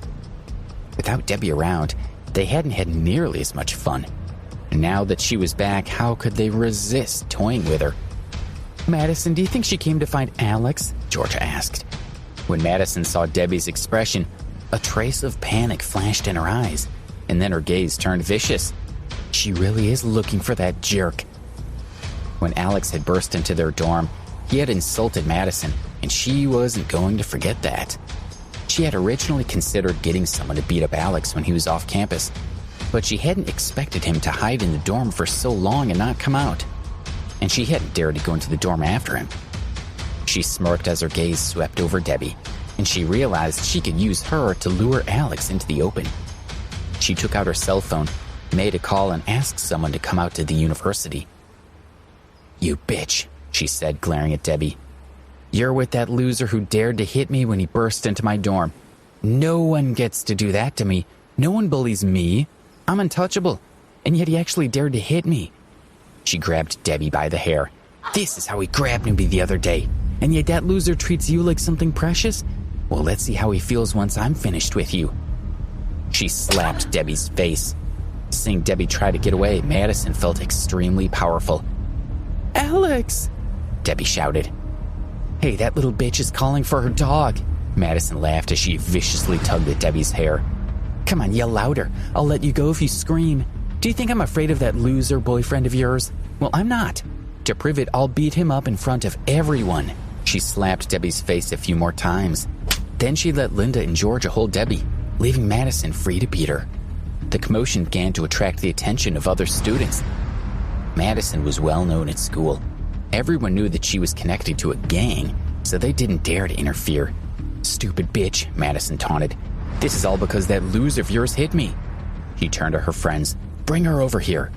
Without Debbie around, they hadn't had nearly as much fun. Now that she was back, how could they resist toying with her? Madison, do you think she came to find Alex? Georgia asked. When Madison saw Debbie's expression, a trace of panic flashed in her eyes, and then her gaze turned vicious. She really is looking for that jerk. When Alex had burst into their dorm, he had insulted Madison, and she wasn't going to forget that. She had originally considered getting someone to beat up Alex when he was off campus, but she hadn't expected him to hide in the dorm for so long and not come out. And she hadn't dared to go into the dorm after him. She smirked as her gaze swept over Debbie, and she realized she could use her to lure Alex into the open. She took out her cell phone, made a call, and asked someone to come out to the university. You bitch, she said, glaring at Debbie. You're with that loser who dared to hit me when he burst into my dorm. No one gets to do that to me. No one bullies me. I'm untouchable. And yet he actually dared to hit me. She grabbed Debbie by the hair. This is how he grabbed me the other day. And yet that loser treats you like something precious? Well, let's see how he feels once I'm finished with you. She slapped Debbie's face. Seeing Debbie try to get away, Madison felt extremely powerful. Alex! Debbie shouted. Hey, that little bitch is calling for her dog. Madison laughed as she viciously tugged at Debbie's hair. Come on, yell louder. I'll let you go if you scream. Do you think I'm afraid of that loser boyfriend of yours? Well, I'm not. To prove it, I'll beat him up in front of everyone. She slapped Debbie's face a few more times. Then she let Linda and Georgia hold Debbie, leaving Madison free to beat her. The commotion began to attract the attention of other students. Madison was well known at school. Everyone knew that she was connected to a gang, so they didn't dare to interfere. Stupid bitch, Madison taunted. This is all because that loser of yours hit me. She turned to her friends. Bring her over here.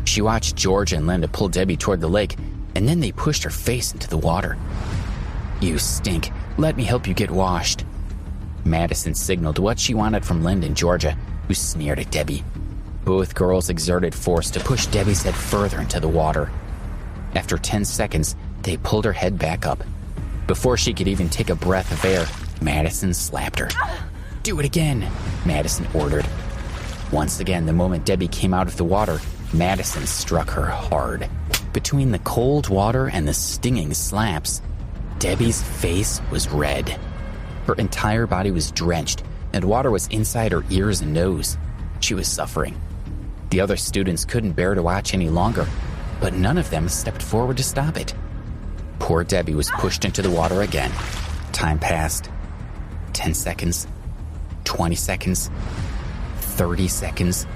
She watched Georgia and Linda pull Debbie toward the lake, and then they pushed her face into the water. You stink. Let me help you get washed. Madison signaled what she wanted from Linda and Georgia, who sneered at Debbie. Both girls exerted force to push Debbie's head further into the water. After 10 seconds, they pulled her head back up. Before she could even take a breath of air, Madison slapped her. Do it again, Madison ordered. Once again, the moment Debbie came out of the water, Madison struck her hard. Between the cold water and the stinging slaps, Debbie's face was red. Her entire body was drenched, and water was inside her ears and nose. She was suffering. The other students couldn't bear to watch any longer, but none of them stepped forward to stop it. Poor Debbie was pushed into the water again. Time passed. 10 seconds. 20 seconds. 30 seconds.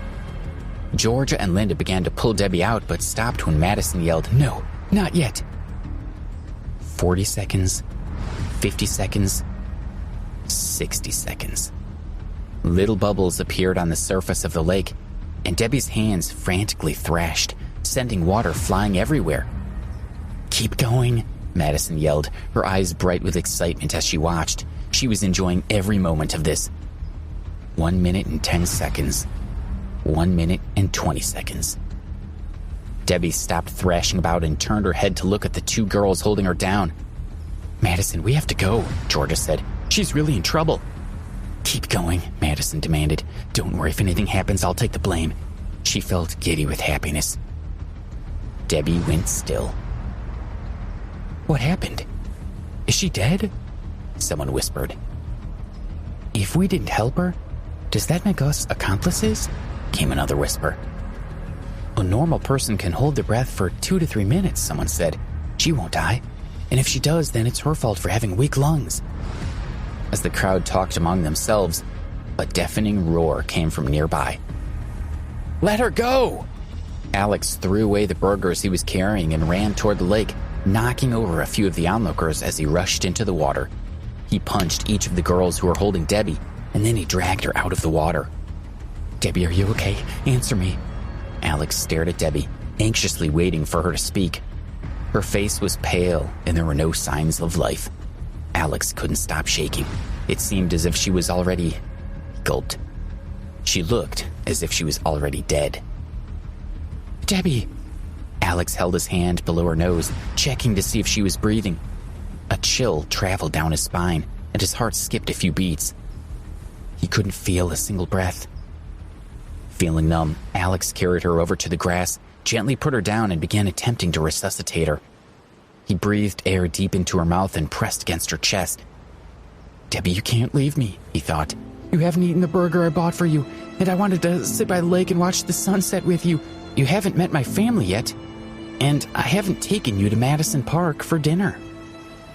Georgia and Linda began to pull Debbie out, but stopped when Madison yelled, No, not yet. 40 seconds. 50 seconds. 60 seconds. Little bubbles appeared on the surface of the lake, and Debbie's hands frantically thrashed, sending water flying everywhere. Keep going, Madison yelled, her eyes bright with excitement as she watched. She was enjoying every moment of this. 1 minute and 10 seconds. 1 minute and 20 seconds. Debbie stopped thrashing about and turned her head to look at the two girls holding her down. Madison, we have to go, Georgia said. She's really in trouble. Keep going, Madison demanded. Don't worry, if anything happens, I'll take the blame. She felt giddy with happiness. Debbie went still. What happened? Is she dead? Someone whispered. If we didn't help her, does that make us accomplices? Came another whisper. A normal person can hold their breath for 2 to 3 minutes, someone said. She won't die. And if she does, then it's her fault for having weak lungs. As the crowd talked among themselves, a deafening roar came from nearby. Let her go! Alex threw away the burgers he was carrying and ran toward the lake, knocking over a few of the onlookers as he rushed into the water. He punched each of the girls who were holding Debbie, and then he dragged her out of the water. Debbie, are you okay? Answer me. Alex stared at Debbie, anxiously waiting for her to speak. Her face was pale, and there were no signs of life. Alex couldn't stop shaking. It seemed as if she was already... Gulped. She looked as if she was already dead. Debbie! Alex held his hand below her nose, checking to see if she was breathing. A chill traveled down his spine, and his heart skipped a few beats. He couldn't feel a single breath. Feeling numb, Alex carried her over to the grass, gently put her down, and began attempting to resuscitate her. He breathed air deep into her mouth and pressed against her chest. Debbie, you can't leave me, he thought. You haven't eaten the burger I bought for you, and I wanted to sit by the lake and watch the sunset with you. You haven't met my family yet, and I haven't taken you to Madison Park for dinner.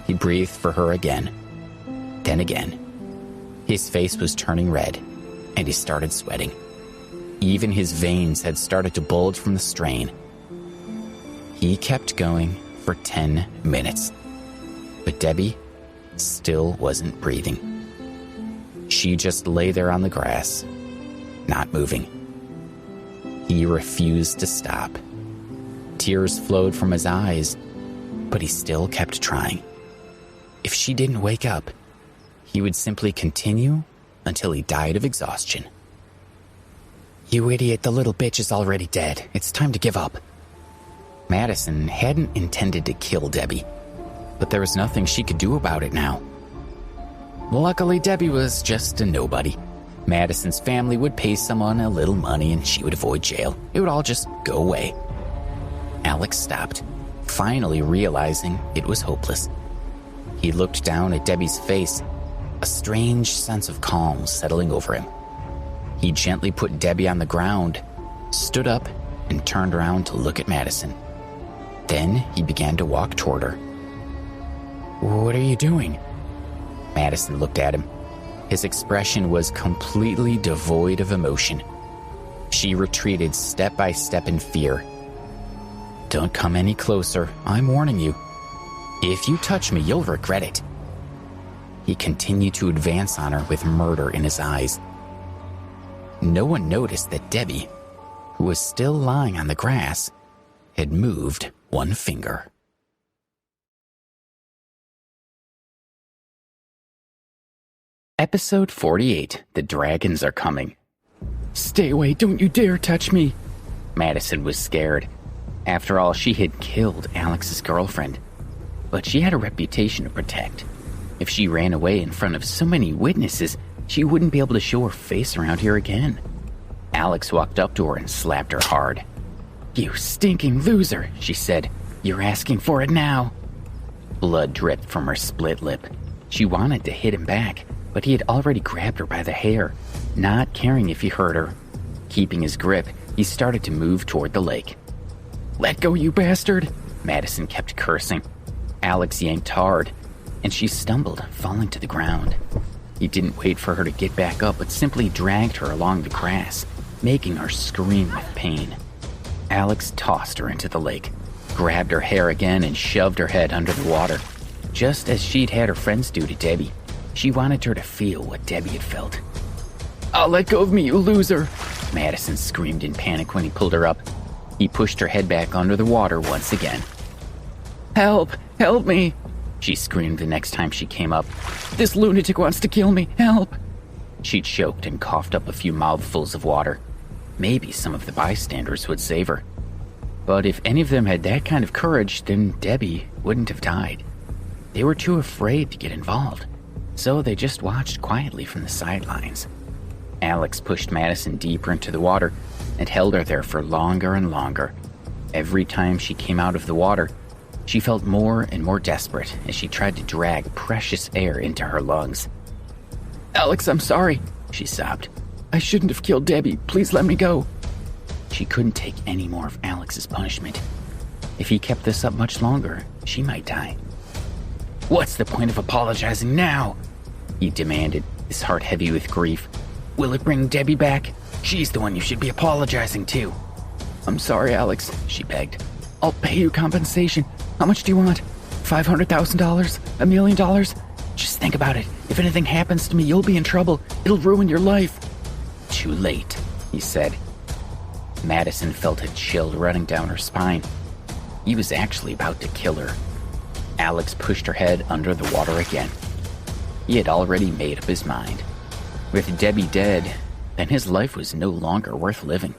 He breathed for her again, then again. His face was turning red, and he started sweating. Even his veins had started to bulge from the strain. He kept going for 10 minutes, but Debbie still wasn't breathing. She just lay there on the grass, not moving. He refused to stop. Tears flowed from his eyes, but he still kept trying. If she didn't wake up, he would simply continue until he died of exhaustion. You idiot, the little bitch is already dead. It's time to give up. Madison hadn't intended to kill Debbie, but there was nothing she could do about it now. Luckily, Debbie was just a nobody. Madison's family would pay someone a little money and she would avoid jail. It would all just go away. Alex stopped, finally realizing it was hopeless. He looked down at Debbie's face, a strange sense of calm settling over him. He gently put Debbie on the ground, stood up, and turned around to look at Madison. Then he began to walk toward her. What are you doing? Madison looked at him. His expression was completely devoid of emotion. She retreated step by step in fear. Don't come any closer, I'm warning you. If you touch me, you'll regret it. He continued to advance on her with murder in his eyes. No one noticed that Debbie, who was still lying on the grass, had moved one finger. Episode 48, The Dragons Are Coming. Stay away, don't you dare touch me. Madison was scared. After all, she had killed Alex's girlfriend. But she had a reputation to protect. If she ran away in front of so many witnesses, she wouldn't be able to show her face around here again. Alex walked up to her and slapped her hard. You stinking loser, she said. You're asking for it now. Blood dripped from her split lip. She wanted to hit him back, but he had already grabbed her by the hair, not caring if he hurt her. Keeping his grip, he started to move toward the lake. Let go, you bastard! Madison kept cursing. Alex yanked hard, and she stumbled, falling to the ground. He didn't wait for her to get back up, but simply dragged her along the grass, making her scream with pain. Alex tossed her into the lake, grabbed her hair again, and shoved her head under the water, just as she'd had her friends do to Debbie. She wanted her to feel what Debbie had felt. Oh, let go of me, you loser! Madison screamed in panic when he pulled her up. He pushed her head back under the water once again. Help! Help me! She screamed the next time she came up. This lunatic wants to kill me! Help! She choked and coughed up a few mouthfuls of water. Maybe some of the bystanders would save her. But if any of them had that kind of courage, then Debbie wouldn't have died. They were too afraid to get involved, so they just watched quietly from the sidelines. Alex pushed Madison deeper into the water and held her there for longer and longer. Every time she came out of the water, she felt more and more desperate as she tried to drag precious air into her lungs. Alex, I'm sorry, she sobbed. I shouldn't have killed Debbie. Please let me go. She couldn't take any more of Alex's punishment. If he kept this up much longer, she might die. What's the point of apologizing now? He demanded, his heart heavy with grief. Will it bring Debbie back? She's the one you should be apologizing to. I'm sorry, Alex, she begged. I'll pay you compensation. How much do you want? $500,000? $1 million? Just think about it. If anything happens to me, you'll be in trouble. It'll ruin your life. Too late, he said. Madison felt a chill running down her spine. He was actually about to kill her. Alex pushed her head under the water again. He had already made up his mind. With Debbie dead, then his life was no longer worth living.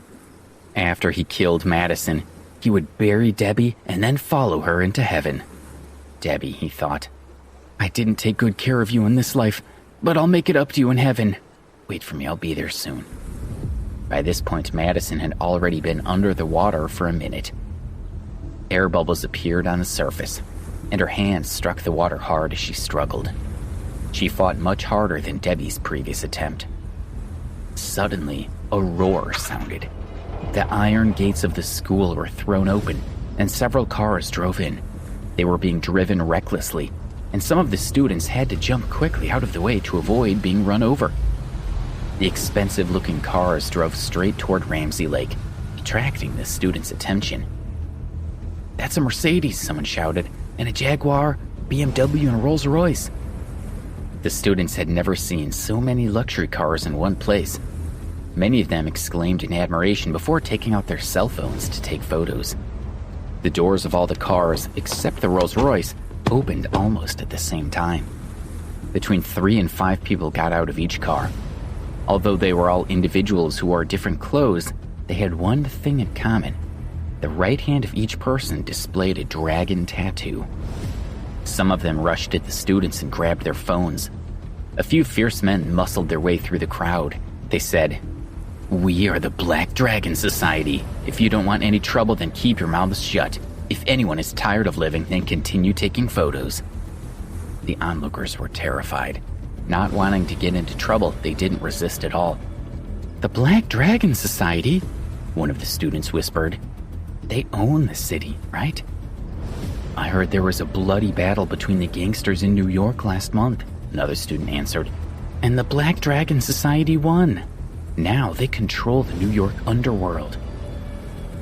After he killed Madison, he would bury Debbie and then follow her into heaven. Debbie, he thought, I didn't take good care of you in this life, but I'll make it up to you in heaven. Wait for me, I'll be there soon. By this point, Madison had already been under the water for a minute. Air bubbles appeared on the surface, and her hands struck the water hard as she struggled. She fought much harder than Debbie's previous attempt. Suddenly, a roar sounded. The iron gates of the school were thrown open, and several cars drove in. They were being driven recklessly, and some of the students had to jump quickly out of the way to avoid being run over. The expensive-looking cars drove straight toward Ramsey Lake, attracting the students' attention. That's a Mercedes, someone shouted, and a Jaguar, BMW, and a Rolls-Royce. The students had never seen so many luxury cars in one place. Many of them exclaimed in admiration before taking out their cell phones to take photos. The doors of all the cars, except the Rolls-Royce, opened almost at the same time. Between 3 and 5 people got out of each car. Although they were all individuals who wore different clothes, they had one thing in common. The right hand of each person displayed a dragon tattoo. Some of them rushed at the students and grabbed their phones. A few fierce men muscled their way through the crowd. They said, "We are the Black Dragon Society. If you don't want any trouble, then keep your mouths shut. If anyone is tired of living, then continue taking photos." The onlookers were terrified. Not wanting to get into trouble, they didn't resist at all. "The Black Dragon Society?" one of the students whispered. "They own the city, right?" "I heard there was a bloody battle between the gangsters in New York last month," another student answered. "And the Black Dragon Society won. Now they control the New York underworld."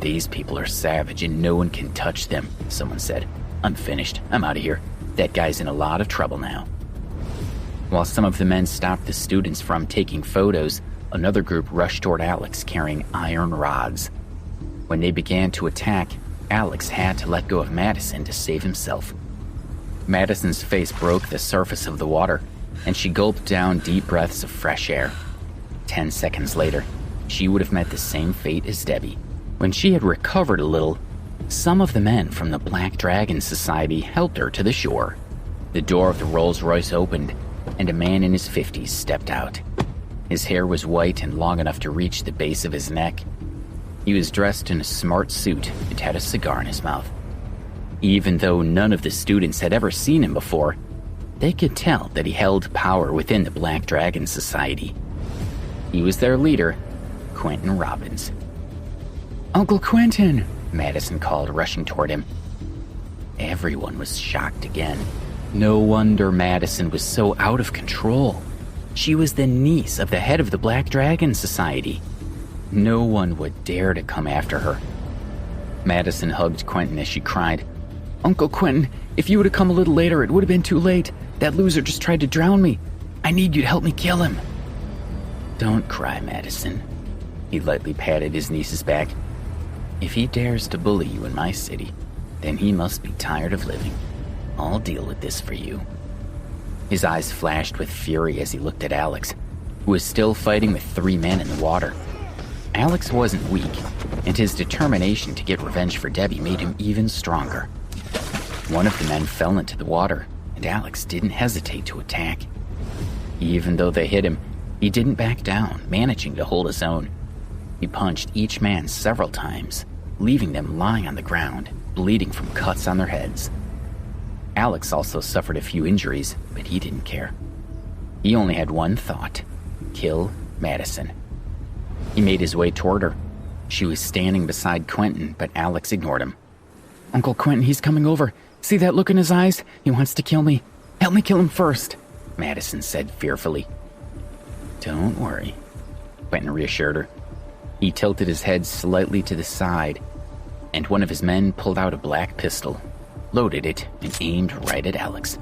"These people are savage and no one can touch them," someone said. "I'm finished. I'm out of here. That guy's in a lot of trouble now." While some of the men stopped the students from taking photos, another group rushed toward Alex carrying iron rods. When they began to attack, Alex had to let go of Madison to save himself. Madison's face broke the surface of the water, and she gulped down deep breaths of fresh air. 10 seconds later, she would have met the same fate as Debbie. When she had recovered a little, some of the men from the Black Dragon Society helped her to the shore. The door of the Rolls-Royce opened, and a man in his 50s stepped out. His hair was white and long enough to reach the base of his neck. He was dressed in a smart suit and had a cigar in his mouth. Even though none of the students had ever seen him before, they could tell that he held power within the Black Dragon Society. He was their leader, Quentin Robbins. "Uncle Quentin!" Madison called, rushing toward him. Everyone was shocked again. No wonder Madison was so out of control. She was the niece of the head of the Black Dragon Society. No one would dare to come after her. Madison hugged Quentin as she cried, "Uncle Quentin, if you would have come a little later, it would have been too late. That loser just tried to drown me. I need you to help me kill him." "Don't cry, Madison." He lightly patted his niece's back. "If he dares to bully you in my city, then he must be tired of living. I'll deal with this for you." His eyes flashed with fury as he looked at Alex, who was still fighting with 3 men in the water. Alex wasn't weak, and his determination to get revenge for Debbie made him even stronger. One of the men fell into the water, and Alex didn't hesitate to attack. Even though they hit him, he didn't back down, managing to hold his own. He punched each man several times, leaving them lying on the ground, bleeding from cuts on their heads. Alex also suffered a few injuries, but he didn't care. He only had one thought: kill Madison. He made his way toward her. She was standing beside Quentin, but Alex ignored him. "Uncle Quentin, he's coming over. See that look in his eyes? He wants to kill me. Help me kill him first," Madison said fearfully. "Don't worry," Quentin reassured her. He tilted his head slightly to the side, and one of his men pulled out a black pistol, loaded it, and aimed right at Alex.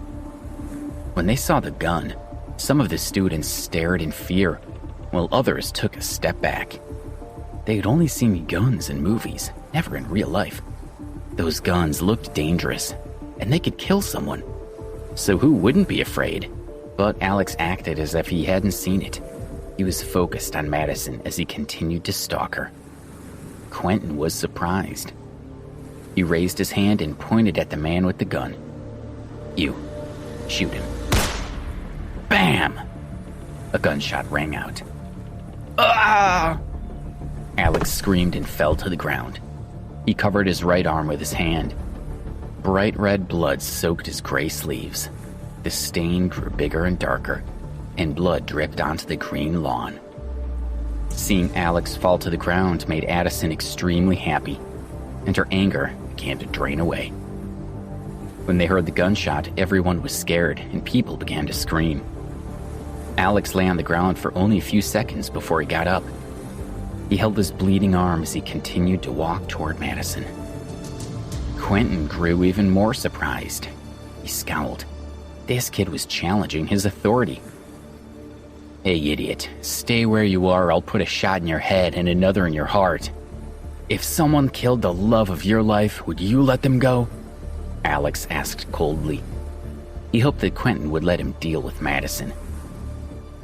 When they saw the gun, some of the students stared in fear, while others took a step back. They had only seen guns in movies, never in real life. Those guns looked dangerous, and they could kill someone. So who wouldn't be afraid? But Alex acted as if he hadn't seen it. He was focused on Madison as he continued to stalk her. Quentin was surprised. He raised his hand and pointed at the man with the gun. "You, shoot him." Bam! A gunshot rang out. Ah! Alex screamed and fell to the ground. He covered his right arm with his hand. Bright red blood soaked his gray sleeves. The stain grew bigger and darker, and blood dripped onto the green lawn. Seeing Alex fall to the ground made Addison extremely happy, and her anger began to drain away. When they heard the gunshot, everyone was scared, and people began to scream. Alex lay on the ground for only a few seconds before he got up. He held his bleeding arm as he continued to walk toward Madison. Quentin grew even more surprised. He scowled. This kid was challenging his authority. "Hey, idiot, stay where you are or I'll put a shot in your head and another in your heart. If someone killed the love of your life, would you let them go?" Alex asked coldly. He hoped that Quentin would let him deal with Madison.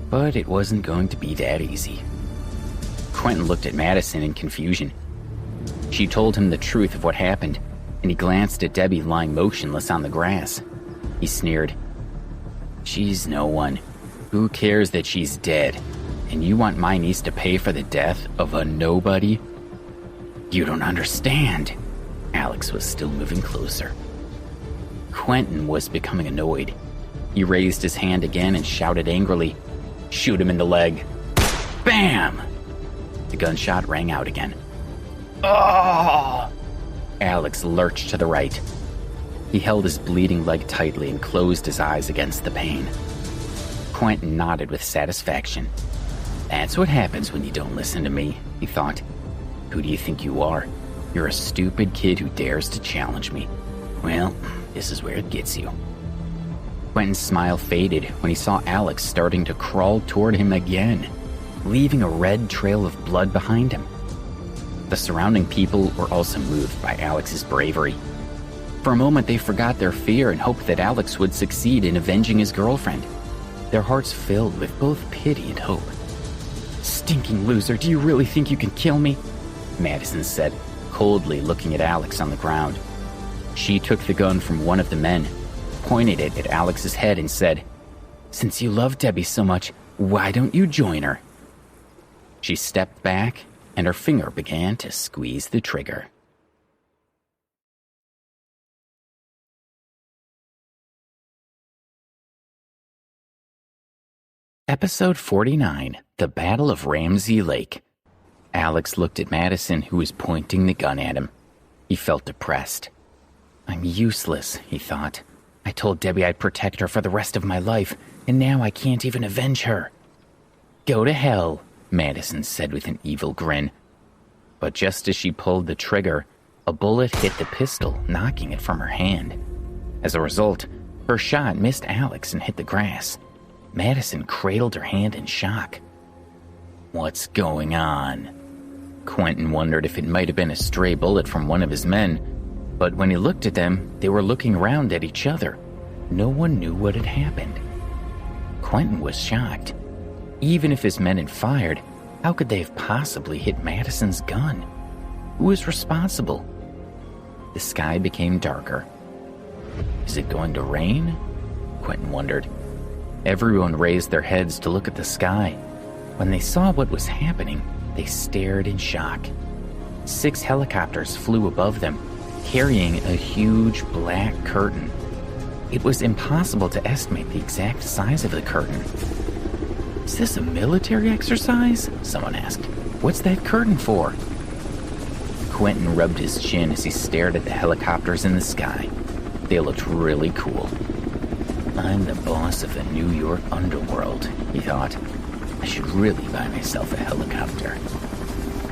But it wasn't going to be that easy. Quentin looked at Madison in confusion. She told him the truth of what happened, and he glanced at Debbie lying motionless on the grass. He sneered. "She's no one. Who cares that she's dead? And you want my niece to pay for the death of a nobody? You don't understand." Alex was still moving closer. Quentin was becoming annoyed. He raised his hand again and shouted angrily, "Shoot him in the leg." Bam! The gunshot rang out again. Oh! Alex lurched to the right. He held his bleeding leg tightly and closed his eyes against the pain. Quentin nodded with satisfaction. "That's what happens when you don't listen to me," he thought. "Who do you think you are? You're a stupid kid who dares to challenge me. Well, this is where it gets you." Quentin's smile faded when he saw Alex starting to crawl toward him again, leaving a red trail of blood behind him. The surrounding people were also moved by Alex's bravery. For a moment, they forgot their fear and hoped that Alex would succeed in avenging his girlfriend. Their hearts filled with both pity and hope. "Stinking loser, do you really think you can kill me?" Madison said, coldly looking at Alex on the ground. She took the gun from one of the men, pointed it at Alex's head and said, "Since you love Debbie so much, why don't you join her?" She stepped back, and her finger began to squeeze the trigger. Episode 49, The Battle of Ramsey Lake. Alex looked at Madison, who was pointing the gun at him. He felt depressed. "I'm useless," he thought. "I told Debbie I'd protect her for the rest of my life, and now I can't even avenge her." "Go to hell," Madison said with an evil grin. But just as she pulled the trigger, a bullet hit the pistol, knocking it from her hand. As a result, her shot missed Alex and hit the grass. Madison cradled her hand in shock. "What's going on?" Quentin wondered if it might have been a stray bullet from one of his men, but when he looked at them, they were looking around at each other. No one knew what had happened. Quentin was shocked. Even if his men had fired, how could they have possibly hit Madison's gun? Who was responsible? The sky became darker. Is it going to rain? Quentin wondered. Everyone raised their heads to look at the sky. When they saw what was happening, they stared in shock. 6 helicopters flew above them, carrying a huge black curtain. It was impossible to estimate the exact size of the curtain. "Is this a military exercise?" someone asked. "What's that curtain for?" Quentin rubbed his chin as he stared at the helicopters in the sky. They looked really cool. "I'm the boss of the New York underworld," he thought. "I should really buy myself a helicopter."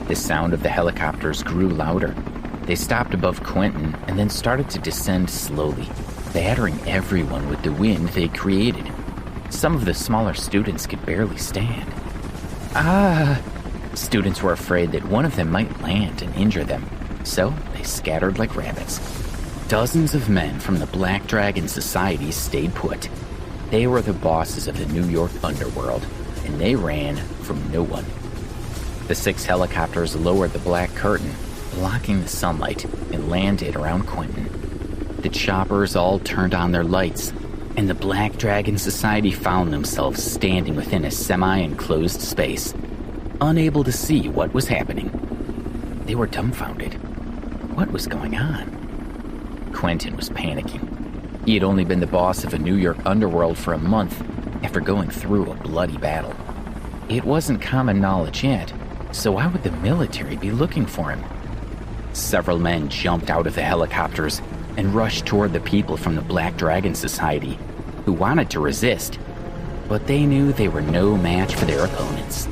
The sound of the helicopters grew louder. They stopped above Quentin and then started to descend slowly, battering everyone with the wind they created. Some of the smaller students could barely stand. Ah! Students were afraid that one of them might land and injure them, so they scattered like rabbits. Dozens of men from the Black Dragon Society stayed put. They were the bosses of the New York underworld, and they ran from no one. The 6 helicopters lowered the black curtain, blocking the sunlight, and landed around Quentin. The choppers all turned on their lights, and the Black Dragon Society found themselves standing within a semi-enclosed space, unable to see what was happening. They were dumbfounded. What was going on? Quentin was panicking. He had only been the boss of a New York underworld for a month after going through a bloody battle. It wasn't common knowledge yet, so why would the military be looking for him? Several men jumped out of the helicopters and rushed toward the people from the Black Dragon Society, who wanted to resist, but they knew they were no match for their opponents.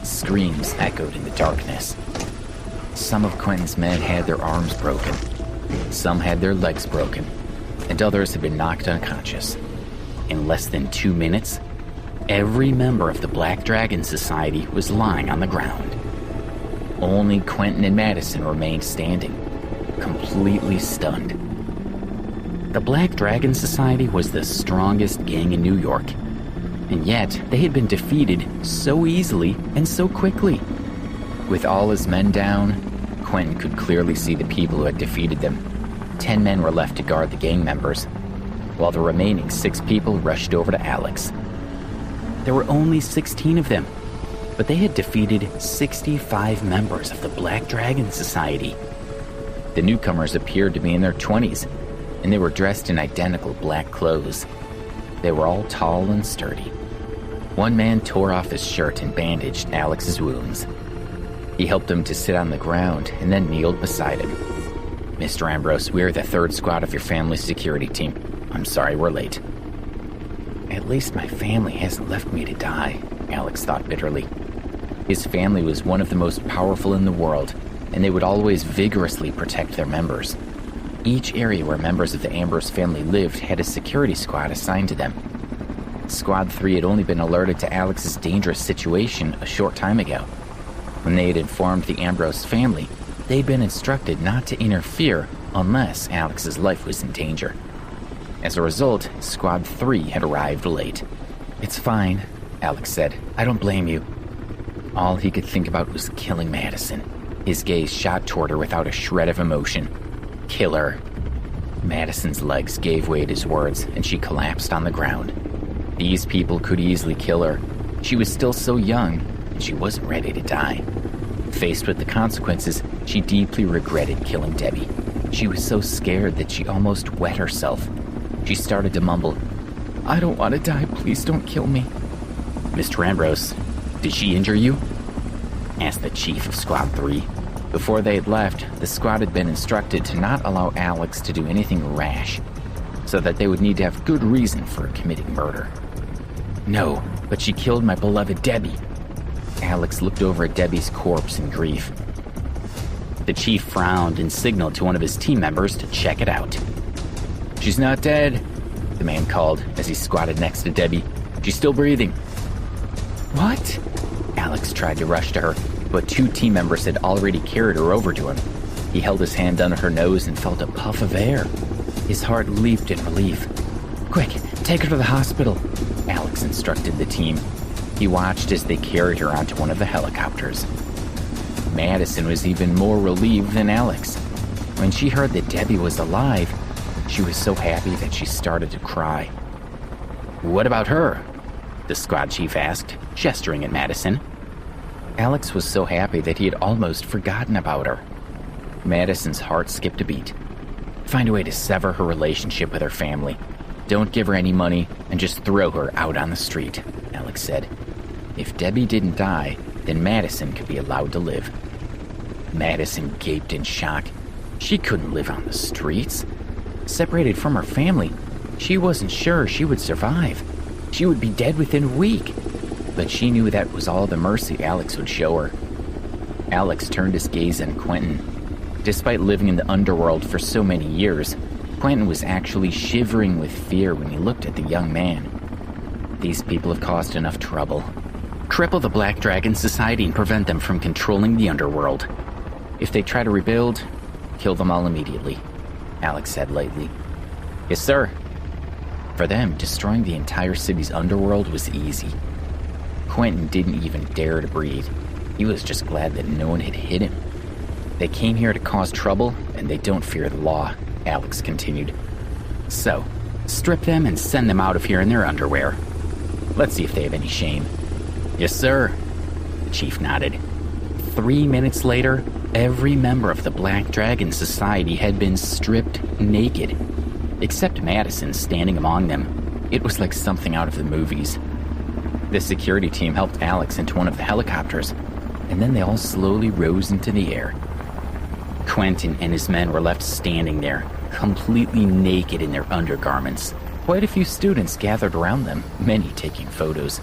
Screams echoed in the darkness. Some of Quentin's men had their arms broken, some had their legs broken, and others had been knocked unconscious. In less than 2 minutes, every member of the Black Dragon Society was lying on the ground. Only Quentin and Madison remained standing, completely stunned. The Black Dragon Society was the strongest gang in New York, and yet they had been defeated so easily and so quickly. With all his men down, Quentin could clearly see the people who had defeated them. 10 men were left to guard the gang members, while the remaining 6 people rushed over to Alex. There were only 16 of them, but they had defeated 65 members of the Black Dragon Society. The newcomers appeared to be in their 20s, and they were dressed in identical black clothes. They were all tall and sturdy. One man tore off his shirt and bandaged Alex's wounds. He helped him to sit on the ground and then kneeled beside him. Mr. Ambrose, we're the 3rd squad of your family's security team. I'm sorry we're late. At least my family hasn't left me to die, Alex thought bitterly. His family was one of the most powerful in the world, and they would always vigorously protect their members. Each area where members of the Ambrose family lived had a security squad assigned to them. Squad 3 had only been alerted to Alex's dangerous situation a short time ago. When they had informed the Ambrose family, they'd been instructed not to interfere unless Alex's life was in danger. As a result, Squad 3 had arrived late. It's fine, Alex said. I don't blame you. All he could think about was killing Madison. His gaze shot toward her without a shred of emotion. Kill her. Madison's legs gave way at his words, and she collapsed on the ground. These people could easily kill her. She was still so young, and she wasn't ready to die. Faced with the consequences, she deeply regretted killing Debbie. She was so scared that she almost wet herself. She started to mumble, I don't want to die, please don't kill me. Mr. Ambrose, did she injure you? Asked the chief of Squad 3. Before they had left, the squad had been instructed to not allow Alex to do anything rash, so that they would need to have good reason for committing murder. No, but she killed my beloved Debbie. Alex looked over at Debbie's corpse in grief. The chief frowned and signaled to one of his team members to check it out. She's not dead, the man called as he squatted next to Debbie. She's still breathing. What? Alex tried to rush to her, but 2 team members had already carried her over to him. He held his hand under her nose and felt a puff of air. His heart leaped in relief. Quick, take her to the hospital, Alex instructed the team. He watched as they carried her onto one of the helicopters. Madison was even more relieved than Alex. When she heard that Debbie was alive, she was so happy that she started to cry. What about her? The squad chief asked, gesturing at Madison. Alex was so happy that he had almost forgotten about her. Madison's heart skipped a beat. Find a way to sever her relationship with her family. Don't give her any money and just throw her out on the street, Alex said. If Debbie didn't die, then Madison could be allowed to live. Madison gaped in shock. She couldn't live on the streets. Separated from her family, she wasn't sure she would survive. She would be dead within a week. But she knew that was all the mercy Alex would show her. Alex turned his gaze on Quentin. Despite living in the underworld for so many years, Quentin was actually shivering with fear when he looked at the young man. These people have caused enough trouble. Cripple the Black Dragon Society and prevent them from controlling the underworld. If they try to rebuild, kill them all immediately, Alex said lightly. Yes, sir. For them, destroying the entire city's underworld was easy. Quentin didn't even dare to breathe. He was just glad that no one had hit him. They came here to cause trouble, and they don't fear the law, Alex continued. So, strip them and send them out of here in their underwear. Let's see if they have any shame. Yes, sir. The chief nodded. 3 minutes later, every member of the Black Dragon Society had been stripped naked. Except Madison standing among them. It was like something out of the movies. The security team helped Alex into one of the helicopters, and then they all slowly rose into the air. Quentin and his men were left standing there, completely naked in their undergarments. Quite a few students gathered around them, many taking photos.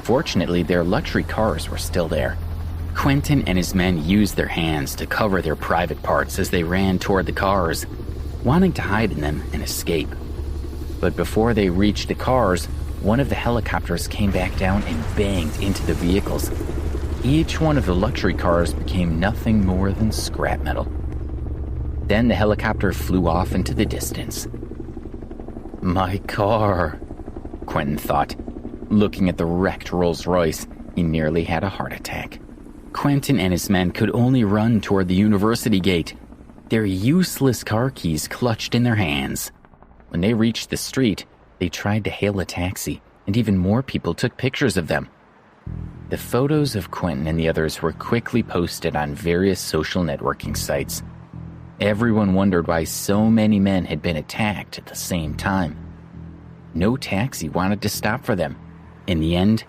Fortunately, their luxury cars were still there. Quentin and his men used their hands to cover their private parts as they ran toward the cars, wanting to hide in them and escape. But before they reached the cars, one of the helicopters came back down and banged into the vehicles. Each one of the luxury cars became nothing more than scrap metal. Then the helicopter flew off into the distance. My car, Quentin thought. Looking at the wrecked Rolls-Royce, he nearly had a heart attack. Quentin and his men could only run toward the university gate, their useless car keys clutched in their hands. When they reached the street, they tried to hail a taxi, and even more people took pictures of them. The photos of Quentin and the others were quickly posted on various social networking sites. Everyone wondered why so many men had been attacked at the same time. No taxi wanted to stop for them. In the end,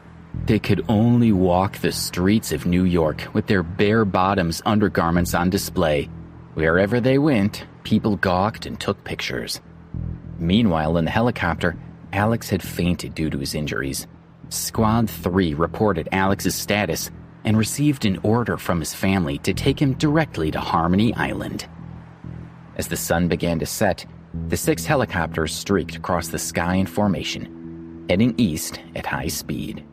they could only walk the streets of New York with their bare bottoms undergarments on display. Wherever they went, people gawked and took pictures. Meanwhile, in the helicopter, Alex had fainted due to his injuries. Squad 3 reported Alex's status and received an order from his family to take him directly to Harmony Island. As the sun began to set, the 6 helicopters streaked across the sky in formation, heading east at high speed.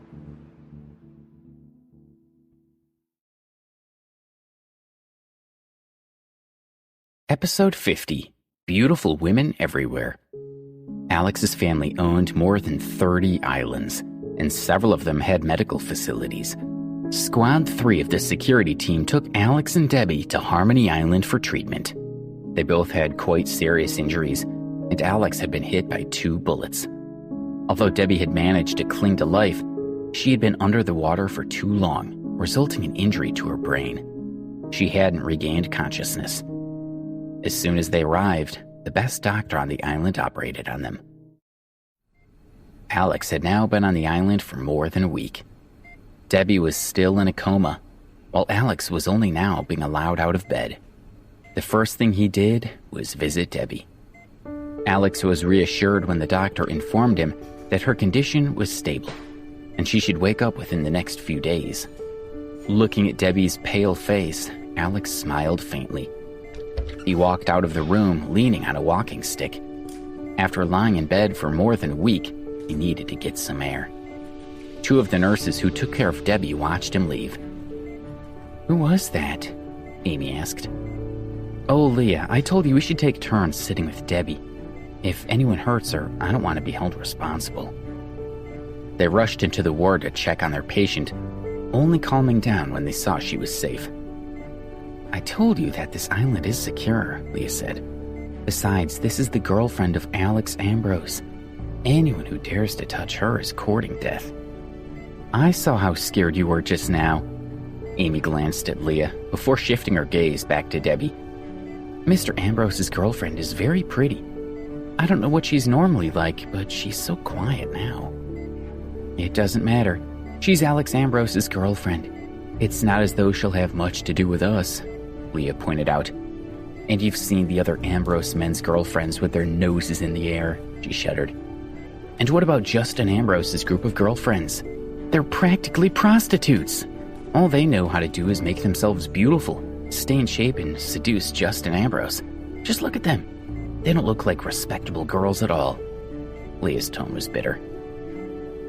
Episode 50, Beautiful Women Everywhere. Alex's family owned more than 30 islands, and several of them had medical facilities. Squad 3 of the security team took Alex and Debbie to Harmony Island for treatment. They both had quite serious injuries, and Alex had been hit by 2 bullets. Although Debbie had managed to cling to life, she had been under the water for too long, resulting in injury to her brain. She hadn't regained consciousness. As soon as they arrived, the best doctor on the island operated on them. Alex had now been on the island for more than a week. Debbie was still in a coma, while Alex was only now being allowed out of bed. The first thing he did was visit Debbie. Alex was reassured when the doctor informed him that her condition was stable, and she should wake up within the next few days. Looking at Debbie's pale face, Alex smiled faintly. He walked out of the room leaning on a walking stick. After lying in bed for more than a week, he needed to get some air. 2 of the nurses who took care of Debbie watched him leave. "Who was that?" Amy asked. "Oh, Leah, I told you we should take turns sitting with Debbie. If anyone hurts her, I don't want to be held responsible." They rushed into the ward to check on their patient, only calming down when they saw she was safe. "I told you that this island is secure," Leah said. "Besides, this is the girlfriend of Alex Ambrose. Anyone who dares to touch her is courting death." "I saw how scared you were just now." Amy glanced at Leah before shifting her gaze back to Debbie. "Mr. Ambrose's girlfriend is very pretty. I don't know what she's normally like, but she's so quiet now." "It doesn't matter. She's Alex Ambrose's girlfriend. It's not as though she'll have much to do with us," Leah pointed out. "And you've seen the other Ambrose men's girlfriends with their noses in the air," she shuddered. "And what about Justin Ambrose's group of girlfriends? They're practically prostitutes. All they know how to do is make themselves beautiful, stay in shape, and seduce Justin Ambrose. Just look at them. They don't look like respectable girls at all." Leah's tone was bitter.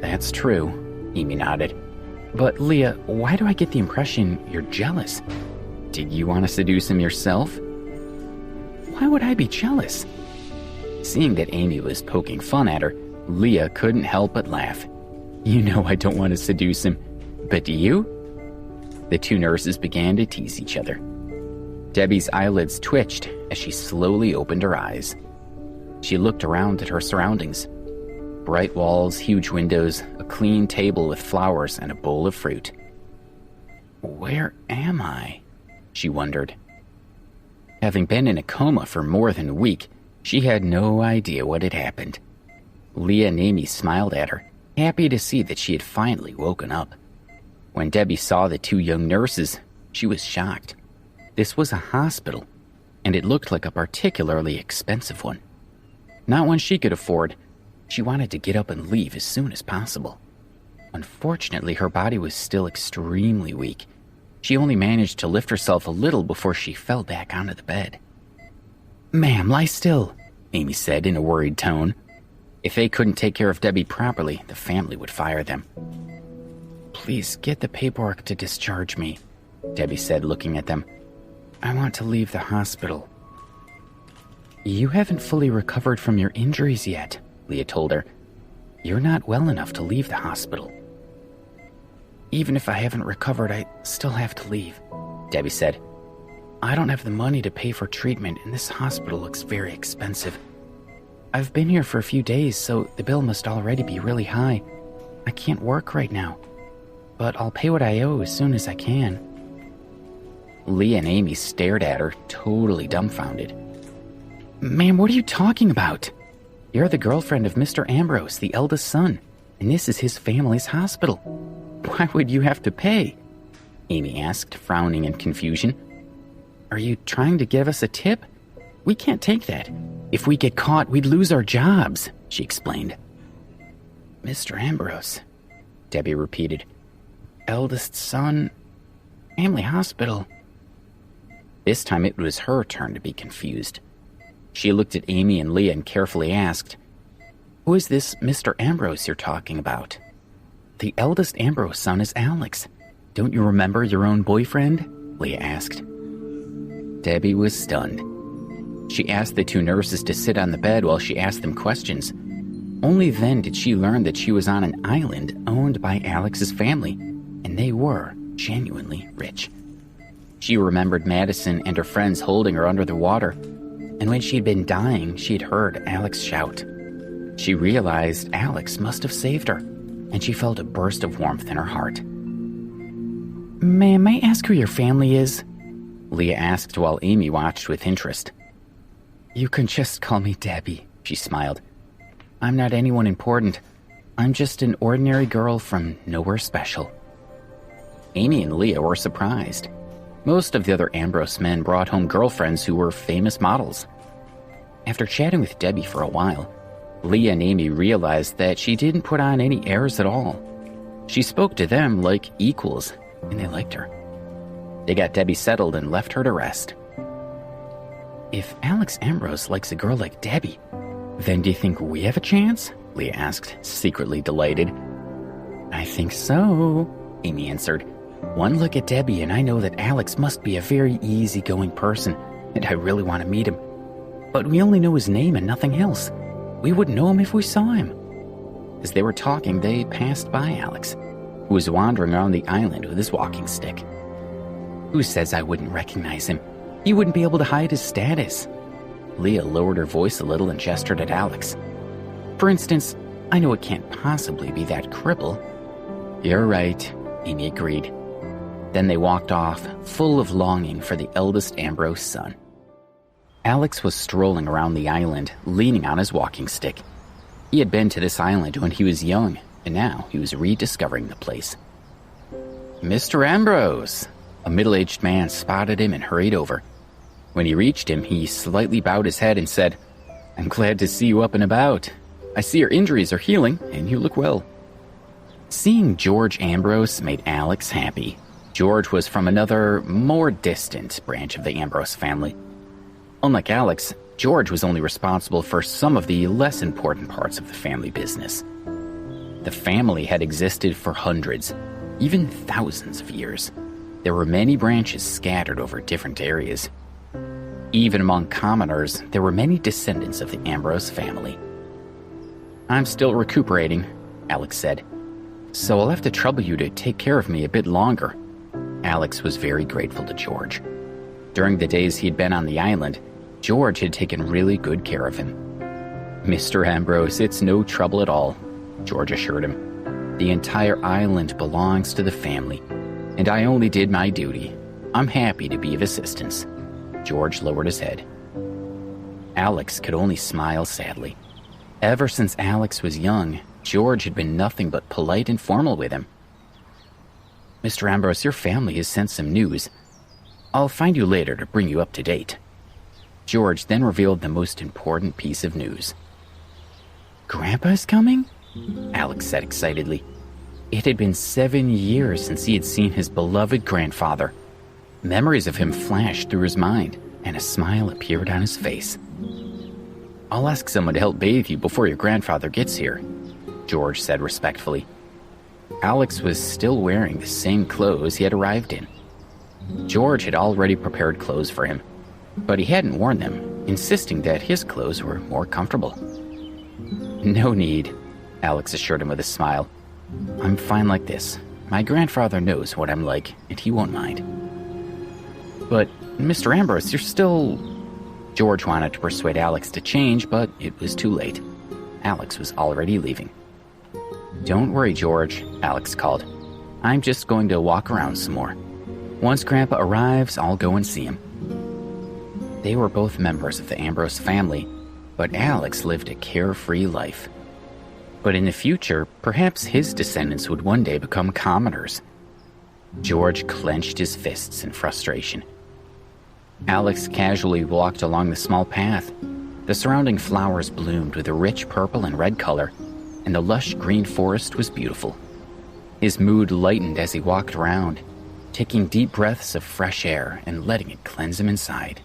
"That's true," Amy nodded. "But Leah, why do I get the impression you're jealous? Did you want to seduce him yourself?" "Why would I be jealous?" Seeing that Amy was poking fun at her, Leah couldn't help but laugh. You know I don't want to seduce him, but do you? The two nurses began to tease each other. Debbie's eyelids twitched as she slowly opened her eyes. She looked around at her surroundings. Bright walls, huge windows, a clean table with flowers, and a bowl of fruit. Where am I? She wondered. Having been in a coma for more than a week, she had no idea what had happened. Leah and Amy smiled at her, happy to see that she had finally woken up. When Debbie saw the two young nurses, she was shocked. This was a hospital, and it looked like a particularly expensive one. Not one she could afford. She wanted to get up and leave as soon as possible. Unfortunately, her body was still extremely weak. She only managed to lift herself a little before she fell back onto the bed. "Ma'am, lie still," Amy said in a worried tone. If they couldn't take care of Debbie properly, the family would fire them. "Please get the paperwork to discharge me," Debbie said, looking at them. "I want to leave the hospital." "You haven't fully recovered from your injuries yet," Leah told her. "You're not well enough to leave the hospital." "Even if I haven't recovered, I still have to leave," Debbie said. "I don't have the money to pay for treatment, and this hospital looks very expensive. I've been here for a few days, so the bill must already be really high. I can't work right now, but I'll pay what I owe as soon as I can." Leah and Amy stared at her, totally dumbfounded. "Ma'am, what are you talking about? You're the girlfriend of Mr. Ambrose, the eldest son, and this is his family's hospital. Why would you have to pay?" Amy asked, frowning in confusion. "Are you trying to give us a tip? We can't take that. If we get caught, we'd lose our jobs," she explained. "Mr. Ambrose," Debbie repeated. "Eldest son, family hospital." This time it was her turn to be confused. She looked at Amy and Leah and carefully asked, "Who is this Mr. Ambrose you're talking about?" "The eldest Ambrose son is Alex. Don't you remember your own boyfriend?" Leah asked. Debbie was stunned. She asked the two nurses to sit on the bed while she asked them questions. Only then did she learn that she was on an island owned by Alex's family, and they were genuinely rich. She remembered Madison and her friends holding her under the water, and when she had been dying, she had heard Alex shout. She realized Alex must have saved her, and she felt a burst of warmth in her heart. "Ma'am, may I ask who your family is?" Leah asked while Amy watched with interest. "You can just call me Debbie," she smiled. "I'm not anyone important. I'm just an ordinary girl from nowhere special." Amy and Leah were surprised. Most of the other Ambrose men brought home girlfriends who were famous models. After chatting with Debbie for a while, Leah and Amy realized that she didn't put on any airs at all. She spoke to them like equals, and they liked her. They got Debbie settled and left her to rest. "If Alex Ambrose likes a girl like Debbie, then do you think we have a chance?" Leah asked, secretly delighted. "I think so," Amy answered. "One look at Debbie and I know that Alex must be a very easygoing person, and I really want to meet him. But we only know his name and nothing else. We wouldn't know him if we saw him." As they were talking, they passed by Alex, who was wandering around the island with his walking stick. "Who says I wouldn't recognize him? He wouldn't be able to hide his status." Leah lowered her voice a little and gestured at Alex. "For instance, I know it can't possibly be that cripple." "You're right," Amy agreed. Then they walked off, full of longing for the eldest Ambrose son. Alex was strolling around the island, leaning on his walking stick. He had been to this island when he was young, and now he was rediscovering the place. "Mr. Ambrose!" A middle-aged man spotted him and hurried over. When he reached him, he slightly bowed his head and said, "I'm glad to see you up and about. I see your injuries are healing, and you look well." Seeing George Ambrose made Alex happy. George was from another, more distant branch of the Ambrose family. Unlike Alex, George was only responsible for some of the less important parts of the family business. The family had existed for hundreds, even thousands of years. There were many branches scattered over different areas. Even among commoners, there were many descendants of the Ambrose family. "I'm still recuperating," Alex said, "so I'll have to trouble you to take care of me a bit longer." Alex was very grateful to George. During the days he'd been on the island, George had taken really good care of him. "Mr. Ambrose, it's no trouble at all," George assured him. "The entire island belongs to the family, and I only did my duty. I'm happy to be of assistance." George lowered his head. Alex could only smile sadly. Ever since Alex was young, George had been nothing but polite and formal with him. "Mr. Ambrose, your family has sent some news. I'll find you later to bring you up to date." George then revealed the most important piece of news. "Grandpa's coming?" Alex said excitedly. It had been 7 years since he had seen his beloved grandfather. Memories of him flashed through his mind, and a smile appeared on his face. "I'll ask someone to help bathe you before your grandfather gets here," George said respectfully. Alex was still wearing the same clothes he had arrived in. George had already prepared clothes for him, but he hadn't worn them, insisting that his clothes were more comfortable. "No need," Alex assured him with a smile. "I'm fine like this. My grandfather knows what I'm like, and he won't mind." "But, Mr. Ambrose, you're still..." George wanted to persuade Alex to change, but it was too late. Alex was already leaving. "Don't worry, George," Alex called. "I'm just going to walk around some more. Once Grandpa arrives, I'll go and see him." They were both members of the Ambrose family, but Alex lived a carefree life. But in the future, perhaps his descendants would one day become commoners. George clenched his fists in frustration. Alex casually walked along the small path. The surrounding flowers bloomed with a rich purple and red color, and the lush green forest was beautiful. His mood lightened as he walked around, taking deep breaths of fresh air and letting it cleanse him inside.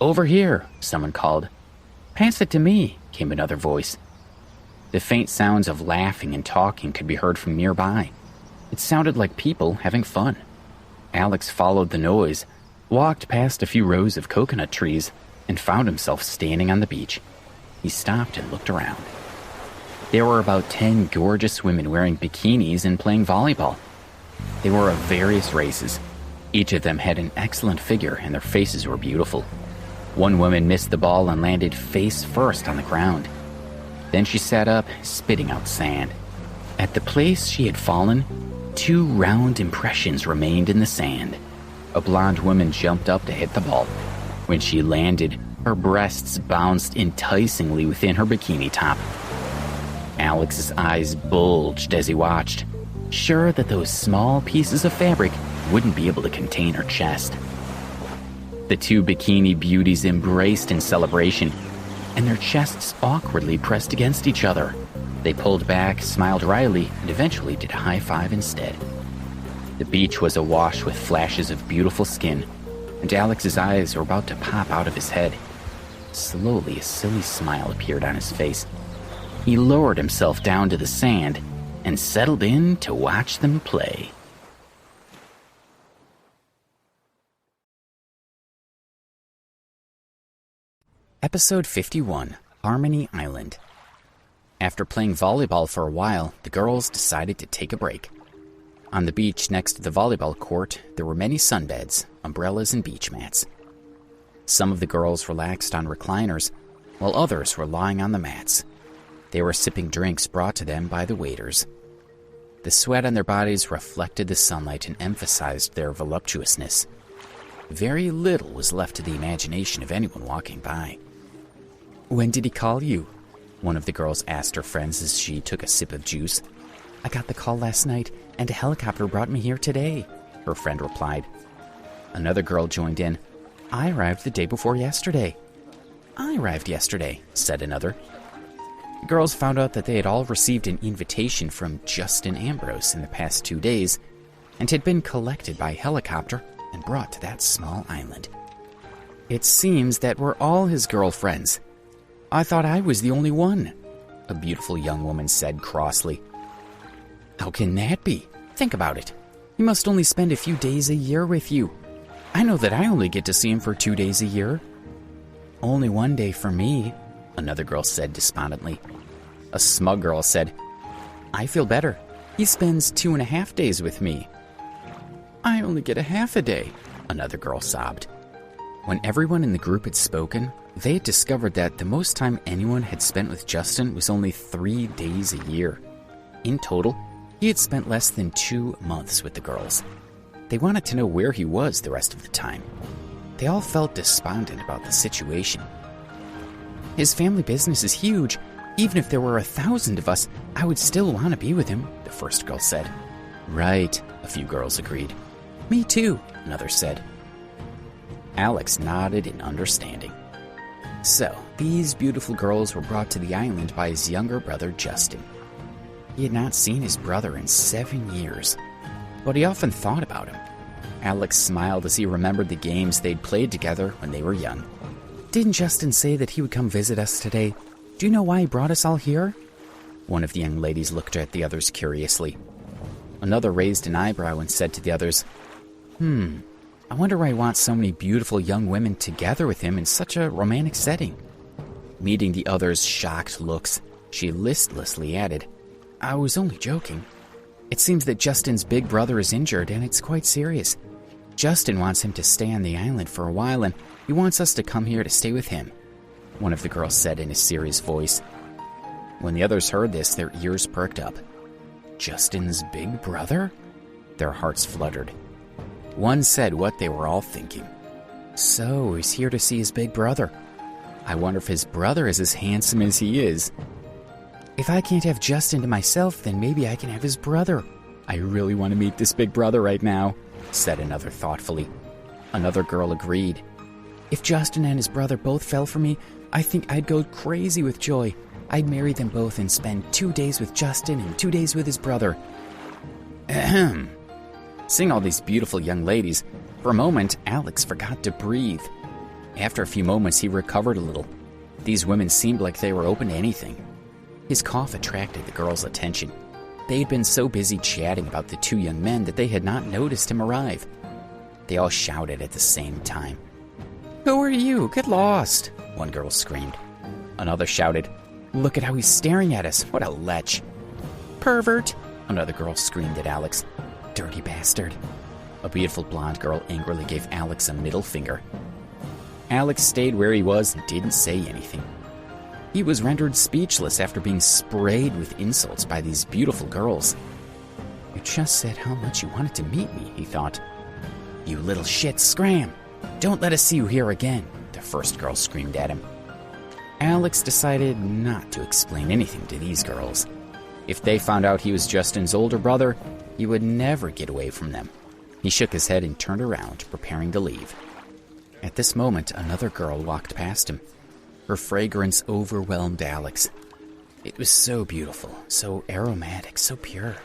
"Over here," someone called. "Pass it to me," came another voice. The faint sounds of laughing and talking could be heard from nearby. It sounded like people having fun. Alex followed the noise, walked past a few rows of coconut trees, and found himself standing on the beach. He stopped and looked around. There were about 10 gorgeous women wearing bikinis and playing volleyball. They were of various races. Each of them had an excellent figure, and their faces were beautiful. One woman missed the ball and landed face first on the ground. Then she sat up, spitting out sand. At the place she had fallen, 2 round impressions remained in the sand. A blonde woman jumped up to hit the ball. When she landed, her breasts bounced enticingly within her bikini top. Alex's eyes bulged as he watched, sure that those small pieces of fabric wouldn't be able to contain her chest. The 2 bikini beauties embraced in celebration, and their chests awkwardly pressed against each other. They pulled back, smiled wryly, and eventually did a high five instead. The beach was awash with flashes of beautiful skin, and Alex's eyes were about to pop out of his head. Slowly, a silly smile appeared on his face. He lowered himself down to the sand and settled in to watch them play. Episode 51, Harmony Island. After playing volleyball for a while, the girls decided to take a break. On the beach next to the volleyball court, there were many sunbeds, umbrellas, and beach mats. Some of the girls relaxed on recliners, while others were lying on the mats. They were sipping drinks brought to them by the waiters. The sweat on their bodies reflected the sunlight and emphasized their voluptuousness. Very little was left to the imagination of anyone walking by. "When did he call you?" one of the girls asked her friends as she took a sip of juice. "I got the call last night, and a helicopter brought me here today," her friend replied. Another girl joined in. "I arrived the day before yesterday." "I arrived yesterday," said another. The girls found out that they had all received an invitation from Justin Ambrose in the past 2 days, and had been collected by helicopter and brought to that small island. "It seems that we're all his girlfriends. I thought I was the only one," a beautiful young woman said crossly. "How can that be? Think about it. He must only spend a few days a year with you. I know that I only get to see him for 2 days a year. Only 1 day for me, another girl said despondently. A smug girl said, I feel better. He spends 2.5 days with me. I only get a half a day, another girl sobbed. When everyone in the group had spoken, they had discovered that the most time anyone had spent with Justin was only 3 days a year. In total, he had spent less than 2 months with the girls. They wanted to know where he was the rest of the time. They all felt despondent about the situation. His family business is huge. Even if there were 1,000 of us, I would still want to be with him, the first girl said. Right, a few girls agreed. Me too, another said. Alex nodded in understanding. So, these beautiful girls were brought to the island by his younger brother, Justin. He had not seen his brother in 7 years, but he often thought about him. Alex smiled as he remembered the games they'd played together when they were young. Didn't Justin say that he would come visit us today? Do you know why he brought us all here? One of the young ladies looked at the others curiously. Another raised an eyebrow and said to the others, I wonder why he wants so many beautiful young women together with him in such a romantic setting. Meeting the others' shocked looks, she listlessly added, I was only joking. It seems that Justin's big brother is injured and it's quite serious. Justin wants him to stay on the island for a while and he wants us to come here to stay with him, one of the girls said in a serious voice. When the others heard this, their ears perked up. Justin's big brother? Their hearts fluttered. One said what they were all thinking. So, he's here to see his big brother. I wonder if his brother is as handsome as he is. If I can't have Justin to myself, then maybe I can have his brother. I really want to meet this big brother right now, said another thoughtfully. Another girl agreed. If Justin and his brother both fell for me, I think I'd go crazy with joy. I'd marry them both and spend 2 days with Justin and 2 days with his brother. Ahem. Seeing all these beautiful young ladies, for a moment, Alex forgot to breathe. After a few moments, he recovered a little. These women seemed like they were open to anything. His cough attracted the girls' attention. They had been so busy chatting about the 2 young men that they had not noticed him arrive. They all shouted at the same time. Who are you? Get lost, one girl screamed. Another shouted, Look at how he's staring at us. What a lech. Pervert, another girl screamed at Alex. Dirty bastard. A beautiful blonde girl angrily gave Alex a middle finger. Alex stayed where he was and didn't say anything. He was rendered speechless after being sprayed with insults by these beautiful girls. You just said how much you wanted to meet me, he thought. You little shit, scram! Don't let us see you here again, the first girl screamed at him. Alex decided not to explain anything to these girls. If they found out he was Justin's older brother, he would never get away from them. He shook his head and turned around, preparing to leave. At this moment, another girl walked past him. Her fragrance overwhelmed Alex. It was so beautiful, so aromatic, so pure.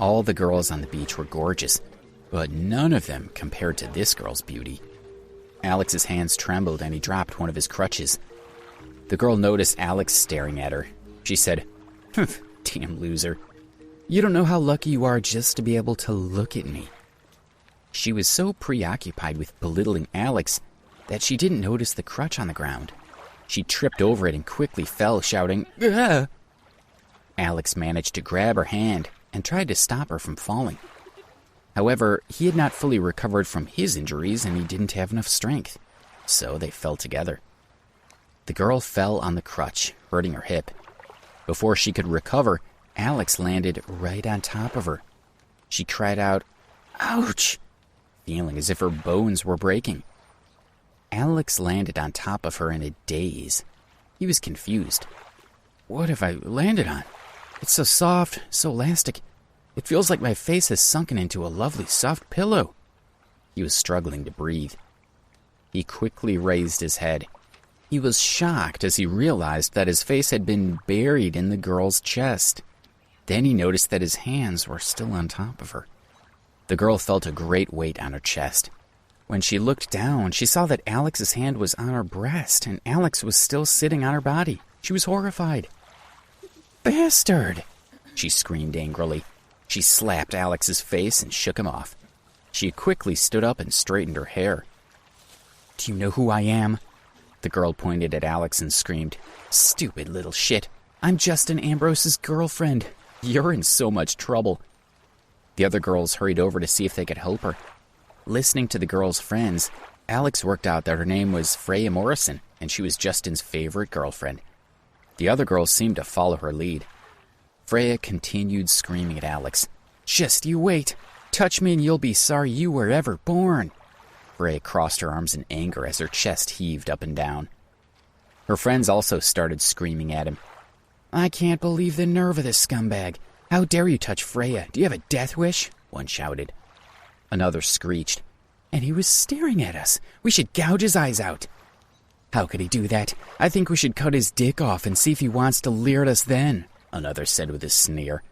All the girls on the beach were gorgeous, but none of them compared to this girl's beauty. Alex's hands trembled and he dropped one of his crutches. The girl noticed Alex staring at her. She said, Damn loser. You don't know how lucky you are just to be able to look at me. She was so preoccupied with belittling Alex that she didn't notice the crutch on the ground. She tripped over it and quickly fell, shouting, "Ugh!" Alex managed to grab her hand and tried to stop her from falling. However, he had not fully recovered from his injuries and he didn't have enough strength, so they fell together. The girl fell on the crutch, hurting her hip. Before she could recover, Alex landed right on top of her. She cried out, "Ouch!" feeling as if her bones were breaking. Alex landed on top of her in a daze. He was confused. What have I landed on? It's so soft, so elastic. It feels like my face has sunken into a lovely soft pillow. He was struggling to breathe. He quickly raised his head. He was shocked as he realized that his face had been buried in the girl's chest. Then he noticed that his hands were still on top of her. The girl felt a great weight on her chest. When she looked down, she saw that Alex's hand was on her breast, and Alex was still sitting on her body. She was horrified. "Bastard!" she screamed angrily. She slapped Alex's face and shook him off. She quickly stood up and straightened her hair. "Do you know who I am?" The girl pointed at Alex and screamed, "Stupid little shit. I'm Justin Ambrose's girlfriend. You're in so much trouble." The other girls hurried over to see if they could help her. Listening to the girl's friends, Alex worked out that her name was Freya Morrison, and she was Justin's favorite girlfriend. The other girls seemed to follow her lead. Freya continued screaming at Alex, "Just you wait. Touch me and you'll be sorry you were ever born." Freya crossed her arms in anger as her chest heaved up and down. Her friends also started screaming at him. "I can't believe the nerve of this scumbag. How dare you touch Freya? Do you have a death wish?" one shouted. Another screeched, "And he was staring at us. We should gouge his eyes out." "How could he do that? I think we should cut his dick off and see if he wants to leer at us then," another said with a sneer.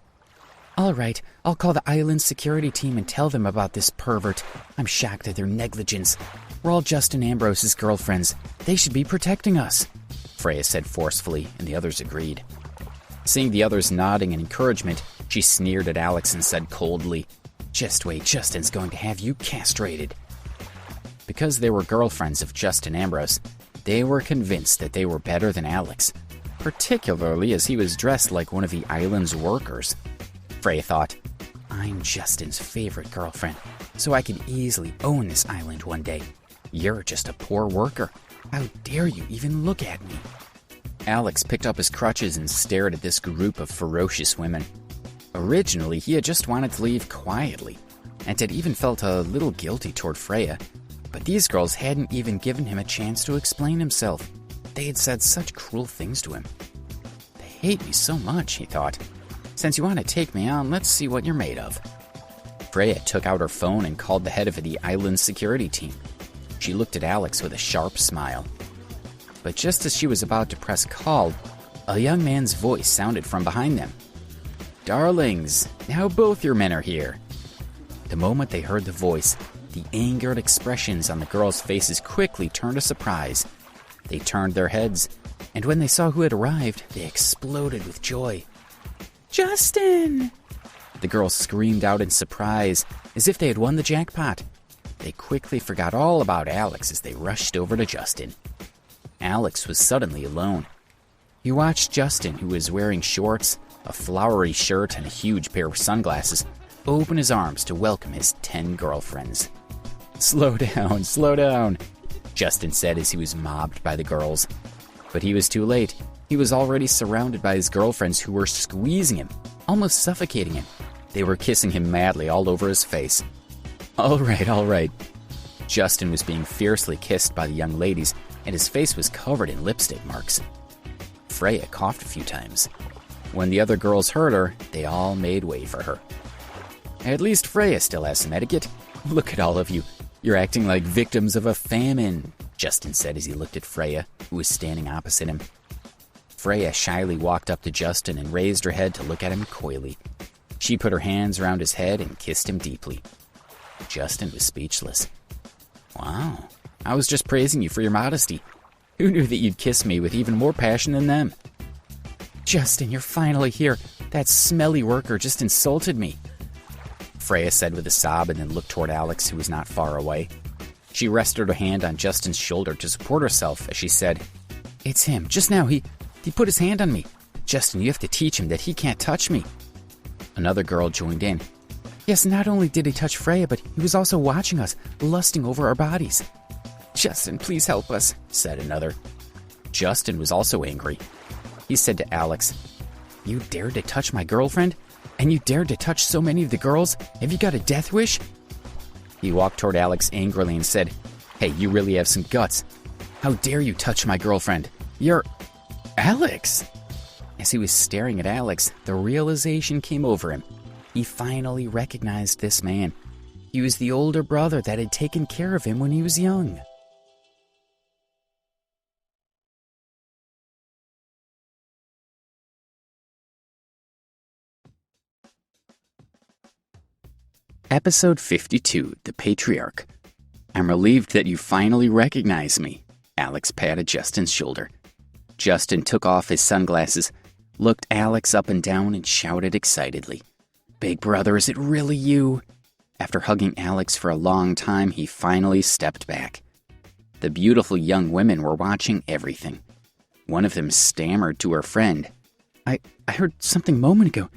"All right, I'll call the island security team and tell them about this pervert. I'm shocked at their negligence. We're all Justin Ambrose's girlfriends. They should be protecting us," Freya said forcefully, and the others agreed. Seeing the others nodding in encouragement, she sneered at Alex and said coldly, "Just wait, Justin's going to have you castrated." Because they were girlfriends of Justin Ambrose, they were convinced that they were better than Alex, particularly as he was dressed like one of the island's workers. Freya thought, "I'm Justin's favorite girlfriend, so I can easily own this island one day. You're just a poor worker. How dare you even look at me?" Alex picked up his crutches and stared at this group of ferocious women. Originally, he had just wanted to leave quietly, and had even felt a little guilty toward Freya, but these girls hadn't even given him a chance to explain himself. They had said such cruel things to him. "They hate me so much," he thought. "Since you want to take me on, let's see what you're made of." Freya took out her phone and called the head of the island security team. She looked at Alex with a sharp smile. But just as she was about to press call, a young man's voice sounded from behind them. "Darlings, now both your men are here." The moment they heard the voice, the angered expressions on the girls' faces quickly turned to surprise. They turned their heads, and when they saw who had arrived, they exploded with joy. "Justin!" The girls screamed out in surprise, as if they had won the jackpot. They quickly forgot all about Alex as they rushed over to Justin. Alex was suddenly alone. He watched Justin, who was wearing shorts, a flowery shirt, and a huge pair of sunglasses, open his arms to welcome his 10 girlfriends. Slow down," Justin said as he was mobbed by the girls. But he was too late. He was already surrounded by his girlfriends who were squeezing him, almost suffocating him. They were kissing him madly all over his face. All right. Justin was being fiercely kissed by the young ladies, and his face was covered in lipstick marks. Freya coughed a few times. When the other girls heard her, they all made way for her. "At least Freya still has some etiquette. Look at all of you. You're acting like victims of a famine," Justin said as he looked at Freya, who was standing opposite him. Freya shyly walked up to Justin and raised her head to look at him coyly. She put her hands around his head and kissed him deeply. Justin was speechless. "Wow, I was just praising you for your modesty. Who knew that you'd kiss me with even more passion than them?" "Justin, you're finally here. That smelly worker just insulted me," Freya said with a sob, and then looked toward Alex, who was not far away. She rested her hand on Justin's shoulder to support herself as she said, "It's him. Just now, he put his hand on me. Justin, you have to teach him that he can't touch me." Another girl joined in. "Yes, not only did he touch Freya, but he was also watching us, lusting over our bodies." "Justin, please help us," said another. Justin was also angry. He said to Alex, "You dared to touch my girlfriend? And you dared to touch so many of the girls? Have you got a death wish?" He walked toward Alex angrily and said, "Hey, you really have some guts. How dare you touch my girlfriend? You're... Alex!" As he was staring at Alex, the realization came over him. He finally recognized this man. He was the older brother that had taken care of him when he was young. Episode 52, The Patriarch. "I'm relieved that you finally recognize me." Alex patted Justin's shoulder. Justin took off his sunglasses, looked Alex up and down, and shouted excitedly, "Big brother, is it really you?" After hugging Alex for a long time, he finally stepped back. The beautiful young women were watching everything. One of them stammered to her friend. I heard something a moment ago.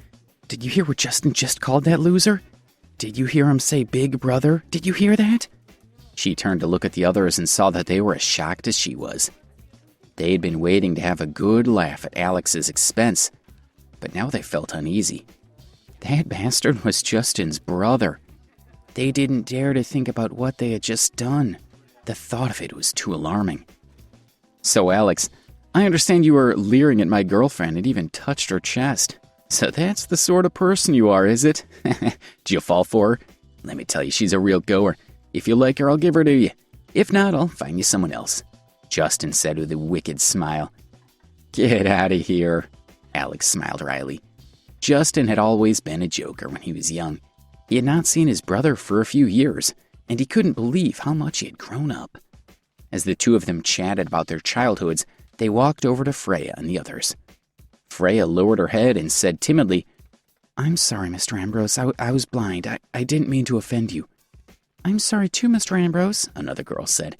Did you hear what Justin just called that loser? Did you hear him say big brother? Did you hear that? She turned to look at the others and saw that they were as shocked as she was. They had been waiting to have a good laugh at Alex's expense, but now they felt uneasy. That bastard was Justin's brother. They didn't dare to think about what they had just done. The thought of it was too alarming. So, Alex, I understand you were leering at my girlfriend and even touched her chest. So that's the sort of person you are, is it? Did you fall for her? Let me tell you, she's a real goer. If you like her, I'll give her to you. If not, I'll find you someone else. Justin said with a wicked smile. Get out of here. Alex smiled wryly. Justin had always been a joker when he was young. He had not seen his brother for a few years, and he couldn't believe how much he had grown up. As the two of them chatted about their childhoods, they walked over to Freya and the others. Freya lowered her head and said timidly, I'm sorry, Mr. Ambrose. I was blind. I didn't mean to offend you. I'm sorry too, Mr. Ambrose, another girl said.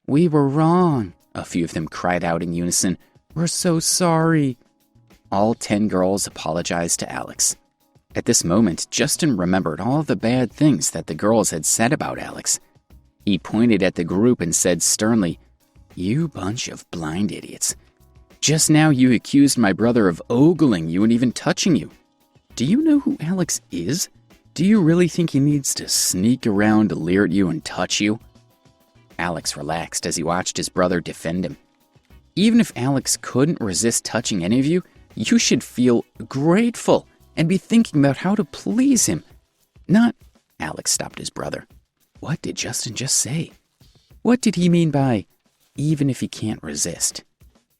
We were wrong, a few of them cried out in unison. We're so sorry. All 10 girls apologized to Alex. At this moment, Justin remembered all the bad things that the girls had said about Alex. He pointed at the group and said sternly, You bunch of blind idiots. Just now you accused my brother of ogling you and even touching you. Do you know who Alex is? Do you really think he needs to sneak around to leer at you and touch you? Alex relaxed as he watched his brother defend him. Even if Alex couldn't resist touching any of you, you should feel grateful and be thinking about how to please him. Not... Alex stopped his brother. What did Justin just say? What did he mean by, even if he can't resist?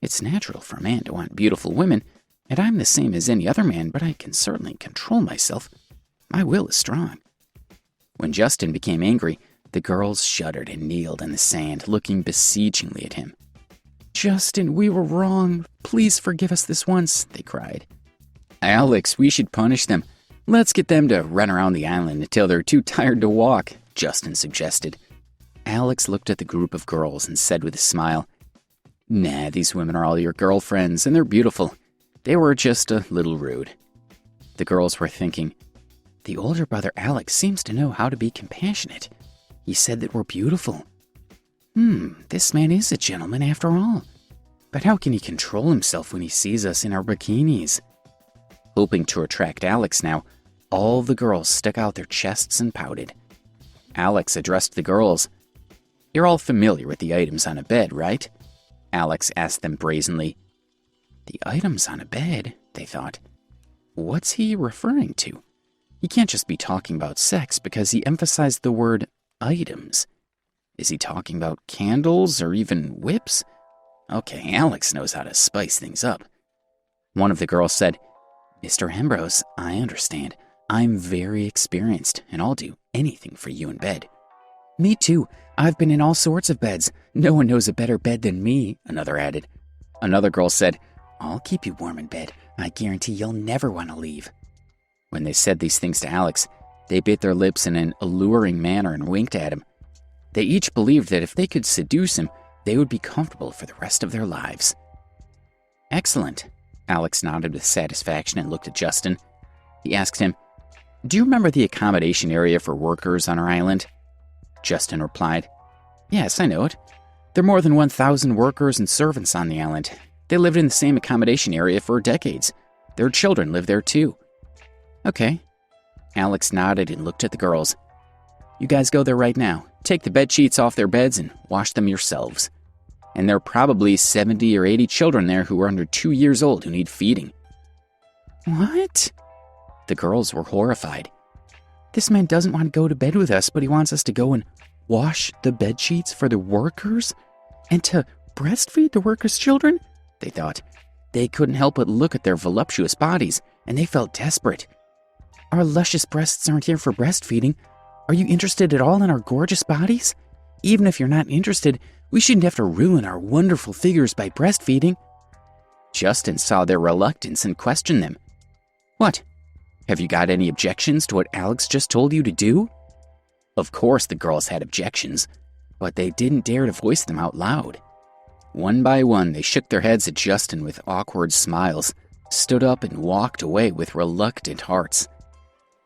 It's natural for a man to want beautiful women, and I'm the same as any other man, but I can certainly control myself. My will is strong. When Justin became angry, the girls shuddered and kneeled in the sand, looking beseechingly at him. Justin, we were wrong. Please forgive us this once, they cried. Alex, we should punish them. Let's get them to run around the island until they're too tired to walk, Justin suggested. Alex looked at the group of girls and said with a smile, Nah, these women are all your girlfriends, and they're beautiful. They were just a little rude. The girls were thinking, the older brother Alex seems to know how to be compassionate. He said that we're beautiful. This man is a gentleman after all. But how can he control himself when he sees us in our bikinis? Hoping to attract Alex now, all the girls stuck out their chests and pouted. Alex addressed the girls. You're all familiar with the items on a bed, right? Alex asked them brazenly. The items on a bed, they thought. What's he referring to? He can't just be talking about sex because he emphasized the word items. Is he talking about candles or even whips? Okay, Alex knows how to spice things up. One of the girls said, Mr. Ambrose, I understand. I'm very experienced, and I'll do anything for you in bed. Me too. I've been in all sorts of beds. No one knows a better bed than me, another added. Another girl said, I'll keep you warm in bed. I guarantee you'll never want to leave. When they said these things to Alex, they bit their lips in an alluring manner and winked at him. They each believed that if they could seduce him, they would be comfortable for the rest of their lives. Excellent. Alex nodded with satisfaction and looked at Justin. He asked him, Do you remember the accommodation area for workers on our island? Justin replied, Yes, I know it. There are more than 1,000 workers and servants on the island. They lived in the same accommodation area for decades. Their children live there too. Okay. Alex nodded and looked at the girls. You guys go there right now. Take the bed sheets off their beds and wash them yourselves. And there are probably 70 or 80 children there who are under 2 years old who need feeding. What? The girls were horrified. This man doesn't want to go to bed with us, but he wants us to go and wash the bed sheets for the workers? And to breastfeed the workers' children? They thought. They couldn't help but look at their voluptuous bodies, and they felt desperate. Our luscious breasts aren't here for breastfeeding. Are you interested at all in our gorgeous bodies? Even if you're not interested, we shouldn't have to ruin our wonderful figures by breastfeeding. Justin saw their reluctance and questioned them. What? Have you got any objections to what Alex just told you to do? Of course the girls had objections, but they didn't dare to voice them out loud. One by one, they shook their heads at Justin with awkward smiles, stood up and walked away with reluctant hearts.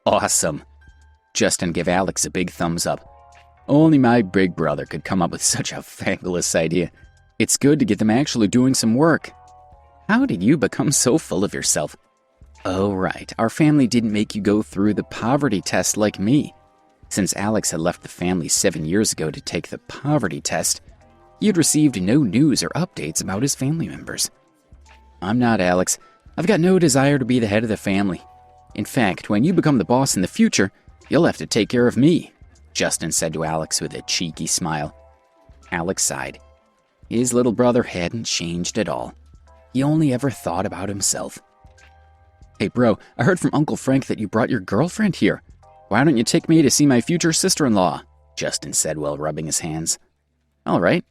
Awesome. Justin gave Alex a big thumbs up. Only my big brother could come up with such a fabulous idea. It's good to get them actually doing some work. How did you become so full of yourself? Oh, right. Our family didn't make you go through the poverty test like me. Since Alex had left the family 7 years ago to take the poverty test, he had received no news or updates about his family members. I'm not Alex. I've got no desire to be the head of the family. In fact, when you become the boss in the future, you'll have to take care of me, Justin said to Alex with a cheeky smile. Alex sighed. His little brother hadn't changed at all. He only ever thought about himself. Hey bro, I heard from Uncle Frank that you brought your girlfriend here. Why don't you take me to see my future sister-in-law? Justin said while rubbing his hands. All right.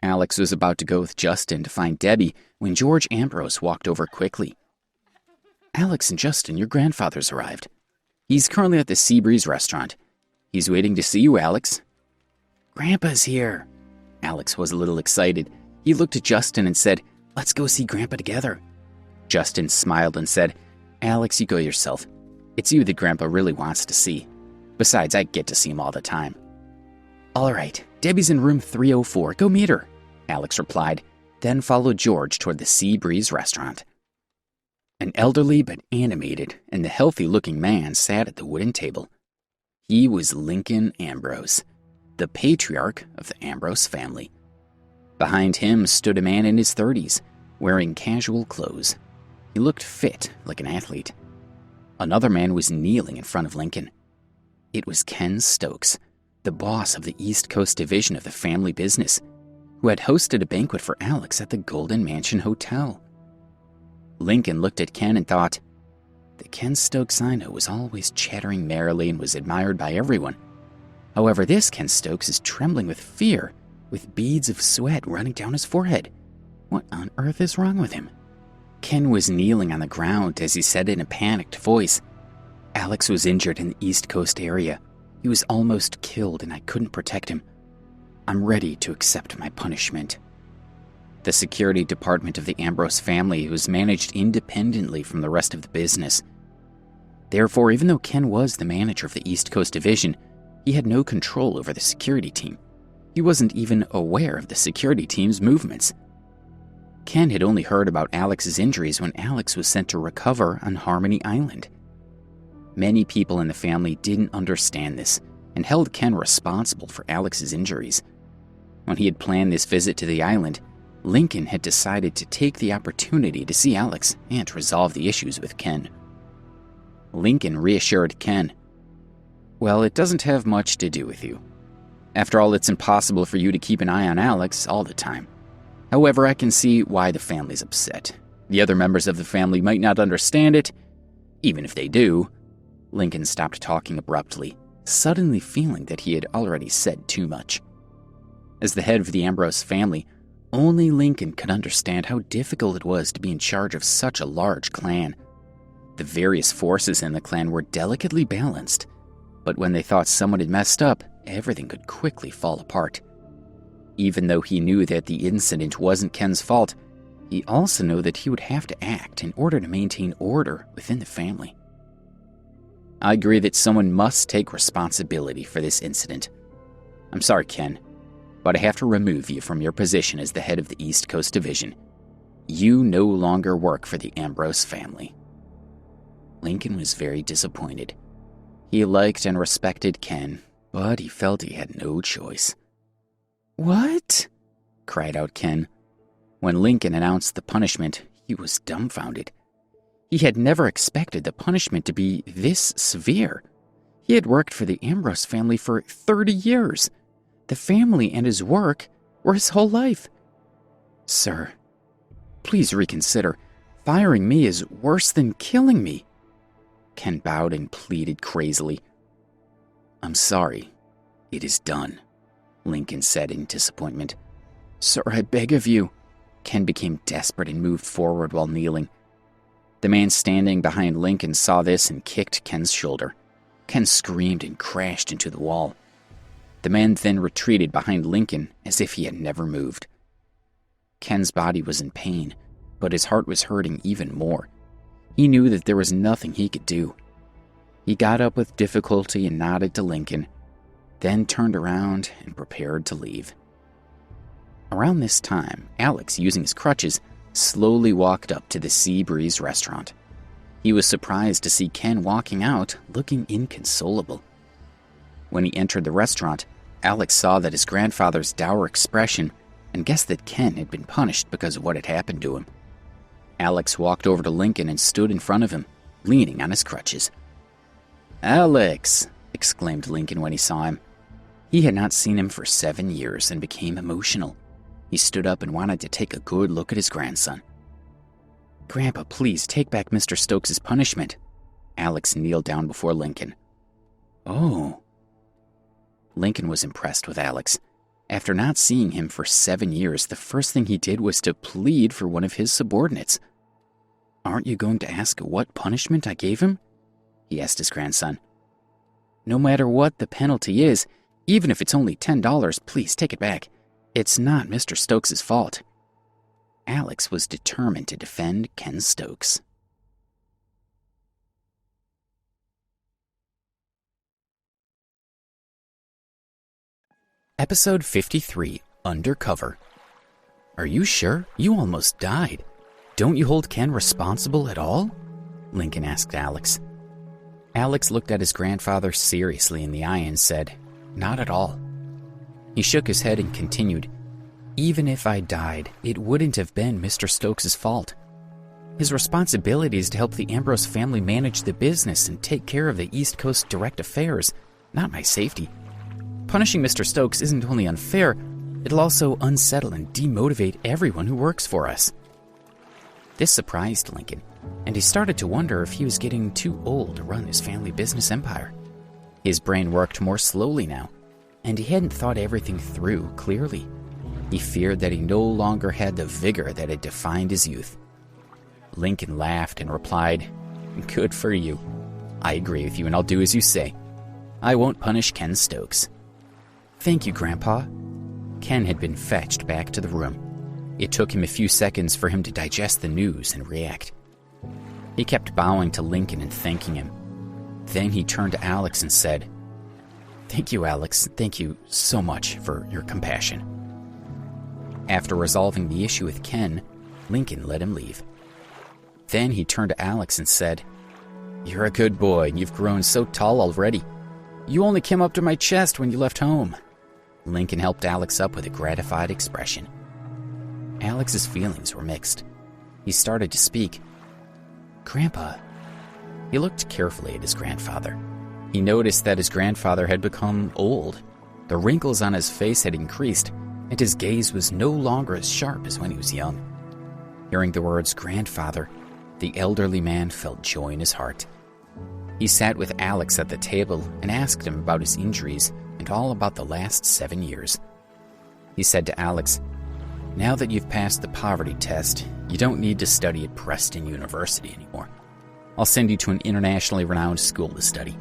Alex was about to go with Justin to find Debbie when George Ambrose walked over quickly. Alex and Justin, your grandfather's arrived. He's currently at the Seabreeze restaurant. He's waiting to see you, Alex. Grandpa's here. Alex was a little excited. He looked at Justin and said, Let's go see Grandpa together. Justin smiled and said, Alex, you go yourself. It's you that Grandpa really wants to see. Besides, I get to see him all the time. All right, Debbie's in room 304. Go meet her, Alex replied, then followed George toward the Seabreeze restaurant. An elderly but animated and healthy-looking man sat at the wooden table. He was Lincoln Ambrose, the patriarch of the Ambrose family. Behind him stood a man in his 30s, wearing casual clothes. He looked fit, like an athlete. Another man was kneeling in front of Lincoln. It was Ken Stokes, the boss of the East Coast division of the family business, who had hosted a banquet for Alex at the Golden Mansion Hotel. Lincoln looked at Ken and thought, the Ken Stokes I know was always chattering merrily and was admired by everyone. However, this Ken Stokes is trembling with fear, with beads of sweat running down his forehead. What on earth is wrong with him? Ken was kneeling on the ground as he said in a panicked voice, Alex was injured in the East Coast area. He was almost killed and I couldn't protect him. I'm ready to accept my punishment. The security department of the Ambrose family was managed independently from the rest of the business. Therefore, even though Ken was the manager of the East Coast division, he had no control over the security team. He wasn't even aware of the security team's movements. Ken had only heard about Alex's injuries when Alex was sent to recover on Harmony Island. Many people in the family didn't understand this and held Ken responsible for Alex's injuries. When he had planned this visit to the island, Lincoln had decided to take the opportunity to see Alex and resolve the issues with Ken. Lincoln reassured Ken, Well, it doesn't have much to do with you. After all, it's impossible for you to keep an eye on Alex all the time. However, I can see why the family's upset. The other members of the family might not understand it. Even if they do. Lincoln stopped talking abruptly, suddenly feeling that he had already said too much. As the head of the Ambrose family, only Lincoln could understand how difficult it was to be in charge of such a large clan. The various forces in the clan were delicately balanced, but when they thought someone had messed up, everything could quickly fall apart. Even though he knew that the incident wasn't Ken's fault, he also knew that he would have to act in order to maintain order within the family. I agree that someone must take responsibility for this incident. I'm sorry, Ken, but I have to remove you from your position as the head of the East Coast Division. You no longer work for the Ambrose family. Lincoln was very disappointed. He liked and respected Ken, but he felt he had no choice. What? Cried out Ken. When Lincoln announced the punishment, he was dumbfounded. He had never expected the punishment to be this severe. He had worked for the Ambrose family for 30 years. The family and his work were his whole life. Sir, please reconsider. Firing me is worse than killing me. Ken bowed and pleaded crazily. I'm sorry. It is done, Lincoln said in disappointment. Sir, I beg of you. Ken became desperate and moved forward while kneeling. The man standing behind Lincoln saw this and kicked Ken's shoulder. Ken screamed and crashed into the wall, The man then retreated behind Lincoln as if he had never moved. Ken's body was in pain, but his heart was hurting even more. He knew that there was nothing he could do. He got up with difficulty and nodded to Lincoln, then turned around and prepared to leave. Around this time, Alex, using his crutches, slowly walked up to the Sea Breeze restaurant. He was surprised to see Ken walking out, looking inconsolable. When he entered the restaurant, Alex saw that his grandfather's dour expression and guessed that Ken had been punished because of what had happened to him. Alex walked over to Lincoln and stood in front of him, leaning on his crutches. "Alex!" exclaimed Lincoln when he saw him. He had not seen him for 7 years and became emotional. He stood up and wanted to take a good look at his grandson. "Grandpa, please take back Mr. Stokes' punishment." Alex kneeled down before Lincoln. "Oh." Lincoln was impressed with Alex. After not seeing him for 7 years, the first thing he did was to plead for one of his subordinates. "Aren't you going to ask what punishment I gave him?" he asked his grandson. "No matter what the penalty is, even if it's only $10, please take it back. It's not Mr. Stokes' fault." Alex was determined to defend Ken Stokes. Episode 53, Undercover. "Are you sure? You almost died. Don't you hold Ken responsible at all?" Lincoln asked Alex. Alex looked at his grandfather seriously in the eye and said, "Not at all." He shook his head and continued, "Even if I died, it wouldn't have been Mr. Stokes' fault. His responsibility is to help the Ambrose family manage the business and take care of the East Coast direct affairs, not my safety. Punishing Mr. Stokes isn't only unfair, it'll also unsettle and demotivate everyone who works for us." This surprised Lincoln, and he started to wonder if he was getting too old to run his family business empire. His brain worked more slowly now, and he hadn't thought everything through clearly. He feared that he no longer had the vigor that had defined his youth. Lincoln laughed and replied, "Good for you. I agree with you, and I'll do as you say. I won't punish Ken Stokes." "Thank you, Grandpa." Ken had been fetched back to the room. It took him a few seconds for him to digest the news and react. He kept bowing to Lincoln and thanking him. Then he turned to Alex and said, "Thank you, Alex. Thank you so much for your compassion." After resolving the issue with Ken, Lincoln let him leave. Then he turned to Alex and said, "You're a good boy, and you've grown so tall already. You only came up to my chest when you left home." Lincoln helped Alex up with a gratified expression. Alex's feelings were mixed. He started to speak. "Grandpa." He looked carefully at his grandfather. He noticed that his grandfather had become old. The wrinkles on his face had increased, and his gaze was no longer as sharp as when he was young. Hearing the words "grandfather," the elderly man felt joy in his heart. He sat with Alex at the table and asked him about his injuries and all about the last 7 years. He said to Alex, "Now that you've passed the poverty test, you don't need to study at Preston University anymore. I'll send you to an internationally renowned school to study.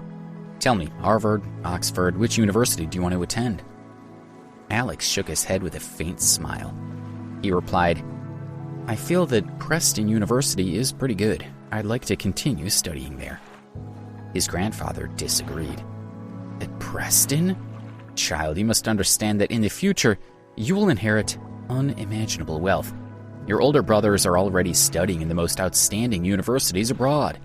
Tell me, Harvard, Oxford, which university do you want to attend?" Alex shook his head with a faint smile. He replied, "I feel that Preston University is pretty good. I'd like to continue studying there." His grandfather disagreed. "At Preston? Child, you must understand that in the future, you will inherit unimaginable wealth. Your older brothers are already studying in the most outstanding universities abroad.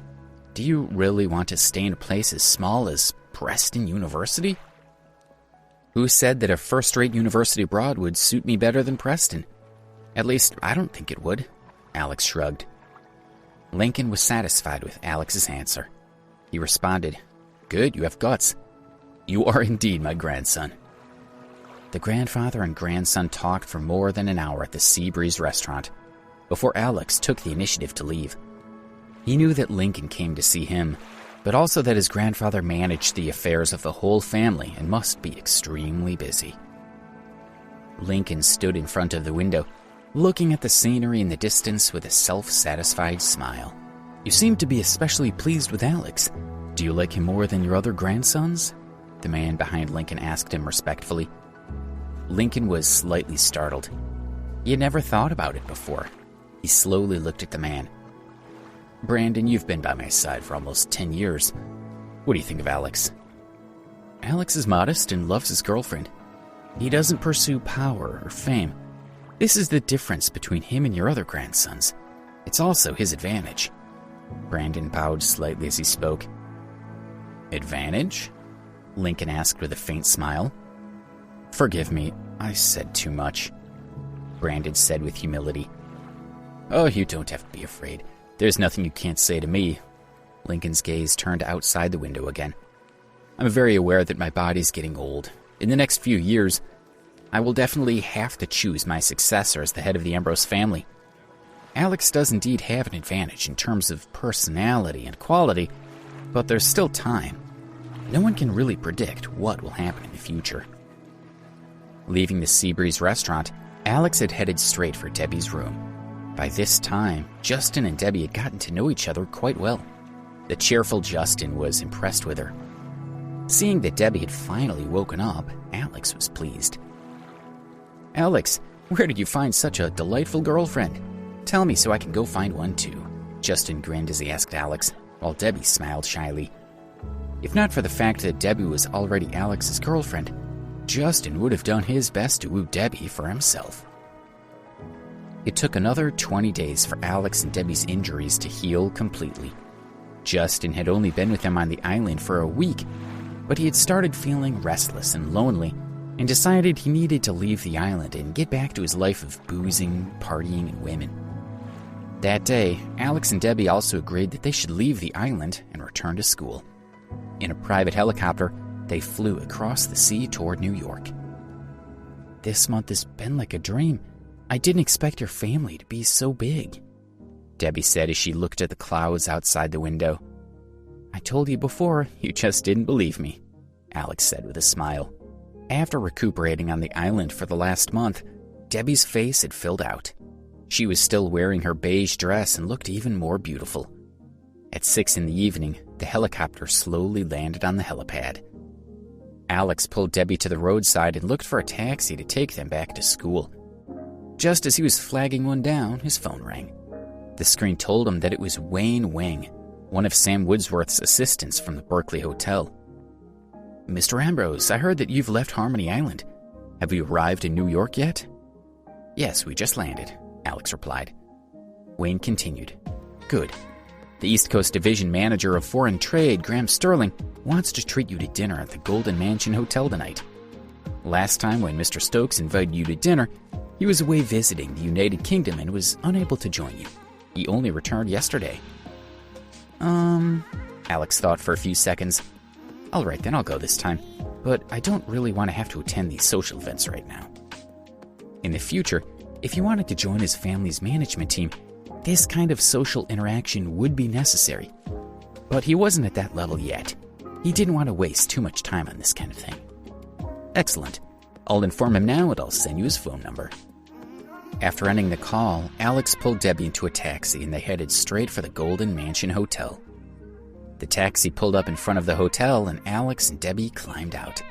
Do you really want to stay in a place as small as Preston University?" "Who said that a first-rate university abroad would suit me better than Preston? At least, I don't think it would," Alex shrugged. Lincoln was satisfied with Alex's answer. He responded, "Good, you have guts. You are indeed my grandson." The grandfather and grandson talked for more than an hour at the Sea Breeze restaurant before Alex took the initiative to leave. He knew that Lincoln came to see him, but also that his grandfather managed the affairs of the whole family and must be extremely busy. Lincoln stood in front of the window, looking at the scenery in the distance with a self-satisfied smile. "You seem to be especially pleased with Alex. Do you like him more than your other grandsons?" The man behind Lincoln asked him respectfully. Lincoln was slightly startled. He had never thought about it before. He slowly looked at the man. Brandon, you've been by my side for almost 10 years. What do you think of Alex? Alex is modest and loves his girlfriend. He doesn't pursue power or fame. This is the difference between him and your other grandsons. It's also his advantage. Brandon bowed slightly as he spoke. Advantage? Lincoln asked with a faint smile. Forgive me, I said too much, Brandon said with humility. Oh, you don't have to be afraid. There's nothing you can't say to me. Lincoln's gaze turned outside the window again. I'm very aware that my body's getting old. In the next few years, I will definitely have to choose my successor as the head of the Ambrose family. Alex does indeed have an advantage in terms of personality and quality, but there's still time. No one can really predict what will happen in the future. Leaving the Seabreeze restaurant, Alex had headed straight for Debbie's room. By this time, Justin and Debbie had gotten to know each other quite well. The cheerful Justin was impressed with her. Seeing that Debbie had finally woken up, Alex was pleased. Alex, where did you find such a delightful girlfriend? Tell me so I can go find one too. Justin grinned as he asked Alex, while Debbie smiled shyly. If not for the fact that Debbie was already Alex's girlfriend, Justin would have done his best to woo Debbie for himself. It took another 20 days for Alex and Debbie's injuries to heal completely. Justin had only been with them on the island for a week, but he had started feeling restless and lonely and decided he needed to leave the island and get back to his life of boozing, partying, and women. That day, Alex and Debbie also agreed that they should leave the island and return to school. In a private helicopter, they flew across the sea toward New York. This month has been like a dream. I didn't expect your family to be so big, Debbie said as she looked at the clouds outside the window. I told you before, you just didn't believe me, Alex said with a smile. After recuperating on the island for the last month, Debbie's face had filled out. She was still wearing her beige dress and looked even more beautiful. At 6 p.m, the helicopter slowly landed on the helipad. Alex pulled Debbie to the roadside and looked for a taxi to take them back to school. Just as he was flagging one down, his phone rang. The screen told him that it was Wayne Wing, one of Sam Woodsworth's assistants from the Berkeley Hotel. Mr. Ambrose, I heard that you've left Harmony Island. Have you arrived in New York yet? Yes, we just landed, Alex replied. Wayne continued. Good. The East Coast Division Manager of Foreign Trade, Graham Sterling, wants to treat you to dinner at the Golden Mansion Hotel tonight. Last time when Mr. Stokes invited you to dinner, he was away visiting the United Kingdom and was unable to join you. He only returned yesterday. Alex thought for a few seconds. All right, then I'll go this time, but I don't really want to have to attend these social events right now. In the future, if you wanted to join his family's management team, this kind of social interaction would be necessary. But he wasn't at that level yet. He didn't want to waste too much time on this kind of thing. Excellent. I'll inform him now and I'll send you his phone number. After ending the call, Alex pulled Debbie into a taxi and they headed straight for the Golden Mansion Hotel. The taxi pulled up in front of the hotel and Alex and Debbie climbed out.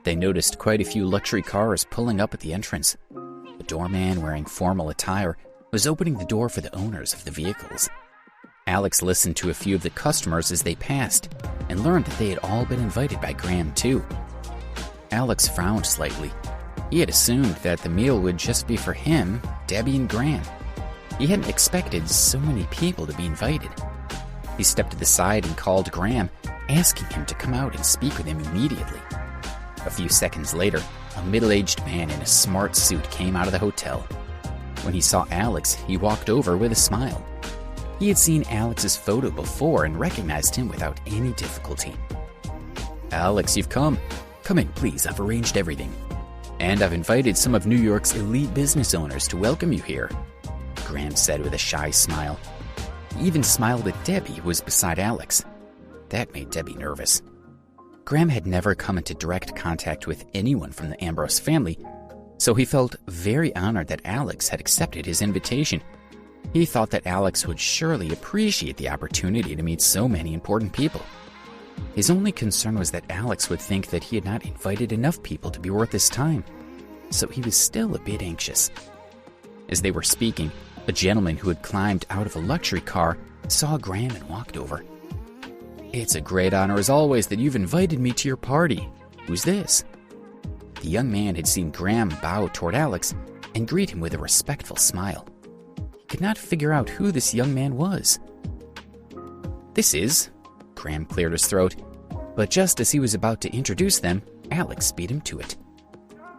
They noticed quite a few luxury cars pulling up at the entrance. The doorman, wearing formal attire, was opening the door for the owners of the vehicles. Alex listened to a few of the customers as they passed and learned that they had all been invited by Graham too. Alex frowned slightly. He had assumed that the meal would just be for him, Debbie, and Graham. He hadn't expected so many people to be invited. He stepped to the side and called Graham, asking him to come out and speak with him immediately. A few seconds later, a middle-aged man in a smart suit came out of the hotel. When he saw Alex, he walked over with a smile. He had seen Alex's photo before and recognized him without any difficulty. Alex, you've come. Come in, please. I've arranged everything. And I've invited some of New York's elite business owners to welcome you here, Graham said with a shy smile. He even smiled at Debbie, who was beside Alex. That made Debbie nervous. Graham had never come into direct contact with anyone from the Ambrose family, so he felt very honored that Alex had accepted his invitation. He thought that Alex would surely appreciate the opportunity to meet so many important people. His only concern was that Alex would think that he had not invited enough people to be worth his time, so he was still a bit anxious. As they were speaking, a gentleman who had climbed out of a luxury car saw Graham and walked over. "It's a great honor as always that you've invited me to your party. Who's this?" The young man had seen Graham bow toward Alex and greet him with a respectful smile. He could not figure out who this young man was. "This is..." Graham cleared his throat, but just as he was about to introduce them, Alex beat him to it.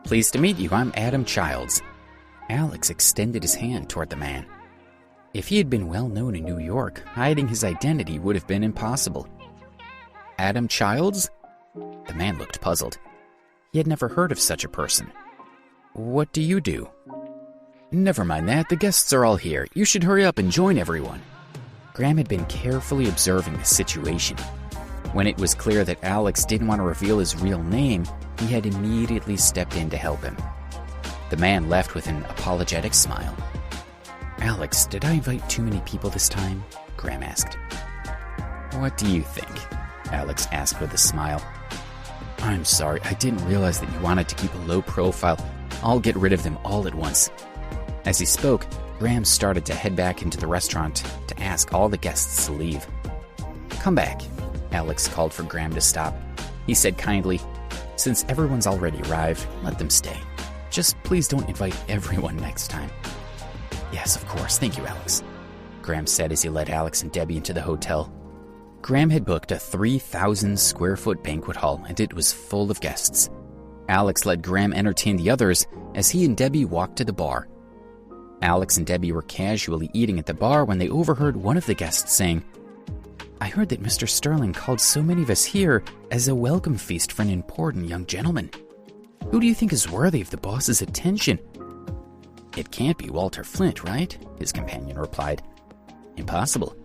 "Pleased to meet you, I'm Adam Childs." Alex extended his hand toward the man. If he had been well known in New York, hiding his identity would have been impossible. "Adam Childs?" The man looked puzzled. He had never heard of such a person. "What do you do?" "Never mind that, the guests are all here. You should hurry up and join everyone." Graham had been carefully observing the situation. When it was clear that Alex didn't want to reveal his real name, he had immediately stepped in to help him. The man left with an apologetic smile. "Alex, did I invite too many people this time?" Graham asked. "What do you think?" Alex asked with a smile. "I'm sorry, I didn't realize that you wanted to keep a low profile. I'll get rid of them all at once." As he spoke, Graham started to head back into the restaurant to ask all the guests to leave. "Come back," Alex called for Graham to stop. He said kindly, "Since everyone's already arrived, let them stay. Just please don't invite everyone next time." "Yes, of course. Thank you, Alex," Graham said as he led Alex and Debbie into the hotel. Graham had booked a 3,000 square foot banquet hall, and it was full of guests. Alex let Graham entertain the others as he and Debbie walked to the bar. Alex and Debbie were casually eating at the bar when they overheard one of the guests saying, "I heard that Mr. Sterling called so many of us here as a welcome feast for an important young gentleman. Who do you think is worthy of the boss's attention?" "It can't be Walter Flint, right?" his companion replied. "Impossible.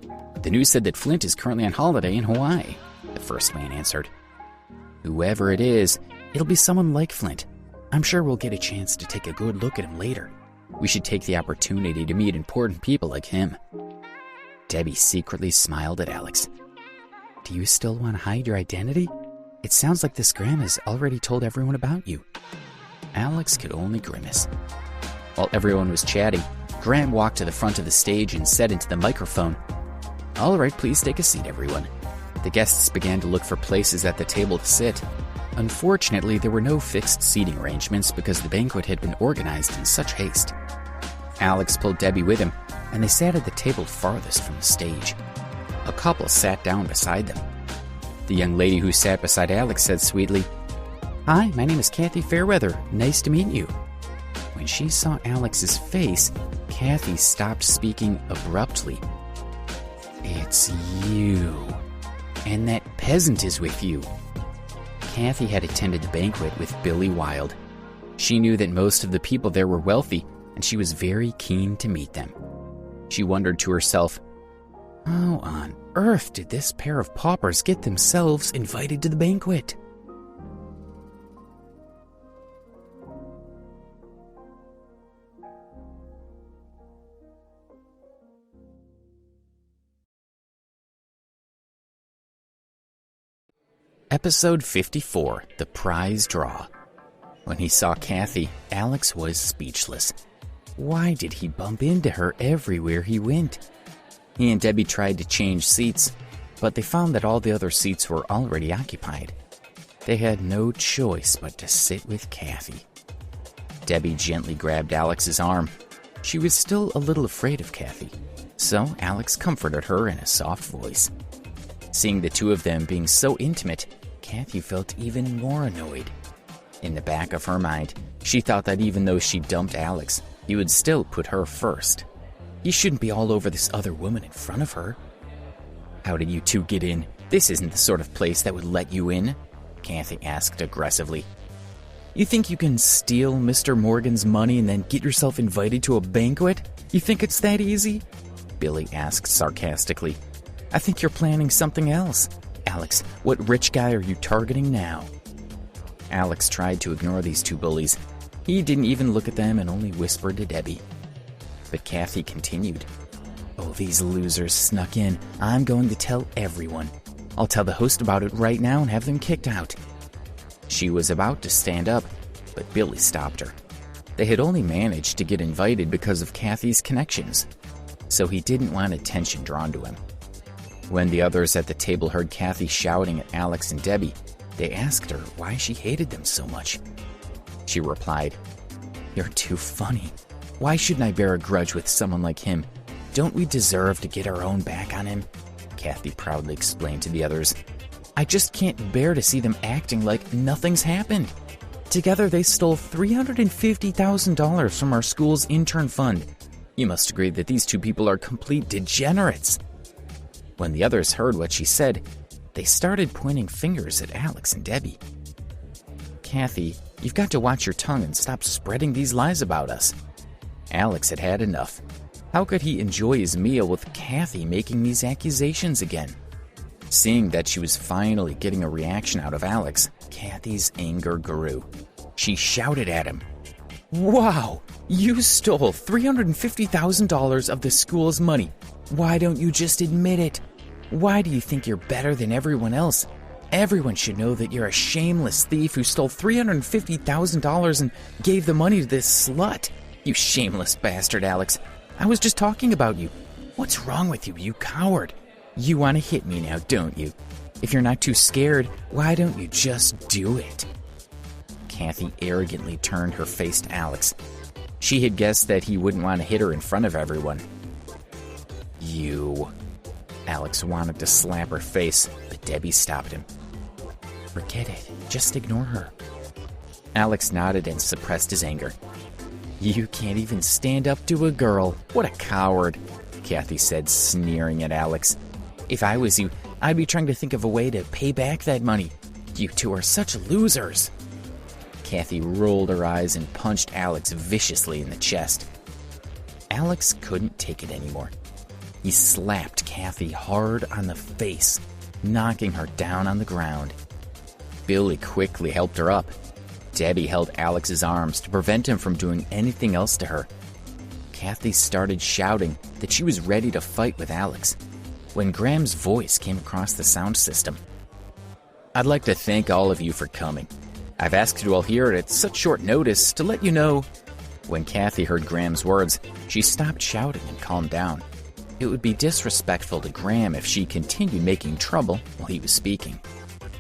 The news said that Flint is currently on holiday in Hawaii," the first man answered. "Whoever it is, it'll be someone like Flint. I'm sure we'll get a chance to take a good look at him later. We should take the opportunity to meet important people like him." Debbie secretly smiled at Alex. "Do you still want to hide your identity? It sounds like this Graham has already told everyone about you." Alex could only grimace. While everyone was chatting, Graham walked to the front of the stage and said into the microphone, "All right, please take a seat, everyone." The guests began to look for places at the table to sit. Unfortunately, there were no fixed seating arrangements because the banquet had been organized in such haste. Alex pulled Debbie with him, and they sat at the table farthest from the stage. A couple sat down beside them. The young lady who sat beside Alex said sweetly, "Hi, my name is Kathy Fairweather. Nice to meet you." When she saw Alex's face, Kathy stopped speaking abruptly. "It's you. And that peasant is with you." Kathy had attended the banquet with Billy Wilde. She knew that most of the people there were wealthy, and she was very keen to meet them. She wondered to herself, how on earth did this pair of paupers get themselves invited to the banquet? Episode 54, The Prize Draw. When he saw Kathy, Alex was speechless. Why did he bump into her everywhere he went? He and Debbie tried to change seats, but they found that all the other seats were already occupied. They had no choice but to sit with Kathy. Debbie gently grabbed Alex's arm. She was still a little afraid of Kathy, so Alex comforted her in a soft voice. Seeing the two of them being so intimate, Kathy felt even more annoyed. In the back of her mind, she thought that even though she dumped Alex, he would still put her first. He shouldn't be all over this other woman in front of her. "How did you two get in? This isn't the sort of place that would let you in," Kathy asked aggressively. "You think you can steal Mr. Morgan's money and then get yourself invited to a banquet? You think it's that easy?" Billy asked sarcastically. "I think you're planning something else. Alex, what rich guy are you targeting now?" Alex tried to ignore these two bullies. He didn't even look at them and only whispered to Debbie. But Kathy continued. "Oh, these losers snuck in. I'm going to tell everyone. I'll tell the host about it right now and have them kicked out." She was about to stand up, but Billy stopped her. They had only managed to get invited because of Kathy's connections, so he didn't want attention drawn to him. When the others at the table heard Kathy shouting at Alex and Debbie, they asked her why she hated them so much. She replied, "You're too funny. Why shouldn't I bear a grudge with someone like him? Don't we deserve to get our own back on him?" Kathy proudly explained to the others. "I just can't bear to see them acting like nothing's happened. Together they stole $350,000 from our school's intern fund. You must agree that these two people are complete degenerates." When the others heard what she said, they started pointing fingers at Alex and Debbie. "Kathy, you've got to watch your tongue and stop spreading these lies about us." Alex had had enough. How could he enjoy his meal with Kathy making these accusations again? Seeing that she was finally getting a reaction out of Alex, Kathy's anger grew. She shouted at him, "Wow, you stole $350,000 of the school's money. Why don't you just admit it? Why do you think you're better than everyone else? Everyone should know that you're a shameless thief who stole $350,000 and gave the money to this slut. You shameless bastard, Alex. I was just talking about you. What's wrong with you, you coward? You want to hit me now, don't you? If you're not too scared, why don't you just do it?" Kathy arrogantly turned her face to Alex. She had guessed that he wouldn't want to hit her in front of everyone. "You..." Alex wanted to slap her face, but Debbie stopped him. "Forget it. Just ignore her." Alex nodded and suppressed his anger. "You can't even stand up to a girl. What a coward," Kathy said, sneering at Alex. "If I was you, I'd be trying to think of a way to pay back that money. You two are such losers." Kathy rolled her eyes and punched Alex viciously in the chest. Alex couldn't take it anymore. He slapped Kathy hard on the face, knocking her down on the ground. Billy quickly helped her up. Debbie held Alex's arms to prevent him from doing anything else to her. Kathy started shouting that she was ready to fight with Alex when Graham's voice came across the sound system. "I'd like to thank all of you for coming. I've asked you all here at such short notice to let you know." When Kathy heard Graham's words, she stopped shouting and calmed down. It would be disrespectful to Graham if she continued making trouble while he was speaking.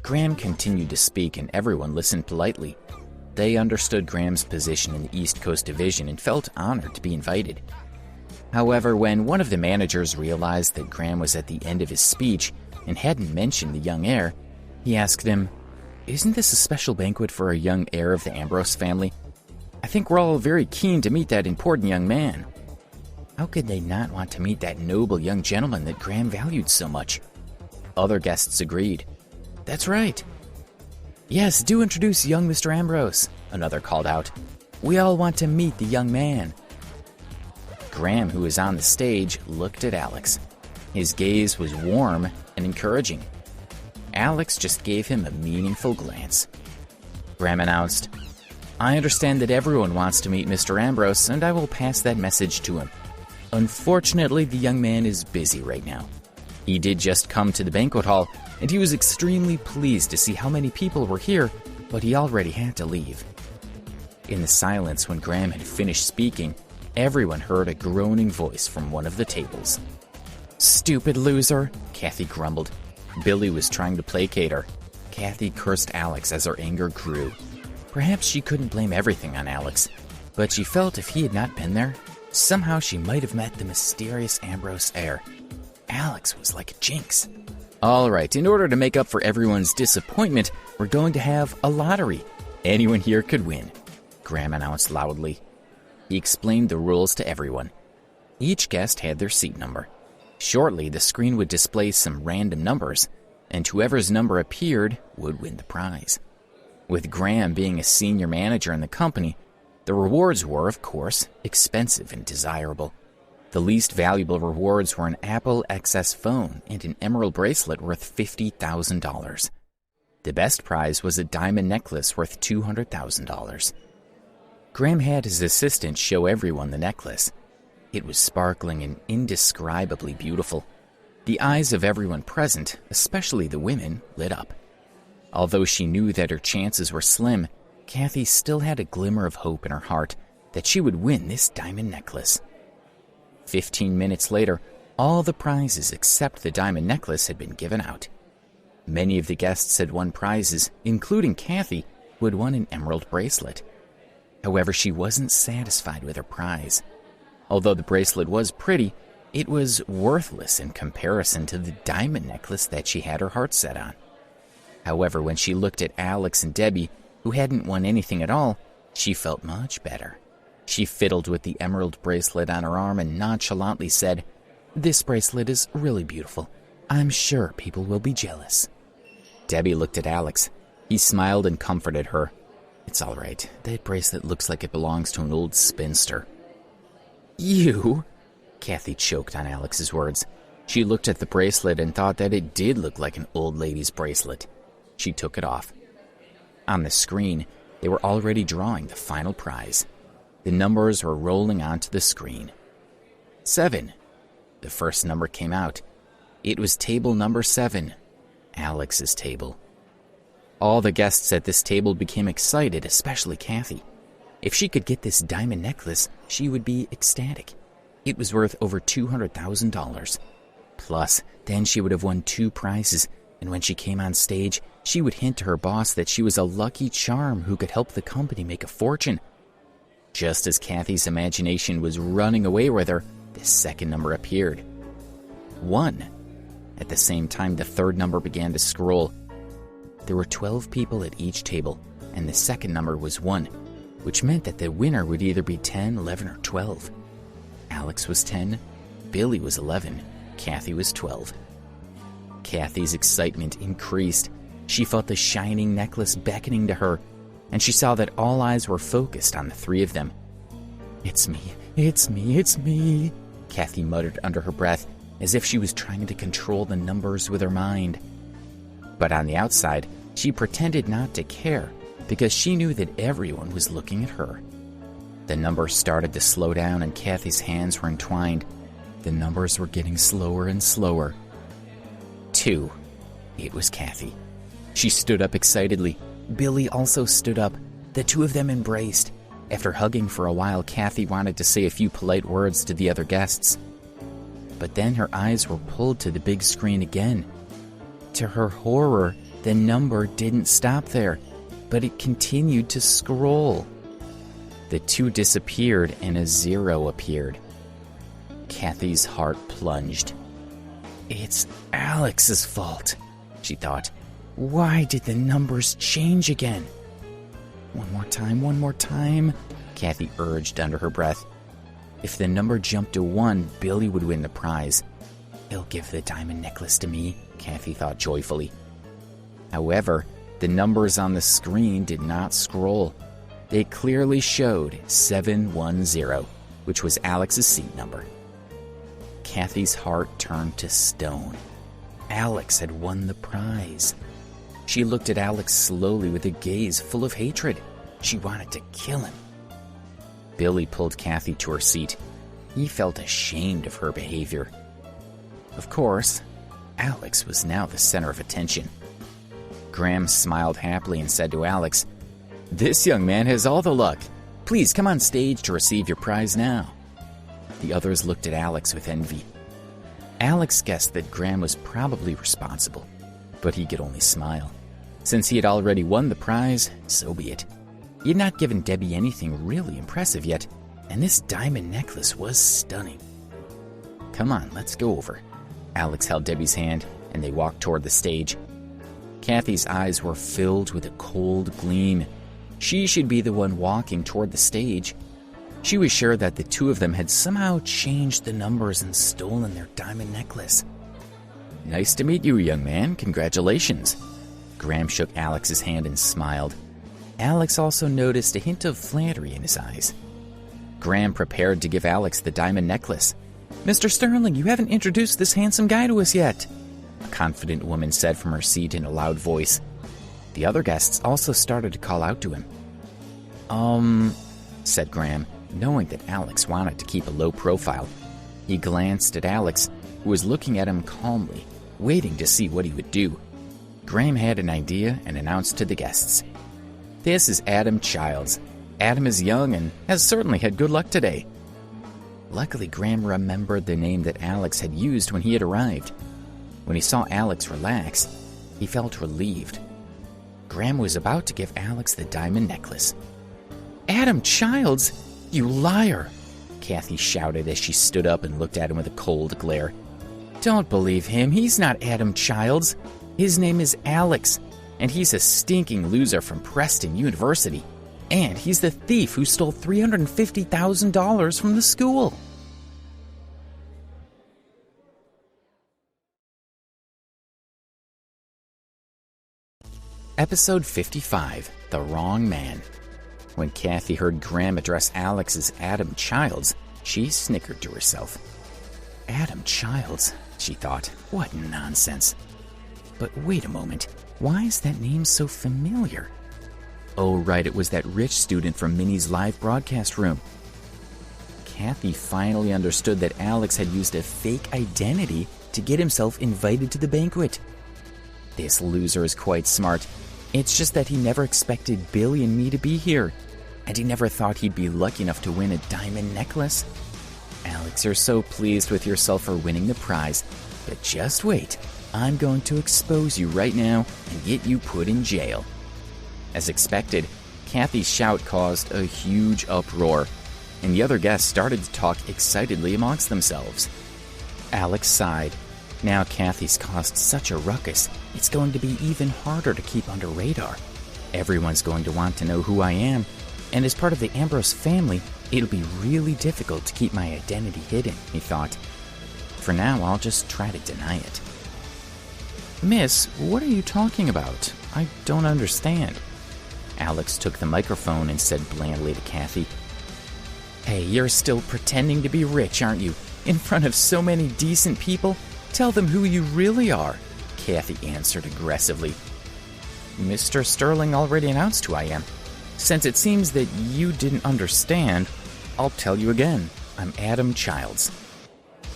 Graham continued to speak and everyone listened politely. They understood Graham's position in the East Coast Division and felt honored to be invited. However, when one of the managers realized that Graham was at the end of his speech and hadn't mentioned the young heir, he asked him, "Isn't this a special banquet for a young heir of the Ambrose family? I think we're all very keen to meet that important young man." How could they not want to meet that noble young gentleman that Graham valued so much? Other guests agreed. "That's right." "Yes, do introduce young Mr. Ambrose," another called out. "We all want to meet the young man." Graham, who was on the stage, looked at Alex. His gaze was warm and encouraging. Alex just gave him a meaningful glance. Graham announced, "I understand that everyone wants to meet Mr. Ambrose, and I will pass that message to him. Unfortunately, the young man is busy right now. He did just come to the banquet hall, and he was extremely pleased to see how many people were here, but he already had to leave." In the silence when Graham had finished speaking, everyone heard a groaning voice from one of the tables. "Stupid loser," Kathy grumbled. Billy was trying to placate her. Kathy cursed Alex as her anger grew. Perhaps she couldn't blame everything on Alex, but she felt if he had not been there, somehow she might have met the mysterious Ambrose heir. Alex was like a jinx. "All right, in order to make up for everyone's disappointment, we're going to have a lottery. Anyone here could win," Graham announced loudly. He explained the rules to everyone. Each guest had their seat number. Shortly, the screen would display some random numbers, and whoever's number appeared would win the prize. With Graham being a senior manager in the company, the rewards were, of course, expensive and desirable. The least valuable rewards were an Apple XS phone and an emerald bracelet worth $50,000. The best prize was a diamond necklace worth $200,000. Graham had his assistant show everyone the necklace. It was sparkling and indescribably beautiful. The eyes of everyone present, especially the women, lit up. Although she knew that her chances were slim, Kathy still had a glimmer of hope in her heart that she would win this diamond necklace. 15 minutes later, all the prizes except the diamond necklace had been given out. Many of the guests had won prizes, including Kathy, who had won an emerald bracelet. However, she wasn't satisfied with her prize. Although the bracelet was pretty, it was worthless in comparison to the diamond necklace that she had her heart set on. However, when she looked at Alex and Debbie, who hadn't won anything at all, she felt much better. She fiddled with the emerald bracelet on her arm and nonchalantly said, "This bracelet is really beautiful. I'm sure people will be jealous." Debbie looked at Alex. He smiled and comforted her. "It's all right. That bracelet looks like it belongs to an old spinster." "You?" Kathy choked on Alex's words. She looked at the bracelet and thought that it did look like an old lady's bracelet. She took it off. On the screen, they were already drawing the final prize. The numbers were rolling onto the screen. 7. The first number came out. It was table number 7, Alex's table. All the guests at this table became excited, especially Kathy. If she could get this diamond necklace, she would be ecstatic. It was worth over $200,000. Plus, then she would have won 2 prizes, and when she came on stage, she would hint to her boss that she was a lucky charm who could help the company make a fortune. Just as Kathy's imagination was running away with her, the second number appeared. 1. At the same time, the third number began to scroll. There were 12 people at each table, and the second number was 1, which meant that the winner would either be 10, 11, or 12. Alex was 10, Billy was 11, Kathy was 12. Kathy's excitement increased. She felt the shining necklace beckoning to her, and she saw that all eyes were focused on the 3 of them. "It's me, it's me, it's me," Kathy muttered under her breath, as if she was trying to control the numbers with her mind. But on the outside, she pretended not to care, because she knew that everyone was looking at her. The numbers started to slow down and Kathy's hands were entwined. The numbers were getting slower and slower. 2. It was Kathy. She stood up excitedly. Billy also stood up. The 2 of them embraced. After hugging for a while, Kathy wanted to say a few polite words to the other guests. But then her eyes were pulled to the big screen again. To her horror, the number didn't stop there, but it continued to scroll. The 2 disappeared and a 0 appeared. Kathy's heart plunged. "It's Alex's fault," she thought. "Why did the numbers change again?" One more time, Kathy urged under her breath. If the number jumped to 1, Billy would win the prize. "He'll give the diamond necklace to me," Kathy thought joyfully. However, the numbers on the screen did not scroll. They clearly showed 710, which was Alex's seat number. Kathy's heart turned to stone. Alex had won the prize. She looked at Alex slowly with a gaze full of hatred. She wanted to kill him. Billy pulled Kathy to her seat. He felt ashamed of her behavior. Of course, Alex was now the center of attention. Graham smiled happily and said to Alex, "This young man has all the luck. Please come on stage to receive your prize now." The others looked at Alex with envy. Alex guessed that Graham was probably responsible, but he could only smile. Since he had already won the prize, so be it. He had not given Debbie anything really impressive yet, and this diamond necklace was stunning. "Come on, let's go over." Alex held Debbie's hand, and they walked toward the stage. Kathy's eyes were filled with a cold gleam. She should be the one walking toward the stage. She was sure that the 2 of them had somehow changed the numbers and stolen their diamond necklace. "Nice to meet you, young man. Congratulations." Graham shook Alex's hand and smiled. Alex also noticed a hint of flattery in his eyes. Graham prepared to give Alex the diamond necklace. "Mr. Sterling, you haven't introduced this handsome guy to us yet," a confident woman said from her seat in a loud voice. The other guests also started to call out to him. Said Graham, knowing that Alex wanted to keep a low profile. He glanced at Alex, who was looking at him calmly, waiting to see what he would do. Graham had an idea and announced to the guests, "This is Adam Childs. Adam is young and has certainly had good luck today." Luckily, Graham remembered the name that Alex had used when he had arrived. When he saw Alex relax, he felt relieved. Graham was about to give Alex the diamond necklace. "Adam Childs? You liar!" Kathy shouted as she stood up and looked at him with a cold glare. "Don't believe him. He's not Adam Childs. His name is Alex, and he's a stinking loser from Preston University. And he's the thief who stole $350,000 from the school." Episode 55, The Wrong Man. When Kathy heard Graham address Alex as Adam Childs, she snickered to herself. Adam Childs, she thought. What nonsense. But wait a moment, why is that name so familiar? Oh, right, it was that rich student from Minnie's live broadcast room. Kathy finally understood that Alex had used a fake identity to get himself invited to the banquet. This loser is quite smart. It's just that he never expected Billy and me to be here, and he never thought he'd be lucky enough to win a diamond necklace. Alex, you're so pleased with yourself for winning the prize, but just wait. I'm going to expose you right now and get you put in jail. As expected, Kathy's shout caused a huge uproar, and the other guests started to talk excitedly amongst themselves. Alex sighed. Now Kathy's caused such a ruckus, it's going to be even harder to keep under radar. Everyone's going to want to know who I am, and as part of the Ambrose family, it'll be really difficult to keep my identity hidden, he thought. For now, I'll just try to deny it. Miss, what are you talking about? I don't understand. Alex took the microphone and said blandly to Kathy, Hey, you're still pretending to be rich, aren't you? In front of so many decent people? Tell them who you really are, Kathy answered aggressively. Mr. Sterling already announced who I am. Since it seems that you didn't understand, I'll tell you again. I'm Adam Childs.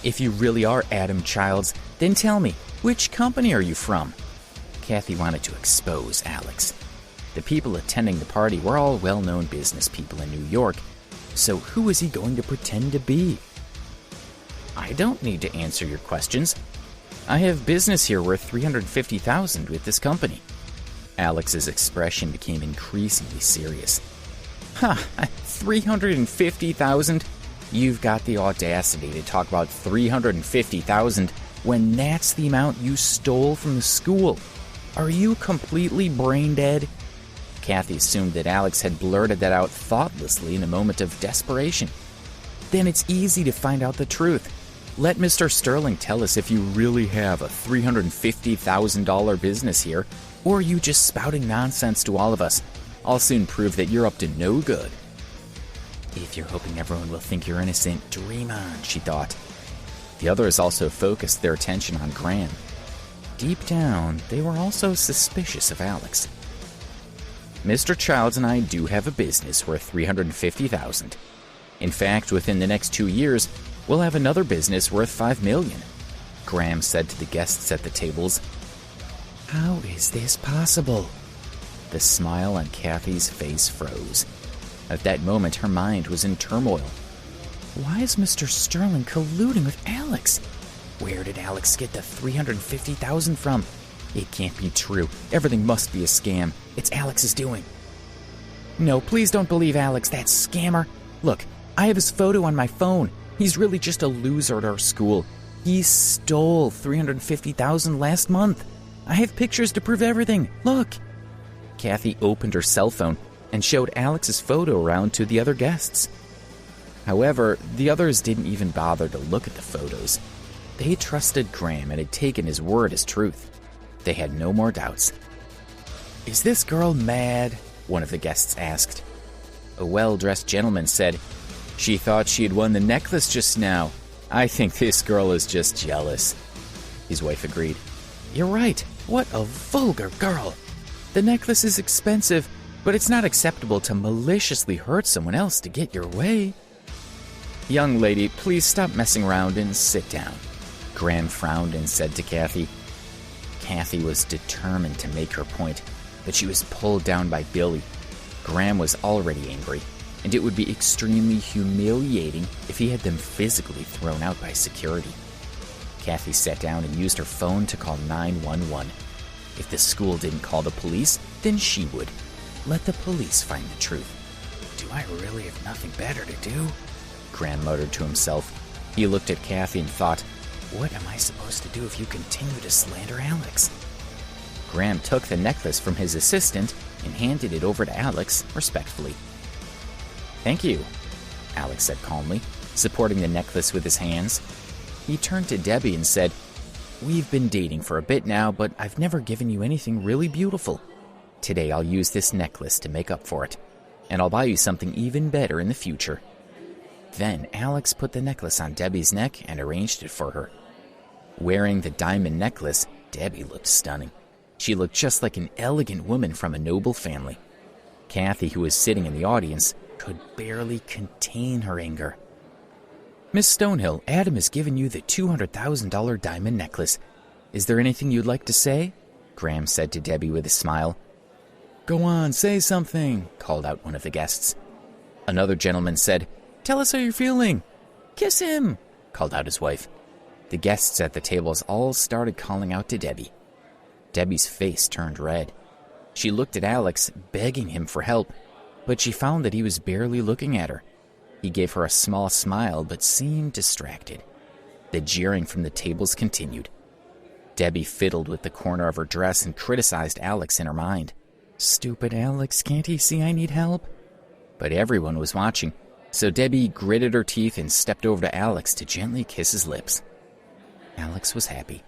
If you really are Adam Childs, then tell me, which company are you from? Kathy wanted to expose Alex. The people attending the party were all well-known business people in New York, so who was he going to pretend to be? I don't need to answer your questions. I have business here worth $350,000 with this company. Alex's expression became increasingly serious. $350,000? You've got the audacity to talk about $350,000 when that's the amount you stole from the school. Are you completely brain dead? Kathy assumed that Alex had blurted that out thoughtlessly in a moment of desperation. Then it's easy to find out the truth. Let Mr. Sterling tell us if you really have a $350,000 business here, or are you just spouting nonsense to all of us? I'll soon prove that you're up to no good. If you're hoping everyone will think you're innocent, dream on, she thought. The others also focused their attention on Graham. Deep down, they were also suspicious of Alex. Mr. Childs and I do have a business worth $350,000. In fact, within the next 2 years, we'll have another business worth $5 million, Graham said to the guests at the tables. How is this possible? The smile on Kathy's face froze. At that moment, her mind was in turmoil. Why is Mr. Sterling colluding with Alex? Where did Alex get the $350,000 from? It can't be true. Everything must be a scam. It's Alex's doing. No, please don't believe Alex, that scammer. Look, I have his photo on my phone. He's really just a loser at our school. He stole $350,000 last month. I have pictures to prove everything. Look. Kathy opened her cell phone and showed Alex's photo around to the other guests. However, the others didn't even bother to look at the photos. They trusted Graham and had taken his word as truth. They had no more doubts. Is this girl mad? One of the guests asked. A well-dressed gentleman said, She thought she had won the necklace just now. I think this girl is just jealous. His wife agreed. You're right. What a vulgar girl. The necklace is expensive, but it's not acceptable to maliciously hurt someone else to get your way. Young lady, please stop messing around and sit down. Graham frowned and said to Kathy. Kathy was determined to make her point, but she was pulled down by Billy. Graham was already angry, and it would be extremely humiliating if he had them physically thrown out by security. Kathy sat down and used her phone to call 911. If the school didn't call the police, then she would. Let the police find the truth. Do I really have nothing better to do? Graham muttered to himself. He looked at Kathy and thought, what am I supposed to do if you continue to slander Alex? Graham took the necklace from his assistant and handed it over to Alex respectfully. Thank you, Alex said calmly, supporting the necklace with his hands. He turned to Debbie and said, we've been dating for a bit now, but I've never given you anything really beautiful. Today I'll use this necklace to make up for it, and I'll buy you something even better in the future. Then Alex put the necklace on Debbie's neck and arranged it for her. Wearing the diamond necklace, Debbie looked stunning. She looked just like an elegant woman from a noble family. Kathy, who was sitting in the audience, could barely contain her anger. Miss Stonehill, Adam has given you the $200,000 diamond necklace. Is there anything you'd like to say? Graham said to Debbie with a smile. Go on, say something, called out one of the guests. Another gentleman said, tell us how you're feeling. Kiss him, called out his wife. The guests at the tables all started calling out to Debbie. Debbie's face turned red. She looked at Alex, begging him for help, but she found that he was barely looking at her. He gave her a small smile, but seemed distracted. The jeering from the tables continued. Debbie fiddled with the corner of her dress and criticized Alex in her mind. Stupid Alex, can't he see I need help? But everyone was watching, so Debbie gritted her teeth and stepped over to Alex to gently kiss his lips. Alex was happy.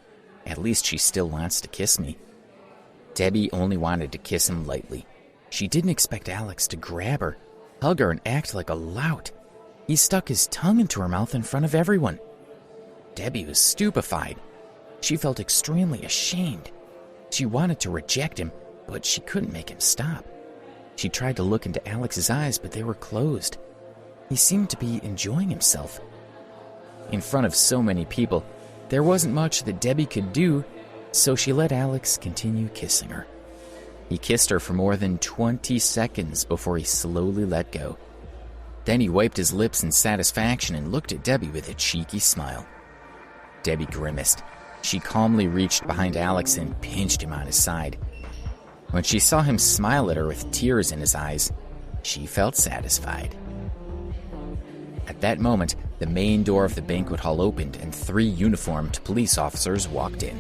At least she still wants to kiss me. Debbie only wanted to kiss him lightly. She didn't expect Alex to grab her, hug her, and act like a lout. He stuck his tongue into her mouth in front of everyone. Debbie was stupefied. She felt extremely ashamed. She wanted to reject him, but she couldn't make him stop. She tried to look into Alex's eyes, but they were closed. He seemed to be enjoying himself. In front of so many people, there wasn't much that Debbie could do, so she let Alex continue kissing her. He kissed her for more than 20 seconds before he slowly let go. Then he wiped his lips in satisfaction and looked at Debbie with a cheeky smile. Debbie grimaced. She calmly reached behind Alex and pinched him on his side. When she saw him smile at her with tears in his eyes, she felt satisfied. At that moment, the main door of the banquet hall opened and 3 uniformed police officers walked in.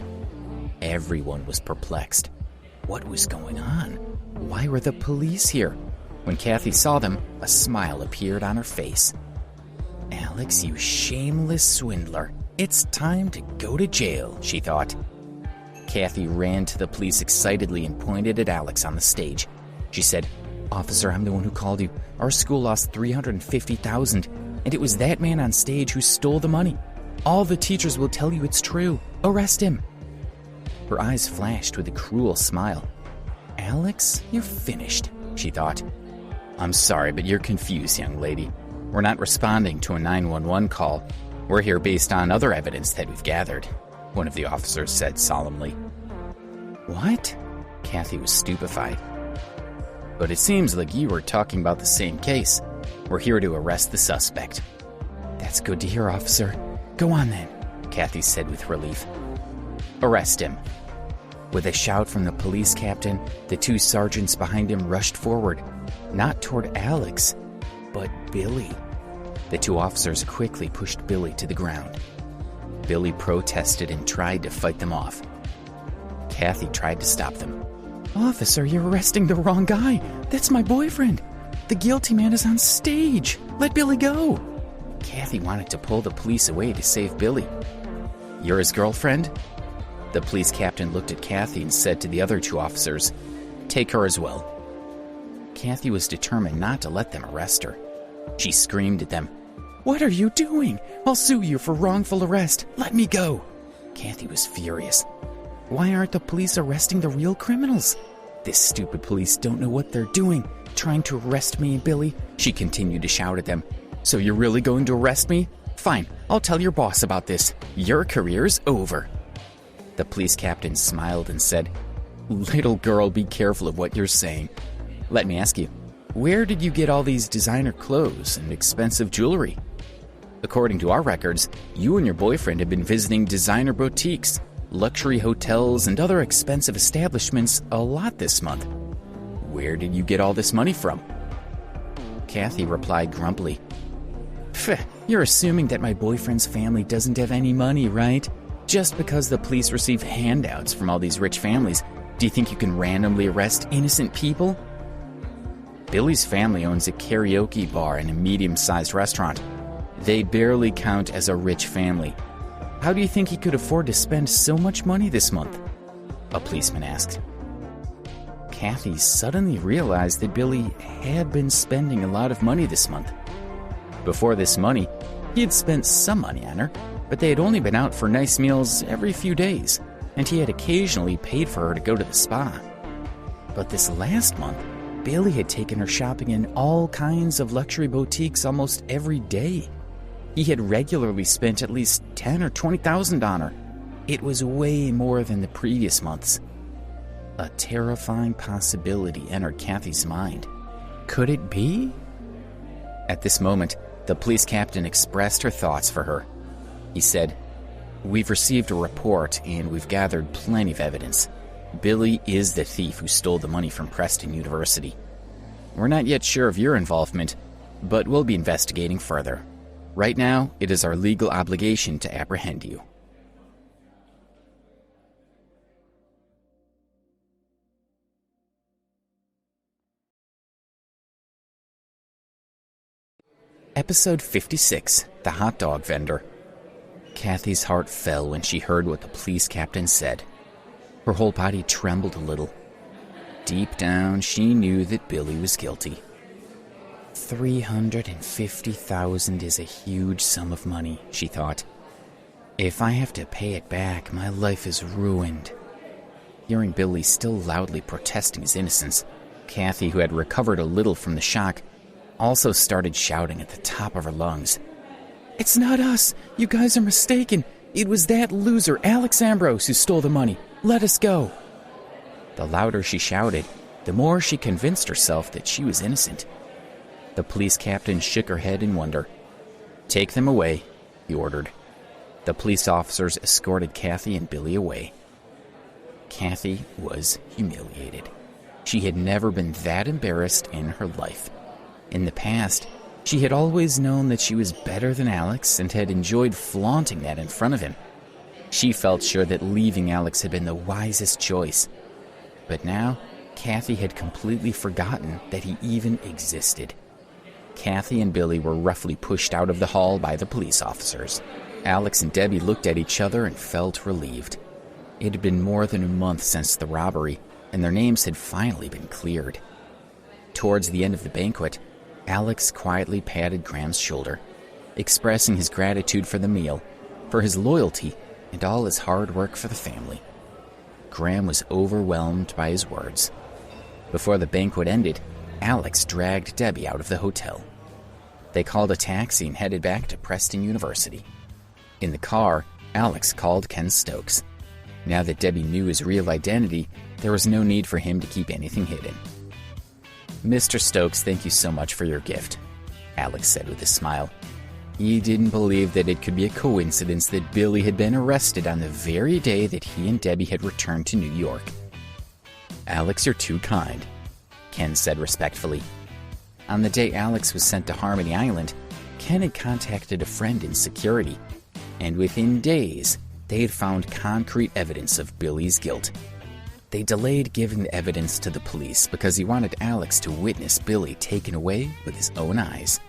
Everyone was perplexed. What was going on? Why were the police here? When Kathy saw them, a smile appeared on her face. Alex, you shameless swindler. It's time to go to jail, she thought. Kathy ran to the police excitedly and pointed at Alex on the stage. She said, Officer, I'm the one who called you. Our school lost $350,000, and it was that man on stage who stole the money. All the teachers will tell you it's true. Arrest him. Her eyes flashed with a cruel smile. Alex, you're finished, she thought. I'm sorry, but you're confused, young lady. We're not responding to a 911 call. We're here based on other evidence that we've gathered, one of the officers said solemnly. What? Kathy was stupefied. But it seems like you were talking about the same case. We're here to arrest the suspect. That's good to hear, officer. Go on then, Kathy said with relief. Arrest him. With a shout from the police captain, the 2 sergeants behind him rushed forward, not toward Alex, but Billy. The 2 officers quickly pushed Billy to the ground. Billy protested and tried to fight them off. Kathy tried to stop them. Officer, you're arresting the wrong guy. That's my boyfriend. The guilty man is on stage. Let Billy go. Kathy wanted to pull the police away to save Billy. You're his girlfriend? The police captain looked at Kathy and said to the other 2 officers, Take her as well. Kathy was determined not to let them arrest her. She screamed at them, What are you doing? I'll sue you for wrongful arrest. Let me go. Kathy was furious. Why aren't the police arresting the real criminals? This stupid police don't know what they're doing, trying to arrest me and Billy, she continued to shout at them. So you're really going to arrest me? Fine, I'll tell your boss about this. Your career's over. The police captain smiled and said, Little girl, be careful of what you're saying. Let me ask you, where did you get all these designer clothes and expensive jewelry? According to our records, you and your boyfriend have been visiting designer boutiques, luxury hotels, and other expensive establishments a lot this month. Where did you get all this money from? Kathy replied grumpily, You're assuming that my boyfriend's family doesn't have any money, right? Just because the police receive handouts from all these rich families, do you think you can randomly arrest innocent people? Billy's family owns a karaoke bar and a medium-sized restaurant. They barely count as a rich family. How do you think he could afford to spend so much money this month? A policeman asked. Kathy suddenly realized that Billy had been spending a lot of money this month. Before this money, he had spent some money on her, but they had only been out for nice meals every few days, and he had occasionally paid for her to go to the spa. But this last month, Billy had taken her shopping in all kinds of luxury boutiques almost every day. He had regularly spent at least $10,000 or $20,000 on her. It was way more than the previous months. A terrifying possibility entered Kathy's mind. Could it be? At this moment, the police captain expressed her thoughts for her. He said, We've received a report and we've gathered plenty of evidence. Billy is the thief who stole the money from Preston University. We're not yet sure of your involvement, but we'll be investigating further. Right now, it is our legal obligation to apprehend you. Episode 56, The Hot Dog Vendor. Kathy's heart fell when she heard what the police captain said. Her whole body trembled a little. Deep down, she knew that Billy was guilty. $350,000 is a huge sum of money, she thought. If I have to pay it back, my life is ruined. Hearing Billy still loudly protesting his innocence, Kathy, who had recovered a little from the shock, also started shouting at the top of her lungs. It's not us! You guys are mistaken! It was that loser, Alex Ambrose, who stole the money. Let us go! The louder she shouted, the more she convinced herself that she was innocent. The police captain shook her head in wonder. Take them away, he ordered. The police officers escorted Kathy and Billy away. Kathy was humiliated. She had never been that embarrassed in her life. In the past, she had always known that she was better than Alex and had enjoyed flaunting that in front of him. She felt sure that leaving Alex had been the wisest choice. But now, Kathy had completely forgotten that he even existed. Kathy and Billy were roughly pushed out of the hall by the police officers. Alex and Debbie looked at each other and felt relieved. It had been more than a month since the robbery, and their names had finally been cleared. Towards the end of the banquet, Alex quietly patted Graham's shoulder, expressing his gratitude for the meal, for his loyalty, and all his hard work for the family. Graham was overwhelmed by his words. Before the banquet ended, Alex dragged Debbie out of the hotel. They called a taxi and headed back to Preston University. In the car, Alex called Ken Stokes. Now that Debbie knew his real identity, there was no need for him to keep anything hidden. Mr. Stokes, thank you so much for your gift, Alex said with a smile. He didn't believe that it could be a coincidence that Billy had been arrested on the very day that he and Debbie had returned to New York. Alex, you're too kind, Ken said respectfully. On the day Alex was sent to Harmony Island, Ken had contacted a friend in security, and within days, they had found concrete evidence of Billy's guilt. They delayed giving the evidence to the police because he wanted Alex to witness Billy taken away with his own eyes.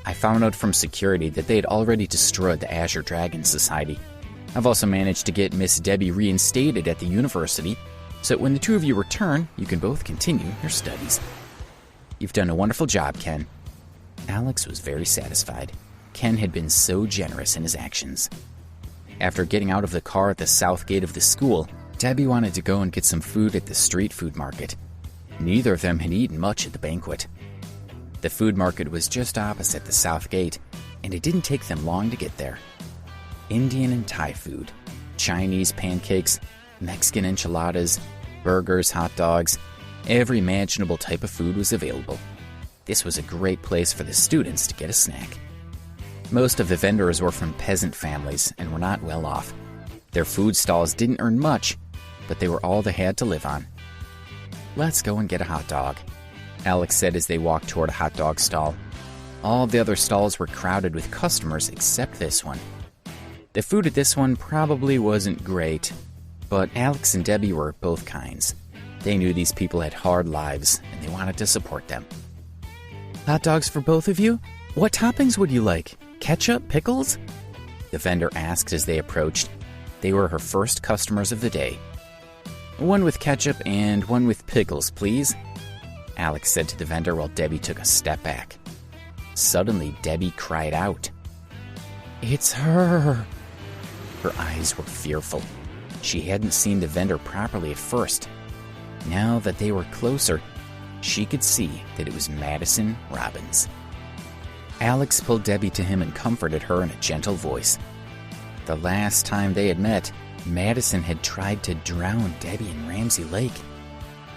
I found out from security that they had already destroyed the Azure Dragon Society. I've also managed to get Miss Debbie reinstated at the university, so when the two of you return, you can both continue your studies. You've done a wonderful job, Ken. Alex was very satisfied. Ken had been so generous in his actions. After getting out of the car at the south gate of the school, Debbie wanted to go and get some food at the street food market. Neither of them had eaten much at the banquet. The food market was just opposite the south gate, and it didn't take them long to get there. Indian and Thai food, Chinese pancakes, Mexican enchiladas, burgers, hot dogs, every imaginable type of food was available. This was a great place for the students to get a snack. Most of the vendors were from peasant families and were not well off. Their food stalls didn't earn much, but they were all they had to live on. "Let's go and get a hot dog," Alex said as they walked toward a hot dog stall. All the other stalls were crowded with customers except this one. The food at this one probably wasn't great, but Alex and Debbie were both kinds. They knew these people had hard lives, and they wanted to support them. "Hot dogs for both of you? What toppings would you like? Ketchup, pickles?" the vendor asked as they approached. They were her first customers of the day. "One with ketchup and one with pickles, please," Alex said to the vendor while Debbie took a step back. Suddenly, Debbie cried out. "It's her!" Her eyes were fearful. She hadn't seen the vendor properly at first. Now that they were closer, she could see that it was Madison Robbins. Alex pulled Debbie to him and comforted her in a gentle voice. The last time they had met, Madison had tried to drown Debbie in Ramsey Lake.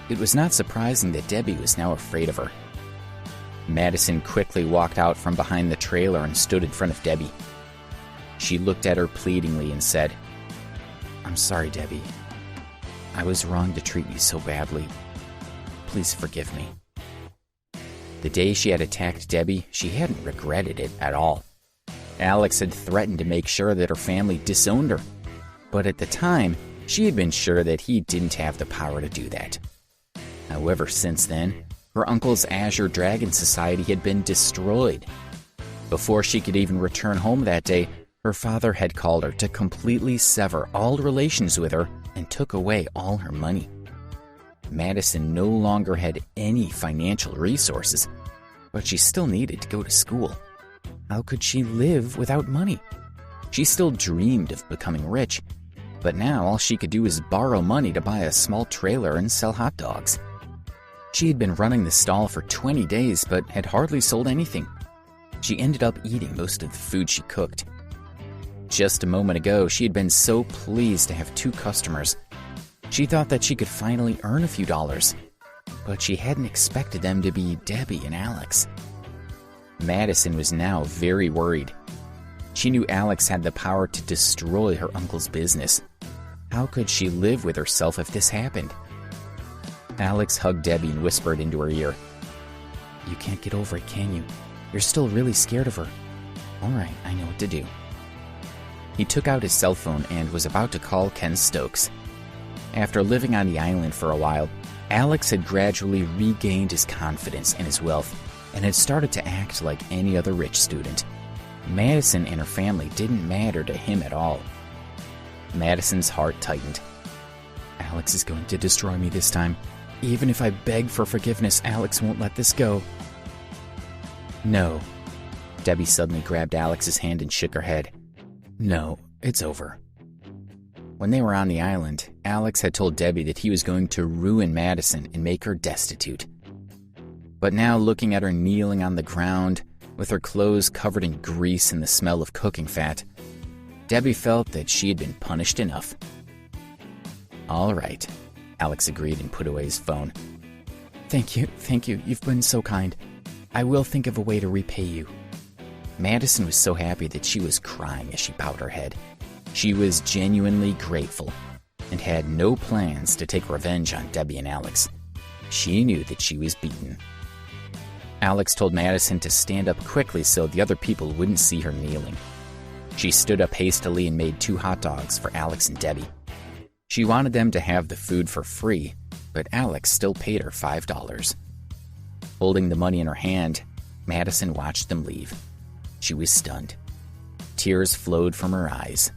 It was not surprising that Debbie was now afraid of her. Madison quickly walked out from behind the trailer and stood in front of Debbie. She looked at her pleadingly and said, "I'm sorry, Debbie. I was wrong to treat you so badly. Please forgive me." The day she had attacked Debbie, she hadn't regretted it at all. Alex had threatened to make sure that her family disowned her, but at the time, she had been sure that he didn't have the power to do that. However, since then, her uncle's Azure Dragon Society had been destroyed. Before she could even return home that day, her father had called her to completely sever all relations with her and took away all her money. Madison no longer had any financial resources, but she still needed to go to school. How could she live without money? She still dreamed of becoming rich, but now all she could do was borrow money to buy a small trailer and sell hot dogs. She had been running the stall for 20 days, but had hardly sold anything. She ended up eating most of the food she cooked. Just a moment ago, she had been so pleased to have 2 customers. She thought that she could finally earn a few dollars, but she hadn't expected them to be Debbie and Alex. Madison was now very worried. She knew Alex had the power to destroy her uncle's business. How could she live with herself if this happened? Alex hugged Debbie and whispered into her ear, "You can't get over it, can you? You're still really scared of her." "All right, I know what to do." He took out his cell phone and was about to call Ken Stokes. After living on the island for a while, Alex had gradually regained his confidence and his wealth and had started to act like any other rich student. Madison and her family didn't matter to him at all. Madison's heart tightened. "Alex is going to destroy me this time. Even if I beg for forgiveness, Alex won't let this go." "No." Debbie suddenly grabbed Alex's hand and shook her head. "No, it's over." When they were on the island, Alex had told Debbie that he was going to ruin Madison and make her destitute. But now, looking at her kneeling on the ground, with her clothes covered in grease and the smell of cooking fat, Debbie felt that she had been punished enough. "All right," Alex agreed and put away his phone. Thank you. You've been so kind. I will think of a way to repay you." Madison was so happy that she was crying as she bowed her head. She was genuinely grateful and had no plans to take revenge on Debbie and Alex. She knew that she was beaten. Alex told Madison to stand up quickly so the other people wouldn't see her kneeling. She stood up hastily and made 2 hot dogs for Alex and Debbie. She wanted them to have the food for free, but Alex still paid her $5. Holding the money in her hand, Madison watched them leave. She was stunned. Tears flowed from her eyes.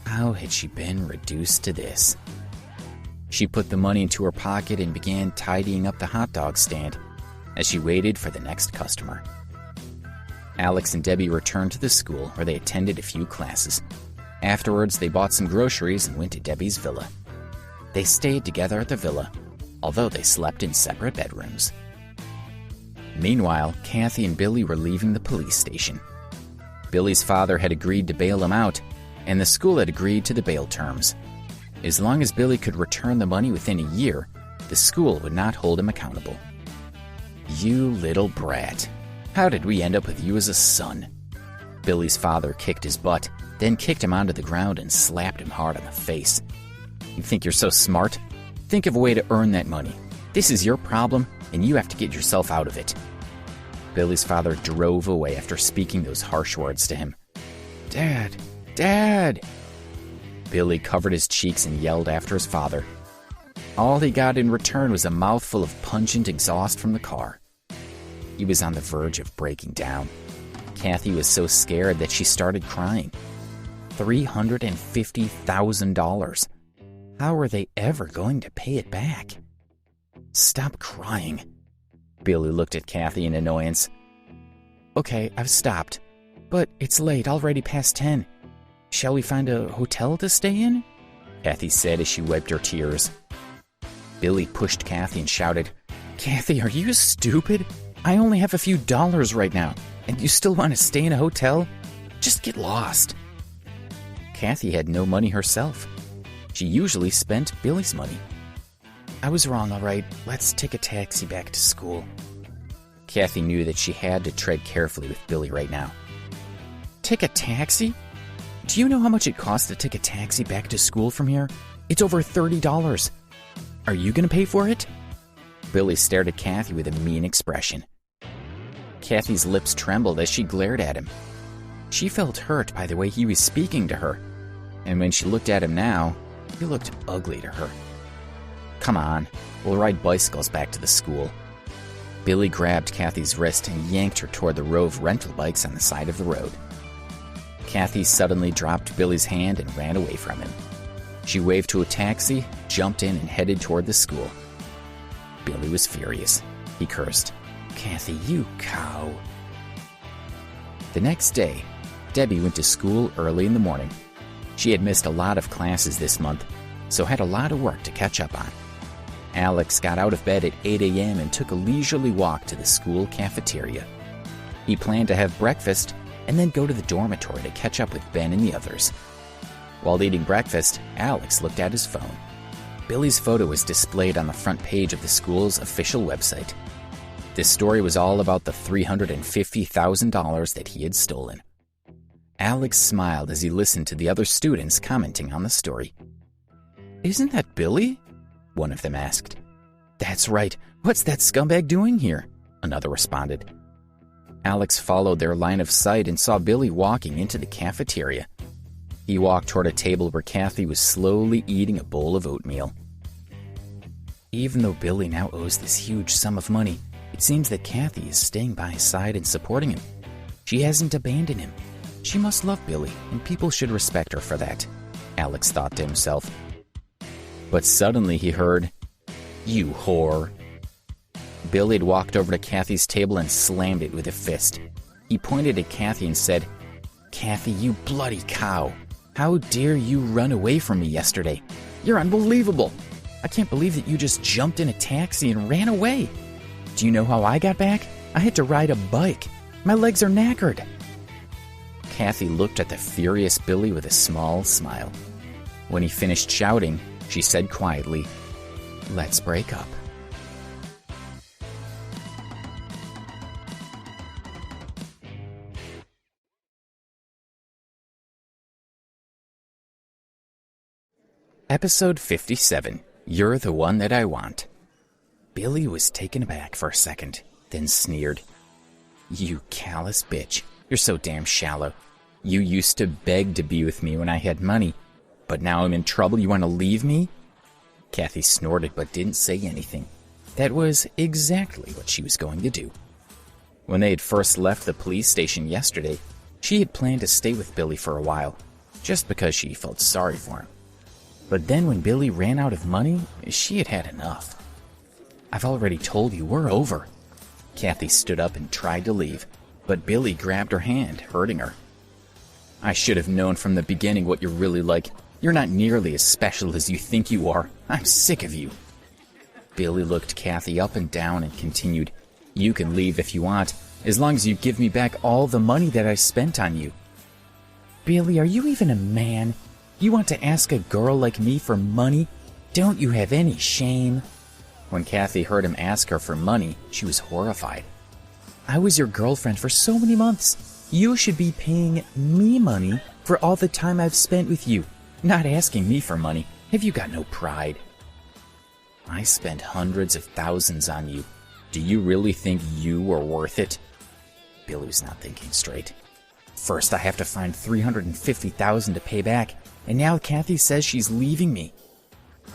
How had she been reduced to this? She put the money into her pocket and began tidying up the hot dog stand as she waited for the next customer. Alex and Debbie returned to the school where they attended a few classes. Afterwards, they bought some groceries and went to Debbie's villa. They stayed together at the villa, although they slept in separate bedrooms. Meanwhile, Kathy and Billy were leaving the police station. Billy's father had agreed to bail him out, and the school had agreed to the bail terms. As long as Billy could return the money within a year, the school would not hold him accountable. You little brat. How did we end up with you as a son? Billy's father kicked his butt, then kicked him onto the ground and slapped him hard on the face. You think you're so smart? Think of a way to earn that money. This is your problem, and you have to get yourself out of it. Billy's father drove away after speaking those harsh words to him. Dad! Dad! Billy covered his cheeks and yelled after his father. All he got in return was a mouthful of pungent exhaust from the car. He was on the verge of breaking down. Kathy was so scared that she started crying. $350,000. How were they ever going to pay it back? Stop crying. Billy looked at Kathy in annoyance. Okay, I've stopped. But it's late, already past 10. Shall we find a hotel to stay in? Kathy said as she wiped her tears. Billy pushed Kathy and shouted, Kathy, are you stupid? I only have a few dollars right now, and you still want to stay in a hotel? Just get lost. Kathy had no money herself. She usually spent Billy's money. I was wrong, all right. Let's take a taxi back to school. Kathy knew that she had to tread carefully with Billy right now. Take a taxi? Do you know how much it costs to take a taxi back to school from here? It's over $30. Are you going to pay for it? Billy stared at Kathy with a mean expression. Kathy's lips trembled as she glared at him. She felt hurt by the way he was speaking to her, and when she looked at him now, he looked ugly to her. Come on, we'll ride bicycles back to the school. Billy grabbed Kathy's wrist and yanked her toward the row of rental bikes on the side of the road. Kathy suddenly dropped Billy's hand and ran away from him. She waved to a taxi, jumped in, and headed toward the school. Billy was furious. He cursed, Kathy, you cow. The next day, Debbie went to school early in the morning. She had missed a lot of classes this month, so had a lot of work to catch up on. Alex got out of bed at 8 a.m. and took a leisurely walk to the school cafeteria. He planned to have breakfast and then go to the dormitory to catch up with Ben and the others. While eating breakfast, Alex looked at his phone. Billy's photo was displayed on the front page of the school's official website. This story was all about the $350,000 that he had stolen. Alex smiled as he listened to the other students commenting on the story. Isn't that Billy? One of them asked. That's right. What's that scumbag doing here? Another responded. Alex followed their line of sight and saw Billy walking into the cafeteria. He walked toward a table where Kathy was slowly eating a bowl of oatmeal. Even though Billy now owes this huge sum of money, it seems that Kathy is staying by his side and supporting him. She hasn't abandoned him. She must love Billy, and people should respect her for that, Alex thought to himself. But suddenly he heard, You whore. Billy had walked over to Kathy's table and slammed it with a fist. He pointed at Kathy and said, Kathy, you bloody cow. How dare you run away from me yesterday? You're unbelievable. I can't believe that you just jumped in a taxi and ran away. Do you know how I got back? I had to ride a bike. My legs are knackered. Kathy looked at the furious Billy with a small smile. When he finished shouting, she said quietly, Let's break up. Episode 57, You're the One That I Want. Billy was taken aback for a second, then sneered. You callous bitch. You're so damn shallow. You used to beg to be with me when I had money, but now I'm in trouble, you want to leave me? Kathy snorted but didn't say anything. That was exactly what she was going to do. When they had first left the police station yesterday, she had planned to stay with Billy for a while, just because she felt sorry for him. But then when Billy ran out of money, she had had enough. I've already told you, we're over. Kathy stood up and tried to leave, but Billy grabbed her hand, hurting her. I should have known from the beginning what you're really like. You're not nearly as special as you think you are. I'm sick of you. Billy looked Kathy up and down and continued, You can leave if you want, as long as you give me back all the money that I spent on you. Billy, are you even a man? You want to ask a girl like me for money? Don't you have any shame? When Kathy heard him ask her for money, she was horrified. I was your girlfriend for so many months. You should be paying me money for all the time I've spent with you, not asking me for money. Have you got no pride? I spent hundreds of thousands on you. Do you really think you were worth it? Billy was not thinking straight. First, I have to find $350,000 to pay back, and now Kathy says she's leaving me.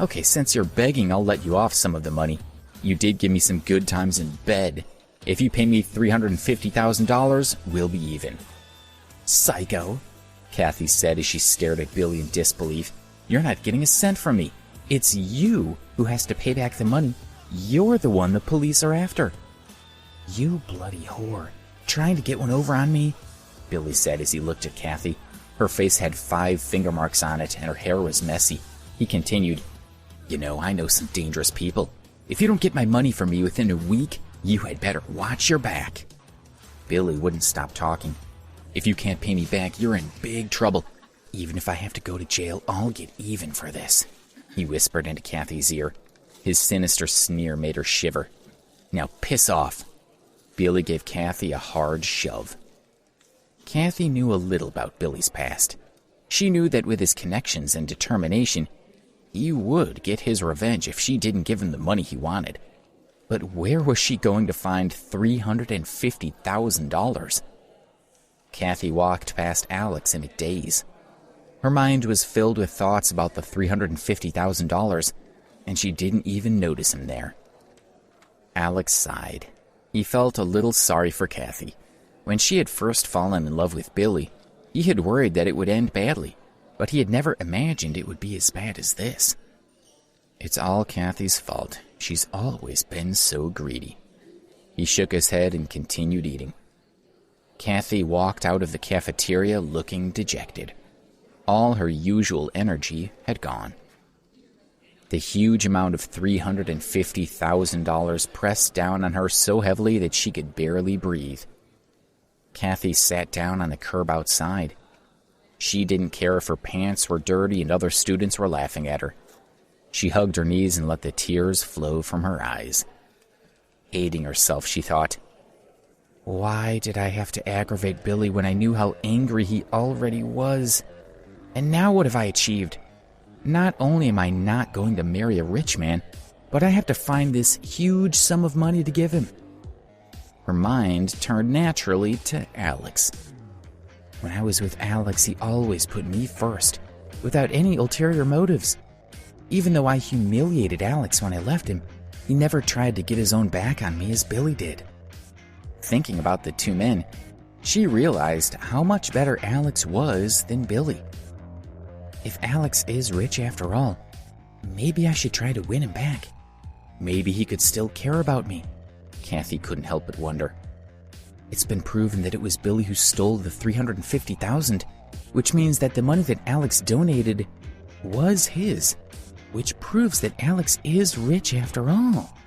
Okay, since you're begging, I'll let you off some of the money. You did give me some good times in bed. If you pay me $350,000, we'll be even. Psycho, Kathy said as she stared at Billy in disbelief. You're not getting a cent from me. It's you who has to pay back the money. You're the one the police are after. You bloody whore. Trying to get one over on me? Billy said as he looked at Kathy. Her face had 5 finger marks on it, and her hair was messy. He continued, You know, I know some dangerous people. If you don't get my money from me within a week, you had better watch your back. Billy wouldn't stop talking. If you can't pay me back, you're in big trouble. Even if I have to go to jail, I'll get even for this, he whispered into Kathy's ear. His sinister sneer made her shiver. Now piss off. Billy gave Kathy a hard shove. Kathy knew a little about Billy's past. She knew that with his connections and determination, he would get his revenge if she didn't give him the money he wanted. But where was she going to find $350,000? Kathy walked past Alex in a daze. Her mind was filled with thoughts about the $350,000, and she didn't even notice him there. Alex sighed. He felt a little sorry for Kathy. When she had first fallen in love with Billy, he had worried that it would end badly, but he had never imagined it would be as bad as this. It's all Kathy's fault. She's always been so greedy. He shook his head and continued eating. Kathy walked out of the cafeteria looking dejected. All her usual energy had gone. The huge amount of $350,000 pressed down on her so heavily that she could barely breathe. Kathy sat down on the curb outside. She didn't care if her pants were dirty and other students were laughing at her. She hugged her knees and let the tears flow from her eyes. Hating herself, she thought, why did I have to aggravate Billy when I knew how angry he already was? And now what have I achieved? Not only am I not going to marry a rich man, but I have to find this huge sum of money to give him. Her mind turned naturally to Alex. When I was with Alex, he always put me first, without any ulterior motives. Even though I humiliated Alex when I left him, he never tried to get his own back on me as Billy did. Thinking about the two men, she realized how much better Alex was than Billy. If Alex is rich after all, maybe I should try to win him back. Maybe he could still care about me. Kathy couldn't help but wonder. It's been proven that it was Billy who stole the $350,000, which means that the money that Alex donated was his, which proves that Alex is rich after all.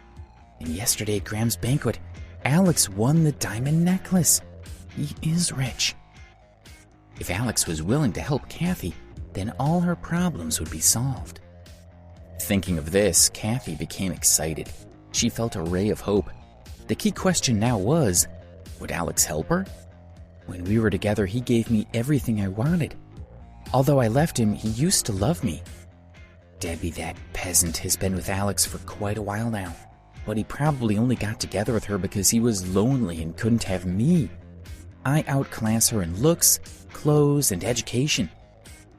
And yesterday at Graham's banquet, Alex won the diamond necklace. He is rich. If Alex was willing to help Kathy, then all her problems would be solved. Thinking of this, Kathy became excited. She felt a ray of hope. The key question now was, would Alex help her? When we were together, he gave me everything I wanted. Although I left him, he used to love me. Debbie, that peasant, has been with Alex for quite a while now, but he probably only got together with her because he was lonely and couldn't have me. I outclass her in looks, clothes, and education.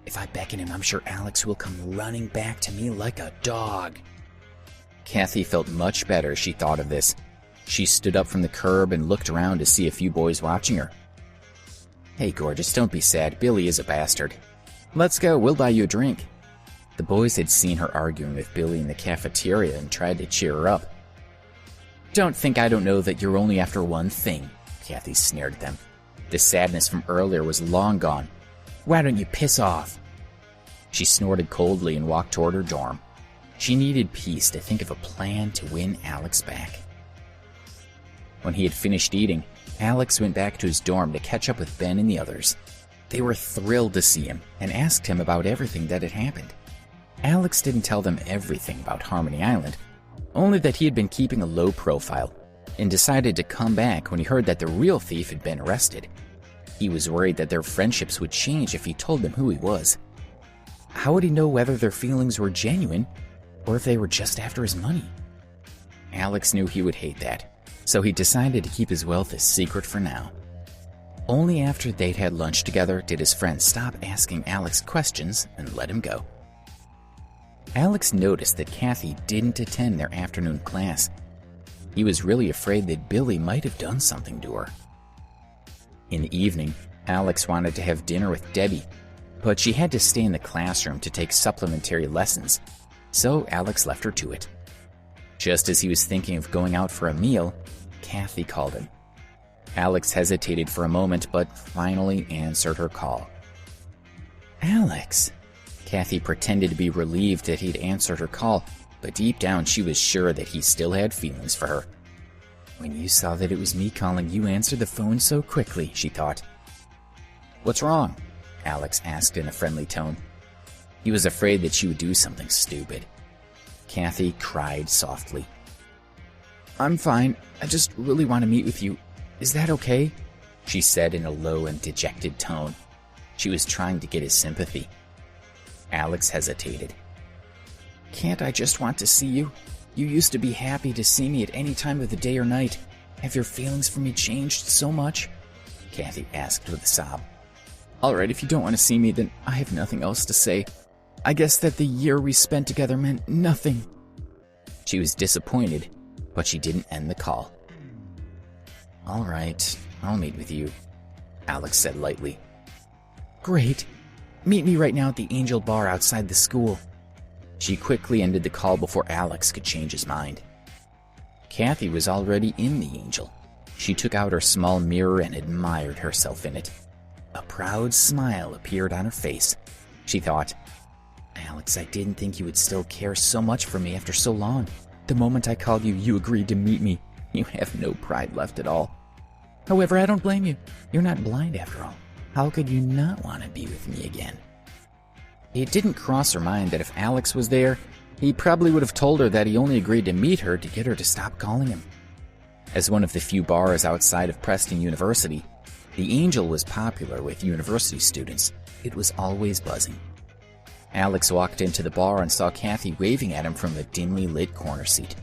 If I beckon him, I'm sure Alex will come running back to me like a dog. Kathy felt much better as she thought of this. She stood up from the curb and looked around to see a few boys watching her. Hey, gorgeous, don't be sad. Billy is a bastard. Let's go, we'll buy you a drink. The boys had seen her arguing with Billy in the cafeteria and tried to cheer her up. Don't think I don't know that you're only after one thing, Kathy sneered at them. The sadness from earlier was long gone. Why don't you piss off? She snorted coldly and walked toward her dorm. She needed peace to think of a plan to win Alex back. When he had finished eating, Alex went back to his dorm to catch up with Ben and the others. They were thrilled to see him and asked him about everything that had happened. Alex didn't tell them everything about Harmony Island, only that he had been keeping a low profile and decided to come back when he heard that the real thief had been arrested. He was worried that their friendships would change if he told them who he was. How would he know whether their feelings were genuine or if they were just after his money? Alex knew he would hate that, so he decided to keep his wealth a secret for now. Only after they'd had lunch together did his friends stop asking Alex questions and let him go. Alex noticed that Kathy didn't attend their afternoon class. He was really afraid that Billy might have done something to her. In the evening, Alex wanted to have dinner with Debbie, but she had to stay in the classroom to take supplementary lessons, so Alex left her to it. Just as he was thinking of going out for a meal, Kathy called him. Alex hesitated for a moment, but finally answered her call. "Alex." Kathy pretended to be relieved that he'd answered her call, but deep down she was sure that he still had feelings for her. "When you saw that it was me calling, you answered the phone so quickly," she thought. "What's wrong?" Alex asked in a friendly tone. He was afraid that she would do something stupid. Kathy cried softly. "I'm fine. I just really want to meet with you. Is that okay?" she said in a low and dejected tone. She was trying to get his sympathy. Alex hesitated. "Can't I just want to see you? You used to be happy to see me at any time of the day or night. Have your feelings for me changed so much?" Kathy asked with a sob. "Alright, if you don't want to see me, then I have nothing else to say. I guess that the year we spent together meant nothing." She was disappointed, but she didn't end the call. "Alright, I'll meet with you," Alex said lightly. "Great. Meet me right now at the Angel Bar outside the school." She quickly ended the call before Alex could change his mind. Kathy was already in the Angel. She took out her small mirror and admired herself in it. A proud smile appeared on her face. She thought, "Alex, I didn't think you would still care so much for me after so long. The moment I called you, you agreed to meet me. You have no pride left at all. However, I don't blame you. You're not blind after all. How could you not want to be with me again?" It didn't cross her mind that if Alex was there, he probably would have told her that he only agreed to meet her to get her to stop calling him. As one of the few bars outside of Preston University, the Angel was popular with university students. It was always buzzing. Alex walked into the bar and saw Kathy waving at him from the dimly lit corner seat.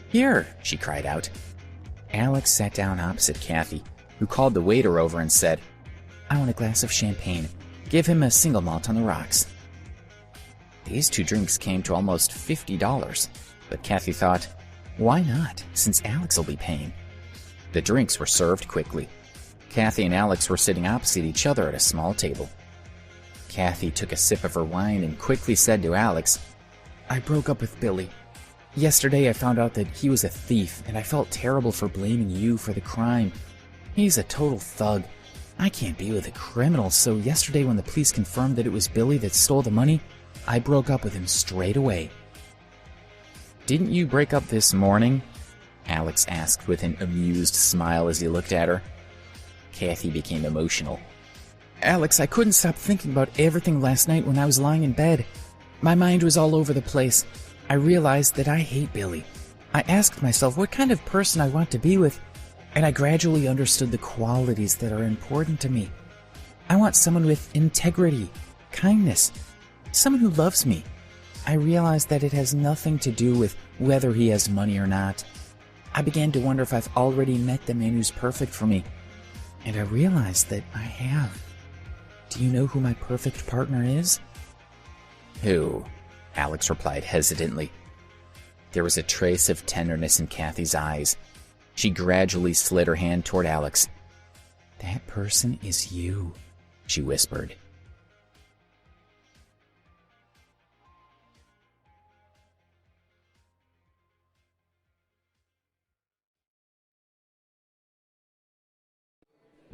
"Here," she cried out. Alex sat down opposite Kathy, who called the waiter over and said, "I want a glass of champagne. Give him a single malt on the rocks." These two drinks came to almost $50, but Kathy thought, why not, since Alex will be paying? The drinks were served quickly. Kathy and Alex were sitting opposite each other at a small table. Kathy took a sip of her wine and quickly said to Alex, "I broke up with Billy. Yesterday I found out that he was a thief, and I felt terrible for blaming you for the crime. He's a total thug. I can't be with a criminal, so yesterday when the police confirmed that it was Billy that stole the money, I broke up with him straight away." "Didn't you break up this morning?" Alex asked with an amused smile as he looked at her. Kathy became emotional. "Alex, I couldn't stop thinking about everything last night when I was lying in bed. My mind was all over the place. I realized that I hate Billy. I asked myself what kind of person I want to be with, and I gradually understood the qualities that are important to me. I want someone with integrity, kindness, someone who loves me. I realized that it has nothing to do with whether he has money or not. I began to wonder if I've already met the man who's perfect for me, and I realized that I have. Do you know who my perfect partner is?" "Who?" Alex replied hesitantly. There was a trace of tenderness in Kathy's eyes. She gradually slid her hand toward Alex. "That person is you," she whispered.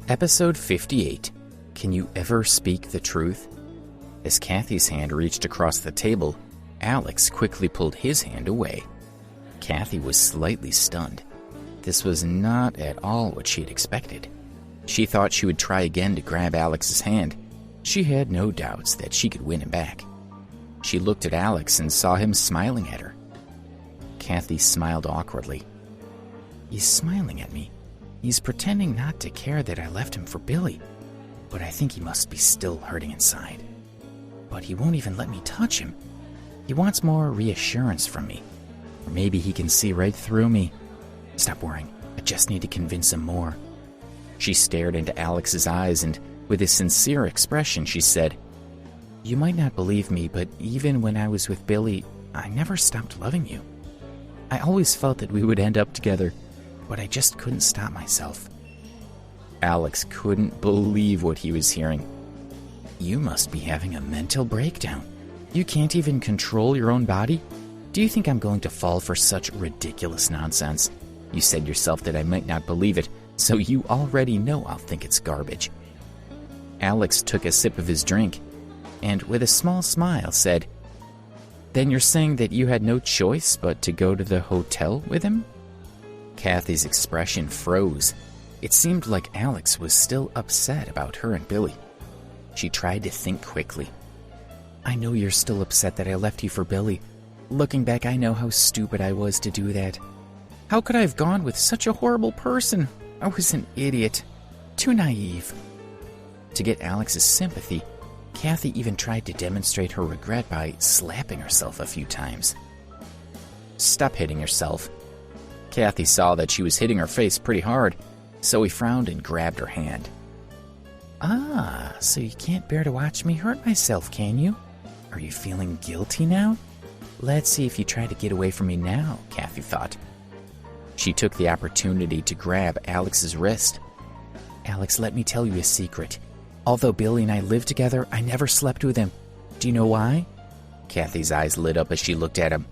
Episode 58. Can you ever speak the truth? As Kathy's hand reached across the table, Alex quickly pulled his hand away. Kathy was slightly stunned. This was not at all what she had expected. She thought she would try again to grab Alex's hand. She had no doubts that she could win him back. She looked at Alex and saw him smiling at her. Kathy smiled awkwardly. He's smiling at me. He's pretending not to care that I left him for Billy, but I think he must be still hurting inside. But he won't even let me touch him. He wants more reassurance from me. Or maybe he can see right through me. Stop worrying. I just need to convince him more. She stared into Alex's eyes and, with a sincere expression, she said, You might not believe me, but even when I was with Billy, I never stopped loving you. I always felt that we would end up together, but I just couldn't stop myself. Alex couldn't believe what he was hearing. You must be having a mental breakdown. You can't even control your own body? Do you think I'm going to fall for such ridiculous nonsense? You said yourself that I might not believe it, so you already know I'll think it's garbage. Alex took a sip of his drink, and with a small smile said, Then you're saying that you had no choice but to go to the hotel with him? Kathy's expression froze. It seemed like Alex was still upset about her and Billy. She tried to think quickly. I know you're still upset that I left you for Billy. Looking back, I know how stupid I was to do that. How could I have gone with such a horrible person? I was an idiot. Too naive. To get Alex's sympathy, Kathy even tried to demonstrate her regret by slapping herself a few times. Stop hitting yourself. Kathy saw that she was hitting her face pretty hard, so he frowned and grabbed her hand. Ah, so you can't bear to watch me hurt myself, can you? Are you feeling guilty now? Let's see if you try to get away from me now, Kathy thought. She took the opportunity to grab Alex's wrist. Alex, let me tell you a secret. Although Billy and I lived together, I never slept with him. Do you know why? Kathy's eyes lit up as she looked at him.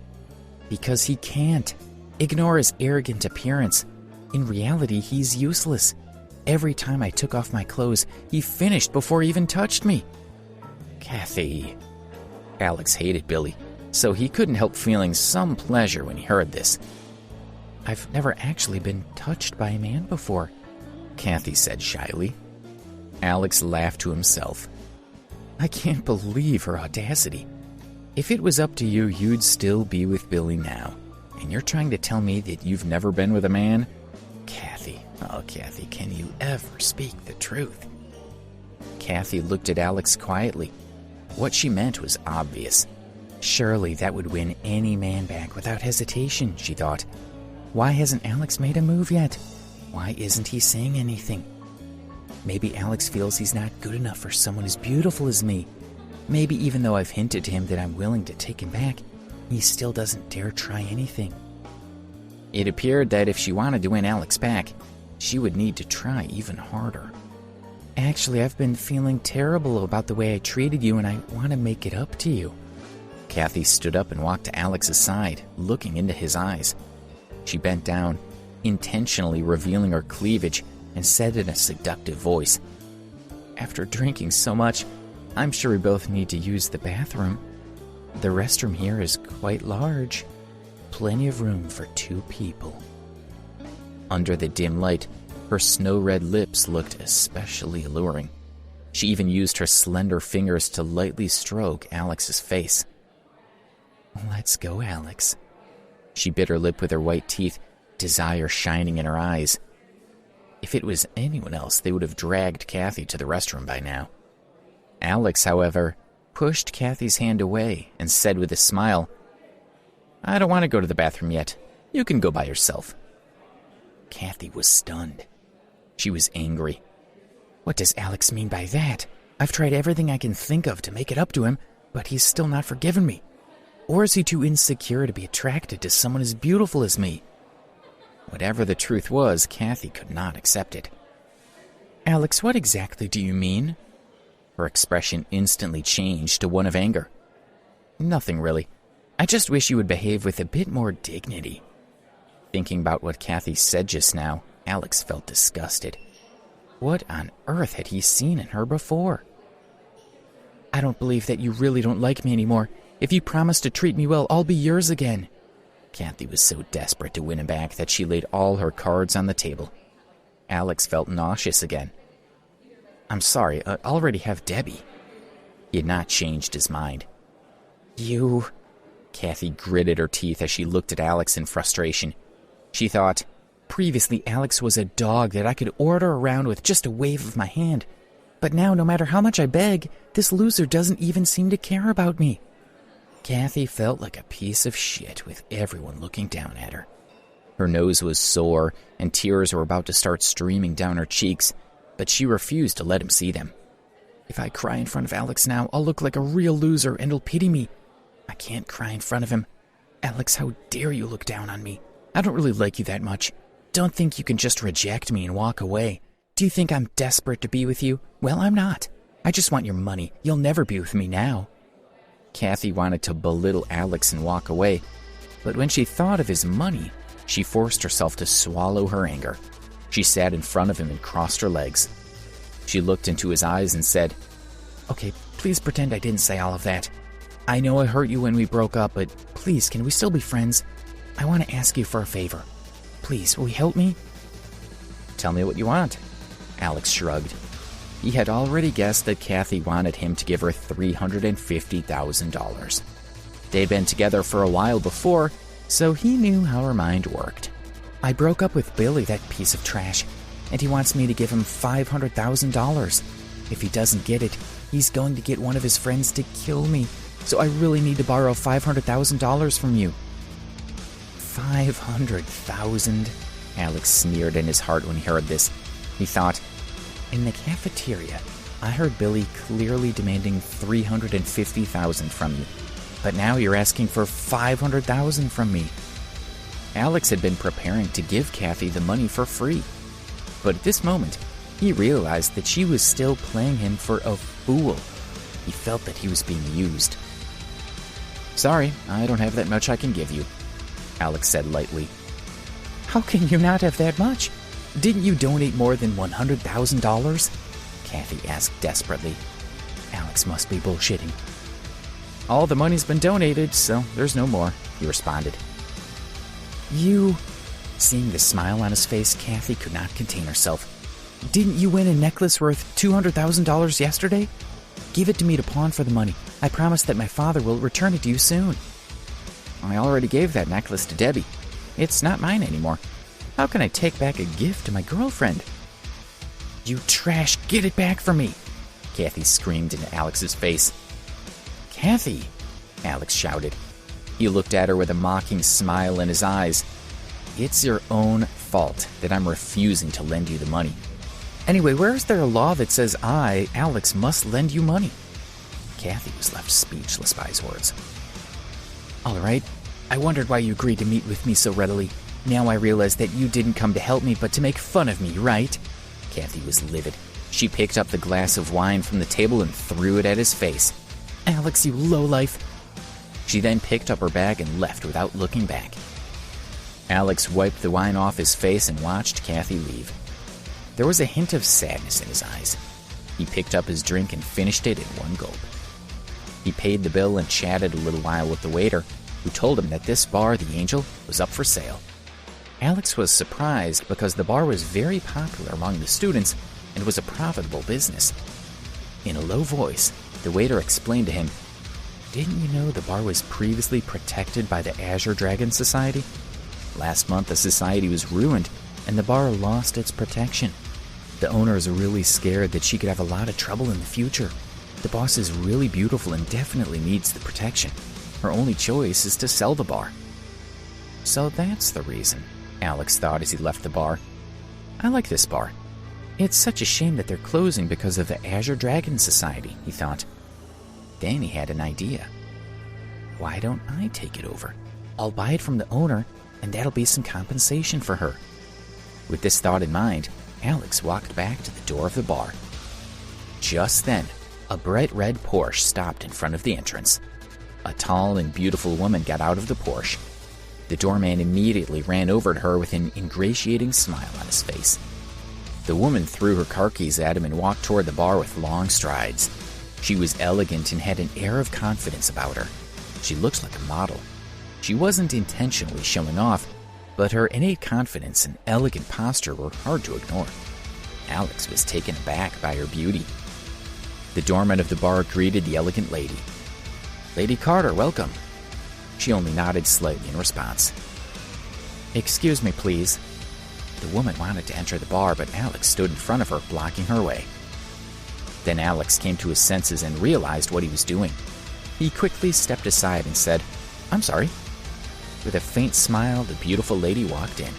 Because he can't. Ignore his arrogant appearance. In reality, he's useless. Every time I took off my clothes, he finished before he even touched me. Kathy. Alex hated Billy, so he couldn't help feeling some pleasure when he heard this. I've never actually been touched by a man before, Kathy said shyly. Alex laughed to himself. I can't believe her audacity. If it was up to you, you'd still be with Billy now. And you're trying to tell me that you've never been with a man? Kathy, oh Kathy, can you ever speak the truth? Kathy looked at Alex quietly. What she meant was obvious. Surely that would win any man back without hesitation, she thought. Why hasn't Alex made a move yet? Why isn't he saying anything? Maybe Alex feels he's not good enough for someone as beautiful as me. Maybe even though I've hinted to him that I'm willing to take him back, he still doesn't dare try anything. It appeared that if she wanted to win Alex back, she would need to try even harder. Actually, I've been feeling terrible about the way I treated you, and I want to make it up to you. Kathy stood up and walked to Alex's side, looking into his eyes. She bent down, intentionally revealing her cleavage, and said in a seductive voice, After drinking so much, I'm sure we both need to use the bathroom. The restroom here is quite large. Plenty of room for 2 people. Under the dim light, her snow-red lips looked especially alluring. She even used her slender fingers to lightly stroke Alex's face. Let's go, Alex. She bit her lip with her white teeth, desire shining in her eyes. If it was anyone else, they would have dragged Kathy to the restroom by now. Alex, however, pushed Kathy's hand away and said with a smile, I don't want to go to the bathroom yet. You can go by yourself. Kathy was stunned. She was angry. What does Alex mean by that? I've tried everything I can think of to make it up to him, but he's still not forgiven me. Or is he too insecure to be attracted to someone as beautiful as me? Whatever the truth was, Kathy could not accept it. Alex, what exactly do you mean? Her expression instantly changed to one of anger. Nothing really. I just wish you would behave with a bit more dignity. Thinking about what Kathy said just now, Alex felt disgusted. What on earth had he seen in her before? I don't believe that you really don't like me anymore. If you promise to treat me well, I'll be yours again. Kathy was so desperate to win him back that she laid all her cards on the table. Alex felt nauseous again. I'm sorry, I already have Debbie. He had not changed his mind. You... Kathy gritted her teeth as she looked at Alex in frustration. She thought, previously Alex was a dog that I could order around with just a wave of my hand. But now, no matter how much I beg, this loser doesn't even seem to care about me. Kathy felt like a piece of shit with everyone looking down at her. Her nose was sore, and tears were about to start streaming down her cheeks, but she refused to let him see them. If I cry in front of Alex now, I'll look like a real loser and he'll pity me. I can't cry in front of him. Alex, how dare you look down on me? I don't really like you that much. Don't think you can just reject me and walk away. Do you think I'm desperate to be with you? Well, I'm not. I just want your money. You'll never be with me now. Kathy wanted to belittle Alex and walk away, but when she thought of his money, she forced herself to swallow her anger. She sat in front of him and crossed her legs. She looked into his eyes and said, Okay, please pretend I didn't say all of that. I know I hurt you when we broke up, but please, can we still be friends? I want to ask you for a favor. Please, will you help me? Tell me what you want. Alex shrugged. He had already guessed that Kathy wanted him to give her $350,000. They'd been together for a while before, so he knew how her mind worked. I broke up with Billy, that piece of trash, and he wants me to give him $500,000. If he doesn't get it, he's going to get one of his friends to kill me. So I really need to borrow $500,000 from you. $500,000? Alex sneered in his heart when he heard this. He thought, in the cafeteria, I heard Billy clearly demanding $350,000 from you. But now you're asking for $500,000 from me. Alex had been preparing to give Kathy the money for free. But at this moment, he realized that she was still playing him for a fool. He felt that he was being used. Sorry, I don't have that much I can give you, Alex said lightly. How can you not have that much? Didn't you donate more than $100,000? Kathy asked desperately. Alex must be bullshitting. All the money's been donated, so there's no more, he responded. You... Seeing the smile on his face, Kathy could not contain herself. Didn't you win a necklace worth $200,000 yesterday? Give it to me to pawn for the money. I promise that my father will return it to you soon. I already gave that necklace to Debbie. It's not mine anymore. How can I take back a gift to my girlfriend? You trash, get it back from me! Kathy screamed into Alex's face. Kathy! Alex shouted. He looked at her with a mocking smile in his eyes. It's your own fault that I'm refusing to lend you the money. Anyway, where is there a law that says I, Alex, must lend you money? Kathy was left speechless by his words. All right, I wondered why you agreed to meet with me so readily. Now I realize that you didn't come to help me, but to make fun of me, right? Kathy was livid. She picked up the glass of wine from the table and threw it at his face. Alex, you lowlife. She then picked up her bag and left without looking back. Alex wiped the wine off his face and watched Kathy leave. There was a hint of sadness in his eyes. He picked up his drink and finished it in one gulp. He paid the bill and chatted a little while with the waiter, who told him that this bar, The Angel, was up for sale. Alex was surprised because the bar was very popular among the students and was a profitable business. In a low voice, the waiter explained to him, Didn't you know the bar was previously protected by the Azure Dragon Society? Last month, the society was ruined, and the bar lost its protection. The owner is really scared that she could have a lot of trouble in the future. The boss is really beautiful and definitely needs the protection. Her only choice is to sell the bar. So that's the reason, Alex thought as he left the bar. I like this bar. It's such a shame that they're closing because of the Azure Dragon Society, he thought. Then he had an idea. Why don't I take it over? I'll buy it from the owner, and that'll be some compensation for her. With this thought in mind, Alex walked back to the door of the bar. Just then, a bright red Porsche stopped in front of the entrance. A tall and beautiful woman got out of the Porsche. The doorman immediately ran over to her with an ingratiating smile on his face. The woman threw her car keys at him and walked toward the bar with long strides. She was elegant and had an air of confidence about her. She looked like a model. She wasn't intentionally showing off, but her innate confidence and elegant posture were hard to ignore. Alex was taken aback by her beauty. The doorman of the bar greeted the elegant lady. "Lady Carter, welcome." She only nodded slightly in response. "Excuse me, please." The woman wanted to enter the bar, but Alex stood in front of her, blocking her way. Then Alex came to his senses and realized what he was doing. He quickly stepped aside and said, "I'm sorry." With a faint smile, the beautiful lady walked in.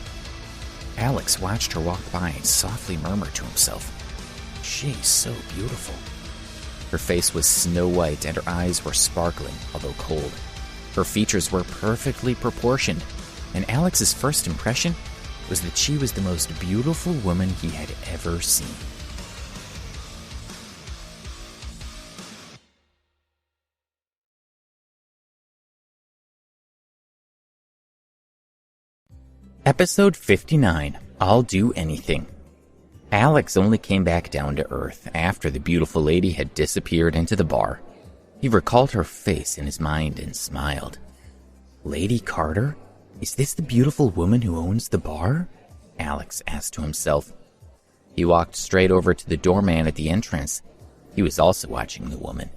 Alex watched her walk by and softly murmured to himself, "She's so beautiful." Her face was snow white and her eyes were sparkling, although cold. Her features were perfectly proportioned, and Alex's first impression was that she was the most beautiful woman he had ever seen. Episode 59, I'll Do Anything. Alex only came back down to earth after the beautiful lady had disappeared into the bar. He recalled her face in his mind and smiled. "Lady Carter? Is this the beautiful woman who owns the bar?" Alex asked to himself. He walked straight over to the doorman at the entrance. He was also watching the woman.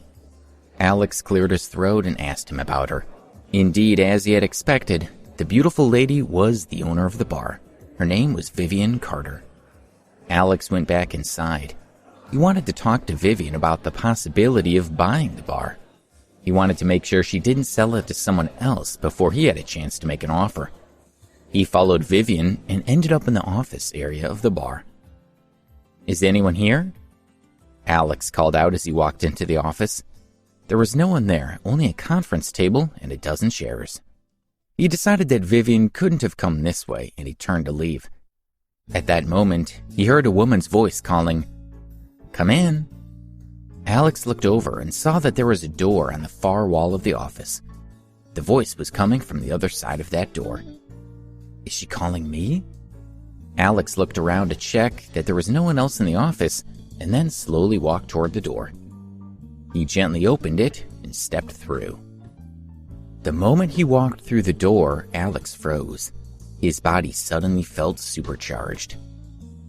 Alex cleared his throat and asked him about her. Indeed, as he had expected, the beautiful lady was the owner of the bar. Her name was Vivian Carter. Alex went back inside. He wanted to talk to Vivian about the possibility of buying the bar. He wanted to make sure she didn't sell it to someone else before he had a chance to make an offer. He followed Vivian and ended up in the office area of the bar. "Is anyone here?" Alex called out as he walked into the office. There was no one there, only a conference table and a dozen chairs. He decided that Vivian couldn't have come this way, and he turned to leave. At that moment, he heard a woman's voice calling, "Come in." Alex looked over and saw that there was a door on the far wall of the office. The voice was coming from the other side of that door. Is she calling me? Alex looked around to check that there was no one else in the office, and then slowly walked toward the door. He gently opened it and stepped through. The moment he walked through the door, Alex froze. His body suddenly felt supercharged.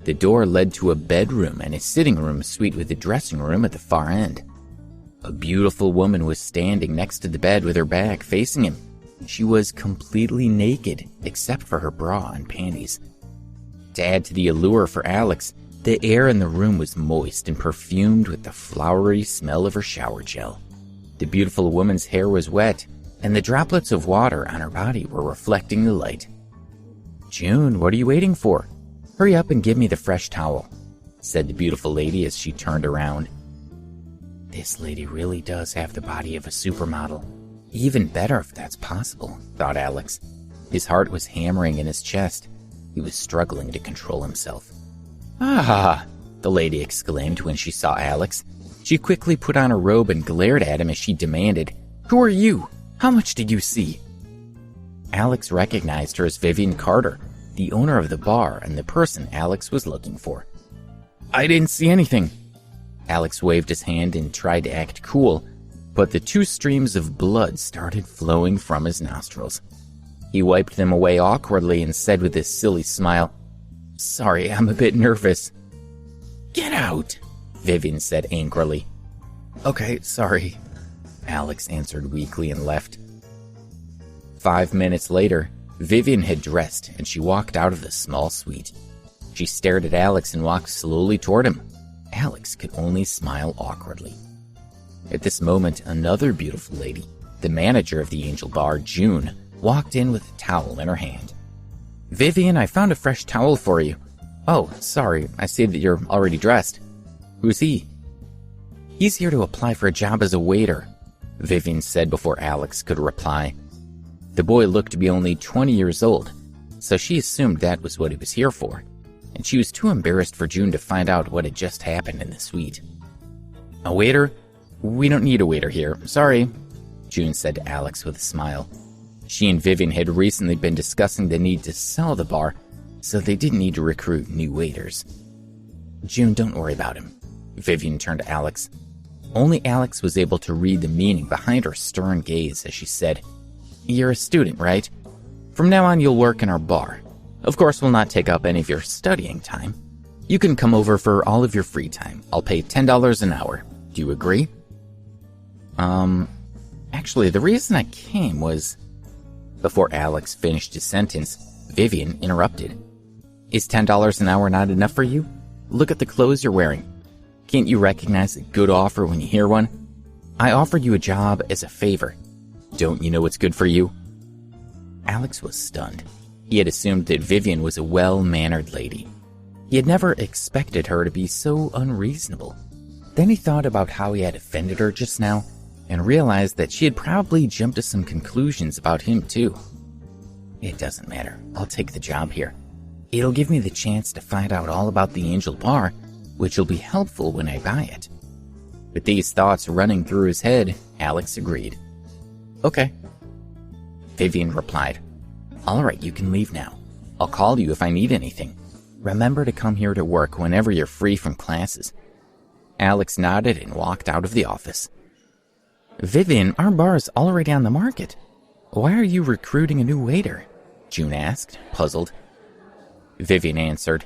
The door led to a bedroom and a sitting room suite with a dressing room at the far end. A beautiful woman was standing next to the bed with her back facing him. She was completely naked, except for her bra and panties. To add to the allure for Alex, the air in the room was moist and perfumed with the flowery smell of her shower gel. The beautiful woman's hair was wet, and the droplets of water on her body were reflecting the light. "June, what are you waiting for? Hurry up and give me the fresh towel," said the beautiful lady as she turned around. This lady really does have the body of a supermodel. Even better if that's possible, thought Alex. His heart was hammering in his chest. He was struggling to control himself. "Ah!" the lady exclaimed when she saw Alex. She quickly put on a robe and glared at him as she demanded, "Who are you? How much did you see?" Alex recognized her as Vivian Carter, the owner of the bar and the person Alex was looking for. "I didn't see anything." Alex waved his hand and tried to act cool, but the 2 streams of blood started flowing from his nostrils. He wiped them away awkwardly and said with his silly smile, "Sorry, I'm a bit nervous." "Get out," Vivian said angrily. "Okay, sorry," Alex answered weakly and left. 5 minutes later, Vivian had dressed and she walked out of the small suite. She stared at Alex and walked slowly toward him. Alex could only smile awkwardly. At this moment, another beautiful lady, the manager of the Angel Bar, June, walked in with a towel in her hand. "Vivian, I found a fresh towel for you." "Oh, sorry, I see that you're already dressed." "Who's he?" "He's here to apply for a job as a waiter," Vivian said before Alex could reply. The boy looked to be only 20 years old, so she assumed that was what he was here for, and she was too embarrassed for June to find out what had just happened in the suite. "A waiter? We don't need a waiter here, sorry," June said to Alex with a smile. She and Vivian had recently been discussing the need to sell the bar, so they didn't need to recruit new waiters. "June, don't worry about him," Vivian turned to Alex. Only Alex was able to read the meaning behind her stern gaze as she said, you're a student, right? From now on, you'll work in our bar. Of course, we'll not take up any of your studying time. You can come over for all of your free time. I'll pay $10 an hour. Do you agree? Actually, the reason I came was..." Before Alex finished his sentence, Vivian interrupted. "Is $10 an hour not enough for you? Look at the clothes you're wearing. Can't you recognize a good offer when you hear one? I offered you a job as a favor. Don't you know what's good for you?" Alex was stunned. He had assumed that Vivian was a well-mannered lady. He had never expected her to be so unreasonable. Then he thought about how he had offended her just now and realized that she had probably jumped to some conclusions about him too. "It doesn't matter. I'll take the job here. It'll give me the chance to find out all about the Angel Bar, which will be helpful when I buy it." With these thoughts running through his head, Alex agreed. "Okay." Vivian replied, "All right, you can leave now. I'll call you if I need anything. Remember to come here to work whenever you're free from classes." Alex nodded and walked out of the office. "Vivian, our bar is already on the market. Why are you recruiting a new waiter?" June asked, puzzled. Vivian answered,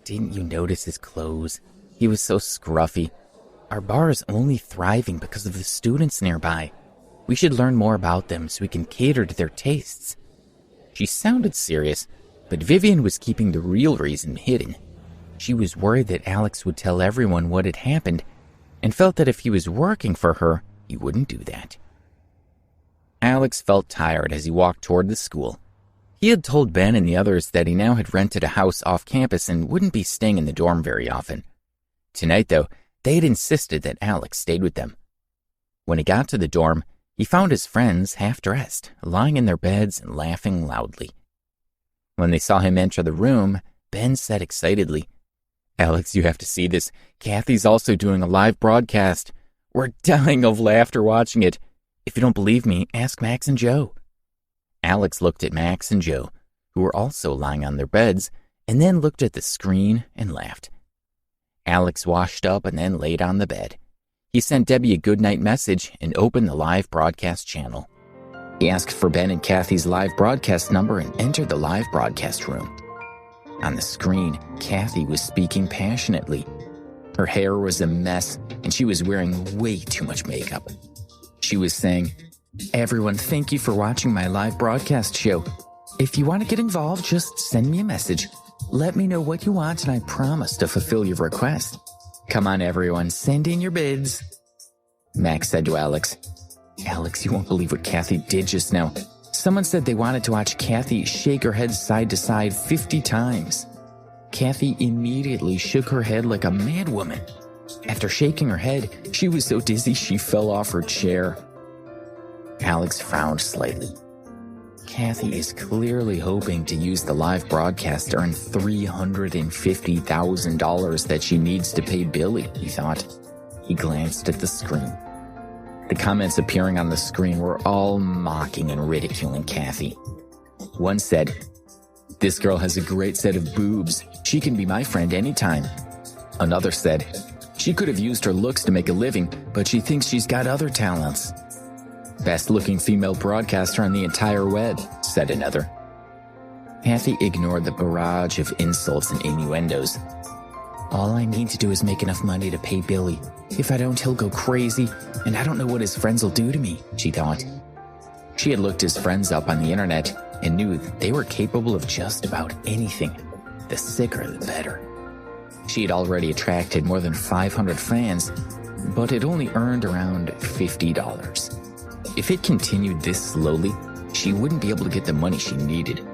"Didn't you notice his clothes? He was so scruffy. Our bar is only thriving because of the students nearby. We should learn more about them so we can cater to their tastes." She sounded serious, but Vivian was keeping the real reason hidden. She was worried that Alex would tell everyone what had happened and felt that if he was working for her, he wouldn't do that. Alex felt tired as he walked toward the school. He had told Ben and the others that he now had rented a house off campus and wouldn't be staying in the dorm very often. Tonight, though, they had insisted that Alex stayed with them. When he got to the dorm, he found his friends half-dressed, lying in their beds and laughing loudly. When they saw him enter the room, Ben said excitedly, "Alex, you have to see this. Kathy's also doing a live broadcast. We're dying of laughter watching it. If you don't believe me, ask Max and Joe." Alex looked at Max and Joe, who were also lying on their beds, and then looked at the screen and laughed. Alex washed up and then laid on the bed. He sent Debbie a goodnight message and opened the live broadcast channel. He asked for Ben and Kathy's live broadcast number and entered the live broadcast room. On the screen, Kathy was speaking passionately. Her hair was a mess, and she was wearing way too much makeup. She was saying, "Everyone, thank you for watching my live broadcast show. If you want to get involved, just send me a message. Let me know what you want, and I promise to fulfill your request. Come on, everyone, send in your bids." Max said to Alex, "Alex, you won't believe what Kathy did just now. Someone said they wanted to watch Kathy shake her head side to side 50 times. Kathy immediately shook her head like a madwoman. After shaking her head, she was so dizzy she fell off her chair." Alex frowned slightly. Kathy is clearly hoping to use the live broadcast to earn $350,000 that she needs to pay Billy, he thought. He glanced at the screen. The comments appearing on the screen were all mocking and ridiculing Kathy. One said, "This girl has a great set of boobs. She can be my friend anytime." Another said, "She could have used her looks to make a living, but she thinks she's got other talents." "Best-looking female broadcaster on the entire web," said another. Kathy ignored the barrage of insults and innuendos. "All I need to do is make enough money to pay Billy. If I don't, he'll go crazy, and I don't know what his friends will do to me," she thought. She had looked his friends up on the internet and knew that they were capable of just about anything. The sicker, the better. She had already attracted more than 500 fans, but had only earned around $50. If it continued this slowly, she wouldn't be able to get the money she needed.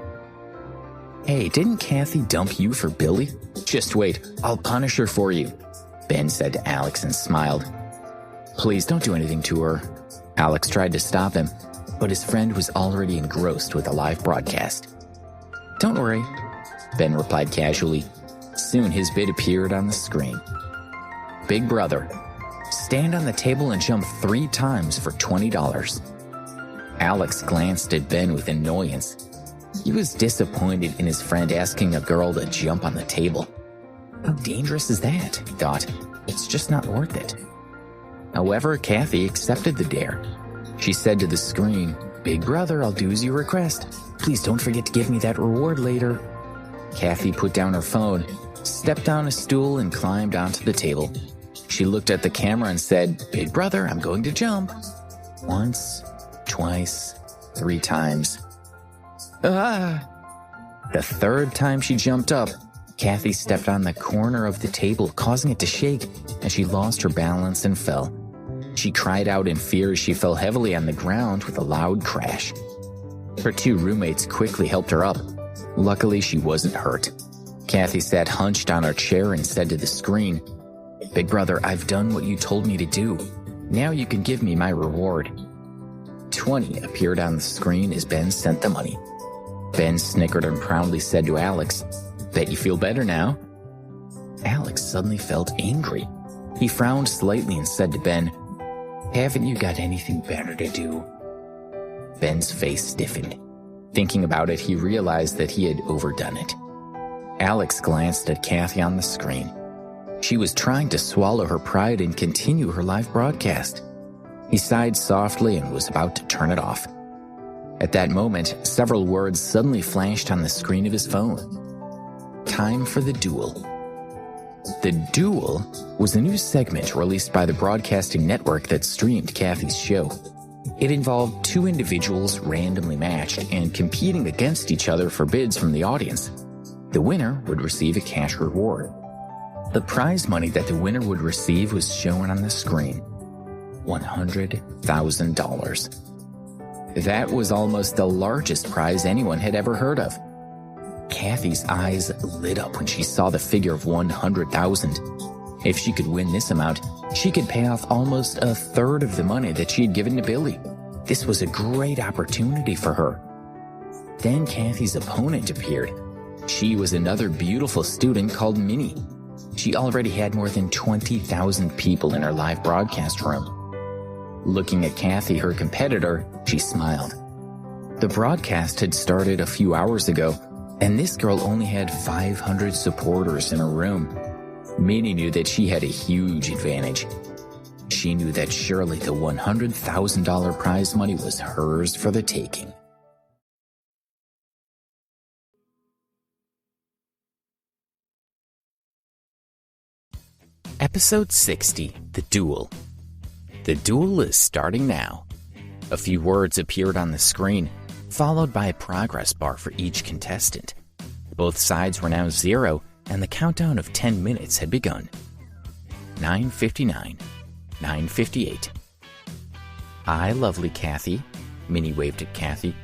"Hey, didn't Kathy dump you for Billy? Just wait, I'll punish her for you," Ben said to Alex and smiled. "Please don't do anything to her." Alex tried to stop him, but his friend was already engrossed with the live broadcast. "Don't worry," Ben replied casually. Soon his vid appeared on the screen. "Big brother. Stand on the table and jump 3 times for $20. Alex glanced at Ben with annoyance. He was disappointed in his friend asking a girl to jump on the table. How dangerous is that, he thought. It's just not worth it. However, Kathy accepted the dare. She said to the screen, Big brother, I'll do as you request. Please don't forget to give me that reward later. Kathy put down her phone, stepped on a stool, and climbed onto the table. She looked at the camera and said, Big brother, I'm going to jump. Once, twice, 3 times. Ah! The third time she jumped up, Kathy stepped on the corner of the table, causing it to shake, and she lost her balance and fell. She cried out in fear as she fell heavily on the ground with a loud crash. Her 2 roommates quickly helped her up. Luckily, she wasn't hurt. Kathy sat hunched on her chair and said to the screen, Big brother, I've done what you told me to do. Now you can give me my reward. 20 appeared on the screen as Ben sent the money. Ben snickered and proudly said to Alex, Bet you feel better now? Alex suddenly felt angry. He frowned slightly and said to Ben, Haven't you got anything better to do? Ben's face stiffened. Thinking about it, he realized that he had overdone it. Alex glanced at Kathy on the screen. She was trying to swallow her pride and continue her live broadcast. He sighed softly and was about to turn it off. At that moment, several words suddenly flashed on the screen of his phone. Time for the duel. The Duel was a new segment released by the broadcasting network that streamed Kathy's show. It involved 2 individuals randomly matched and competing against each other for bids from the audience. The winner would receive a cash reward. The prize money that the winner would receive was shown on the screen. $100,000. That was almost the largest prize anyone had ever heard of. Kathy's eyes lit up when she saw the figure of $100,000. If she could win this amount, she could pay off almost a third of the money that she had given to Billy. This was a great opportunity for her. Then Kathy's opponent appeared. She was another beautiful student called Minnie. She already had more than 20,000 people in her live broadcast room. Looking at Kathy, her competitor, she smiled. The broadcast had started a few hours ago, and this girl only had 500 supporters in her room. Minnie knew that she had a huge advantage. She knew that surely the $100,000 prize money was hers for the taking. Episode 60, The Duel. The duel is starting now. A few words appeared on the screen, followed by a progress bar for each contestant. Both sides were now 0, and the countdown of 10 minutes had begun. 9:59, 9:58. Hi, lovely Kathy. Minnie waved at Kathy.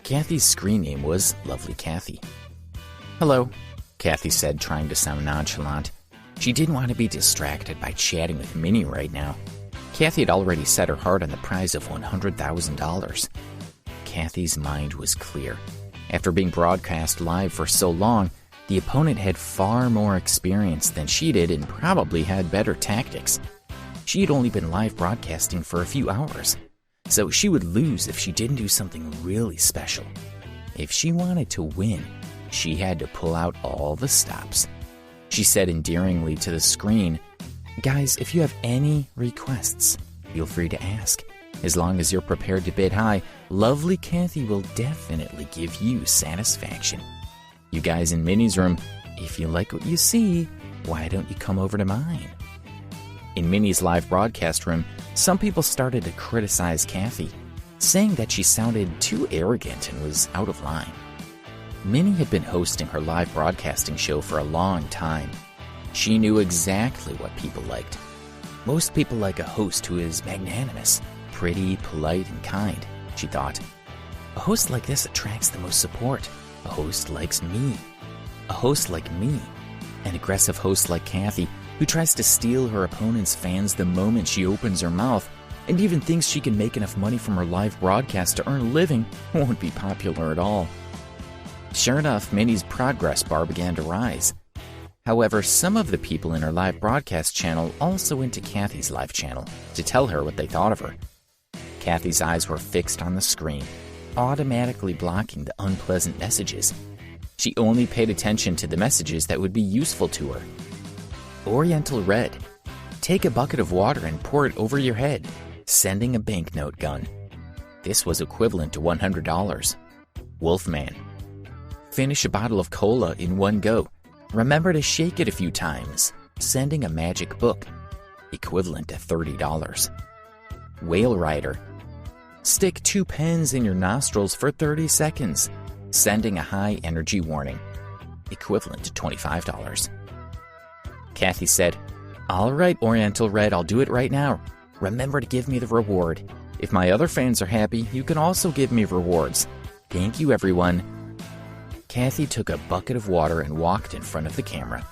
Kathy's screen name was Lovely Kathy. Hello, Kathy said, trying to sound nonchalant. She didn't want to be distracted by chatting with Minnie right now. Kathy had already set her heart on the prize of $100,000. Kathy's mind was clear. After being broadcast live for so long, the opponent had far more experience than she did and probably had better tactics. She had only been live broadcasting for a few hours, so she would lose if she didn't do something really special. If she wanted to win, she had to pull out all the stops. She said endearingly to the screen, Guys, if you have any requests, feel free to ask. As long as you're prepared to bid high, Lovely Kathy will definitely give you satisfaction. You guys in Minnie's room, if you like what you see, why don't you come over to mine? In Minnie's live broadcast room, some people started to criticize Kathy, saying that she sounded too arrogant and was out of line. Minnie had been hosting her live broadcasting show for a long time. She knew exactly what people liked. Most people like a host who is magnanimous, pretty, polite, and kind, she thought. A host like this attracts the most support. A host likes me. A host like me. An aggressive host like Kathy, who tries to steal her opponent's fans the moment she opens her mouth, and even thinks she can make enough money from her live broadcast to earn a living, won't be popular at all. Sure enough, Minnie's progress bar began to rise. However, some of the people in her live broadcast channel also went to Kathy's live channel to tell her what they thought of her. Kathy's eyes were fixed on the screen, automatically blocking the unpleasant messages. She only paid attention to the messages that would be useful to her. Oriental Red. Take a bucket of water and pour it over your head. Sending a banknote gun. This was equivalent to $100. Wolfman. Finish a bottle of cola in one go. Remember to shake it a few times. Sending a magic book. Equivalent to $30. Whale Rider. Stick 2 pens in your nostrils for 30 seconds. Sending a high energy warning. Equivalent to $25. Kathy said, "All right, Oriental Red, I'll do it right now. Remember to give me the reward. If my other fans are happy, you can also give me rewards. Thank you, everyone." Kathy took a bucket of water and walked in front of the camera.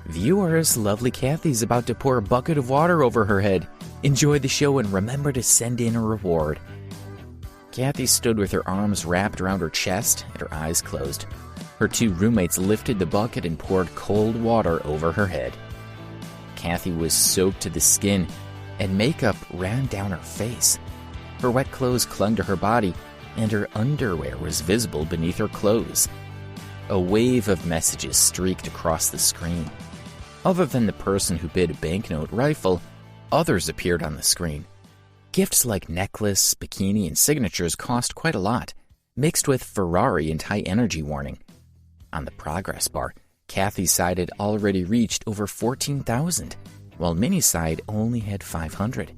Viewers, lovely Kathy's about to pour a bucket of water over her head. Enjoy the show and remember to send in a reward. Kathy stood with her arms wrapped around her chest and her eyes closed. Her 2 roommates lifted the bucket and poured cold water over her head. Kathy was soaked to the skin, and makeup ran down her face. Her wet clothes clung to her body, and her underwear was visible beneath her clothes. A wave of messages streaked across the screen. Other than the person who bid a banknote rifle, others appeared on the screen. Gifts like necklace, bikini, and signatures cost quite a lot, mixed with Ferrari and high energy warning. On the progress bar, Kathy's side had already reached over 14,000, while Minnie's side only had 500.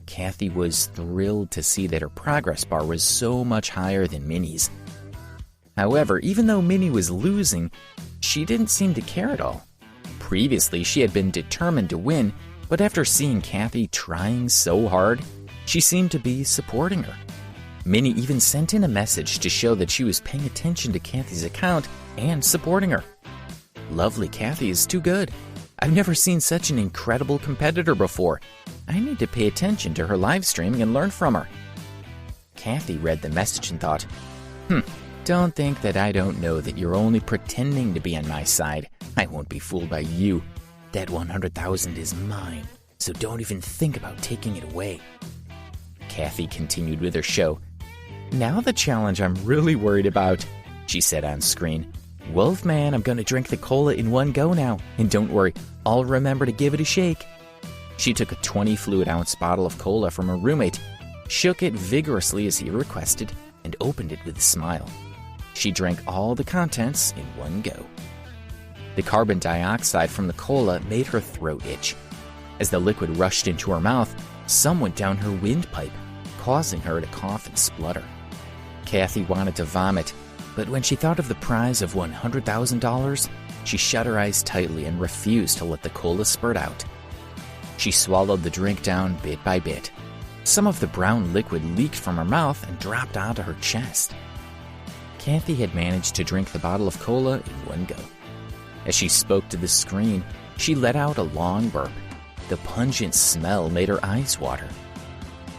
Kathy was thrilled to see that her progress bar was so much higher than Minnie's. However, even though Minnie was losing, she didn't seem to care at all. Previously, she had been determined to win, but after seeing Kathy trying so hard, she seemed to be supporting her. Minnie even sent in a message to show that she was paying attention to Kathy's account and supporting her. Lovely Kathy is too good. I've never seen such an incredible competitor before. I need to pay attention to her live streaming and learn from her. Kathy read the message and thought, don't think that I don't know that you're only pretending to be on my side. I won't be fooled by you. That 100,000 is mine, so don't even think about taking it away. Kathy continued with her show. Now the challenge I'm really worried about, she said on screen. Wolfman, I'm going to drink the cola in one go now, and don't worry, I'll remember to give it a shake. She took a 20 fluid ounce bottle of cola from her roommate, shook it vigorously as he requested, and opened it with a smile. She drank all the contents in one go. The carbon dioxide from the cola made her throat itch. As the liquid rushed into her mouth, some went down her windpipe, causing her to cough and splutter. Kathy wanted to vomit, but when she thought of the prize of $100,000, she shut her eyes tightly and refused to let the cola spurt out. She swallowed the drink down bit by bit. Some of the brown liquid leaked from her mouth and dropped onto her chest. Kathy had managed to drink the bottle of cola in one go. As she spoke to the screen, she let out a long burp. The pungent smell made her eyes water.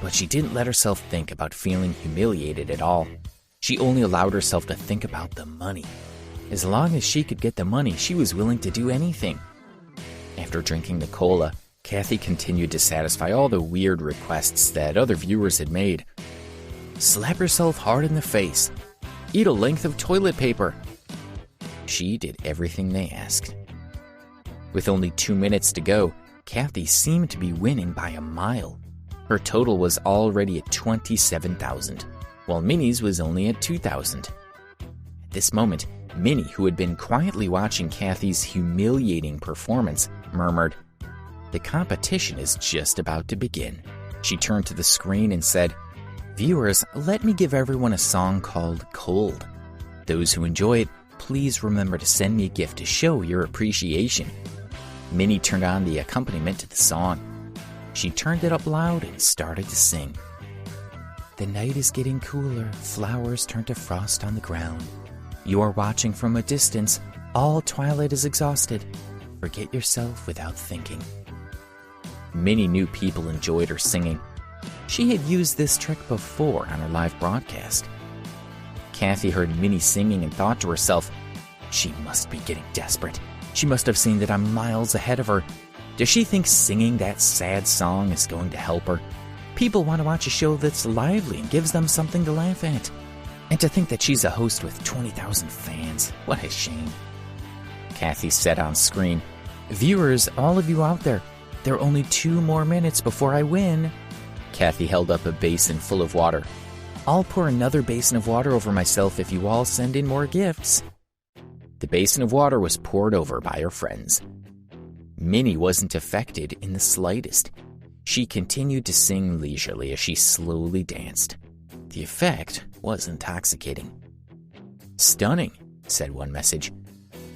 But she didn't let herself think about feeling humiliated at all. She only allowed herself to think about the money. As long as she could get the money, she was willing to do anything. After drinking the cola, Kathy continued to satisfy all the weird requests that other viewers had made. Slap yourself hard in the face. Eat a length of toilet paper. She did everything they asked. With only 2 minutes to go, Kathy seemed to be winning by a mile. Her total was already at 27,000, while Minnie's was only at 2,000. At this moment, Minnie, who had been quietly watching Kathy's humiliating performance, murmured, "The competition is just about to begin." She turned to the screen and said, "Viewers, let me give everyone a song called Cold. Those who enjoy it, please remember to send me a gift to show your appreciation." Minnie turned on the accompaniment to the song. She turned it up loud and started to sing. The night is getting cooler, flowers turn to frost on the ground. You are watching from a distance, all twilight is exhausted. Forget yourself without thinking. Minnie knew people enjoyed her singing. She had used this trick before on her live broadcast. Kathy heard Minnie singing and thought to herself, she must be getting desperate. She must have seen that I'm miles ahead of her. Does she think singing that sad song is going to help her? People want to watch a show that's lively and gives them something to laugh at. And to think that she's a host with 20,000 fans. What a shame. Kathy said on screen, "Viewers, all of you out there, there are only 2 more minutes before I win. Kathy held up a basin full of water. I'll pour another basin of water over myself if you all send in more gifts. The basin of water was poured over by her friends. Minnie wasn't affected in the slightest. She continued to sing leisurely as she slowly danced. The effect was intoxicating. "Stunning," said one message.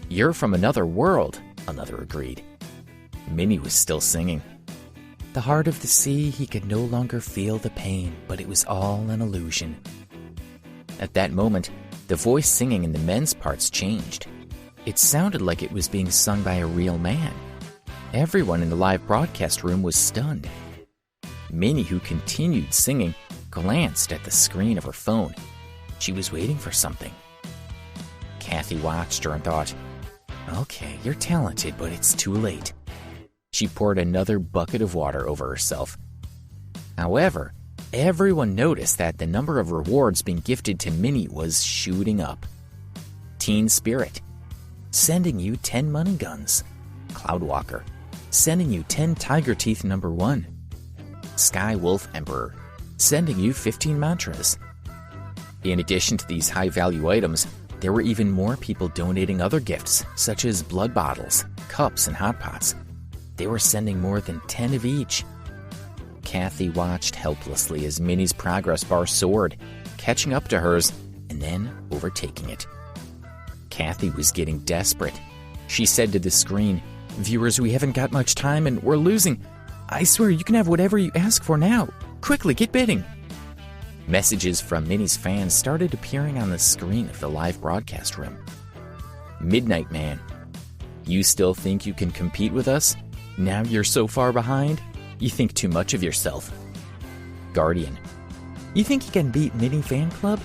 "You're from another world," another agreed. Minnie was still singing. The heart of the sea, he could no longer feel the pain, but it was all an illusion. At that moment, the voice singing in the men's parts changed. It sounded like it was being sung by a real man. Everyone in the live broadcast room was stunned. Minnie, who continued singing, glanced at the screen of her phone. She was waiting for something. Kathy watched her and thought, "Okay, you're talented, but it's too late." She poured another bucket of water over herself. However, everyone noticed that the number of rewards being gifted to Minnie was shooting up. Teen Spirit, sending you 10 money guns. Cloudwalker, sending you 10 Tiger Teeth #1. Sky Wolf Emperor, sending you 15 mantras. In addition to these high-value items, there were even more people donating other gifts, such as blood bottles, cups, and hot pots. They were sending more than 10 of each. Kathy watched helplessly as Minnie's progress bar soared, catching up to hers and then overtaking it. Kathy was getting desperate. She said to the screen, "Viewers, we haven't got much time and we're losing. I swear you can have whatever you ask for now. Quickly, get bidding." Messages from Minnie's fans started appearing on the screen of the live broadcast room. "Midnight Man, you still think you can compete with us? Now you're so far behind? You think too much of yourself." Guardian, you think you can beat Minnie Fan Club?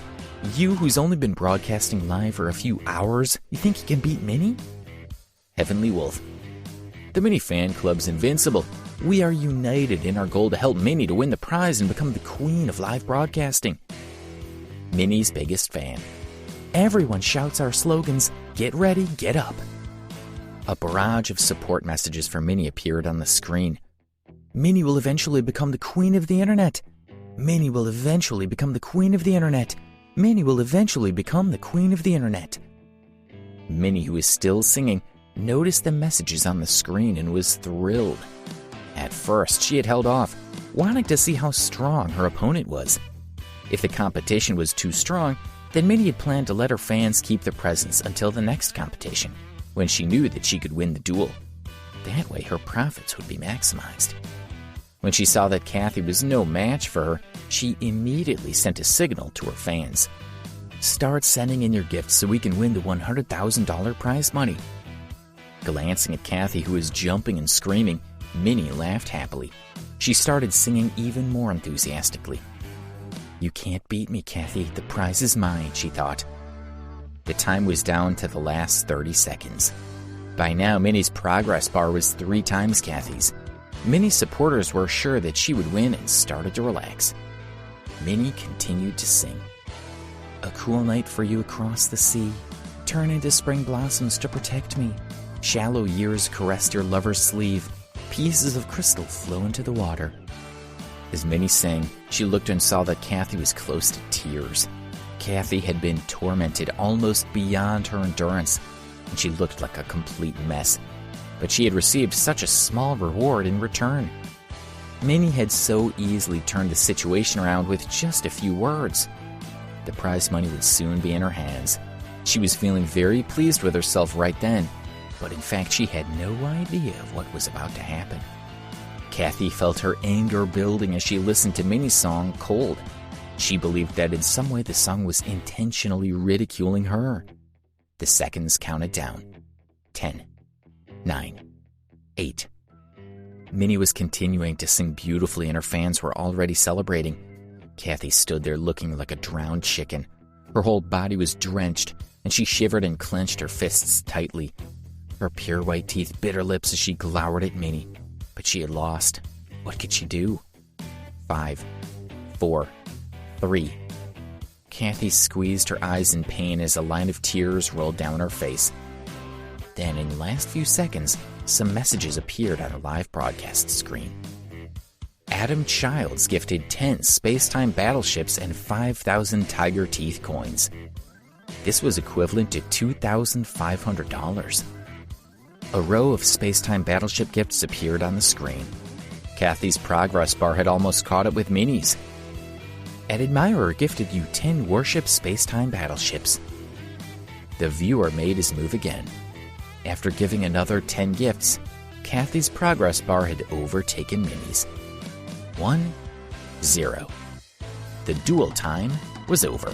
You who's only been broadcasting live for a few hours, you think you can beat Minnie? Heavenly Wolf, the Minnie Fan Club's invincible. We are united in our goal to help Minnie to win the prize and become the queen of live broadcasting. Minnie's biggest fan, everyone shouts our slogans, "Get ready, get up." A barrage of support messages for Minnie appeared on the screen. Minnie will eventually become the queen of the internet. Minnie will eventually become the queen of the internet. Minnie will eventually become the queen of the internet. Minnie, who is still singing, noticed the messages on the screen and was thrilled. At first, she had held off, wanting to see how strong her opponent was. If the competition was too strong, then Minnie had planned to let her fans keep the presents until the next competition, when she knew that she could win the duel. That way, her profits would be maximized. When she saw that Kathy was no match for her, she immediately sent a signal to her fans. "Start sending in your gifts so we can win the $100,000 prize money." Glancing at Kathy, who was jumping and screaming, Minnie laughed happily. She started singing even more enthusiastically. "You can't beat me, Kathy. The prize is mine," she thought. The time was down to the last 30 seconds. By now, Minnie's progress bar was 3 times Kathy's. Minnie's supporters were sure that she would win and started to relax. Minnie continued to sing. "A cool night for you across the sea. Turn into spring blossoms to protect me. Shallow years caressed your lover's sleeve. Pieces of crystal flow into the water." As Minnie sang, she looked and saw that Kathy was close to tears. Kathy had been tormented almost beyond her endurance, and she looked like a complete mess. But she had received such a small reward in return. Minnie had so easily turned the situation around with just a few words. The prize money would soon be in her hands. She was feeling very pleased with herself right then, but in fact she had no idea of what was about to happen. Kathy felt her anger building as she listened to Minnie's song, Cold. She believed that in some way the song was intentionally ridiculing her. The seconds counted down. 10, 9, 8. Minnie was continuing to sing beautifully and her fans were already celebrating. Kathy stood there looking like a drowned chicken. Her whole body was drenched, and she shivered and clenched her fists tightly. Her pure white teeth bit her lips as she glowered at Minnie. But she had lost. What could she do? 5, 4, 3. Kathy squeezed her eyes in pain as a line of tears rolled down her face. Then, in the last few seconds, some messages appeared on a live broadcast screen. Adam Childs gifted 10 space-time battleships and 5,000 Tiger Teeth coins. This was equivalent to $2,500. A row of space-time battleship gifts appeared on the screen. Kathy's progress bar had almost caught up with Minnie's. An admirer gifted you 10 Warship space-time battleships. The viewer made his move again. After giving another 10 gifts, Kathy's progress bar had overtaken Minnie's. 1-0. The duel time was over.